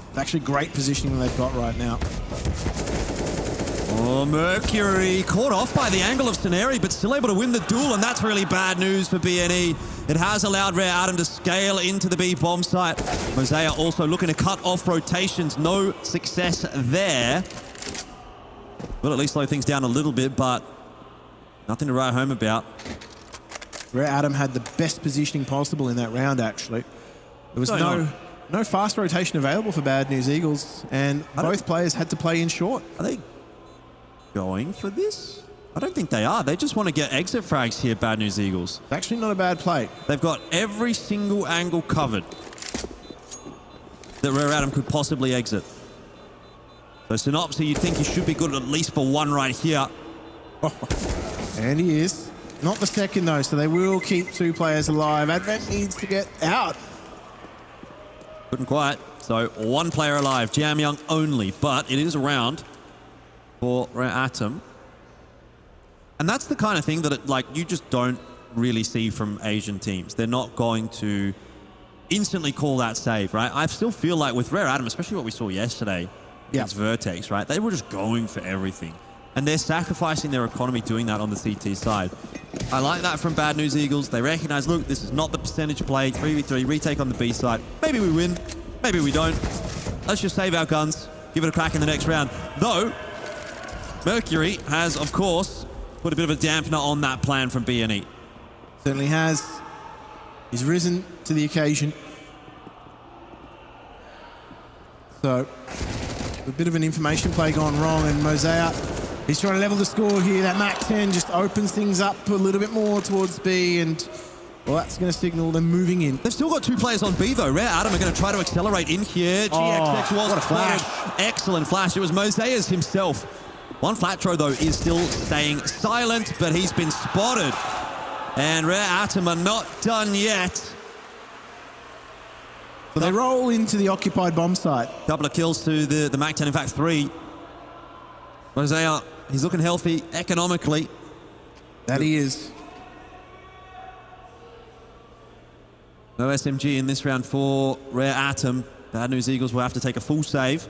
It's actually great positioning they've got right now. Oh, Mercury caught off by the angle of Ceneri, but still able to win the duel, and that's really bad news for BNE. It has allowed Rare Adam to scale into the B-bomb site. Mosaic also looking to cut off rotations. No success there. Will at least slow things down a little bit, but nothing to write home about. Rare Adam had the best positioning possible in that round, actually. There was no fast rotation available for Bad News Eagles, and both players had to play in short. Are they going for this? I don't think they are. They just want to get exit frags here, Bad News Eagles. It's actually not a bad play. They've got every single angle covered that Rare Adam could possibly exit. So Synopsy, you'd think he should be good at least for one right here. And he is. Not the second, though, so they will keep two players alive. Advent needs to get out. Couldn't quite. So one player alive, Jam Young only, but it is a round for Rare Atom. And that's the kind of thing that you just don't really see from Asian teams. They're not going to instantly call that save, right? I still feel like with Rare Atom, especially what we saw yesterday against Vertex, right? They were just going for everything. And they're sacrificing their economy doing that on the CT side. I like that from Bad News Eagles. They recognize, look, this is not the percentage play. 3v3, retake on the B side. Maybe we win. Maybe we don't. Let's just save our guns. Give it a crack in the next round. Though, Mercury has, of course, put a bit of a dampener on that plan from BNE. Certainly has. He's risen to the occasion. So, a bit of an information play gone wrong, and Mosaic, he's trying to level the score here. That Mac 10 just opens things up a little bit more towards B, and well, that's going to signal them moving in. They've still got two players on B, though. Rare Adam are going to try to accelerate in here. GXX was what a flash. spotted. Excellent flash. It was Mosaic himself. One Flatro, though, is still staying silent, but he's been spotted. And Rare Atom are not done yet. So they roll into the occupied bomb site. Couple of kills to the Mac 10, in fact, 3. Mosaic, he's looking healthy economically. That he is. No SMG in this round for Rare Atom. Bad News Eagles will have to take a full save.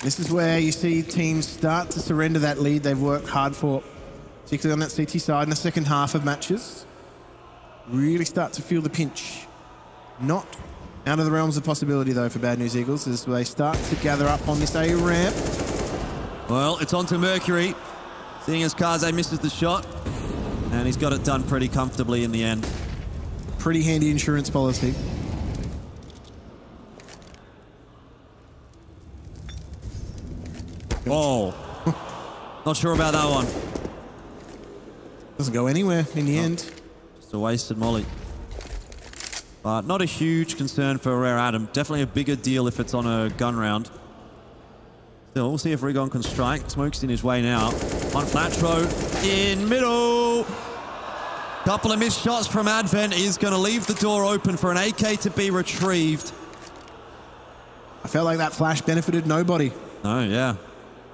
This is where you see teams start to surrender that lead they've worked hard for, particularly on that CT side in the second half of matches. Really start to feel the pinch. Not out of the realms of possibility, though, for Bad News Eagles, as they start to gather up on this A ramp. Well, it's on to Mercury, seeing as Kaze misses the shot, and he's got it done pretty comfortably in the end. pretty handy insurance policy. Oh. Not sure about that one. Doesn't go anywhere in the end. Just a wasted molly. But not a huge concern for Rare Adam. Definitely a bigger deal if it's on a gun round. Still, we'll see if Rigon can strike. Smoke's in his way now. On flat throw in middle. Couple of missed shots from Advent is going to leave the door open for an AK to be retrieved. I felt like that flash benefited nobody. Oh, yeah.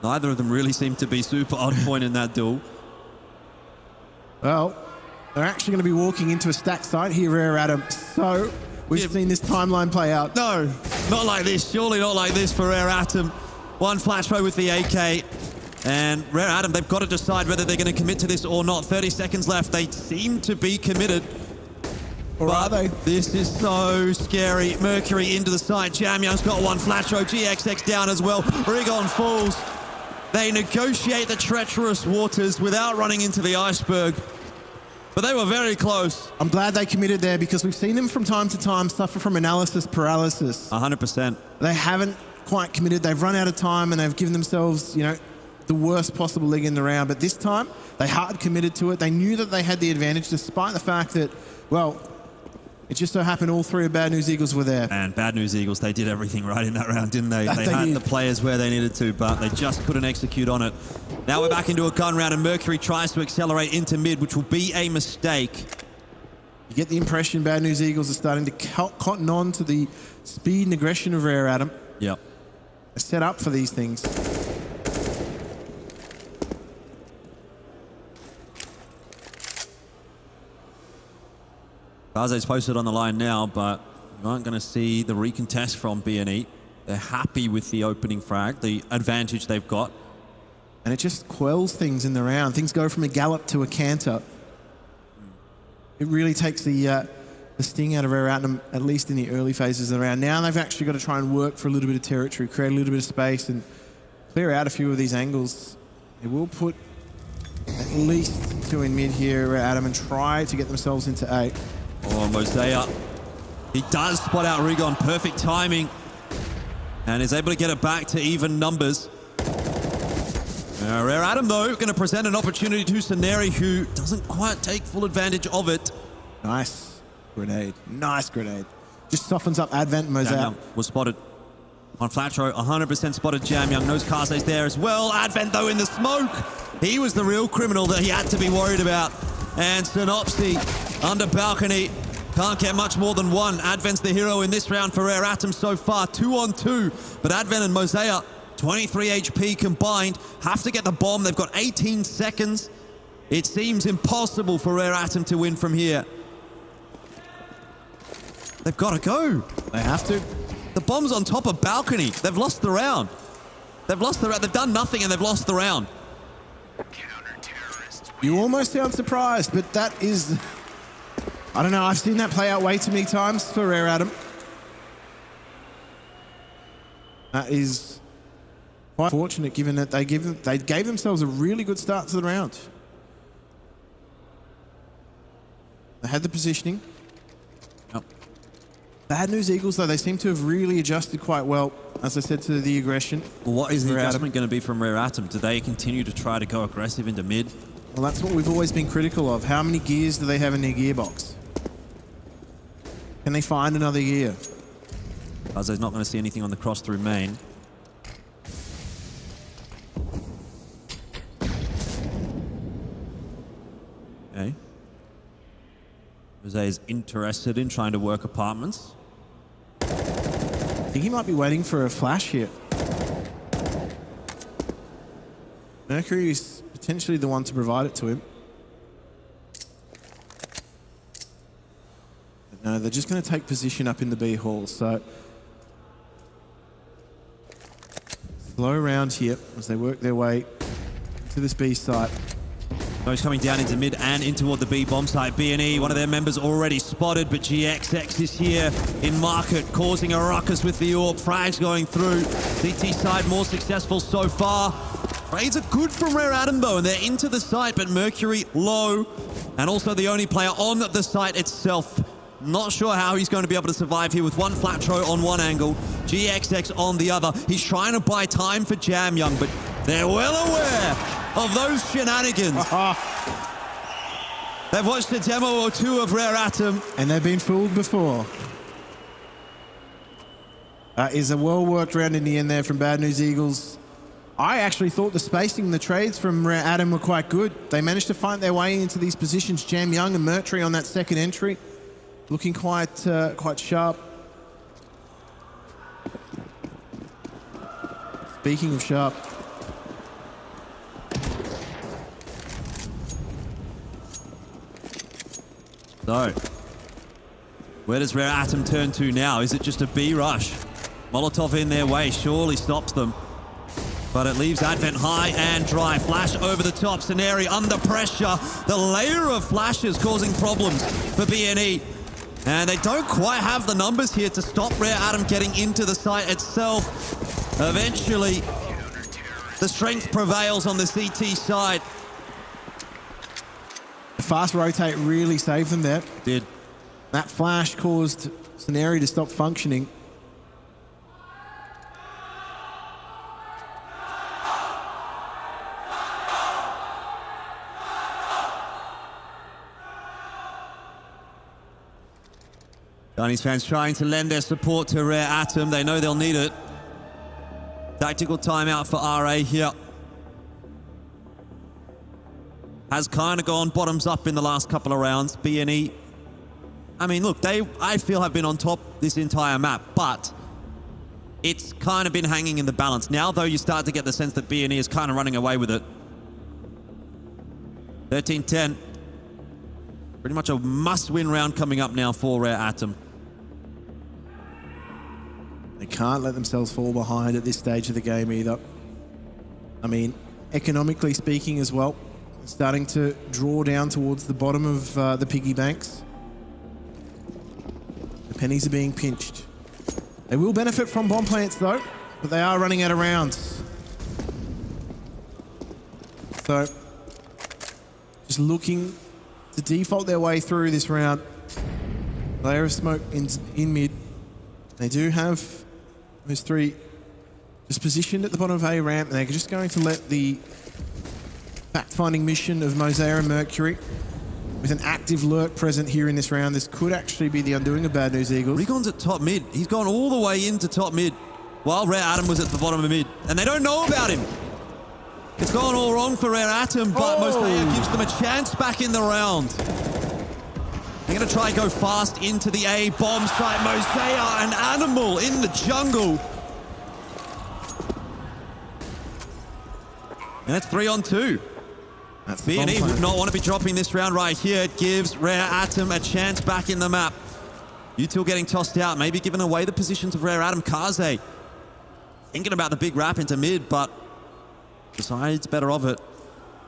Neither of them really seemed to be super on point in that duel. Well, they're actually going to be walking into a stacked site here, Rare Adam. So, we've seen this timeline play out. No, not like this. Surely not like this for Rare Atom. One flash throw with the AK. And Rare Adam, they've got to decide whether they're going to commit to this or not. 30 seconds left. They seem to be committed. Or are they? This is so scary. Mercury into the side. Jamyoung's got one flash throw. GXX down as well. Rigon falls. They negotiate the treacherous waters without running into the iceberg. But they were very close. I'm glad they committed there because we've seen them from time to time suffer from analysis paralysis. 100%. They haven't quite committed. They've run out of time and they've given themselves, the worst possible leg in the round. But this time, they hard committed to it. They knew that they had the advantage despite the fact that, well, it just so happened all three of Bad News Eagles were there. And Bad News Eagles, they did everything right in that round, didn't they? They had did. the players where they needed to, but they just couldn't execute on it. Now we're back into a gun round, and Mercury tries to accelerate into mid, which will be a mistake. You get the impression Bad News Eagles are starting to cotton on to the speed and aggression of Rare Adam. Yep. They're set up for these things. Kaze's posted on the line now, but you aren't going to see the recontest from BNE. They're happy with the opening frag, the advantage they've got. And it just quells things in the round. Things go from a gallop to a canter. It really takes the sting out of Rare Adam, at least in the early phases of the round. Now they've actually got to try and work for a little bit of territory, create a little bit of space, and clear out a few of these angles. They will put at least two in mid here, Rare Adam, and try to get themselves into A. Oh, Mosea. He does spot out Rigon. Perfect timing. And is able to get it back to even numbers. Rare Adam, though, going to present an opportunity to Saneri, who doesn't quite take full advantage of it. Nice grenade. Nice grenade. Just softens up Advent and Mosea. Jamyoung was spotted. On flat throw, 100% spotted Jamyoung. Knows Kaze's there as well. Advent, though, in the smoke. He was the real criminal that he had to be worried about. And Synopsy under balcony. Can't get much more than one. Advent's the hero in this round for Rare Atom so far. 2-on-2. But Advent and Mosea, 23 HP combined. Have to get the bomb. They've got 18 seconds. It seems impossible for Rare Atom to win from here. They've got to go. They have to. The bomb's on top of balcony. They've lost the round. They've lost the round. They've done nothing and they've lost the round. You almost sound surprised, but that is... I don't know. I've seen that play out way too many times for Rare Adam. That is quite fortunate, given that they gave themselves a really good start to the round. They had the positioning. Yep. Bad News Eagles, though, they seem to have really adjusted quite well, as I said, to the aggression. Well, what is the Rare adjustment going to be from Rare Atom? Do they continue to try to go aggressive into mid? Well, that's what we've always been critical of. How many gears do they have in their gearbox? Can they find another gear? Kaze's not going to see anything on the cross through main. Okay. Jose is interested in trying to work apartments. I think he might be waiting for a flash here. Mercury is potentially the one to provide it to him. But no, they're just going to take position up in the B hall. So slow round here as they work their way to this B site. He's coming down into mid and in toward the B bomb site. BNE, one of their members already spotted, but GXX is here in market, causing a ruckus with the AWP. Frags going through. CT side more successful so far. Trades are good from Rare Atom, though, and they're into the site, but Mercury low, and also the only player on the site itself. Not sure how he's going to be able to survive here with one flat throw on one angle, GXX on the other. He's trying to buy time for Jam Young, but they're well aware of those shenanigans. They've watched a demo or two of Rare Atom. And they've been fooled before. That is a well-worked round in the end there from Bad News Eagles. I actually thought the spacing and the trades from Rare Atom were quite good. They managed to find their way into these positions. Jam Young and Mertry on that second entry, looking quite sharp. Speaking of sharp. So, where does Rare Atom turn to now? Is it just a B rush? Molotov in their way surely stops them. But it leaves Advent high and dry. Flash over the top. Scenario under pressure. The layer of flashes causing problems for BNE. And they don't quite have the numbers here to stop Rare Atom getting into the site itself. Eventually, the strength prevails on the CT side. The fast rotate really saved them there. Did. That flash caused Scenario to stop functioning. Chinese fans trying to lend their support to Rare Atom. They know they'll need it. Tactical timeout for RA here. Has kind of gone bottoms up in the last couple of rounds. BNE, I mean, look, I feel have been on top this entire map, but it's kind of been hanging in the balance. Now, though, you start to get the sense that BNE is kind of running away with it. 13-10. Pretty much a must-win round coming up now for Rare Atom. They can't let themselves fall behind at this stage of the game either. I mean, economically speaking as well, starting to draw down towards the bottom of the piggy banks. The pennies are being pinched. They will benefit from bomb plants though, but they are running out of rounds. So, just looking to default their way through this round. Layer of smoke in mid. They do have those three just positioned at the bottom of A ramp, and they're just going to let the fact-finding mission of Mosaic and Mercury with an active lurk present here in this round. This could actually be the undoing of Bad News Eagles. Regon's at top mid. He's gone all the way into top mid while Rare Atom was at the bottom of mid, and they don't know about him. It's gone all wrong for Rare Atom, but Mosaic gives them a chance back in the round. They're going to try and go fast into the A bomb site. Mosaic, an animal in the jungle. And it's 3-on-2. BNE would not want to be dropping this round right here. It gives Rare Atom a chance back in the map. Util getting tossed out, maybe giving away the positions of Rare Atom. Kaze thinking about the big wrap into mid, but decides better of it.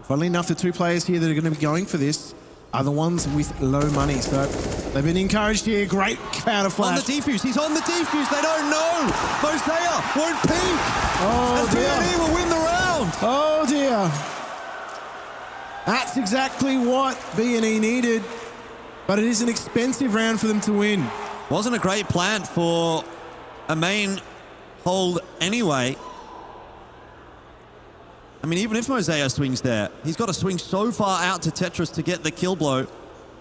Funnily enough, the two players here that are going to be going for this are the ones with low money. So they've been encouraged here. Great counter flash. On the defuse. He's on the defuse. They don't know. Mosaic won't peek. Oh, and BNE will win the round. Oh, dear. That's exactly what BNE needed. But it is an expensive round for them to win. Wasn't a great plant for a main hold anyway. I mean, even if Mosaic swings there, he's got to swing so far out to Tetris to get the kill blow.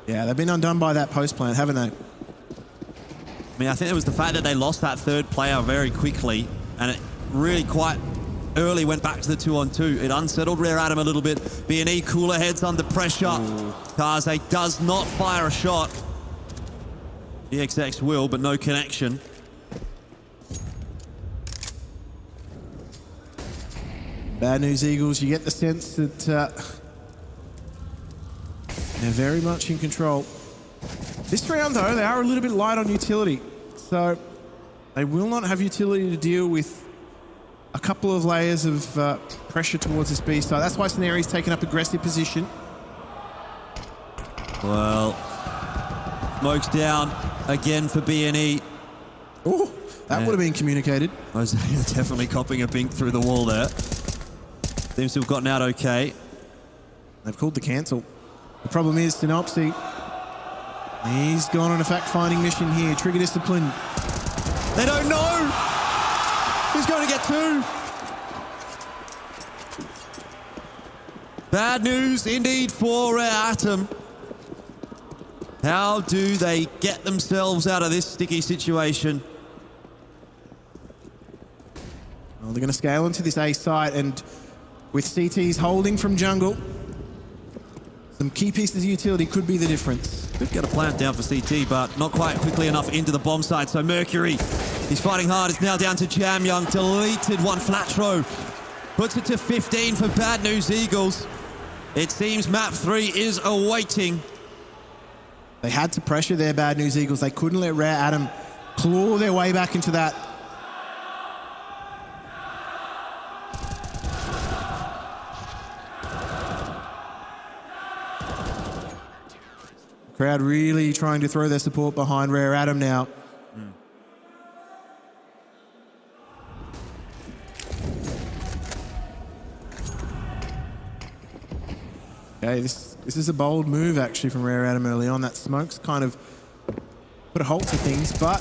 Yeah, they've been undone by that post plant, haven't they? I mean, I think it was the fact that they lost that third player very quickly, and it really quite early went back to the 2-on-2. It unsettled Rare Atom a little bit. BNE cooler heads under pressure. Kaze does not fire a shot. GXX will, but no connection. Bad News Eagles, you get the sense that they're very much in control. This round, though, they are a little bit light on utility. So they will not have utility to deal with a couple of layers of pressure towards this B side. That's why Scenario's taken up aggressive position. Well, smoke's down again for BNE. Oh, that would have been communicated. Mosaic definitely copping a bink through the wall there. Seems to have gotten out okay. They've called the cancel. The problem is Synopsy He's gone on a fact-finding mission here. Trigger discipline. They don't know who's going to get 2. Bad news indeed for Atom. How do they get themselves out of this sticky situation? Well, they're going to scale into this A site, and with CTs holding from jungle, some key pieces of utility could be the difference. Could get a plant down for CT, but not quite quickly enough into the bomb site. So Mercury, he's fighting hard. It's now down to Jam Young. Deleted one flat throw. Puts it to 15 for Bad News Eagles. It seems map 3 is awaiting. They had to pressure their Bad News Eagles. They couldn't let Rare Atom claw their way back into that. Crowd really trying to throw their support behind Rare Atom now. Okay, this is a bold move actually from Rare Atom early on. That smoke's kind of put a halt to things, but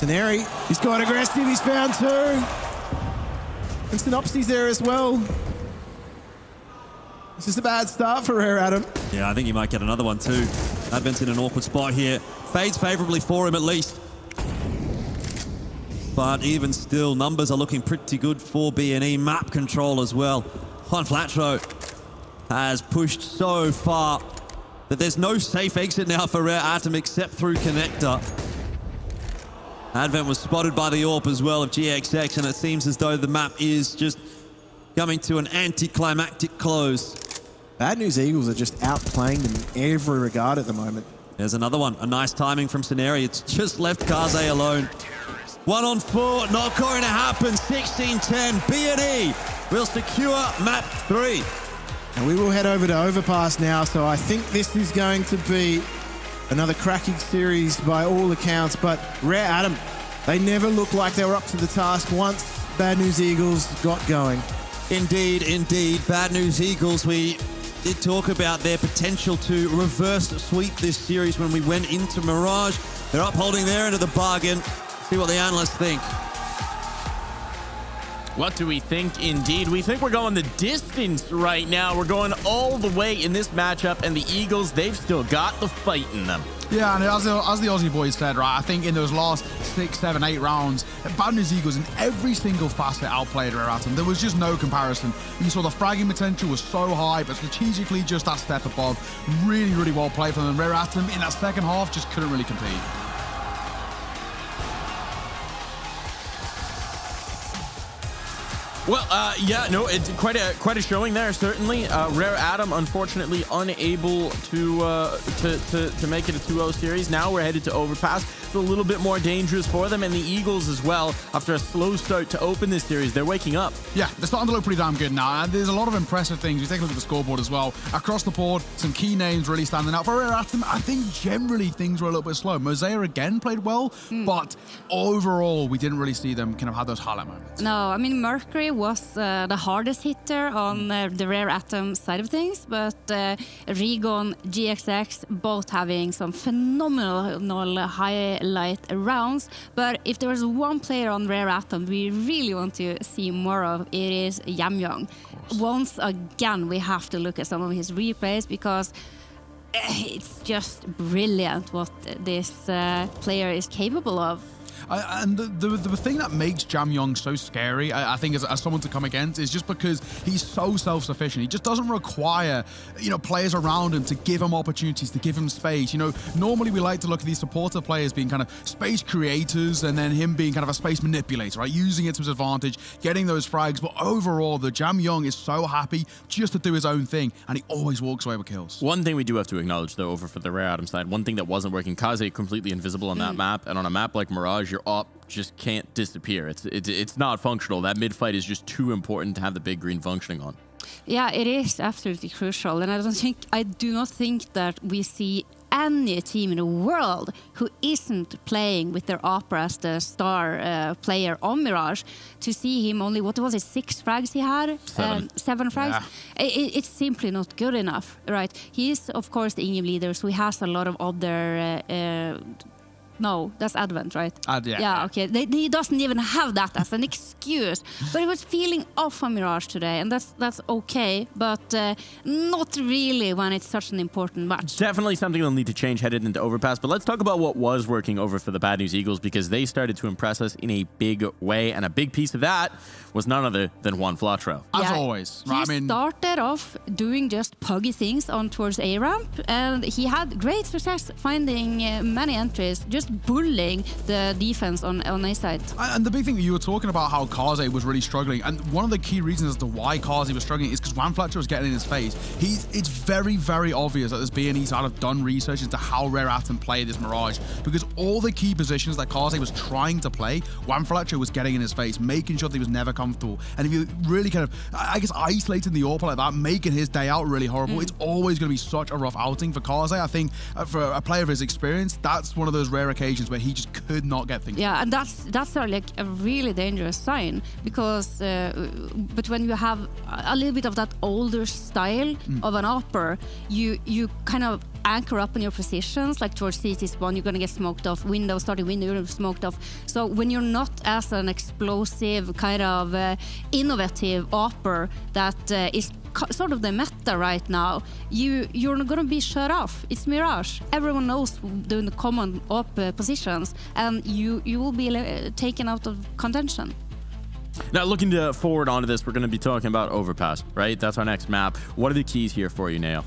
Teneri, he's got aggressive, he's found 2. And Synopsy's there as well. This is a bad start for Rare Atom. Yeah, I think he might get another one too. Advent's in an awkward spot here. Fades favorably for him at least. But even still, numbers are looking pretty good for B&E. Map control as well. Juan Flatro has pushed so far that there's no safe exit now for Rare Atom except through Connector. Advent was spotted by the AWP as well of GXX, and it seems as though the map is just coming to an anticlimactic close. Bad News Eagles are just outplaying them in every regard at the moment. There's another one. A nice timing from Scenario. It's just left Kaze alone. 1 on 4. Not going to happen. 16-10. B&E will secure map 3. And we will head over to Overpass now. So I think this is going to be another cracking series by all accounts. But Rare Atom, they never looked like they were up to the task once Bad News Eagles got going. Indeed, indeed. Bad News Eagles, we did talk about their potential to reverse sweep this series when we went into Mirage. They're upholding their end of the bargain. See what the analysts think. What do we think? Indeed, we think we're going the distance right now. We're going all the way in this matchup, and the Eagles, they've still got the fight in them. Yeah, and as the Aussie boys said, right, I think in those last 6, 7, 8 rounds, Bad News Eagles in every single facet outplayed Rare Atom. There was just no comparison. You saw the fragging potential was so high, but strategically just that step above. Really, really well played from them. Rare Atom in that second half just couldn't really compete. Well, yeah, no, it's quite a showing there, certainly. Rare Atom, unfortunately, unable to make it a 2-0 series. Now we're headed to Overpass. It's a little bit more dangerous for them, and the Eagles as well. After a slow start to open this series, they're waking up. Yeah, they're starting to look pretty damn good now. And there's a lot of impressive things. You take a look at the scoreboard as well. Across the board, some key names really standing out. For Rare Atom, I think generally things were a little bit slow. Mosaic again played well, but overall, we didn't really see them kind of have those highlight moments. No, I mean, Mercury was the hardest hitter on the Rare Atom side of things, but Rigon, GXX, both having some phenomenal highlight rounds. But if there was one player on Rare Atom we really want to see more of, it is Yamyong. Once again, we have to look at some of his replays because it's just brilliant what this player is capable of. And the thing that makes Jam Young so scary, I think, as someone to come against, is just because he's so self-sufficient. He just doesn't require, players around him to give him opportunities, to give him space. Normally we like to look at these supporter players being kind of space creators and then him being kind of a space manipulator, right? Using it to his advantage, getting those frags. But overall, the Jam Young is so happy just to do his own thing, and he always walks away with kills. One thing we do have to acknowledge, though, over for the Rare Atom side, one thing that wasn't working, Kaze completely invisible on that map, and on a map like Mirage, your op just can't disappear. It's not functional. That mid fight is just too important to have the big green functioning on. Yeah, it is absolutely crucial, and I do not think that we see any team in the world who isn't playing with their Opera as the star player on Mirage to see him only, what was it, 6 frags he had? 7 frags? Yeah. It's simply not good enough, right? He is, of course, the in-game leader, so he has a lot of other... no, that's Advent, right? Yeah, okay. He doesn't even have that as an excuse. But he was feeling off on Mirage today, and that's okay, but not really when it's such an important match. Definitely something they'll need to change headed into Overpass, but let's talk about what was working over for the Bad News Eagles, because they started to impress us in a big way, and a big piece of that was none other than Juan Flatro. As always. He started off doing just puggy things on towards A-ramp, and he had great success finding many entries, just bullying the defense on A side. And the big thing, you were talking about how Kaze was really struggling, and one of the key reasons as to why Kaze was struggling is because Juan Fletcher was getting in his face. It's very, very obvious that this B&E side have done research into how Rare Atom play this Mirage, because all the key positions that Kaze was trying to play, Juan Fletcher was getting in his face, making sure that he was never comfortable. And if you really kind of, I guess, isolating the AWP like that, making his day out really horrible, it's always going to be such a rough outing for Kaze. I think for a player of his experience, that's one of those rare occasions where he just could not get things. Yeah, and that's like a really dangerous sign, because but when you have a little bit of that older style of an upper, you kind of anchor up in your positions, like towards CT spawn, you're gonna get smoked off, starting window, you're gonna be smoked off. So when you're not as an explosive kind of innovative upper that is sort of the meta right now, you're not gonna be shut off. It's Mirage. Everyone knows doing the common up positions, and you will be taken out of contention. Now, looking forward onto this, we're going to be talking about Overpass, right? That's our next map. What are the keys here for you, Neo?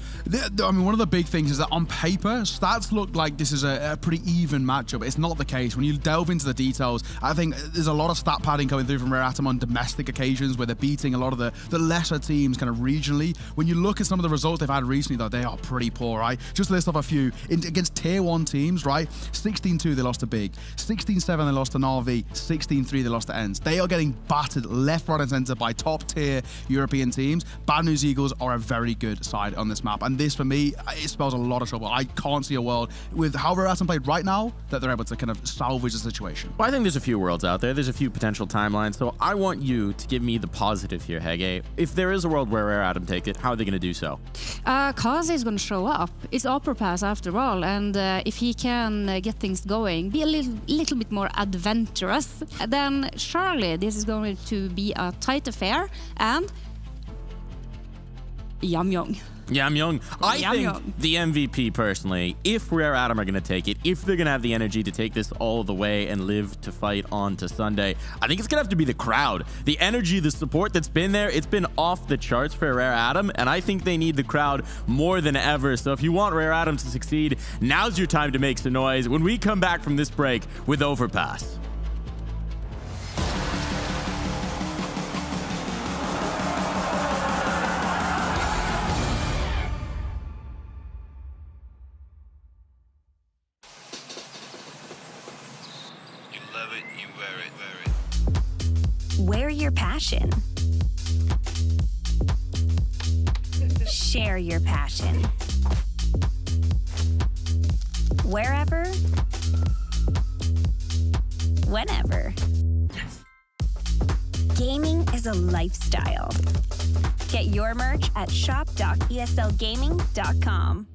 I mean, one of the big things is that on paper, stats look like this is a pretty even matchup. It's not the case. When you delve into the details, I think there's a lot of stat padding coming through from Rare Atom on domestic occasions where they're beating a lot of the lesser teams kind of regionally. When you look at some of the results they've had recently, though, they are pretty poor, right? Just list off a few. Against tier 1 teams, right? 16-2, they lost to Big. 16-7, they lost to Na'Vi. 16-3, they lost to Ends. They are getting battered left, right, and center by top tier European teams. Bad News Eagles are a very good side on this map, and this for me, it spells a lot of trouble. I can't see a world with how Rare Atom played right now that they're able to kind of salvage the situation. Well, I think there's a few worlds out there. There's a few potential timelines, so I want you to give me the positive here, Hege. If there is a world where Rare Atom take it, how are they going to do so? Kaze is going to show up. It's Overpass after all, and if he can get things going, be a little bit more adventurous, then surely this is going to be a tight affair, and Yamyong. Yamyong. I think the MVP, personally, if Rare Atom are going to take it, if they're going to have the energy to take this all the way and live to fight on to Sunday, I think it's going to have to be the crowd. The energy, the support that's been there, it's been off the charts for Rare Atom, and I think they need the crowd more than ever. So if you want Rare Atom to succeed, now's your time to make some noise when we come back from this break with Overpass. Wear your passion. Share your passion. Wherever, whenever. Gaming is a lifestyle. Get your merch at shop.eslgaming.com.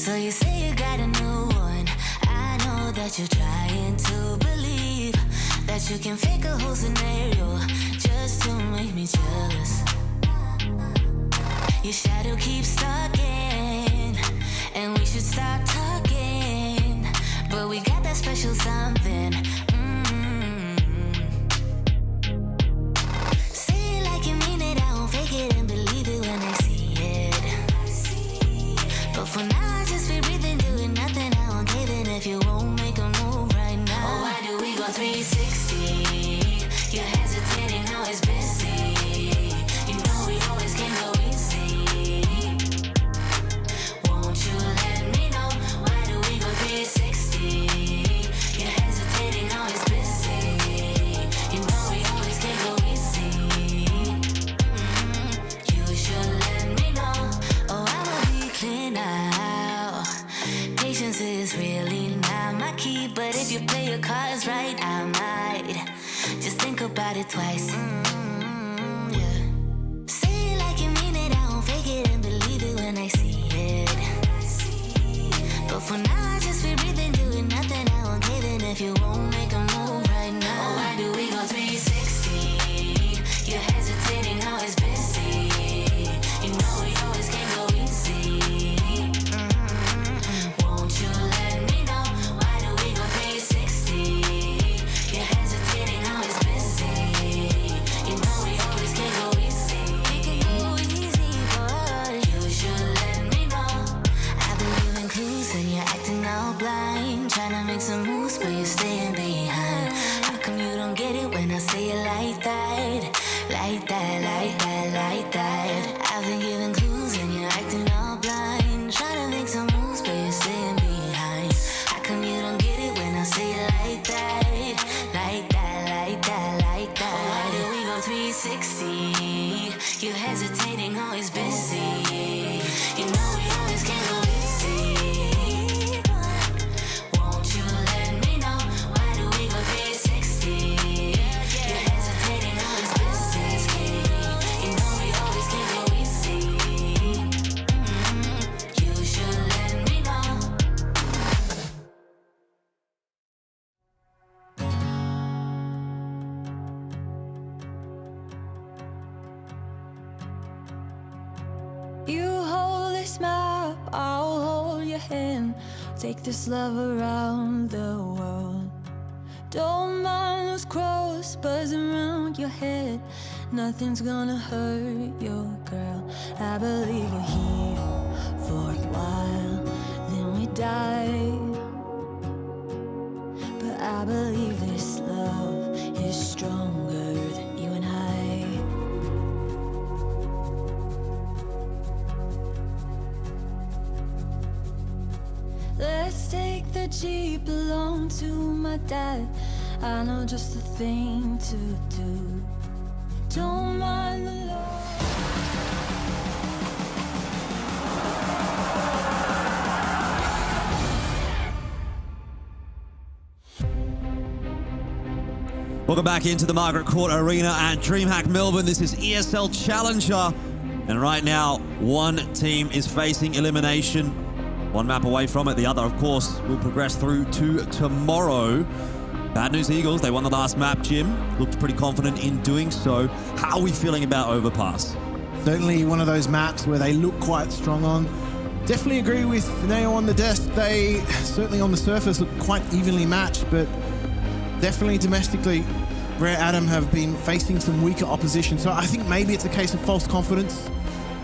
So you say you got a new one. I know that you're trying to believe that you can fake a whole scenario just to make me jealous. Your shadow keeps stalking, and we should stop talking. But we got that special something. Say it like you mean it, I won't fake it and believe it when I see it. But for now, I just be breathing, doing nothing. I won't cave in if you won't make a move right now. Oh, why do we go 360? You're hesitating, now it's busy. You know we always can go easy. Won't you let me know? Why do we go 360? You're hesitating, now it's busy. You know we always can go easy. You should let me know. Oh, I'ma be clear now. Patience is really not my key, but if you play your cards right, I might just think about it twice. Yeah. Say it like you mean it, I won't fake it and believe it when I see it. But for now, I just be breathing, doing nothing. I won't give in if you won't make a move right now. Oh, why do we go 360? You're hesitating, now it's busy. You know we always can go easy. Won't you let me know? Why do we go 360? You're hesitating, now it's busy. You know we always can go easy. We can go easy, but you should let me know. I've been giving clues and you're acting all blind, trying to make some moves, but you're staying behind. How come you don't get it when I say it like that? Like that, like that, like that. I've been giving clues and you're acting all blind, trying to make some moves, but you're staying behind. How come you don't get it when I say it like that? Like that, like that, like that. Oh, why do we go 360? You're hesitating, always busy. You know we always can go easy. Won't you let me know? Why do we go 360? You're hesitating, always busy. You know we always can go easy. You should let me know. You hold this map, I'll hold your hand. Take this love around the world. Don't mind those crows buzzing around your head. Nothing's gonna hurt your girl. I believe you're here for a while, then we die. But I believe this love is stronger than you and I. Let's take the Jeep along to my dad. I know just the thing to do. Don't mind the Lord. Welcome back into the Margaret Court Arena at DreamHack Melbourne. This is ESL Challenger. And right now, one team is facing elimination. One map away from it. The other, of course, will progress through to tomorrow. Bad News Eagles, they won the last map, Jim. Looked pretty confident in doing so. How are we feeling about Overpass? Certainly one of those maps where they look quite strong on. Definitely agree with Neo on the desk. They certainly on the surface look quite evenly matched, but definitely domestically, Rare Adam have been facing some weaker opposition. So I think maybe it's a case of false confidence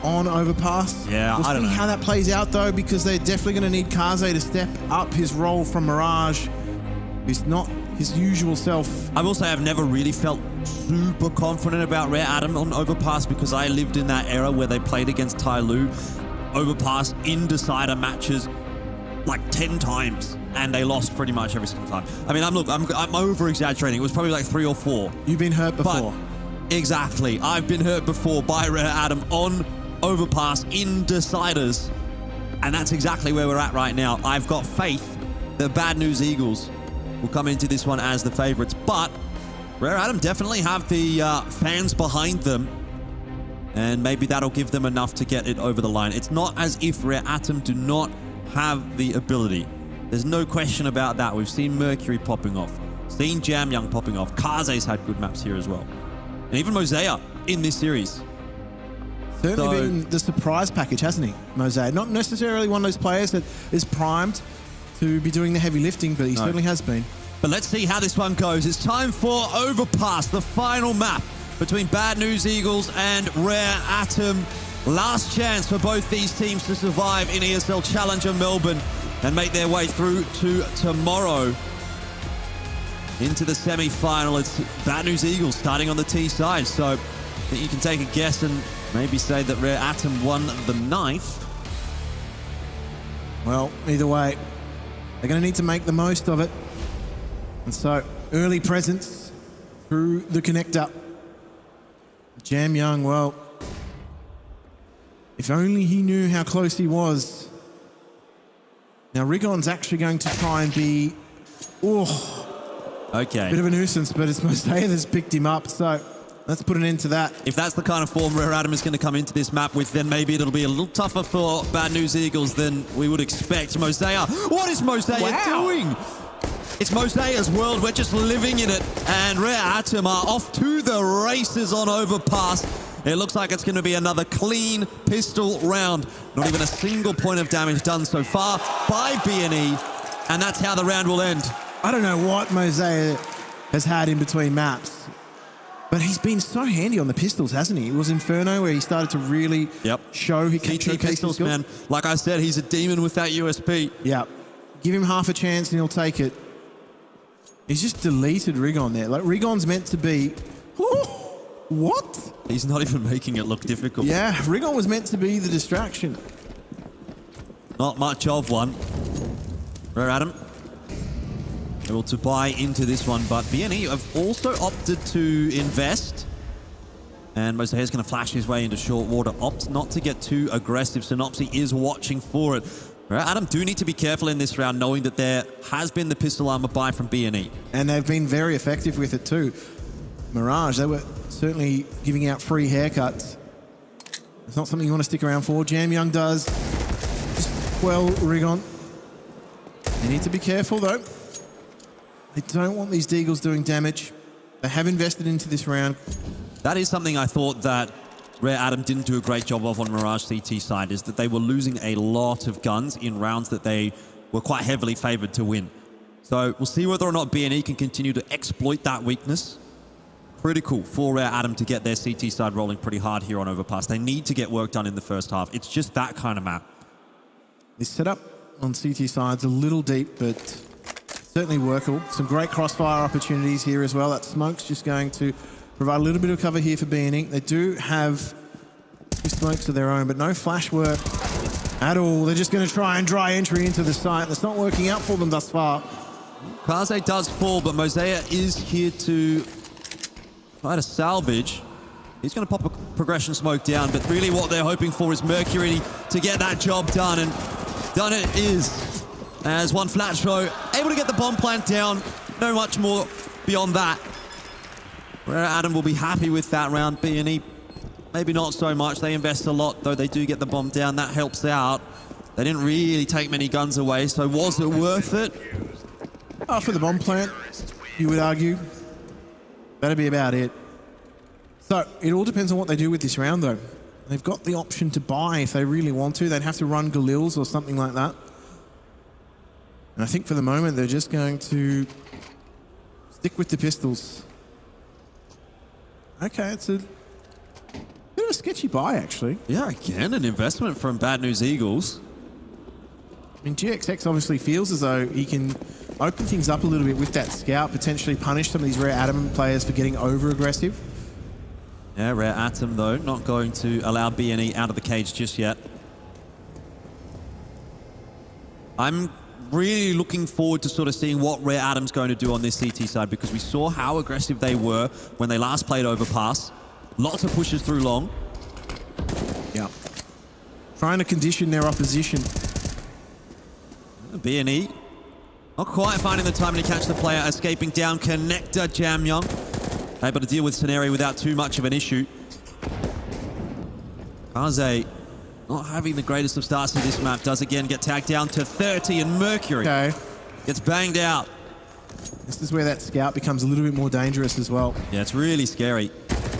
on Overpass. Yeah, I don't know how that plays out though, because they're definitely going to need Kaze to step up his role from Mirage, who's not his usual self. I will say I've never really felt super confident about Rare Adam on Overpass because I lived in that era where they played against Tai Lu. Overpass in decider matches like 10 times and they lost pretty much every single time. I mean, I'm over exaggerating. It was probably like 3 or 4. You've been hurt before. But exactly. I've been hurt before by Rare Adam on Overpass in deciders. And that's exactly where we're at right now. I've got faith that Bad News Eagles will come into this one as the favorites. But Rare Adam definitely have the fans behind them. And maybe that'll give them enough to get it over the line. It's not as if Rare Adam do not have the ability. There's no question about that. We've seen Mercury popping off, seen Jam Young popping off. Kaze's had good maps here as well. And even Mosaic in this series. Certainly been the surprise package, hasn't he, Mosaic? Not necessarily one of those players that is primed to be doing the heavy lifting, but he certainly has been. But let's see how this one goes. It's time for Overpass, the final map between Bad News Eagles and Rare Atom. Last chance for both these teams to survive in ESL Challenger Melbourne and make their way through to tomorrow. Into the semi-final, it's Bad News Eagles starting on the T side. So I think you can take a guess and maybe say that Rare Atom won the ninth. Well, either way, they're going to need to make the most of it. And so, early presence through the connector. Jam Young, well, if only he knew how close he was. Now, Rigon's actually going to try and be, okay, bit of a nuisance, but it's Mosaic that's picked him up, so let's put an end to that. If that's the kind of form Rare Atom is going to come into this map with, then maybe it'll be a little tougher for Bad News Eagles than we would expect. Mosaic, what is Mosaic doing? It's Mosaic's world, we're just living in it. And Rare Atom are off to the races on Overpass. It looks like it's going to be another clean pistol round. Not even a single point of damage done so far by BNE. And that's how the round will end. I don't know what Mosaic has had in between maps, but he's been so handy on the pistols, hasn't he? It was Inferno where he started to really show he can CT pistols, man. Like I said, he's a demon with that USP. Yeah. Give him half a chance and he'll take it. He's just deleted Rigon there. Like, Rigon's meant to be... what? He's not even making it look difficult. Yeah, Rigon was meant to be the distraction. Not much of one. Rare Atom able to buy into this one, but BNE have also opted to invest. And Mosaic is going to flash his way into short water, opt not to get too aggressive. Synopsy is watching for it. Rare Atom do need to be careful in this round, knowing that there has been the pistol armor buy from BNE. And they've been very effective with it too. Mirage, they were certainly giving out free haircuts. It's not something you want to stick around for. Jam Young does just quell Rigon. They need to be careful though. They don't want these Deagles doing damage. They have invested into this round. That is something I thought that Rare Atom didn't do a great job of on Mirage CT side, is that they were losing a lot of guns in rounds that they were quite heavily favored to win. So we'll see whether or not BNE can continue to exploit that weakness. Critical for Rare Atom to get their CT side rolling pretty hard here on Overpass. They need to get work done in the first half. It's just that kind of map. This setup on CT side's a little deep, but certainly workable. Some great crossfire opportunities here as well. That smoke's just going to provide a little bit of cover here for BNE. They do have two smokes of their own, but no flash work at all. They're just going to try and dry entry into the site. That's not working out for them thus far. Kaze does fall, but Mosaic is here to try to salvage. He's going to pop a progression smoke down, but really what they're hoping for is Mercury to get that job done, and done it is. As one flat throw, able to get the bomb plant down. No much more beyond that. Rare Atom will be happy with that round. BNE, maybe not so much. They invest a lot, though they do get the bomb down. That helps out. They didn't really take many guns away, so was it worth it? For the bomb plant, you would argue. That'd be about it. So, it all depends on what they do with this round, though. They've got the option to buy if they really want to. They'd have to run Galils or something like that. And I think for the moment, they're just going to stick with the pistols. Okay, it's a bit of a sketchy buy, actually. Yeah, again, an investment from Bad News Eagles. I mean, GXX obviously feels as though he can open things up a little bit with that scout, potentially punish some of these Rare Atom players for getting over-aggressive. Yeah, Rare Atom, though, not going to allow BNE out of the cage just yet. I'm really looking forward to sort of seeing what Rare Atom's going to do on this CT side, because we saw how aggressive they were when they last played Overpass. Lots of pushes through long. Yeah. Trying to condition their opposition. BNE not quite finding the timing to catch the player, escaping down connector. Jam Young able to deal with scenario without too much of an issue. Kaze not having the greatest of starts to this map. Does again get tagged down to 30, and Mercury gets banged out. This is where that scout becomes a little bit more dangerous as well. Yeah, it's really scary.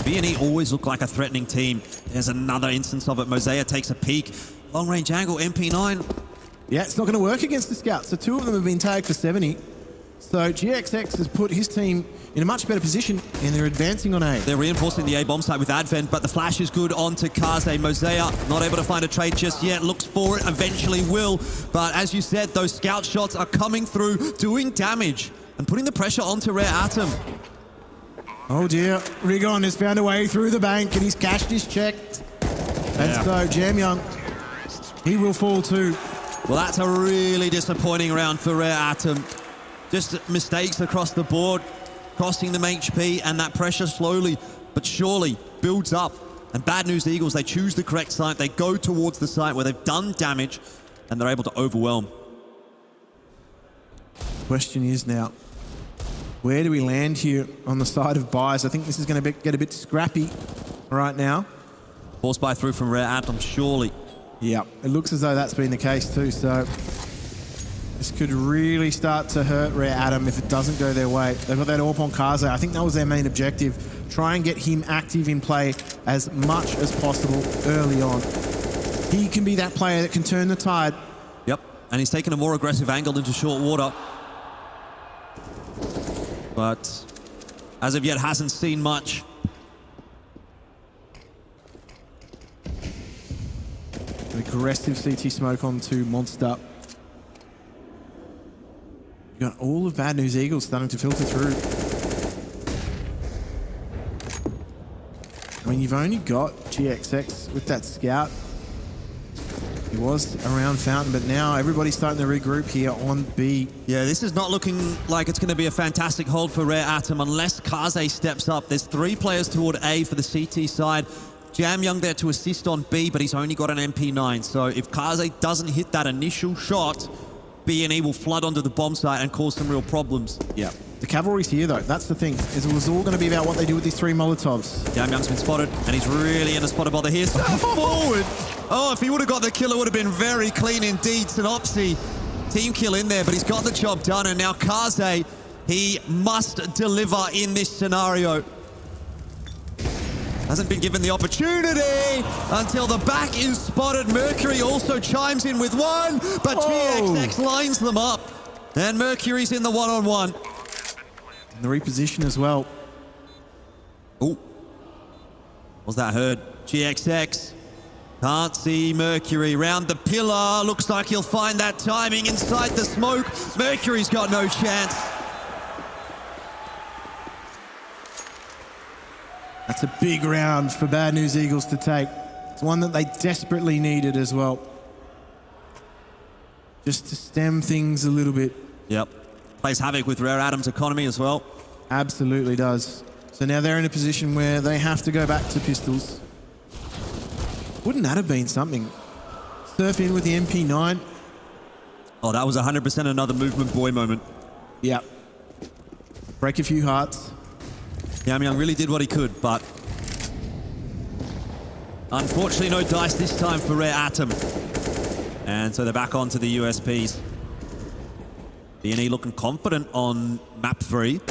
B&E always look like a threatening team. There's another instance of it. Mosaic takes a peek. Long range angle, MP9. Yeah, it's not going to work against the scouts. So 2 of them have been tagged for 70. So GXX has put his team in a much better position, and they're advancing on A. They're reinforcing the A bomb site with Advent, but the flash is good onto Kaze. Mosaic not able to find a trade just yet. Looks for it, eventually will. But as you said, those scout shots are coming through, doing damage, and putting the pressure onto Rare Atom. Oh dear, Rigon has found a way through the bank, and he's cashed his check. And so Jam Young, he will fall too. Well, that's a really disappointing round for Rare Atom. Just mistakes across the board, costing them HP, and that pressure slowly but surely builds up. And Bad News Eagles, they choose the correct site. They go towards the site where they've done damage, and they're able to overwhelm. Question is now, where do we land here on the side of buys? I think this is going to get a bit scrappy right now. Force buy through from Rare Atom, surely. Yeah, it looks as though that's been the case too, so this could really start to hurt Rare Atom if it doesn't go their way. They've got that AWP on Kaze. I think that was their main objective. Try and get him active in play as much as possible early on. He can be that player that can turn the tide. Yep, and he's taken a more aggressive angle into short water. But as of yet, hasn't seen much. An aggressive CT smoke onto Monster. You got all of Bad News Eagles starting to filter through. I mean, you've only got GXX with that scout. He was around Fountain, but now everybody's starting to regroup here on B. Yeah, this is not looking like it's going to be a fantastic hold for Rare Atom unless Kaze steps up. There's 3 players toward A for the CT side. Jam Young there to assist on B, but he's only got an MP9. So if Kaze doesn't hit that initial shot, B&E will flood onto the bomb site and cause some real problems. Yeah. The cavalry's here, though. That's the thing. It was all going to be about what they do with these 3 Molotovs. Jam Young's been spotted, and he's really in a spot of bother here. So forward! Oh, if he would have got the kill, it would have been very clean indeed. Synopsy, team kill in there, but he's got the job done. And now Kaze, he must deliver in this scenario. Hasn't been given the opportunity until the back is spotted. Mercury also chimes in with 1, but GXX lines them up. And Mercury's in the one-on-one. And the reposition as well. Oh, was that heard? GXX can't see Mercury round the pillar. Looks like he'll find that timing inside the smoke. Mercury's got no chance. That's a big round for Bad News Eagles to take. It's one that they desperately needed as well. Just to stem things a little bit. Yep. Plays havoc with Rare Atom's economy as well. Absolutely does. So now they're in a position where they have to go back to pistols. Wouldn't that have been something? Surf in with the MP9. Oh, that was 100% another movement boy moment. Yep. Break a few hearts. Jam Young really did what he could, but unfortunately no dice this time for Rare Atom. And so they're back onto the USPs. B&E looking confident on map 3.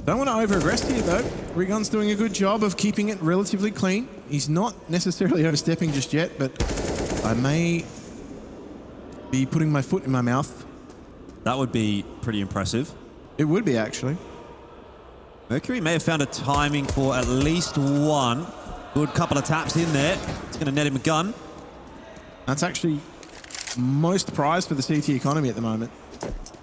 Don't want to over-aggress here, though. Rigon's doing a good job of keeping it relatively clean. He's not necessarily overstepping just yet, but I may be putting my foot in my mouth. That would be pretty impressive. It would be, actually. Mercury may have found a timing for at least 1. Good couple of taps in there. It's going to net him a gun. That's actually most prized for the CT economy at the moment.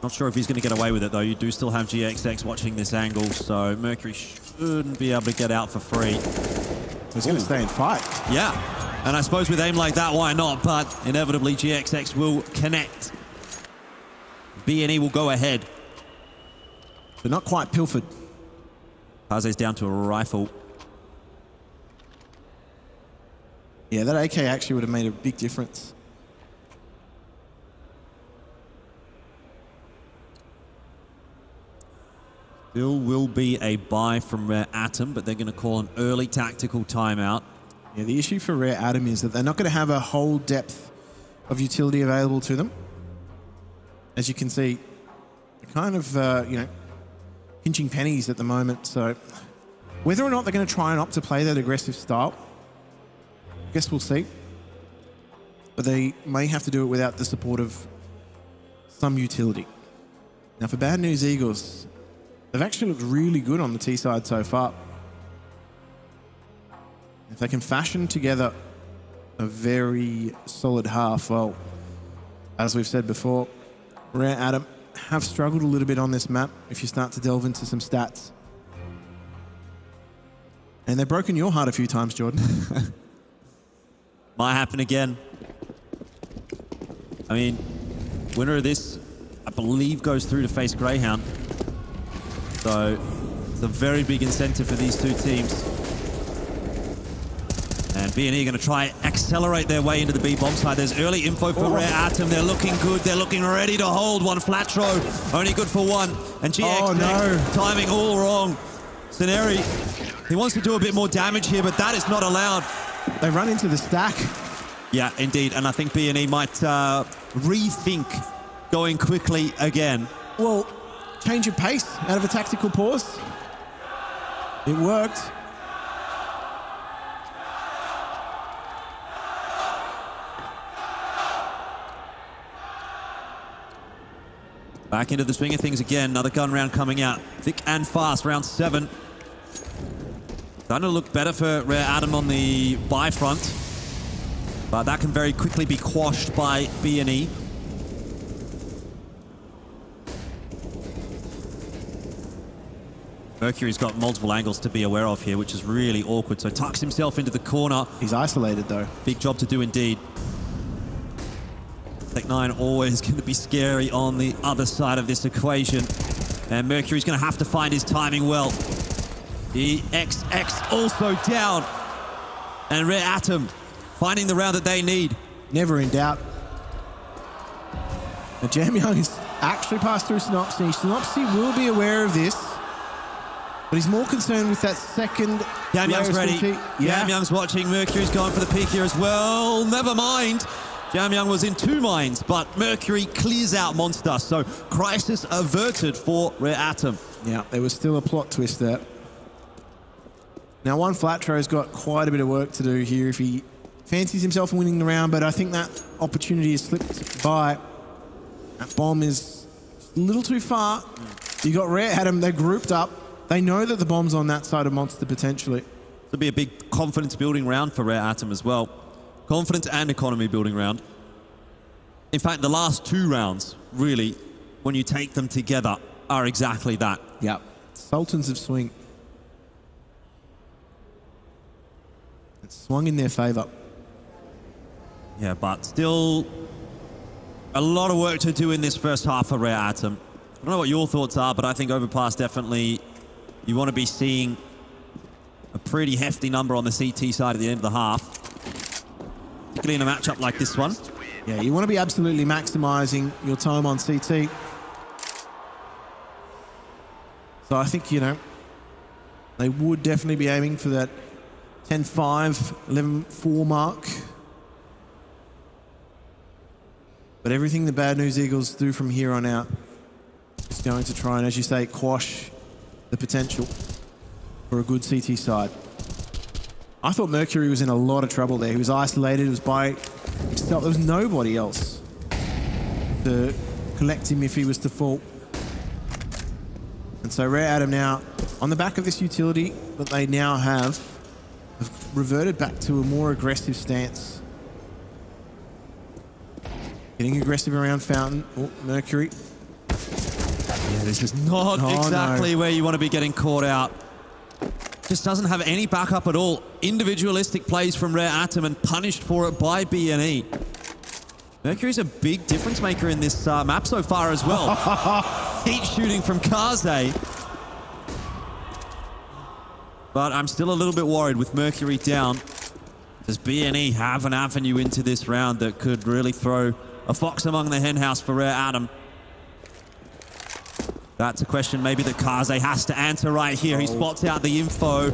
Not sure if he's going to get away with it, though. You do still have GXX watching this angle, so Mercury shouldn't be able to get out for free. He's going to stay and fight. Yeah, and I suppose with aim like that, why not? But inevitably, GXX will connect. B&E will go ahead. But not quite pilfered. Kaze's down to a rifle. Yeah, that AK actually would have made a big difference. Still will be a buy from Rare Atom, but they're going to call an early tactical timeout. Yeah, the issue for Rare Atom is that they're not going to have a whole depth of utility available to them. As you can see, they're kind of, pinching pennies at the moment. So whether or not they're going to try and opt to play that aggressive style, I guess we'll see. But they may have to do it without the support of some utility. Now, for Bad News Eagles, they've actually looked really good on the T side so far. If they can fashion together a very solid half, well, as we've said before, Rare Atom have struggled a little bit on this map if you start to delve into some stats. And they've broken your heart a few times, Jordan. Might happen again. I mean, winner of this, I believe, goes through to face Greyhound. So it's a very big incentive for these two teams. And B&E are going to try and accelerate their way into the B bomb side. There's early info for Rare Atom. They're looking good. They're looking ready to hold one flat throw. Only good for one. And GX timing all wrong. Sceneri, he wants to do a bit more damage here, but that is not allowed. They run into the stack. Yeah, indeed. And I think B&E might rethink going quickly again. Well, change of pace out of a tactical pause. It worked. Back into the swing of things again. Another gun round coming out. Thick and fast. Round 7. Starting to look better for Rare Atom on the buy front. But that can very quickly be quashed by B&E. Mercury's got multiple angles to be aware of here, which is really awkward. So tucks himself into the corner. He's isolated, though. Big job to do indeed. Tech9 always going to be scary on the other side of this equation. And Mercury's going to have to find his timing well. The XX also down. And Rare Atom finding the round that they need. Never in doubt. Now, Jam Young has actually passed through Synopsy. Synopsy will be aware of this. But he's more concerned with that second. Jam Young's ready. Jam Young's watching. Mercury's gone for the peek here as well. Never mind. Jam Young was in 2 mines, but Mercury clears out Monster. So crisis averted for Rare Atom. Yeah, there was still a plot twist there. Now, one Flatro's got quite a bit of work to do here if he fancies himself winning the round, but I think that opportunity has slipped by. That bomb is a little too far. You got Rare Atom, they're grouped up. They know that the bomb's on that side of Monster potentially. It'll be a big confidence building round for Rare Atom as well. Confidence and economy building round. In fact, the last 2 rounds, really, when you take them together, are exactly that. Yeah. Sultans of Swing. It's swung in their favour. Yeah, but still a lot of work to do in this first half for Rare Atom. I don't know what your thoughts are, but I think Overpass definitely, you want to be seeing a pretty hefty number on the CT side at the end of the half. Particularly in a matchup like this one. Yeah, you want to be absolutely maximising your time on CT. So I think, they would definitely be aiming for that 10-5, 11-4 mark. But everything the Bad News Eagles do from here on out is going to try and, as you say, quash the potential for a good CT side. I thought Mercury was in a lot of trouble there. He was isolated. It was by himself. There was nobody else to collect him if he was to fall. And so Rare Atom now, on the back of this utility that they now have reverted back to a more aggressive stance. Getting aggressive around Fountain. Oh, Mercury. Yeah, this is not exactly where you want to be getting caught out. Just doesn't have any backup at all. Individualistic plays from Rare Atom and punished for it by B&E. Mercury's a big difference maker in this map so far as well. Heat shooting from Kaze. But I'm still a little bit worried with Mercury down. Does B&E have an avenue into this round that could really throw a fox among the henhouse for Rare Atom? That's a question maybe that Kaze has to answer right here. He spots out the info.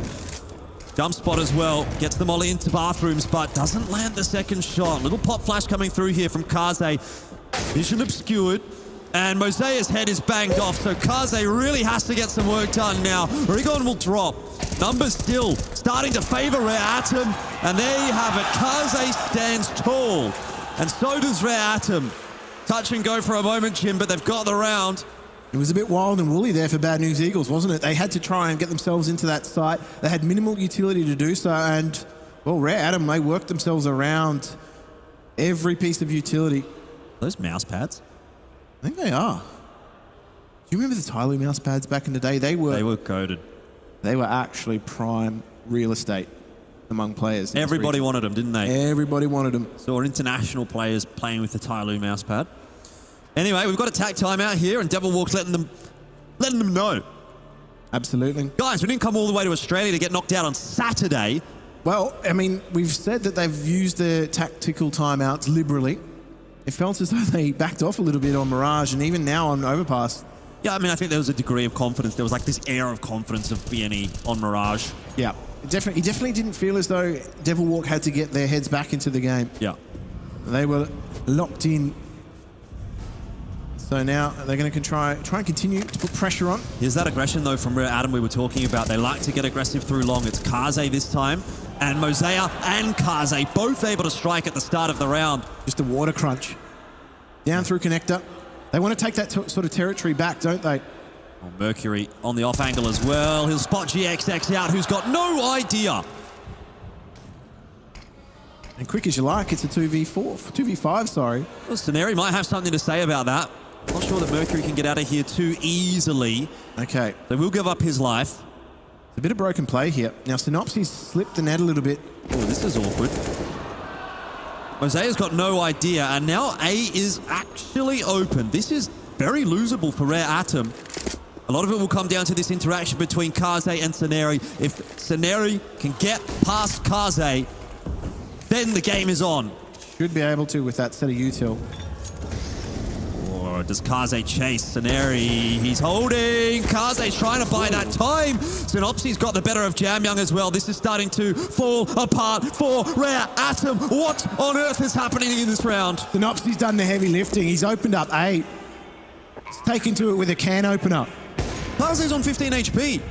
Jump spot as well. Gets them all into bathrooms, but doesn't land the second shot. Little pop flash coming through here from Kaze. Vision obscured. And Mosea's head is banged off, so Kaze really has to get some work done now. Rigon will drop. Numbers still starting to favor Rare Atom. And there you have it. Kaze stands tall. And so does Rare Atom. Touch and go for a moment, Jim, but they've got the round. It was a bit wild and woolly there for Bad News Eagles, wasn't it? They had to try and get themselves into that site. They had minimal utility to do so, and, well, Rare Atom, they worked themselves around every piece of utility. Those mouse pads? I think they are. Do you remember the Tyloo mouse pads back in the day? They were coded. They were actually prime real estate among players. Everybody wanted them, didn't they? Everybody wanted them. Saw international players playing with the Tyloo mouse pad. Anyway, we've got a tag timeout here, and Devil Walk's letting them know. Absolutely. Guys, we didn't come all the way to Australia to get knocked out on Saturday. Well, I mean, we've said that they've used their tactical timeouts liberally. It felt as though they backed off a little bit on Mirage, and even now on Overpass. Yeah, I mean, I think there was a degree of confidence. There was like this air of confidence of BNE on Mirage. Yeah, it definitely didn't feel as though Devil Walk had to get their heads back into the game. Yeah. They were locked in. So now they're going to try and continue to put pressure on. Here's that aggression, though, from Rare Atom we were talking about. They like to get aggressive through long. It's Kaze this time, and Mosea and Kaze both able to strike at the start of the round. Just a water crunch. Down through connector. They want to take that sort of territory back, don't they? Oh, Mercury on the off angle as well. He'll spot GXX out, who's got no idea. And quick as you like, it's a 2v5, sorry. Well, Sceneri might have something to say about that. Not sure that Mercury can get out of here too easily. Okay. They will give up his life. It's a bit of broken play here. Now, Synopsis slipped the net a little bit. Oh, this is awkward. Mosea's got no idea, and now A is actually open. This is very losable for Rare Atom. A lot of it will come down to this interaction between Kaze and Sceneri. If Sceneri can get past Kaze, then the game is on. Should be able to with that set of util. Or does Kaze chase Sceneri? He's holding. Kaze's trying to buy that time. Synopsy's got the better of Jamyoung as well. This is starting to fall apart for Rare Atom. What on earth is happening in this round? Synopsy's done the heavy lifting. He's opened up A. He's taken to it with a can opener. Kaze's on 15 HP.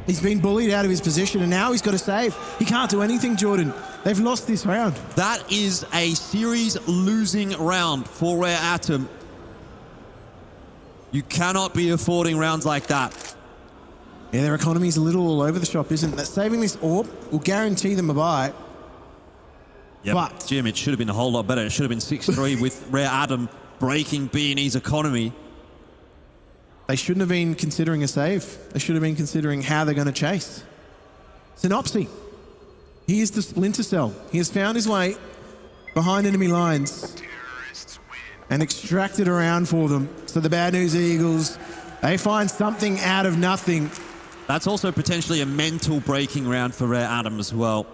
He's been bullied out of his position, and now he's got to save. He can't do anything, Jordan. They've lost this round. That is a series-losing round for Rare Atom. You cannot be affording rounds like that. Yeah, their economy's a little all over the shop, isn't it? Saving this orb will guarantee them a bye. Yeah, but Jim, it should have been a whole lot better. It should have been 6-3 with Rare Atom breaking BNE's economy. They shouldn't have been considering a save. They should have been considering how they're going to chase. Synopsy. He is the Splinter Cell. He has found his way behind enemy lines and extracted around for them. So the Bad News Eagles, they find something out of nothing. That's also potentially a mental breaking round for Rare Atom as well.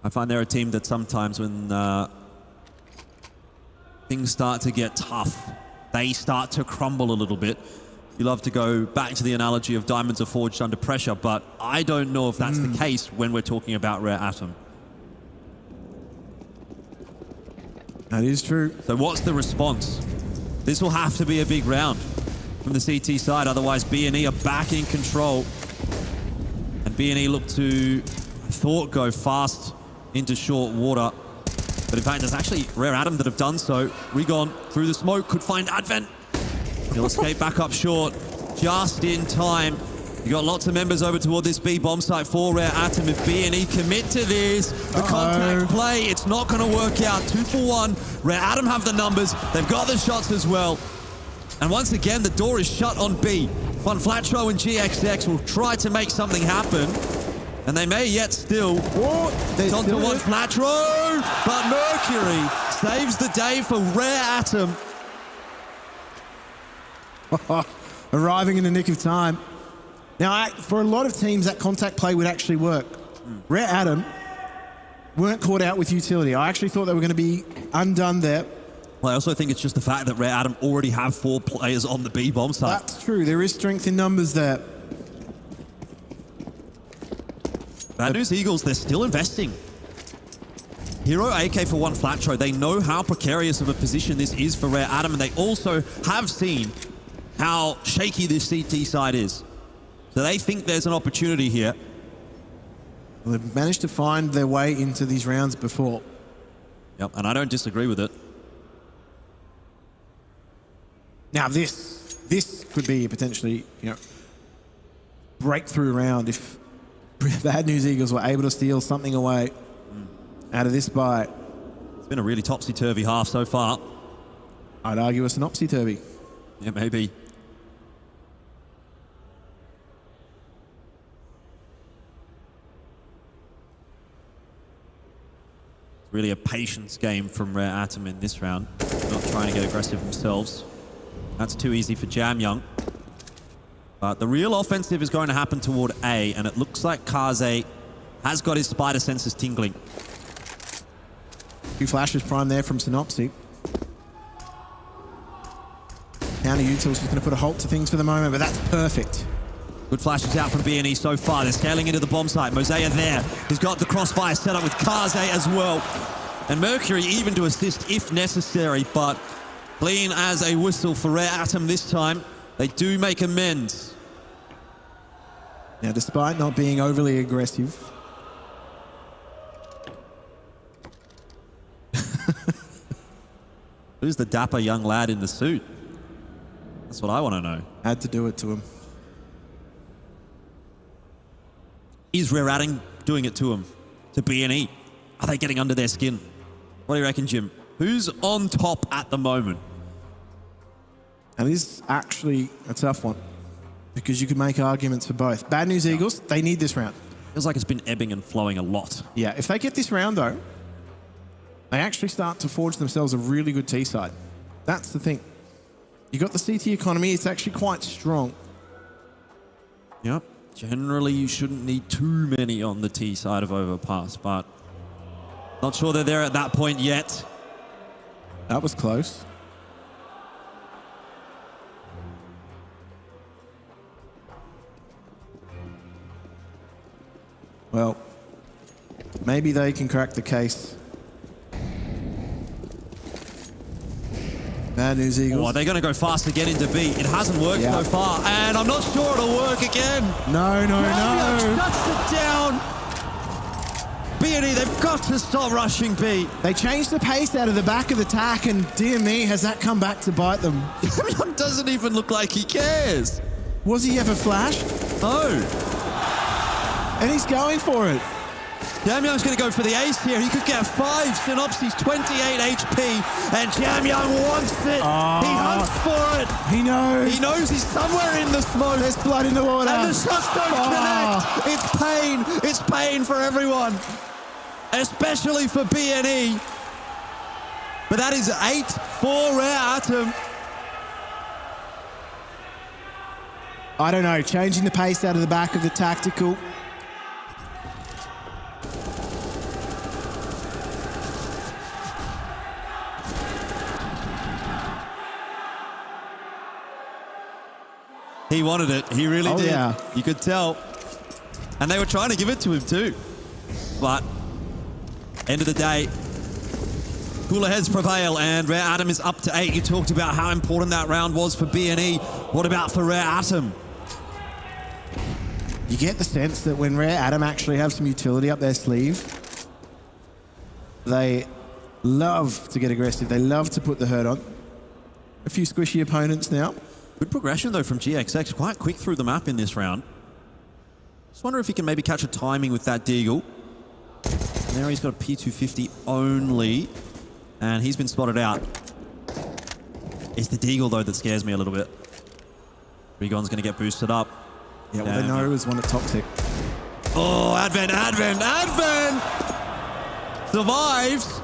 I find they're a team that sometimes when things start to get tough, they start to crumble a little bit. You love to go back to the analogy of diamonds are forged under pressure, but I don't know if that's the case when we're talking about Rare Atom. That is true. So what's the response? This will have to be a big round from the CT side, otherwise BNE are back in control. And BNE look to, I thought, go fast into short water. But in fact, there's actually Rare Atom that have done so. Rigon through the smoke could find Advent. He'll escape back up short, just in time. You got lots of members over toward this B bomb site for Rare Atom. If BNE commit to this, the contact play, it's not going to work out. 2 for 1. Rare Atom have the numbers. They've got the shots as well. And once again, the door is shut on B. Fun Flatro and GXX will try to make something happen. And they may yet still. It's on to one Flatro, but Mercury saves the day for Rare Atom. Arriving in the nick of time. Now, for a lot of teams, that contact play would actually work. Rare Atom weren't caught out with utility. I actually thought they were going to be undone there. I also think it's just the fact that Rare Atom already have 4 players on the B bomb side. That's true. There is strength in numbers there. Bad news Eagles, they're still investing. Hero AK for 1 flat throw. They know how precarious of a position this is for Rare Atom, and they also have seen how shaky this CT side is. So they think there's an opportunity here. Well, they've managed to find their way into these rounds before. Yep, and I don't disagree with it. Now this could be potentially, breakthrough round if Bad News Eagles were able to steal something away out of this bite. It's been a really topsy-turvy half so far. I'd argue a synopsy-turvy. Yeah, maybe. It's really a patience game from Rare Atom in this round. Not trying to get aggressive themselves. That's too easy for Jam Young. But the real offensive is going to happen toward A, and it looks like Kaze has got his spider senses tingling. 2 flashes prime there from Synopsy. Counter Util's just going to put a halt to things for the moment, but that's perfect. Good flashes out from BNE so far. They're scaling into the bomb site. Mosea there. He's got the crossfire set up with Kaze as well. And Mercury even to assist if necessary, but clean as a whistle for Rare Atom this time. They do make amends. Now, despite not being overly aggressive, who's the dapper young lad in the suit? That's what I want to know. Had to do it to him. Is Rare Atom doing it to him? To BNE? Are they getting under their skin? What do you reckon, Jim? Who's on top at the moment? And this is actually a tough one because you could make arguments for both. Bad News Eagles, they need this round. Feels like it's been ebbing and flowing a lot. Yeah, if they get this round, though, they actually start to forge themselves a really good T side. That's the thing. You got the CT economy, it's actually quite strong. Yep. Generally, you shouldn't need too many on the T side of Overpass, but not sure they're there at that point yet. That was close. Well, maybe they can crack the case. Bad News Eagles. Oh, are they going to go fast to get into B? It hasn't worked so far, and I'm not sure it'll work again. No. Shuts it down. BNE, they've got to stop rushing B. They changed the pace out of the back of the tack, and dear me, has that come back to bite them. Doesn't even look like he cares. Was he ever flash? No. And he's going for it. Jam Young's going to go for the ace here. He could get 5. Synopsy's 28 HP, and Jam Young wants it. He hunts for it. He knows. He knows he's somewhere in the smoke. There's blood in the water. And the shots don't connect. It's pain. It's pain for everyone, especially for BNE. But that is 8 for Rare Atom. I don't know. Changing the pace out of the back of the tactical. He wanted it. He really did. Yeah. You could tell. And they were trying to give it to him too. But end of the day, cooler heads prevail, and Rare Atom is up to 8. You talked about how important that round was for BNE. What about for Rare Atom? You get the sense that when Rare Atom actually have some utility up their sleeve, they love to get aggressive. They love to put the hurt on. A few squishy opponents now. Good progression, though, from GXX. Quite quick through the map in this round. Just wonder if he can maybe catch a timing with that Deagle. There he's got a P250 only, and he's been spotted out. It's the Deagle, though, that scares me a little bit. Regon's going to get boosted up. Yeah, well, they know is one at Toxic. Oh, Advent! Survives!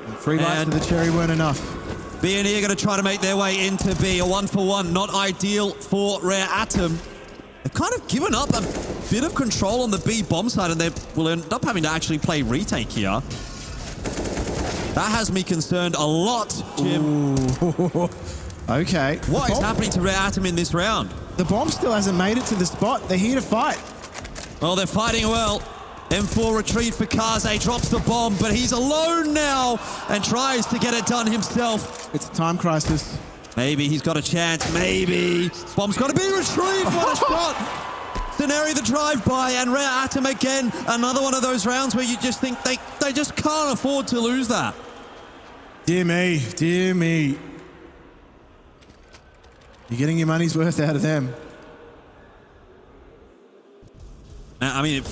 And 3 bites to the cherry weren't enough. BNE are going to try to make their way into B. A 1-for-1, not ideal for Rare Atom. They've kind of given up a bit of control on the B bomb side, and they will end up having to actually play retake here. That has me concerned a lot, Jim. Ooh. Okay. What is happening to Rare Atom in this round? The bomb still hasn't made it to the spot. They're here to fight. Well, they're fighting well. M4 retreat for Kaze, drops the bomb, but he's alone now and tries to get it done himself. It's a time crisis. Maybe he's got a chance, maybe. Bomb's got to be retrieved. What a shot. Scenario the drive-by, and Rare Atom again. Another one of those rounds where you just think they just can't afford to lose that. Dear me, dear me. You're getting your money's worth out of them. I mean,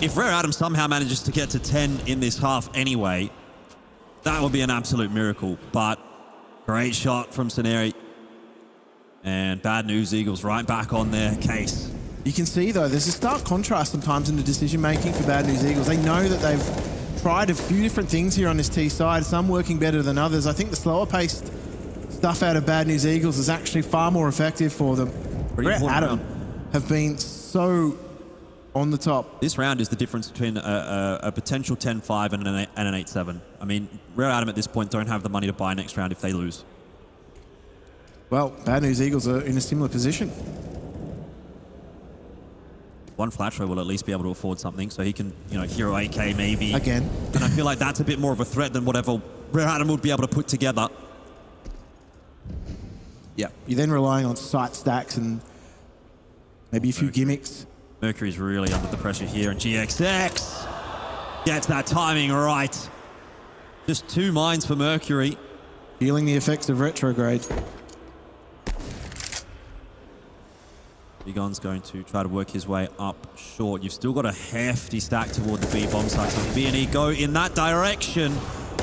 if Rare Atom somehow manages to get to 10 in this half anyway, that would be an absolute miracle. But great shot from Scenario. And Bad News Eagles right back on their case. You can see, though, there's a stark contrast sometimes in the decision-making for Bad News Eagles. They know that they've tried a few different things here on this T side, some working better than others. I think the slower-paced stuff out of Bad News Eagles is actually far more effective for them. Rare Atom have been so on the top. This round is the difference between a potential 10-5 and an 8-7. I mean, Rare Atom at this point don't have the money to buy next round if they lose. Well, Bad News Eagles are in a similar position. One flash row will at least be able to afford something, so he can, hero 8K maybe. Again. And I feel like that's a bit more of a threat than whatever Rare Atom would be able to put together. Yeah, you're then relying on sight stacks and maybe a few gimmicks. Mercury's really under the pressure here, and GXX gets that timing right. Just 2 mines for Mercury. Feeling the effects of retrograde. Bigon's going to try to work his way up short. You've still got a hefty stack toward the B bomb site. So B&E go in that direction.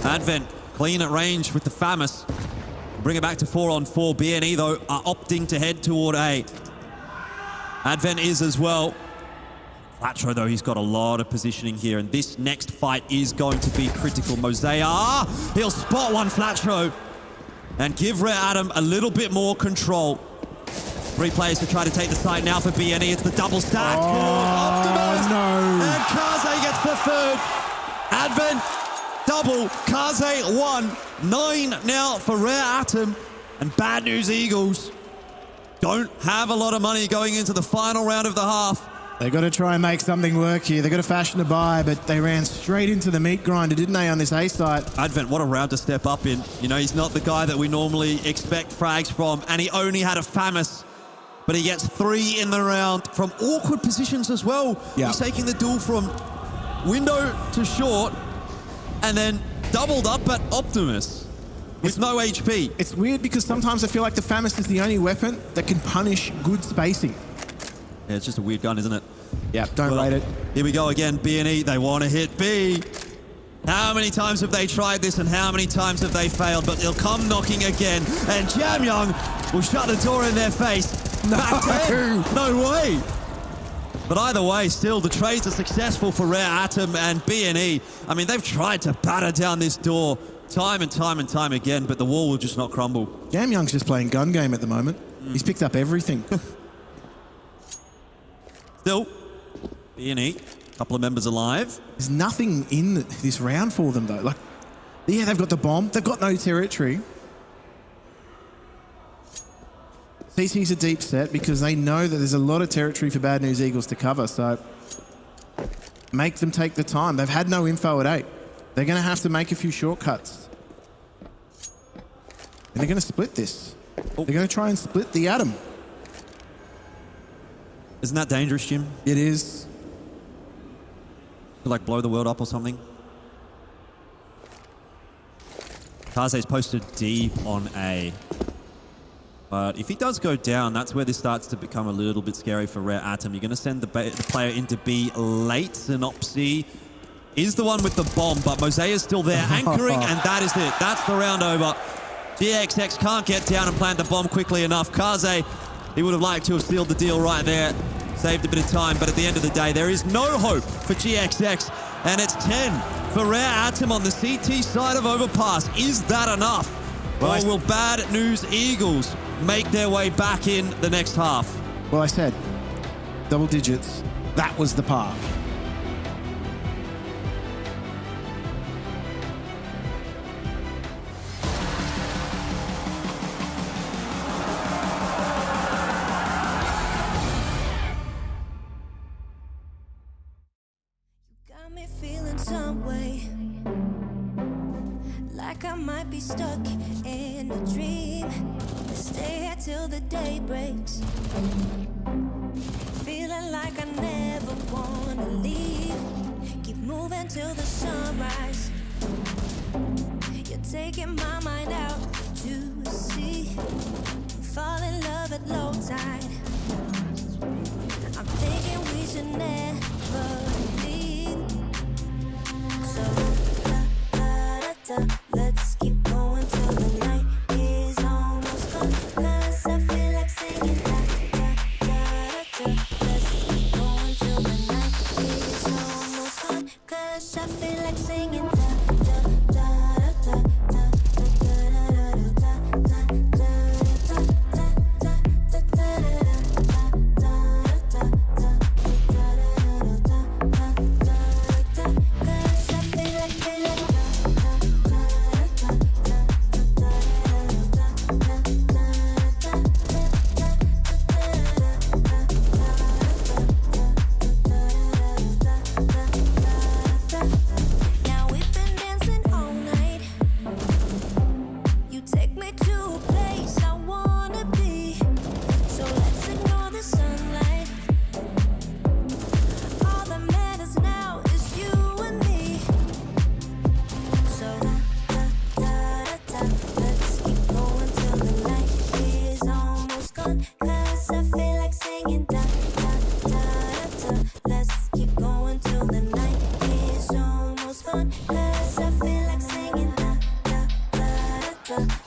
Advent clean at range with the FAMAS. Bring it back to 4-on-4. B&E, though, are opting to head toward A. Advent is as well. Flatro, though, he's got a lot of positioning here, and this next fight is going to be critical. Mosea, he'll spot one Flatro and give Rare Atom a little bit more control. 3 players to try to take the site now for B&E. It's the double stack. Optimus. No. And Kaze gets the 3rd. Advent, double. Kaze 1. 9 now for Rare Atom. And Bad News Eagles don't have a lot of money going into the final round of the half. They got to try and make something work here. They got to fashion a buy, but they ran straight into the meat grinder, didn't they, on this A site? Advent, what a round to step up in. He's not the guy that we normally expect frags from, and he only had a FAMAS. But he gets 3 in the round from awkward positions as well. Yeah. He's taking the duel from window to short and then doubled up at Optimus with no HP. It's weird because sometimes I feel like the FAMAS is the only weapon that can punish good spacing. Yeah, it's just a weird gun, isn't it? Yeah, don't rate it. Here we go again, B&E. They want to hit B. How many times have they tried this and how many times have they failed? But they'll come knocking again. And Jam Young will shut the door in their face. No. No way. But either way, still, the trades are successful for Rare Atom and B&E. I mean, they've tried to batter down this door time and time and time again, but the wall will just not crumble. Jam Young's just playing gun game at the moment. He's picked up everything. Still, B&E, a couple of members alive. There's nothing in this round for them, though. Yeah, they've got the bomb. They've got no territory. CC's a deep set because they know that there's a lot of territory for Bad News Eagles to cover, so make them take the time. They've had no info at 8. They're going to have to make a few shortcuts. And they're going to split this. They're going to try and split the atom. Isn't that dangerous, Jim? It is. To blow the world up or something. Kaze's posted deep on A. But if he does go down, that's where this starts to become a little bit scary for Rare Atom. You're going to send the player into B late. Synopsy is the one with the bomb, but Mosea is still there, anchoring, and that is it. That's the round over. GXX can't get down and plant the bomb quickly enough. Kaze, he would have liked to have sealed the deal right there. Saved a bit of time, but at the end of the day, there is no hope for GXX, and it's 10 for Rare Atom on the CT side of Overpass. Is that enough? Or will Bad News Eagles make their way back in the next half? Well, I said double digits. That was the par. some way. Like I might be stuck in a dream. Stay here till the day breaks. Feeling like I never wanna leave. Keep moving till the sunrise. You're taking my mind out to sea. Fall in love at low tide. I'm thinking we should never leave. So let's keep going till the night is almost gone. 'Cause I feel like singing let's keep going till the night is almost gone. 'Cause I feel like singing Now we've been dancing all night. You take me to a place I wanna be. So let's ignore the sunlight. All that matters now is you and me. So let's keep going till the night is almost gone. 'Cause I feel like singing let's keep going till the night is almost gone. 'Cause I feel like singing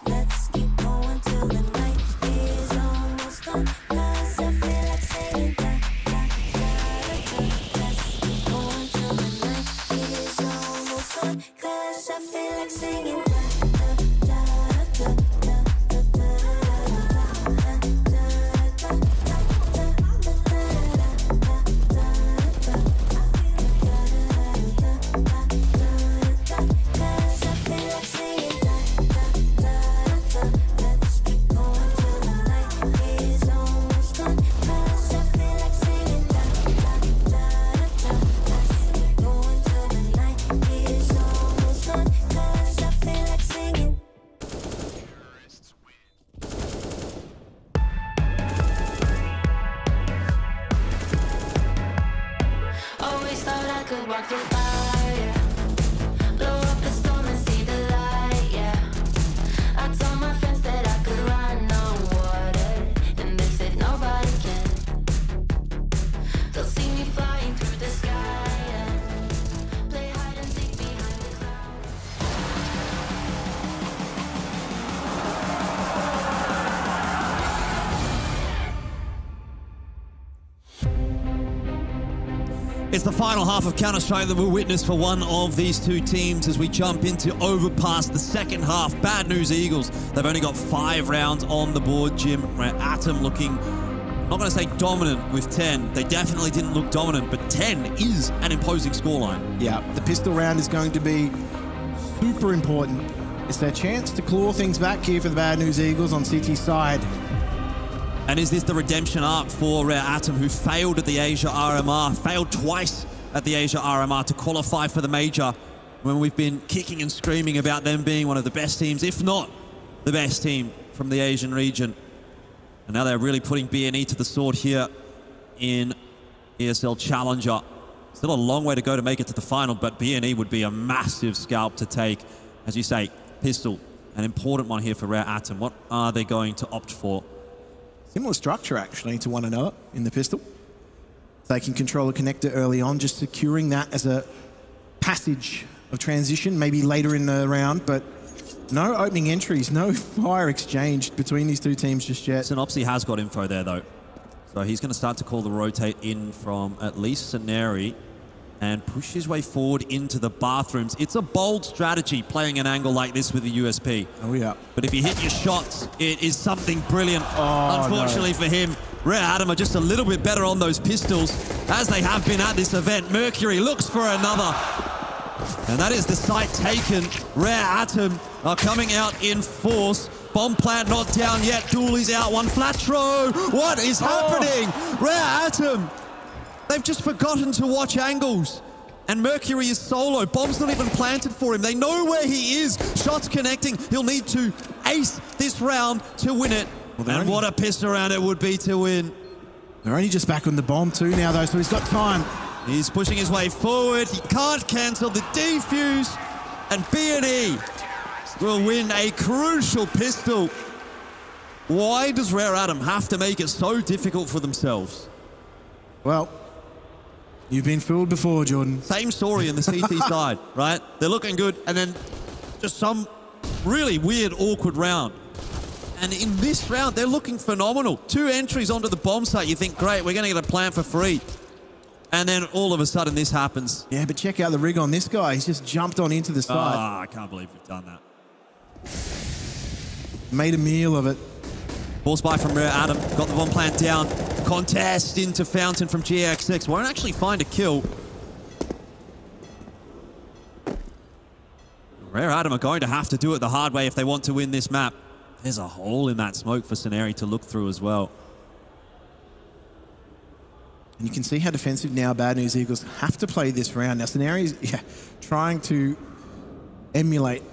let's keep going till the night is almost gone. 'Cause I feel like singing let's keep going till the night is almost gone. 'Cause I feel like singing Always thought I could walk through fire, blow up the storm and see the light, yeah. I told my friends that I could run on water, and they said nobody can. They'll see me flying through the sky, yeah. Play hide and seek behind the clouds. It's the final half of Counter-Strike that we'll witness for one of these two teams as we jump into Overpass, the second half. Bad news, Eagles. They've only got 5 rounds on the board, Jim. Atom looking, I'm not going to say dominant with 10. They definitely didn't look dominant, but 10 is an imposing scoreline. Yeah, the pistol round is going to be super important. It's their chance to claw things back here for the Bad News Eagles on CT's side. And is this the redemption arc for Atom, who failed at the Asia RMR, failed twice at the Asia RMR to qualify for the major, when we've been kicking and screaming about them being one of the best teams, if not the best team from the Asian region. And now they're really putting BNE to the sword here in ESL Challenger. Still a long way to go to make it to the final, but BNE would be a massive scalp to take. As you say, pistol, an important one here for Rare Atom. What are they going to opt for? Similar structure, actually, to one another in the pistol. They can control a connector early on, just securing that as a passage of transition, maybe later in the round, but no opening entries, no fire exchanged between these two teams just yet. Synopsy has got info there, though. So he's going to start to call the rotate in from at least Scenari and push his way forward into the bathrooms. It's a bold strategy playing an angle like this with the USP. Oh, yeah. But if you hit your shots, it is something brilliant. Unfortunately for him, Rare Atom are just a little bit better on those pistols, as they have been at this event. Mercury looks for another. And that is the site taken. Rare Atom are coming out in force. Bomb plant not down yet. Dooley's out. One flat throw. What is happening? Rare Atom. They've just forgotten to watch angles. And Mercury is solo. Bomb's not even planted for him. They know where he is. Shots connecting. He'll need to ace this round to win it. And what a piss around it would be to win. They're only just back on the bomb too now, though, so he's got time. He's pushing his way forward. He can't cancel the defuse. And B&E will win a crucial pistol. Why does Rare Atom have to make it so difficult for themselves? Well, you've been fooled before, Jordan. Same story in the CT side, right? They're looking good, and then just some really weird, awkward round. And in this round, they're looking phenomenal. 2 entries onto the bomb site. You think, great, we're going to get a plant for free. And then all of a sudden, this happens. Yeah, but check out the rig on this guy. He's just jumped on into the side. Ah, I can't believe we've done that. Made a meal of it. Force buy from Rare Atom. Got the bomb plant down. Contest into Fountain from GXX. Won't actually find a kill. Rare Atom are going to have to do it the hard way if they want to win this map. There's a hole in that smoke for Scenari to look through as well. And you can see how defensive now Bad News Eagles have to play this round. Now, Scenari's trying to emulate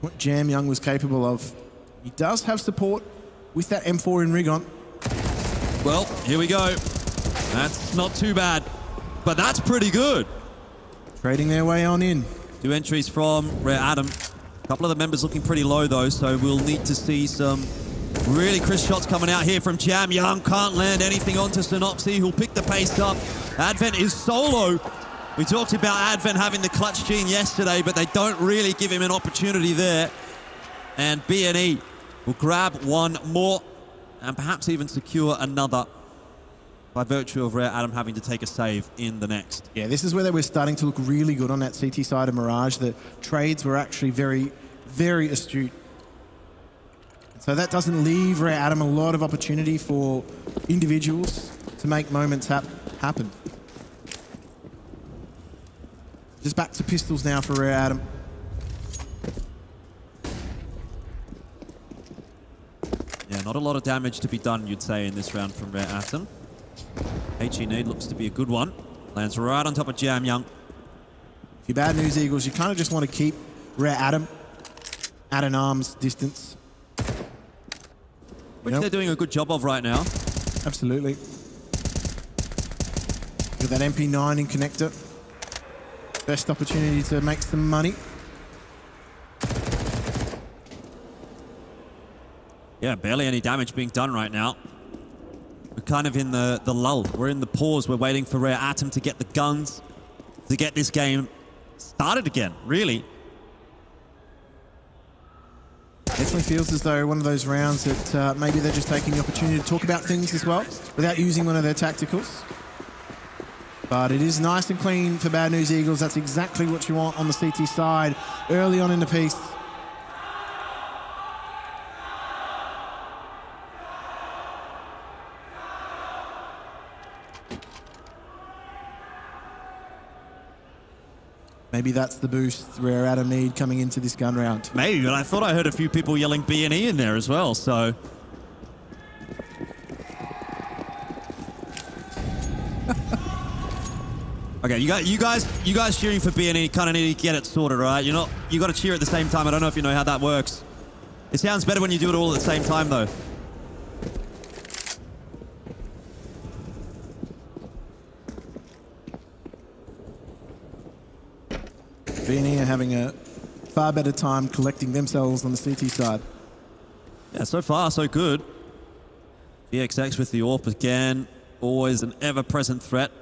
what Jam Young was capable of. He does have support with that M4 in rig on. Well, here we go. That's not too bad, but that's pretty good. Trading their way on in. 2 entries from Rare Atom. A couple of the members looking pretty low, though, so we'll need to see some really crisp shots coming out here from Jam Young. Can't land anything onto Synopsy, who'll pick the pace up. Advent is solo. We talked about Advent having the clutch gene yesterday, but they don't really give him an opportunity there. And B&E will grab one more and perhaps even secure another by virtue of Rare Atom having to take a save in the next. Yeah, this is where they were starting to look really good on that CT side of Mirage. The trades were actually very, very astute. So that doesn't leave Rare Atom a lot of opportunity for individuals to make moments happen. Just back to pistols now for Rare Atom. Yeah, not a lot of damage to be done, you'd say, in this round from Rare Atom. HE Need looks to be a good one. Lands right on top of Jam Young. If you're Bad News Eagles, you kind of just want to keep Rare Atom at an arm's distance. Which they're doing a good job of right now. Absolutely. Got that MP9 in connector. Best opportunity to make some money. Yeah, barely any damage being done right now. We're kind of in the lull. We're in the pause. We're waiting for Rare Atom to get the guns, to get this game started again, really. Definitely feels as though one of those rounds that maybe they're just taking the opportunity to talk about things as well without using one of their tacticals. But it is nice and clean for Bad News Eagles. That's exactly what you want on the CT side early on in the piece. Maybe that's the boost Rare Atom need coming into this gun round. Maybe, but I thought I heard a few people yelling B&E in there as well, so... Okay, you guys cheering for B&E kind of need to get it sorted, right? You got to cheer at the same time. I don't know if you know how that works. It sounds better when you do it all at the same time, though. B&E are having a far better time collecting themselves on the CT side. Yeah, so far, so good. GXX with the AWP again. Always an ever-present threat.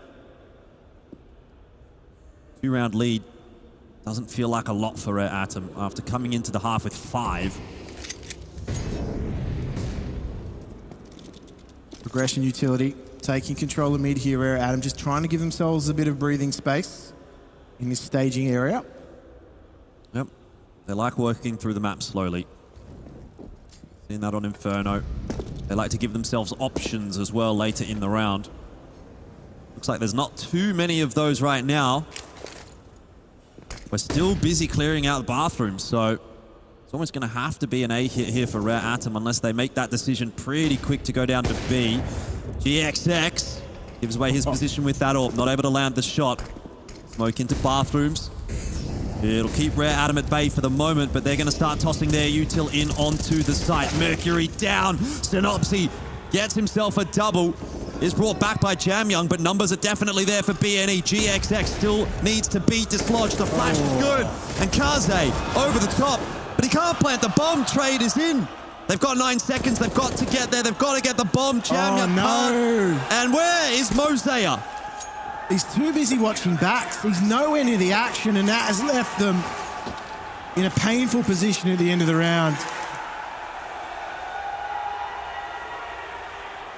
2-round lead. Doesn't feel like a lot for Rare Atom after coming into the half with 5. Progression utility, taking control of mid here, Rare Atom, just trying to give themselves a bit of breathing space in this staging area. Yep. They like working through the map slowly. Seeing that on Inferno. They like to give themselves options as well later in the round. Looks like there's not too many of those right now. We're still busy clearing out the bathrooms, so it's almost going to have to be an A hit here for Rare Atom unless they make that decision pretty quick to go down to B. GXX gives away his position with that AWP, not able to land the shot. Smoke into bathrooms. It'll keep Rare Atom at bay for the moment, but they're going to start tossing their util in onto the site. Mercury down. Synopsy gets himself a double. Is brought back by Jamyoung, but numbers are definitely there for BNE. GXX still needs to be dislodged. The flash is good. And Kaze over the top, but he can't plant the bomb. Trade is in. They've got 9 seconds. They've got to get there. They've got to get the bomb. Jamyoung can't. And where is Mosea? He's too busy watching backs. He's nowhere near the action, and that has left them in a painful position at the end of the round.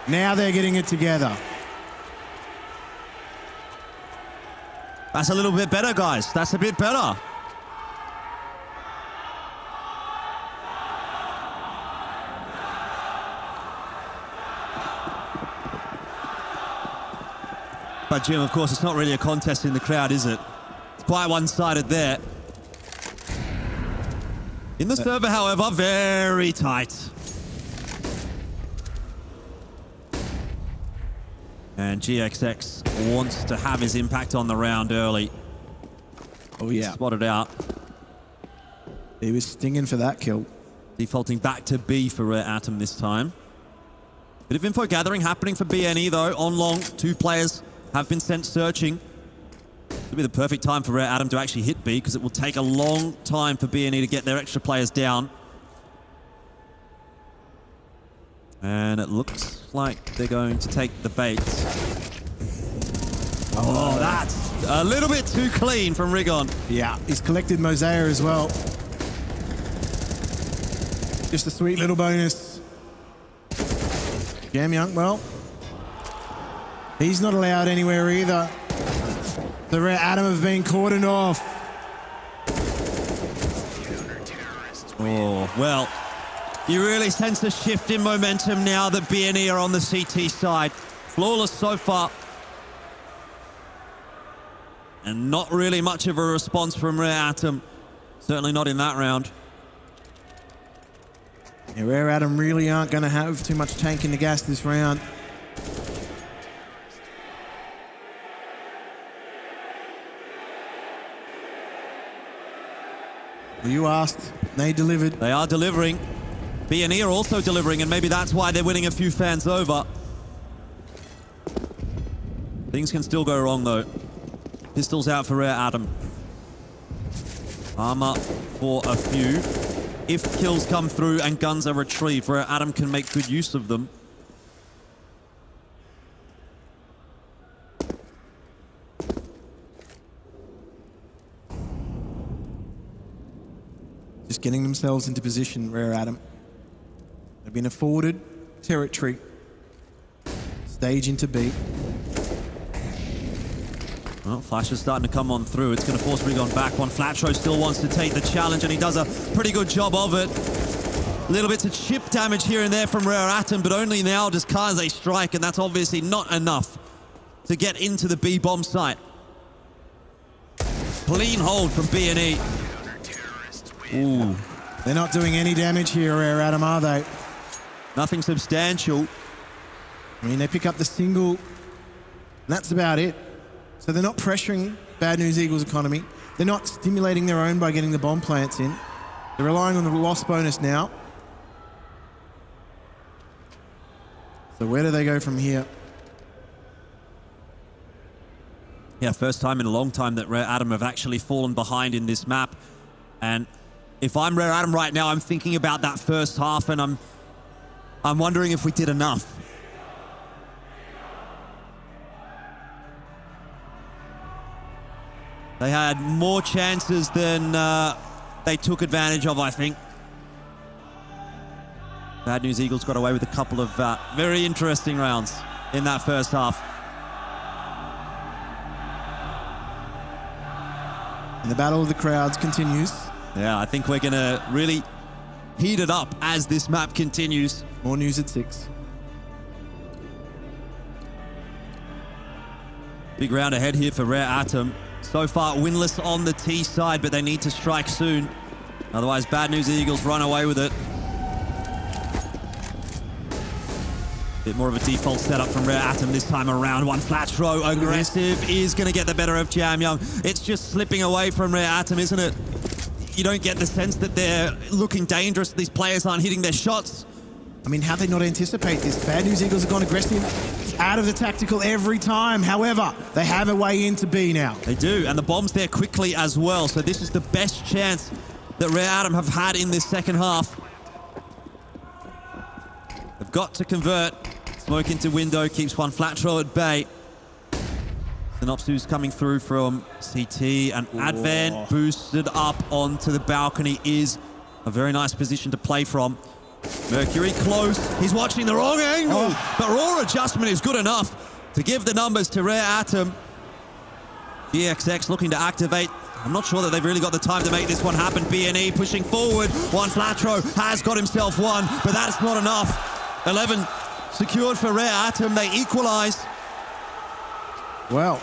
Now they're getting it together. That's a little bit better, guys. That's a bit better. But Jim, of course, it's not really a contest in the crowd, is it? It's quite one-sided there. In the server, however, very tight. And GXX wants to have his impact on the round early. Oh, yeah. Spotted out. He was stinging for that kill. Defaulting back to B for Rare Atom this time. Bit of info gathering happening for BNE, though. On long, 2 players have been sent searching. It'll be the perfect time for Rare Atom to actually hit B, because it will take a long time for BNE to get their extra players down. And it looks like they're going to take the bait. Oh, that's a little bit too clean from Rigon. Yeah, he's collected Mosea as well. Just a sweet little bonus. Jamyoung, well, he's not allowed anywhere either. The Rare Atom have been cordoned off. Oh, well, you really sense a shift in momentum now that BNE are on the CT side. Flawless so far. And not really much of a response from Rare Atom. Certainly not in that round. Yeah, Rare Atom really aren't going to have too much tank in the gas this round. Well, you asked, they delivered. They are delivering. BNE are also delivering, and maybe that's why they're winning a few fans over. Things can still go wrong, though. Pistols out for Rare Atom. Armor for a few. If kills come through and guns are retrieved, Rare Atom can make good use of them. Just getting themselves into position, Rare Atom. They've been afforded territory. Stage into B. Well, Flash is starting to come on through. It's going to force Rigon back. One Flatro still wants to take the challenge, and he does a pretty good job of it. Little bits of chip damage here and there from Rare Atom, but only now does Kaze strike, and that's obviously not enough to get into the B bomb site. Clean hold from BNE. Ooh. They're not doing any damage here, Rare Atom, are they? Nothing substantial. I mean, they pick up the single, and that's about it. So they're not pressuring Bad News Eagles' economy. They're not stimulating their own by getting the bomb plants in. They're relying on the loss bonus now. So where do they go from here? Yeah, first time in a long time that Rare Atom have actually fallen behind in this map. And if I'm Rare Atom right now, I'm thinking about that first half, and I'm wondering if we did enough. They had more chances than they took advantage of, I think. Bad News Eagles got away with a couple of very interesting rounds in that first half. And the battle of the crowds continues. Yeah, I think we're going to really heat it up as this map continues. More news at 6. Big round ahead here for Rare Atom. So far winless on the T side, but they need to strike soon. Otherwise, Bad News Eagles run away with it. Bit more of a default setup from Rare Atom this time around. One flat throw, aggressive, is going to get the better of Jam Young. It's just slipping away from Rare Atom, isn't it? You don't get the sense that they're looking dangerous. These players aren't hitting their shots. I mean, how they not anticipate this? Bad News Eagles have gone aggressive out of the tactical every time. However, they have a way into B now. They do, and the bomb's there quickly as well. So this is the best chance that Rare Atom have had in this second half. They've got to convert. Smoke into window, keeps one flat throw at bay. Synopsu's coming through from CT, and Advent boosted up onto the balcony is a very nice position to play from. Mercury close. He's watching the wrong angle, but raw adjustment is good enough to give the numbers to Rare Atom. GXX looking to activate. I'm not sure that they've really got the time to make this one happen. BNE pushing forward. One flat throw has got himself one, but that's not enough. 11 secured for Rare Atom. They equalize. Well,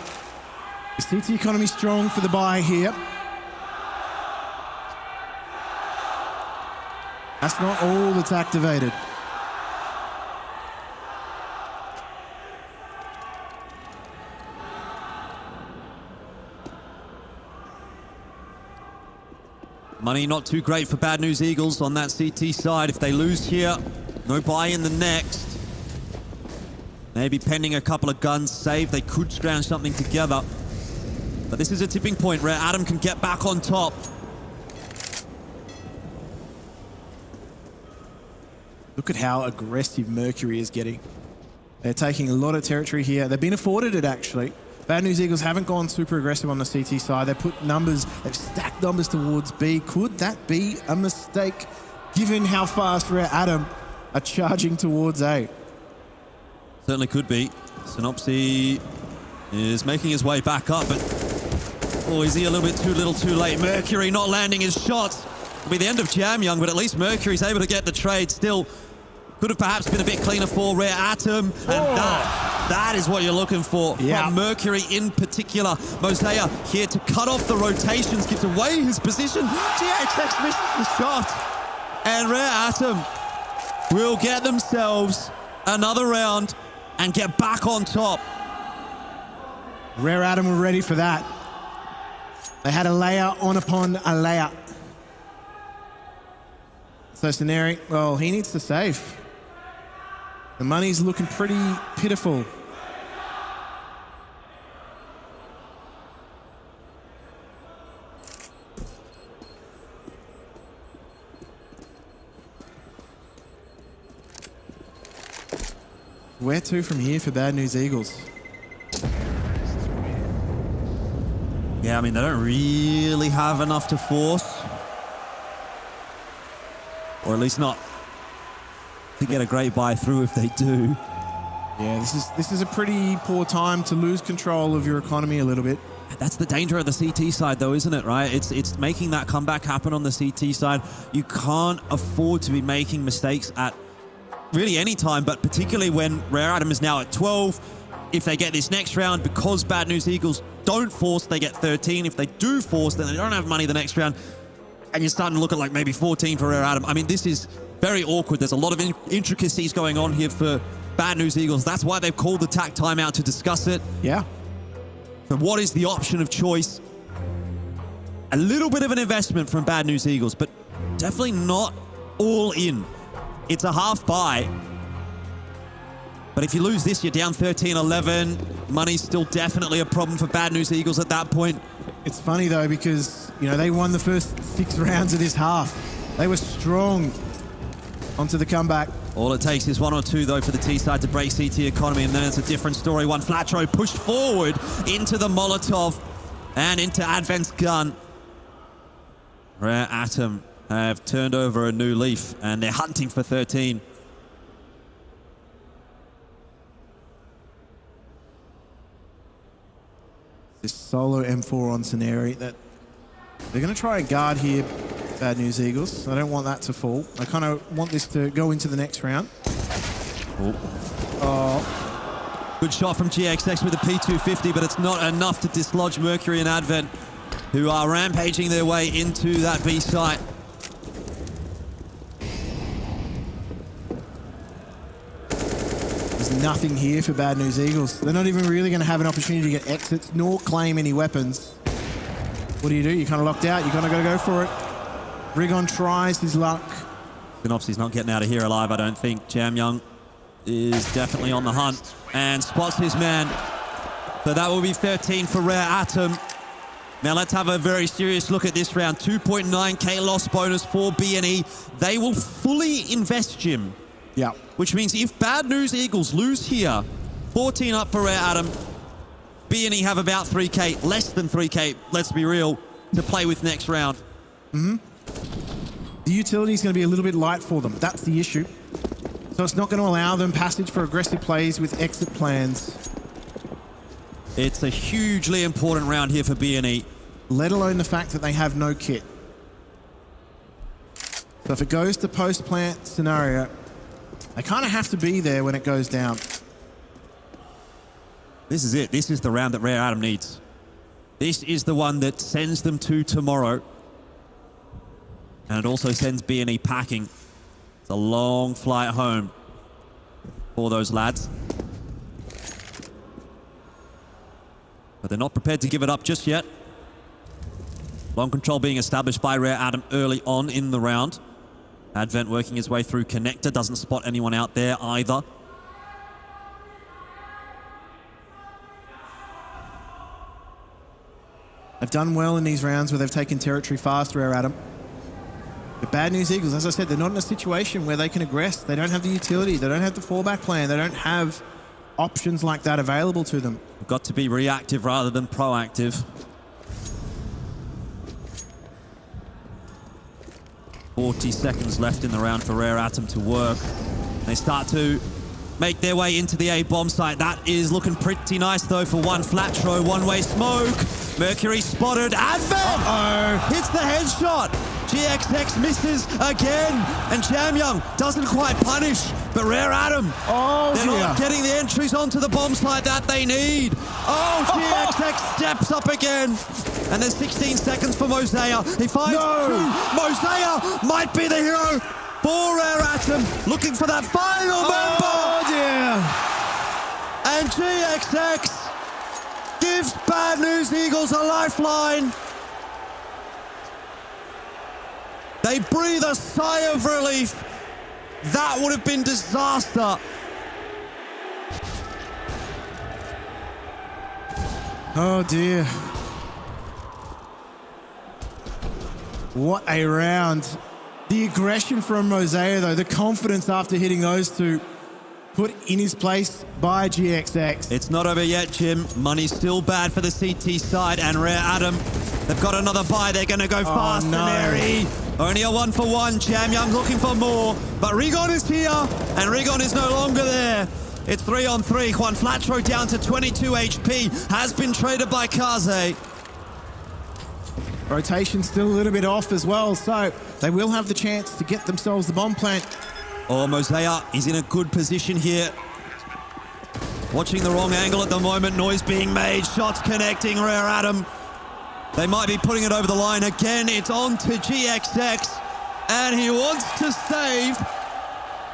is CT economy strong for the buy here? That's not all that's activated. Money not too great for Bad News Eagles on that CT side. If they lose here, no buy in the next. Maybe pending a couple of guns saved, they could scrounge something together. But this is a tipping point where Adam can get back on top. Look at how aggressive Mercury is getting. They're taking a lot of territory here. They've been afforded it, actually. Bad News Eagles haven't gone super aggressive on the CT side. They've put numbers, they've stacked numbers towards B. Could that be a mistake, given how fast Rare Atom are charging towards A? Certainly could be. Synopsy is making his way back up, but oh, is he a little bit too little too late? Mercury not landing his shots. It'll be the end of Jam Young, but at least Mercury's able to get the trade. Still, could have perhaps been a bit cleaner for Rare Atom, and that is what you're looking for. Yeah. From Mercury in particular. Mosea here to cut off the rotations, gives away his position. GXX misses the shot, and Rare Atom will get themselves another round and get back on top. Rare Atom were ready for that. They had a layer on upon a layer. So Scenari, well, he needs to save. The money's looking pretty pitiful. Where to from here for Bad News Eagles? Yeah, I mean, they don't really have enough to force. Or at least not to get a great buy through if they do. Yeah, this is a pretty poor time to lose control of your economy a little bit. That's the danger of the CT side, though, isn't it, right? It's making that comeback happen on the CT side. You can't afford to be making mistakes at really any time, but particularly when Rare Atom is now at 12. If they get this next round, because Bad News Eagles don't force, they get 13. If they do force, then they don't have money the next round. And you're starting to look at like maybe 14 for Rare Atom. I mean, this is very awkward. There's a lot of intricacies going on here for Bad News Eagles. That's why they've called the TAC timeout to discuss it. Yeah. So what is the option of choice? A little bit of an investment from Bad News Eagles, but definitely not all in. It's a half buy. But if you lose this, you're down 13-11. Money's still definitely a problem for Bad News Eagles at that point. It's funny, though, because, you know, they won the first 6 rounds of this half. They were strong onto the comeback. All it takes is 1 or 2, though, for the T side to break CT economy, and then it's a different story. One flat throw pushed forward into the Molotov and into Advent's gun. Rare Atom have turned over a new leaf, and they're hunting for 13. This solo M4 on Scenari that they're going to try a guard here, Bad News Eagles. I don't want that to fall. I kind of want this to go into the next round. Good shot from GXX with a P250, but it's not enough to dislodge Mercury and Advent, who are rampaging their way into that B site. nothing here for Bad News Eagles. They're not even really going to have an opportunity to get exits nor claim any weapons. What do? You're kind of locked out. You're kind of got to go for it. Rigon tries his luck. Synopsy's not getting out of here alive, I don't think. Jam Young is definitely on the hunt and spots his man. So that will be 13 for Rare Atom. Now let's have a very serious look at this round. 2.9k loss bonus for BNE. They will fully invest, Jim. Yeah. Which means if Bad News Eagles lose here, 14 up for Rare Atom, BNE have about 3k, less than 3k, let's be real, to play with next round. The utility is going to be a little bit light for them. That's the issue. So it's not going to allow them passage for aggressive plays with exit plans. It's a hugely important round here for BNE. Let alone the fact that they have no kit. So if it goes to post-plant scenario, they kind of have to be there when it goes down. This is it. This is the round that Rare Atom needs. This is the one that sends them to tomorrow. And it also sends BNE packing. It's a long flight home for those lads. But they're not prepared to give it up just yet. Long control being established by Rare Atom early on in the round. Advent working his way through connector. Doesn't spot anyone out there either. They've done well in these rounds where they've taken territory fast, Rare Atom. The Bad News Eagles, as I said, they're not in a situation where they can aggress. They don't have the utility. They don't have the fallback plan. They don't have options like that available to them. Got to be reactive rather than proactive. 40 seconds left in the round for Rare Atom to work. They start to make their way into the A bomb site. That is looking pretty nice though for one flat throw, one-way smoke. Mercury spotted. Advent hits the headshot. GXX misses again, and Jam Young doesn't quite punish, but Rare Atom, they're not getting the entries onto the bomb site that they need. Oh, GXX steps up again, and there's 16 seconds for Mosea. He finds two. Mosea might be the hero for Rare Atom, looking for that final member. And GXX gives Bad News Eagles a lifeline. They breathe a sigh of relief. That would have been disaster. Oh dear. What a round. The aggression from Mosea though, the confidence after hitting those two, put in his place by GXX. It's not over yet, Jim. Money's still bad for the CT side, and Rare Atom, they've got another buy. They're going to go fast. No. Only a 1-for-1. Jam Young's looking for more, but Rigon is here, and Rigon is no longer there. It's 3-on-3. Juan Flatro down to 22 HP, has been traded by Kaze. Rotation still a little bit off as well, so they will have the chance to get themselves the bomb plant. Oh, Mosea is in a good position here. Watching the wrong angle at the moment. Noise being made. Shots connecting. Rare Atom. They might be putting it over the line again. It's on to GXX. And he wants to save.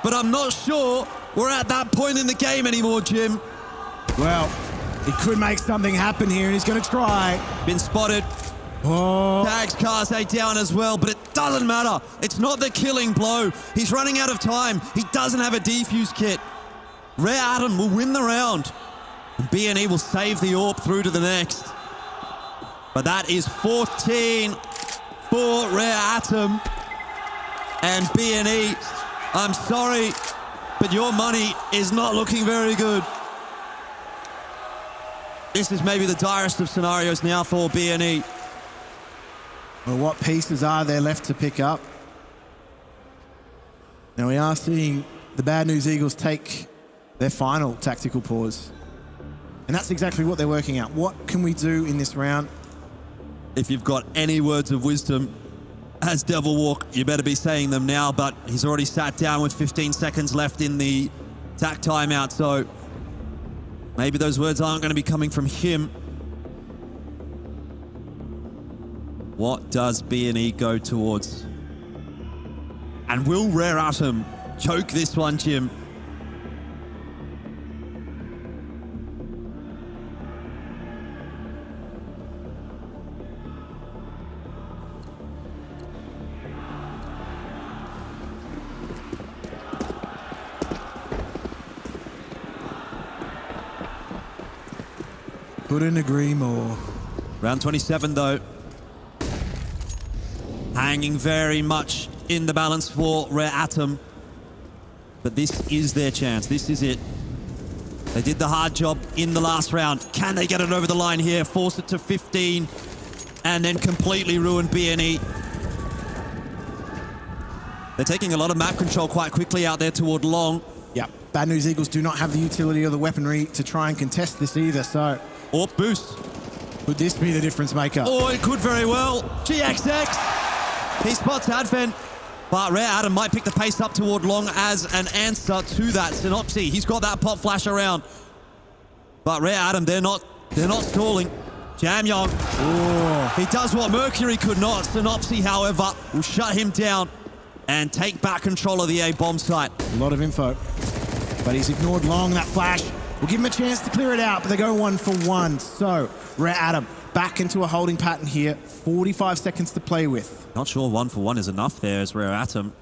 But I'm not sure we're at that point in the game anymore, Jim. Well, he could make something happen here, and he's going to try. Been spotted. Oh. Tags Kaze down as well, but it doesn't matter. It's not the killing blow. He's running out of time. He doesn't have a defuse kit. Rare Atom will win the round. And BNE will save the AWP through to the next. But that is 14 for Rare Atom. And BNE, I'm sorry, but your money is not looking very good. This is maybe the direst of scenarios now for BNE. Well, what pieces are there left to pick up? Now we are seeing the Bad News Eagles take their final tactical pause. And that's exactly what they're working out. What can we do in this round? If you've got any words of wisdom as Devil Walk, you better be saying them now, but he's already sat down with 15 seconds left in the tac timeout, so maybe those words aren't going to be coming from him. What does BNE go towards? And will Rare Atom choke this one, Jim? Couldn't agree more. Round 27, though. Hanging very much in the balance for Rare Atom. But this is their chance. This is it. They did the hard job in the last round. Can they get it over the line here? Force it to 15 and then completely ruin BNE. They're taking a lot of map control quite quickly out there toward long. Yeah, Bad News Eagles do not have the utility or the weaponry to try and contest this either, so... Orb boost. Could this be the difference maker? Oh, it could very well. GXX. He spots Advent. But Rare Atom might pick the pace up toward long as an answer to that. Synopsy, he's got that pop flash around. But Rare Atom, they're not stalling. Jamyong, he does what Mercury could not. Synopsy, however, will shut him down and take back control of the A bomb site. A lot of info. But he's ignored long. That flash will give him a chance to clear it out, but they go 1 for 1. So, Rare Atom back into a holding pattern here. 45 seconds to play with. Not sure 1 for 1 is enough there as Rare Atom.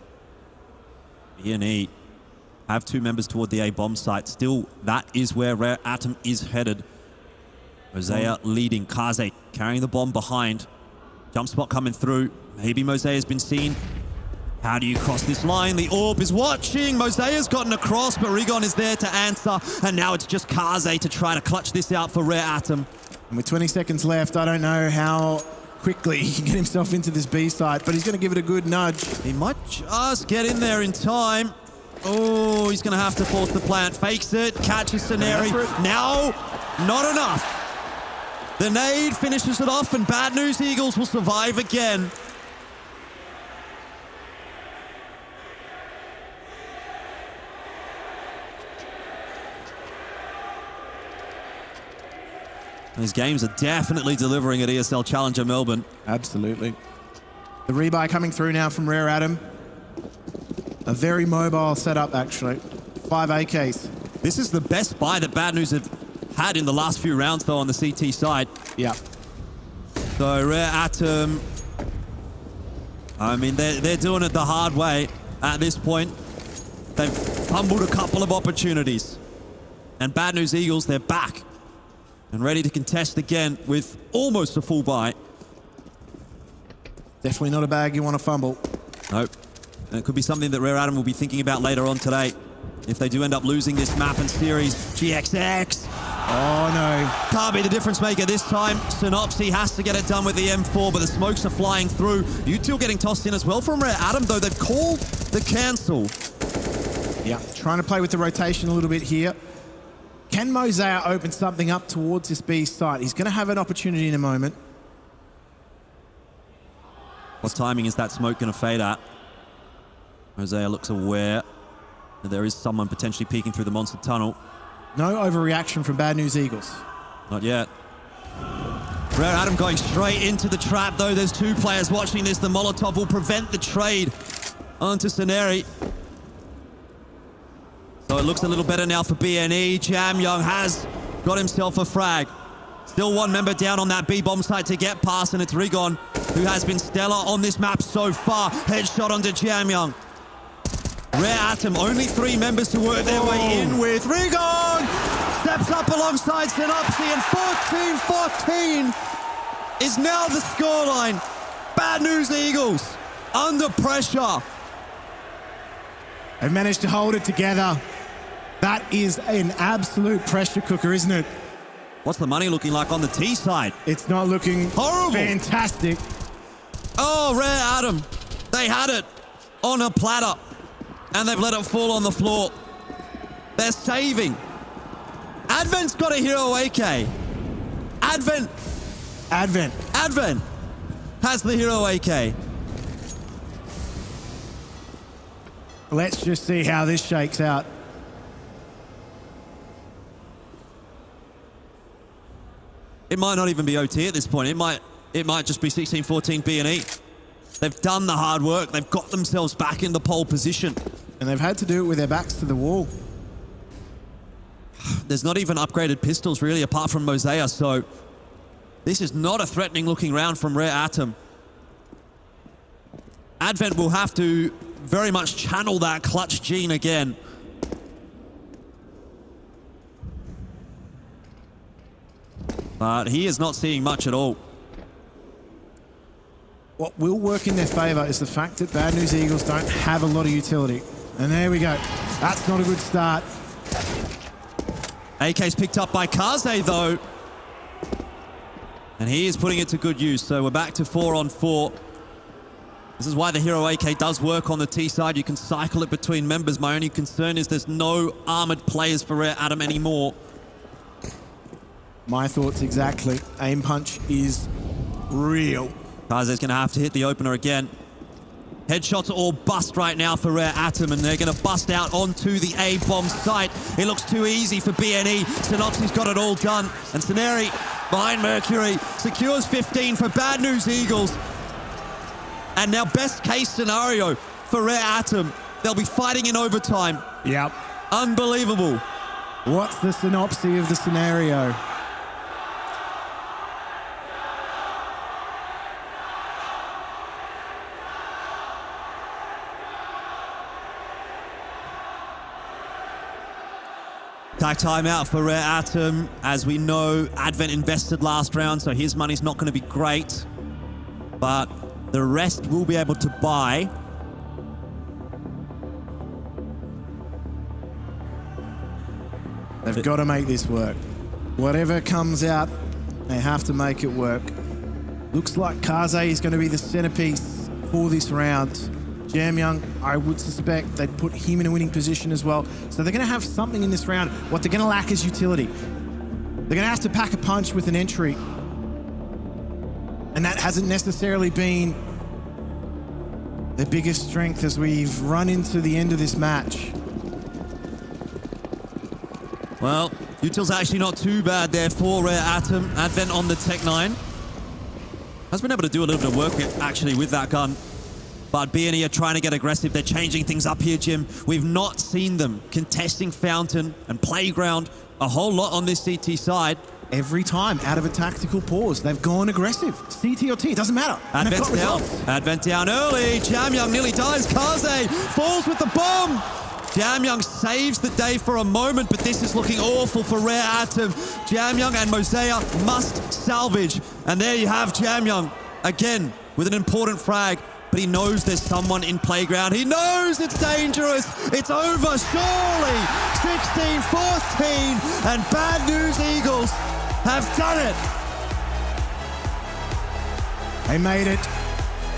BNE have 2 members toward the A bomb site. Still, that is where Rare Atom is headed. Mosea leading. Kaze carrying the bomb behind. Jump spot coming through. Maybe Mosea's been seen. How do you cross this line? The Orb is watching. Mosea's gotten across, but Rigon is there to answer. And now it's just Kaze to try to clutch this out for Rare Atom. And with 20 seconds left, I don't know how quickly he can get himself into this B site, but he's going to give it a good nudge. He might just get in there in time. Oh, he's going to have to force the plant. Fakes it, catches Scenario. Now, not enough. The nade finishes it off, and Bad News Eagles will survive again. These games are definitely delivering at ESL Challenger Melbourne. Absolutely. The rebuy coming through now from Rare Atom. A very mobile setup, actually. 5 AKs. This is the best buy that Bad News have had in the last few rounds, though, on the CT side. Yeah. So Rare Atom, I mean, they're doing it the hard way at this point. They've fumbled a couple of opportunities. And Bad News Eagles, they're back and ready to contest again with almost a full buy. Definitely not a bag you want to fumble. Nope. And it could be something that Rare Atom will be thinking about later on today. If they do end up losing this map and series, GXX. Oh no. Can't be the difference maker this time. Synopsy has to get it done with the M4, but the smokes are flying through. U2 getting tossed in as well from Rare Atom, though they've called the cancel. Yeah, trying to play with the rotation a little bit here. Can Mosea open something up towards this B site? He's going to have an opportunity in a moment. What timing is that smoke going to fade at? Mosea looks aware that there is someone potentially peeking through the monster tunnel. No overreaction from Bad News Eagles. Not yet. Rare Atom going straight into the trap, though. There's 2 players watching this. The Molotov will prevent the trade onto Scenari. So it looks a little better now for BNE. Jamyong has got himself a frag. Still 1 member down on that B bomb site to get past, and it's Rigon, who has been stellar on this map so far. Headshot onto Jamyong. Rare Atom, only 3 members to work their way in with. Rigon steps up alongside Synopsy, and 14-14 is now the scoreline. Bad News Eagles under pressure. They've managed to hold it together. That is an absolute pressure cooker, isn't it? What's the money looking like on the T side? It's not looking horrible. Fantastic. Oh, Rare Atom. They had it on a platter, and they've let it fall on the floor. They're saving. Advent's got a hero AK. Advent has the hero AK. Let's just see how this shakes out. It might not even be OT at this point. It might just be 16-14 BNE. They've done the hard work. They've got themselves back in the pole position. And they've had to do it with their backs to the wall. There's not even upgraded pistols, really, apart from Mosea, so this is not a threatening looking round from Rare Atom. Advent will have to very much channel that clutch gene again. But he is not seeing much at all. What will work in their favour is the fact that Bad News Eagles don't have a lot of utility. And there we go. That's not a good start. AK's picked up by Kaze, though. And he is putting it to good use. So we're back to 4-on-4. This is why the hero AK does work on the T side. You can cycle it between members. My only concern is there's no armored players for Rare Adam anymore. My thoughts exactly. Aim punch is real. Kaze's going to have to hit the opener again. Headshots are all bust right now for Rare Atom, and they're going to bust out onto the A-bomb site. It looks too easy for BNE. Synopsy's got it all done. And Saneri, behind Mercury, secures 15 for Bad News Eagles. And now best case scenario for Rare Atom. They'll be fighting in overtime. Yep. Unbelievable. What's the synopsis of the scenario? Tag timeout for Rare Atom. As we know, Advent invested last round, so his money's not going to be great. But the rest will be able to buy. They've got to make this work. Whatever comes out, they have to make it work. Looks like Kaze is going to be the centerpiece for this round. Jam Young, I would suspect they'd put him in a winning position as well. So they're going to have something in this round. What they're going to lack is utility. They're going to have to pack a punch with an entry. And that hasn't necessarily been their biggest strength as we've run into the end of this match. Well, util's actually not too bad there for Rare Atom. Advent on the Tech 9. Has been able to do a little bit of work actually with that gun. But BNE are trying to get aggressive. They're changing things up here, Jim. We've not seen them contesting Fountain and Playground a whole lot on this CT side. Every time out of a tactical pause, they've gone aggressive. CT or T, it doesn't matter. Advent's down. Advent down early. Jam Young nearly dies. Kaze falls with the bomb. Jam Young saves the day for a moment, but this is looking awful for Rare Atom. Jam Young and Mosea must salvage. And there you have Jam Young again with an important frag. But he knows there's someone in Playground. He knows it's dangerous. It's over, surely. 16-14, and Bad News Eagles have done it. They made it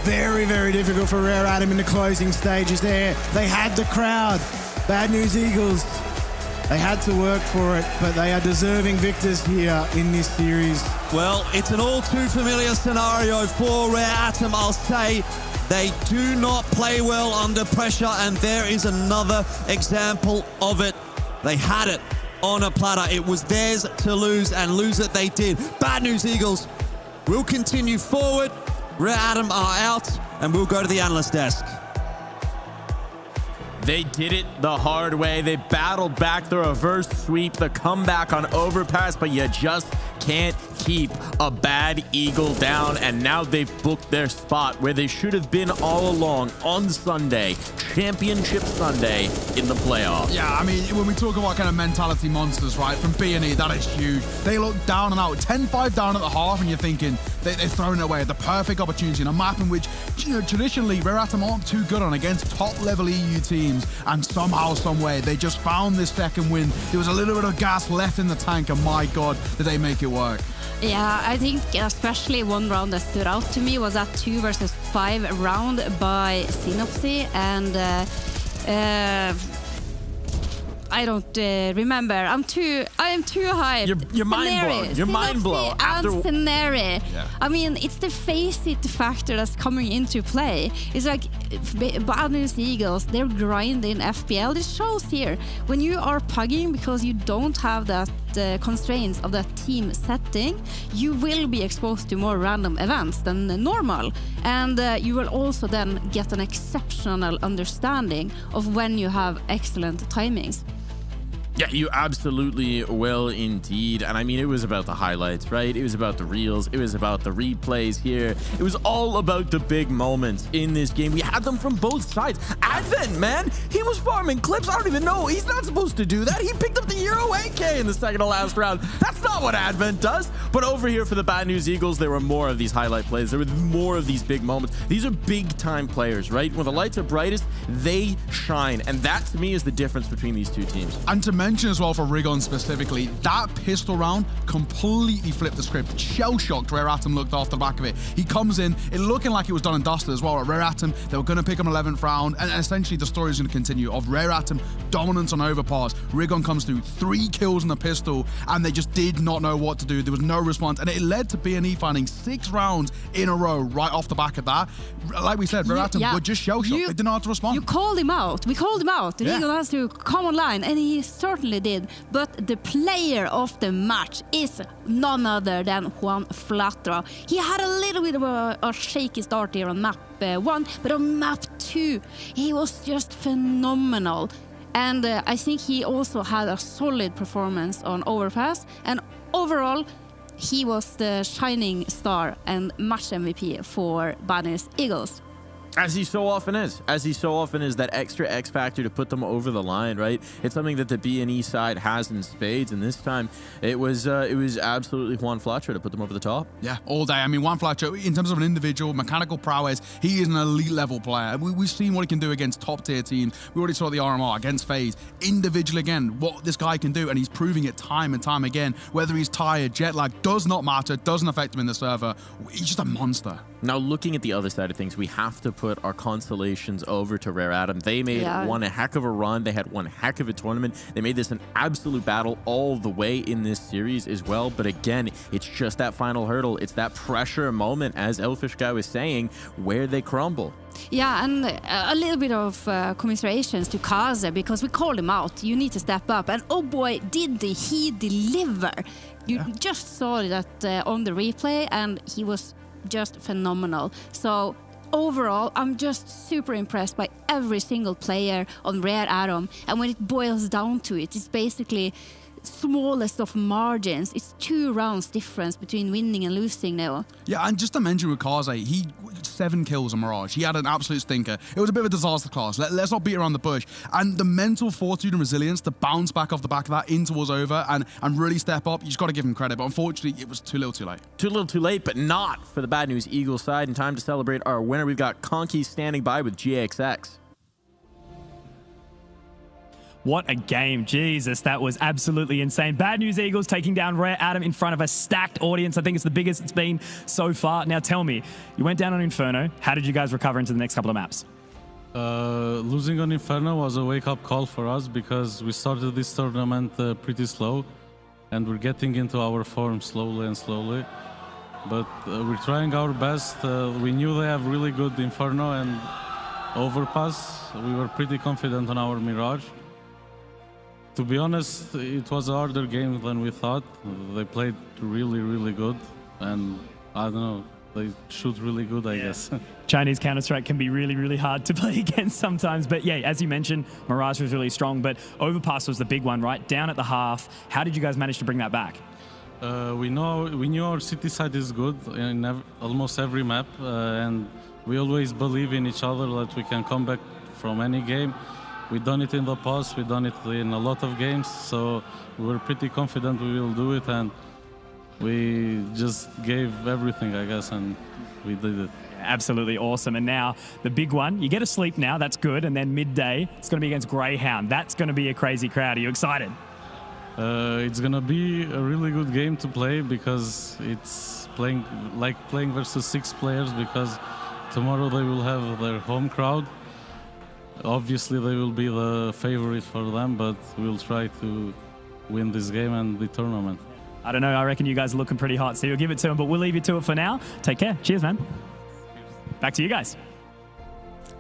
very, very difficult for Rare Atom in the closing stages there. They had the crowd. Bad News Eagles, they had to work for it, but they are deserving victors here in this series. Well, it's an all too familiar scenario for Rare Atom, I'll say. They do not play well under pressure, and there is another example of it. They had it on a platter. It was theirs to lose, and lose it they did. Bad News Eagles will continue forward. Rare Atom are out, and we'll go to the analyst desk. They did it the hard way. They battled back the reverse sweep, the comeback on Overpass, but you just can't keep a Bad Eagle down. And now they've booked their spot where they should have been all along on Sunday, Championship Sunday in the playoffs. Yeah, I mean, when we talk about kind of mentality monsters, right, from BNE, that is huge. They look down and out, 10-5 down at the half, and you're thinking they've thrown it away. The perfect opportunity in a map in which, you know, traditionally, Rare Atom aren't too good on against top-level EU teams, and somehow, some way, they just found this second win. There was a little bit of gas left in the tank, and my God, did they make it work. Yeah, I think especially one round that stood out to me was that 2 versus 5 round by Synopsy, and I don't remember. I am too high. You're mind blown. You're mind blown. And Scenery. Yeah. I mean, it's the face it factor that's coming into play. It's like Bad News Eagles, they're grinding FPL. This shows here when you are pugging because you don't have that constraints of that team setting, you will be exposed to more random events than normal, and you will also then get an exceptional understanding of when you have excellent timings. Yeah, you absolutely will indeed. And I mean, it was about the highlights, right? It was about the reels. It was about the replays here. It was all about the big moments in this game. We had them from both sides. Advent, man, he was farming clips. I don't even know. He's not supposed to do that. He picked up the Euro AK in the second to last round. That's not what Advent does. But over here for the Bad News Eagles, there were more of these highlight plays. There were more of these big moments. These are big time players, right? When the lights are brightest, they shine. And that to me is the difference between these two teams. And to mention as well for Rigon specifically, that pistol round completely flipped the script. Shell-shocked Rare Atom looked off the back of it. He comes in, it looking like it was done and dusted as well. At Rare Atom, they were going to pick up an 11th round, and essentially the story is going to continue of Rare Atom dominance on Overpass. Rigon comes through 3 kills in the pistol, and they just did not know what to do. There was no response, and it led to B&E finding 6 rounds in a row right off the back of that. Like we said, Rare Atom were just shell-shocked. They didn't know how to respond. You called him out. We called him out. Yeah. Rigon has to come online, and he certainly did. But the player of the match is none other than Juan Flatra. He had a little bit of a shaky start here on map 1, but on map 2, he was just phenomenal. And I think he also had a solid performance on Overpass. And overall, he was the shining star and match MVP for Bad News Eagles. As he so often is. As he so often is, that extra X factor to put them over the line, right? It's something that the B&E side has in spades, and this time it was absolutely Juan Flatra to put them over the top. Yeah, all day. I mean, Juan Flatra, in terms of an individual mechanical prowess, he is an elite level player. We've seen what he can do against top tier teams. We already saw the RMR against FaZe. Individual again, what this guy can do, and he's proving it time and time again. Whether he's tired, jet lag, does not matter, doesn't affect him in the server. He's just a monster. Now, looking at the other side of things, we have to put our consolations over to Rare Atom. They made one heck of a run. They had one heck of a tournament. They made this an absolute battle all the way in this series as well. But again, it's just that final hurdle. It's that pressure moment, as Elfish Guy was saying, where they crumble. Yeah, and a little bit of commiserations to Kaze, because we called him out. You need to step up. And oh boy, did he deliver. You just saw that on the replay, and he was just phenomenal. So overall, I'm just super impressed by every single player on Rare Atom. And when it boils down to it, it's basically smallest of margins. It's 2 rounds difference between winning and losing now. Yeah, and just to mention with Kaze, he 7 kills on Mirage. He had an absolute stinker. It was a bit of a disaster class. Let's not beat around the bush. And the mental fortitude and resilience to bounce back off the back of that into was over and really step up, you just got to give him credit. But unfortunately, it was too little too late. Too little too late, but not for the Bad News Eagles side. In time to celebrate our winner, we've got Conky standing by with GXX. What a game. Jesus, that was absolutely insane. Bad News Eagles taking down Rare Atom in front of a stacked audience. I think it's the biggest it's been so far. Now tell me, you went down on Inferno. How did you guys recover into the next couple of maps? Losing on Inferno was a wake-up call for us because we started this tournament pretty slow and we're getting into our form slowly and slowly. But we're trying our best. We knew they have really good Inferno and Overpass. We were pretty confident on our Mirage. To be honest, it was a harder game than we thought. They played really, really good. And I don't know, they shoot really good, I guess. Chinese Counter-Strike can be really, really hard to play against sometimes. But yeah, as you mentioned, Mirage was really strong. But Overpass was the big one, right? Down at the half. How did you guys manage to bring that back? We knew our city side is good in almost every map. And we always believe in each other that we can come back from any game. We've done it in the past, we've done it in a lot of games, so we're pretty confident we will do it, and we just gave everything, I guess, and we did it. Absolutely awesome. And now the big one, you get to sleep now, that's good, and then midday, it's going to be against Greyhound. That's going to be a crazy crowd. Are you excited? It's going to be a really good game to play because it's playing versus 6 players, because tomorrow they will have their home crowd. Obviously, they will be the favorite for them, but we'll try to win this game and the tournament. I don't know. I reckon you guys are looking pretty hot, so you'll give it to them, but we'll leave you to it for now. Take care. Cheers, man. Back to you guys.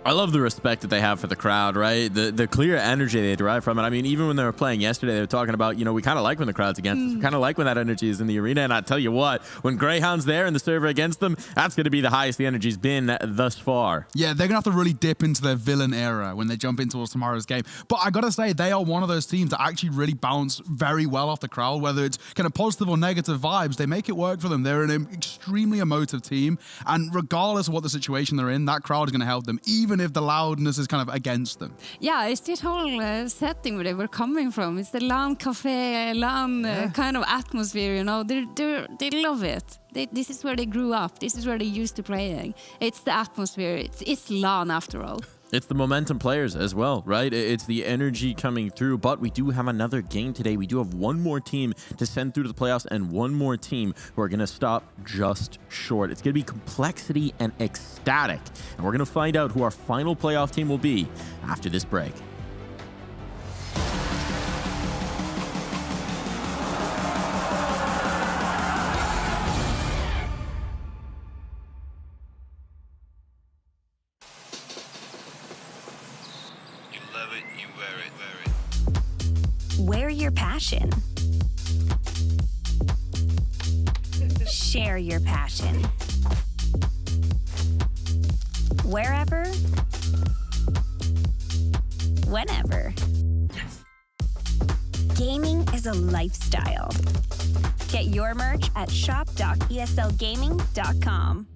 I love the respect that they have for the crowd, right? The clear energy they derive from it. I mean, even when they were playing yesterday, they were talking about, you know, we kind of like when the crowd's against us. We kind of like when that energy is in the arena. And I tell you what, when Greyhound's there and the server against them, that's going to be the highest the energy's been thus far. Yeah, they're going to have to really dip into their villain era when they jump into tomorrow's game. But I got to say, they are one of those teams that actually really bounce very well off the crowd, whether it's kind of positive or negative vibes. They make it work for them. They're an extremely emotive team. And regardless of what the situation they're in, that crowd is going to help them, even if the loudness is kind of against them. Yeah, it's this whole setting where they were coming from. It's the LAN cafe, LAN kind of atmosphere, you know. They love it. This is where they grew up. This is where they used to playing. It's the atmosphere. It's LAN after all. It's the momentum players as well, right? It's the energy coming through, but we do have another game today. We do have one more team to send through to the playoffs and one more team who are going to stop just short. It's going to be Complexity and Ecstatic, and we're going to find out who our final playoff team will be after this break. Wear your passion. Share your passion. Wherever, whenever. Gaming is a lifestyle. Get your merch at shop.eslgaming.com.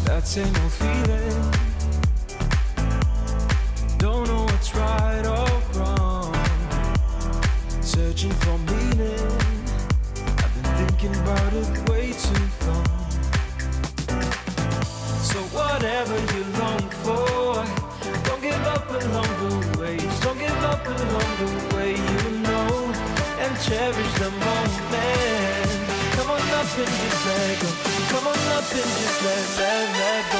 That same old feeling. Don't know what's right or wrong. Searching for meaning. I've been thinking about it way too long. So whatever you long for, don't give up along the way. Just don't give up along the way, you know, and cherish the moment. Come on up and just let go. Come on up and just let go.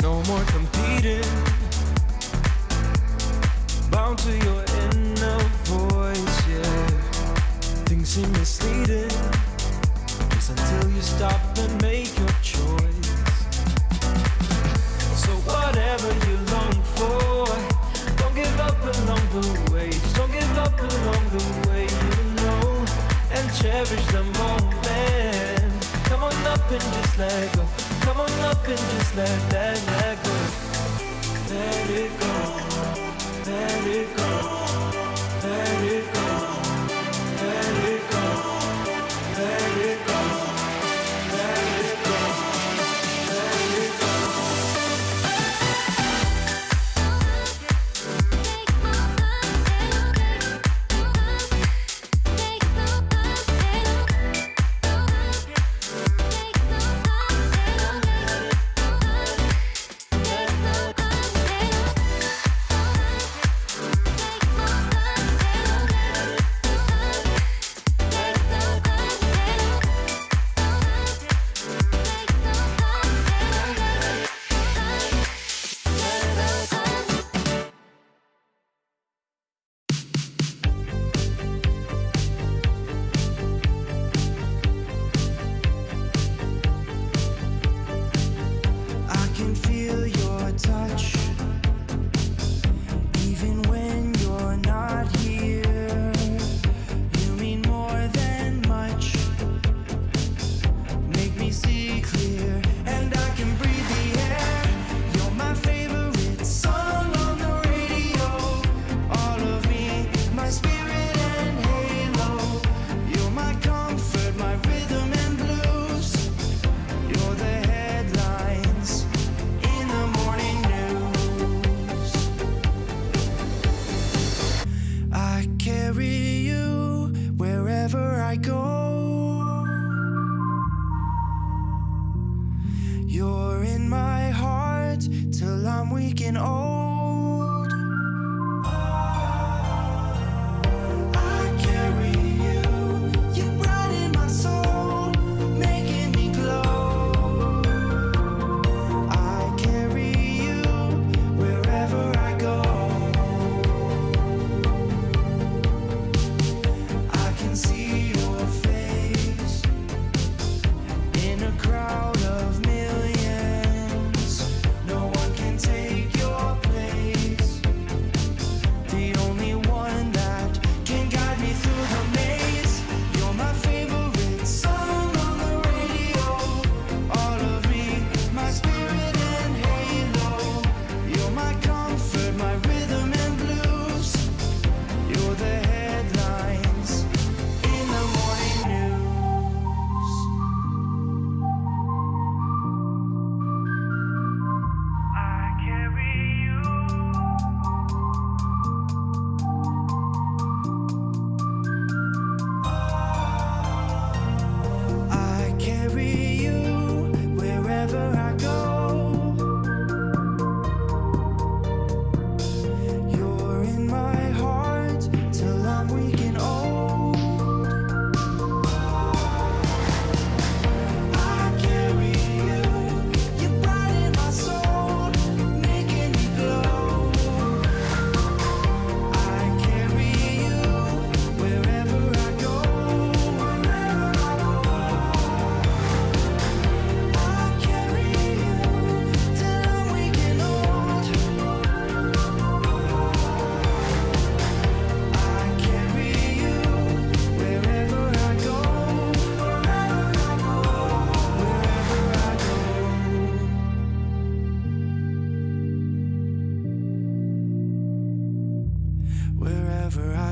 No more competing. Bound to your inner voice, yeah. Things seem misleading, just until you stop and make your choice. So whatever you long for, don't give up along the way. Just don't give up along the way, you know, and cherish the moment. Come on up and just let go. Come on up and just let go. Let it go. Let it go. Let it go. Let it go. Let it go. Let it go. Let it go.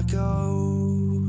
go.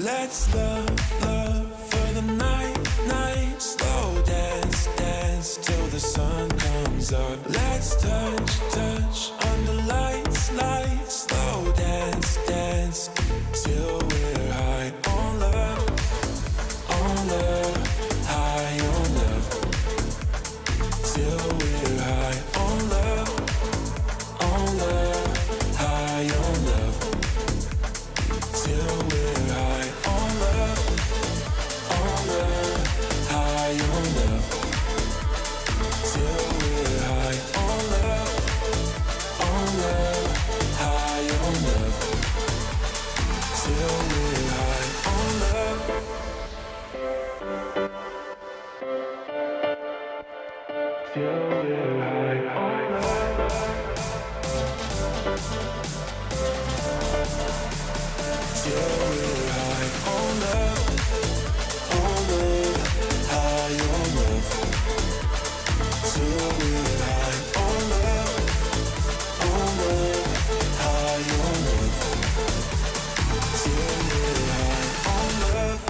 Let's love for the night. Slow dance till the sun comes up. Let's touch under lights. Slow dance till we're high on love, high on love. Till we're high on love, high on love. Till we're high on love, high on love. Till we're high on love, high on love. Till we're high on love. Till we're high on love. Till we're high on love, high on love. Till we're high on love, high on love. Till we're high on love.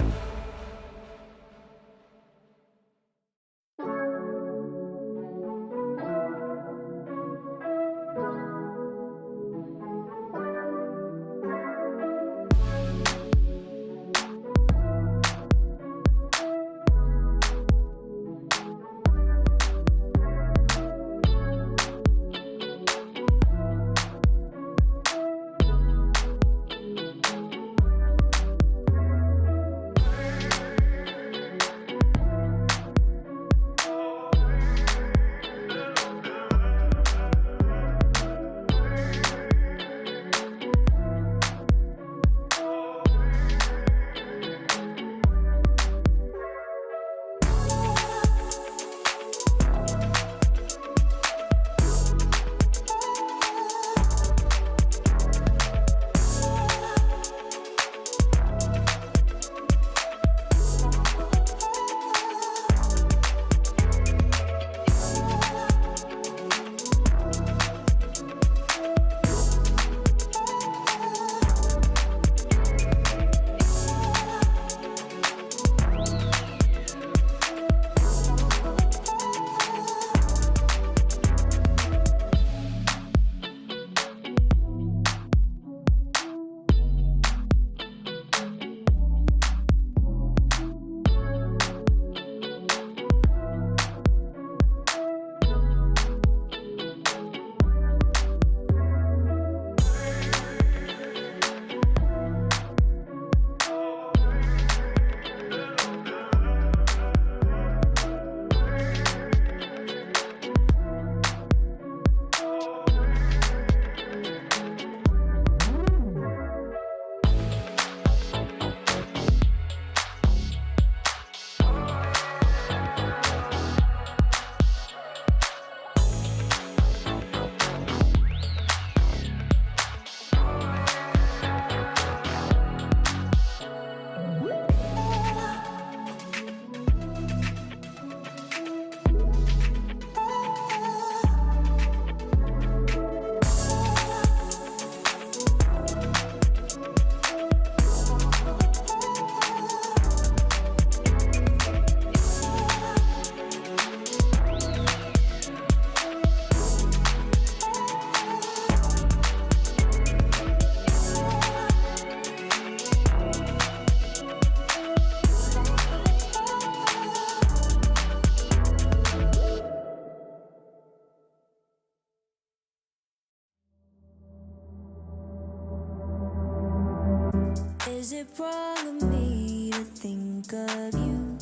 Is it wrong of me to think of you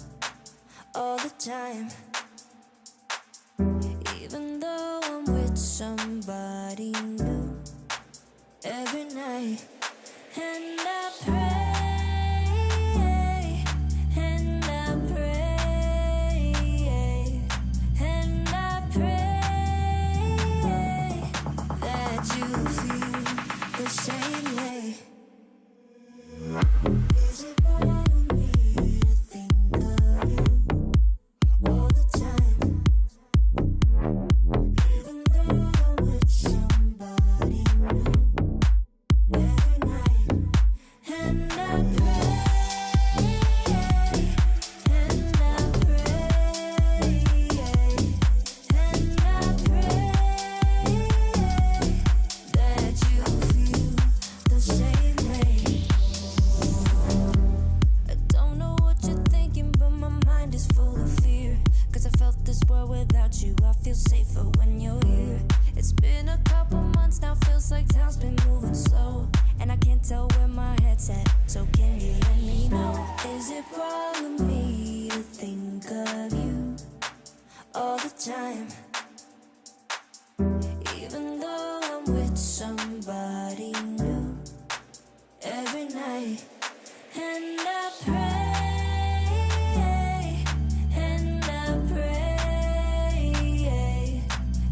all the time. Even though I'm with somebody new every night, and I pray, and I pray, and I pray that you feel the same way. Is it wrong of me to think of you all the time? Even though I'm with somebody new every night, and I pray, and I pray, and I pray that you feel the same way. I don't know what you're thinking, but my mind is full of fear. 'Cause I felt this world without you. I feel safer when you're here. It's been a couple months now, feels like time's been moving slow. And I can't tell where my head's at, so can you let me know? Is it wrong of me to think of you all the time? Even though I'm with somebody new every night, and I pray, and I pray,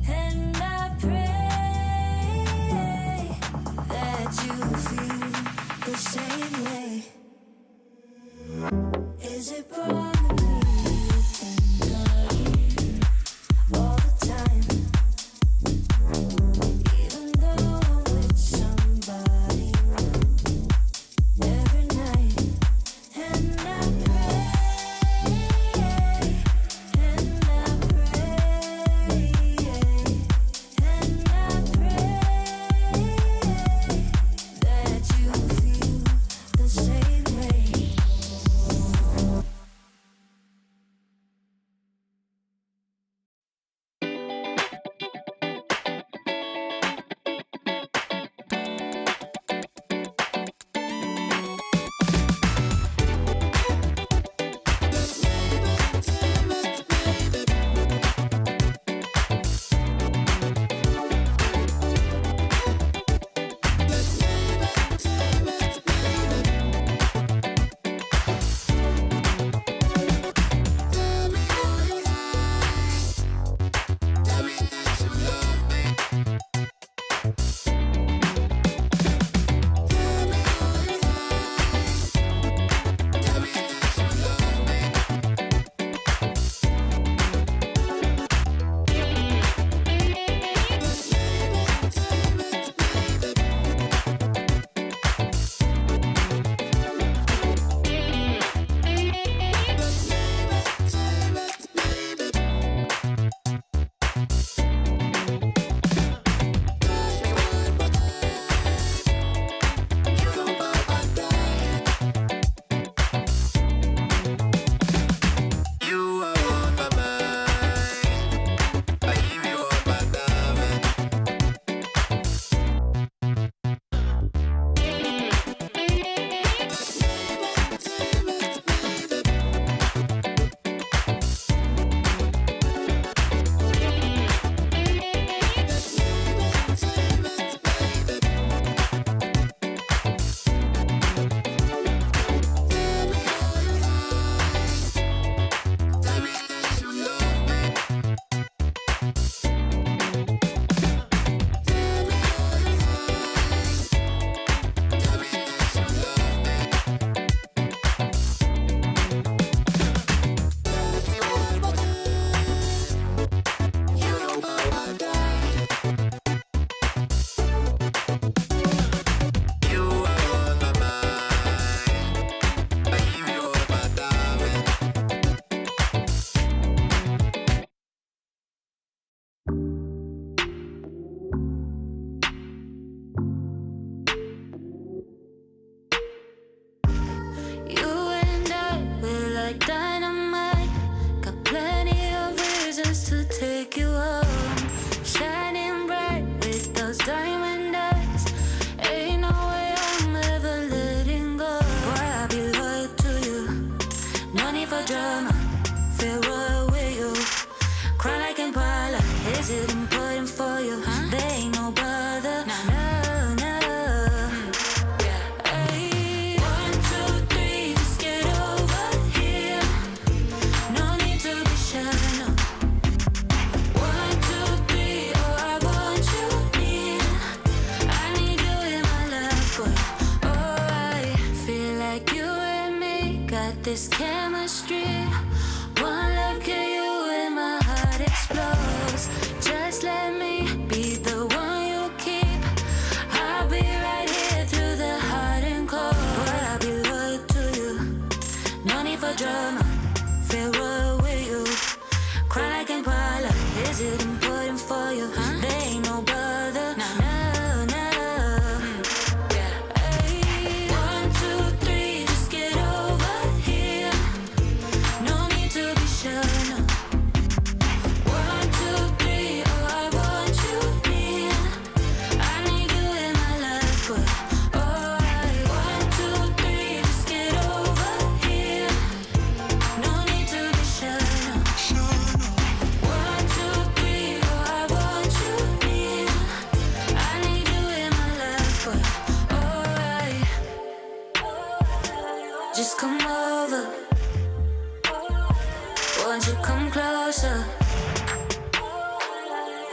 and I pray that you feel the same way. Is it wrong of me to think of you all the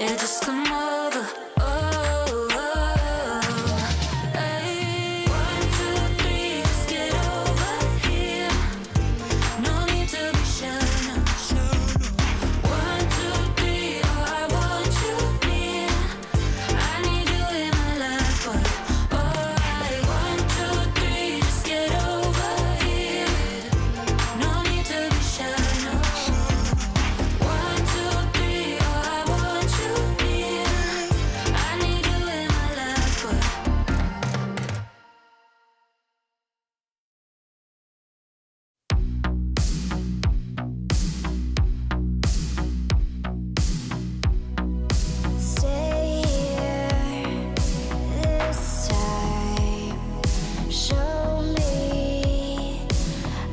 Yeah, just come over. Oh, hey. 1, 2, 3, just get over here. No need to be shy now. 1, 2, 3, oh, I want you near. I need you in my life, but alright. 1, 2, 3, just get over here. No need to be shy now. 1, 2, 3, oh, I want you near. I need you in my life, but stay here this time. Show me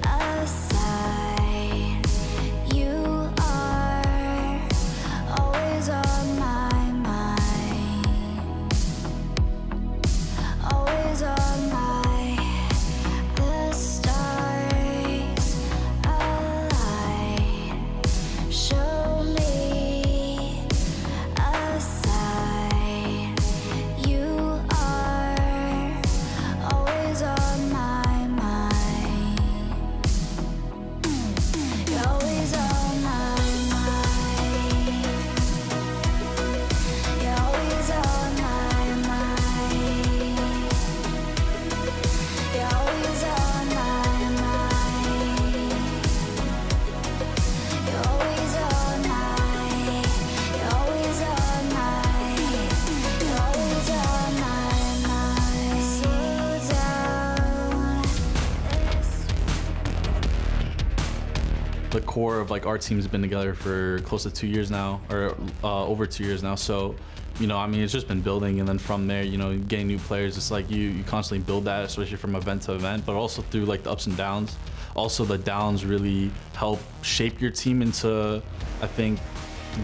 a sign. You are always on my mind. Always on my. The stars align. Show me a sign. You are always on my mind. You're always on my mind. You're always on my mind. You're always on my mind. You're always on my. You're always on my. You're always on my mind. Slow down. The core of like our team's been together for close to 2 years now, or over 2 years now. So, you know, I mean, it's just been building, and then from there, you know, getting new players. It's like you constantly build that, especially from event to event, but also through like the ups and downs. Also, the downs really help shape your team into, I think,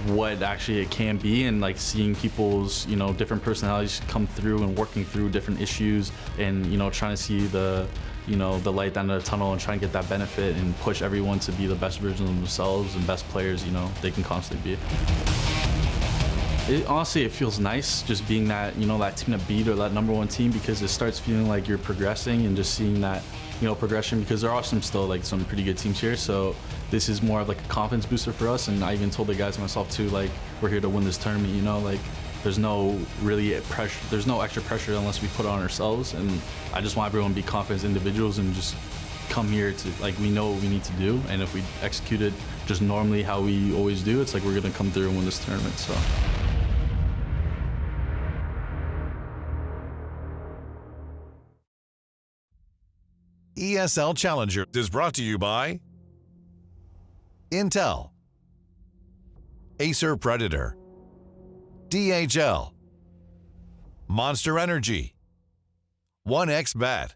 what actually it can be, and like seeing people's, you know, different personalities come through and working through different issues, and, you know, trying to see the, you know, the light down the tunnel and trying to get that benefit and push everyone to be the best version of themselves and best players, you know, they can constantly be. Honestly, it feels nice just being that, you know, that team to beat or that #1 team, because it starts feeling like you're progressing and just seeing that, you know, progression, because there are still like some pretty good teams here. So this is more of like a confidence booster for us. And I even told the guys myself too, like, we're here to win this tournament, you know, like there's no really pressure, there's no extra pressure unless we put it on ourselves. And I just want everyone to be confident as individuals and just come here to, like, we know what we need to do. And if we execute it just normally how we always do, it's like we're gonna come through and win this tournament, so. ESL Challenger is brought to you by Intel, Acer Predator, DHL, Monster Energy, 1xBet.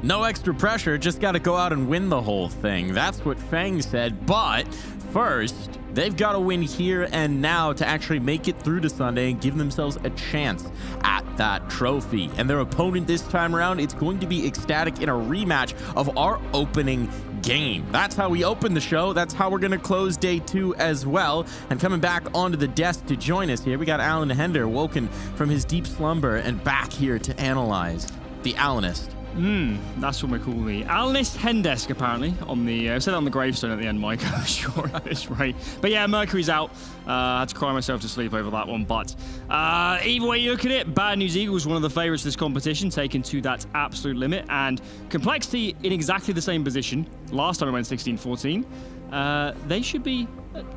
No extra pressure, just got to go out and win the whole thing. That's what Fang said, but first, they've got to win here and now to actually make it through to Sunday and give themselves a chance at that trophy. And their opponent this time around, it's going to be Ecstatic in a rematch of our opening game. That's how we open the show. That's how we're going to close day 2 as well. And coming back onto the desk to join us here, we got Alan Hender, woken from his deep slumber and back here to analyze the Alanist. That's what we call the Alanist Hendesk, apparently. On the, I said that on the gravestone at the end, Mike. I'm sure that is right. But yeah, Mercury's out. I had to cry myself to sleep over that one. But either way you look at it, Bad News Eagles, one of the favourites of this competition, taken to that absolute limit. And Complexity in exactly the same position. Last time I went 16-14. They should be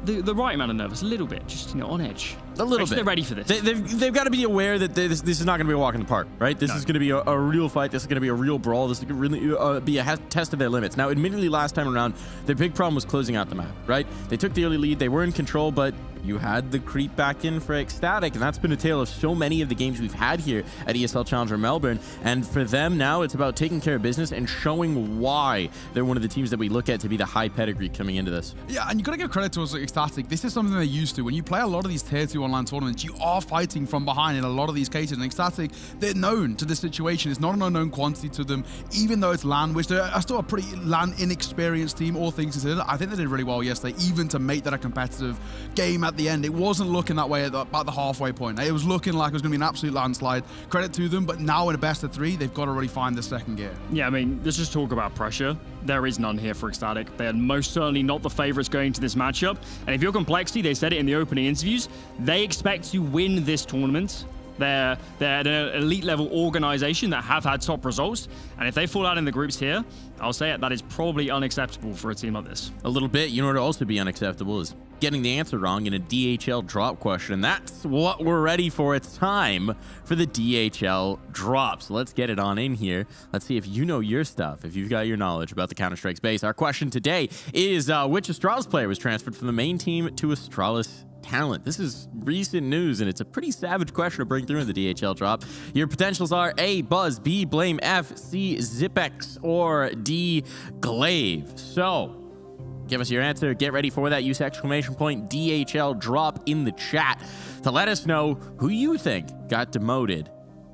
the right amount of nervous, a little bit, just, you know, on edge. A little bit. They're ready for this. They've got to be aware that this is not going to be a walk in the park, right? This is going to be a real fight. This is going to be a real brawl. This is going to really be a test of their limits. Now, admittedly, last time around, their big problem was closing out the map, right? They took the early lead. They were in control, but you had the creep back in for Ecstatic, and that's been a tale of so many of the games we've had here at ESL Challenger Melbourne. And for them now, it's about taking care of business and showing why they're one of the teams that we look at to be the high pedigree coming into this. Yeah, and you got to give credit to us at Ecstatic. This is something they're used to. When you play a lot of these tier 2 online online tournaments, you are fighting from behind in a lot of these cases. And Ecstatic, they're known to this situation. It's not an unknown quantity to them, even though it's LAN, which they're still a pretty LAN inexperienced team, all things considered. I think they did really well yesterday, even to make that a competitive game at the end. It wasn't looking that way at the halfway point. It was looking like it was going to be an absolute landslide. Credit to them, but now in a best of 3, they've got to really find the second gear. Yeah, I mean, let's just talk about pressure. There is none here for Ecstatic. They are most certainly not the favorites going to this matchup. And if you're Complexity, they said it in the opening interviews, they expect to win this tournament. They're an elite level organization that have had top results. And if they fall out in the groups here, I'll say it, that is probably unacceptable for a team like this. A little bit. You know what would also be unacceptable is getting the answer wrong in a DHL drop question. That's what we're ready for. It's time for the DHL drop. So let's get it on in here. Let's see if you know your stuff, if you've got your knowledge about the Counter-Strike space. Our question today is which Astralis player was transferred from the main team to Astralis Talent? This is recent news, and it's a pretty savage question to bring through in the DHL drop. Your potentials are A, Buzz, B, Blame, F, C, Zipex, or D, Glaive. So give us your answer. Get ready for that. Use exclamation point DHL drop in the chat to let us know who you think got demoted.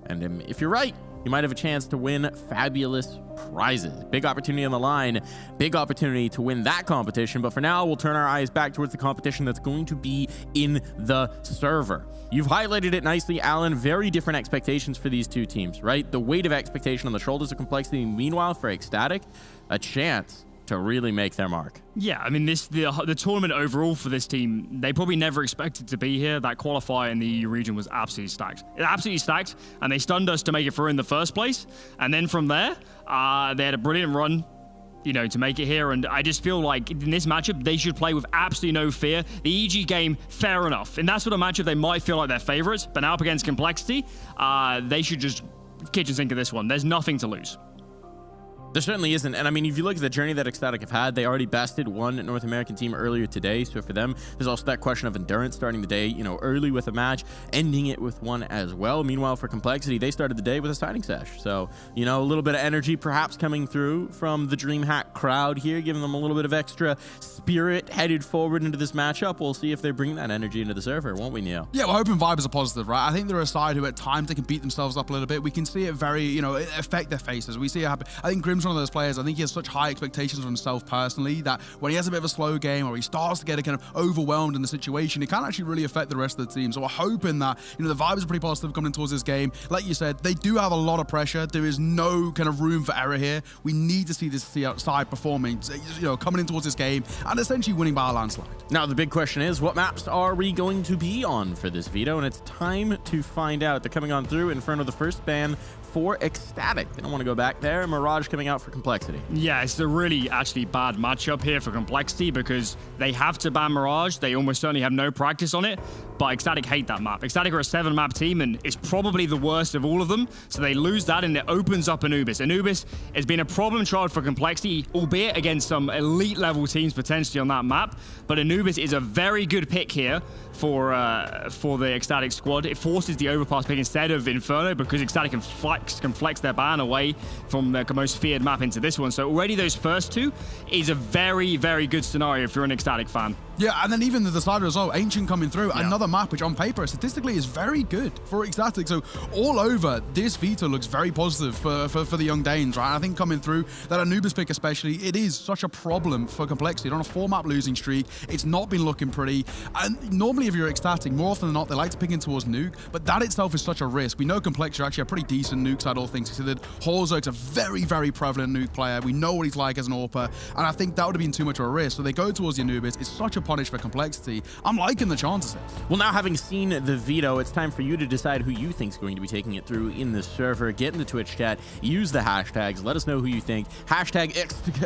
And if you're right, you might have a chance to win fabulous prizes. Big opportunity on the line. Big opportunity to win that competition. But for now, we'll turn our eyes back towards the competition that's going to be in the server. You've highlighted it nicely, Alan. Very different expectations for these two teams, right? The weight of expectation on the shoulders of Complexity. Meanwhile, for Ecstatic, a chance to really make their mark. Yeah, I mean, the tournament overall for this team, they probably never expected to be here. That qualifier in the EU region was absolutely stacked. It absolutely stacked, and they stunned us to make it through in the first place. And then from there, they had a brilliant run, you know, to make it here. And I just feel like in this matchup, they should play with absolutely no fear. The EG game, fair enough. And that's sort of matchup they might feel like they're favorites, but now up against Complexity, they should just kitchen sink of this one. There's nothing to lose. There certainly isn't. And I mean, if you look at the journey that Ecstatic have had, they already bested one North American team earlier today. So for them, there's also that question of endurance, starting the day, you know, early with a match, ending it with one as well. Meanwhile, for Complexity, they started the day with a signing sesh. So, you know, a little bit of energy perhaps coming through from the DreamHack crowd here, giving them a little bit of extra spirit headed forward into this matchup. We'll see if they bring that energy into the server, won't we, Neil? Yeah, we're hoping vibes are positive, right? I think they're a side who at times they can beat themselves up a little bit. We can see it very, you know, affect their faces. We see it happen. I think Grim's one of those players. I think he has such high expectations of himself personally that when he has a bit of a slow game or he starts to get kind of overwhelmed in the situation, it can actually really affect the rest of the team. So we're hoping that, you know, the vibes are pretty positive coming towards this game. Like you said, they do have a lot of pressure. There is no kind of room for error here. We need to see this side performing, you know, coming in towards this game and essentially winning by a landslide. Now, the big question is, what maps are we going to be on for this veto? And it's time to find out. They're coming on through Inferno, the first ban for Ecstatic. They don't want to go back there. Mirage coming out for Complexity. Yeah, it's a really actually bad matchup here for Complexity because they have to ban Mirage. They almost certainly have no practice on it, but Ecstatic hate that map. Ecstatic are a 7-map team, and it's probably the worst of all of them, so they lose that, and it opens up Anubis. Anubis has been a problem child for Complexity, albeit against some elite-level teams potentially on that map, but Anubis is a very good pick here for the Ecstatic squad. It forces the Overpass pick instead of Inferno because Ecstatic can flex their ban away from the most feared map into this one. So already those first two is a very, very good scenario if you're an Ecstatic fan. Yeah, and then even the decider as well, Ancient coming through, another map which on paper statistically is very good for Ecstatic. So all over, this veto looks very positive for the young Danes, right? I think coming through, that Anubis pick especially, it is such a problem for Complexity. On a 4-map losing streak, it's not been looking pretty. And normally if you're Ecstatic, more often than not, they like to pick in towards Nuke, but that itself is such a risk. We know Complexity are actually a pretty decent Nuke side, all things considered. Horzerk's a very, very prevalent Nuke player. We know what he's like as an AWPer, and I think that would have been too much of a risk. So they go towards the Anubis. It's such a punish for Complexity. I'm liking the chances here. Well, now having seen the veto, it's time for you to decide who you think is going to be taking it through in the server. Get in the Twitch chat, use the hashtags, let us know who you think. Hashtag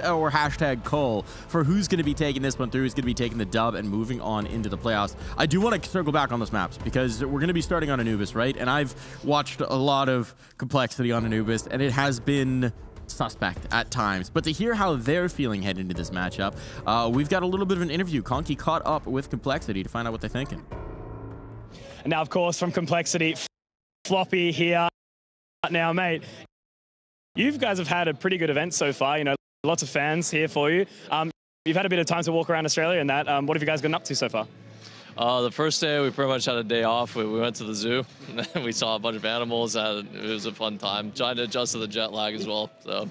or hashtag Cole for who's going to be taking this one through, who's going to be taking the dub and moving on into the playoffs. I do want to circle back on those maps because we're going to be starting on Anubis, right? And I've watched a lot of Complexity on Anubis, and it has been suspect at times. But to hear how they're feeling heading into this matchup, we've got a little bit of an interview. Conky caught up with Complexity to find out what they're thinking. And now, of course, from Complexity, Floppy here. Now, mate, you guys have had a pretty good event so far. You know, lots of fans here for you. You've had a bit of time to walk around Australia and that. What have you guys gotten up to so far? The first day, we pretty much had a day off. We went to the zoo. We saw a bunch of animals. And it was a fun time. Trying to adjust to the jet lag as well. So.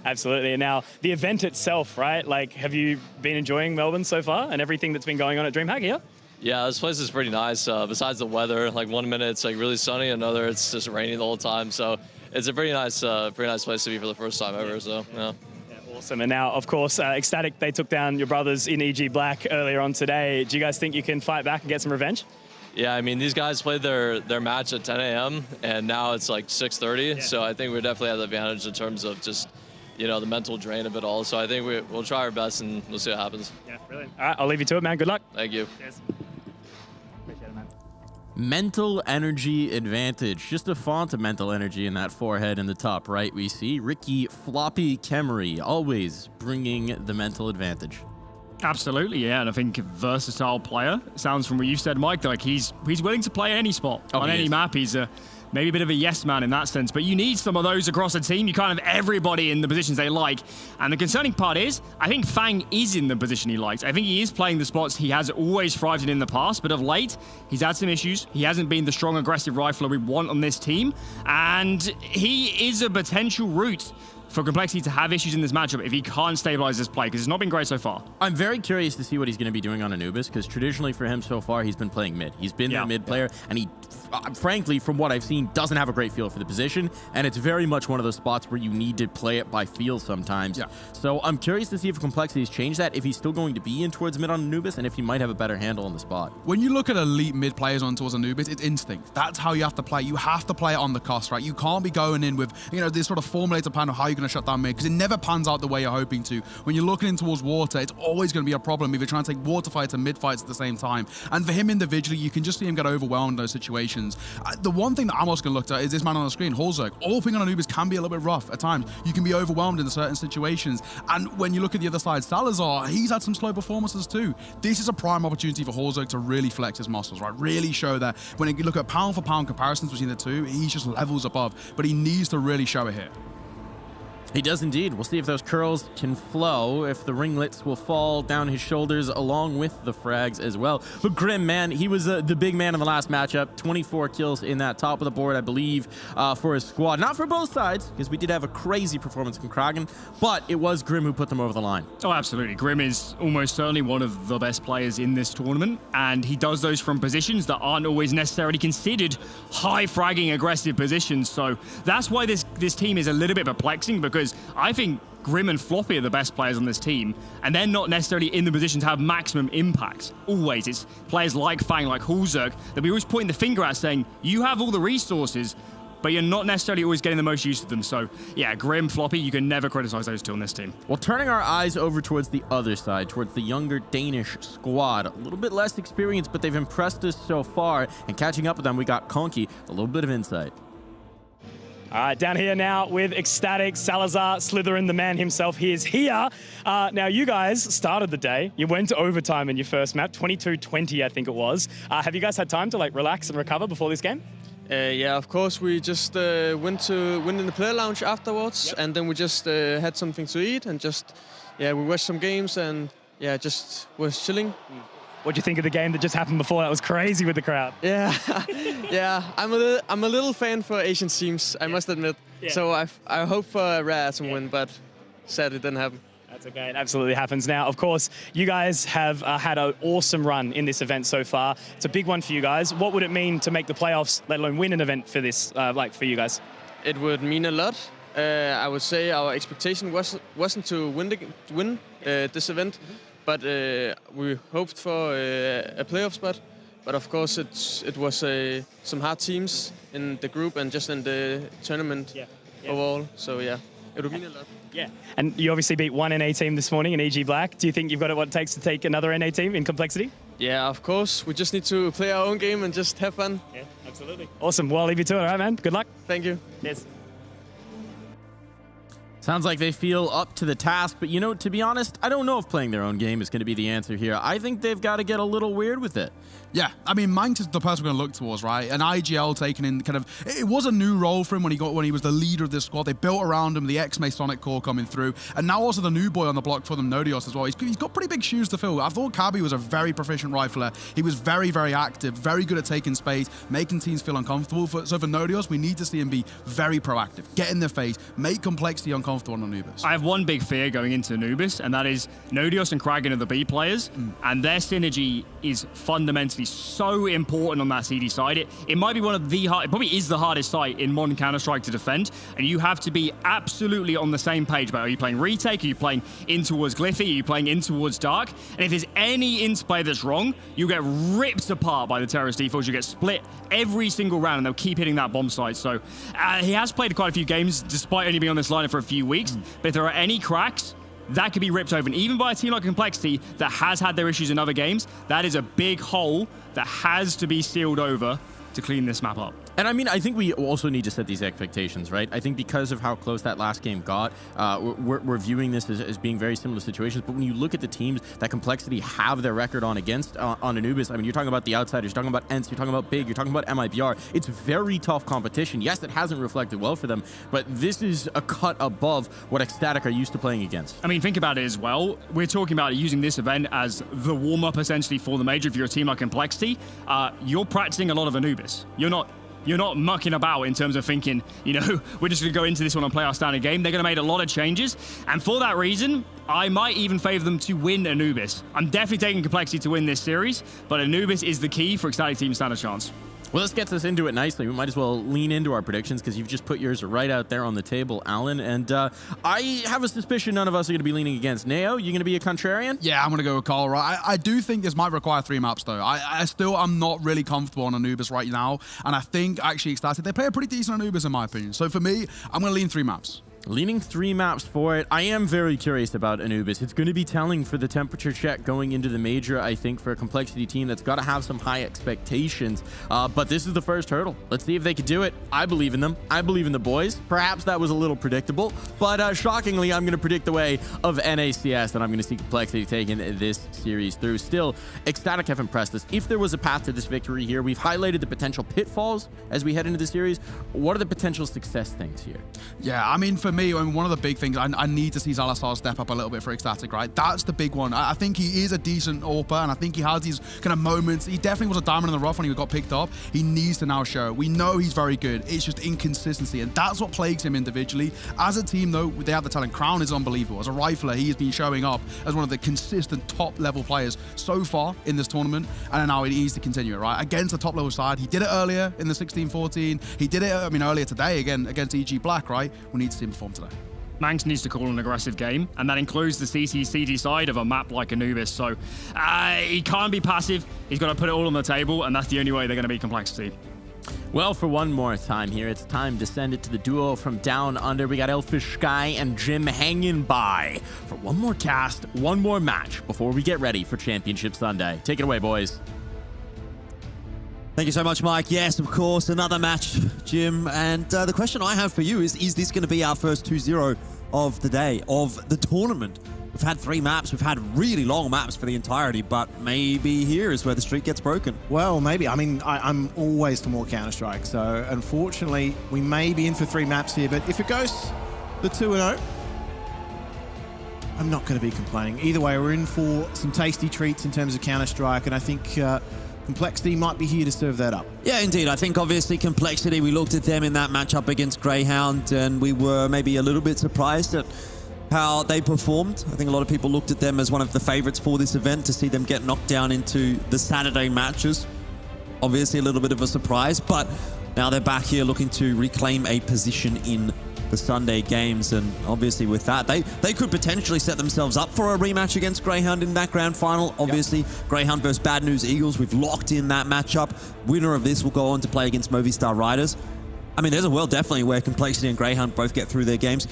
Absolutely. And now, the event itself, right? Like, have you been enjoying Melbourne so far and everything that's been going on at DreamHack here? Yeah, this place is pretty nice. Besides the weather, like 1 minute it's like really sunny, another it's just raining the whole time. So it's a pretty nice place to be for the first time ever. So yeah. Awesome. And now, of course, Ecstatic, they took down your brothers in EG Black earlier on today. Do you guys think you can fight back and get some revenge? Yeah, I mean, these guys played their match at 10 a.m. and now it's like 6:30. Yeah. So I think we definitely have the advantage in terms of just, the mental drain of it all. So I think we'll try our best and we'll see what happens. Yeah, brilliant. All right, I'll leave you to it, man. Good luck. Thank you. Cheers. Mental energy advantage. Just a font of mental energy in that forehead in the top right. We see Ricky Floppy Kemery always bringing the mental advantage. Absolutely, yeah, and I think versatile player. Sounds from what you said, Mike, like he's willing to play any spot on any map. He's maybe a bit of a yes man in that sense, but you need some of those across a team. You can't have everybody in the positions they like. And the concerning part is, I think Fang is in the position he likes. I think he is playing the spots he has always thrived in the past, but of late, he's had some issues. He hasn't been the strong, aggressive rifler we want on this team, and he is a potential route for Complexity to have issues in this matchup if he can't stabilize his play, because it's not been great so far. I'm very curious to see what he's going to be doing on Anubis, because traditionally for him so far, he's been playing mid. He's been the mid player, and he, frankly, from what I've seen, doesn't have a great feel for the position, and it's very much one of those spots where you need to play it by feel sometimes. So I'm curious to see if Complexity's changed that, if he's still going to be in towards mid on Anubis, and if he might have a better handle on the spot. When you look at elite mid players on towards Anubis, it's instinct. That's how you have to play. You have to play it on the cost, right? You can't be going in with, this sort of formulated plan of how you're going to shut down mid, because it never pans out the way you're hoping to. When you're looking in towards water, it's always going to be a problem if you're trying to take water fights and mid fights at the same time. And for him individually, you can just see him get overwhelmed in those situations. The one thing that I'm also going to look at is this man on the screen, Holzerg. All thing on Anubis can be a little bit rough at times. You can be overwhelmed in certain situations. And when you look at the other side, Salazar, he's had some slow performances too. This is a prime opportunity for Holzerg to really flex his muscles, right? Really show that when you look at pound for pound comparisons between the two, he's just levels above. But he needs to really show it here. He does indeed. We'll see if those curls can flow, if the ringlets will fall down his shoulders along with the frags as well. But Grim, man, he was the big man in the last matchup. 24 kills in that top of the board, I believe, for his squad. Not for both sides, because we did have a crazy performance from Kraken, but it was Grim who put them over the line. Oh, absolutely. Grim is almost certainly one of the best players in this tournament, and he does those from positions that aren't always necessarily considered high fragging aggressive positions. So that's why this team is a little bit perplexing, because I think Grim and Floppy are the best players on this team, and they're not necessarily in the position to have maximum impact. Always, it's players like Fang, like Hulzerg, that we always pointing the finger at saying, you have all the resources, but you're not necessarily always getting the most use of them. So yeah, Grim, Floppy, you can never criticize those two on this team. Well, turning our eyes over towards the other side, towards the younger Danish squad, a little bit less experience, but they've impressed us so far, and catching up with them, we got Conky, a little bit of insight. All right, down here now with Ecstatic, Salazar, Slytherin, the man himself. He is here. Now, you guys started the day. You went to overtime in your first map, 22-20, I think it was. Have you guys had time to relax and recover before this game? Yeah, of course. We just went in the player lounge afterwards, and then we just had something to eat and we watched some games and just was chilling. What do you think of the game that just happened before? That was crazy with the crowd. Yeah, yeah. I'm a little fan for Asian teams, I must admit. Yeah. So I hope for Rare to win, but sadly it didn't happen. That's okay. It absolutely happens. Now, of course, you guys have had an awesome run in this event so far. It's a big one for you guys. What would it mean to make the playoffs, let alone win an event for this, for you guys? It would mean a lot. I would say our expectation wasn't to win this event. But we hoped for a playoff spot. But of course, it was some hard teams in the group and just in the tournament overall. So yeah, it would mean a lot. Yeah, and you obviously beat one NA team this morning in EG Black. Do you think you've got what it takes to take another NA team in Complexity? Yeah, of course. We just need to play our own game and just have fun. Yeah, absolutely. Awesome. Well, I'll leave you to it. All right, man. Good luck. Thank you. Cheers. Sounds like they feel up to the task, but to be honest, I don't know if playing their own game is going to be the answer here. I think they've got to get a little weird with it. Yeah, I mean, Manx is the person we're going to look towards, right? And IGL taking in kind of, it was a new role for him when he was the leader of this squad. They built around him, the ex-Masonic core coming through, and now also the new boy on the block for them, Nodios, as well. He's got pretty big shoes to fill. I thought Kabi was a very proficient rifler. He was very, very active, very good at taking space, making teams feel uncomfortable. So for Nodios, we need to see him be very proactive, get in their face, make complexity uncomfortable on Anubis. I have one big fear going into Anubis, and that is Nodios and Kragan are the B players, and their synergy is fundamentally so important on that CD side. It might be one of the it probably is the hardest site in modern Counter-Strike to defend, and you have to be absolutely on the same page about, are you playing retake, are you playing in towards Glyphy, are you playing in towards Dark, and if there's any interplay that's wrong, you get ripped apart by the terrorist defaults, you get split every single round, and they'll keep hitting that bomb site. So he has played quite a few games despite only being on this lineup for a few weeks, but if there are any cracks, that could be ripped open. Even by a team like Complexity that has had their issues in other games, that is a big hole that has to be sealed over to clean this map up. And I mean, I think we also need to set these expectations, right? I think because of how close that last game got, we're viewing this as being very similar situations. But when you look at the teams that Complexity have their record on against on Anubis, I mean, you're talking about the Outsiders, you're talking about ENCE, you're talking about Big, you're talking about MIBR. It's very tough competition. Yes, it hasn't reflected well for them, but this is a cut above what Ecstatic are used to playing against. I mean, think about it as well. We're talking about using this event as the warm-up essentially for the major. If you're a team like Complexity, you're practicing a lot of Anubis. You're not mucking about in terms of thinking, you know, we're just going to go into this one and play our standard game. They're going to make a lot of changes. And for that reason, I might even favor them to win Anubis. I'm definitely taking Complexity to win this series, but Anubis is the key for Ecstatic team to stand a chance. Well, this gets us into it nicely. We might as well lean into our predictions because you've just put yours right out there on the table, Alan. And I have a suspicion none of us are going to be leaning against Neo. You going to be a contrarian? Yeah, I'm going to go with Carl, right? I do think this might require 3 maps, though. I still am not really comfortable on Anubis right now. And I think, actually, Ecstatic, they play a pretty decent Anubis, in my opinion. So for me, I'm going to lean 3 maps. Leaning 3 maps for it. I am very curious about Anubis. It's going to be telling for the temperature check going into the major, I think, for a Complexity team that's got to have some high expectations. But this is the first hurdle. Let's see if they can do it. I believe in them. I believe in the boys. Perhaps that was a little predictable, but shockingly, I'm going to predict the way of NACS, and I'm going to see Complexity taking this series through. Still, Ecstatic have impressed us. If there was a path to this victory here, we've highlighted the potential pitfalls as we head into the series. What are the potential success things here? Yeah, I mean, for me, one of the big things, I need to see Zalazar step up a little bit for Ecstatic, right? That's the big one. I think he is a decent AWPer, and I think he has these kind of moments. He definitely was a diamond in the rough when he got picked up. He needs to now show. We know he's very good. It's just inconsistency, and that's what plagues him individually. As a team, though, they have the talent. Crown is unbelievable. As a rifler, he has been showing up as one of the consistent top-level players so far in this tournament, and now he needs to continue it, right? Against the top-level side. He did it earlier in the 16-14. He did it, earlier today, again, against EG Black, right? We need to see him perform today. Manx needs to call an aggressive game, and that includes the CCCD side of a map like Anubis. So he can't be passive. He's got to put it all on the table, and that's the only way they're going to beat Complexity. Well, for one more time here, it's time to send it to the duo from down under. We got Elfish Sky and Jim hanging by for one more cast, one more match before we get ready for Championship Sunday. Take it away, boys. Thank you so much, Mike. Yes, of course, another match, Jim. And the question I have for you is this going to be our first 2-0 of the day, of the tournament? We've had 3 maps. We've had really long maps for the entirety, but maybe here is where the streak gets broken. Well, maybe. I mean, I'm always for more Counter-Strike, so unfortunately, we may be in for 3 maps here, but if it goes the 2-0, I'm not going to be complaining. Either way, we're in for some tasty treats in terms of Counter-Strike, and I think Complexity might be here to serve that up. Yeah, indeed. I think obviously Complexity, we looked at them in that matchup against Greyhound, and we were maybe a little bit surprised at how they performed. I think a lot of people looked at them as one of the favorites for this event. To see them get knocked down into the Saturday matches, obviously a little bit of a surprise, but now they're back here looking to reclaim a position in the Sunday games, and obviously with that, they could potentially set themselves up for a rematch against Greyhound in that grand final. Obviously, Greyhound versus Bad News Eagles, we've locked in that matchup. Winner of this will go on to play against Movistar Riders. I mean, there's a world definitely where Complexity and Greyhound both get through their games.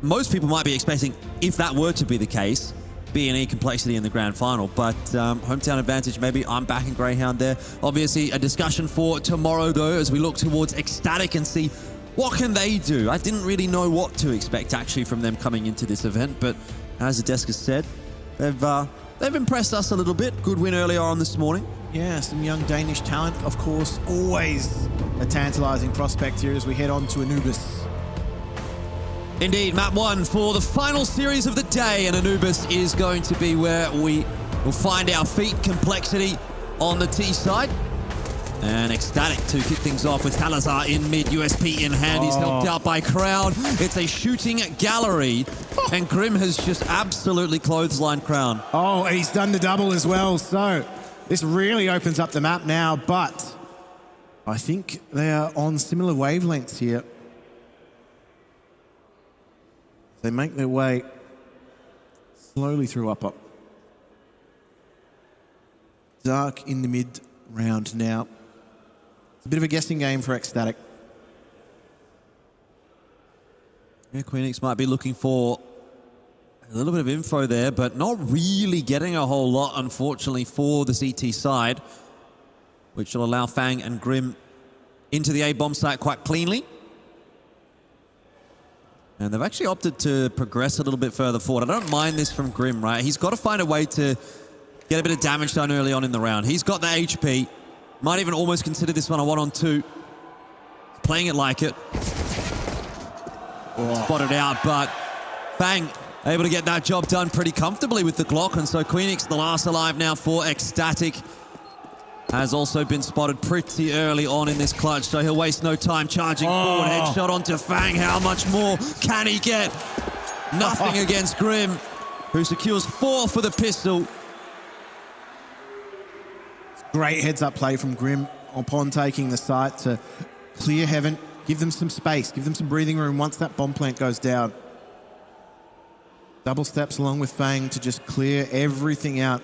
Most people might be expecting, if that were to be the case, B&E Complexity in the grand final, but hometown advantage maybe. I'm backing Greyhound there. Obviously, a discussion for tomorrow, though, as we look towards Ecstatic and see what can they do? I didn't really know what to expect, actually, from them coming into this event, but as the desk has said, they've they've impressed us a little bit. Good win earlier on this morning. Yeah, some young Danish talent, of course, always a tantalising prospect here as we head on to Anubis. Indeed, map 1 for the final series of the day, and Anubis is going to be where we will find our feet. Complexity on the T side. And Ecstatic to kick things off with Salazar in mid, USP in hand. He's helped out by Crown. It's a shooting gallery, and Grim has just absolutely clotheslined Crown. Oh, he's done the double as well, so this really opens up the map now, but I think they are on similar wavelengths here. They make their way slowly through up. Dark in the mid round now. It's a bit of a guessing game for Ecstatic. Yeah, Queenix might be looking for a little bit of info there, but not really getting a whole lot, unfortunately, for the CT side, which will allow Fang and Grim into the A-bomb site quite cleanly. And they've actually opted to progress a little bit further forward. I don't mind this from Grim, right? He's got to find a way to get a bit of damage done early on in the round. He's got the HP. Might even almost consider this one a 1-on-2. Playing it like it. Spotted out, but Fang able to get that job done pretty comfortably with the Glock. And so Queenix, the last alive now for Ecstatic, has also been spotted pretty early on in this clutch, so he'll waste no time charging forward. Headshot onto Fang. How much more can he get? Nothing against Grim, who secures 4 for the pistol. Great heads-up play from Grim upon taking the site to clear heaven, give them some space, give them some breathing room once that bomb plant goes down. Double steps along with Fang to just clear everything out.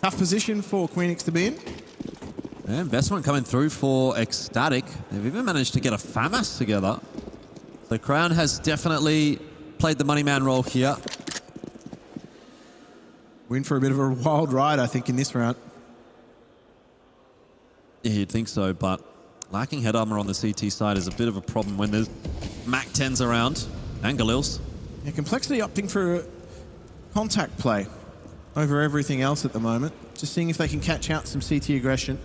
Tough position for Queenix to be in. Yeah, investment coming through for Ecstatic. They've even managed to get a FAMAS together. So Crown has definitely played the money man role here. We're in for a bit of a wild ride, I think, in this round. Yeah, you'd think so, but lacking head armor on the CT side is a bit of a problem when there's MAC-10s around and Galils. Yeah, Complexity opting for contact play over everything else at the moment. Just seeing if they can catch out some CT aggression.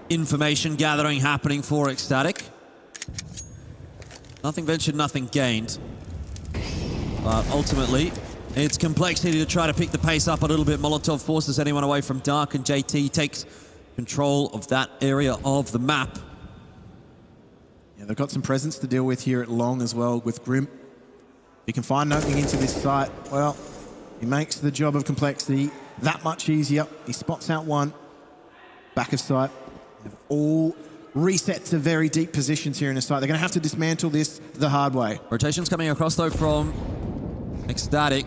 Information gathering happening for Ecstatic. Nothing ventured, nothing gained. But ultimately, it's Complexity to try to pick the pace up a little bit. Molotov forces anyone away from Dark, and JT takes control of that area of the map. Yeah, they've got some presence to deal with here at Long as well with Grim. If he can find an opening into this site, well, he makes the job of Complexity that much easier. He spots out one. Back of sight. They've all reset to very deep positions here in the site. They're going to have to dismantle this the hard way. Rotation's coming across, though, from Ecstatic.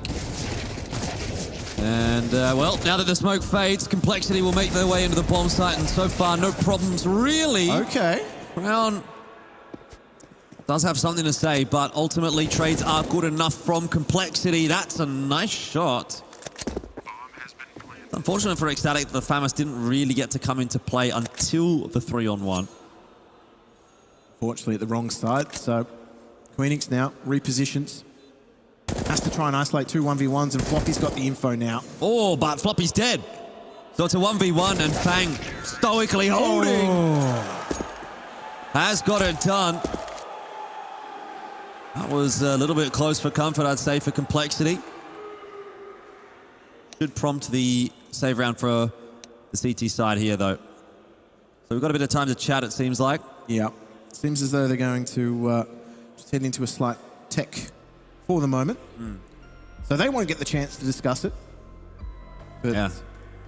And, well, now that the smoke fades, Complexity will make their way into the bomb site, and so far, no problems, really. Okay. Crown does have something to say, but ultimately, trades are good enough from Complexity. That's a nice shot. Unfortunate for Ecstatic, the FAMAS didn't really get to come into play until the 3-on-1. Fortunately, at the wrong side, so Queenix now repositions. Has to try and isolate 2 1v1s, and Floppy's got the info now. Oh, but Floppy's dead. So it's a 1v1, and Fang stoically holding. Has got it done. That was a little bit close for comfort, I'd say, for Complexity. Should prompt the save round for the CT side here, though. So we've got a bit of time to chat, it seems like. Yeah. Seems as though they're going to just head into a slight tech for the moment. So they won't get the chance to discuss it. But yeah,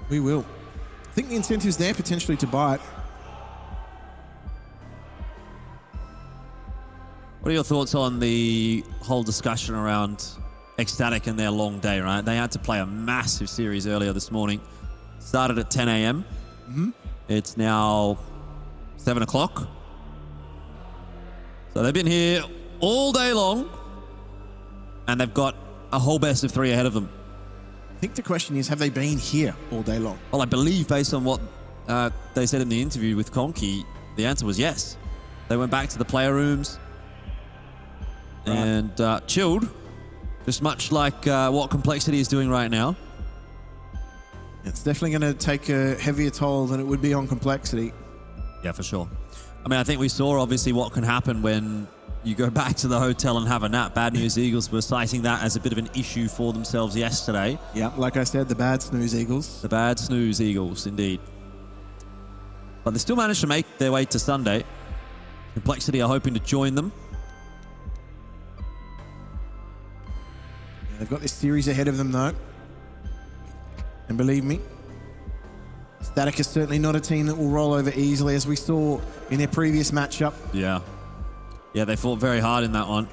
we will. I think the incentive's there potentially to buy it. What are your thoughts on the whole discussion around Ecstatic and their long day, right? They had to play a massive series earlier this morning. Started at 10 a.m. It's now 7 o'clock. So they've been here all day long, and they've got a whole best of 3 ahead of them. I think the question is, have they been here all day long? Well, I believe based on what they said in the interview with Conky, the answer was yes. They went back to the player rooms and chilled, just much like what Complexity is doing right now. It's definitely going to take a heavier toll than it would be on Complexity. Yeah, for sure. I mean, I think we saw obviously what can happen when you go back to the hotel and have a nap. Bad News Eagles were citing that as a bit of an issue for themselves yesterday. Yeah, like I said, the bad snooze Eagles. The bad snooze Eagles, indeed. But they still managed to make their way to Sunday. Complexity are hoping to join them. They've got this series ahead of them, though. And believe me, Ecstatic is certainly not a team that will roll over easily, as we saw in their previous matchup. Yeah. Yeah, they fought very hard in that one.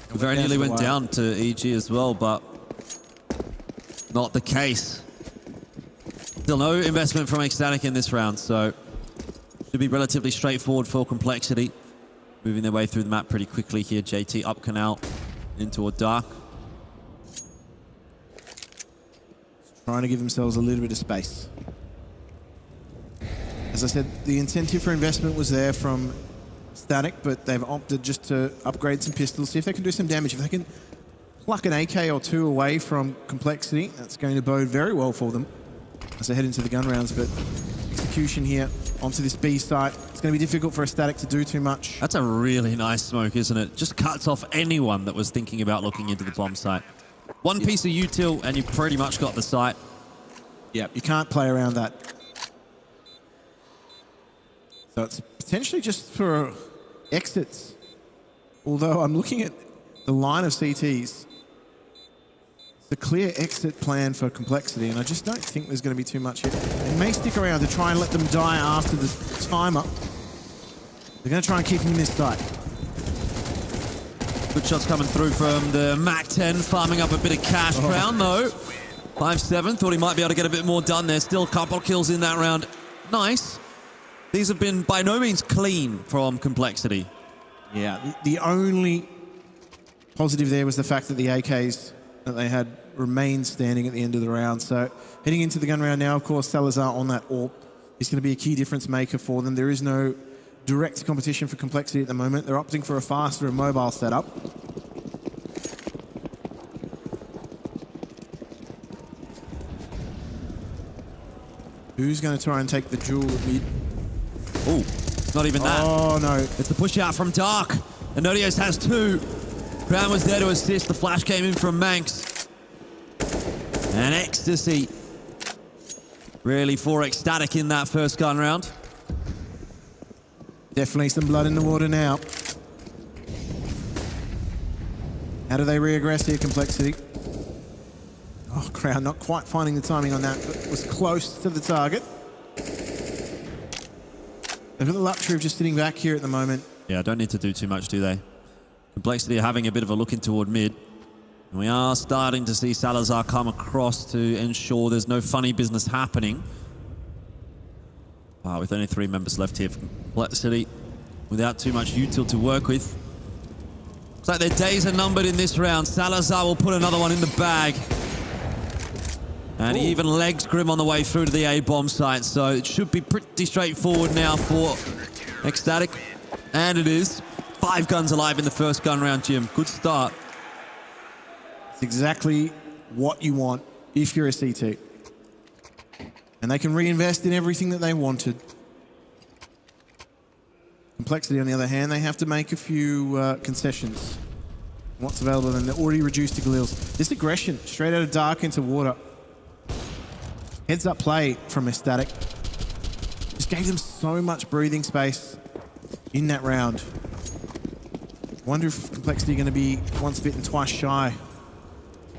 Very nearly went down to EG as well, but not the case. Still no investment from Ecstatic in this round, so should be relatively straightforward for Complexity. Moving their way through the map pretty quickly here. JT up canal into a dark. Trying to give themselves a little bit of space. As I said, the incentive for investment was there from Static, but they've opted just to upgrade some pistols, see if they can do some damage. If they can pluck an AK or two away from Complexity, that's going to bode very well for them as they head into the gun rounds. But execution here onto this B site, it's going to be difficult for a Static to do too much. That's a really nice smoke, isn't it? Just cuts off anyone that was thinking about looking into the bomb site. One piece of util and you've pretty much got the site. Yeah, you can't play around that. So it's potentially just for exits. Although I'm looking at the line of CTs. It's a clear exit plan for Complexity, and I just don't think there's going to be too much here. They may stick around to try and let them die after the timer. They're going to try and keep them in this site. Good shots coming through from the MAC-10, farming up a bit of cash. Crown, though. 5-7, thought he might be able to get a bit more done there. Still a couple of kills in that round. Nice. These have been by no means clean from Complexity. Yeah, the only positive there was the fact that the AKs that they had remained standing at the end of the round. So heading into the gun round now, of course, Salazar on that AWP is going to be a key difference maker for them. There is no direct competition for Complexity at the moment. They're opting for a faster and mobile setup. Who's going to try and take the duel at mid? Oh, not even that. Oh, no. It's the push out from Dark. Anodios has two. Crown was there to assist. The flash came in from Manx. And Ecstasy. Really for Ecstatic in that first gun round. Definitely some blood in the water now. How do they reaggress here, Complexity? Oh, Crown not quite finding the timing on that, but was close to the target. They've got the luxury of just sitting back here at the moment. Yeah, don't need to do too much, do they? Complexity are having a bit of a look in toward mid. And we are starting to see Salazar come across to ensure there's no funny business happening. Wow, with only 3 members left here for Complexity, without too much util to work with. Looks like their days are numbered in this round. Salazar will put another one in the bag. And he even legs Grim on the way through to the A-bomb site, so it should be pretty straightforward now for Ecstatic. And it is. 5 guns alive in the first gun round, Jim. Good start. It's exactly what you want if you're a CT. And they can reinvest in everything that they wanted. Complexity, on the other hand, they have to make a few concessions. What's available, and they're already reduced to Galils. This aggression, straight out of Dark into water. Heads up play from Ecstatic. Just gave them so much breathing space in that round. Wonder if Complexity are going to be once bitten, twice shy.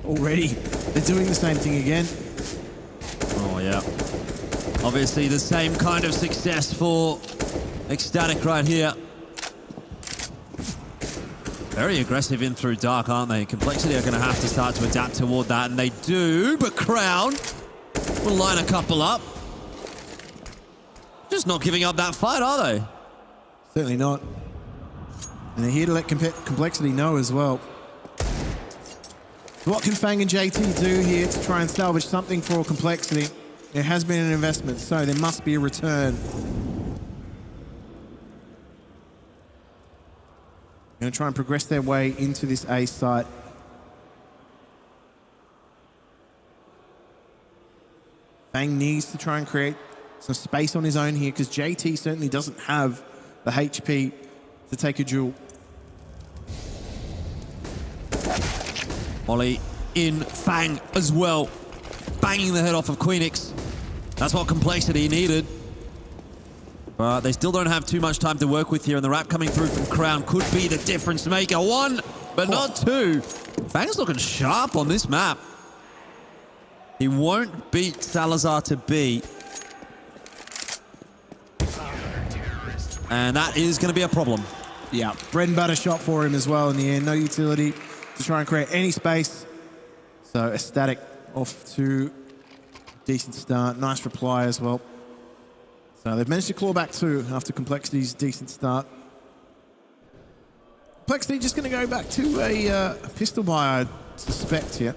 Already, they're doing the same thing again. Oh, yeah. Obviously, the same kind of success for Ecstatic right here. Very aggressive in through Dark, aren't they? Complexity are going to have to start to adapt toward that, and they do, but Crown will line a couple up. Just not giving up that fight, are they? Certainly not. And they're here to let Complexity know as well. What can Fang and JT do here to try and salvage something for Complexity? There has been an investment, so there must be a return. Going to try and progress their way into this A site. Fang needs to try and create some space on his own here because JT certainly doesn't have the HP to take a duel. Molly in Fang as well. Banging the head off of Queenix. That's what Complexity needed. But they still don't have too much time to work with here, and the wrap coming through from Crown could be the difference maker. One, but not two. Fang's looking sharp on this map. He won't beat Salazar to B. And that is going to be a problem. Yeah, bread and butter shot for him as well in the end. No utility to try and create any space. So Ecstatic off to a decent start. Nice reply as well. So they've managed to claw back two after Complexity's decent start. Complexity just going to go back to a pistol buy, I suspect here.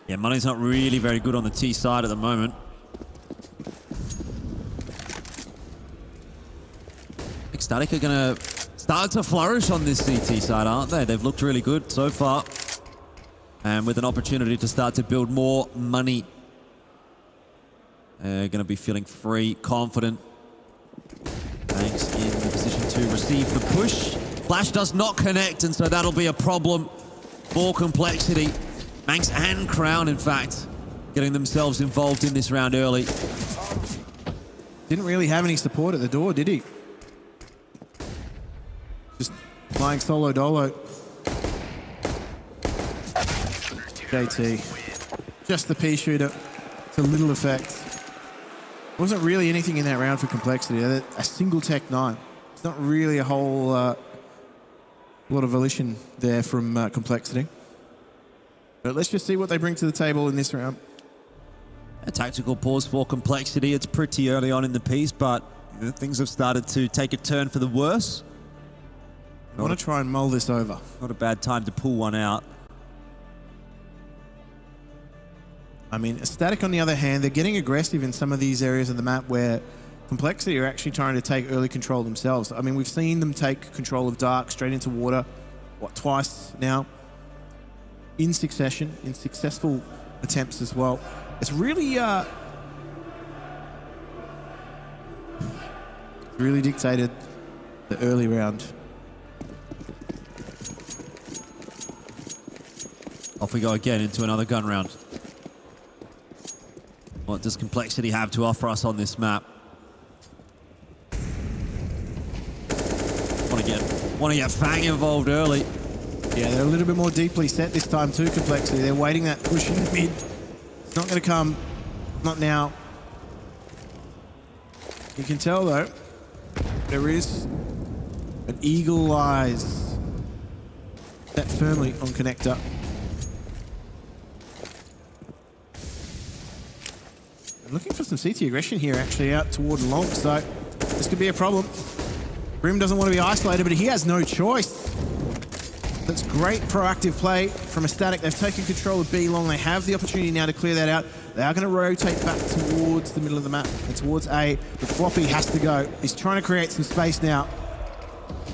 Yeah, Money's not really very good on the T side at the moment. Ecstatic are going to start to flourish on this CT side, aren't they? They've looked really good so far. And with an opportunity to start to build more money. They're going to be feeling free, confident. Thanks in the position to receive the push. Flash does not connect, and so that'll be a problem for Complexity. Manx and Crown, in fact, getting themselves involved in this round early. Didn't really have any support at the door, did he? Just flying solo dolo. JT. Just the pea shooter to little effect. Wasn't really anything in that round for Complexity. A single Tech 9. It's not really a whole lot of volition there from Complexity. But let's just see what they bring to the table in this round. A tactical pause for Complexity. It's pretty early on in the piece, but things have started to take a turn for the worse. I want to try and mull this over. Not a bad time to pull one out. I mean, Ecstatic, on the other hand, they're getting aggressive in some of these areas of the map where Complexity are actually trying to take early control themselves. I mean, we've seen them take control of Dark straight into water, what, twice now? In succession, in successful attempts as well. It's really, really dictated the early round. Off we go again into another gun round. What does Complexity have to offer us on this map? Want to get Fang involved early. Yeah, they're a little bit more deeply set this time too, Complexity. They're waiting that push in the mid. It's not going to come. Not now. You can tell, though, there is an eagle eyes set firmly on Connector. I'm looking for some CT aggression here, actually, out toward long, so this could be a problem. Grim doesn't want to be isolated, but he has no choice. That's great proactive play from Ecstatic. They've taken control of B long. They have the opportunity now to clear that out. They are going to rotate back towards the middle of the map and towards A, but Floppy has to go. He's trying to create some space now.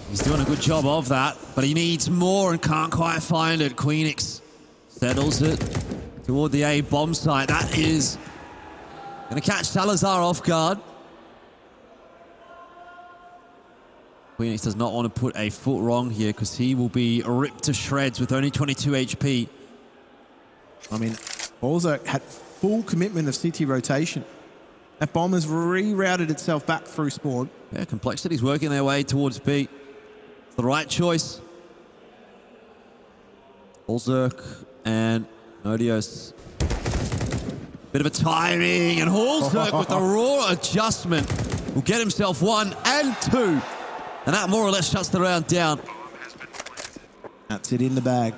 He's doing a good job of that, but he needs more and can't quite find it. Queenix settles it toward the A bomb site. That is going to catch Salazar off guard. Queenix does not want to put a foot wrong here because he will be ripped to shreds with only 22 HP. I mean, also had full commitment of CT rotation. That bomb has rerouted itself back through spawn. Yeah, Complexity's working their way towards B. The right choice. Holzerk and Nodios. Bit of a timing, and Holzerk with the raw adjustment will get himself 1 and 2. And that more or less shuts the round down. That's it in the bag.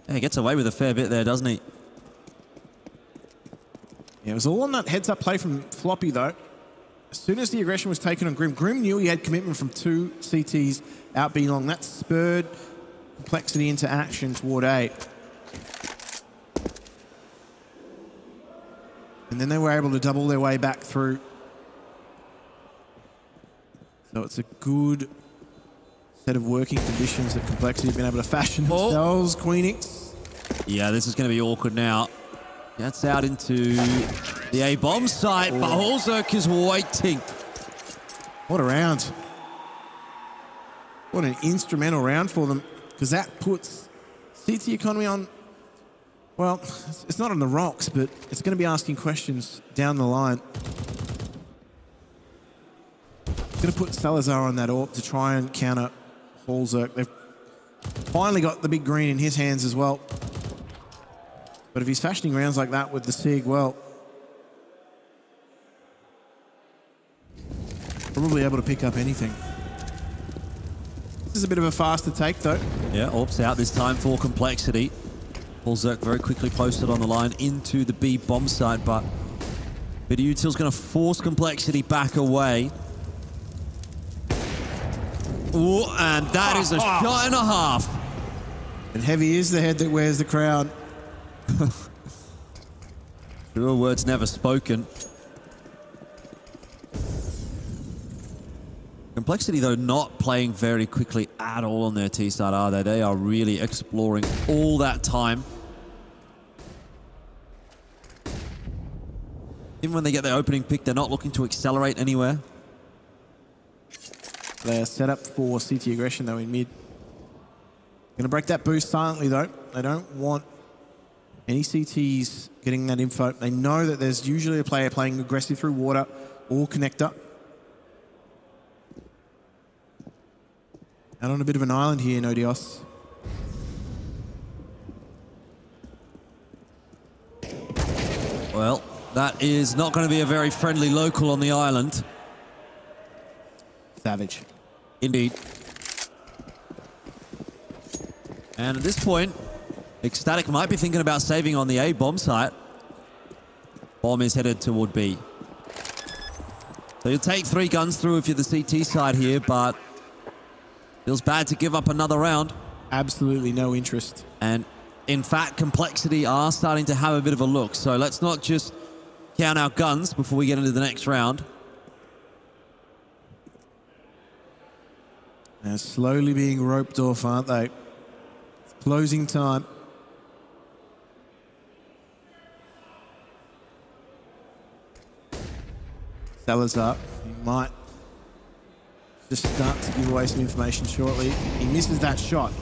Yeah, he gets away with a fair bit there, doesn't he? Yeah, it was all on that heads-up play from Floppy, though. As soon as the aggression was taken on Grim, Grim knew he had commitment from 2 CTs out B long. That spurred Complexity into action toward A. And then they were able to double their way back through. So it's a good set of working conditions that Complexity have been able to fashion themselves. Queenix. Yeah, this is going to be awkward now. Gets out into the A-bomb site, but Holzerk is waiting. What a round. What an instrumental round for them, because that puts CT Economy on, well, it's not on the rocks, but it's going to be asking questions down the line. It's going to put Salazar on that AWP to try and counter Holzerk. They've finally got the big green in his hands as well. But if he's fashioning rounds like that with the SIG, well, probably able to pick up anything. This is a bit of a faster take, though. Yeah, AWP's out this time for Complexity. Holzerk very quickly posted on the line into the B bomb site, but Util's going to force Complexity back away. Ooh, and that is a shot and a half. And heavy is the head that wears the crown. Truer words never spoken. Complexity, though, not playing very quickly at all on their T side, are they? They are really exploring all that time. Even when they get their opening pick, they're not looking to accelerate anywhere. They're set up for CT aggression, though, in mid. Going to break that boost silently, though. They don't want any CTs getting that info. They know that there's usually a player playing aggressive through water or connector. Out on a bit of an island here, Nodios. Well, that is not going to be a very friendly local on the island. Savage. Indeed. And at this point, Ecstatic might be thinking about saving on the A bomb site. Bomb is headed toward B. So you'll take 3 guns through if you're the CT side here, but feels bad to give up another round. Absolutely no interest. And in fact, Complexity are starting to have a bit of a look. So let's not just count our guns before we get into the next round. They're slowly being roped off, aren't they? It's closing time. Salazar, he might just start to give away some information shortly. He misses that shot.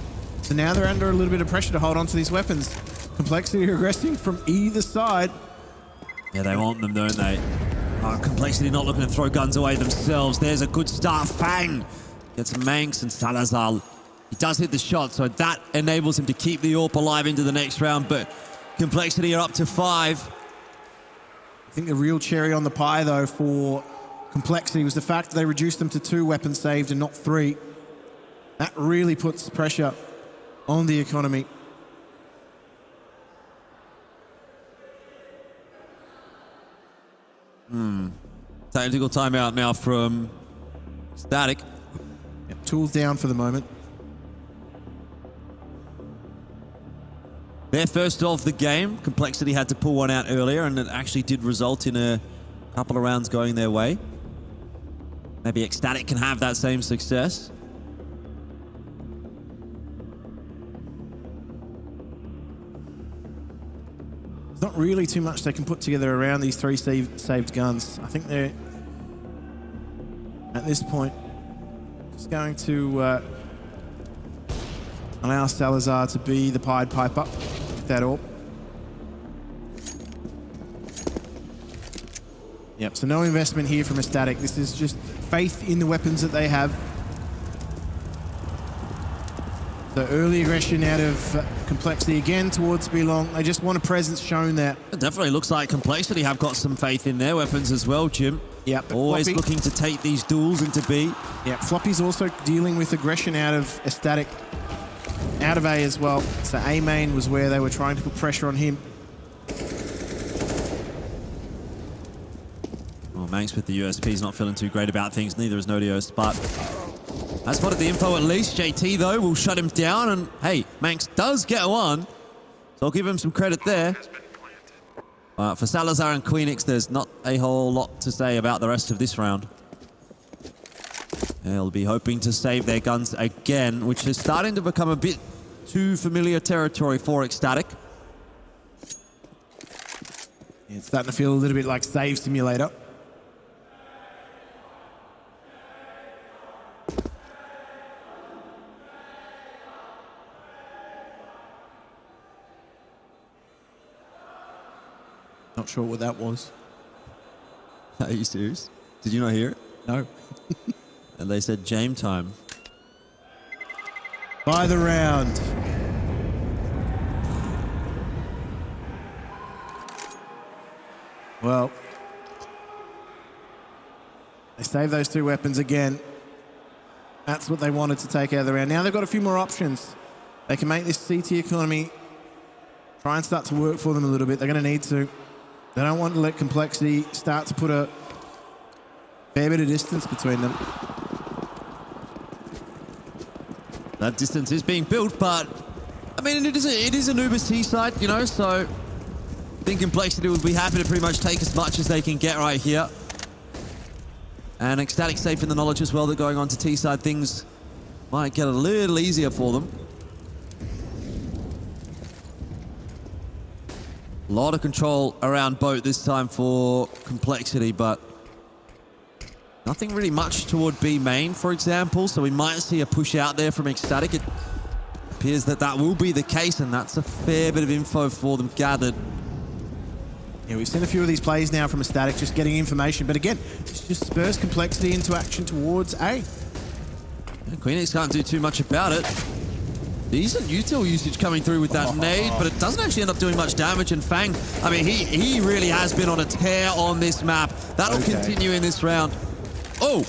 So now they're under a little bit of pressure to hold on to these weapons. Complexity aggressing from either side. Yeah, they want them, don't they? Complexity not looking to throw guns away themselves. There's a good start. Fang gets Manx and Salazar. He does hit the shot, so that enables him to keep the AWP alive into the next round, but Complexity are up to 5. I think the real cherry on the pie, though, for Complexity was the fact that they reduced them to 2 weapons saved and not 3. That really puts pressure on the economy. Tactical timeout now from Static. Yep, tools down for the moment. Their first of the game. Complexity had to pull one out earlier, and it actually did result in a couple of rounds going their way. Maybe Ecstatic can have that same success. There's not really too much they can put together around these 3 saved guns. I think they're, at this point, just going to allow Salazar to be the Pied Piper. That all. Yep, so no investment here from Ecstatic. This is just faith in the weapons that they have. So early aggression out of Complexity again towards Belong. They just want a presence shown there. It definitely looks like Complexity have got some faith in their weapons as well, Jim. Yep. Always looking to take these duels into B. Yeah, Floppy's also dealing with aggression out of Ecstatic. Out of A as well. So A main was where they were trying to put pressure on him. Well, Manx with the USP is not feeling too great about things. Neither is Nodios, but I spotted the info at least. JT, though, will shut him down. And, hey, Manx does get one. So I'll give him some credit there. For Salazar and Queenix, there's not a whole lot to say about the rest of this round. They'll be hoping to save their guns again, which is starting to become a bit too familiar territory for Ecstatic. It's starting to feel a little bit like Save Simulator. Not sure what that was. Are you serious? Did you not hear it? No. And they said Jame time. By the round. Well, they save those 2 weapons again. That's what they wanted to take out of the round. Now they've got a few more options. They can make this CT economy try and start to work for them a little bit. They're going to need to. They don't want to let complexity start to put a fair bit of distance between them. That distance is being built, but I mean, it is an Uber T side, you know, so I think Complexity will be happy to pretty much take as much as they can get right here. And Ecstatic safe in the knowledge as well that going on to T side, things might get a little easier for them. A lot of control around boat this time for Complexity, but nothing really much toward B main, for example, so we might see a push out there from Ecstatic. It appears that that will be the case, and that's a fair bit of info for them gathered. Yeah, we've seen a few of these plays now from Ecstatic, just getting information, but again, this just spurs Complexity into action towards A. Yeah, Queenix can't do too much about it. Decent util usage coming through with that nade, but it doesn't actually end up doing much damage. And Fang, I mean, he really has been on a tear on this map. That'll continue in this round. Oh!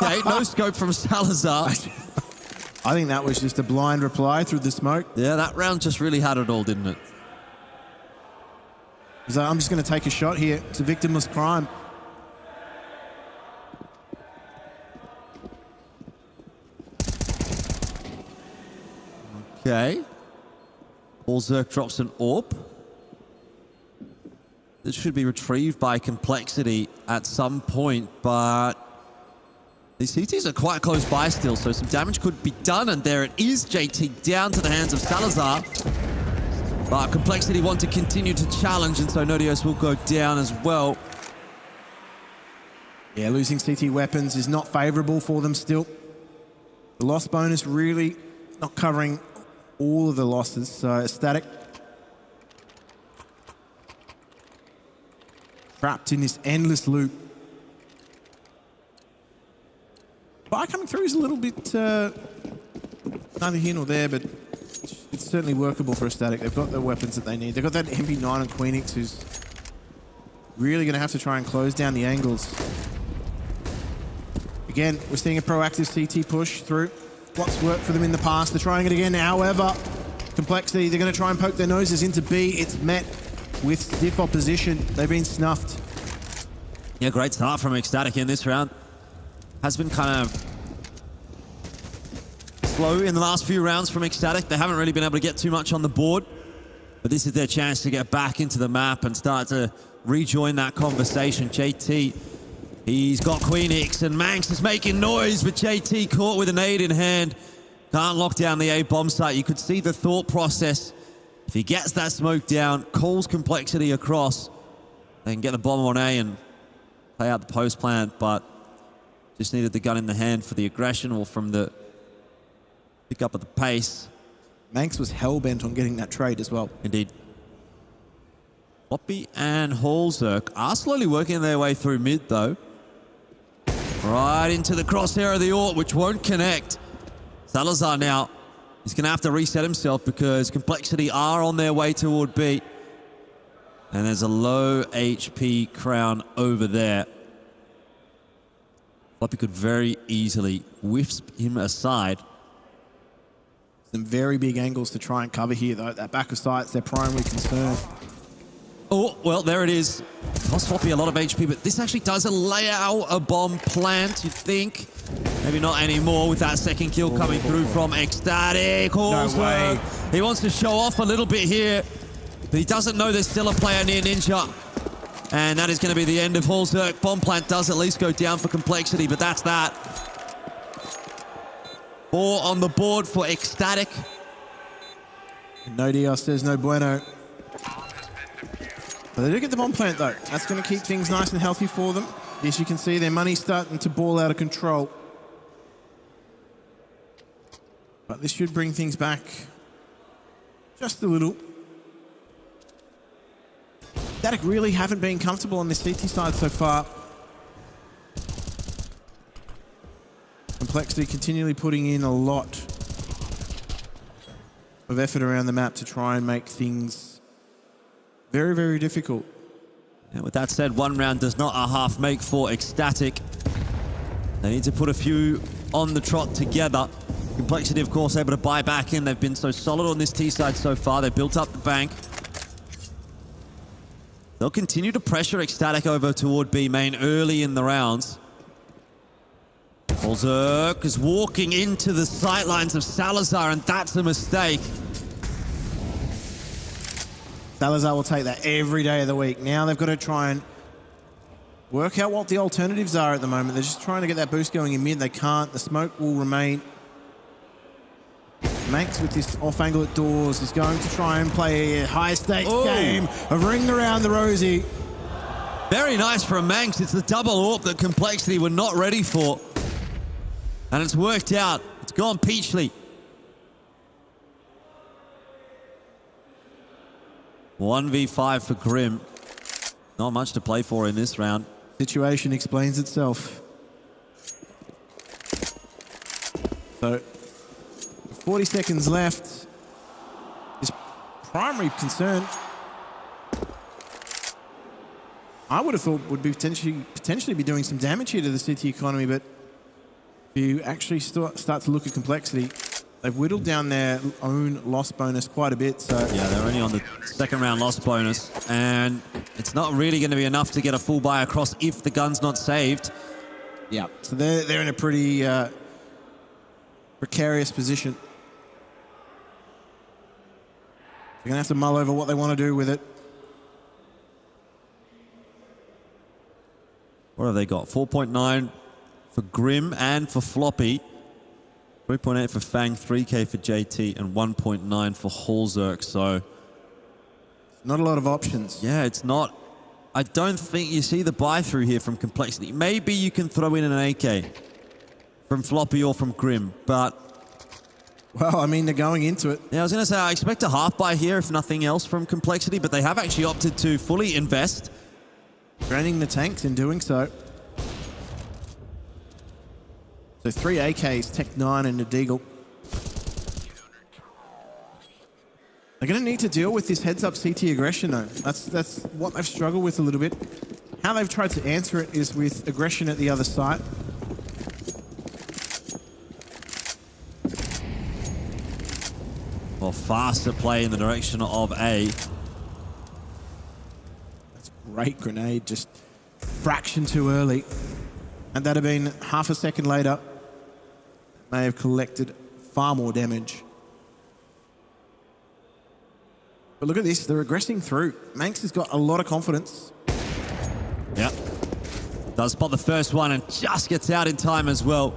Okay, no scope from Salazar. I think that was just a blind reply through the smoke. Yeah, that round just really had it all, didn't it? He's like, I'm just going to take a shot here. It's a victimless crime. Okay. Allzerk drops an AWP. This should be retrieved by Complexity at some point, but these CTs are quite close by still, so some damage could be done, and there it is. JT down to the hands of Salazar. But Complexity want to continue to challenge, and so Nodios will go down as well. Yeah, losing CT weapons is not favorable for them still. The loss bonus really not covering all of the losses, so Static trapped in this endless loop. Fire coming through is a little bit neither here nor there, but it's certainly workable for Ecstatic. They've got the weapons that they need. They've got that MP9 on Queenix, who's really going to have to try and close down the angles. Again, we're seeing a proactive CT push through. What's worked for them in the past. They're trying it again. However, Complexity, they're going to try and poke their noses into B. It's met with stiff opposition. They've been snuffed. Yeah, great start from Ecstatic in this round. Has been kind of slow in the last few rounds from Ecstatic. They haven't really been able to get too much on the board. But this is their chance to get back into the map and start to rejoin that conversation. JT, he's got Queenix, and Manx is making noise, but JT caught with a nade in hand. Can't lock down the A bomb site. You could see the thought process. If he gets that smoke down, calls Complexity across, they can get the bomb on A and play out the post plant, but just needed the gun in the hand for the aggression or from the pick up at the pace. Manx was hell-bent on getting that trade as well. Indeed. Poppy and Allzerk are slowly working their way through mid, though. Right into the crosshair of the AWP, which won't connect. Salazar now, he's going to have to reset himself because Complexity are on their way toward B. And there's a low HP Crown over there. Poppy could very easily wisp him aside. Some very big angles to try and cover here, though. That back of sight's their primary concern. Oh, well, there it is. Cost Floppy a lot of HP, but this actually does lay out a bomb plant, you'd think. Maybe not anymore with that second kill coming through from Ecstatic. No way. He wants to show off a little bit here, but he doesn't know there's still a player near Ninja. And that is going to be the end of Allzerk. Bomb plant does at least go down for Complexity, but that's that. 4 on the board for Ecstatic. No Dios says no bueno. But they do get the bomb plant though. That's going to keep things nice and healthy for them. As you can see, their money's starting to ball out of control. But this should bring things back just a little. Ecstatic really haven't been comfortable on this CT side so far. Complexity continually putting in a lot of effort around the map to try and make things very, very difficult. Yeah, with that said, one round does not a half make for Ecstatic. They need to put a few on the trot together. Complexity, of course, able to buy back in. They've been so solid on this T side so far. They've built up the bank. They'll continue to pressure Ecstatic over toward B main early in the rounds. Holzerk is walking into the sightlines of Salazar, and that's a mistake. Salazar will take that every day of the week. Now they've got to try and work out what the alternatives are at the moment. They're just trying to get that boost going in mid. They can't. The smoke will remain. Manx with this off angle at doors is going to try and play a high stakes game of ring around the rosy. Very nice from Manx. It's the double AWP that Complexity were not ready for. And it's worked out. It's gone peachly. 1v5 for Grim. Not much to play for in this round. Situation explains itself. So, 40 seconds left. His primary concern, I would have thought, would be potentially be doing some damage here to the city economy, but if you actually start to look at Complexity, they've whittled down their own loss bonus quite a bit. So yeah, they're only on the second round loss bonus, and it's not really going to be enough to get a full buy across if the gun's not saved. Yeah, so they're in a pretty precarious position. They're going to have to mull over what they want to do with it. What have they got? 4.9 for Grim and for Floppy. 3.8 for Fang, 3K for JT, and 1.9 for Holzerk. So not a lot of options. Yeah, it's not. I don't think you see the buy through here from Complexity. Maybe you can throw in an AK from Floppy or from Grim, but well, I mean, they're going into it. Yeah, I was going to say, I expect a half buy here, if nothing else, from Complexity, but they have actually opted to fully invest. Draining the tanks in doing so. So 3 AKs, Tech 9 and a Deagle. They're going to need to deal with this heads-up CT aggression, though. That's what they've struggled with a little bit. How they've tried to answer it is with aggression at the other site. Well, faster play in the direction of A. That's a great grenade, just fraction too early. And that'd have been half a second later. May have collected far more damage. But look at this, they're aggressing through. Manx has got a lot of confidence. Yep. Does spot the first one and just gets out in time as well.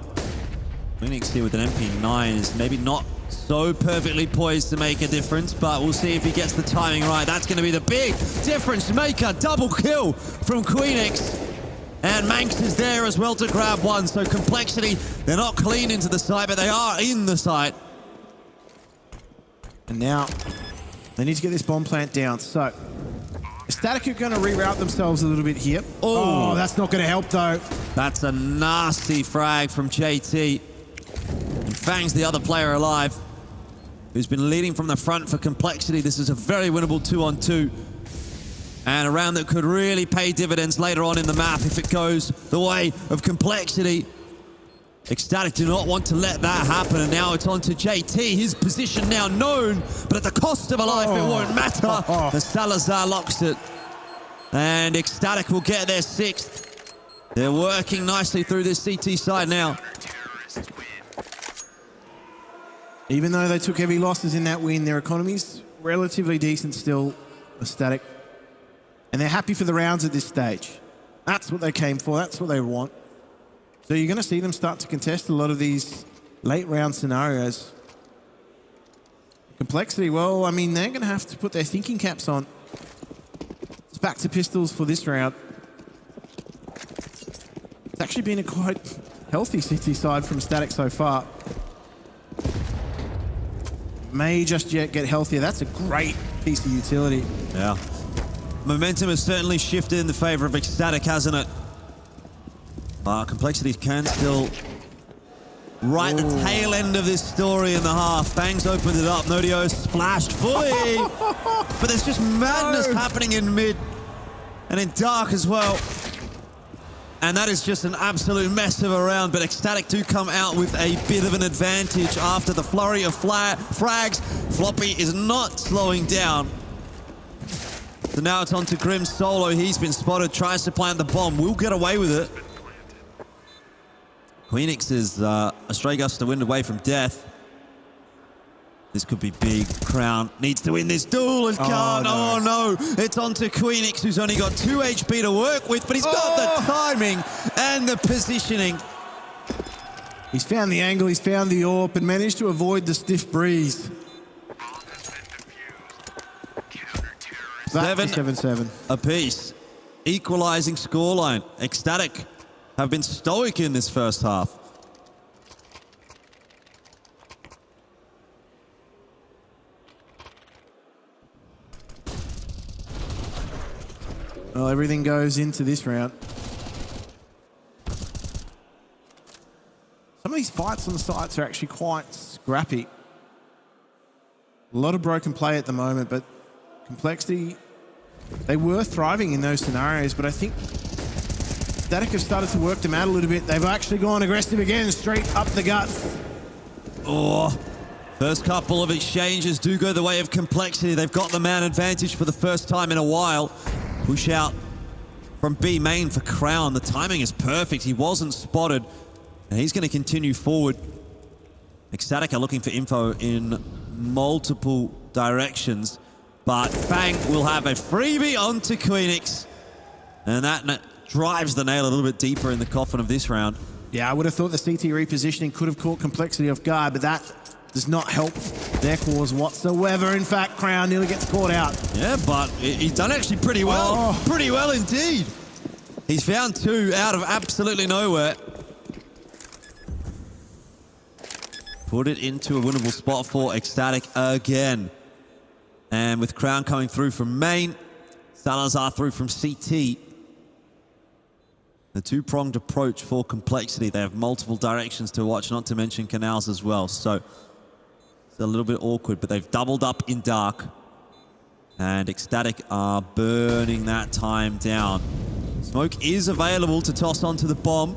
Phoenix here with an MP9 is maybe not so perfectly poised to make a difference, but we'll see if he gets the timing right. That's going to be the big difference maker. Double kill from Queenix. And Manx is there as well to grab one. So Complexity, they're not clean into the site, but they are in the site. And now they need to get this bomb plant down. So Ecstatic are going to reroute themselves a little bit here. Oh, that's not going to help though. That's a nasty frag from JT. And Fang's the other player alive, who's been leading from the front for Complexity. This is a very winnable 2-on-2. And a round that could really pay dividends later on in the map if it goes the way of Complexity. Ecstatic do not want to let that happen, and now it's on to JT. His position now known, but at the cost of a life, it won't matter. The Salazar locks it. And Ecstatic will get their 6th. They're working nicely through this CT side now. Even though they took heavy losses in that win, their economy's relatively decent still, Ecstatic. And they're happy for the rounds at this stage. That's what they came for. That's what they want. So you're going to see them start to contest a lot of these late round scenarios. Complexity, well, I mean, they're going to have to put their thinking caps on. It's back to pistols for this round. It's actually been a quite healthy City side from Static so far. May just yet get healthier. That's a great piece of utility. Yeah. Momentum has certainly shifted in the favor of Ecstatic, hasn't it? Complexity can still right the tail end of this story in the half. Fangs opened it up. Nodio splashed fully. But there's just madness happening in mid and in dark as well. And that is just an absolute mess of a round. But Ecstatic do come out with a bit of an advantage after the flurry of frags. Floppy is not slowing down. So now it's on to Grim solo. He's been spotted, tries to plant the bomb. Will get away with it. Queenix is a stray gust of wind away from death. This could be big. Crown needs to win this duel and can't. Oh no. It's on to Queenix, who's only got 2 HP to work with, but he's got the timing and the positioning. He's found the angle, he's found the AWP, and managed to avoid the stiff breeze. 7-7 apiece. Equalizing scoreline. Ecstatic have been stoic in this first half. Well, everything goes into this round. Some of these fights on the sides are actually quite scrappy. A lot of broken play at the moment, but Complexity, they were thriving in those scenarios, but I think Static have started to work them out a little bit. They've actually gone aggressive again, straight up the guts. Oh, first couple of exchanges do go the way of Complexity. They've got the man advantage for the first time in a while. Push out from B main for Crown. The timing is perfect. He wasn't spotted, and he's going to continue forward. Ecstatic are looking for info in multiple directions, but Fang will have a freebie onto Queenix, and that drives the nail a little bit deeper in the coffin of this round. Yeah, I would have thought the CT repositioning could have caught Complexity off guard, but that does not help their cause whatsoever. In fact, Crown nearly gets caught out. Yeah, but he's done actually pretty well. Pretty well indeed. He's found 2 out of absolutely nowhere. Put it into a winnable spot for Ecstatic again. And with Crown coming through from main, Salazar through from CT. The 2-pronged approach for Complexity. They have multiple directions to watch, not to mention canals as well. So it's a little bit awkward, but they've doubled up in dark. And Ecstatic are burning that time down. Smoke is available to toss onto the bomb.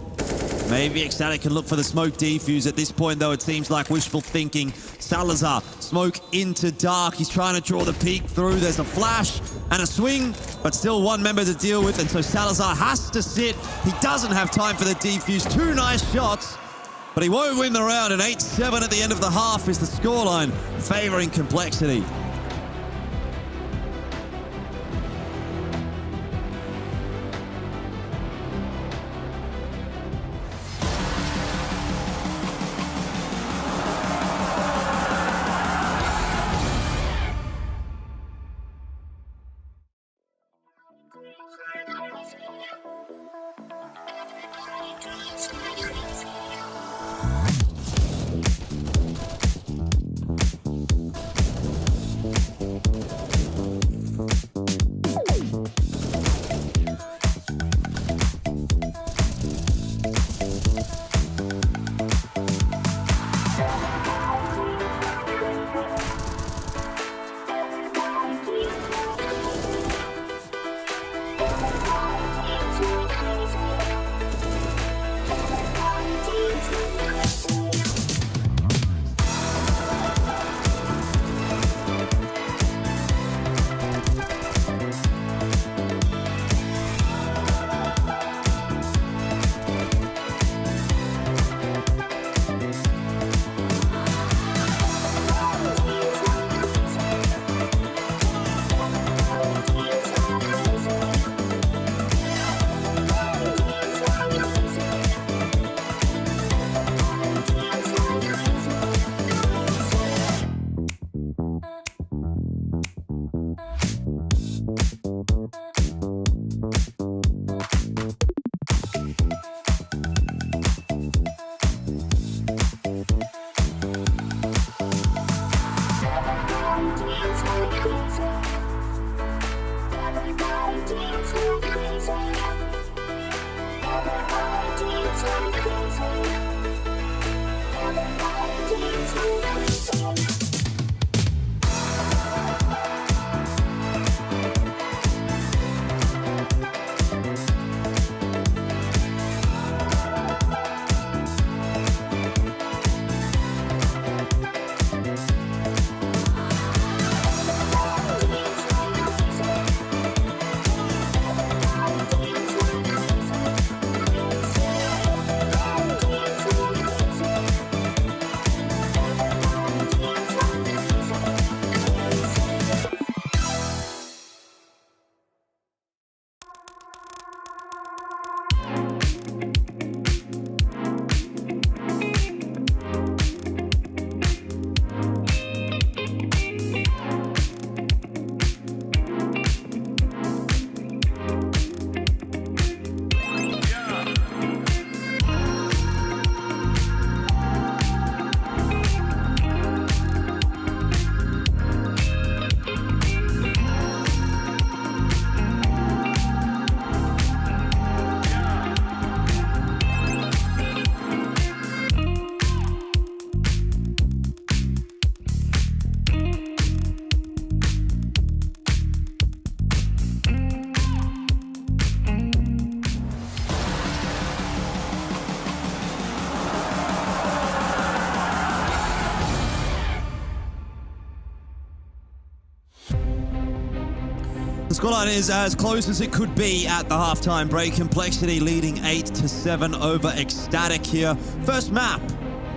Maybe Ecstatic can look for the smoke defuse. At this point, though, it seems like wishful thinking. Salazar, smoke into dark. He's trying to draw the peek through. There's a flash and a swing, but still 1 member to deal with, and so Salazar has to sit. He doesn't have time for the defuse. 2 nice shots, but he won't win the round, and 8-7 at the end of the half is the scoreline, favoring Complexity. The scoreline is as close as it could be at the halftime break. Complexity leading 8-7 over Ecstatic here. First map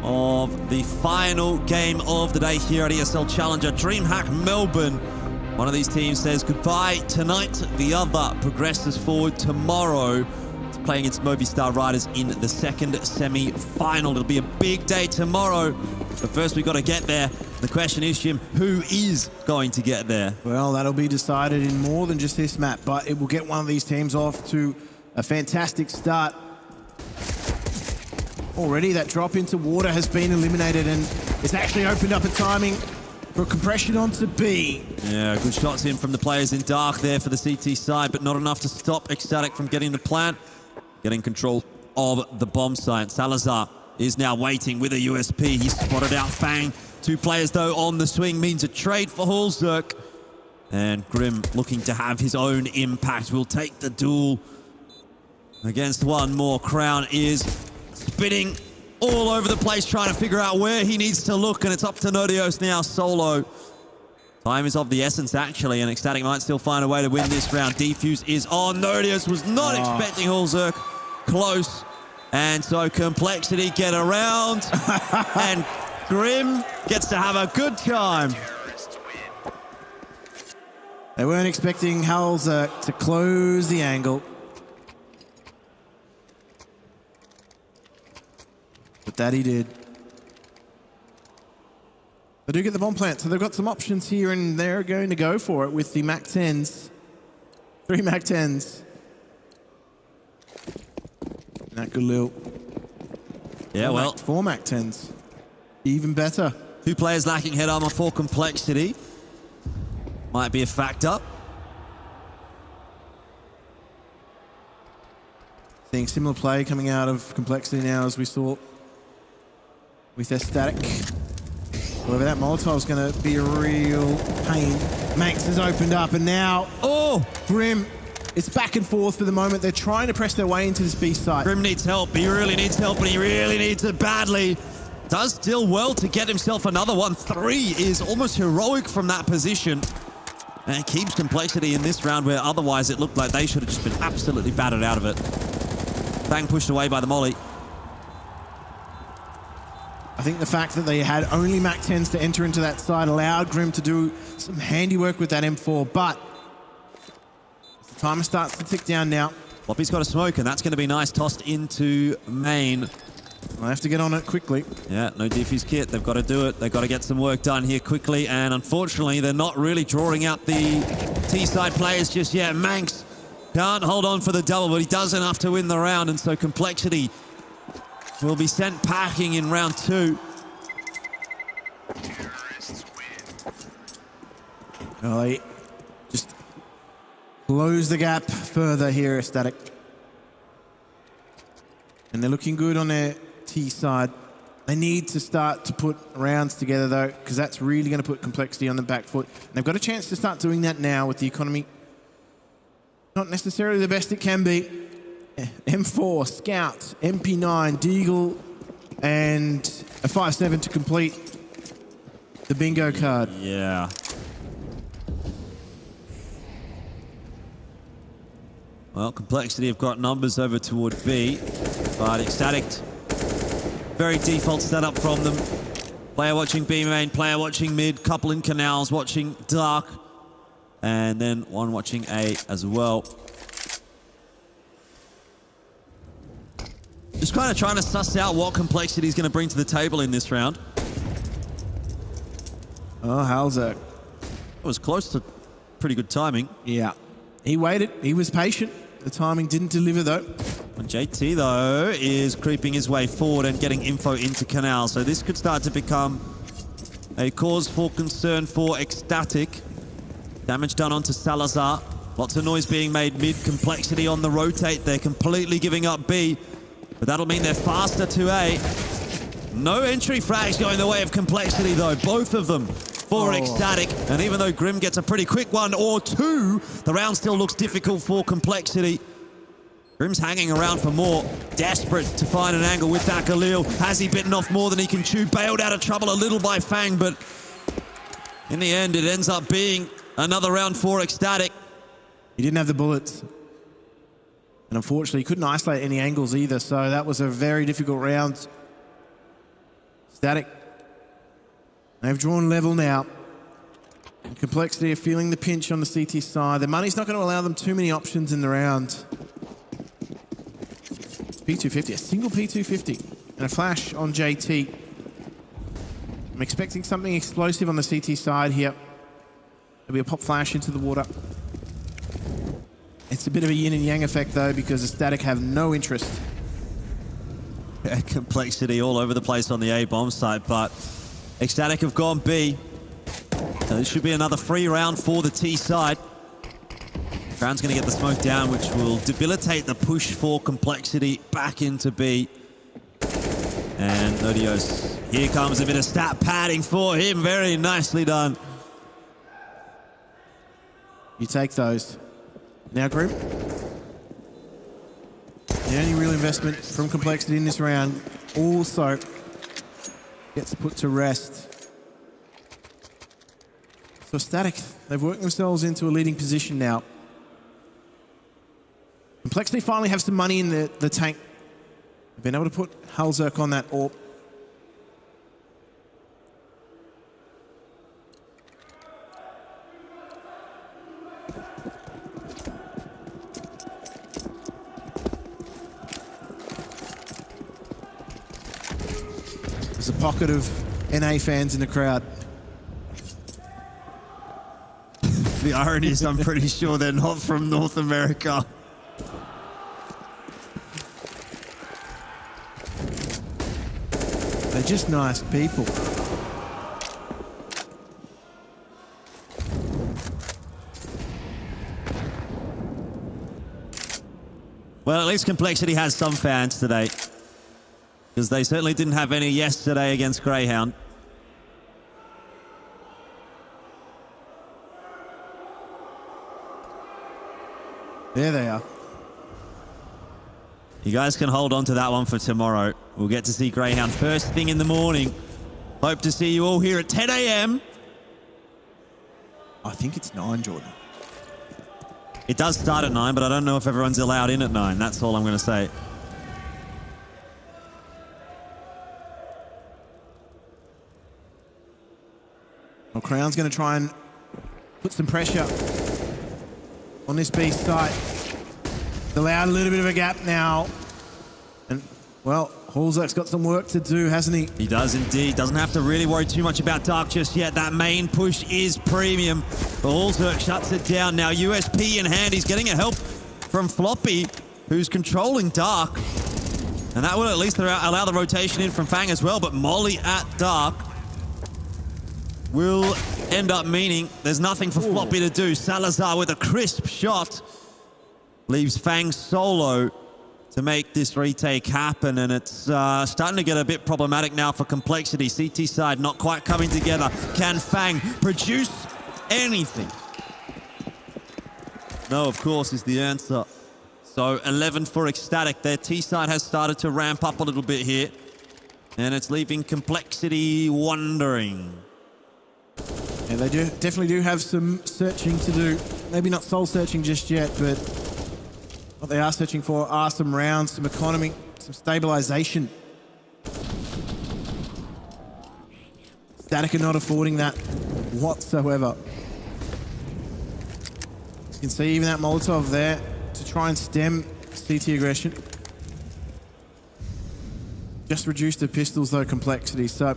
of the final game of the day here at ESL Challenger DreamHack Melbourne. One of these teams says goodbye tonight. The other progresses forward tomorrow. It's playing its Movistar Riders in the second semi-final. It'll be a big day tomorrow. But first we've got to get there. The question is, Jim, who is going to get there? Well, that'll be decided in more than just this map, but it will get one of these teams off to a fantastic start. Already that drop into water has been eliminated, and it's actually opened up a timing for compression onto B. Yeah, good shots in from the players in dark there for the CT side, but not enough to stop Ecstatic from getting the plant, getting control of the bomb site. Salazar is now waiting with a USP. He's spotted out Fang. Two players, though, on the swing means a trade for Hulzerk. And Grim looking to have his own impact. Will take the duel against one more. Crown is spinning all over the place, trying to figure out where he needs to look, and it's up to Nodios now solo. Time is of the essence, actually, and Ecstatic might still find a way to win this round. Defuse is on. Nodios was not expecting Hulzerk. Close. And so Complexity get around, and Grim gets to have a good time. They weren't expecting Hulzerk to close the angle. But that he did. They do get the bomb plant, so they've got some options here, and they're going to go for it with the Mac 10s. 3 Mac 10s. That Galil. Yeah, well. 4 Mac 10s. Even better. 2 players lacking head armor for Complexity. Might be a factor. Seeing similar play coming out of Complexity now as we saw with Ecstatic. However, that Molotov is going to be a real pain. Max has opened up, and now, Grim, it's back and forth for the moment. They're trying to press their way into this B site. Grim needs help. He really needs help, and he really needs it badly. Does still well to get himself another one. 3 is almost heroic from that position. And it keeps Complexity in this round, where otherwise it looked like they should have just been absolutely battered out of it. Bang pushed away by the molly. I think the fact that they had only Mac 10s to enter into that side allowed Grim to do some handiwork with that M4, but the timer starts to tick down now. Floppy's got a smoke, and that's going to be nice. Tossed into main. I'll have to get on it quickly. Yeah, no defuse kit. They've got to do it. They've got to get some work done here quickly, and unfortunately, they're not really drawing out the T-side players just yet. Manx can't hold on for the double, but he does enough to win the round, and so Complexity will be sent packing in round 2. Well, they just close the gap further here, Ecstatic. And they're looking good on their T side. They need to start to put rounds together, though, because that's really going to put Complexity on the back foot. And they've got a chance to start doing that now with the economy not necessarily the best it can be. M4, Scout, MP9, Deagle, and a 5.7 to complete the bingo card. Yeah. Well, Complexity have got numbers over toward B, but Ecstatic, very default setup from them. Player watching B main, player watching mid, couple in canals, watching dark, and then one watching A as well. Just kind of trying to suss out what Complexity is going to bring to the table in this round. Oh, Hulzerk. It was close to pretty good timing. Yeah. He waited. He was patient. The timing didn't deliver, though. And JT, though, is creeping his way forward and getting info into Canal. So this could start to become a cause for concern for Ecstatic. Damage done onto Salazar. Lots of noise being made mid. Complexity on the rotate. They're completely giving up B. But that'll mean they're faster to A. No entry frags going the way of Complexity, though. Both of them for Ecstatic. And even though Grim gets a pretty quick 1 or 2, the round still looks difficult for Complexity. Grim's hanging around for more. Desperate to find an angle with that Galil. Has he bitten off more than he can chew? Bailed out of trouble a little by Fang, but in the end, it ends up being another round for Ecstatic. He didn't have the bullets. And unfortunately, he couldn't isolate any angles either, so that was a very difficult round. Static. They've drawn level now. And Complexity are feeling the pinch on the CT side. The money's not going to allow them too many options in the round. P250, a single P250. And a flash on JT. I'm expecting something explosive on the CT side here. There'll be a pop flash into the water. It's a bit of a yin and yang effect though, because Ecstatic have no interest. Yeah, Complexity all over the place on the A bomb site, but Ecstatic have gone B. So this should be another free round for the T side. Crown's going to get the smoke down, which will debilitate the push for Complexity back into B. And Odios, here comes a bit of stat padding for him. Very nicely done. You take those. Now, Grim. The only real investment from Complexity in this round also gets put to rest. So Static, they've worked themselves into a leading position now. Complexity finally have some money in the tank. They've been able to put Halzerk on that AWP. There's a pocket of NA fans in the crowd. The irony is I'm pretty sure they're not from North America. They're just nice people. Well, at least Complexity has some fans today, because they certainly didn't have any yesterday against Greyhound. There they are. You guys can hold on to that one for tomorrow. We'll get to see Greyhound first thing in the morning. Hope to see you all here at 10 a.m. I think it's 9, Jordan. It does start at 9, but I don't know if everyone's allowed in at 9. That's all I'm going to say. Well, Crown's going to try and put some pressure on this B site. Allowed a little bit of a gap now. And, well, Halzerk's got some work to do, hasn't he? He does indeed. Doesn't have to really worry too much about Dark just yet. That main push is premium. Halzerk shuts it down. Now USP in hand. He's getting a help from Floppy, who's controlling Dark. And that will at least allow the rotation in from Fang as well. But Molly at Dark will end up meaning there's nothing for Floppy to do. Salazar with a crisp shot leaves Fang solo to make this retake happen, and it's starting to get a bit problematic now for Complexity. CT side not quite coming together. Can Fang produce anything? No, of course, is the answer. So 11 for Ecstatic. Their T side has started to ramp up a little bit here, and it's leaving Complexity wondering. Yeah, they definitely do have some searching to do. Maybe not soul searching just yet, but what they are searching for are some rounds, some economy, some stabilization. Static are not affording that whatsoever. You can see even that Molotov there to try and stem CT aggression. Just reduce the pistols though, Complexity. So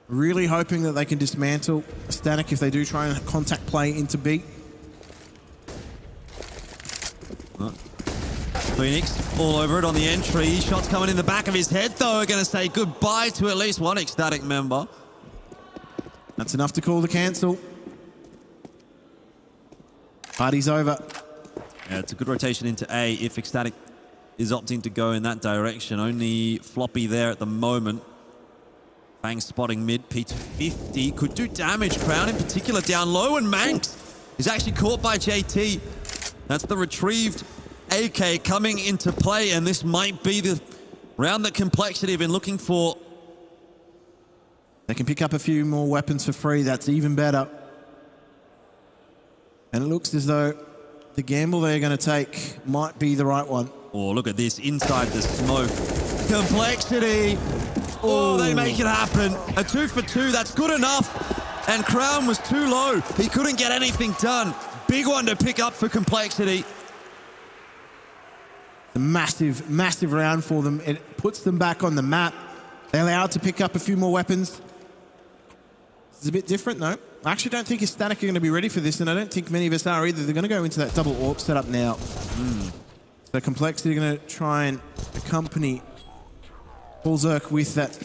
really hoping that they can dismantle Ecstatic if they do try and contact play into B. Phoenix all over it on the entry. Shots coming in the back of his head, though, are going to say goodbye to at least one Ecstatic member. That's enough to call the cancel. Party's over. Yeah, it's a good rotation into A if Ecstatic is opting to go in that direction. Only Floppy there at the moment. Fang spotting mid. P250 could do damage. Crown in particular down low, and Manx is actually caught by JT. That's the retrieved AK coming into play, and this might be the round that Complexity have been looking for. They can pick up a few more weapons for free. That's even better. And it looks as though the gamble they're going to take might be the right one. Oh, look at this inside the smoke. Complexity. Oh, they make it happen. A 2 for 2, that's good enough. And Crown was too low. He couldn't get anything done. Big one to pick up for Complexity. A massive, massive round for them. It puts them back on the map. They're allowed to pick up a few more weapons. It's a bit different, though. I actually don't think Ecstatic are going to be ready for this, and I don't think many of us are either. They're going to go into that double AWP setup now. So Complexity are going to try and accompany Polzerk with that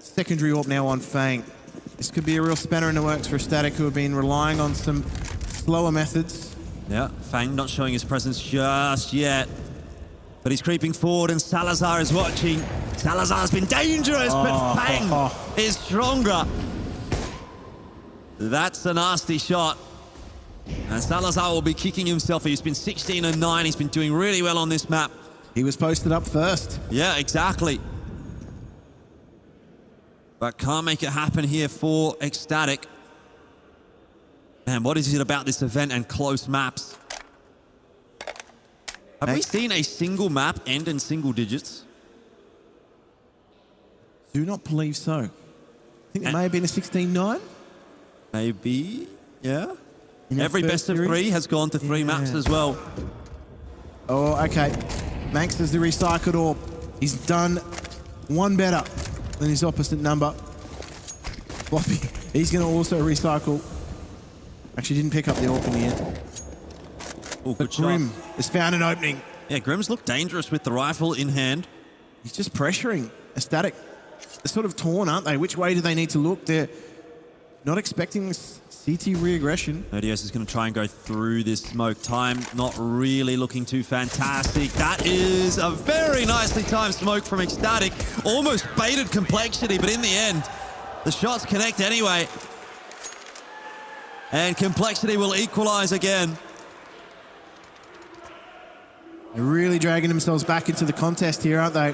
secondary AWP now on Fang. This could be a real spanner in the works for Ecstatic, who have been relying on some slower methods. Yeah, Fang not showing his presence just yet. But he's creeping forward and Salazar is watching. Salazar's been dangerous, but Fang is stronger. That's a nasty shot. And Salazar will be kicking himself. He's been 16 and 9. He's been doing really well on this map. He was posted up first. Yeah, exactly. But can't make it happen here for Ecstatic. Man, what is it about this event and close maps? Have we seen a single map end in single digits? Do not believe so. I think it may have been a 16-9. Maybe, yeah. In Every that best first of series? 3 has gone to 3 maps as well. Oh, okay. Manx has the recycled AWP. He's done one better than his opposite number. Floppy, he's going to also recycle. Actually didn't pick up the AWP in the end. Oh, good shot. Grim has found an opening. Yeah, Grim's looked dangerous with the rifle in hand. He's just pressuring Ecstatic. They're sort of torn, aren't they? Which way do they need to look? They're not expecting CT re-aggression. Odios is going to try and go through this smoke. Time not really looking too fantastic. That is a very nicely timed smoke from Ecstatic. Almost baited Complexity, but in the end, the shots connect anyway. And Complexity will equalize again. They're really dragging themselves back into the contest here, aren't they?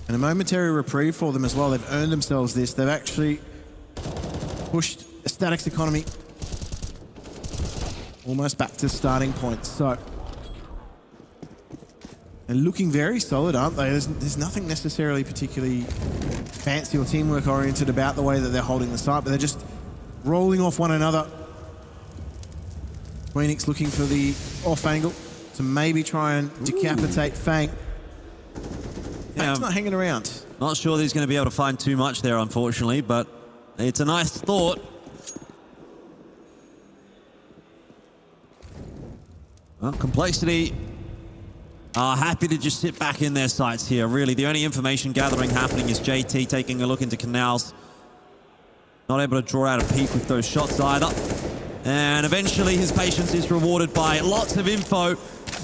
And a momentary reprieve for them as well. They've earned themselves this. They've actually pushed Ecstatic's economy almost back to starting point. So they're looking very solid, aren't they? There's nothing necessarily particularly fancy or teamwork oriented about the way that they're holding the site, but they're just rolling off one another. Phoenix looking for the off angle to maybe try and decapitate Fang. Fang's not hanging around. Not sure that he's going to be able to find too much there, unfortunately, but it's a nice thought. Well, Complexity are happy to just sit back in their sights here, really. The only information gathering happening is JT taking a look into canals. Not able to draw out a peek with those shots either. And eventually his patience is rewarded by lots of info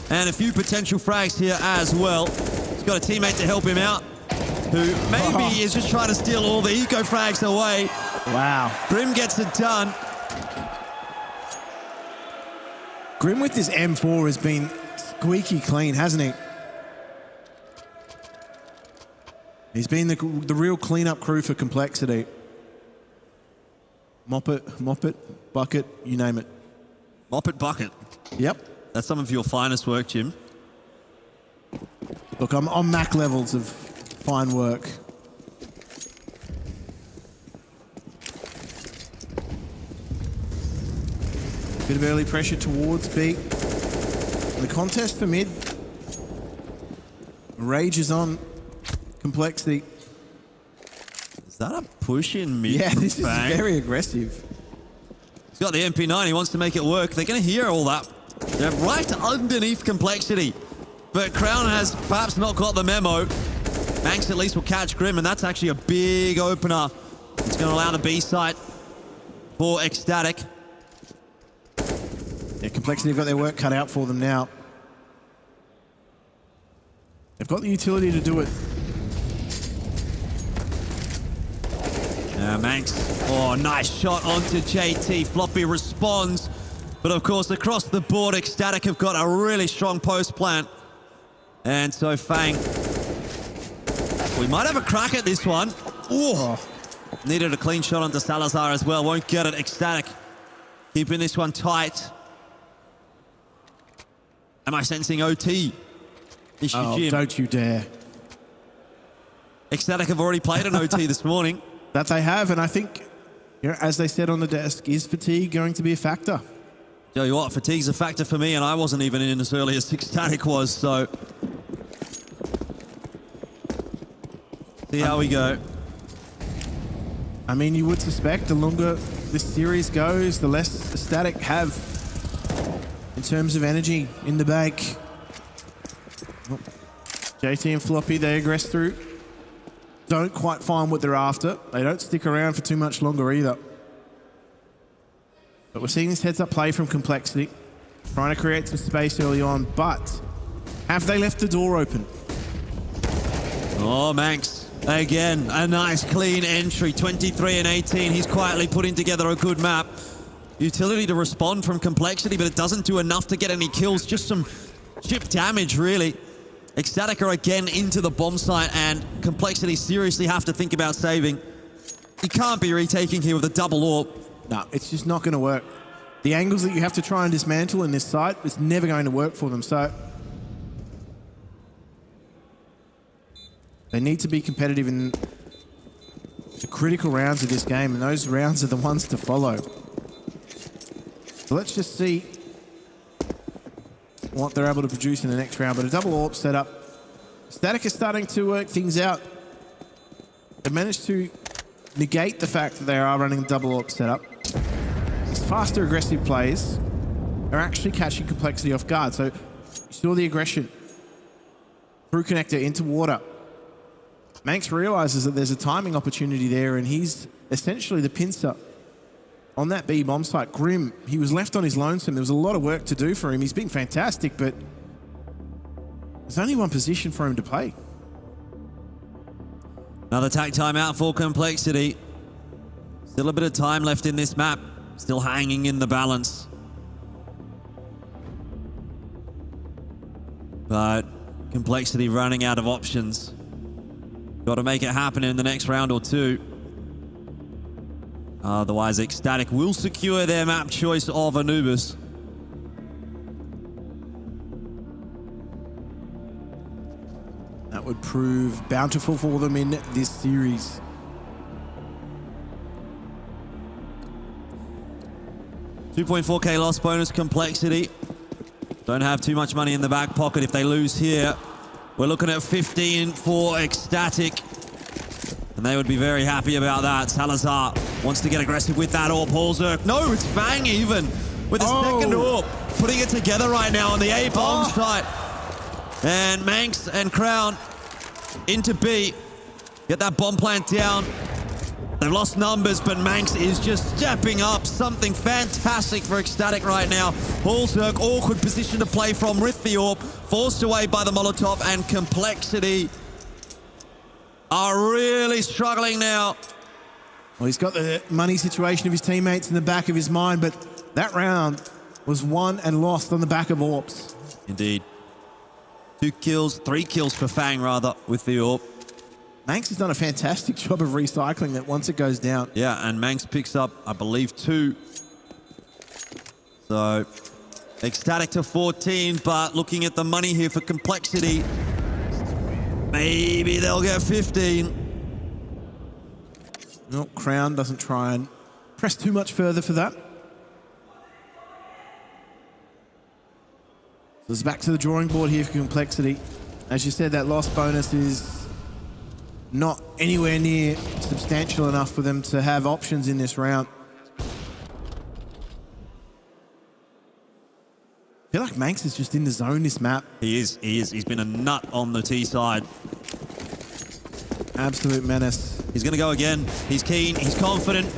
and a few potential frags here as well. He's got a teammate to help him out who maybe is just trying to steal all the eco frags away. Wow. Grim gets it done. Grim with his M4 has been squeaky clean, hasn't he? He's been the real cleanup crew for Complexity. Mop it, bucket, you name it. Mop it, bucket. Yep. That's some of your finest work, Jim. Look, I'm on Mac levels of fine work. Bit of early pressure towards B. The contest for mid rages on. Complexity. Is that a push in mid? Yeah, this is Fang? very aggressive. He's got the MP9. He wants to make it work. They're going to hear all that. They're right underneath Complexity. But Crown has perhaps not got the memo. Manx at least will catch Grim, and that's actually a big opener. It's going to allow the B site for Ecstatic. Yeah, Complexity have got their work cut out for them now. They've got the utility to do it. Manx. Oh, nice shot onto JT. Floppy responds. But of course, across the board, Ecstatic have got a really strong post plant. And so Fang, we might have a crack at this one. Ooh. Needed a clean shot onto Salazar as well. Won't get it. Ecstatic keeping this one tight. Am I sensing OT? Oh, don't you dare. Ecstatic have already played an OT this morning. That they have, and I think, as they said on the desk, is fatigue going to be a factor? Tell you what, fatigue's a factor for me, and I wasn't even in as early as Ecstatic was, so... See how we go. I mean, you would suspect the longer this series goes, the less Ecstatic have in terms of energy in the bank. JT and Floppy, they aggress through. Don't quite find what they're after. They don't stick around for too much longer either. But we're seeing this heads-up play from Complexity, trying to create some space early on, but have they left the door open? Oh, Manx, again, a nice clean entry, 23 and 18. He's quietly putting together a good map. Utility to respond from Complexity, but it doesn't do enough to get any kills, just some chip damage, really. Ecstatic are again into the bomb site, and Complexity seriously have to think about saving. You can't be retaking here with a double AWP. No, it's just not going to work. The angles that you have to try and dismantle in this site, it's never going to work for them. So they need to be competitive in the critical rounds of this game, and those rounds are the ones to follow. So let's just see what they're able to produce in the next round. But a double AWP setup. Static is starting to work things out. They managed to negate the fact that they are running double AWP setup. These faster aggressive plays are actually catching Complexity off guard. So you saw the aggression through connector into water. Manx realizes that there's a timing opportunity there, and he's essentially the pincer on that B bomb site. Grim, he was left on his lonesome. There was a lot of work to do for him. He's been fantastic, but there's only one position for him to play. Another tack timeout for Complexity. Still a bit of time left in this map. Still hanging in the balance. But Complexity running out of options. Got to make it happen in the next round or two. Otherwise, Ecstatic will secure their map choice of Anubis. That would prove bountiful for them in this series. $2.4K loss bonus, Complexity. Don't have too much money in the back pocket if they lose here. We're looking at 15 for Ecstatic, and they would be very happy about that. Salazar wants to get aggressive with that AWP. Holzerk. No, it's Fang even with a second AWP. Putting it together right now on the A bomb site. And Manx and Crown into B. Get that bomb plant down. They've lost numbers, but Manx is just stepping up. Something fantastic for Ecstatic right now. Holzerk, awkward position to play from with the AWP. Forced away by the Molotov, and Complexity are really struggling now. Well, he's got the money situation of his teammates in the back of his mind, but that round was won and lost on the back of AWPs. Indeed. 2 kills, 3 kills for Fang, rather, with the AWP. Manx has done a fantastic job of recycling it once it goes down. Yeah, and Manx picks up, I believe, 2. So, Ecstatic to 14, but looking at the money here for Complexity, maybe they'll get 15. No, Crown doesn't try and press too much further for that. So it's back to the drawing board here for Complexity. As you said, that loss bonus is not anywhere near substantial enough for them to have options in this round. I feel like Manx is just in the zone this map. He is. He's been a nut on the T side. Absolute menace. He's going to go again. He's keen, he's confident,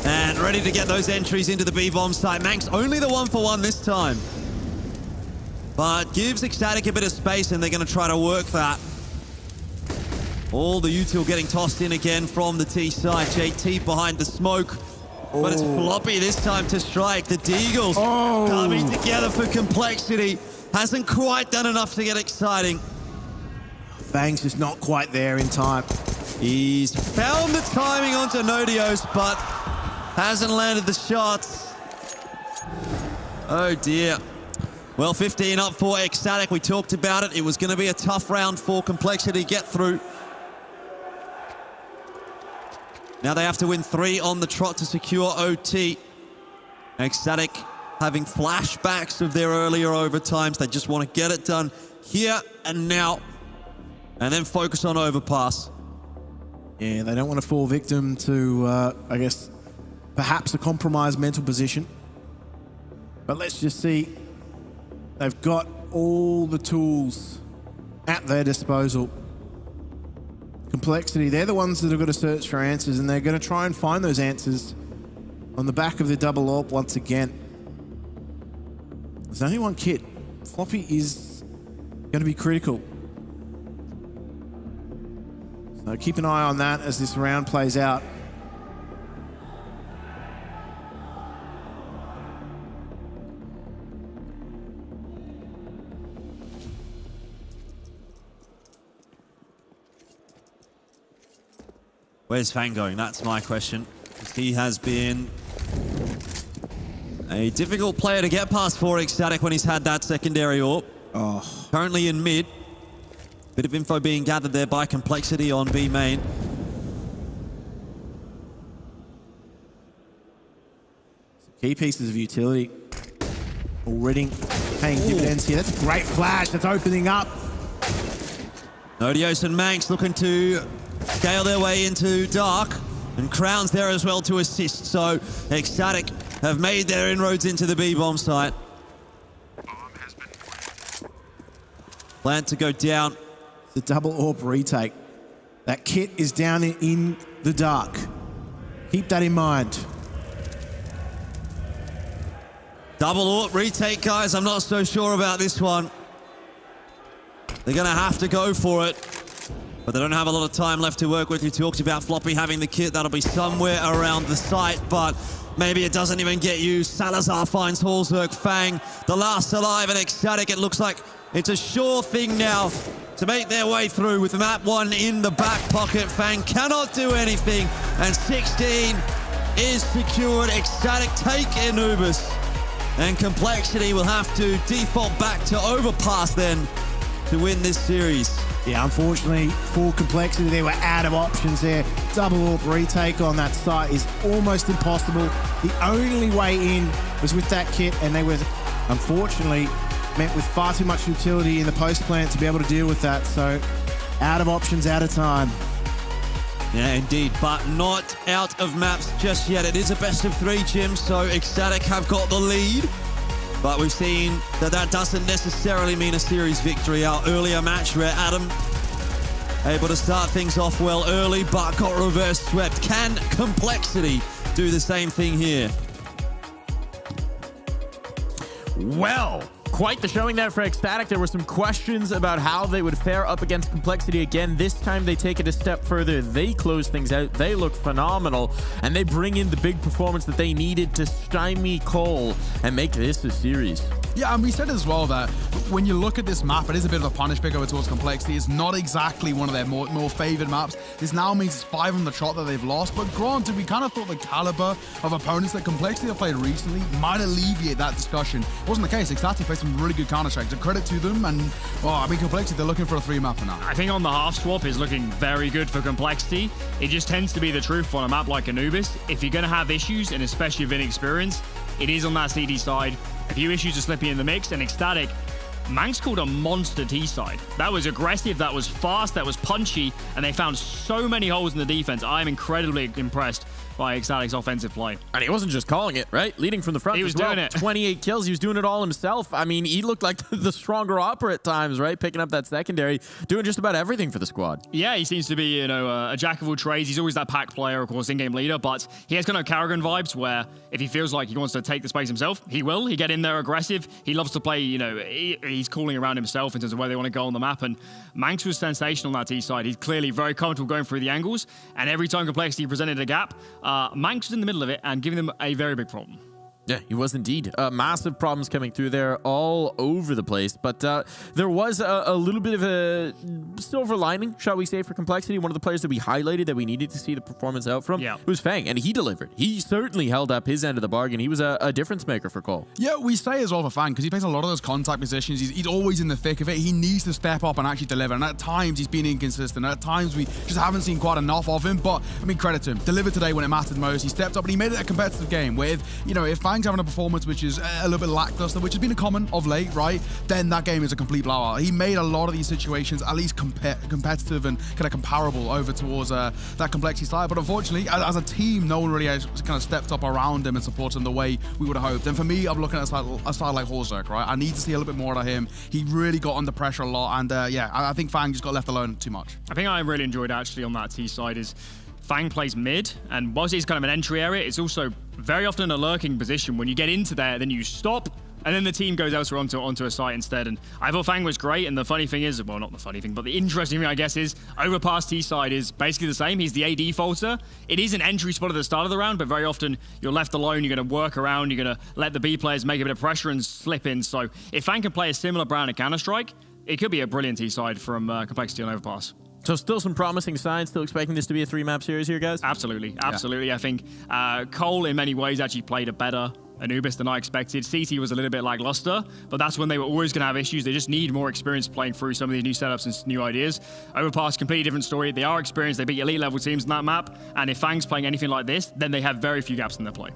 and ready to get those entries into the B-bomb site. Manx only the 1-for-1 this time, but gives Ecstatic a bit of space, and they're going to try to work that. All the util getting tossed in again from the T side. JT behind the smoke. But it's Floppy this time to strike. The Deagles coming together for Complexity. Hasn't quite done enough to get exciting. Fang's just not quite there in time. He's found the timing onto Nodios, but hasn't landed the shots. Oh dear. Well, 15 up for Ecstatic. We talked about it. It was going to be a tough round for Complexity to get through. Now they have to win 3 on the trot to secure OT. Ecstatic having flashbacks of their earlier overtimes. They just want to get it done here and now, and then focus on Overpass. Yeah, they don't want to fall victim to, I guess, perhaps a compromised mental position. But let's just see. They've got all the tools at their disposal. Complexity, they're the ones that have got to search for answers, and they're going to try and find those answers on the back of the double AWP once again. There's only one kit. Floppy is going to be critical. So keep an eye on that as this round plays out. Where's Fang going? That's my question. He has been a difficult player to get past for Ecstatic when he's had that secondary AWP. Oh. Currently in mid. Bit of info being gathered there by Complexity on B main. Key pieces of utility already paying dividends here. That's a great flash. That's opening up. Nodios and Manx looking to scale their way into Dark, and Crown's there as well to assist. So Ecstatic have made their inroads into the B-bomb site. Plant to go down. The double AWP retake. That kit is down in the dark. Keep that in mind. Double AWP retake, guys. I'm not so sure about this one. They're going to have to go for it. But they don't have a lot of time left to work with. You talked about Floppy having the kit. That'll be somewhere around the site, but maybe it doesn't even get used. Salazar finds Halzerk. Fang, the last alive, and Ecstatic. It looks like it's a sure thing now to make their way through with map 1 in the back pocket. Fang cannot do anything, and 16 is secured. Ecstatic take Anubis, and Complexity will have to default back to Overpass then to win this series. Yeah, unfortunately for Complexity, they were out of options there. Double AWP retake on that site is almost impossible. The only way in was with that kit, and they were unfortunately met with far too much utility in the post plant to be able to deal with that. So out of options, out of time. Yeah, indeed, but not out of maps just yet. It is a best of 3, Jim, so Ecstatic have got the lead. But we've seen that that doesn't necessarily mean a series victory. Our earlier match where Adam able to start things off well early, but got reverse swept. Can Complexity do the same thing here? Well, quite the showing there for Ecstatic. There were some questions about how they would fare up against Complexity again. This time they take it a step further. They close things out. They look phenomenal, and they bring in the big performance that they needed to stymie Cole and make this a series. Yeah, and we said as well that when you look at this map, it is a bit of a punish pick over towards Complexity. It's not exactly one of their more favored maps. This now means it's 5 on the trot that they've lost. But granted, we kind of thought the caliber of opponents that Complexity have played recently might alleviate that discussion. It wasn't the case. Ecstatic played some really good Counter-Strike. A credit to them. And, Complexity, they're looking for a 3-mapper now. I think on the half swap is looking very good for Complexity. It just tends to be the truth on a map like Anubis. If you're going to have issues, and especially with inexperience, it is on that CD side. A few issues are slipping in the mix, and Ecstatic, Manx called a monster T side. That was aggressive, that was fast, that was punchy, and they found so many holes in the defense. I'm incredibly impressed by Ecstatic's offensive play. And he wasn't just calling it, right? Leading from the front. He was doing it. 28 kills. He was doing it all himself. I mean, he looked like the stronger opera at times, right? Picking up that secondary, doing just about everything for the squad. Yeah, he seems to be, a jack of all trades. He's always that pack player, of course, in-game leader, but he has kind of Karrigan vibes where if he feels like he wants to take the space himself, he will. He get in there aggressive. He loves to play, he's calling around himself in terms of where they want to go on the map, and Manx was sensational on that T side. He's clearly very comfortable going through the angles, and every time Complexity presented a gap, Manx was in the middle of it and giving them a very big problem. Yeah, he was indeed. Massive problems coming through there all over the place. But there was a little bit of a silver lining, shall we say, for Complexity. One of the players that we highlighted that we needed to see the performance out from was Fang, and he delivered. He certainly held up his end of the bargain. He was a difference maker for Cole. Yeah, we say as well for Fang, because he plays a lot of those contact positions. He's always in the thick of it. He needs to step up and actually deliver. And at times, he's been inconsistent. At times, we just haven't seen quite enough of him. But, I mean, credit to him. Delivered today when it mattered most. He stepped up and he made it a competitive game where, if Fang's having a performance which is a little bit lackluster, which has been a common of late, right, then that game is a complete blowout. He made a lot of these situations at least competitive and kind of comparable over towards that Complexity side. But unfortunately, as a team, no one really has kind of stepped up around him and supported him the way we would have hoped. And for me, I'm looking at a side like Horzerk, right? I need to see a little bit more out of him. He really got under pressure a lot. And I think Fang just got left alone too much. I think I really enjoyed actually on that T side is Fang plays mid, and whilst it's kind of an entry area, it's also very often a lurking position. When you get into there, then you stop, and then the team goes elsewhere onto a site instead. And I thought Fang was great, and the funny thing is, well, not the funny thing, but the interesting thing, I guess, is Overpass T side is basically the same. He's the AD faulter. It is an entry spot at the start of the round, but very often you're left alone, you're going to work around, you're going to let the B players make a bit of pressure and slip in. So if Fang can play a similar brand of Counter-Strike, it could be a brilliant T side from Complexity on Overpass. So still some promising signs, still expecting this to be a 3-map series here, guys? Absolutely. I think Cole, in many ways, actually played a better Anubis than I expected. CT was a little bit lackluster, but that's when they were always going to have issues. They just need more experience playing through some of these new setups and new ideas. Overpass, completely different story. They are experienced. They beat elite level teams in that map, and if Fang's playing anything like this, then they have very few gaps in their play.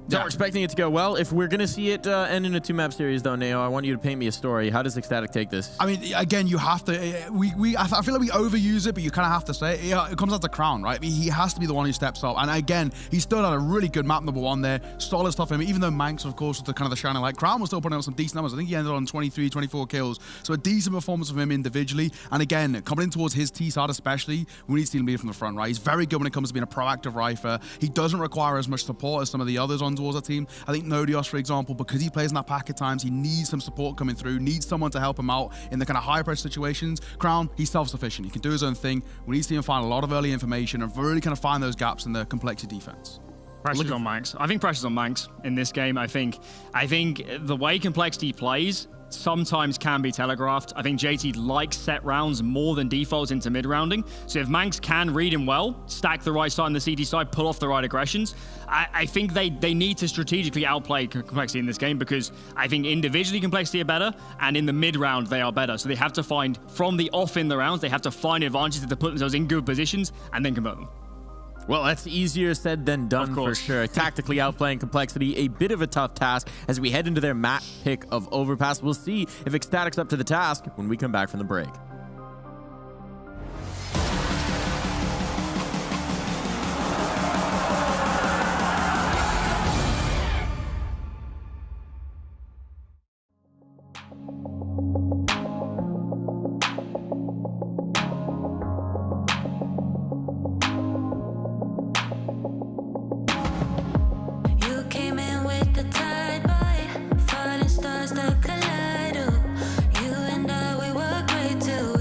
So we're expecting it to go well. If we're going to see it end in a 2-map series, though, Neo, I want you to paint me a story. How does Ecstatic take this? I mean, again, you have to. I feel like we overuse it, but you kind of have to say it. It comes out to Crown, right? I mean, he has to be the one who steps up. And again, he still had a really good map number 1 there. Solid stuff for him. Even though Manx, of course, was the kind of the shining light, Crown was still putting out some decent numbers. I think he ended on 23, 24 kills. So a decent performance from him individually. And again, coming in towards his T side especially, we need to see him lead from the front, right? He's very good when it comes to being a proactive rifer. He doesn't require as much support as some of the others on towards the team. I think Nodios, for example, because he plays in that pack at times, he needs some support coming through, needs someone to help him out in the kind of high pressure situations. Crown, he's self-sufficient. He can do his own thing. We need to see him find a lot of early information and really kind of find those gaps in the Complexity defense. Pressure's on Manx. I think pressure's on Manx in this game. I think the way Complexity plays sometimes can be telegraphed. I think JT likes set rounds more than defaults into mid-rounding. So if Manx can read him well, stack the right side and the CT side, pull off the right aggressions, I think they need to strategically outplay Complexity in this game, because I think individually Complexity are better, and in the mid-round they are better. So they have to find, from the off in the rounds, they have to find advantages to put themselves in good positions and then convert them. Well, that's easier said than done for sure. Tactically outplaying Complexity, a bit of a tough task as we head into their map pick of Overpass. We'll see if Ecstatic's up to the task when we come back from the break. You came in with the tide, boy. Falling stars that collide. Oh, you and I, we were great too.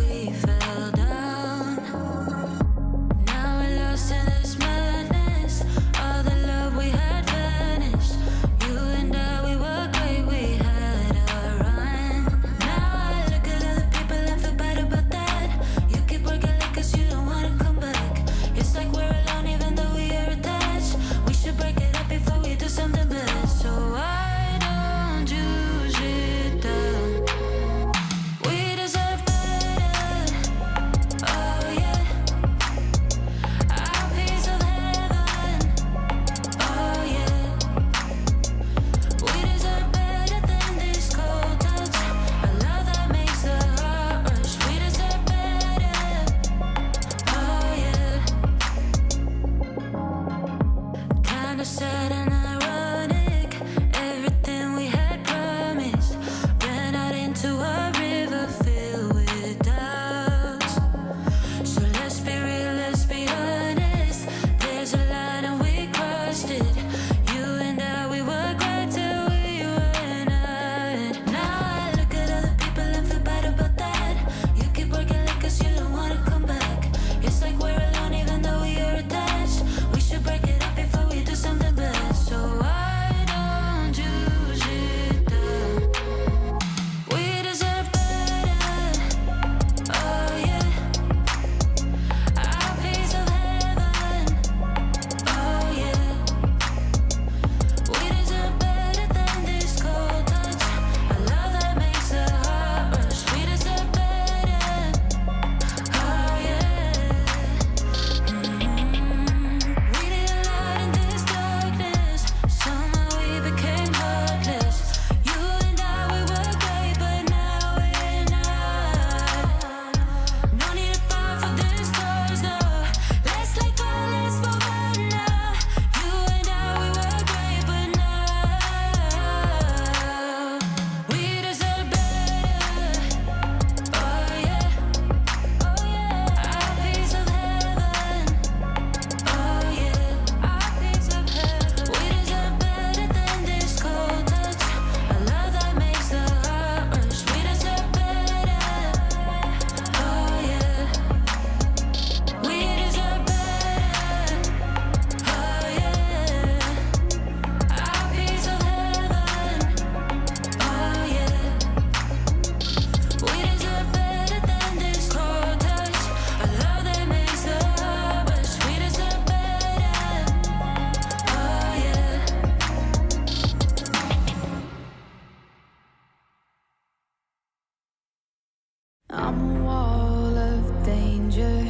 I'm a wall of danger.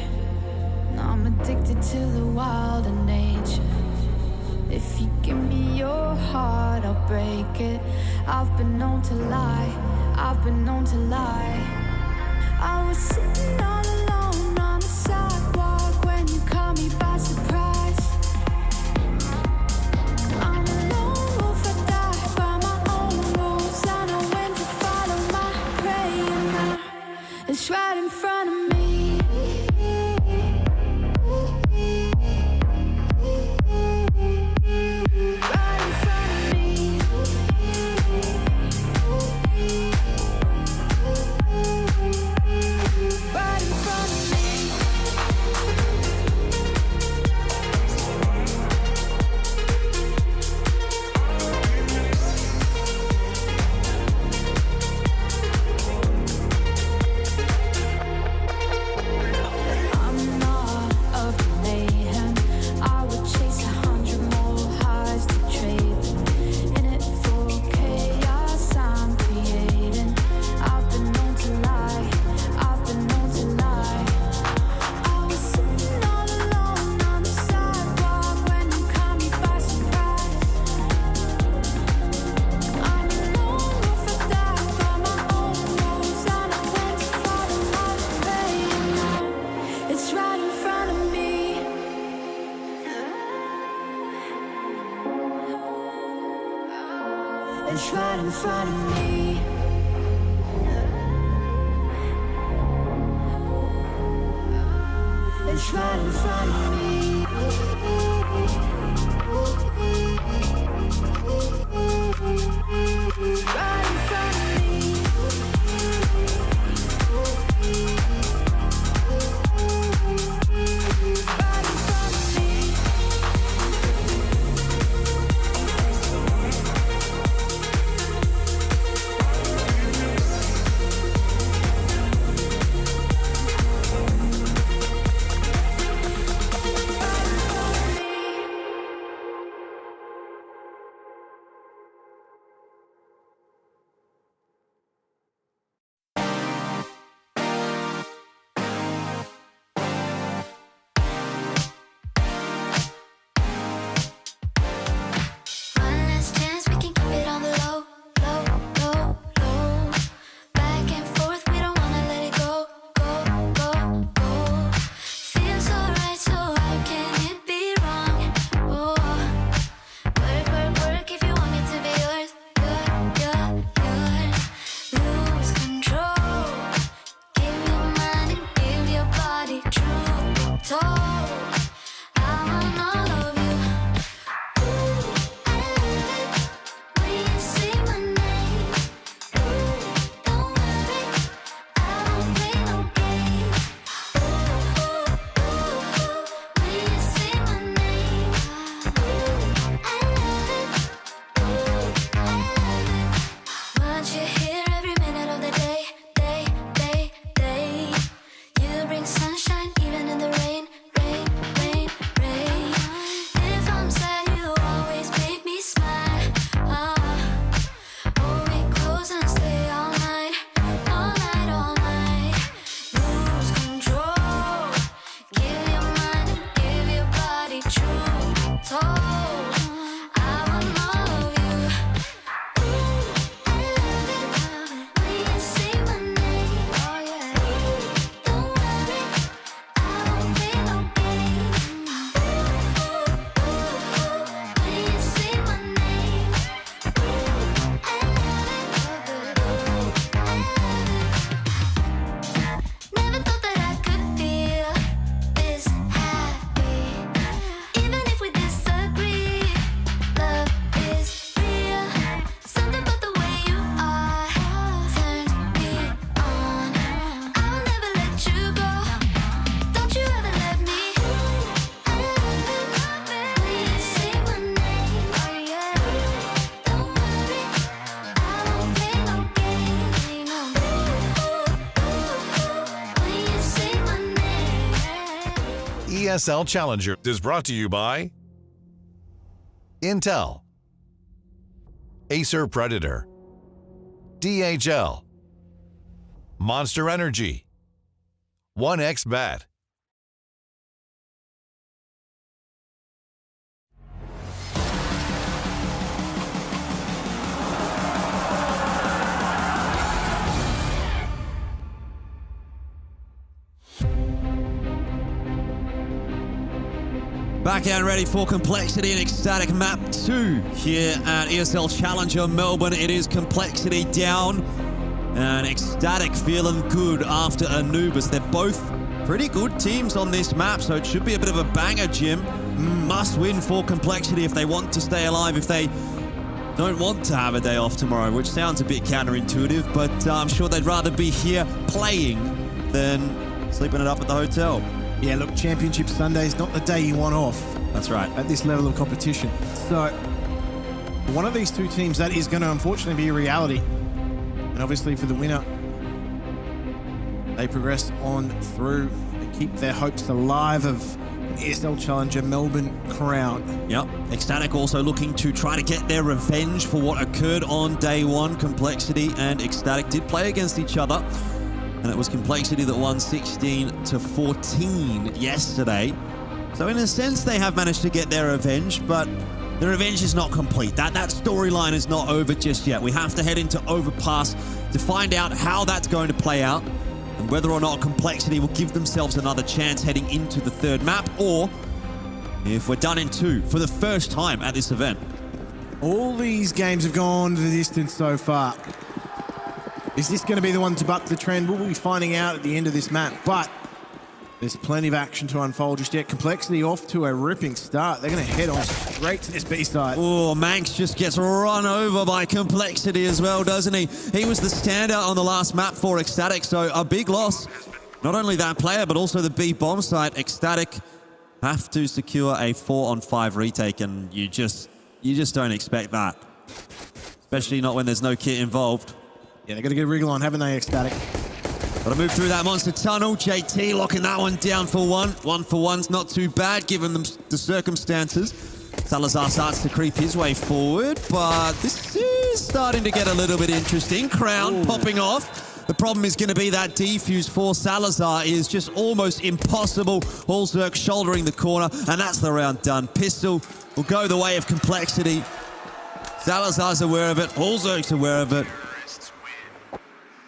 I'm addicted to the wild and nature. If you give me your heart, I'll break it. I've been known to lie. I've been known to lie. I was sitting all alone on the sidewalk when you caught me by surprise. I'm a lone wolf, I die by my own rules. I know when to follow my prey, and now it's right in front of me. It's right in front of me. It's right in front of me. Right in front of me. Right in front of me. ESL Challenger is brought to you by Intel, Acer Predator, DHL, Monster Energy, 1xBet. Back and ready for Complexity and Ecstatic Map 2 here at ESL Challenger Melbourne. It is Complexity down and Ecstatic feeling good after Anubis. They're both pretty good teams on this map, so it should be a bit of a banger, Jim. Must win for Complexity if they want to stay alive, if they don't want to have a day off tomorrow, which sounds a bit counterintuitive, but I'm sure they'd rather be here playing than sleeping it up at the hotel. Yeah, look, Championship Sunday is not the day you want off. That's right. At this level of competition. So, one of these two teams, that is going to unfortunately be a reality. And obviously for the winner, they progress on through and keep their hopes alive of an ESL Challenger Melbourne crown. Yep. Ecstatic also looking to try to get their revenge for what occurred on day one. Complexity and Ecstatic did play against each other. And it was Complexity that won 16-14 yesterday. So in a sense, they have managed to get their revenge, but the revenge is not complete. That storyline is not over just yet. We have to head into Overpass to find out how that's going to play out and whether or not Complexity will give themselves another chance heading into the third map, or if we're done in two for the first time at this event. All these games have gone the distance so far. Is this going to be the one to buck the trend? We'll be finding out at the end of this map, but there's plenty of action to unfold just yet. Complexity off to a ripping start. They're going to head on straight to this B-side. Oh, Manx just gets run over by Complexity as well, doesn't he? He was the standout on the last map for Ecstatic, so a big loss. Not only that player, but also the B bomb site. Ecstatic have to secure a 4-on-5 retake, and you just don't expect that. Especially not when there's no kit involved. Yeah, they've got to get a wriggle on, haven't they, Ecstatic? Got to move through that monster tunnel. JT locking that one down for one. 1 for 1's not too bad given the circumstances. Salazar starts to creep his way forward, but this is starting to get a little bit interesting. Crown popping off. The problem is going to be that defuse for Salazar is just almost impossible. Holzerk shouldering the corner, and that's the round done. Pistol will go the way of Complexity. Salazar's aware of it. Holzerk's aware of it.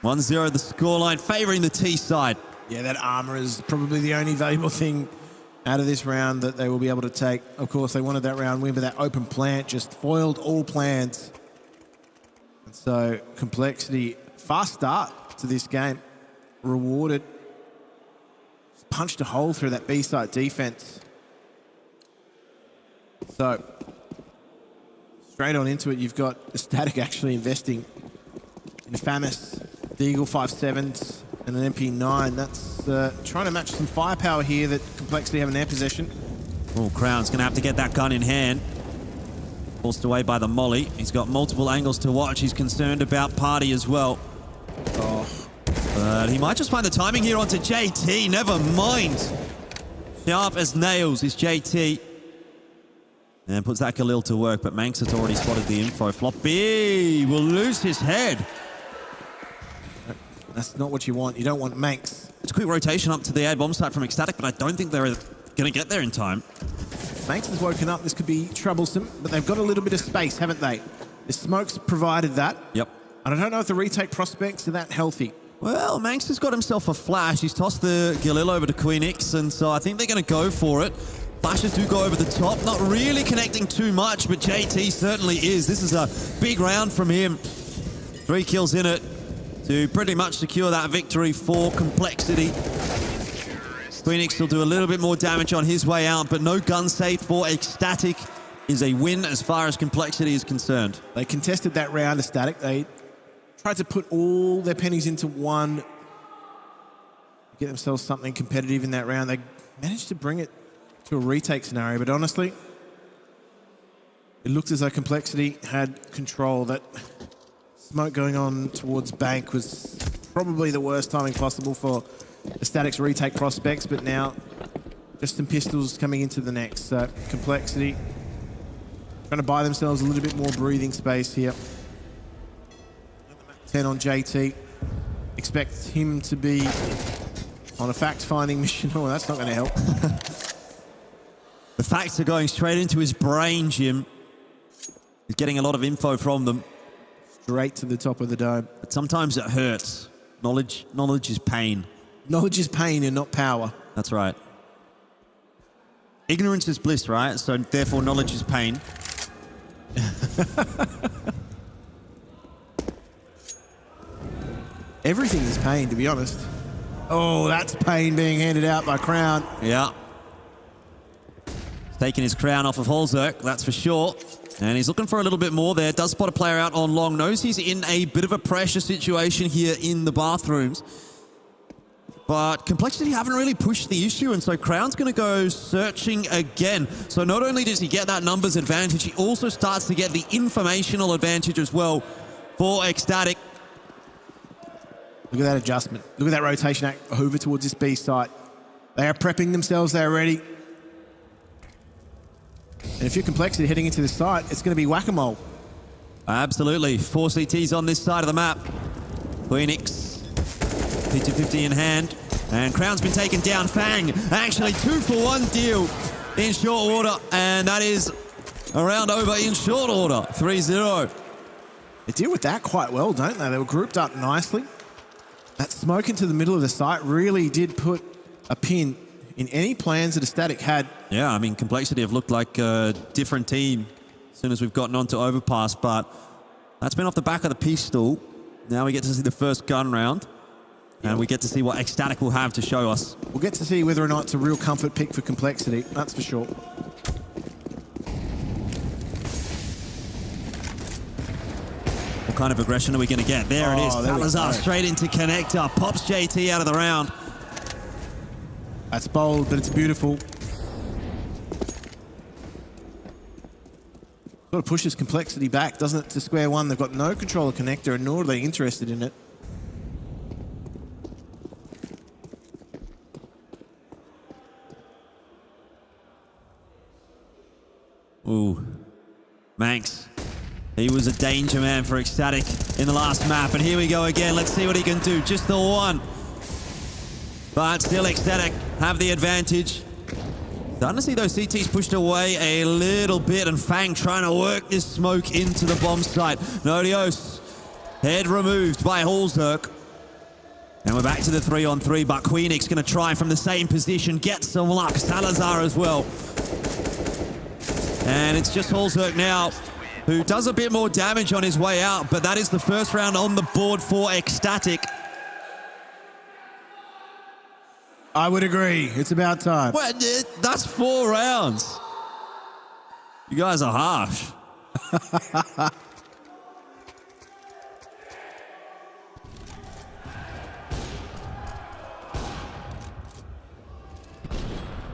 1-0 the scoreline, favouring the T side. Yeah, that armor is probably the only valuable thing out of this round that they will be able to take. Of course, they wanted that round win, but that open plant just foiled all plans. And so, Complexity, fast start to this game, rewarded. Just punched a hole through that B-side defense. So, straight on into it, you've got Ecstatic actually investing in a Famous, the Eagle 5.7s, and an MP9. That's trying to match some firepower here that Complexity have in their possession. Oh, Crown's going to have to get that gun in hand. Forced away by the molly. He's got multiple angles to watch. He's concerned about Party as well. Oh. But he might just find the timing here onto JT. Never mind. Sharp as nails is JT. And puts that Khalil to work, but Manx has already spotted the info. Floppy will lose his head. That's not what you want. You don't want Manx. It's a quick rotation up to the A bomb site from Ecstatic, but I don't think they're going to get there in time. Manx has woken up. This could be troublesome, but they've got a little bit of space, haven't they? The smoke's provided that. Yep. And I don't know if the retake prospects are that healthy. Well, Manx has got himself a flash. He's tossed the Galil over to Queen X, and so I think they're going to go for it. Flashes do go over the top. Not really connecting too much, but JT certainly is. This is a big round from him. 3 kills in it to pretty much secure that victory for Complexity. Phoenix will do a little bit more damage on his way out, but no gun save for Ecstatic is a win as far as Complexity is concerned. They contested that round, Ecstatic. They tried to put all their pennies into one, get themselves something competitive in that round. They managed to bring it to a retake scenario, but honestly, it looked as though Complexity had control. That smoke going on towards Bank was probably the worst timing possible for Ecstatic's retake prospects, but now just some pistols coming into the next. So Complexity trying to buy themselves a little bit more breathing space here. 10 on JT. expect him to be on a fact-finding mission. Oh, that's not going to help. The facts are going straight into his brain, Jim. He's getting a lot of info from them. Straight to the top of the dome. But sometimes it hurts. Knowledge is pain. Knowledge is pain and not power. That's right. Ignorance is bliss, right? So therefore knowledge is pain. Everything is pain, to be honest. Oh, that's pain being handed out by Crown. Yeah. He's taking his crown off of Holzerk, that's for sure. And he's looking for a little bit more there. Does spot a player out on long. Knows he's in a bit of a pressure situation here in the bathrooms. But Complexity haven't really pushed the issue, and so Crown's going to go searching again. So not only does he get that numbers advantage, he also starts to get the informational advantage as well for Ecstatic. Look at that adjustment. Look at that rotation act over towards this B site. They are prepping themselves. They are ready. And if you're Complexity heading into the site, it's going to be whack-a-mole. Absolutely. 4 CTs on this side of the map. Phoenix. 50-50 in hand. And Crown's been taken down. Fang, actually 2-for-1 deal in short order. And that is a round over in short order. 3-0. They deal with that quite well, don't they? They were grouped up nicely. That smoke into the middle of the site really did put a pin in any plans that Ecstatic had. Yeah, I mean, Complexity have looked like a different team as soon as we've gotten onto Overpass, but that's been off the back of the pistol. Now we get to see the first gun round, and we get to see what Ecstatic will have to show us. We'll get to see whether or not it's a real comfort pick for Complexity, that's for sure. What kind of aggression are we going to get? There it is. Salazar straight into connector. Pops JT out of the round. That's bold, but it's beautiful. Sort of pushes Complexity back, doesn't it, to square one? They've got no controller connector, and nor are they interested in it. Ooh. Manx. He was a danger man for Ecstatic in the last map, and here we go again. Let's see what he can do. Just the one. But still Ecstatic have the advantage. Starting to see those CTs pushed away a little bit, and Fang trying to work this smoke into the bomb site. Nodios, head removed by Holzerk. And we're back to the 3-on-3, but Queenix going to try from the same position, get some luck. Salazar as well. And it's just Holzerk now, who does a bit more damage on his way out, but that is the first round on the board for Ecstatic. I would agree. It's about time. Well, that's 4 rounds. You guys are harsh.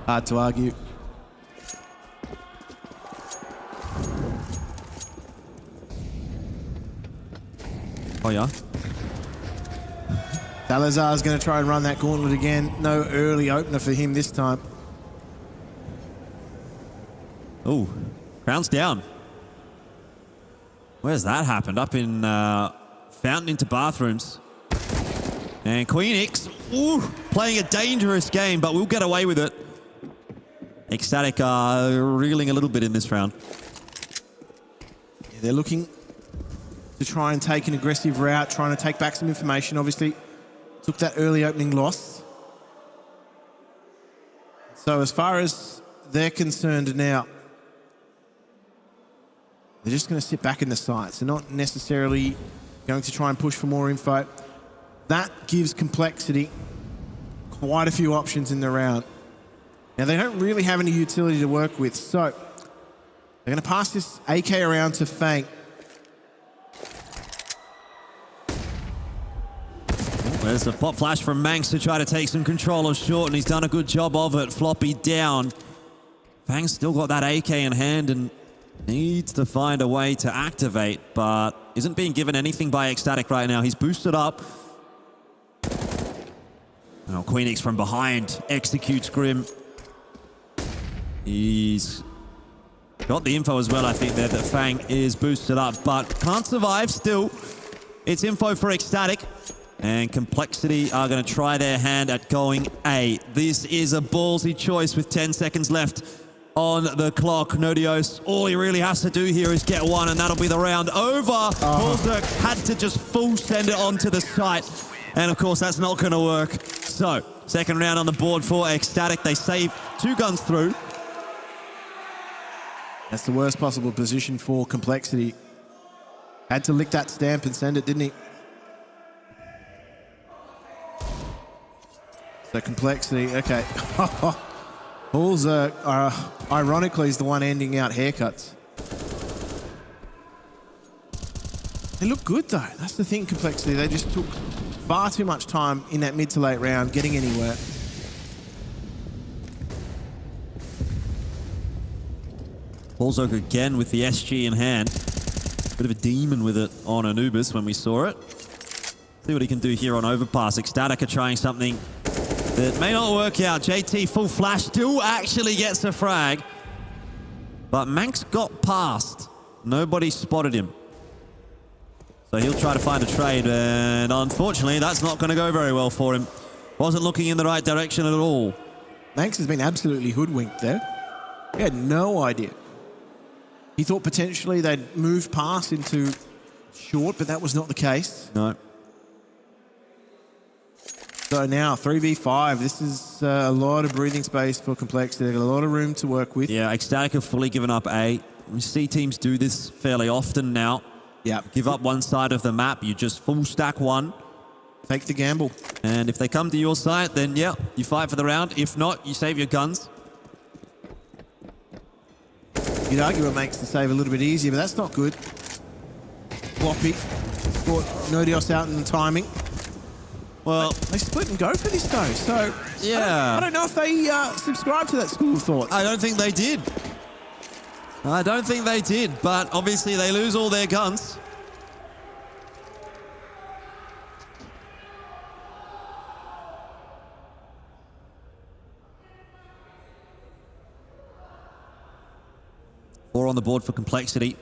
Hard to argue. Oh, yeah? Salazar's going to try and run that gauntlet again. No early opener for him this time. Oh, Crown's down. Where's that happened? Up in Fountain into bathrooms. And Queenix, playing a dangerous game, but we'll get away with it. Ecstatic are reeling a little bit in this round. Yeah, they're looking to try and take an aggressive route, trying to take back some information, obviously. Took that early opening loss. So as far as they're concerned now, they're just going to sit back in the sights. They're not necessarily going to try and push for more info. That gives Complexity quite a few options in the round. Now, they don't really have any utility to work with, so they're going to pass this AK around to Fang. There's a pop flash from Manx to try to take some control of short, and he's done a good job of it. Floppy down. Fang's still got that AK in hand and needs to find a way to activate, but isn't being given anything by Ecstatic right now. He's boosted up. Now Queenix from behind executes Grim. He's got the info as well, I think, there that Fang is boosted up, but can't survive still. It's info for Ecstatic. And Complexity are going to try their hand at going A. This is a ballsy choice with 10 seconds left on the clock. Nodios, all he really has to do here is get one, and that'll be the round over. Polzerk had to just full send it onto the site. And of course, that's not going to work. So, second round on the board for Ecstatic. They save 2 guns through. That's the worst possible position for Complexity. Had to lick that stamp and send it, didn't he? So Complexity, okay. Polzerk, ironically, is the one ending out haircuts. They look good, though. That's the thing, Complexity. They just took far too much time in that mid to late round getting anywhere. Polzerk again with the SG in hand. Bit of a demon with it on Anubis when we saw it. See what he can do here on Overpass. Ecstatic are trying something that may not work out. JT full flash still actually gets a frag. But Manx got past. Nobody spotted him. So he'll try to find a trade, and unfortunately that's not going to go very well for him. Wasn't looking in the right direction at all. Manx has been absolutely hoodwinked there. He had no idea. He thought potentially they'd move past into short, but that was not the case. No. So now 3v5. This is a lot of breathing space for Complexity. They've got a lot of room to work with. Yeah, Ecstatic have fully given up A. We see teams do this fairly often now. Yeah. Give up one side of the map. You just full stack one. Take the gamble. And if they come to your side, then yeah, you fight for the round. If not, you save your guns. You'd argue it makes the save a little bit easier, but that's not good. Floppy. Brought Nodios out in the timing. Well, they split and go for this though, so yeah. I don't know if they subscribe to that school of thought. I don't think they did. I don't think they did, but obviously they lose all their guns. Four on the board for Complexity.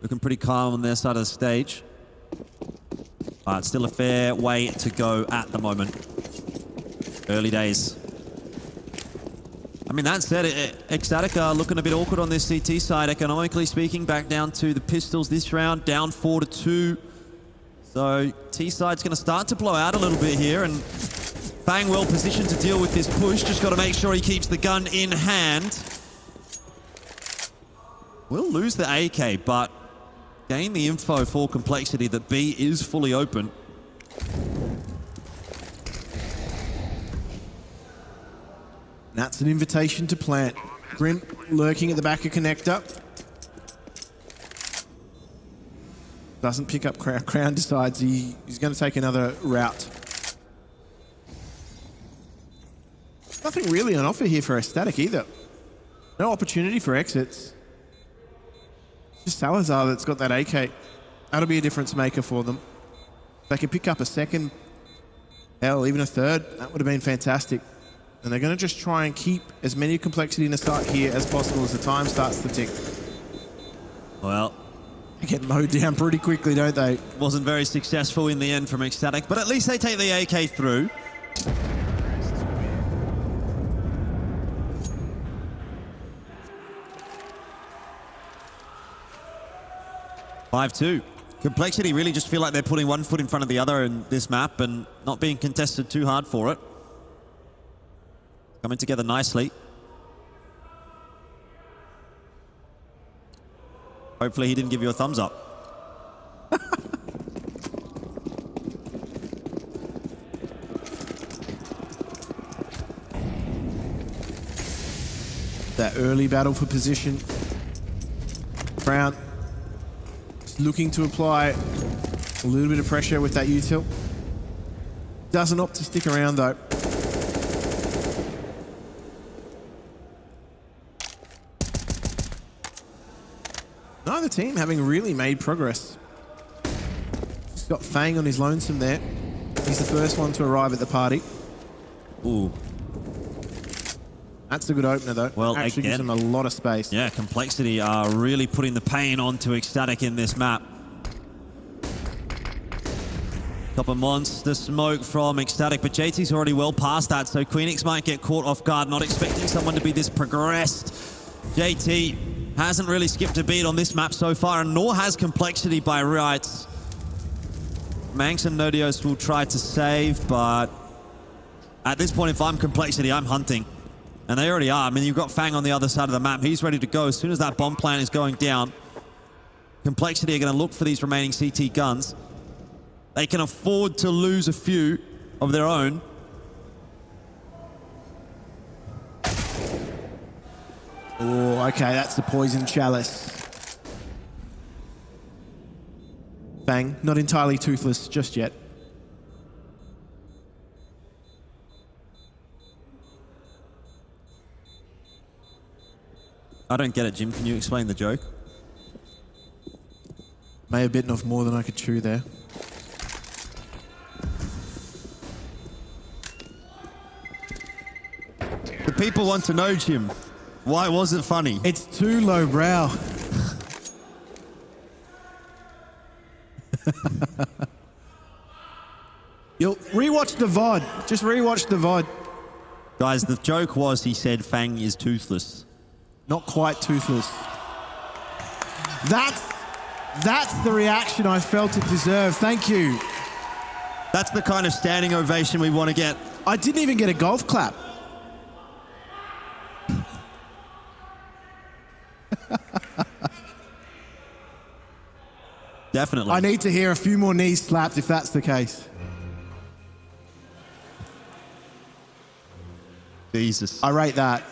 Looking pretty calm on their side of the stage. It's still a fair way to go at the moment. Early days. I mean, that said, Ecstatic are looking a bit awkward on this CT side, economically speaking. Back down to the pistols this round, down 4-2. So T-side's going to start to blow out a little bit here, and Fang well positioned to deal with this push. Just got to make sure he keeps the gun in hand. We'll lose the AK, but gain the info for Complexity that B is fully open. That's an invitation to plant. Grim lurking at the back of connector. Doesn't pick up Crown. Crown decides he's going to take another route. Nothing really on offer here for Ecstatic either. No opportunity for exits. Just Salazar that's got that AK. That'll be a difference maker for them. If they can pick up a second, hell, even a third, that would have been fantastic. And they're going to just try and keep as many Complexity in the start here as possible as the time starts to tick. Well, they get mowed down pretty quickly, don't they? Wasn't very successful in the end from Ecstatic, but at least they take the AK through. (5-2). Complexity really just feel like they're putting one foot in front of the other in this map and not being contested too hard for it. Coming together nicely. Hopefully he didn't give you a thumbs up. That early battle for position. Crown looking to apply a little bit of pressure with that util. Doesn't opt to stick around though. Neither team having really made progress. Just got Fang on his lonesome there. He's the first one to arrive at the party. Ooh. That's a good opener though. Well, actually again, gives them a lot of space. Yeah, Complexity are really putting the pain onto Ecstatic in this map. Couple monster smoke from Ecstatic, but JT's already well past that, so Queenix might get caught off guard, not expecting someone to be this progressed. JT hasn't really skipped a beat on this map so far, and nor has Complexity by rights. Manx and Nodios will try to save, but at this point, if I'm Complexity, I'm hunting. And they already are. I mean, you've got Fang on the other side of the map. He's ready to go as soon as that bomb plant is going down. Complexity are going to look for these remaining CT guns. They can afford to lose a few of their own. Oh, okay, that's the poison chalice. Bang, not entirely toothless just yet. I don't get it, Jim. Can you explain the joke? May have bitten off more than I could chew there. The people want to know, Jim. Why was it funny? It's too lowbrow. You'll rewatch the VOD. Just rewatch the VOD. Guys, the joke was he said Fang is toothless. Not quite toothless. That's the reaction I felt it deserved. Thank you. That's the kind of standing ovation we want to get. I didn't even get a golf clap. Definitely. I need to hear a few more knees slapped if that's the case. Jesus. I rate that.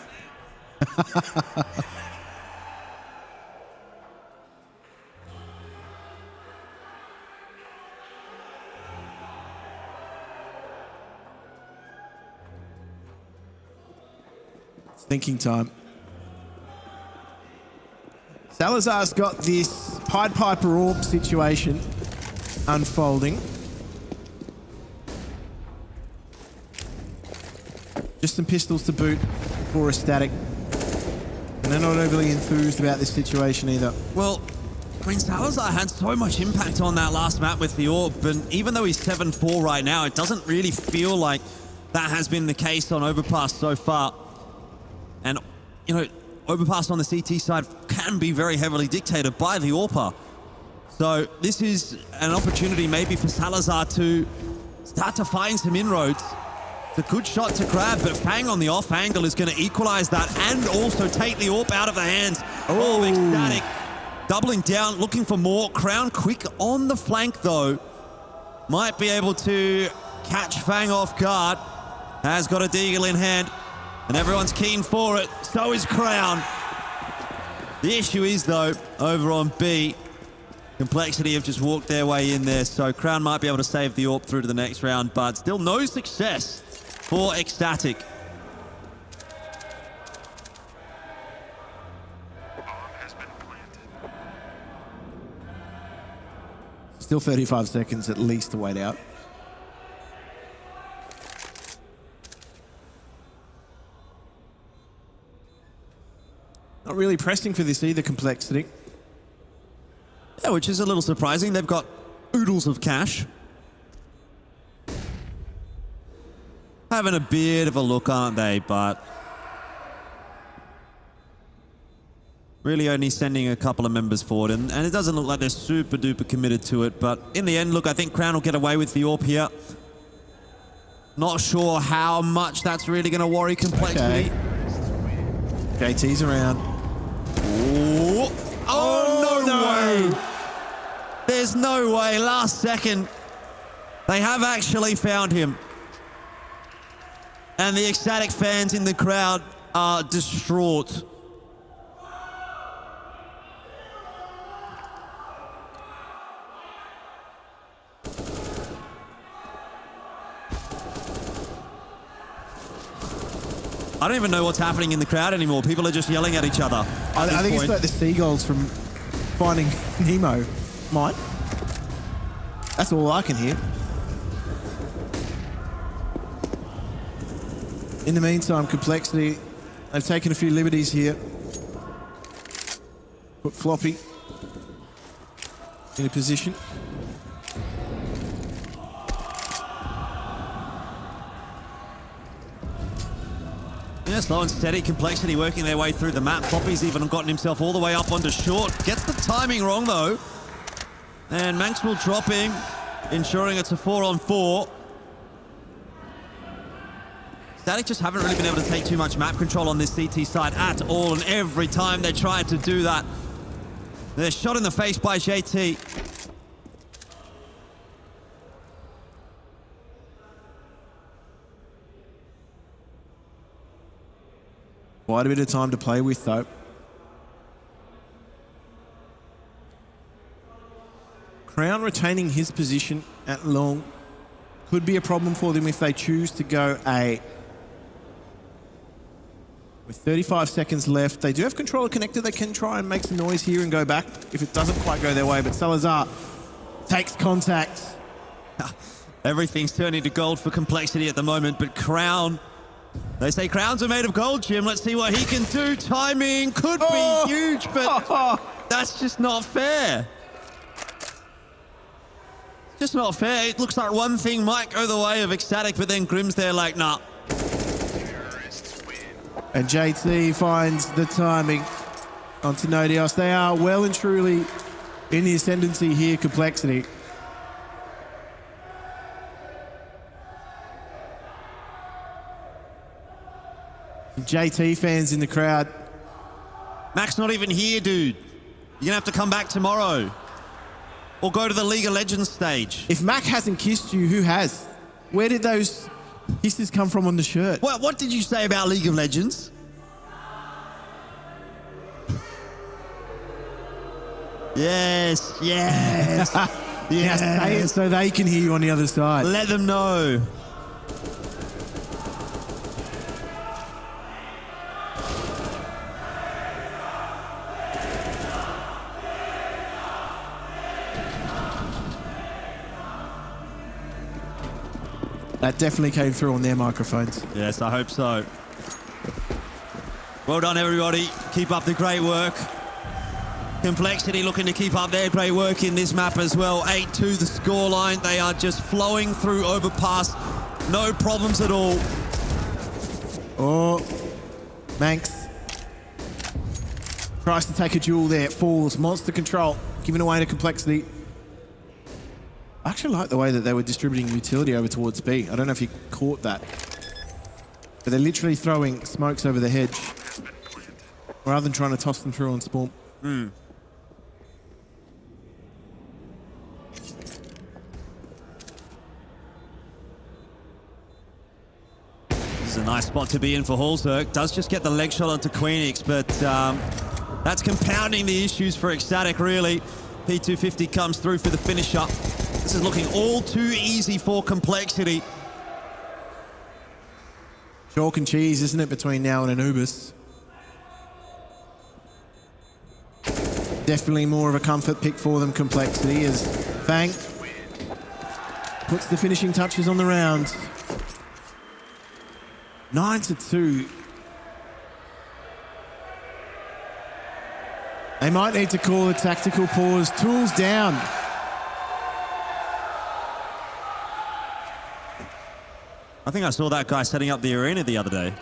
It's thinking time. Salazar's got this Pied Piper Orb situation unfolding. Just some pistols to boot for Ecstatic. And they're not overly enthused about this situation either. Well, I mean, Salazar had so much impact on that last map with the Orb, and even though he's 7-4 right now, it doesn't really feel like that has been the case on Overpass so far. And, you know, Overpass on the CT side can be very heavily dictated by the AWPer. So this is an opportunity maybe for Salazar to start to find some inroads. It's a good shot to grab, but Fang on the off angle is going to equalize that and also take the AWP out of the hands of Ecstatic. Doubling down, looking for more. Crown quick on the flank though. Might be able to catch Fang off guard. Has got a deagle in hand. And everyone's keen for it. So is Crown. The issue is, though, over on B, Complexity have just walked their way in there. So Crown might be able to save the AWP through to the next round, but still no success for Ecstatic. Still 35 seconds at least to wait out. Not really pressing for this either, Complexity. Yeah, which is a little surprising. They've got oodles of cash. Having a bit of a look, aren't they? But really only sending a couple of members forward. And it doesn't look like they're super duper committed to it. But in the end, look, I think Crown will get away with the AWP here. Not sure how much that's really going to worry Complexity. Okay. JT's around. Oh, no way. There's no way. Last second. They have actually found him. And the Ecstatic fans in the crowd are distraught. I don't even know what's happening in the crowd anymore. People are just yelling at each other. I think it's like the seagulls from Finding Nemo. Mine. That's all I can hear. In the meantime, Complexity, they've taken a few liberties here. Put Floppy in a position. Yeah, slow and steady. Complexity working their way through the map. Floppy's even gotten himself all the way up onto short. Gets the timing wrong, though. And Manx will drop him, ensuring it's a 4-on-4. Ecstatic just haven't really been able to take too much map control on this CT side at all, and every time they try to do that, they're shot in the face by JT. Quite a bit of time to play with, though. Crown retaining his position at long could be a problem for them if they choose to go A. With 35 seconds left, they do have controller connected. They can try and make some noise here and go back if it doesn't quite go their way. But Salazar takes contact. Everything's turning to gold for Complexity at the moment, but Crown... They say crowns are made of gold, Jim. Let's see what he can do. Timing could be huge, but that's just not fair. Just not fair. It looks like one thing might go the way of Ecstatic, but then Grim's there like, nah. And JT finds the timing onto Nodios. They are well and truly in the ascendancy here, Complexity. JT fans in the crowd. Mac's not even here, dude. You're gonna have to come back tomorrow. Or go to the League of Legends stage. If Mac hasn't kissed you, who has? Where did those kisses come from on the shirt? What did you say about League of Legends? Yes, yes. Yes. Say it so they can hear you on the other side. Let them know. That definitely came through on their microphones. Yes, I hope so. Well done, everybody. Keep up the great work. Complexity looking to keep up their great work in this map as well. 8-2 the scoreline. They are just flowing through Overpass. No problems at all. Oh, Manx tries to take a duel there. Falls. Monster control. Giving away to Complexity. I actually like the way that they were distributing utility over towards B. I don't know if you caught that. But they're literally throwing smokes over the hedge rather than trying to toss them through on spawn. This is a nice spot to be in for Hallzerk. Does just get the leg shot onto Queenix, but that's compounding the issues for Ecstatic, really. P250 comes through for the finish up. This is looking all too easy for Complexity. Chalk and cheese, isn't it, between now and Anubis? Definitely more of a comfort pick for them, Complexity, as Fang puts the finishing touches on the round. 9-2. They might need to call a tactical pause. Tools down. I think I saw that guy setting up the arena the other day.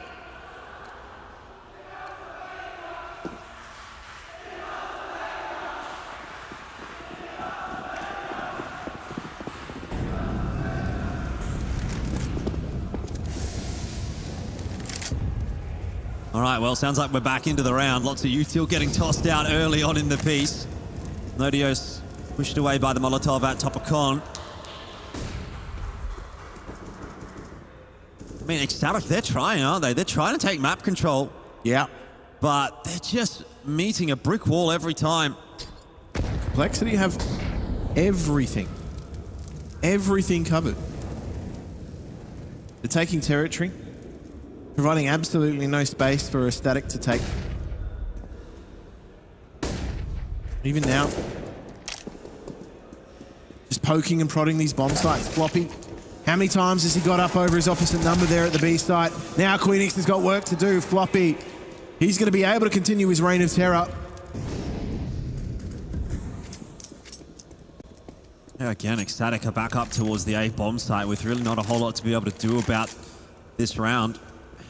All right, well, sounds like we're back into the round. Lots of util getting tossed out early on in the piece. Nodios pushed away by the Molotov at top of con. I mean, Ecstatic, they're trying, aren't they? They're trying to take map control. Yeah. But they're just meeting a brick wall every time. Complexity have everything. Everything covered. They're taking territory, providing absolutely no space for Ecstatic to take. Even now, just poking and prodding these bomb sites. Floppy, how many times has he got up over his opposite number there at the B site? Now Queenix has got work to do. Floppy, he's going to be able to continue his reign of terror. Yeah, again, Ecstatic are back up towards the A bomb site with really not a whole lot to be able to do about this round.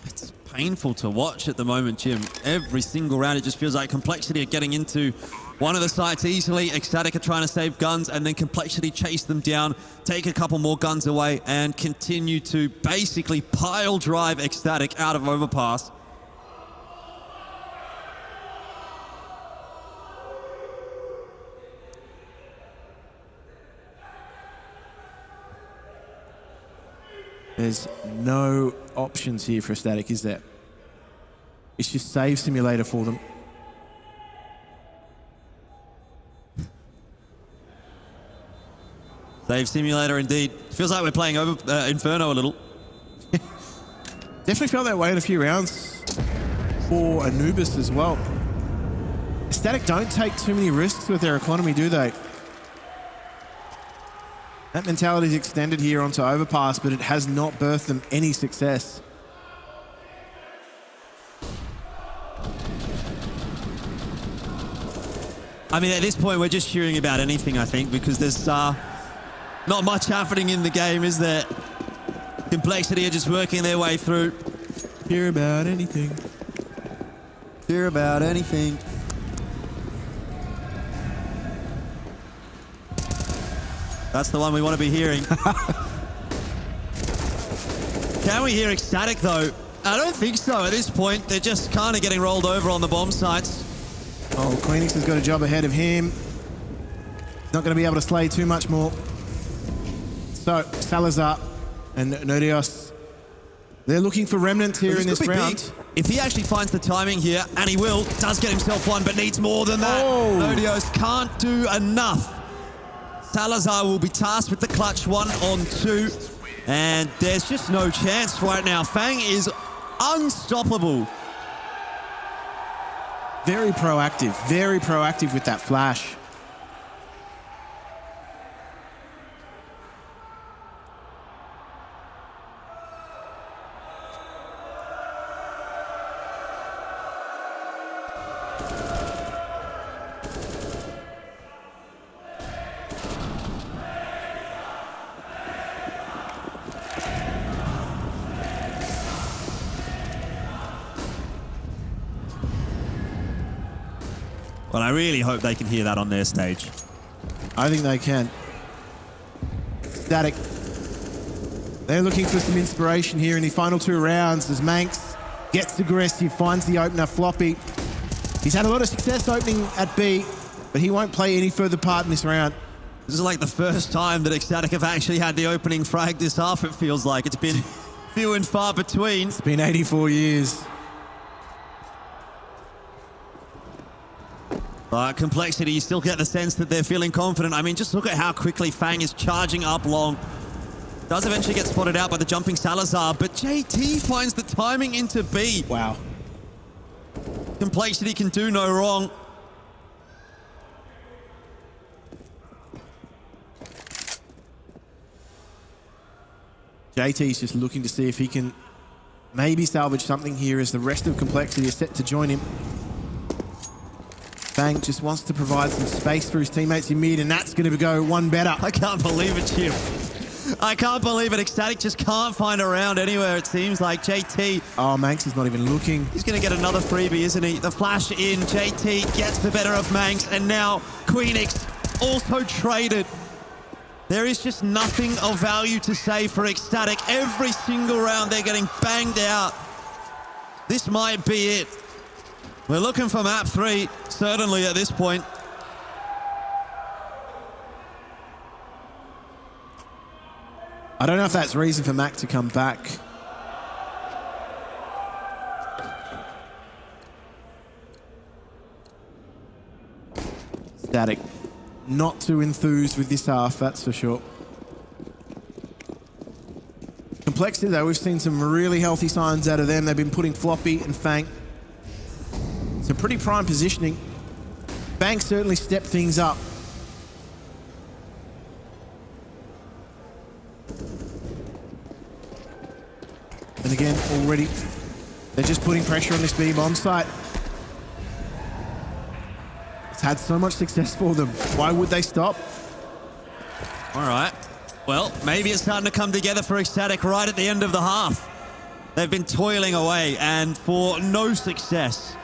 It's painful to watch at the moment, Jim. Every single round, it just feels like Complexity are getting into one of the sites easily. Ecstatic are trying to save guns, and then Complexity chase them down, take a couple more guns away, and continue to basically pile drive Ecstatic out of Overpass. There's no options here for Ecstatic, is there? It's just save simulator for them. Save simulator indeed. Feels like we're playing Inferno a little. Definitely felt that way in a few rounds for Anubis as well. Ecstatic don't take too many risks with their economy, do they? That mentality is extended here onto Overpass, but it has not birthed them any success. I mean, at this point, we're just cheering about anything, I think, because there's not much happening in the game, is there? Complexity are just working their way through. Cheer about anything. Cheer about anything. That's the one we want to be hearing. Can we hear Ecstatic, though? I don't think so at this point. They're just kind of getting rolled over on the bomb sites. Oh, Queenix has got a job ahead of him. Not going to be able to slay too much more. So, Salazar and Nodios, they're looking for remnants here in this round. Big. If he actually finds the timing here, and he will, does get himself one, but needs more than that. Oh. Nodios can't do enough. Salazar will be tasked with the clutch 1-on-2, and there's just no chance right now. Fang is unstoppable. Very proactive with that flash. Well, I really hope they can hear that on their stage. I think they can. Static. They're looking for some inspiration here in the final 2 rounds as Manx gets aggressive, finds the opener, Floppy. He's had a lot of success opening at B, but he won't play any further part in this round. This is like the first time that Ecstatic have actually had the opening frag this half, it feels like. It's been few and far between. It's been 84 years. Complexity, you still get the sense that they're feeling confident. I mean, just look at how quickly Fang is charging up long. Does eventually get spotted out by the jumping Salazar, but JT finds the timing into B. Wow. Complexity can do no wrong. JT's just looking to see if he can maybe salvage something here as the rest of Complexity is set to join him. Fang just wants to provide some space for his teammates in mid, and that's going to go one better. I can't believe it, Jim. I can't believe it. Ecstatic just can't find a round anywhere, it seems like. JT. Oh, Manx is not even looking. He's going to get another freebie, isn't he? The flash in. JT gets the better of Manx, and now Queenix also traded. There is just nothing of value to say for Ecstatic. Every single round they're getting banged out. This might be it. We're looking for map 3, certainly at this point. I don't know if that's reason for Mac to come back. Static. Not too enthused with this half, that's for sure. Complexity, though, we've seen some really healthy signs out of them. They've been putting Floppy and Fang. Some pretty prime positioning. Fang certainly stepped things up. And again, already, they're just putting pressure on this B bomb site. It's had so much success for them. Why would they stop? All right. Well, maybe it's starting to come together for Ecstatic right at the end of the half. They've been toiling away and for no success.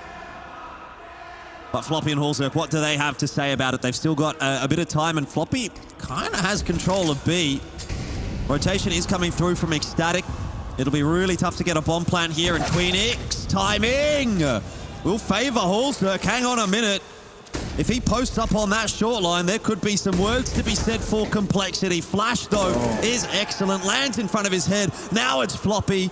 But Floppy and Hallzerk, what do they have to say about it? They've still got a bit of time, and Floppy kind of has control of B. Rotation is coming through from Ecstatic. It'll be really tough to get a bomb plant here, and Queen X timing will favor Hallzerk. Hang on a minute. If he posts up on that short line, there could be some words to be said for Complexity. Flash, though, is excellent. Lands in front of his head. Now it's Floppy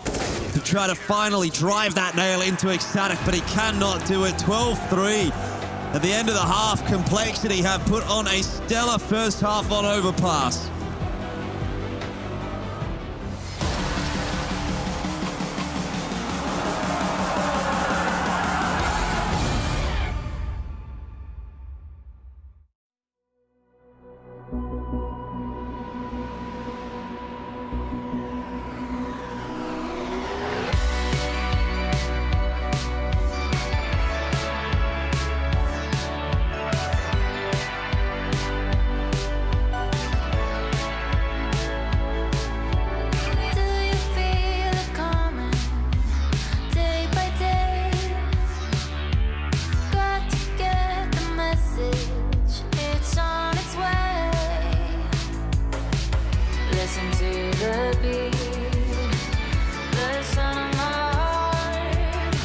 to try to finally drive that nail into Ecstatic, but he cannot do it. 12-3. At the end of the half, Complexity have put on a stellar first half on Overpass. Do you feel it coming day by day? Got to get the message, it's on its way. Listen to the beat, the sound of my heart.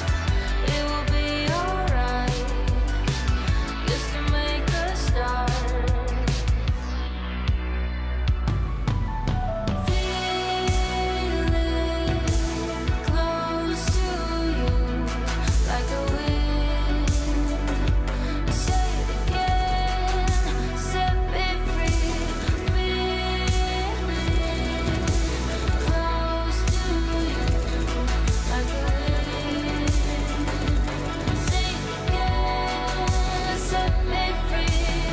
It will be alright, just to make a start. Feel it close to you, like a wind. Say it again, set me free. Feel it close to you, like a wind. Say it again, set me free. Set me free.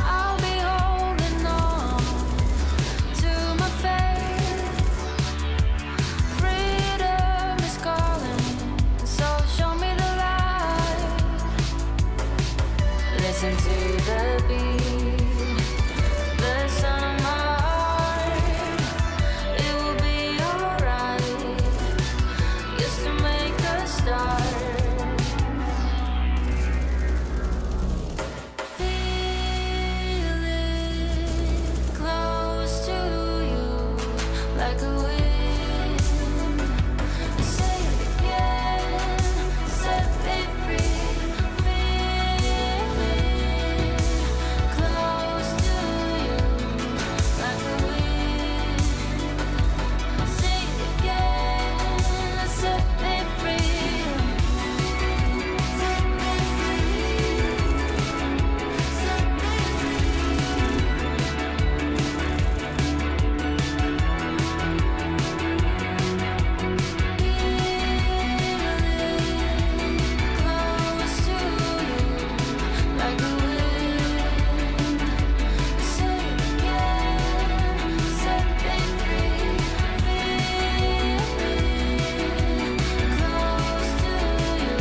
I'll be holding on to my faith. Freedom is calling, so show me the light. Listen to the beat, the sound of my heart. It will be alright, just to make a start. Feel it close to you, like a wind. Say it again, set me free. Feel it close to you, like a wind. Say it again, set me free. Set me free. Set me close to you, like a wind. Say it again, set me free. Feel it close to you,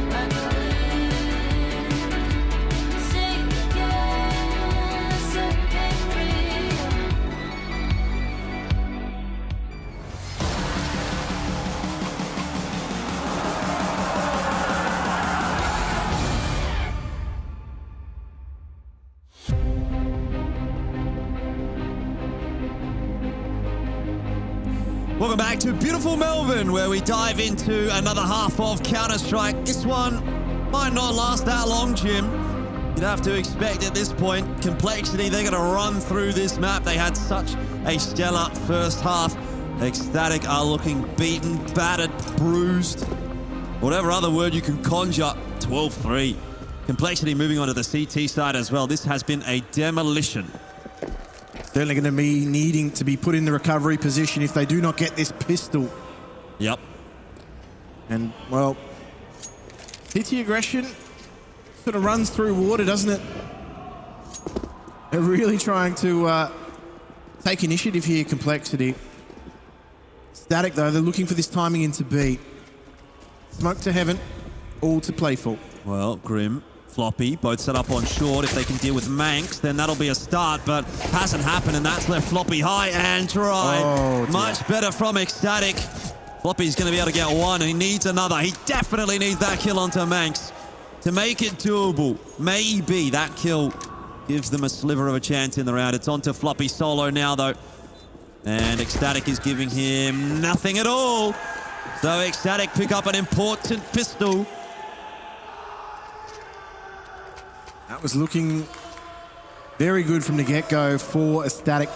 like a wind. Say it again, set me free. Welcome back to beautiful Melbourne, where we dive into another half of Counter-Strike. This one might not last that long, Jim. You'd have to expect at this point, Complexity, they're going to run through this map. They had such a stellar first half. Ecstatic are looking beaten, battered, bruised, whatever other word you can conjure. 12-3. Complexity moving on to the CT side as well. This has been a demolition. Certainly going to be needing to be put in the recovery position if they do not get this pistol. Yep. And, well, CT aggression sort of runs through water, doesn't it? They're really trying to take initiative here, Complexity. Static, though, they're looking for this timing into B. Smoke to heaven, all to play for. Well, Grim, Floppy, both set up on short. If they can deal with Manx, then that'll be a start, but hasn't happened, and that's left Floppy high and dry. Oh, dear. Much better from Ecstatic. Floppy's going to be able to get one, and he needs another. He definitely needs that kill onto Manx to make it doable. Maybe that kill gives them a sliver of a chance in the round. It's onto Floppy solo now, though. And Ecstatic is giving him nothing at all. So Ecstatic pick up an important pistol. That was looking very good from the get-go for Ecstatic.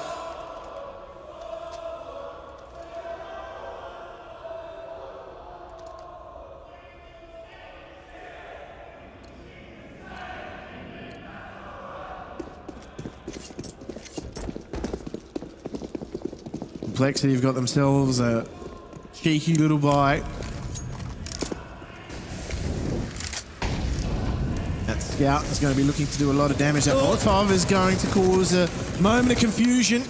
Complexity have got themselves a cheeky little bite. That Scout is going to be looking to do a lot of damage. That Molotov is going to cause a moment of confusion.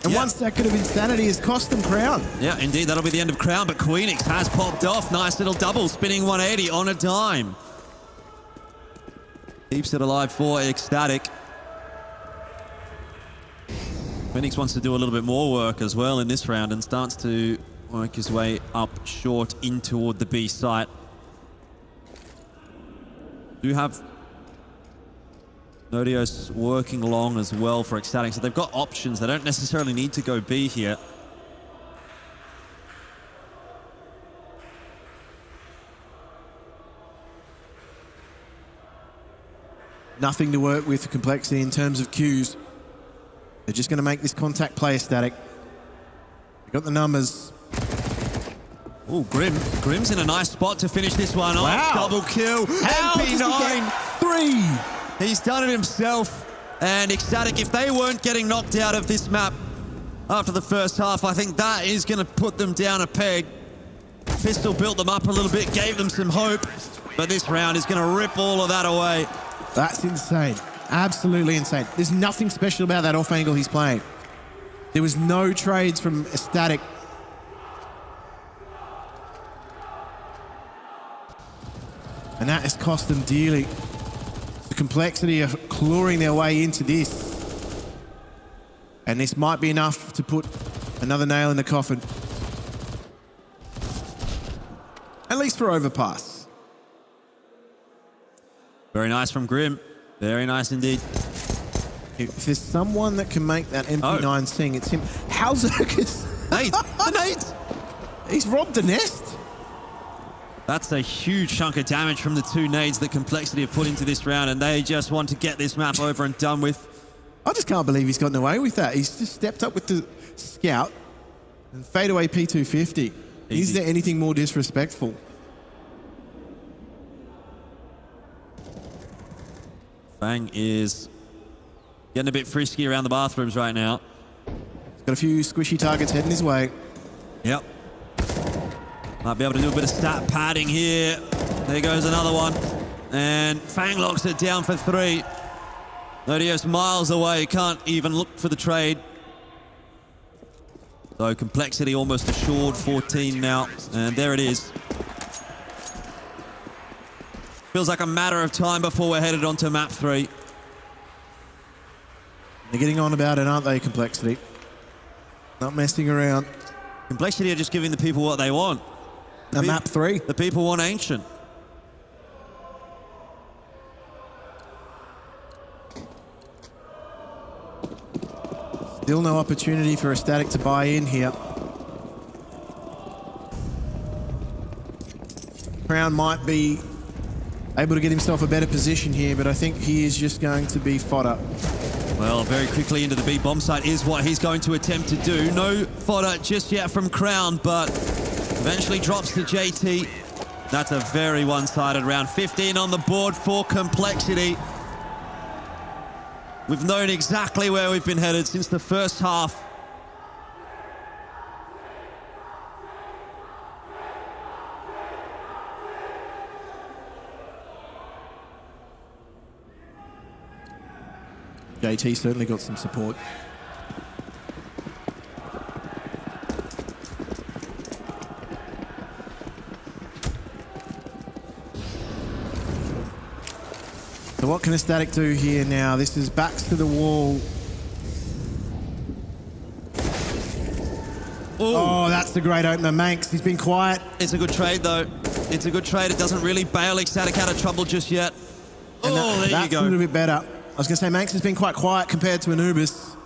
And one second of insanity has cost them Crown. Yeah, indeed, that'll be the end of Crown, but Queenix has popped off. Nice little double, spinning 180 on a dime. Keeps it alive for Ecstatic. Queenix wants to do a little bit more work as well in this round and starts to work his way up short in toward the B site. Do have Nodios working along as well for Ecstatic, so they've got options. They don't necessarily need to go B here. Nothing to work with Complexity in terms of cues. They're just going to make this contact play Ecstatic. They got the numbers. Oh, Grim's in a nice spot to finish this one off. Double kill. MP9. 3. He's done it himself. And Ecstatic, if they weren't getting knocked out of this map after the first half, I think that is going to put them down a peg. Pistol built them up a little bit, gave them some hope. But this round is going to rip all of that away. That's insane. Absolutely insane. There's nothing special about that off angle he's playing. There was no trades from Ecstatic. And that has cost them dearly. The Complexity are clawing their way into this. And this might be enough to put another nail in the coffin. At least for Overpass. Very nice from Grim. Very nice indeed. If there's someone that can make that MP9 sing, it's him. How Zerkis? Nate! The Nate! He's robbed a nest. That's a huge chunk of damage from the two nades that Complexity have put into this round, and they just want to get this map over and done with. I just can't believe he's gotten away with that. He's just stepped up with the Scout and fade away P250. Easy. Is there anything more disrespectful? Fang is getting a bit frisky around the bathrooms right now. He's got a few squishy targets heading his way. Yep. Might be able to do a bit of stat padding here. There goes another one. And Fang locks it down for 3. Nodios miles away, can't even look for the trade. So Complexity almost assured 14 now. And there it is. Feels like a matter of time before we're headed onto map 3. They're getting on about it, aren't they, Complexity? Not messing around. Complexity are just giving the people what they want. Map 3. The people want Ancient. Still no opportunity for Ecstatic to buy in here. Crown might be able to get himself a better position here, but I think he is just going to be fodder. Well, very quickly into the B bomb site is what he's going to attempt to do. No fodder just yet from Crown, but eventually drops to JT. That's a very one-sided round. 15 on the board for Complexity. We've known exactly where we've been headed since the first half. JT certainly got some support. So what can Ecstatic do here now? This is backs to the wall. Oh, that's the great opener. Manx, he's been quiet. It's a good trade, though. It's a good trade. It doesn't really bail Ecstatic out of trouble just yet. And there you that's go. a little bit better. I was going to say Manx has been quite quiet compared to Anubis.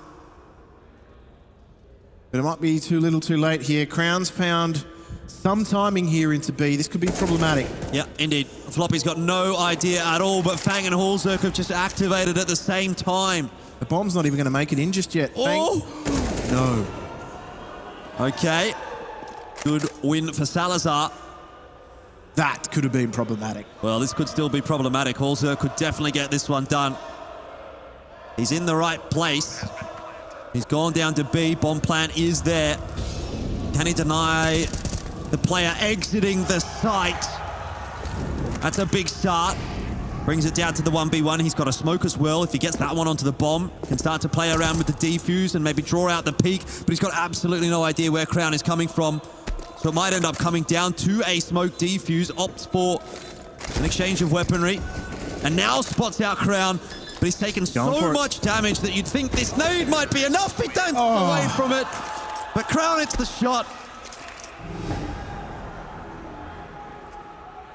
But it might be too little too late here. Crown's found some timing here into B. This could be problematic. Yeah, indeed. Floppy's got no idea at all, but Fang and Hallzerk have just activated at the same time. The bomb's not even going to make it in just yet. Oh! No. Okay. Good win for Salazar. That could have been problematic. Well, this could still be problematic. Hallzerk could definitely get this one done. He's in the right place. He's gone down to B. Bomb plan is there. Can he deny the player exiting the site? That's a big start. Brings it down to the 1v1. He's got a smoke as well. If he gets that one onto the bomb, can start to play around with the defuse and maybe draw out the peak, but he's got absolutely no idea where Crown is coming from. So it might end up coming down to a smoke defuse, opts for an exchange of weaponry, and now spots out Crown, but he's taken so much damage that you'd think this nade might be enough. He don't away from it, but Crown hits the shot.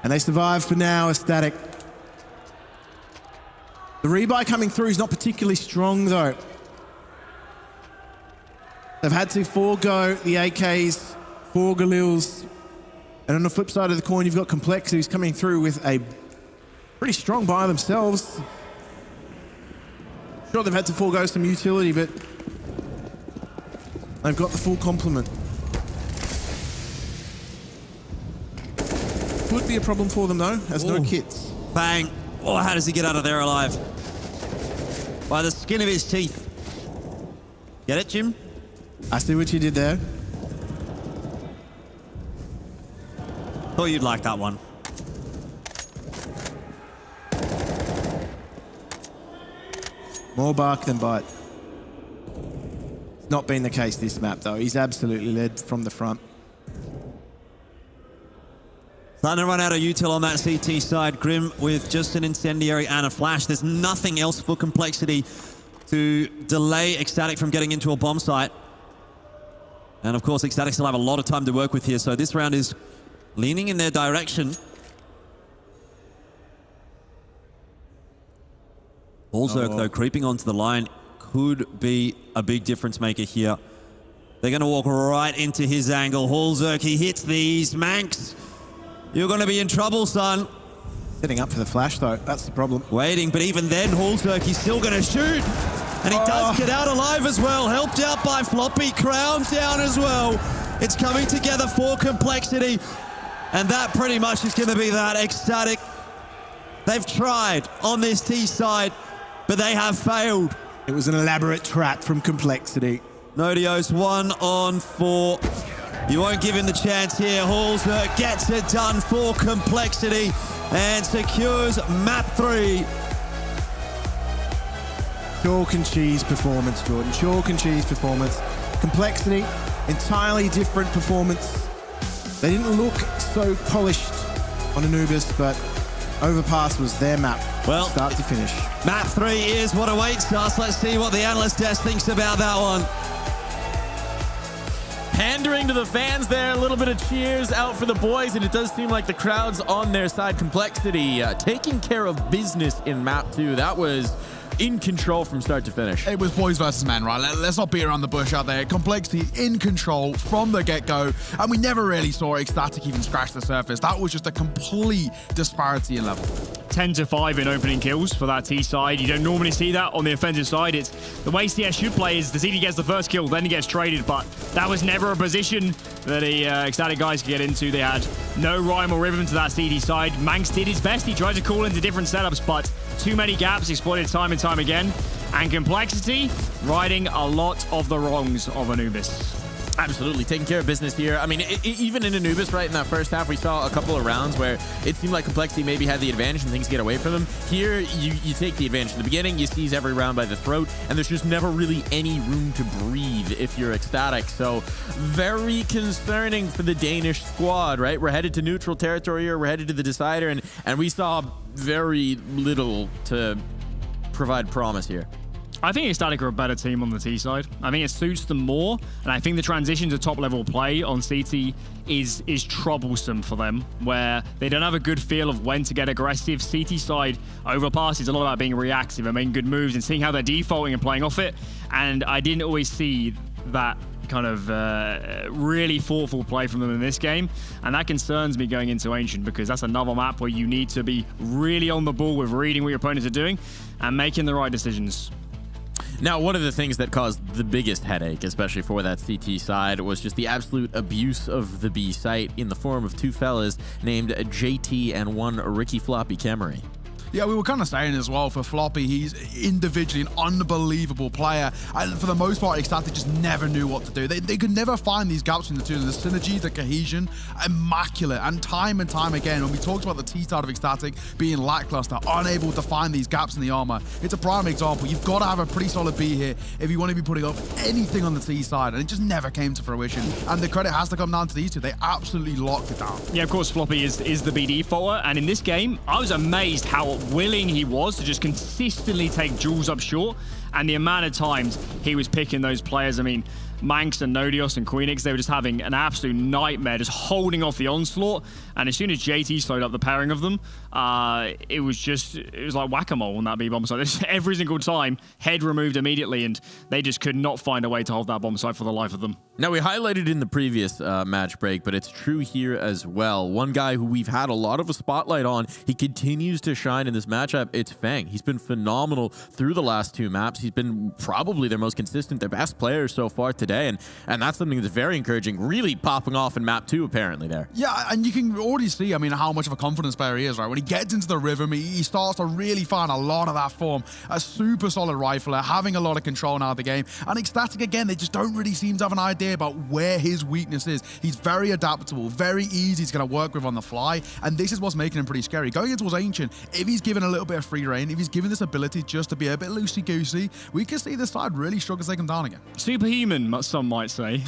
And they survive for now, Ecstatic. The rebuy coming through is not particularly strong, though. They've had to forego the AKs, 4 Galils. And on the flip side of the coin, you've got Complexity who's coming through with a pretty strong buy themselves. Sure, they've had to forego some utility, but they've got the full complement. Could be a problem for them, though, as no kits. Bang. Oh, how does he get out of there alive? By the skin of his teeth. Get it, Jim? I see what you did there. Thought you'd like that one. More bark than bite. It's not been the case this map, though. He's absolutely led from the front. Starting to run out of util on that CT side. Grim with just an incendiary and a flash. There's nothing else for Complexity to delay Ecstatic from getting into a bomb site. And of course, Ecstatic still have a lot of time to work with here. So this round is leaning in their direction. Hallzerk, though, creeping onto the line could be a big difference maker here. They're going to walk right into his angle. Hallzerk, he hits these. Manx, you're going to be in trouble, son. Setting up for the flash, though. That's the problem. Waiting, but even then, Hallzerk, he's still going to shoot. And he does get out alive as well. Helped out by Floppy. Crown down as well. It's coming together for Complexity. And that pretty much is going to be that. Ecstatic, they've tried on this T side, but they have failed. It was an elaborate trap from Complexity. Nodios 1 on 4. You won't give him the chance here. Hallzerk gets it done for Complexity and secures map 3. Chalk and cheese performance, Jordan. Chalk and cheese performance. Complexity, entirely different performance. They didn't look so polished on Anubis, but Overpass was their map, well, start to finish. Map 3 is what awaits us. Let's see what the analyst desk thinks about that one. Pandering to the fans there, a little bit of cheers out for the boys, and it does seem like the crowd's on their side. Complexity taking care of business in map 2. That was in control from start to finish. It was boys versus men, right? Let's not beat around the bush out there. Complexity in control from the get-go, and we never really saw Ecstatic even scratch the surface. That was just a complete disparity in level. 10-5 in opening kills for that T side. You don't normally see that on the offensive side. It's the way CS should play is the CD gets the first kill, then he gets traded, but that was never a position that the Ecstatic guys could get into. They had no rhyme or rhythm to that CD side. Manx did his best. He tried to call into different setups, but too many gaps exploited time and time again. And Complexity riding a lot of the wrongs of Anubis. Absolutely, taking care of business here. I mean, even in Anubis, right, in that first half, we saw a couple of rounds where it seemed like Complexity maybe had the advantage and things get away from them. Here, you take the advantage in the beginning, you seize every round by the throat, and there's just never really any room to breathe if you're Ecstatic. So, very concerning for the Danish squad, right? We're headed to neutral territory here, we're headed to the decider, and we saw very little to provide promise here. I think Ecstatic are a better team on the T side. I think it suits them more, and I think the transition to top-level play on CT is troublesome for them, where they don't have a good feel of when to get aggressive. CT side Overpass is a lot about being reactive and making good moves and seeing how they're defaulting and playing off it, and I didn't always see that kind of really thoughtful play from them in this game, and that concerns me going into Ancient, because that's another map where you need to be really on the ball with reading what your opponents are doing and making the right decisions. Now, one of the things that caused the biggest headache, especially for that CT side, was just the absolute abuse of the B site in the form of two fellas named JT and one Ricky Floppy Kemery. Yeah, we were kind of saying as well, for Floppy, he's individually an unbelievable player. And for the most part, Ecstatic just never knew what to do. They could never find these gaps in the two. The synergy, the cohesion, immaculate. And time again, when we talked about the T side of Ecstatic being lackluster, unable to find these gaps in the armor, it's a prime example. You've got to have a pretty solid B here if you want to be putting up anything on the T side. And it just never came to fruition. And the credit has to come down to these two. They absolutely locked it down. Yeah, of course, Floppy is the BD faulter. And in this game, I was amazed how willing he was to just consistently take Jules up short, and the amount of times he was picking those players. I mean, Manx and Nodios and Queenix, they were just having an absolute nightmare, just holding off the onslaught. And as soon as JT slowed up the pairing of them, it was like whack-a-mole on that B bomb site. Every single time, head removed immediately, and they just could not find a way to hold that bomb site for the life of them. Now, we highlighted in the previous match break, but it's true here as well. One guy who we've had a lot of a spotlight on, he continues to shine in this matchup. It's Fang. He's been phenomenal through the last two maps. He's been probably their most consistent, their best player so far today, and that's something that's very encouraging, really popping off in map 2 apparently there. Yeah, and you can already see, I mean, how much of a confidence player he is, right? When he gets into the rhythm, he starts to really find a lot of that form. A super solid rifler, having a lot of control now of the game. And Ecstatic, again, they just don't really seem to have an idea about where his weakness is. He's very adaptable, very easy to kind of work with on the fly, and this is what's making him pretty scary. Going into Ancient, if he's given a little bit of free reign, if he's given this ability just to be a bit loosey-goosey, we can see this side really struggle to take him down again. Superhuman, some might say,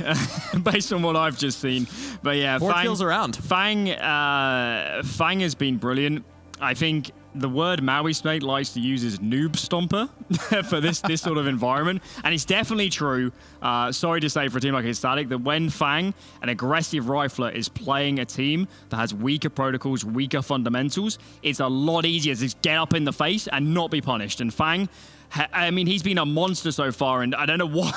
based on what I've just seen. But yeah, Four kills around. Fang has been brilliant. I think the word Maui Snake likes to use is noob stomper for this sort of environment. And it's definitely true, sorry to say for a team like Ecstatic, that when Fang, an aggressive rifler, is playing a team that has weaker protocols, weaker fundamentals, it's a lot easier to just get up in the face and not be punished. And Fang, I mean, he's been a monster so far, and I don't know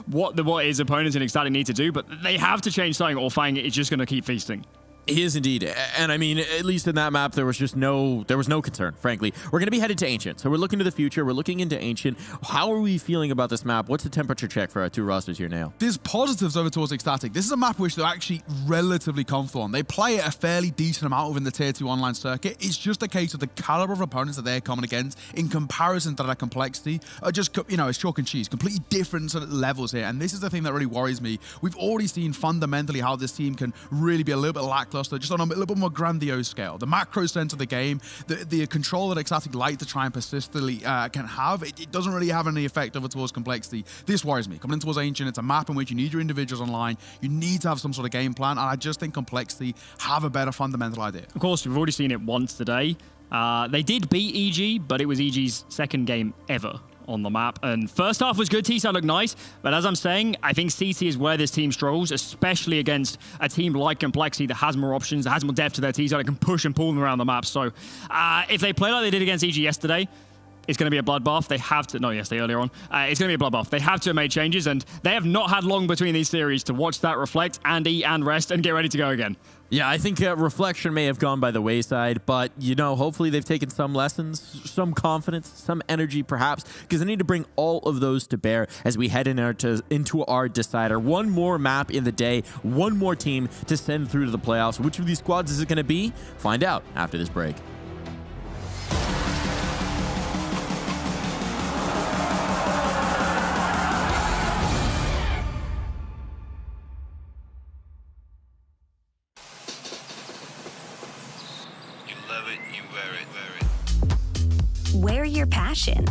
what his opponents in Ecstatic need to do, but they have to change something, or Fang is just going to keep feasting. He is indeed, and I mean, at least in that map, there was no concern, frankly. We're going to be headed to Ancient, so we're looking to the future. We're looking into Ancient. How are we feeling about this map? What's the temperature check for our two rosters here now? There's positives over towards Ecstatic. This is a map which they're actually relatively comfortable on. They play it a fairly decent amount within the Tier 2 online circuit. It's just a case of the caliber of opponents that they're coming against in comparison to that complexity are just, you know, it's chalk and cheese, completely different sort of levels here. And this is the thing that really worries me. We've already seen fundamentally how this team can really be a little bit lackluster, just on a little bit more grandiose scale. The macro sense of the game, the control that Ecstatic like to try and persistently can have, it doesn't really have any effect over towards complexity. This worries me. Coming in towards Ancient, it's a map in which you need your individuals online. You need to have some sort of game plan, and I just think complexity have a better fundamental idea. Of course, we've already seen it once today. They did beat EG, but it was EG's second game ever on the map. And first half was good. T-side looked nice. But as I'm saying, I think CT is where this team struggles, especially against a team like Complexity that has more options, that has more depth to their T-side, that can push and pull them around the map. So if they play like they did against EG yesterday, it's going to be a bloodbath. They have to, no, yesterday, earlier on. It's going to be a bloodbath. They have to have made changes, and they have not had long between these series to watch that reflect and eat and rest and get ready to go again. Yeah, I think reflection may have gone by the wayside, but, you know, hopefully they've taken some lessons, some confidence, some energy perhaps, because they need to bring all of those to bear as we head into our decider. One more map in the day, one more team to send through to the playoffs. Which of these squads is it going to be? Find out after this break. Wear your passion.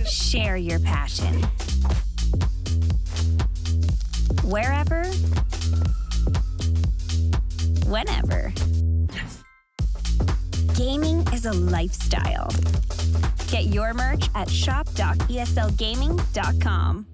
Share your passion. Wherever, whenever. Gaming is a lifestyle. Get your merch at shop.eslgaming.com.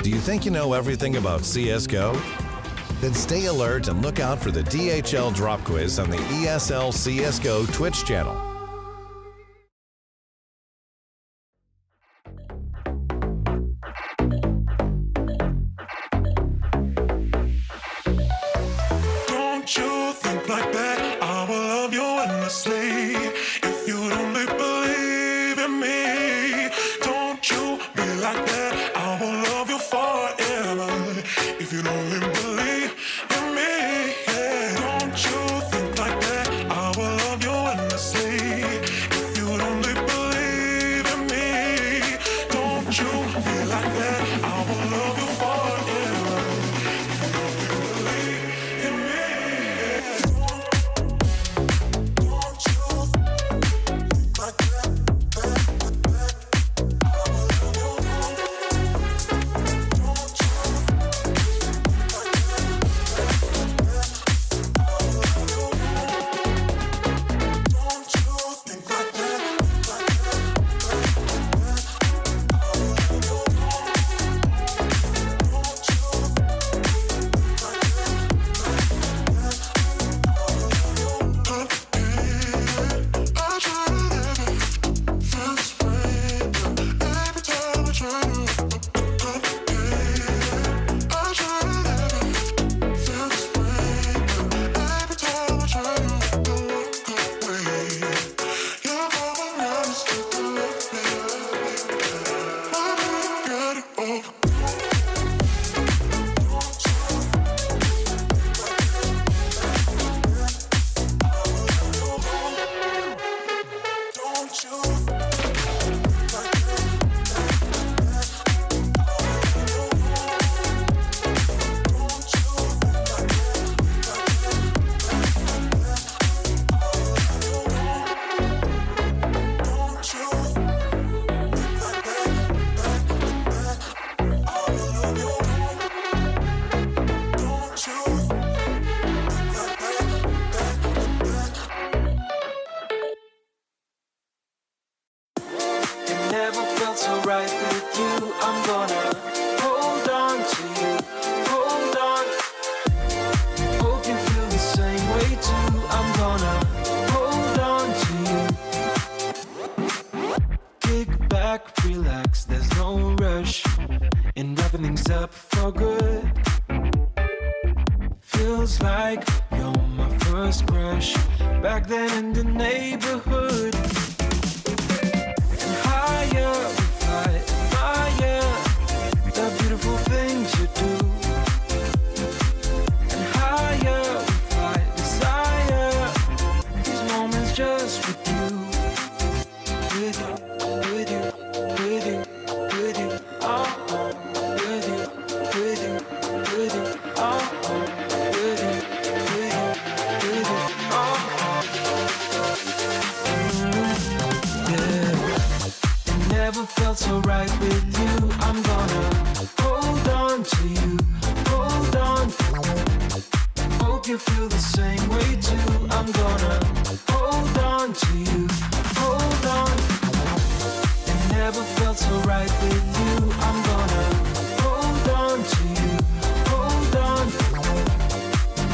Do you think you know everything about CSGO? Then stay alert and look out for the DHL drop quiz on the ESL CSGO Twitch channel. Don't you think like that? I will love you endlessly. If you only believe in me, don't you be like that? I will love you forever. If you only believe in me, yeah. Don't you think like that? I will love you endlessly. If you only believe in me, don't you be like that? I will love you forever. Never felt so right with you. I'm gonna hold on to you, hold on. Hope you feel the same way too. I'm gonna hold on to you. Kick back, relax, there's no rush in wrapping things up for good. Feels like you're my first crush back then in the neighborhood. Higher we fly, higher, the beautiful things you do. And higher we fly, desire, these moments just with you. With you, with you, with you, with you, oh, with you, with you, with you, oh, with you, with you, with you, oh, yeah. Never felt so right with you. I'm gonna hold on to you, hold on. Hope you feel the same way too. I'm gonna hold on to you, hold on. It never felt so right with you. I'm gonna hold on to you, hold on.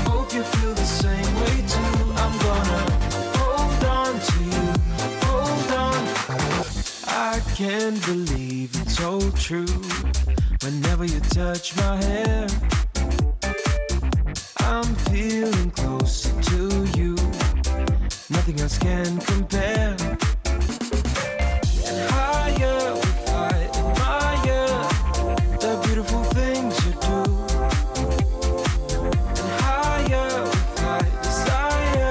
Hope you feel the same way too. I'm gonna hold on to you, hold on. I can't believe it's so true. Whenever you touch my hair, I'm feeling closer to you. Nothing else can compare. And higher we fly, admire the beautiful things you do. And higher we fly, desire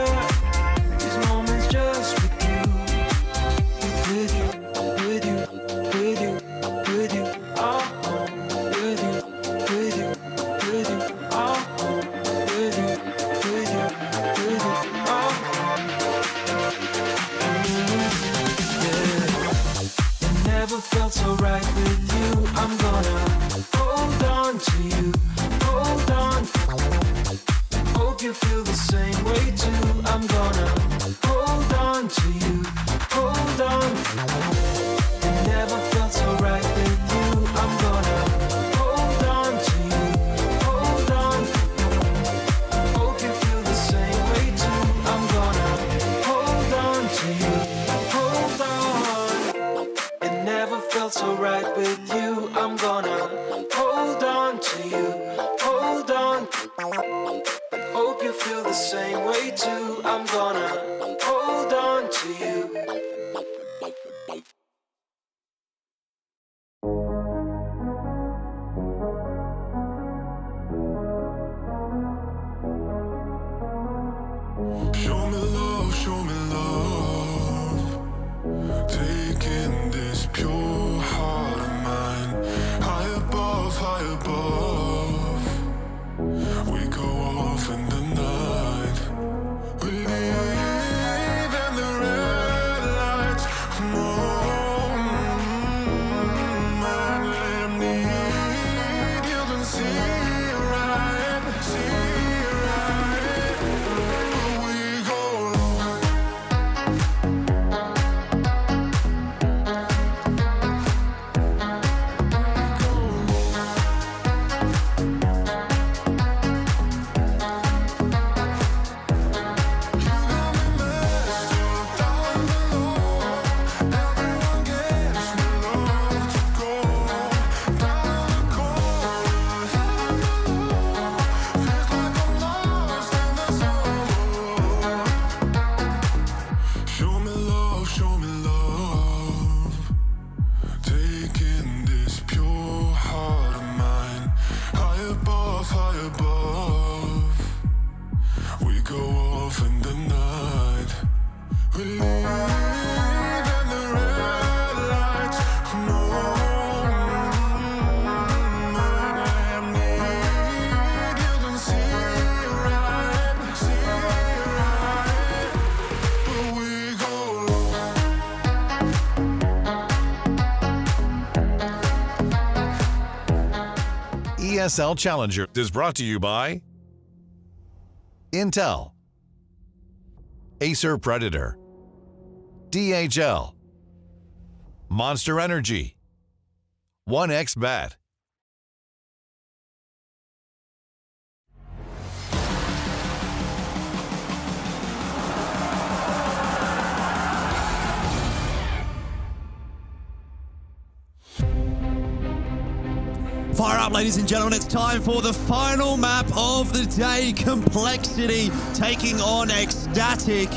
feel the same way too. I'm gonna hold on to you, hold on. It never felt so right with you. I'm gonna hold on to you, hold on. Hope you feel the same way too. I'm gonna hold on to you, hold on. It never felt so right with you. I'm gonna hold on to you, hold on. Hope you feel the same way too. I'm gonna hold on to you. Show me love, show me love. Taking this pure heart of mine. High above, high above. We go off in the night. We live in the red lights. Man, let 'em need. You can see right, see right. We go show me love, show me love. Taking this pure heart of mine. High above, high above. We go off in the night. We live in the red lights. I need. You can see right, see right. But we go ESL Challenger is brought to you by Intel, Acer Predator, DHL, Monster Energy, 1xBet. Fire up, ladies and gentlemen. It's time for the final map of the day. Complexity taking on Ecstatic.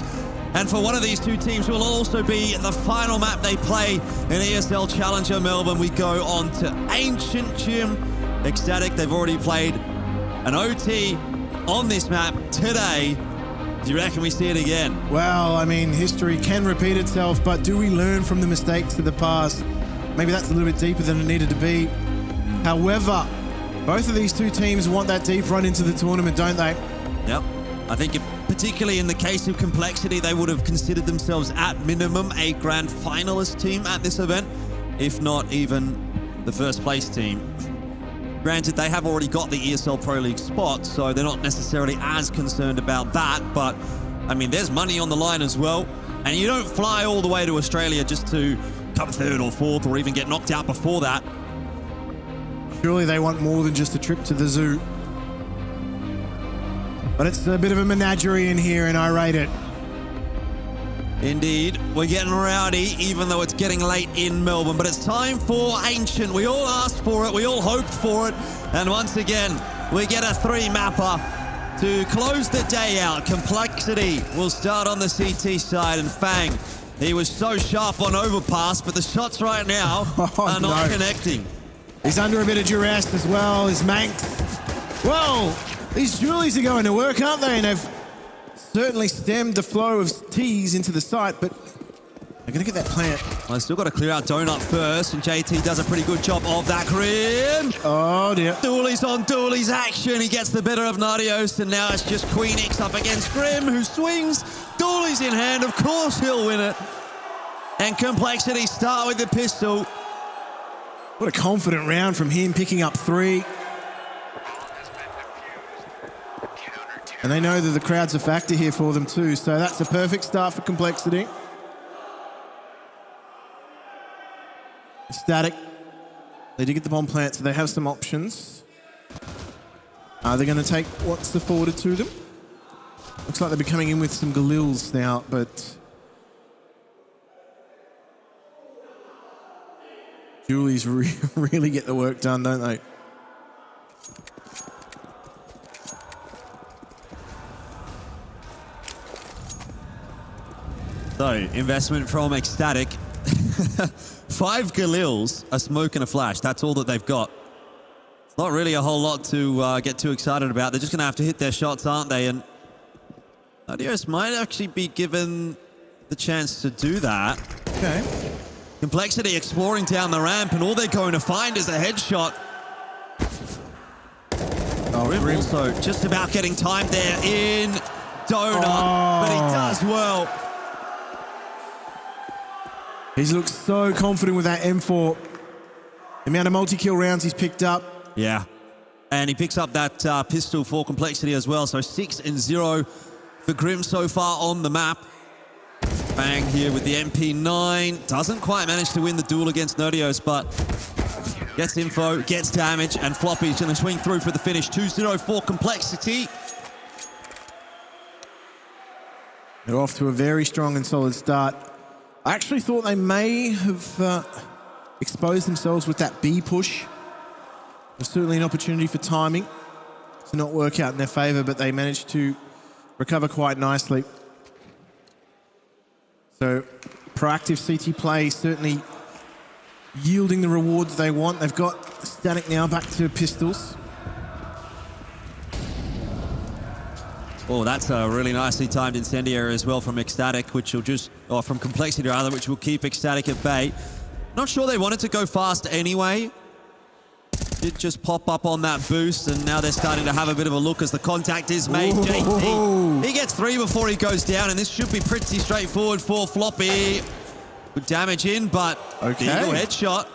And for one of these two teams will also be the final map they play in ESL Challenger Melbourne. We go on to Ancient Gym. Ecstatic, they've already played an OT on this map today. Do you reckon we see it again? Well, I mean, history can repeat itself, but do we learn from the mistakes of the past? Maybe that's a little bit deeper than it needed to be. However, both of these two teams want that deep run into the tournament, don't they? Yep. I think particularly in the case of Complexity, they would have considered themselves at minimum a grand finalist team at this event, if not even the first place team. Granted, they have already got the ESL Pro League spot, so they're not necessarily as concerned about that, but I mean, there's money on the line as well, and you don't fly all the way to Australia just to come third or fourth or even get knocked out before that. Surely they want more than just a trip to the zoo. But it's a bit of a menagerie in here, and I rate it. Indeed, we're getting rowdy, even though it's getting late in Melbourne. But it's time for Ancient. We all asked for it, we all hoped for it. And once again, we get a three-mapper to close the day out. Complexity will start on the CT side, and Fang, he was so sharp on Overpass, but the shots right now are not connecting. He's under a bit of duress as well, his Manx. Whoa! These Julies are going to work, aren't they? And they've certainly stemmed the flow of T's into the site, but they're going to get that plant. Well, they've still got to clear out Donut first, and JT does a pretty good job of that. Grim! Oh, dear. Dooley's on Dooley's action. He gets the better of Nadios, and now it's just Queen X up against Grim, who swings. Dooley's in hand. Of course he'll win it. And Complexity start with the pistol. What a confident round from him, picking up 3. And they know that the crowd's a factor here for them too, so that's a perfect start for Complexity. Ecstatic. They did get the bomb plant, so they have some options. Are they going to take what's afforded to them? Looks like they'll be coming in with some Galils now, but Julies really get the work done, don't they? So, investment from Ecstatic. 5 Galils, a smoke and a flash. That's all that they've got. It's not really a whole lot to get too excited about. They're just going to have to hit their shots, aren't they? And Adios might actually be given the chance to do that. Okay. Complexity exploring down the ramp, and all they're going to find is a headshot. Grim also just about getting timed there in Donut, but he does well. He's looked so confident with that M4. The amount of multi-kill rounds he's picked up. Yeah. And he picks up that pistol for Complexity as well. So 6-0 for Grim so far on the map. Bang here with the MP9. Doesn't quite manage to win the duel against Nerdios, but gets info, gets damage, and Floppy's going to swing through for the finish. 2-0 for Complexity. They're off to a very strong and solid start. I actually thought they may have exposed themselves with that B push. There's certainly an opportunity for timing to not work out in their favour, but they managed to recover quite nicely. So proactive CT play certainly yielding the rewards they want. They've got Static now back to pistols. Oh, that's a really nicely timed incendiary as well from Ecstatic, which will just, or from Complexity rather, which will keep Ecstatic at bay. Not sure they wanted to go fast anyway. Did just pop up on that boost, and now they're starting to have a bit of a look as the contact is made. JT, he gets 3 before he goes down, and this should be pretty straightforward for Floppy. Good damage in, but the eagle headshot.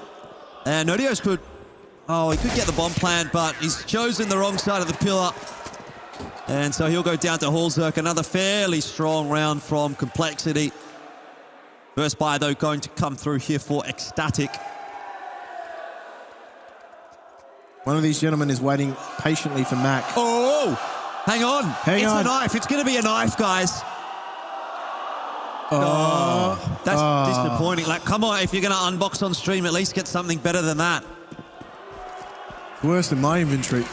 And Nerdios could, he could get the bomb plant, but he's chosen the wrong side of the pillar. And so he'll go down to Hallzerk. Another fairly strong round from Complexity. First buy, though, going to come through here for Ecstatic. One of these gentlemen is waiting patiently for Mac. Oh, hang on. Hang on. It's a knife. It's going to be a knife, guys. That's disappointing. Like, come on, if you're going to unbox on stream, at least get something better than that. Worse than my inventory.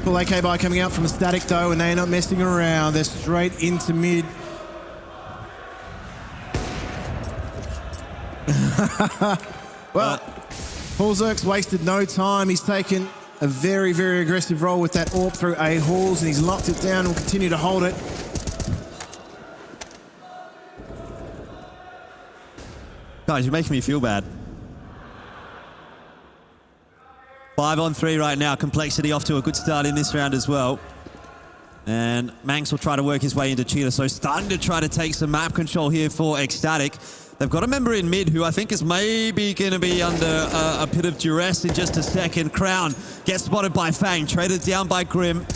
Full AK buy coming out from Ecstatic, though, and they're not messing around. They're straight into mid. Well, Hallzerk's wasted no time. He's taken a very, very aggressive roll with that AWP through A Halls, and he's locked it down and will continue to hold it. Guys, you're making me feel bad. 5-on-3 right now. Complexity off to a good start in this round as well. And Manx will try to work his way into Cheetah. So starting to try to take some map control here for Ecstatic. They've got a member in mid who I think is maybe going to be under a bit of duress in just a second. Crown gets spotted by Fang, traded down by Grim.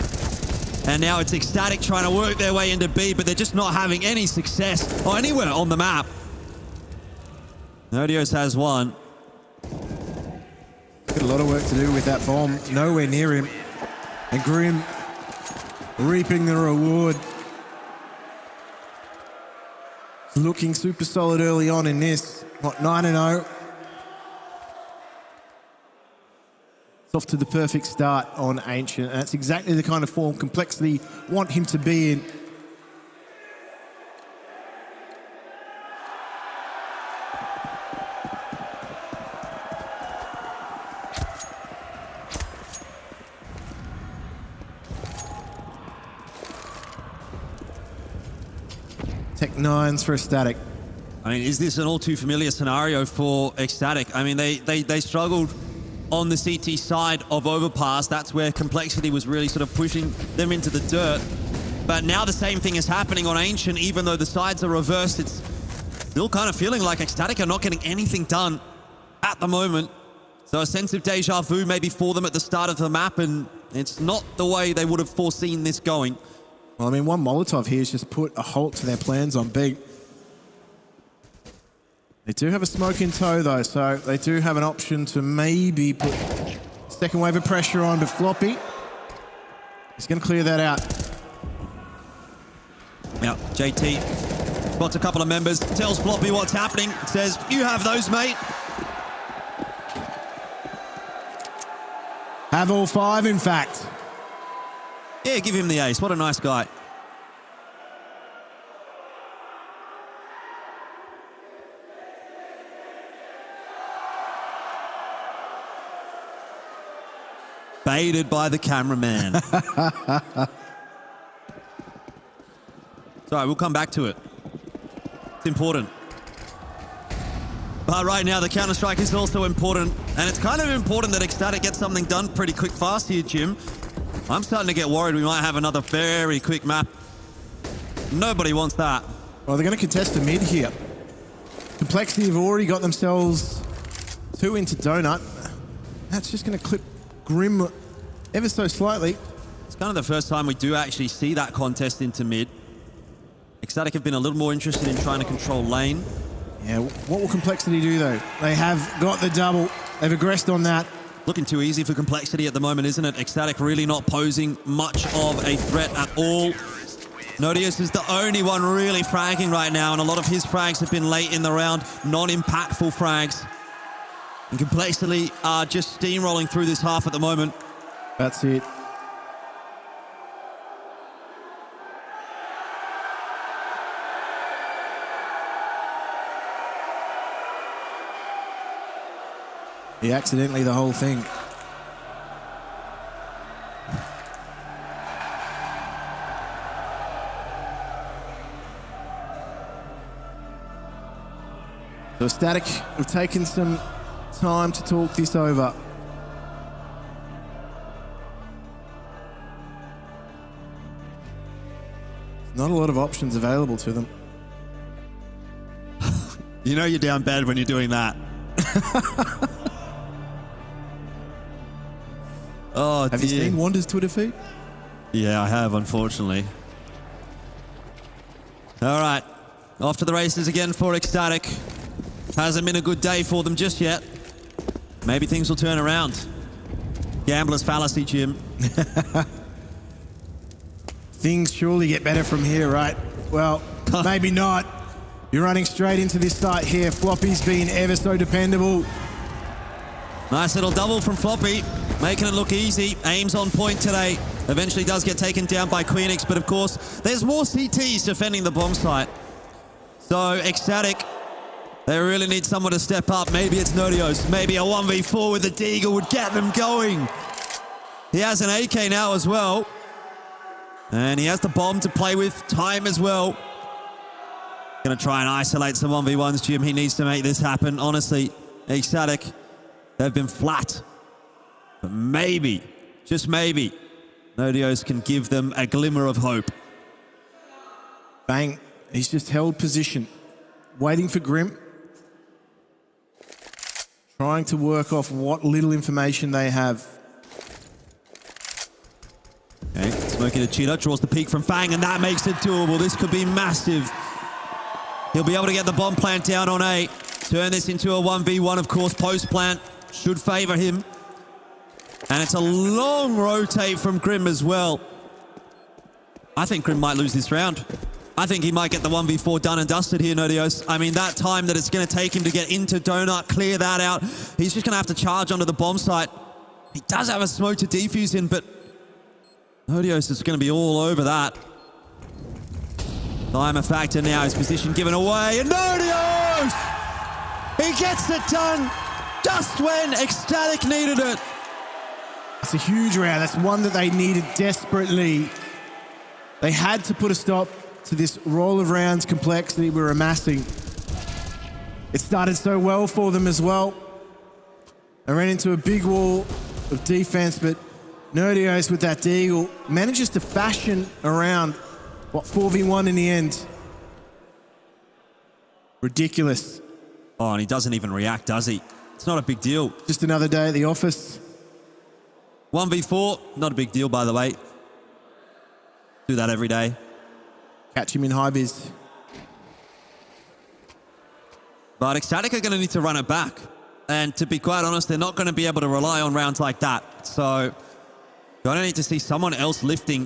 And now it's Ecstatic trying to work their way into B, but they're just not having any success or anywhere on the map. Nerdios has one. Got a lot of work to do with that bomb. Nowhere near him. And Grim reaping the reward. Looking super solid early on in this. What, 9-0? It's off to the perfect start on Ancient. And that's exactly the kind of form Complexity want him to be in. Tech 9s for Ecstatic. I mean, is this an all too familiar scenario for Ecstatic? I mean, they struggled on the CT side of Overpass. That's where Complexity was really sort of pushing them into the dirt. But now the same thing is happening on Ancient, even though the sides are reversed. It's still kind of feeling like Ecstatic are not getting anything done at the moment. So a sense of deja vu maybe for them at the start of the map, and It's not the way they would have foreseen this going. Well, I mean, one Molotov here has just put a halt to their plans on B. They do have a smoke in tow, though, so they do have an option to maybe put second wave of pressure on, but Floppy, he's going to clear that out. Yeah, JT spots a couple of members, tells Floppy what's happening, says, you have those, mate. Have all 5, in fact. Yeah, give him the ace. What a nice guy. Baited by the cameraman. Sorry, we'll come back to it. It's important. But right now, the Counter-Strike is also important. And it's kind of important that Ecstatic gets something done pretty quick fast here, Jim. I'm starting to get worried we might have another very quick map. Nobody wants that. Well, they're going to contest the mid here. Complexity have already got themselves 2 into Donut. That's just going to clip Grim ever so slightly. It's kind of the first time we do actually see that contest into mid. Ecstatic have been a little more interested in trying to control lane. Yeah, what will Complexity do, though? They have got the double. They've aggressed on that. Looking too easy for Complexity at the moment, isn't it? Ecstatic really not posing much of a threat at all. Nodius is the only one really fragging right now, and a lot of his frags have been late in the round, non-impactful frags. And Complexity are just steamrolling through this half at the moment. That's it. He accidentally the whole thing. So Static have taken some time to talk this over. Not a lot of options available to them. You know you're down bad when you're doing that. Oh, have you seen Wander's Twitter feed? Yeah, I have, unfortunately. All right, off to the races again for Ecstatic. Hasn't been a good day for them just yet. Maybe things will turn around. Gambler's fallacy, Jim. Things surely get better from here, right? Well, maybe not. You're running straight into this site here. Floppy's been ever so dependable. Nice little double from Floppy, making it look easy. Aim's on point today. Eventually does get taken down by Queenix, but of course, there's more CTs defending the bomb site. So, Ecstatic, they really need someone to step up. Maybe it's Nodios. Maybe a 1v4 with the Deagle would get them going. He has an AK now as well. And he has the bomb to play with, time as well. Gonna try and isolate some 1v1s, Jim. He needs to make this happen. Honestly, Ecstatic, they've been flat. But maybe, just maybe, Nodios can give them a glimmer of hope. Bang. He's just held position. Waiting for Grim. Trying to work off what little information they have. Okay, Smokey the Cheetah draws the peek from Fang, and that makes it doable. This could be massive. He'll be able to get the bomb plant down on A. Turn this into a 1v1, of course. Post plant should favor him. And it's a long rotate from Grim as well. I think Grim might lose this round. I think he might get the 1v4 done and dusted here, Nodios. I mean, that time that it's going to take him to get into Donut, clear that out. He's just going to have to charge onto the bomb site. He does have a smoke to defuse in, but Nodios is going to be all over that. Time a factor now. His position given away. And Nodios! He gets it done just when Ecstatic needed it. It's a huge round. That's one that they needed desperately. They had to put a stop to this roll of rounds Complexity we're amassing. It started so well for them as well. They ran into a big wall of defense, but Nodios with that Deagle manages to fashion around, 4v1 in the end. Ridiculous. Oh, and he doesn't even react, does he? It's not a big deal. Just another day at the office. 1v4, not a big deal, by the way. Do that every day. Catch him in high vis. But Ecstatic are going to need to run it back. And to be quite honest, they're not going to be able to rely on rounds like that. So, going to need to see someone else lifting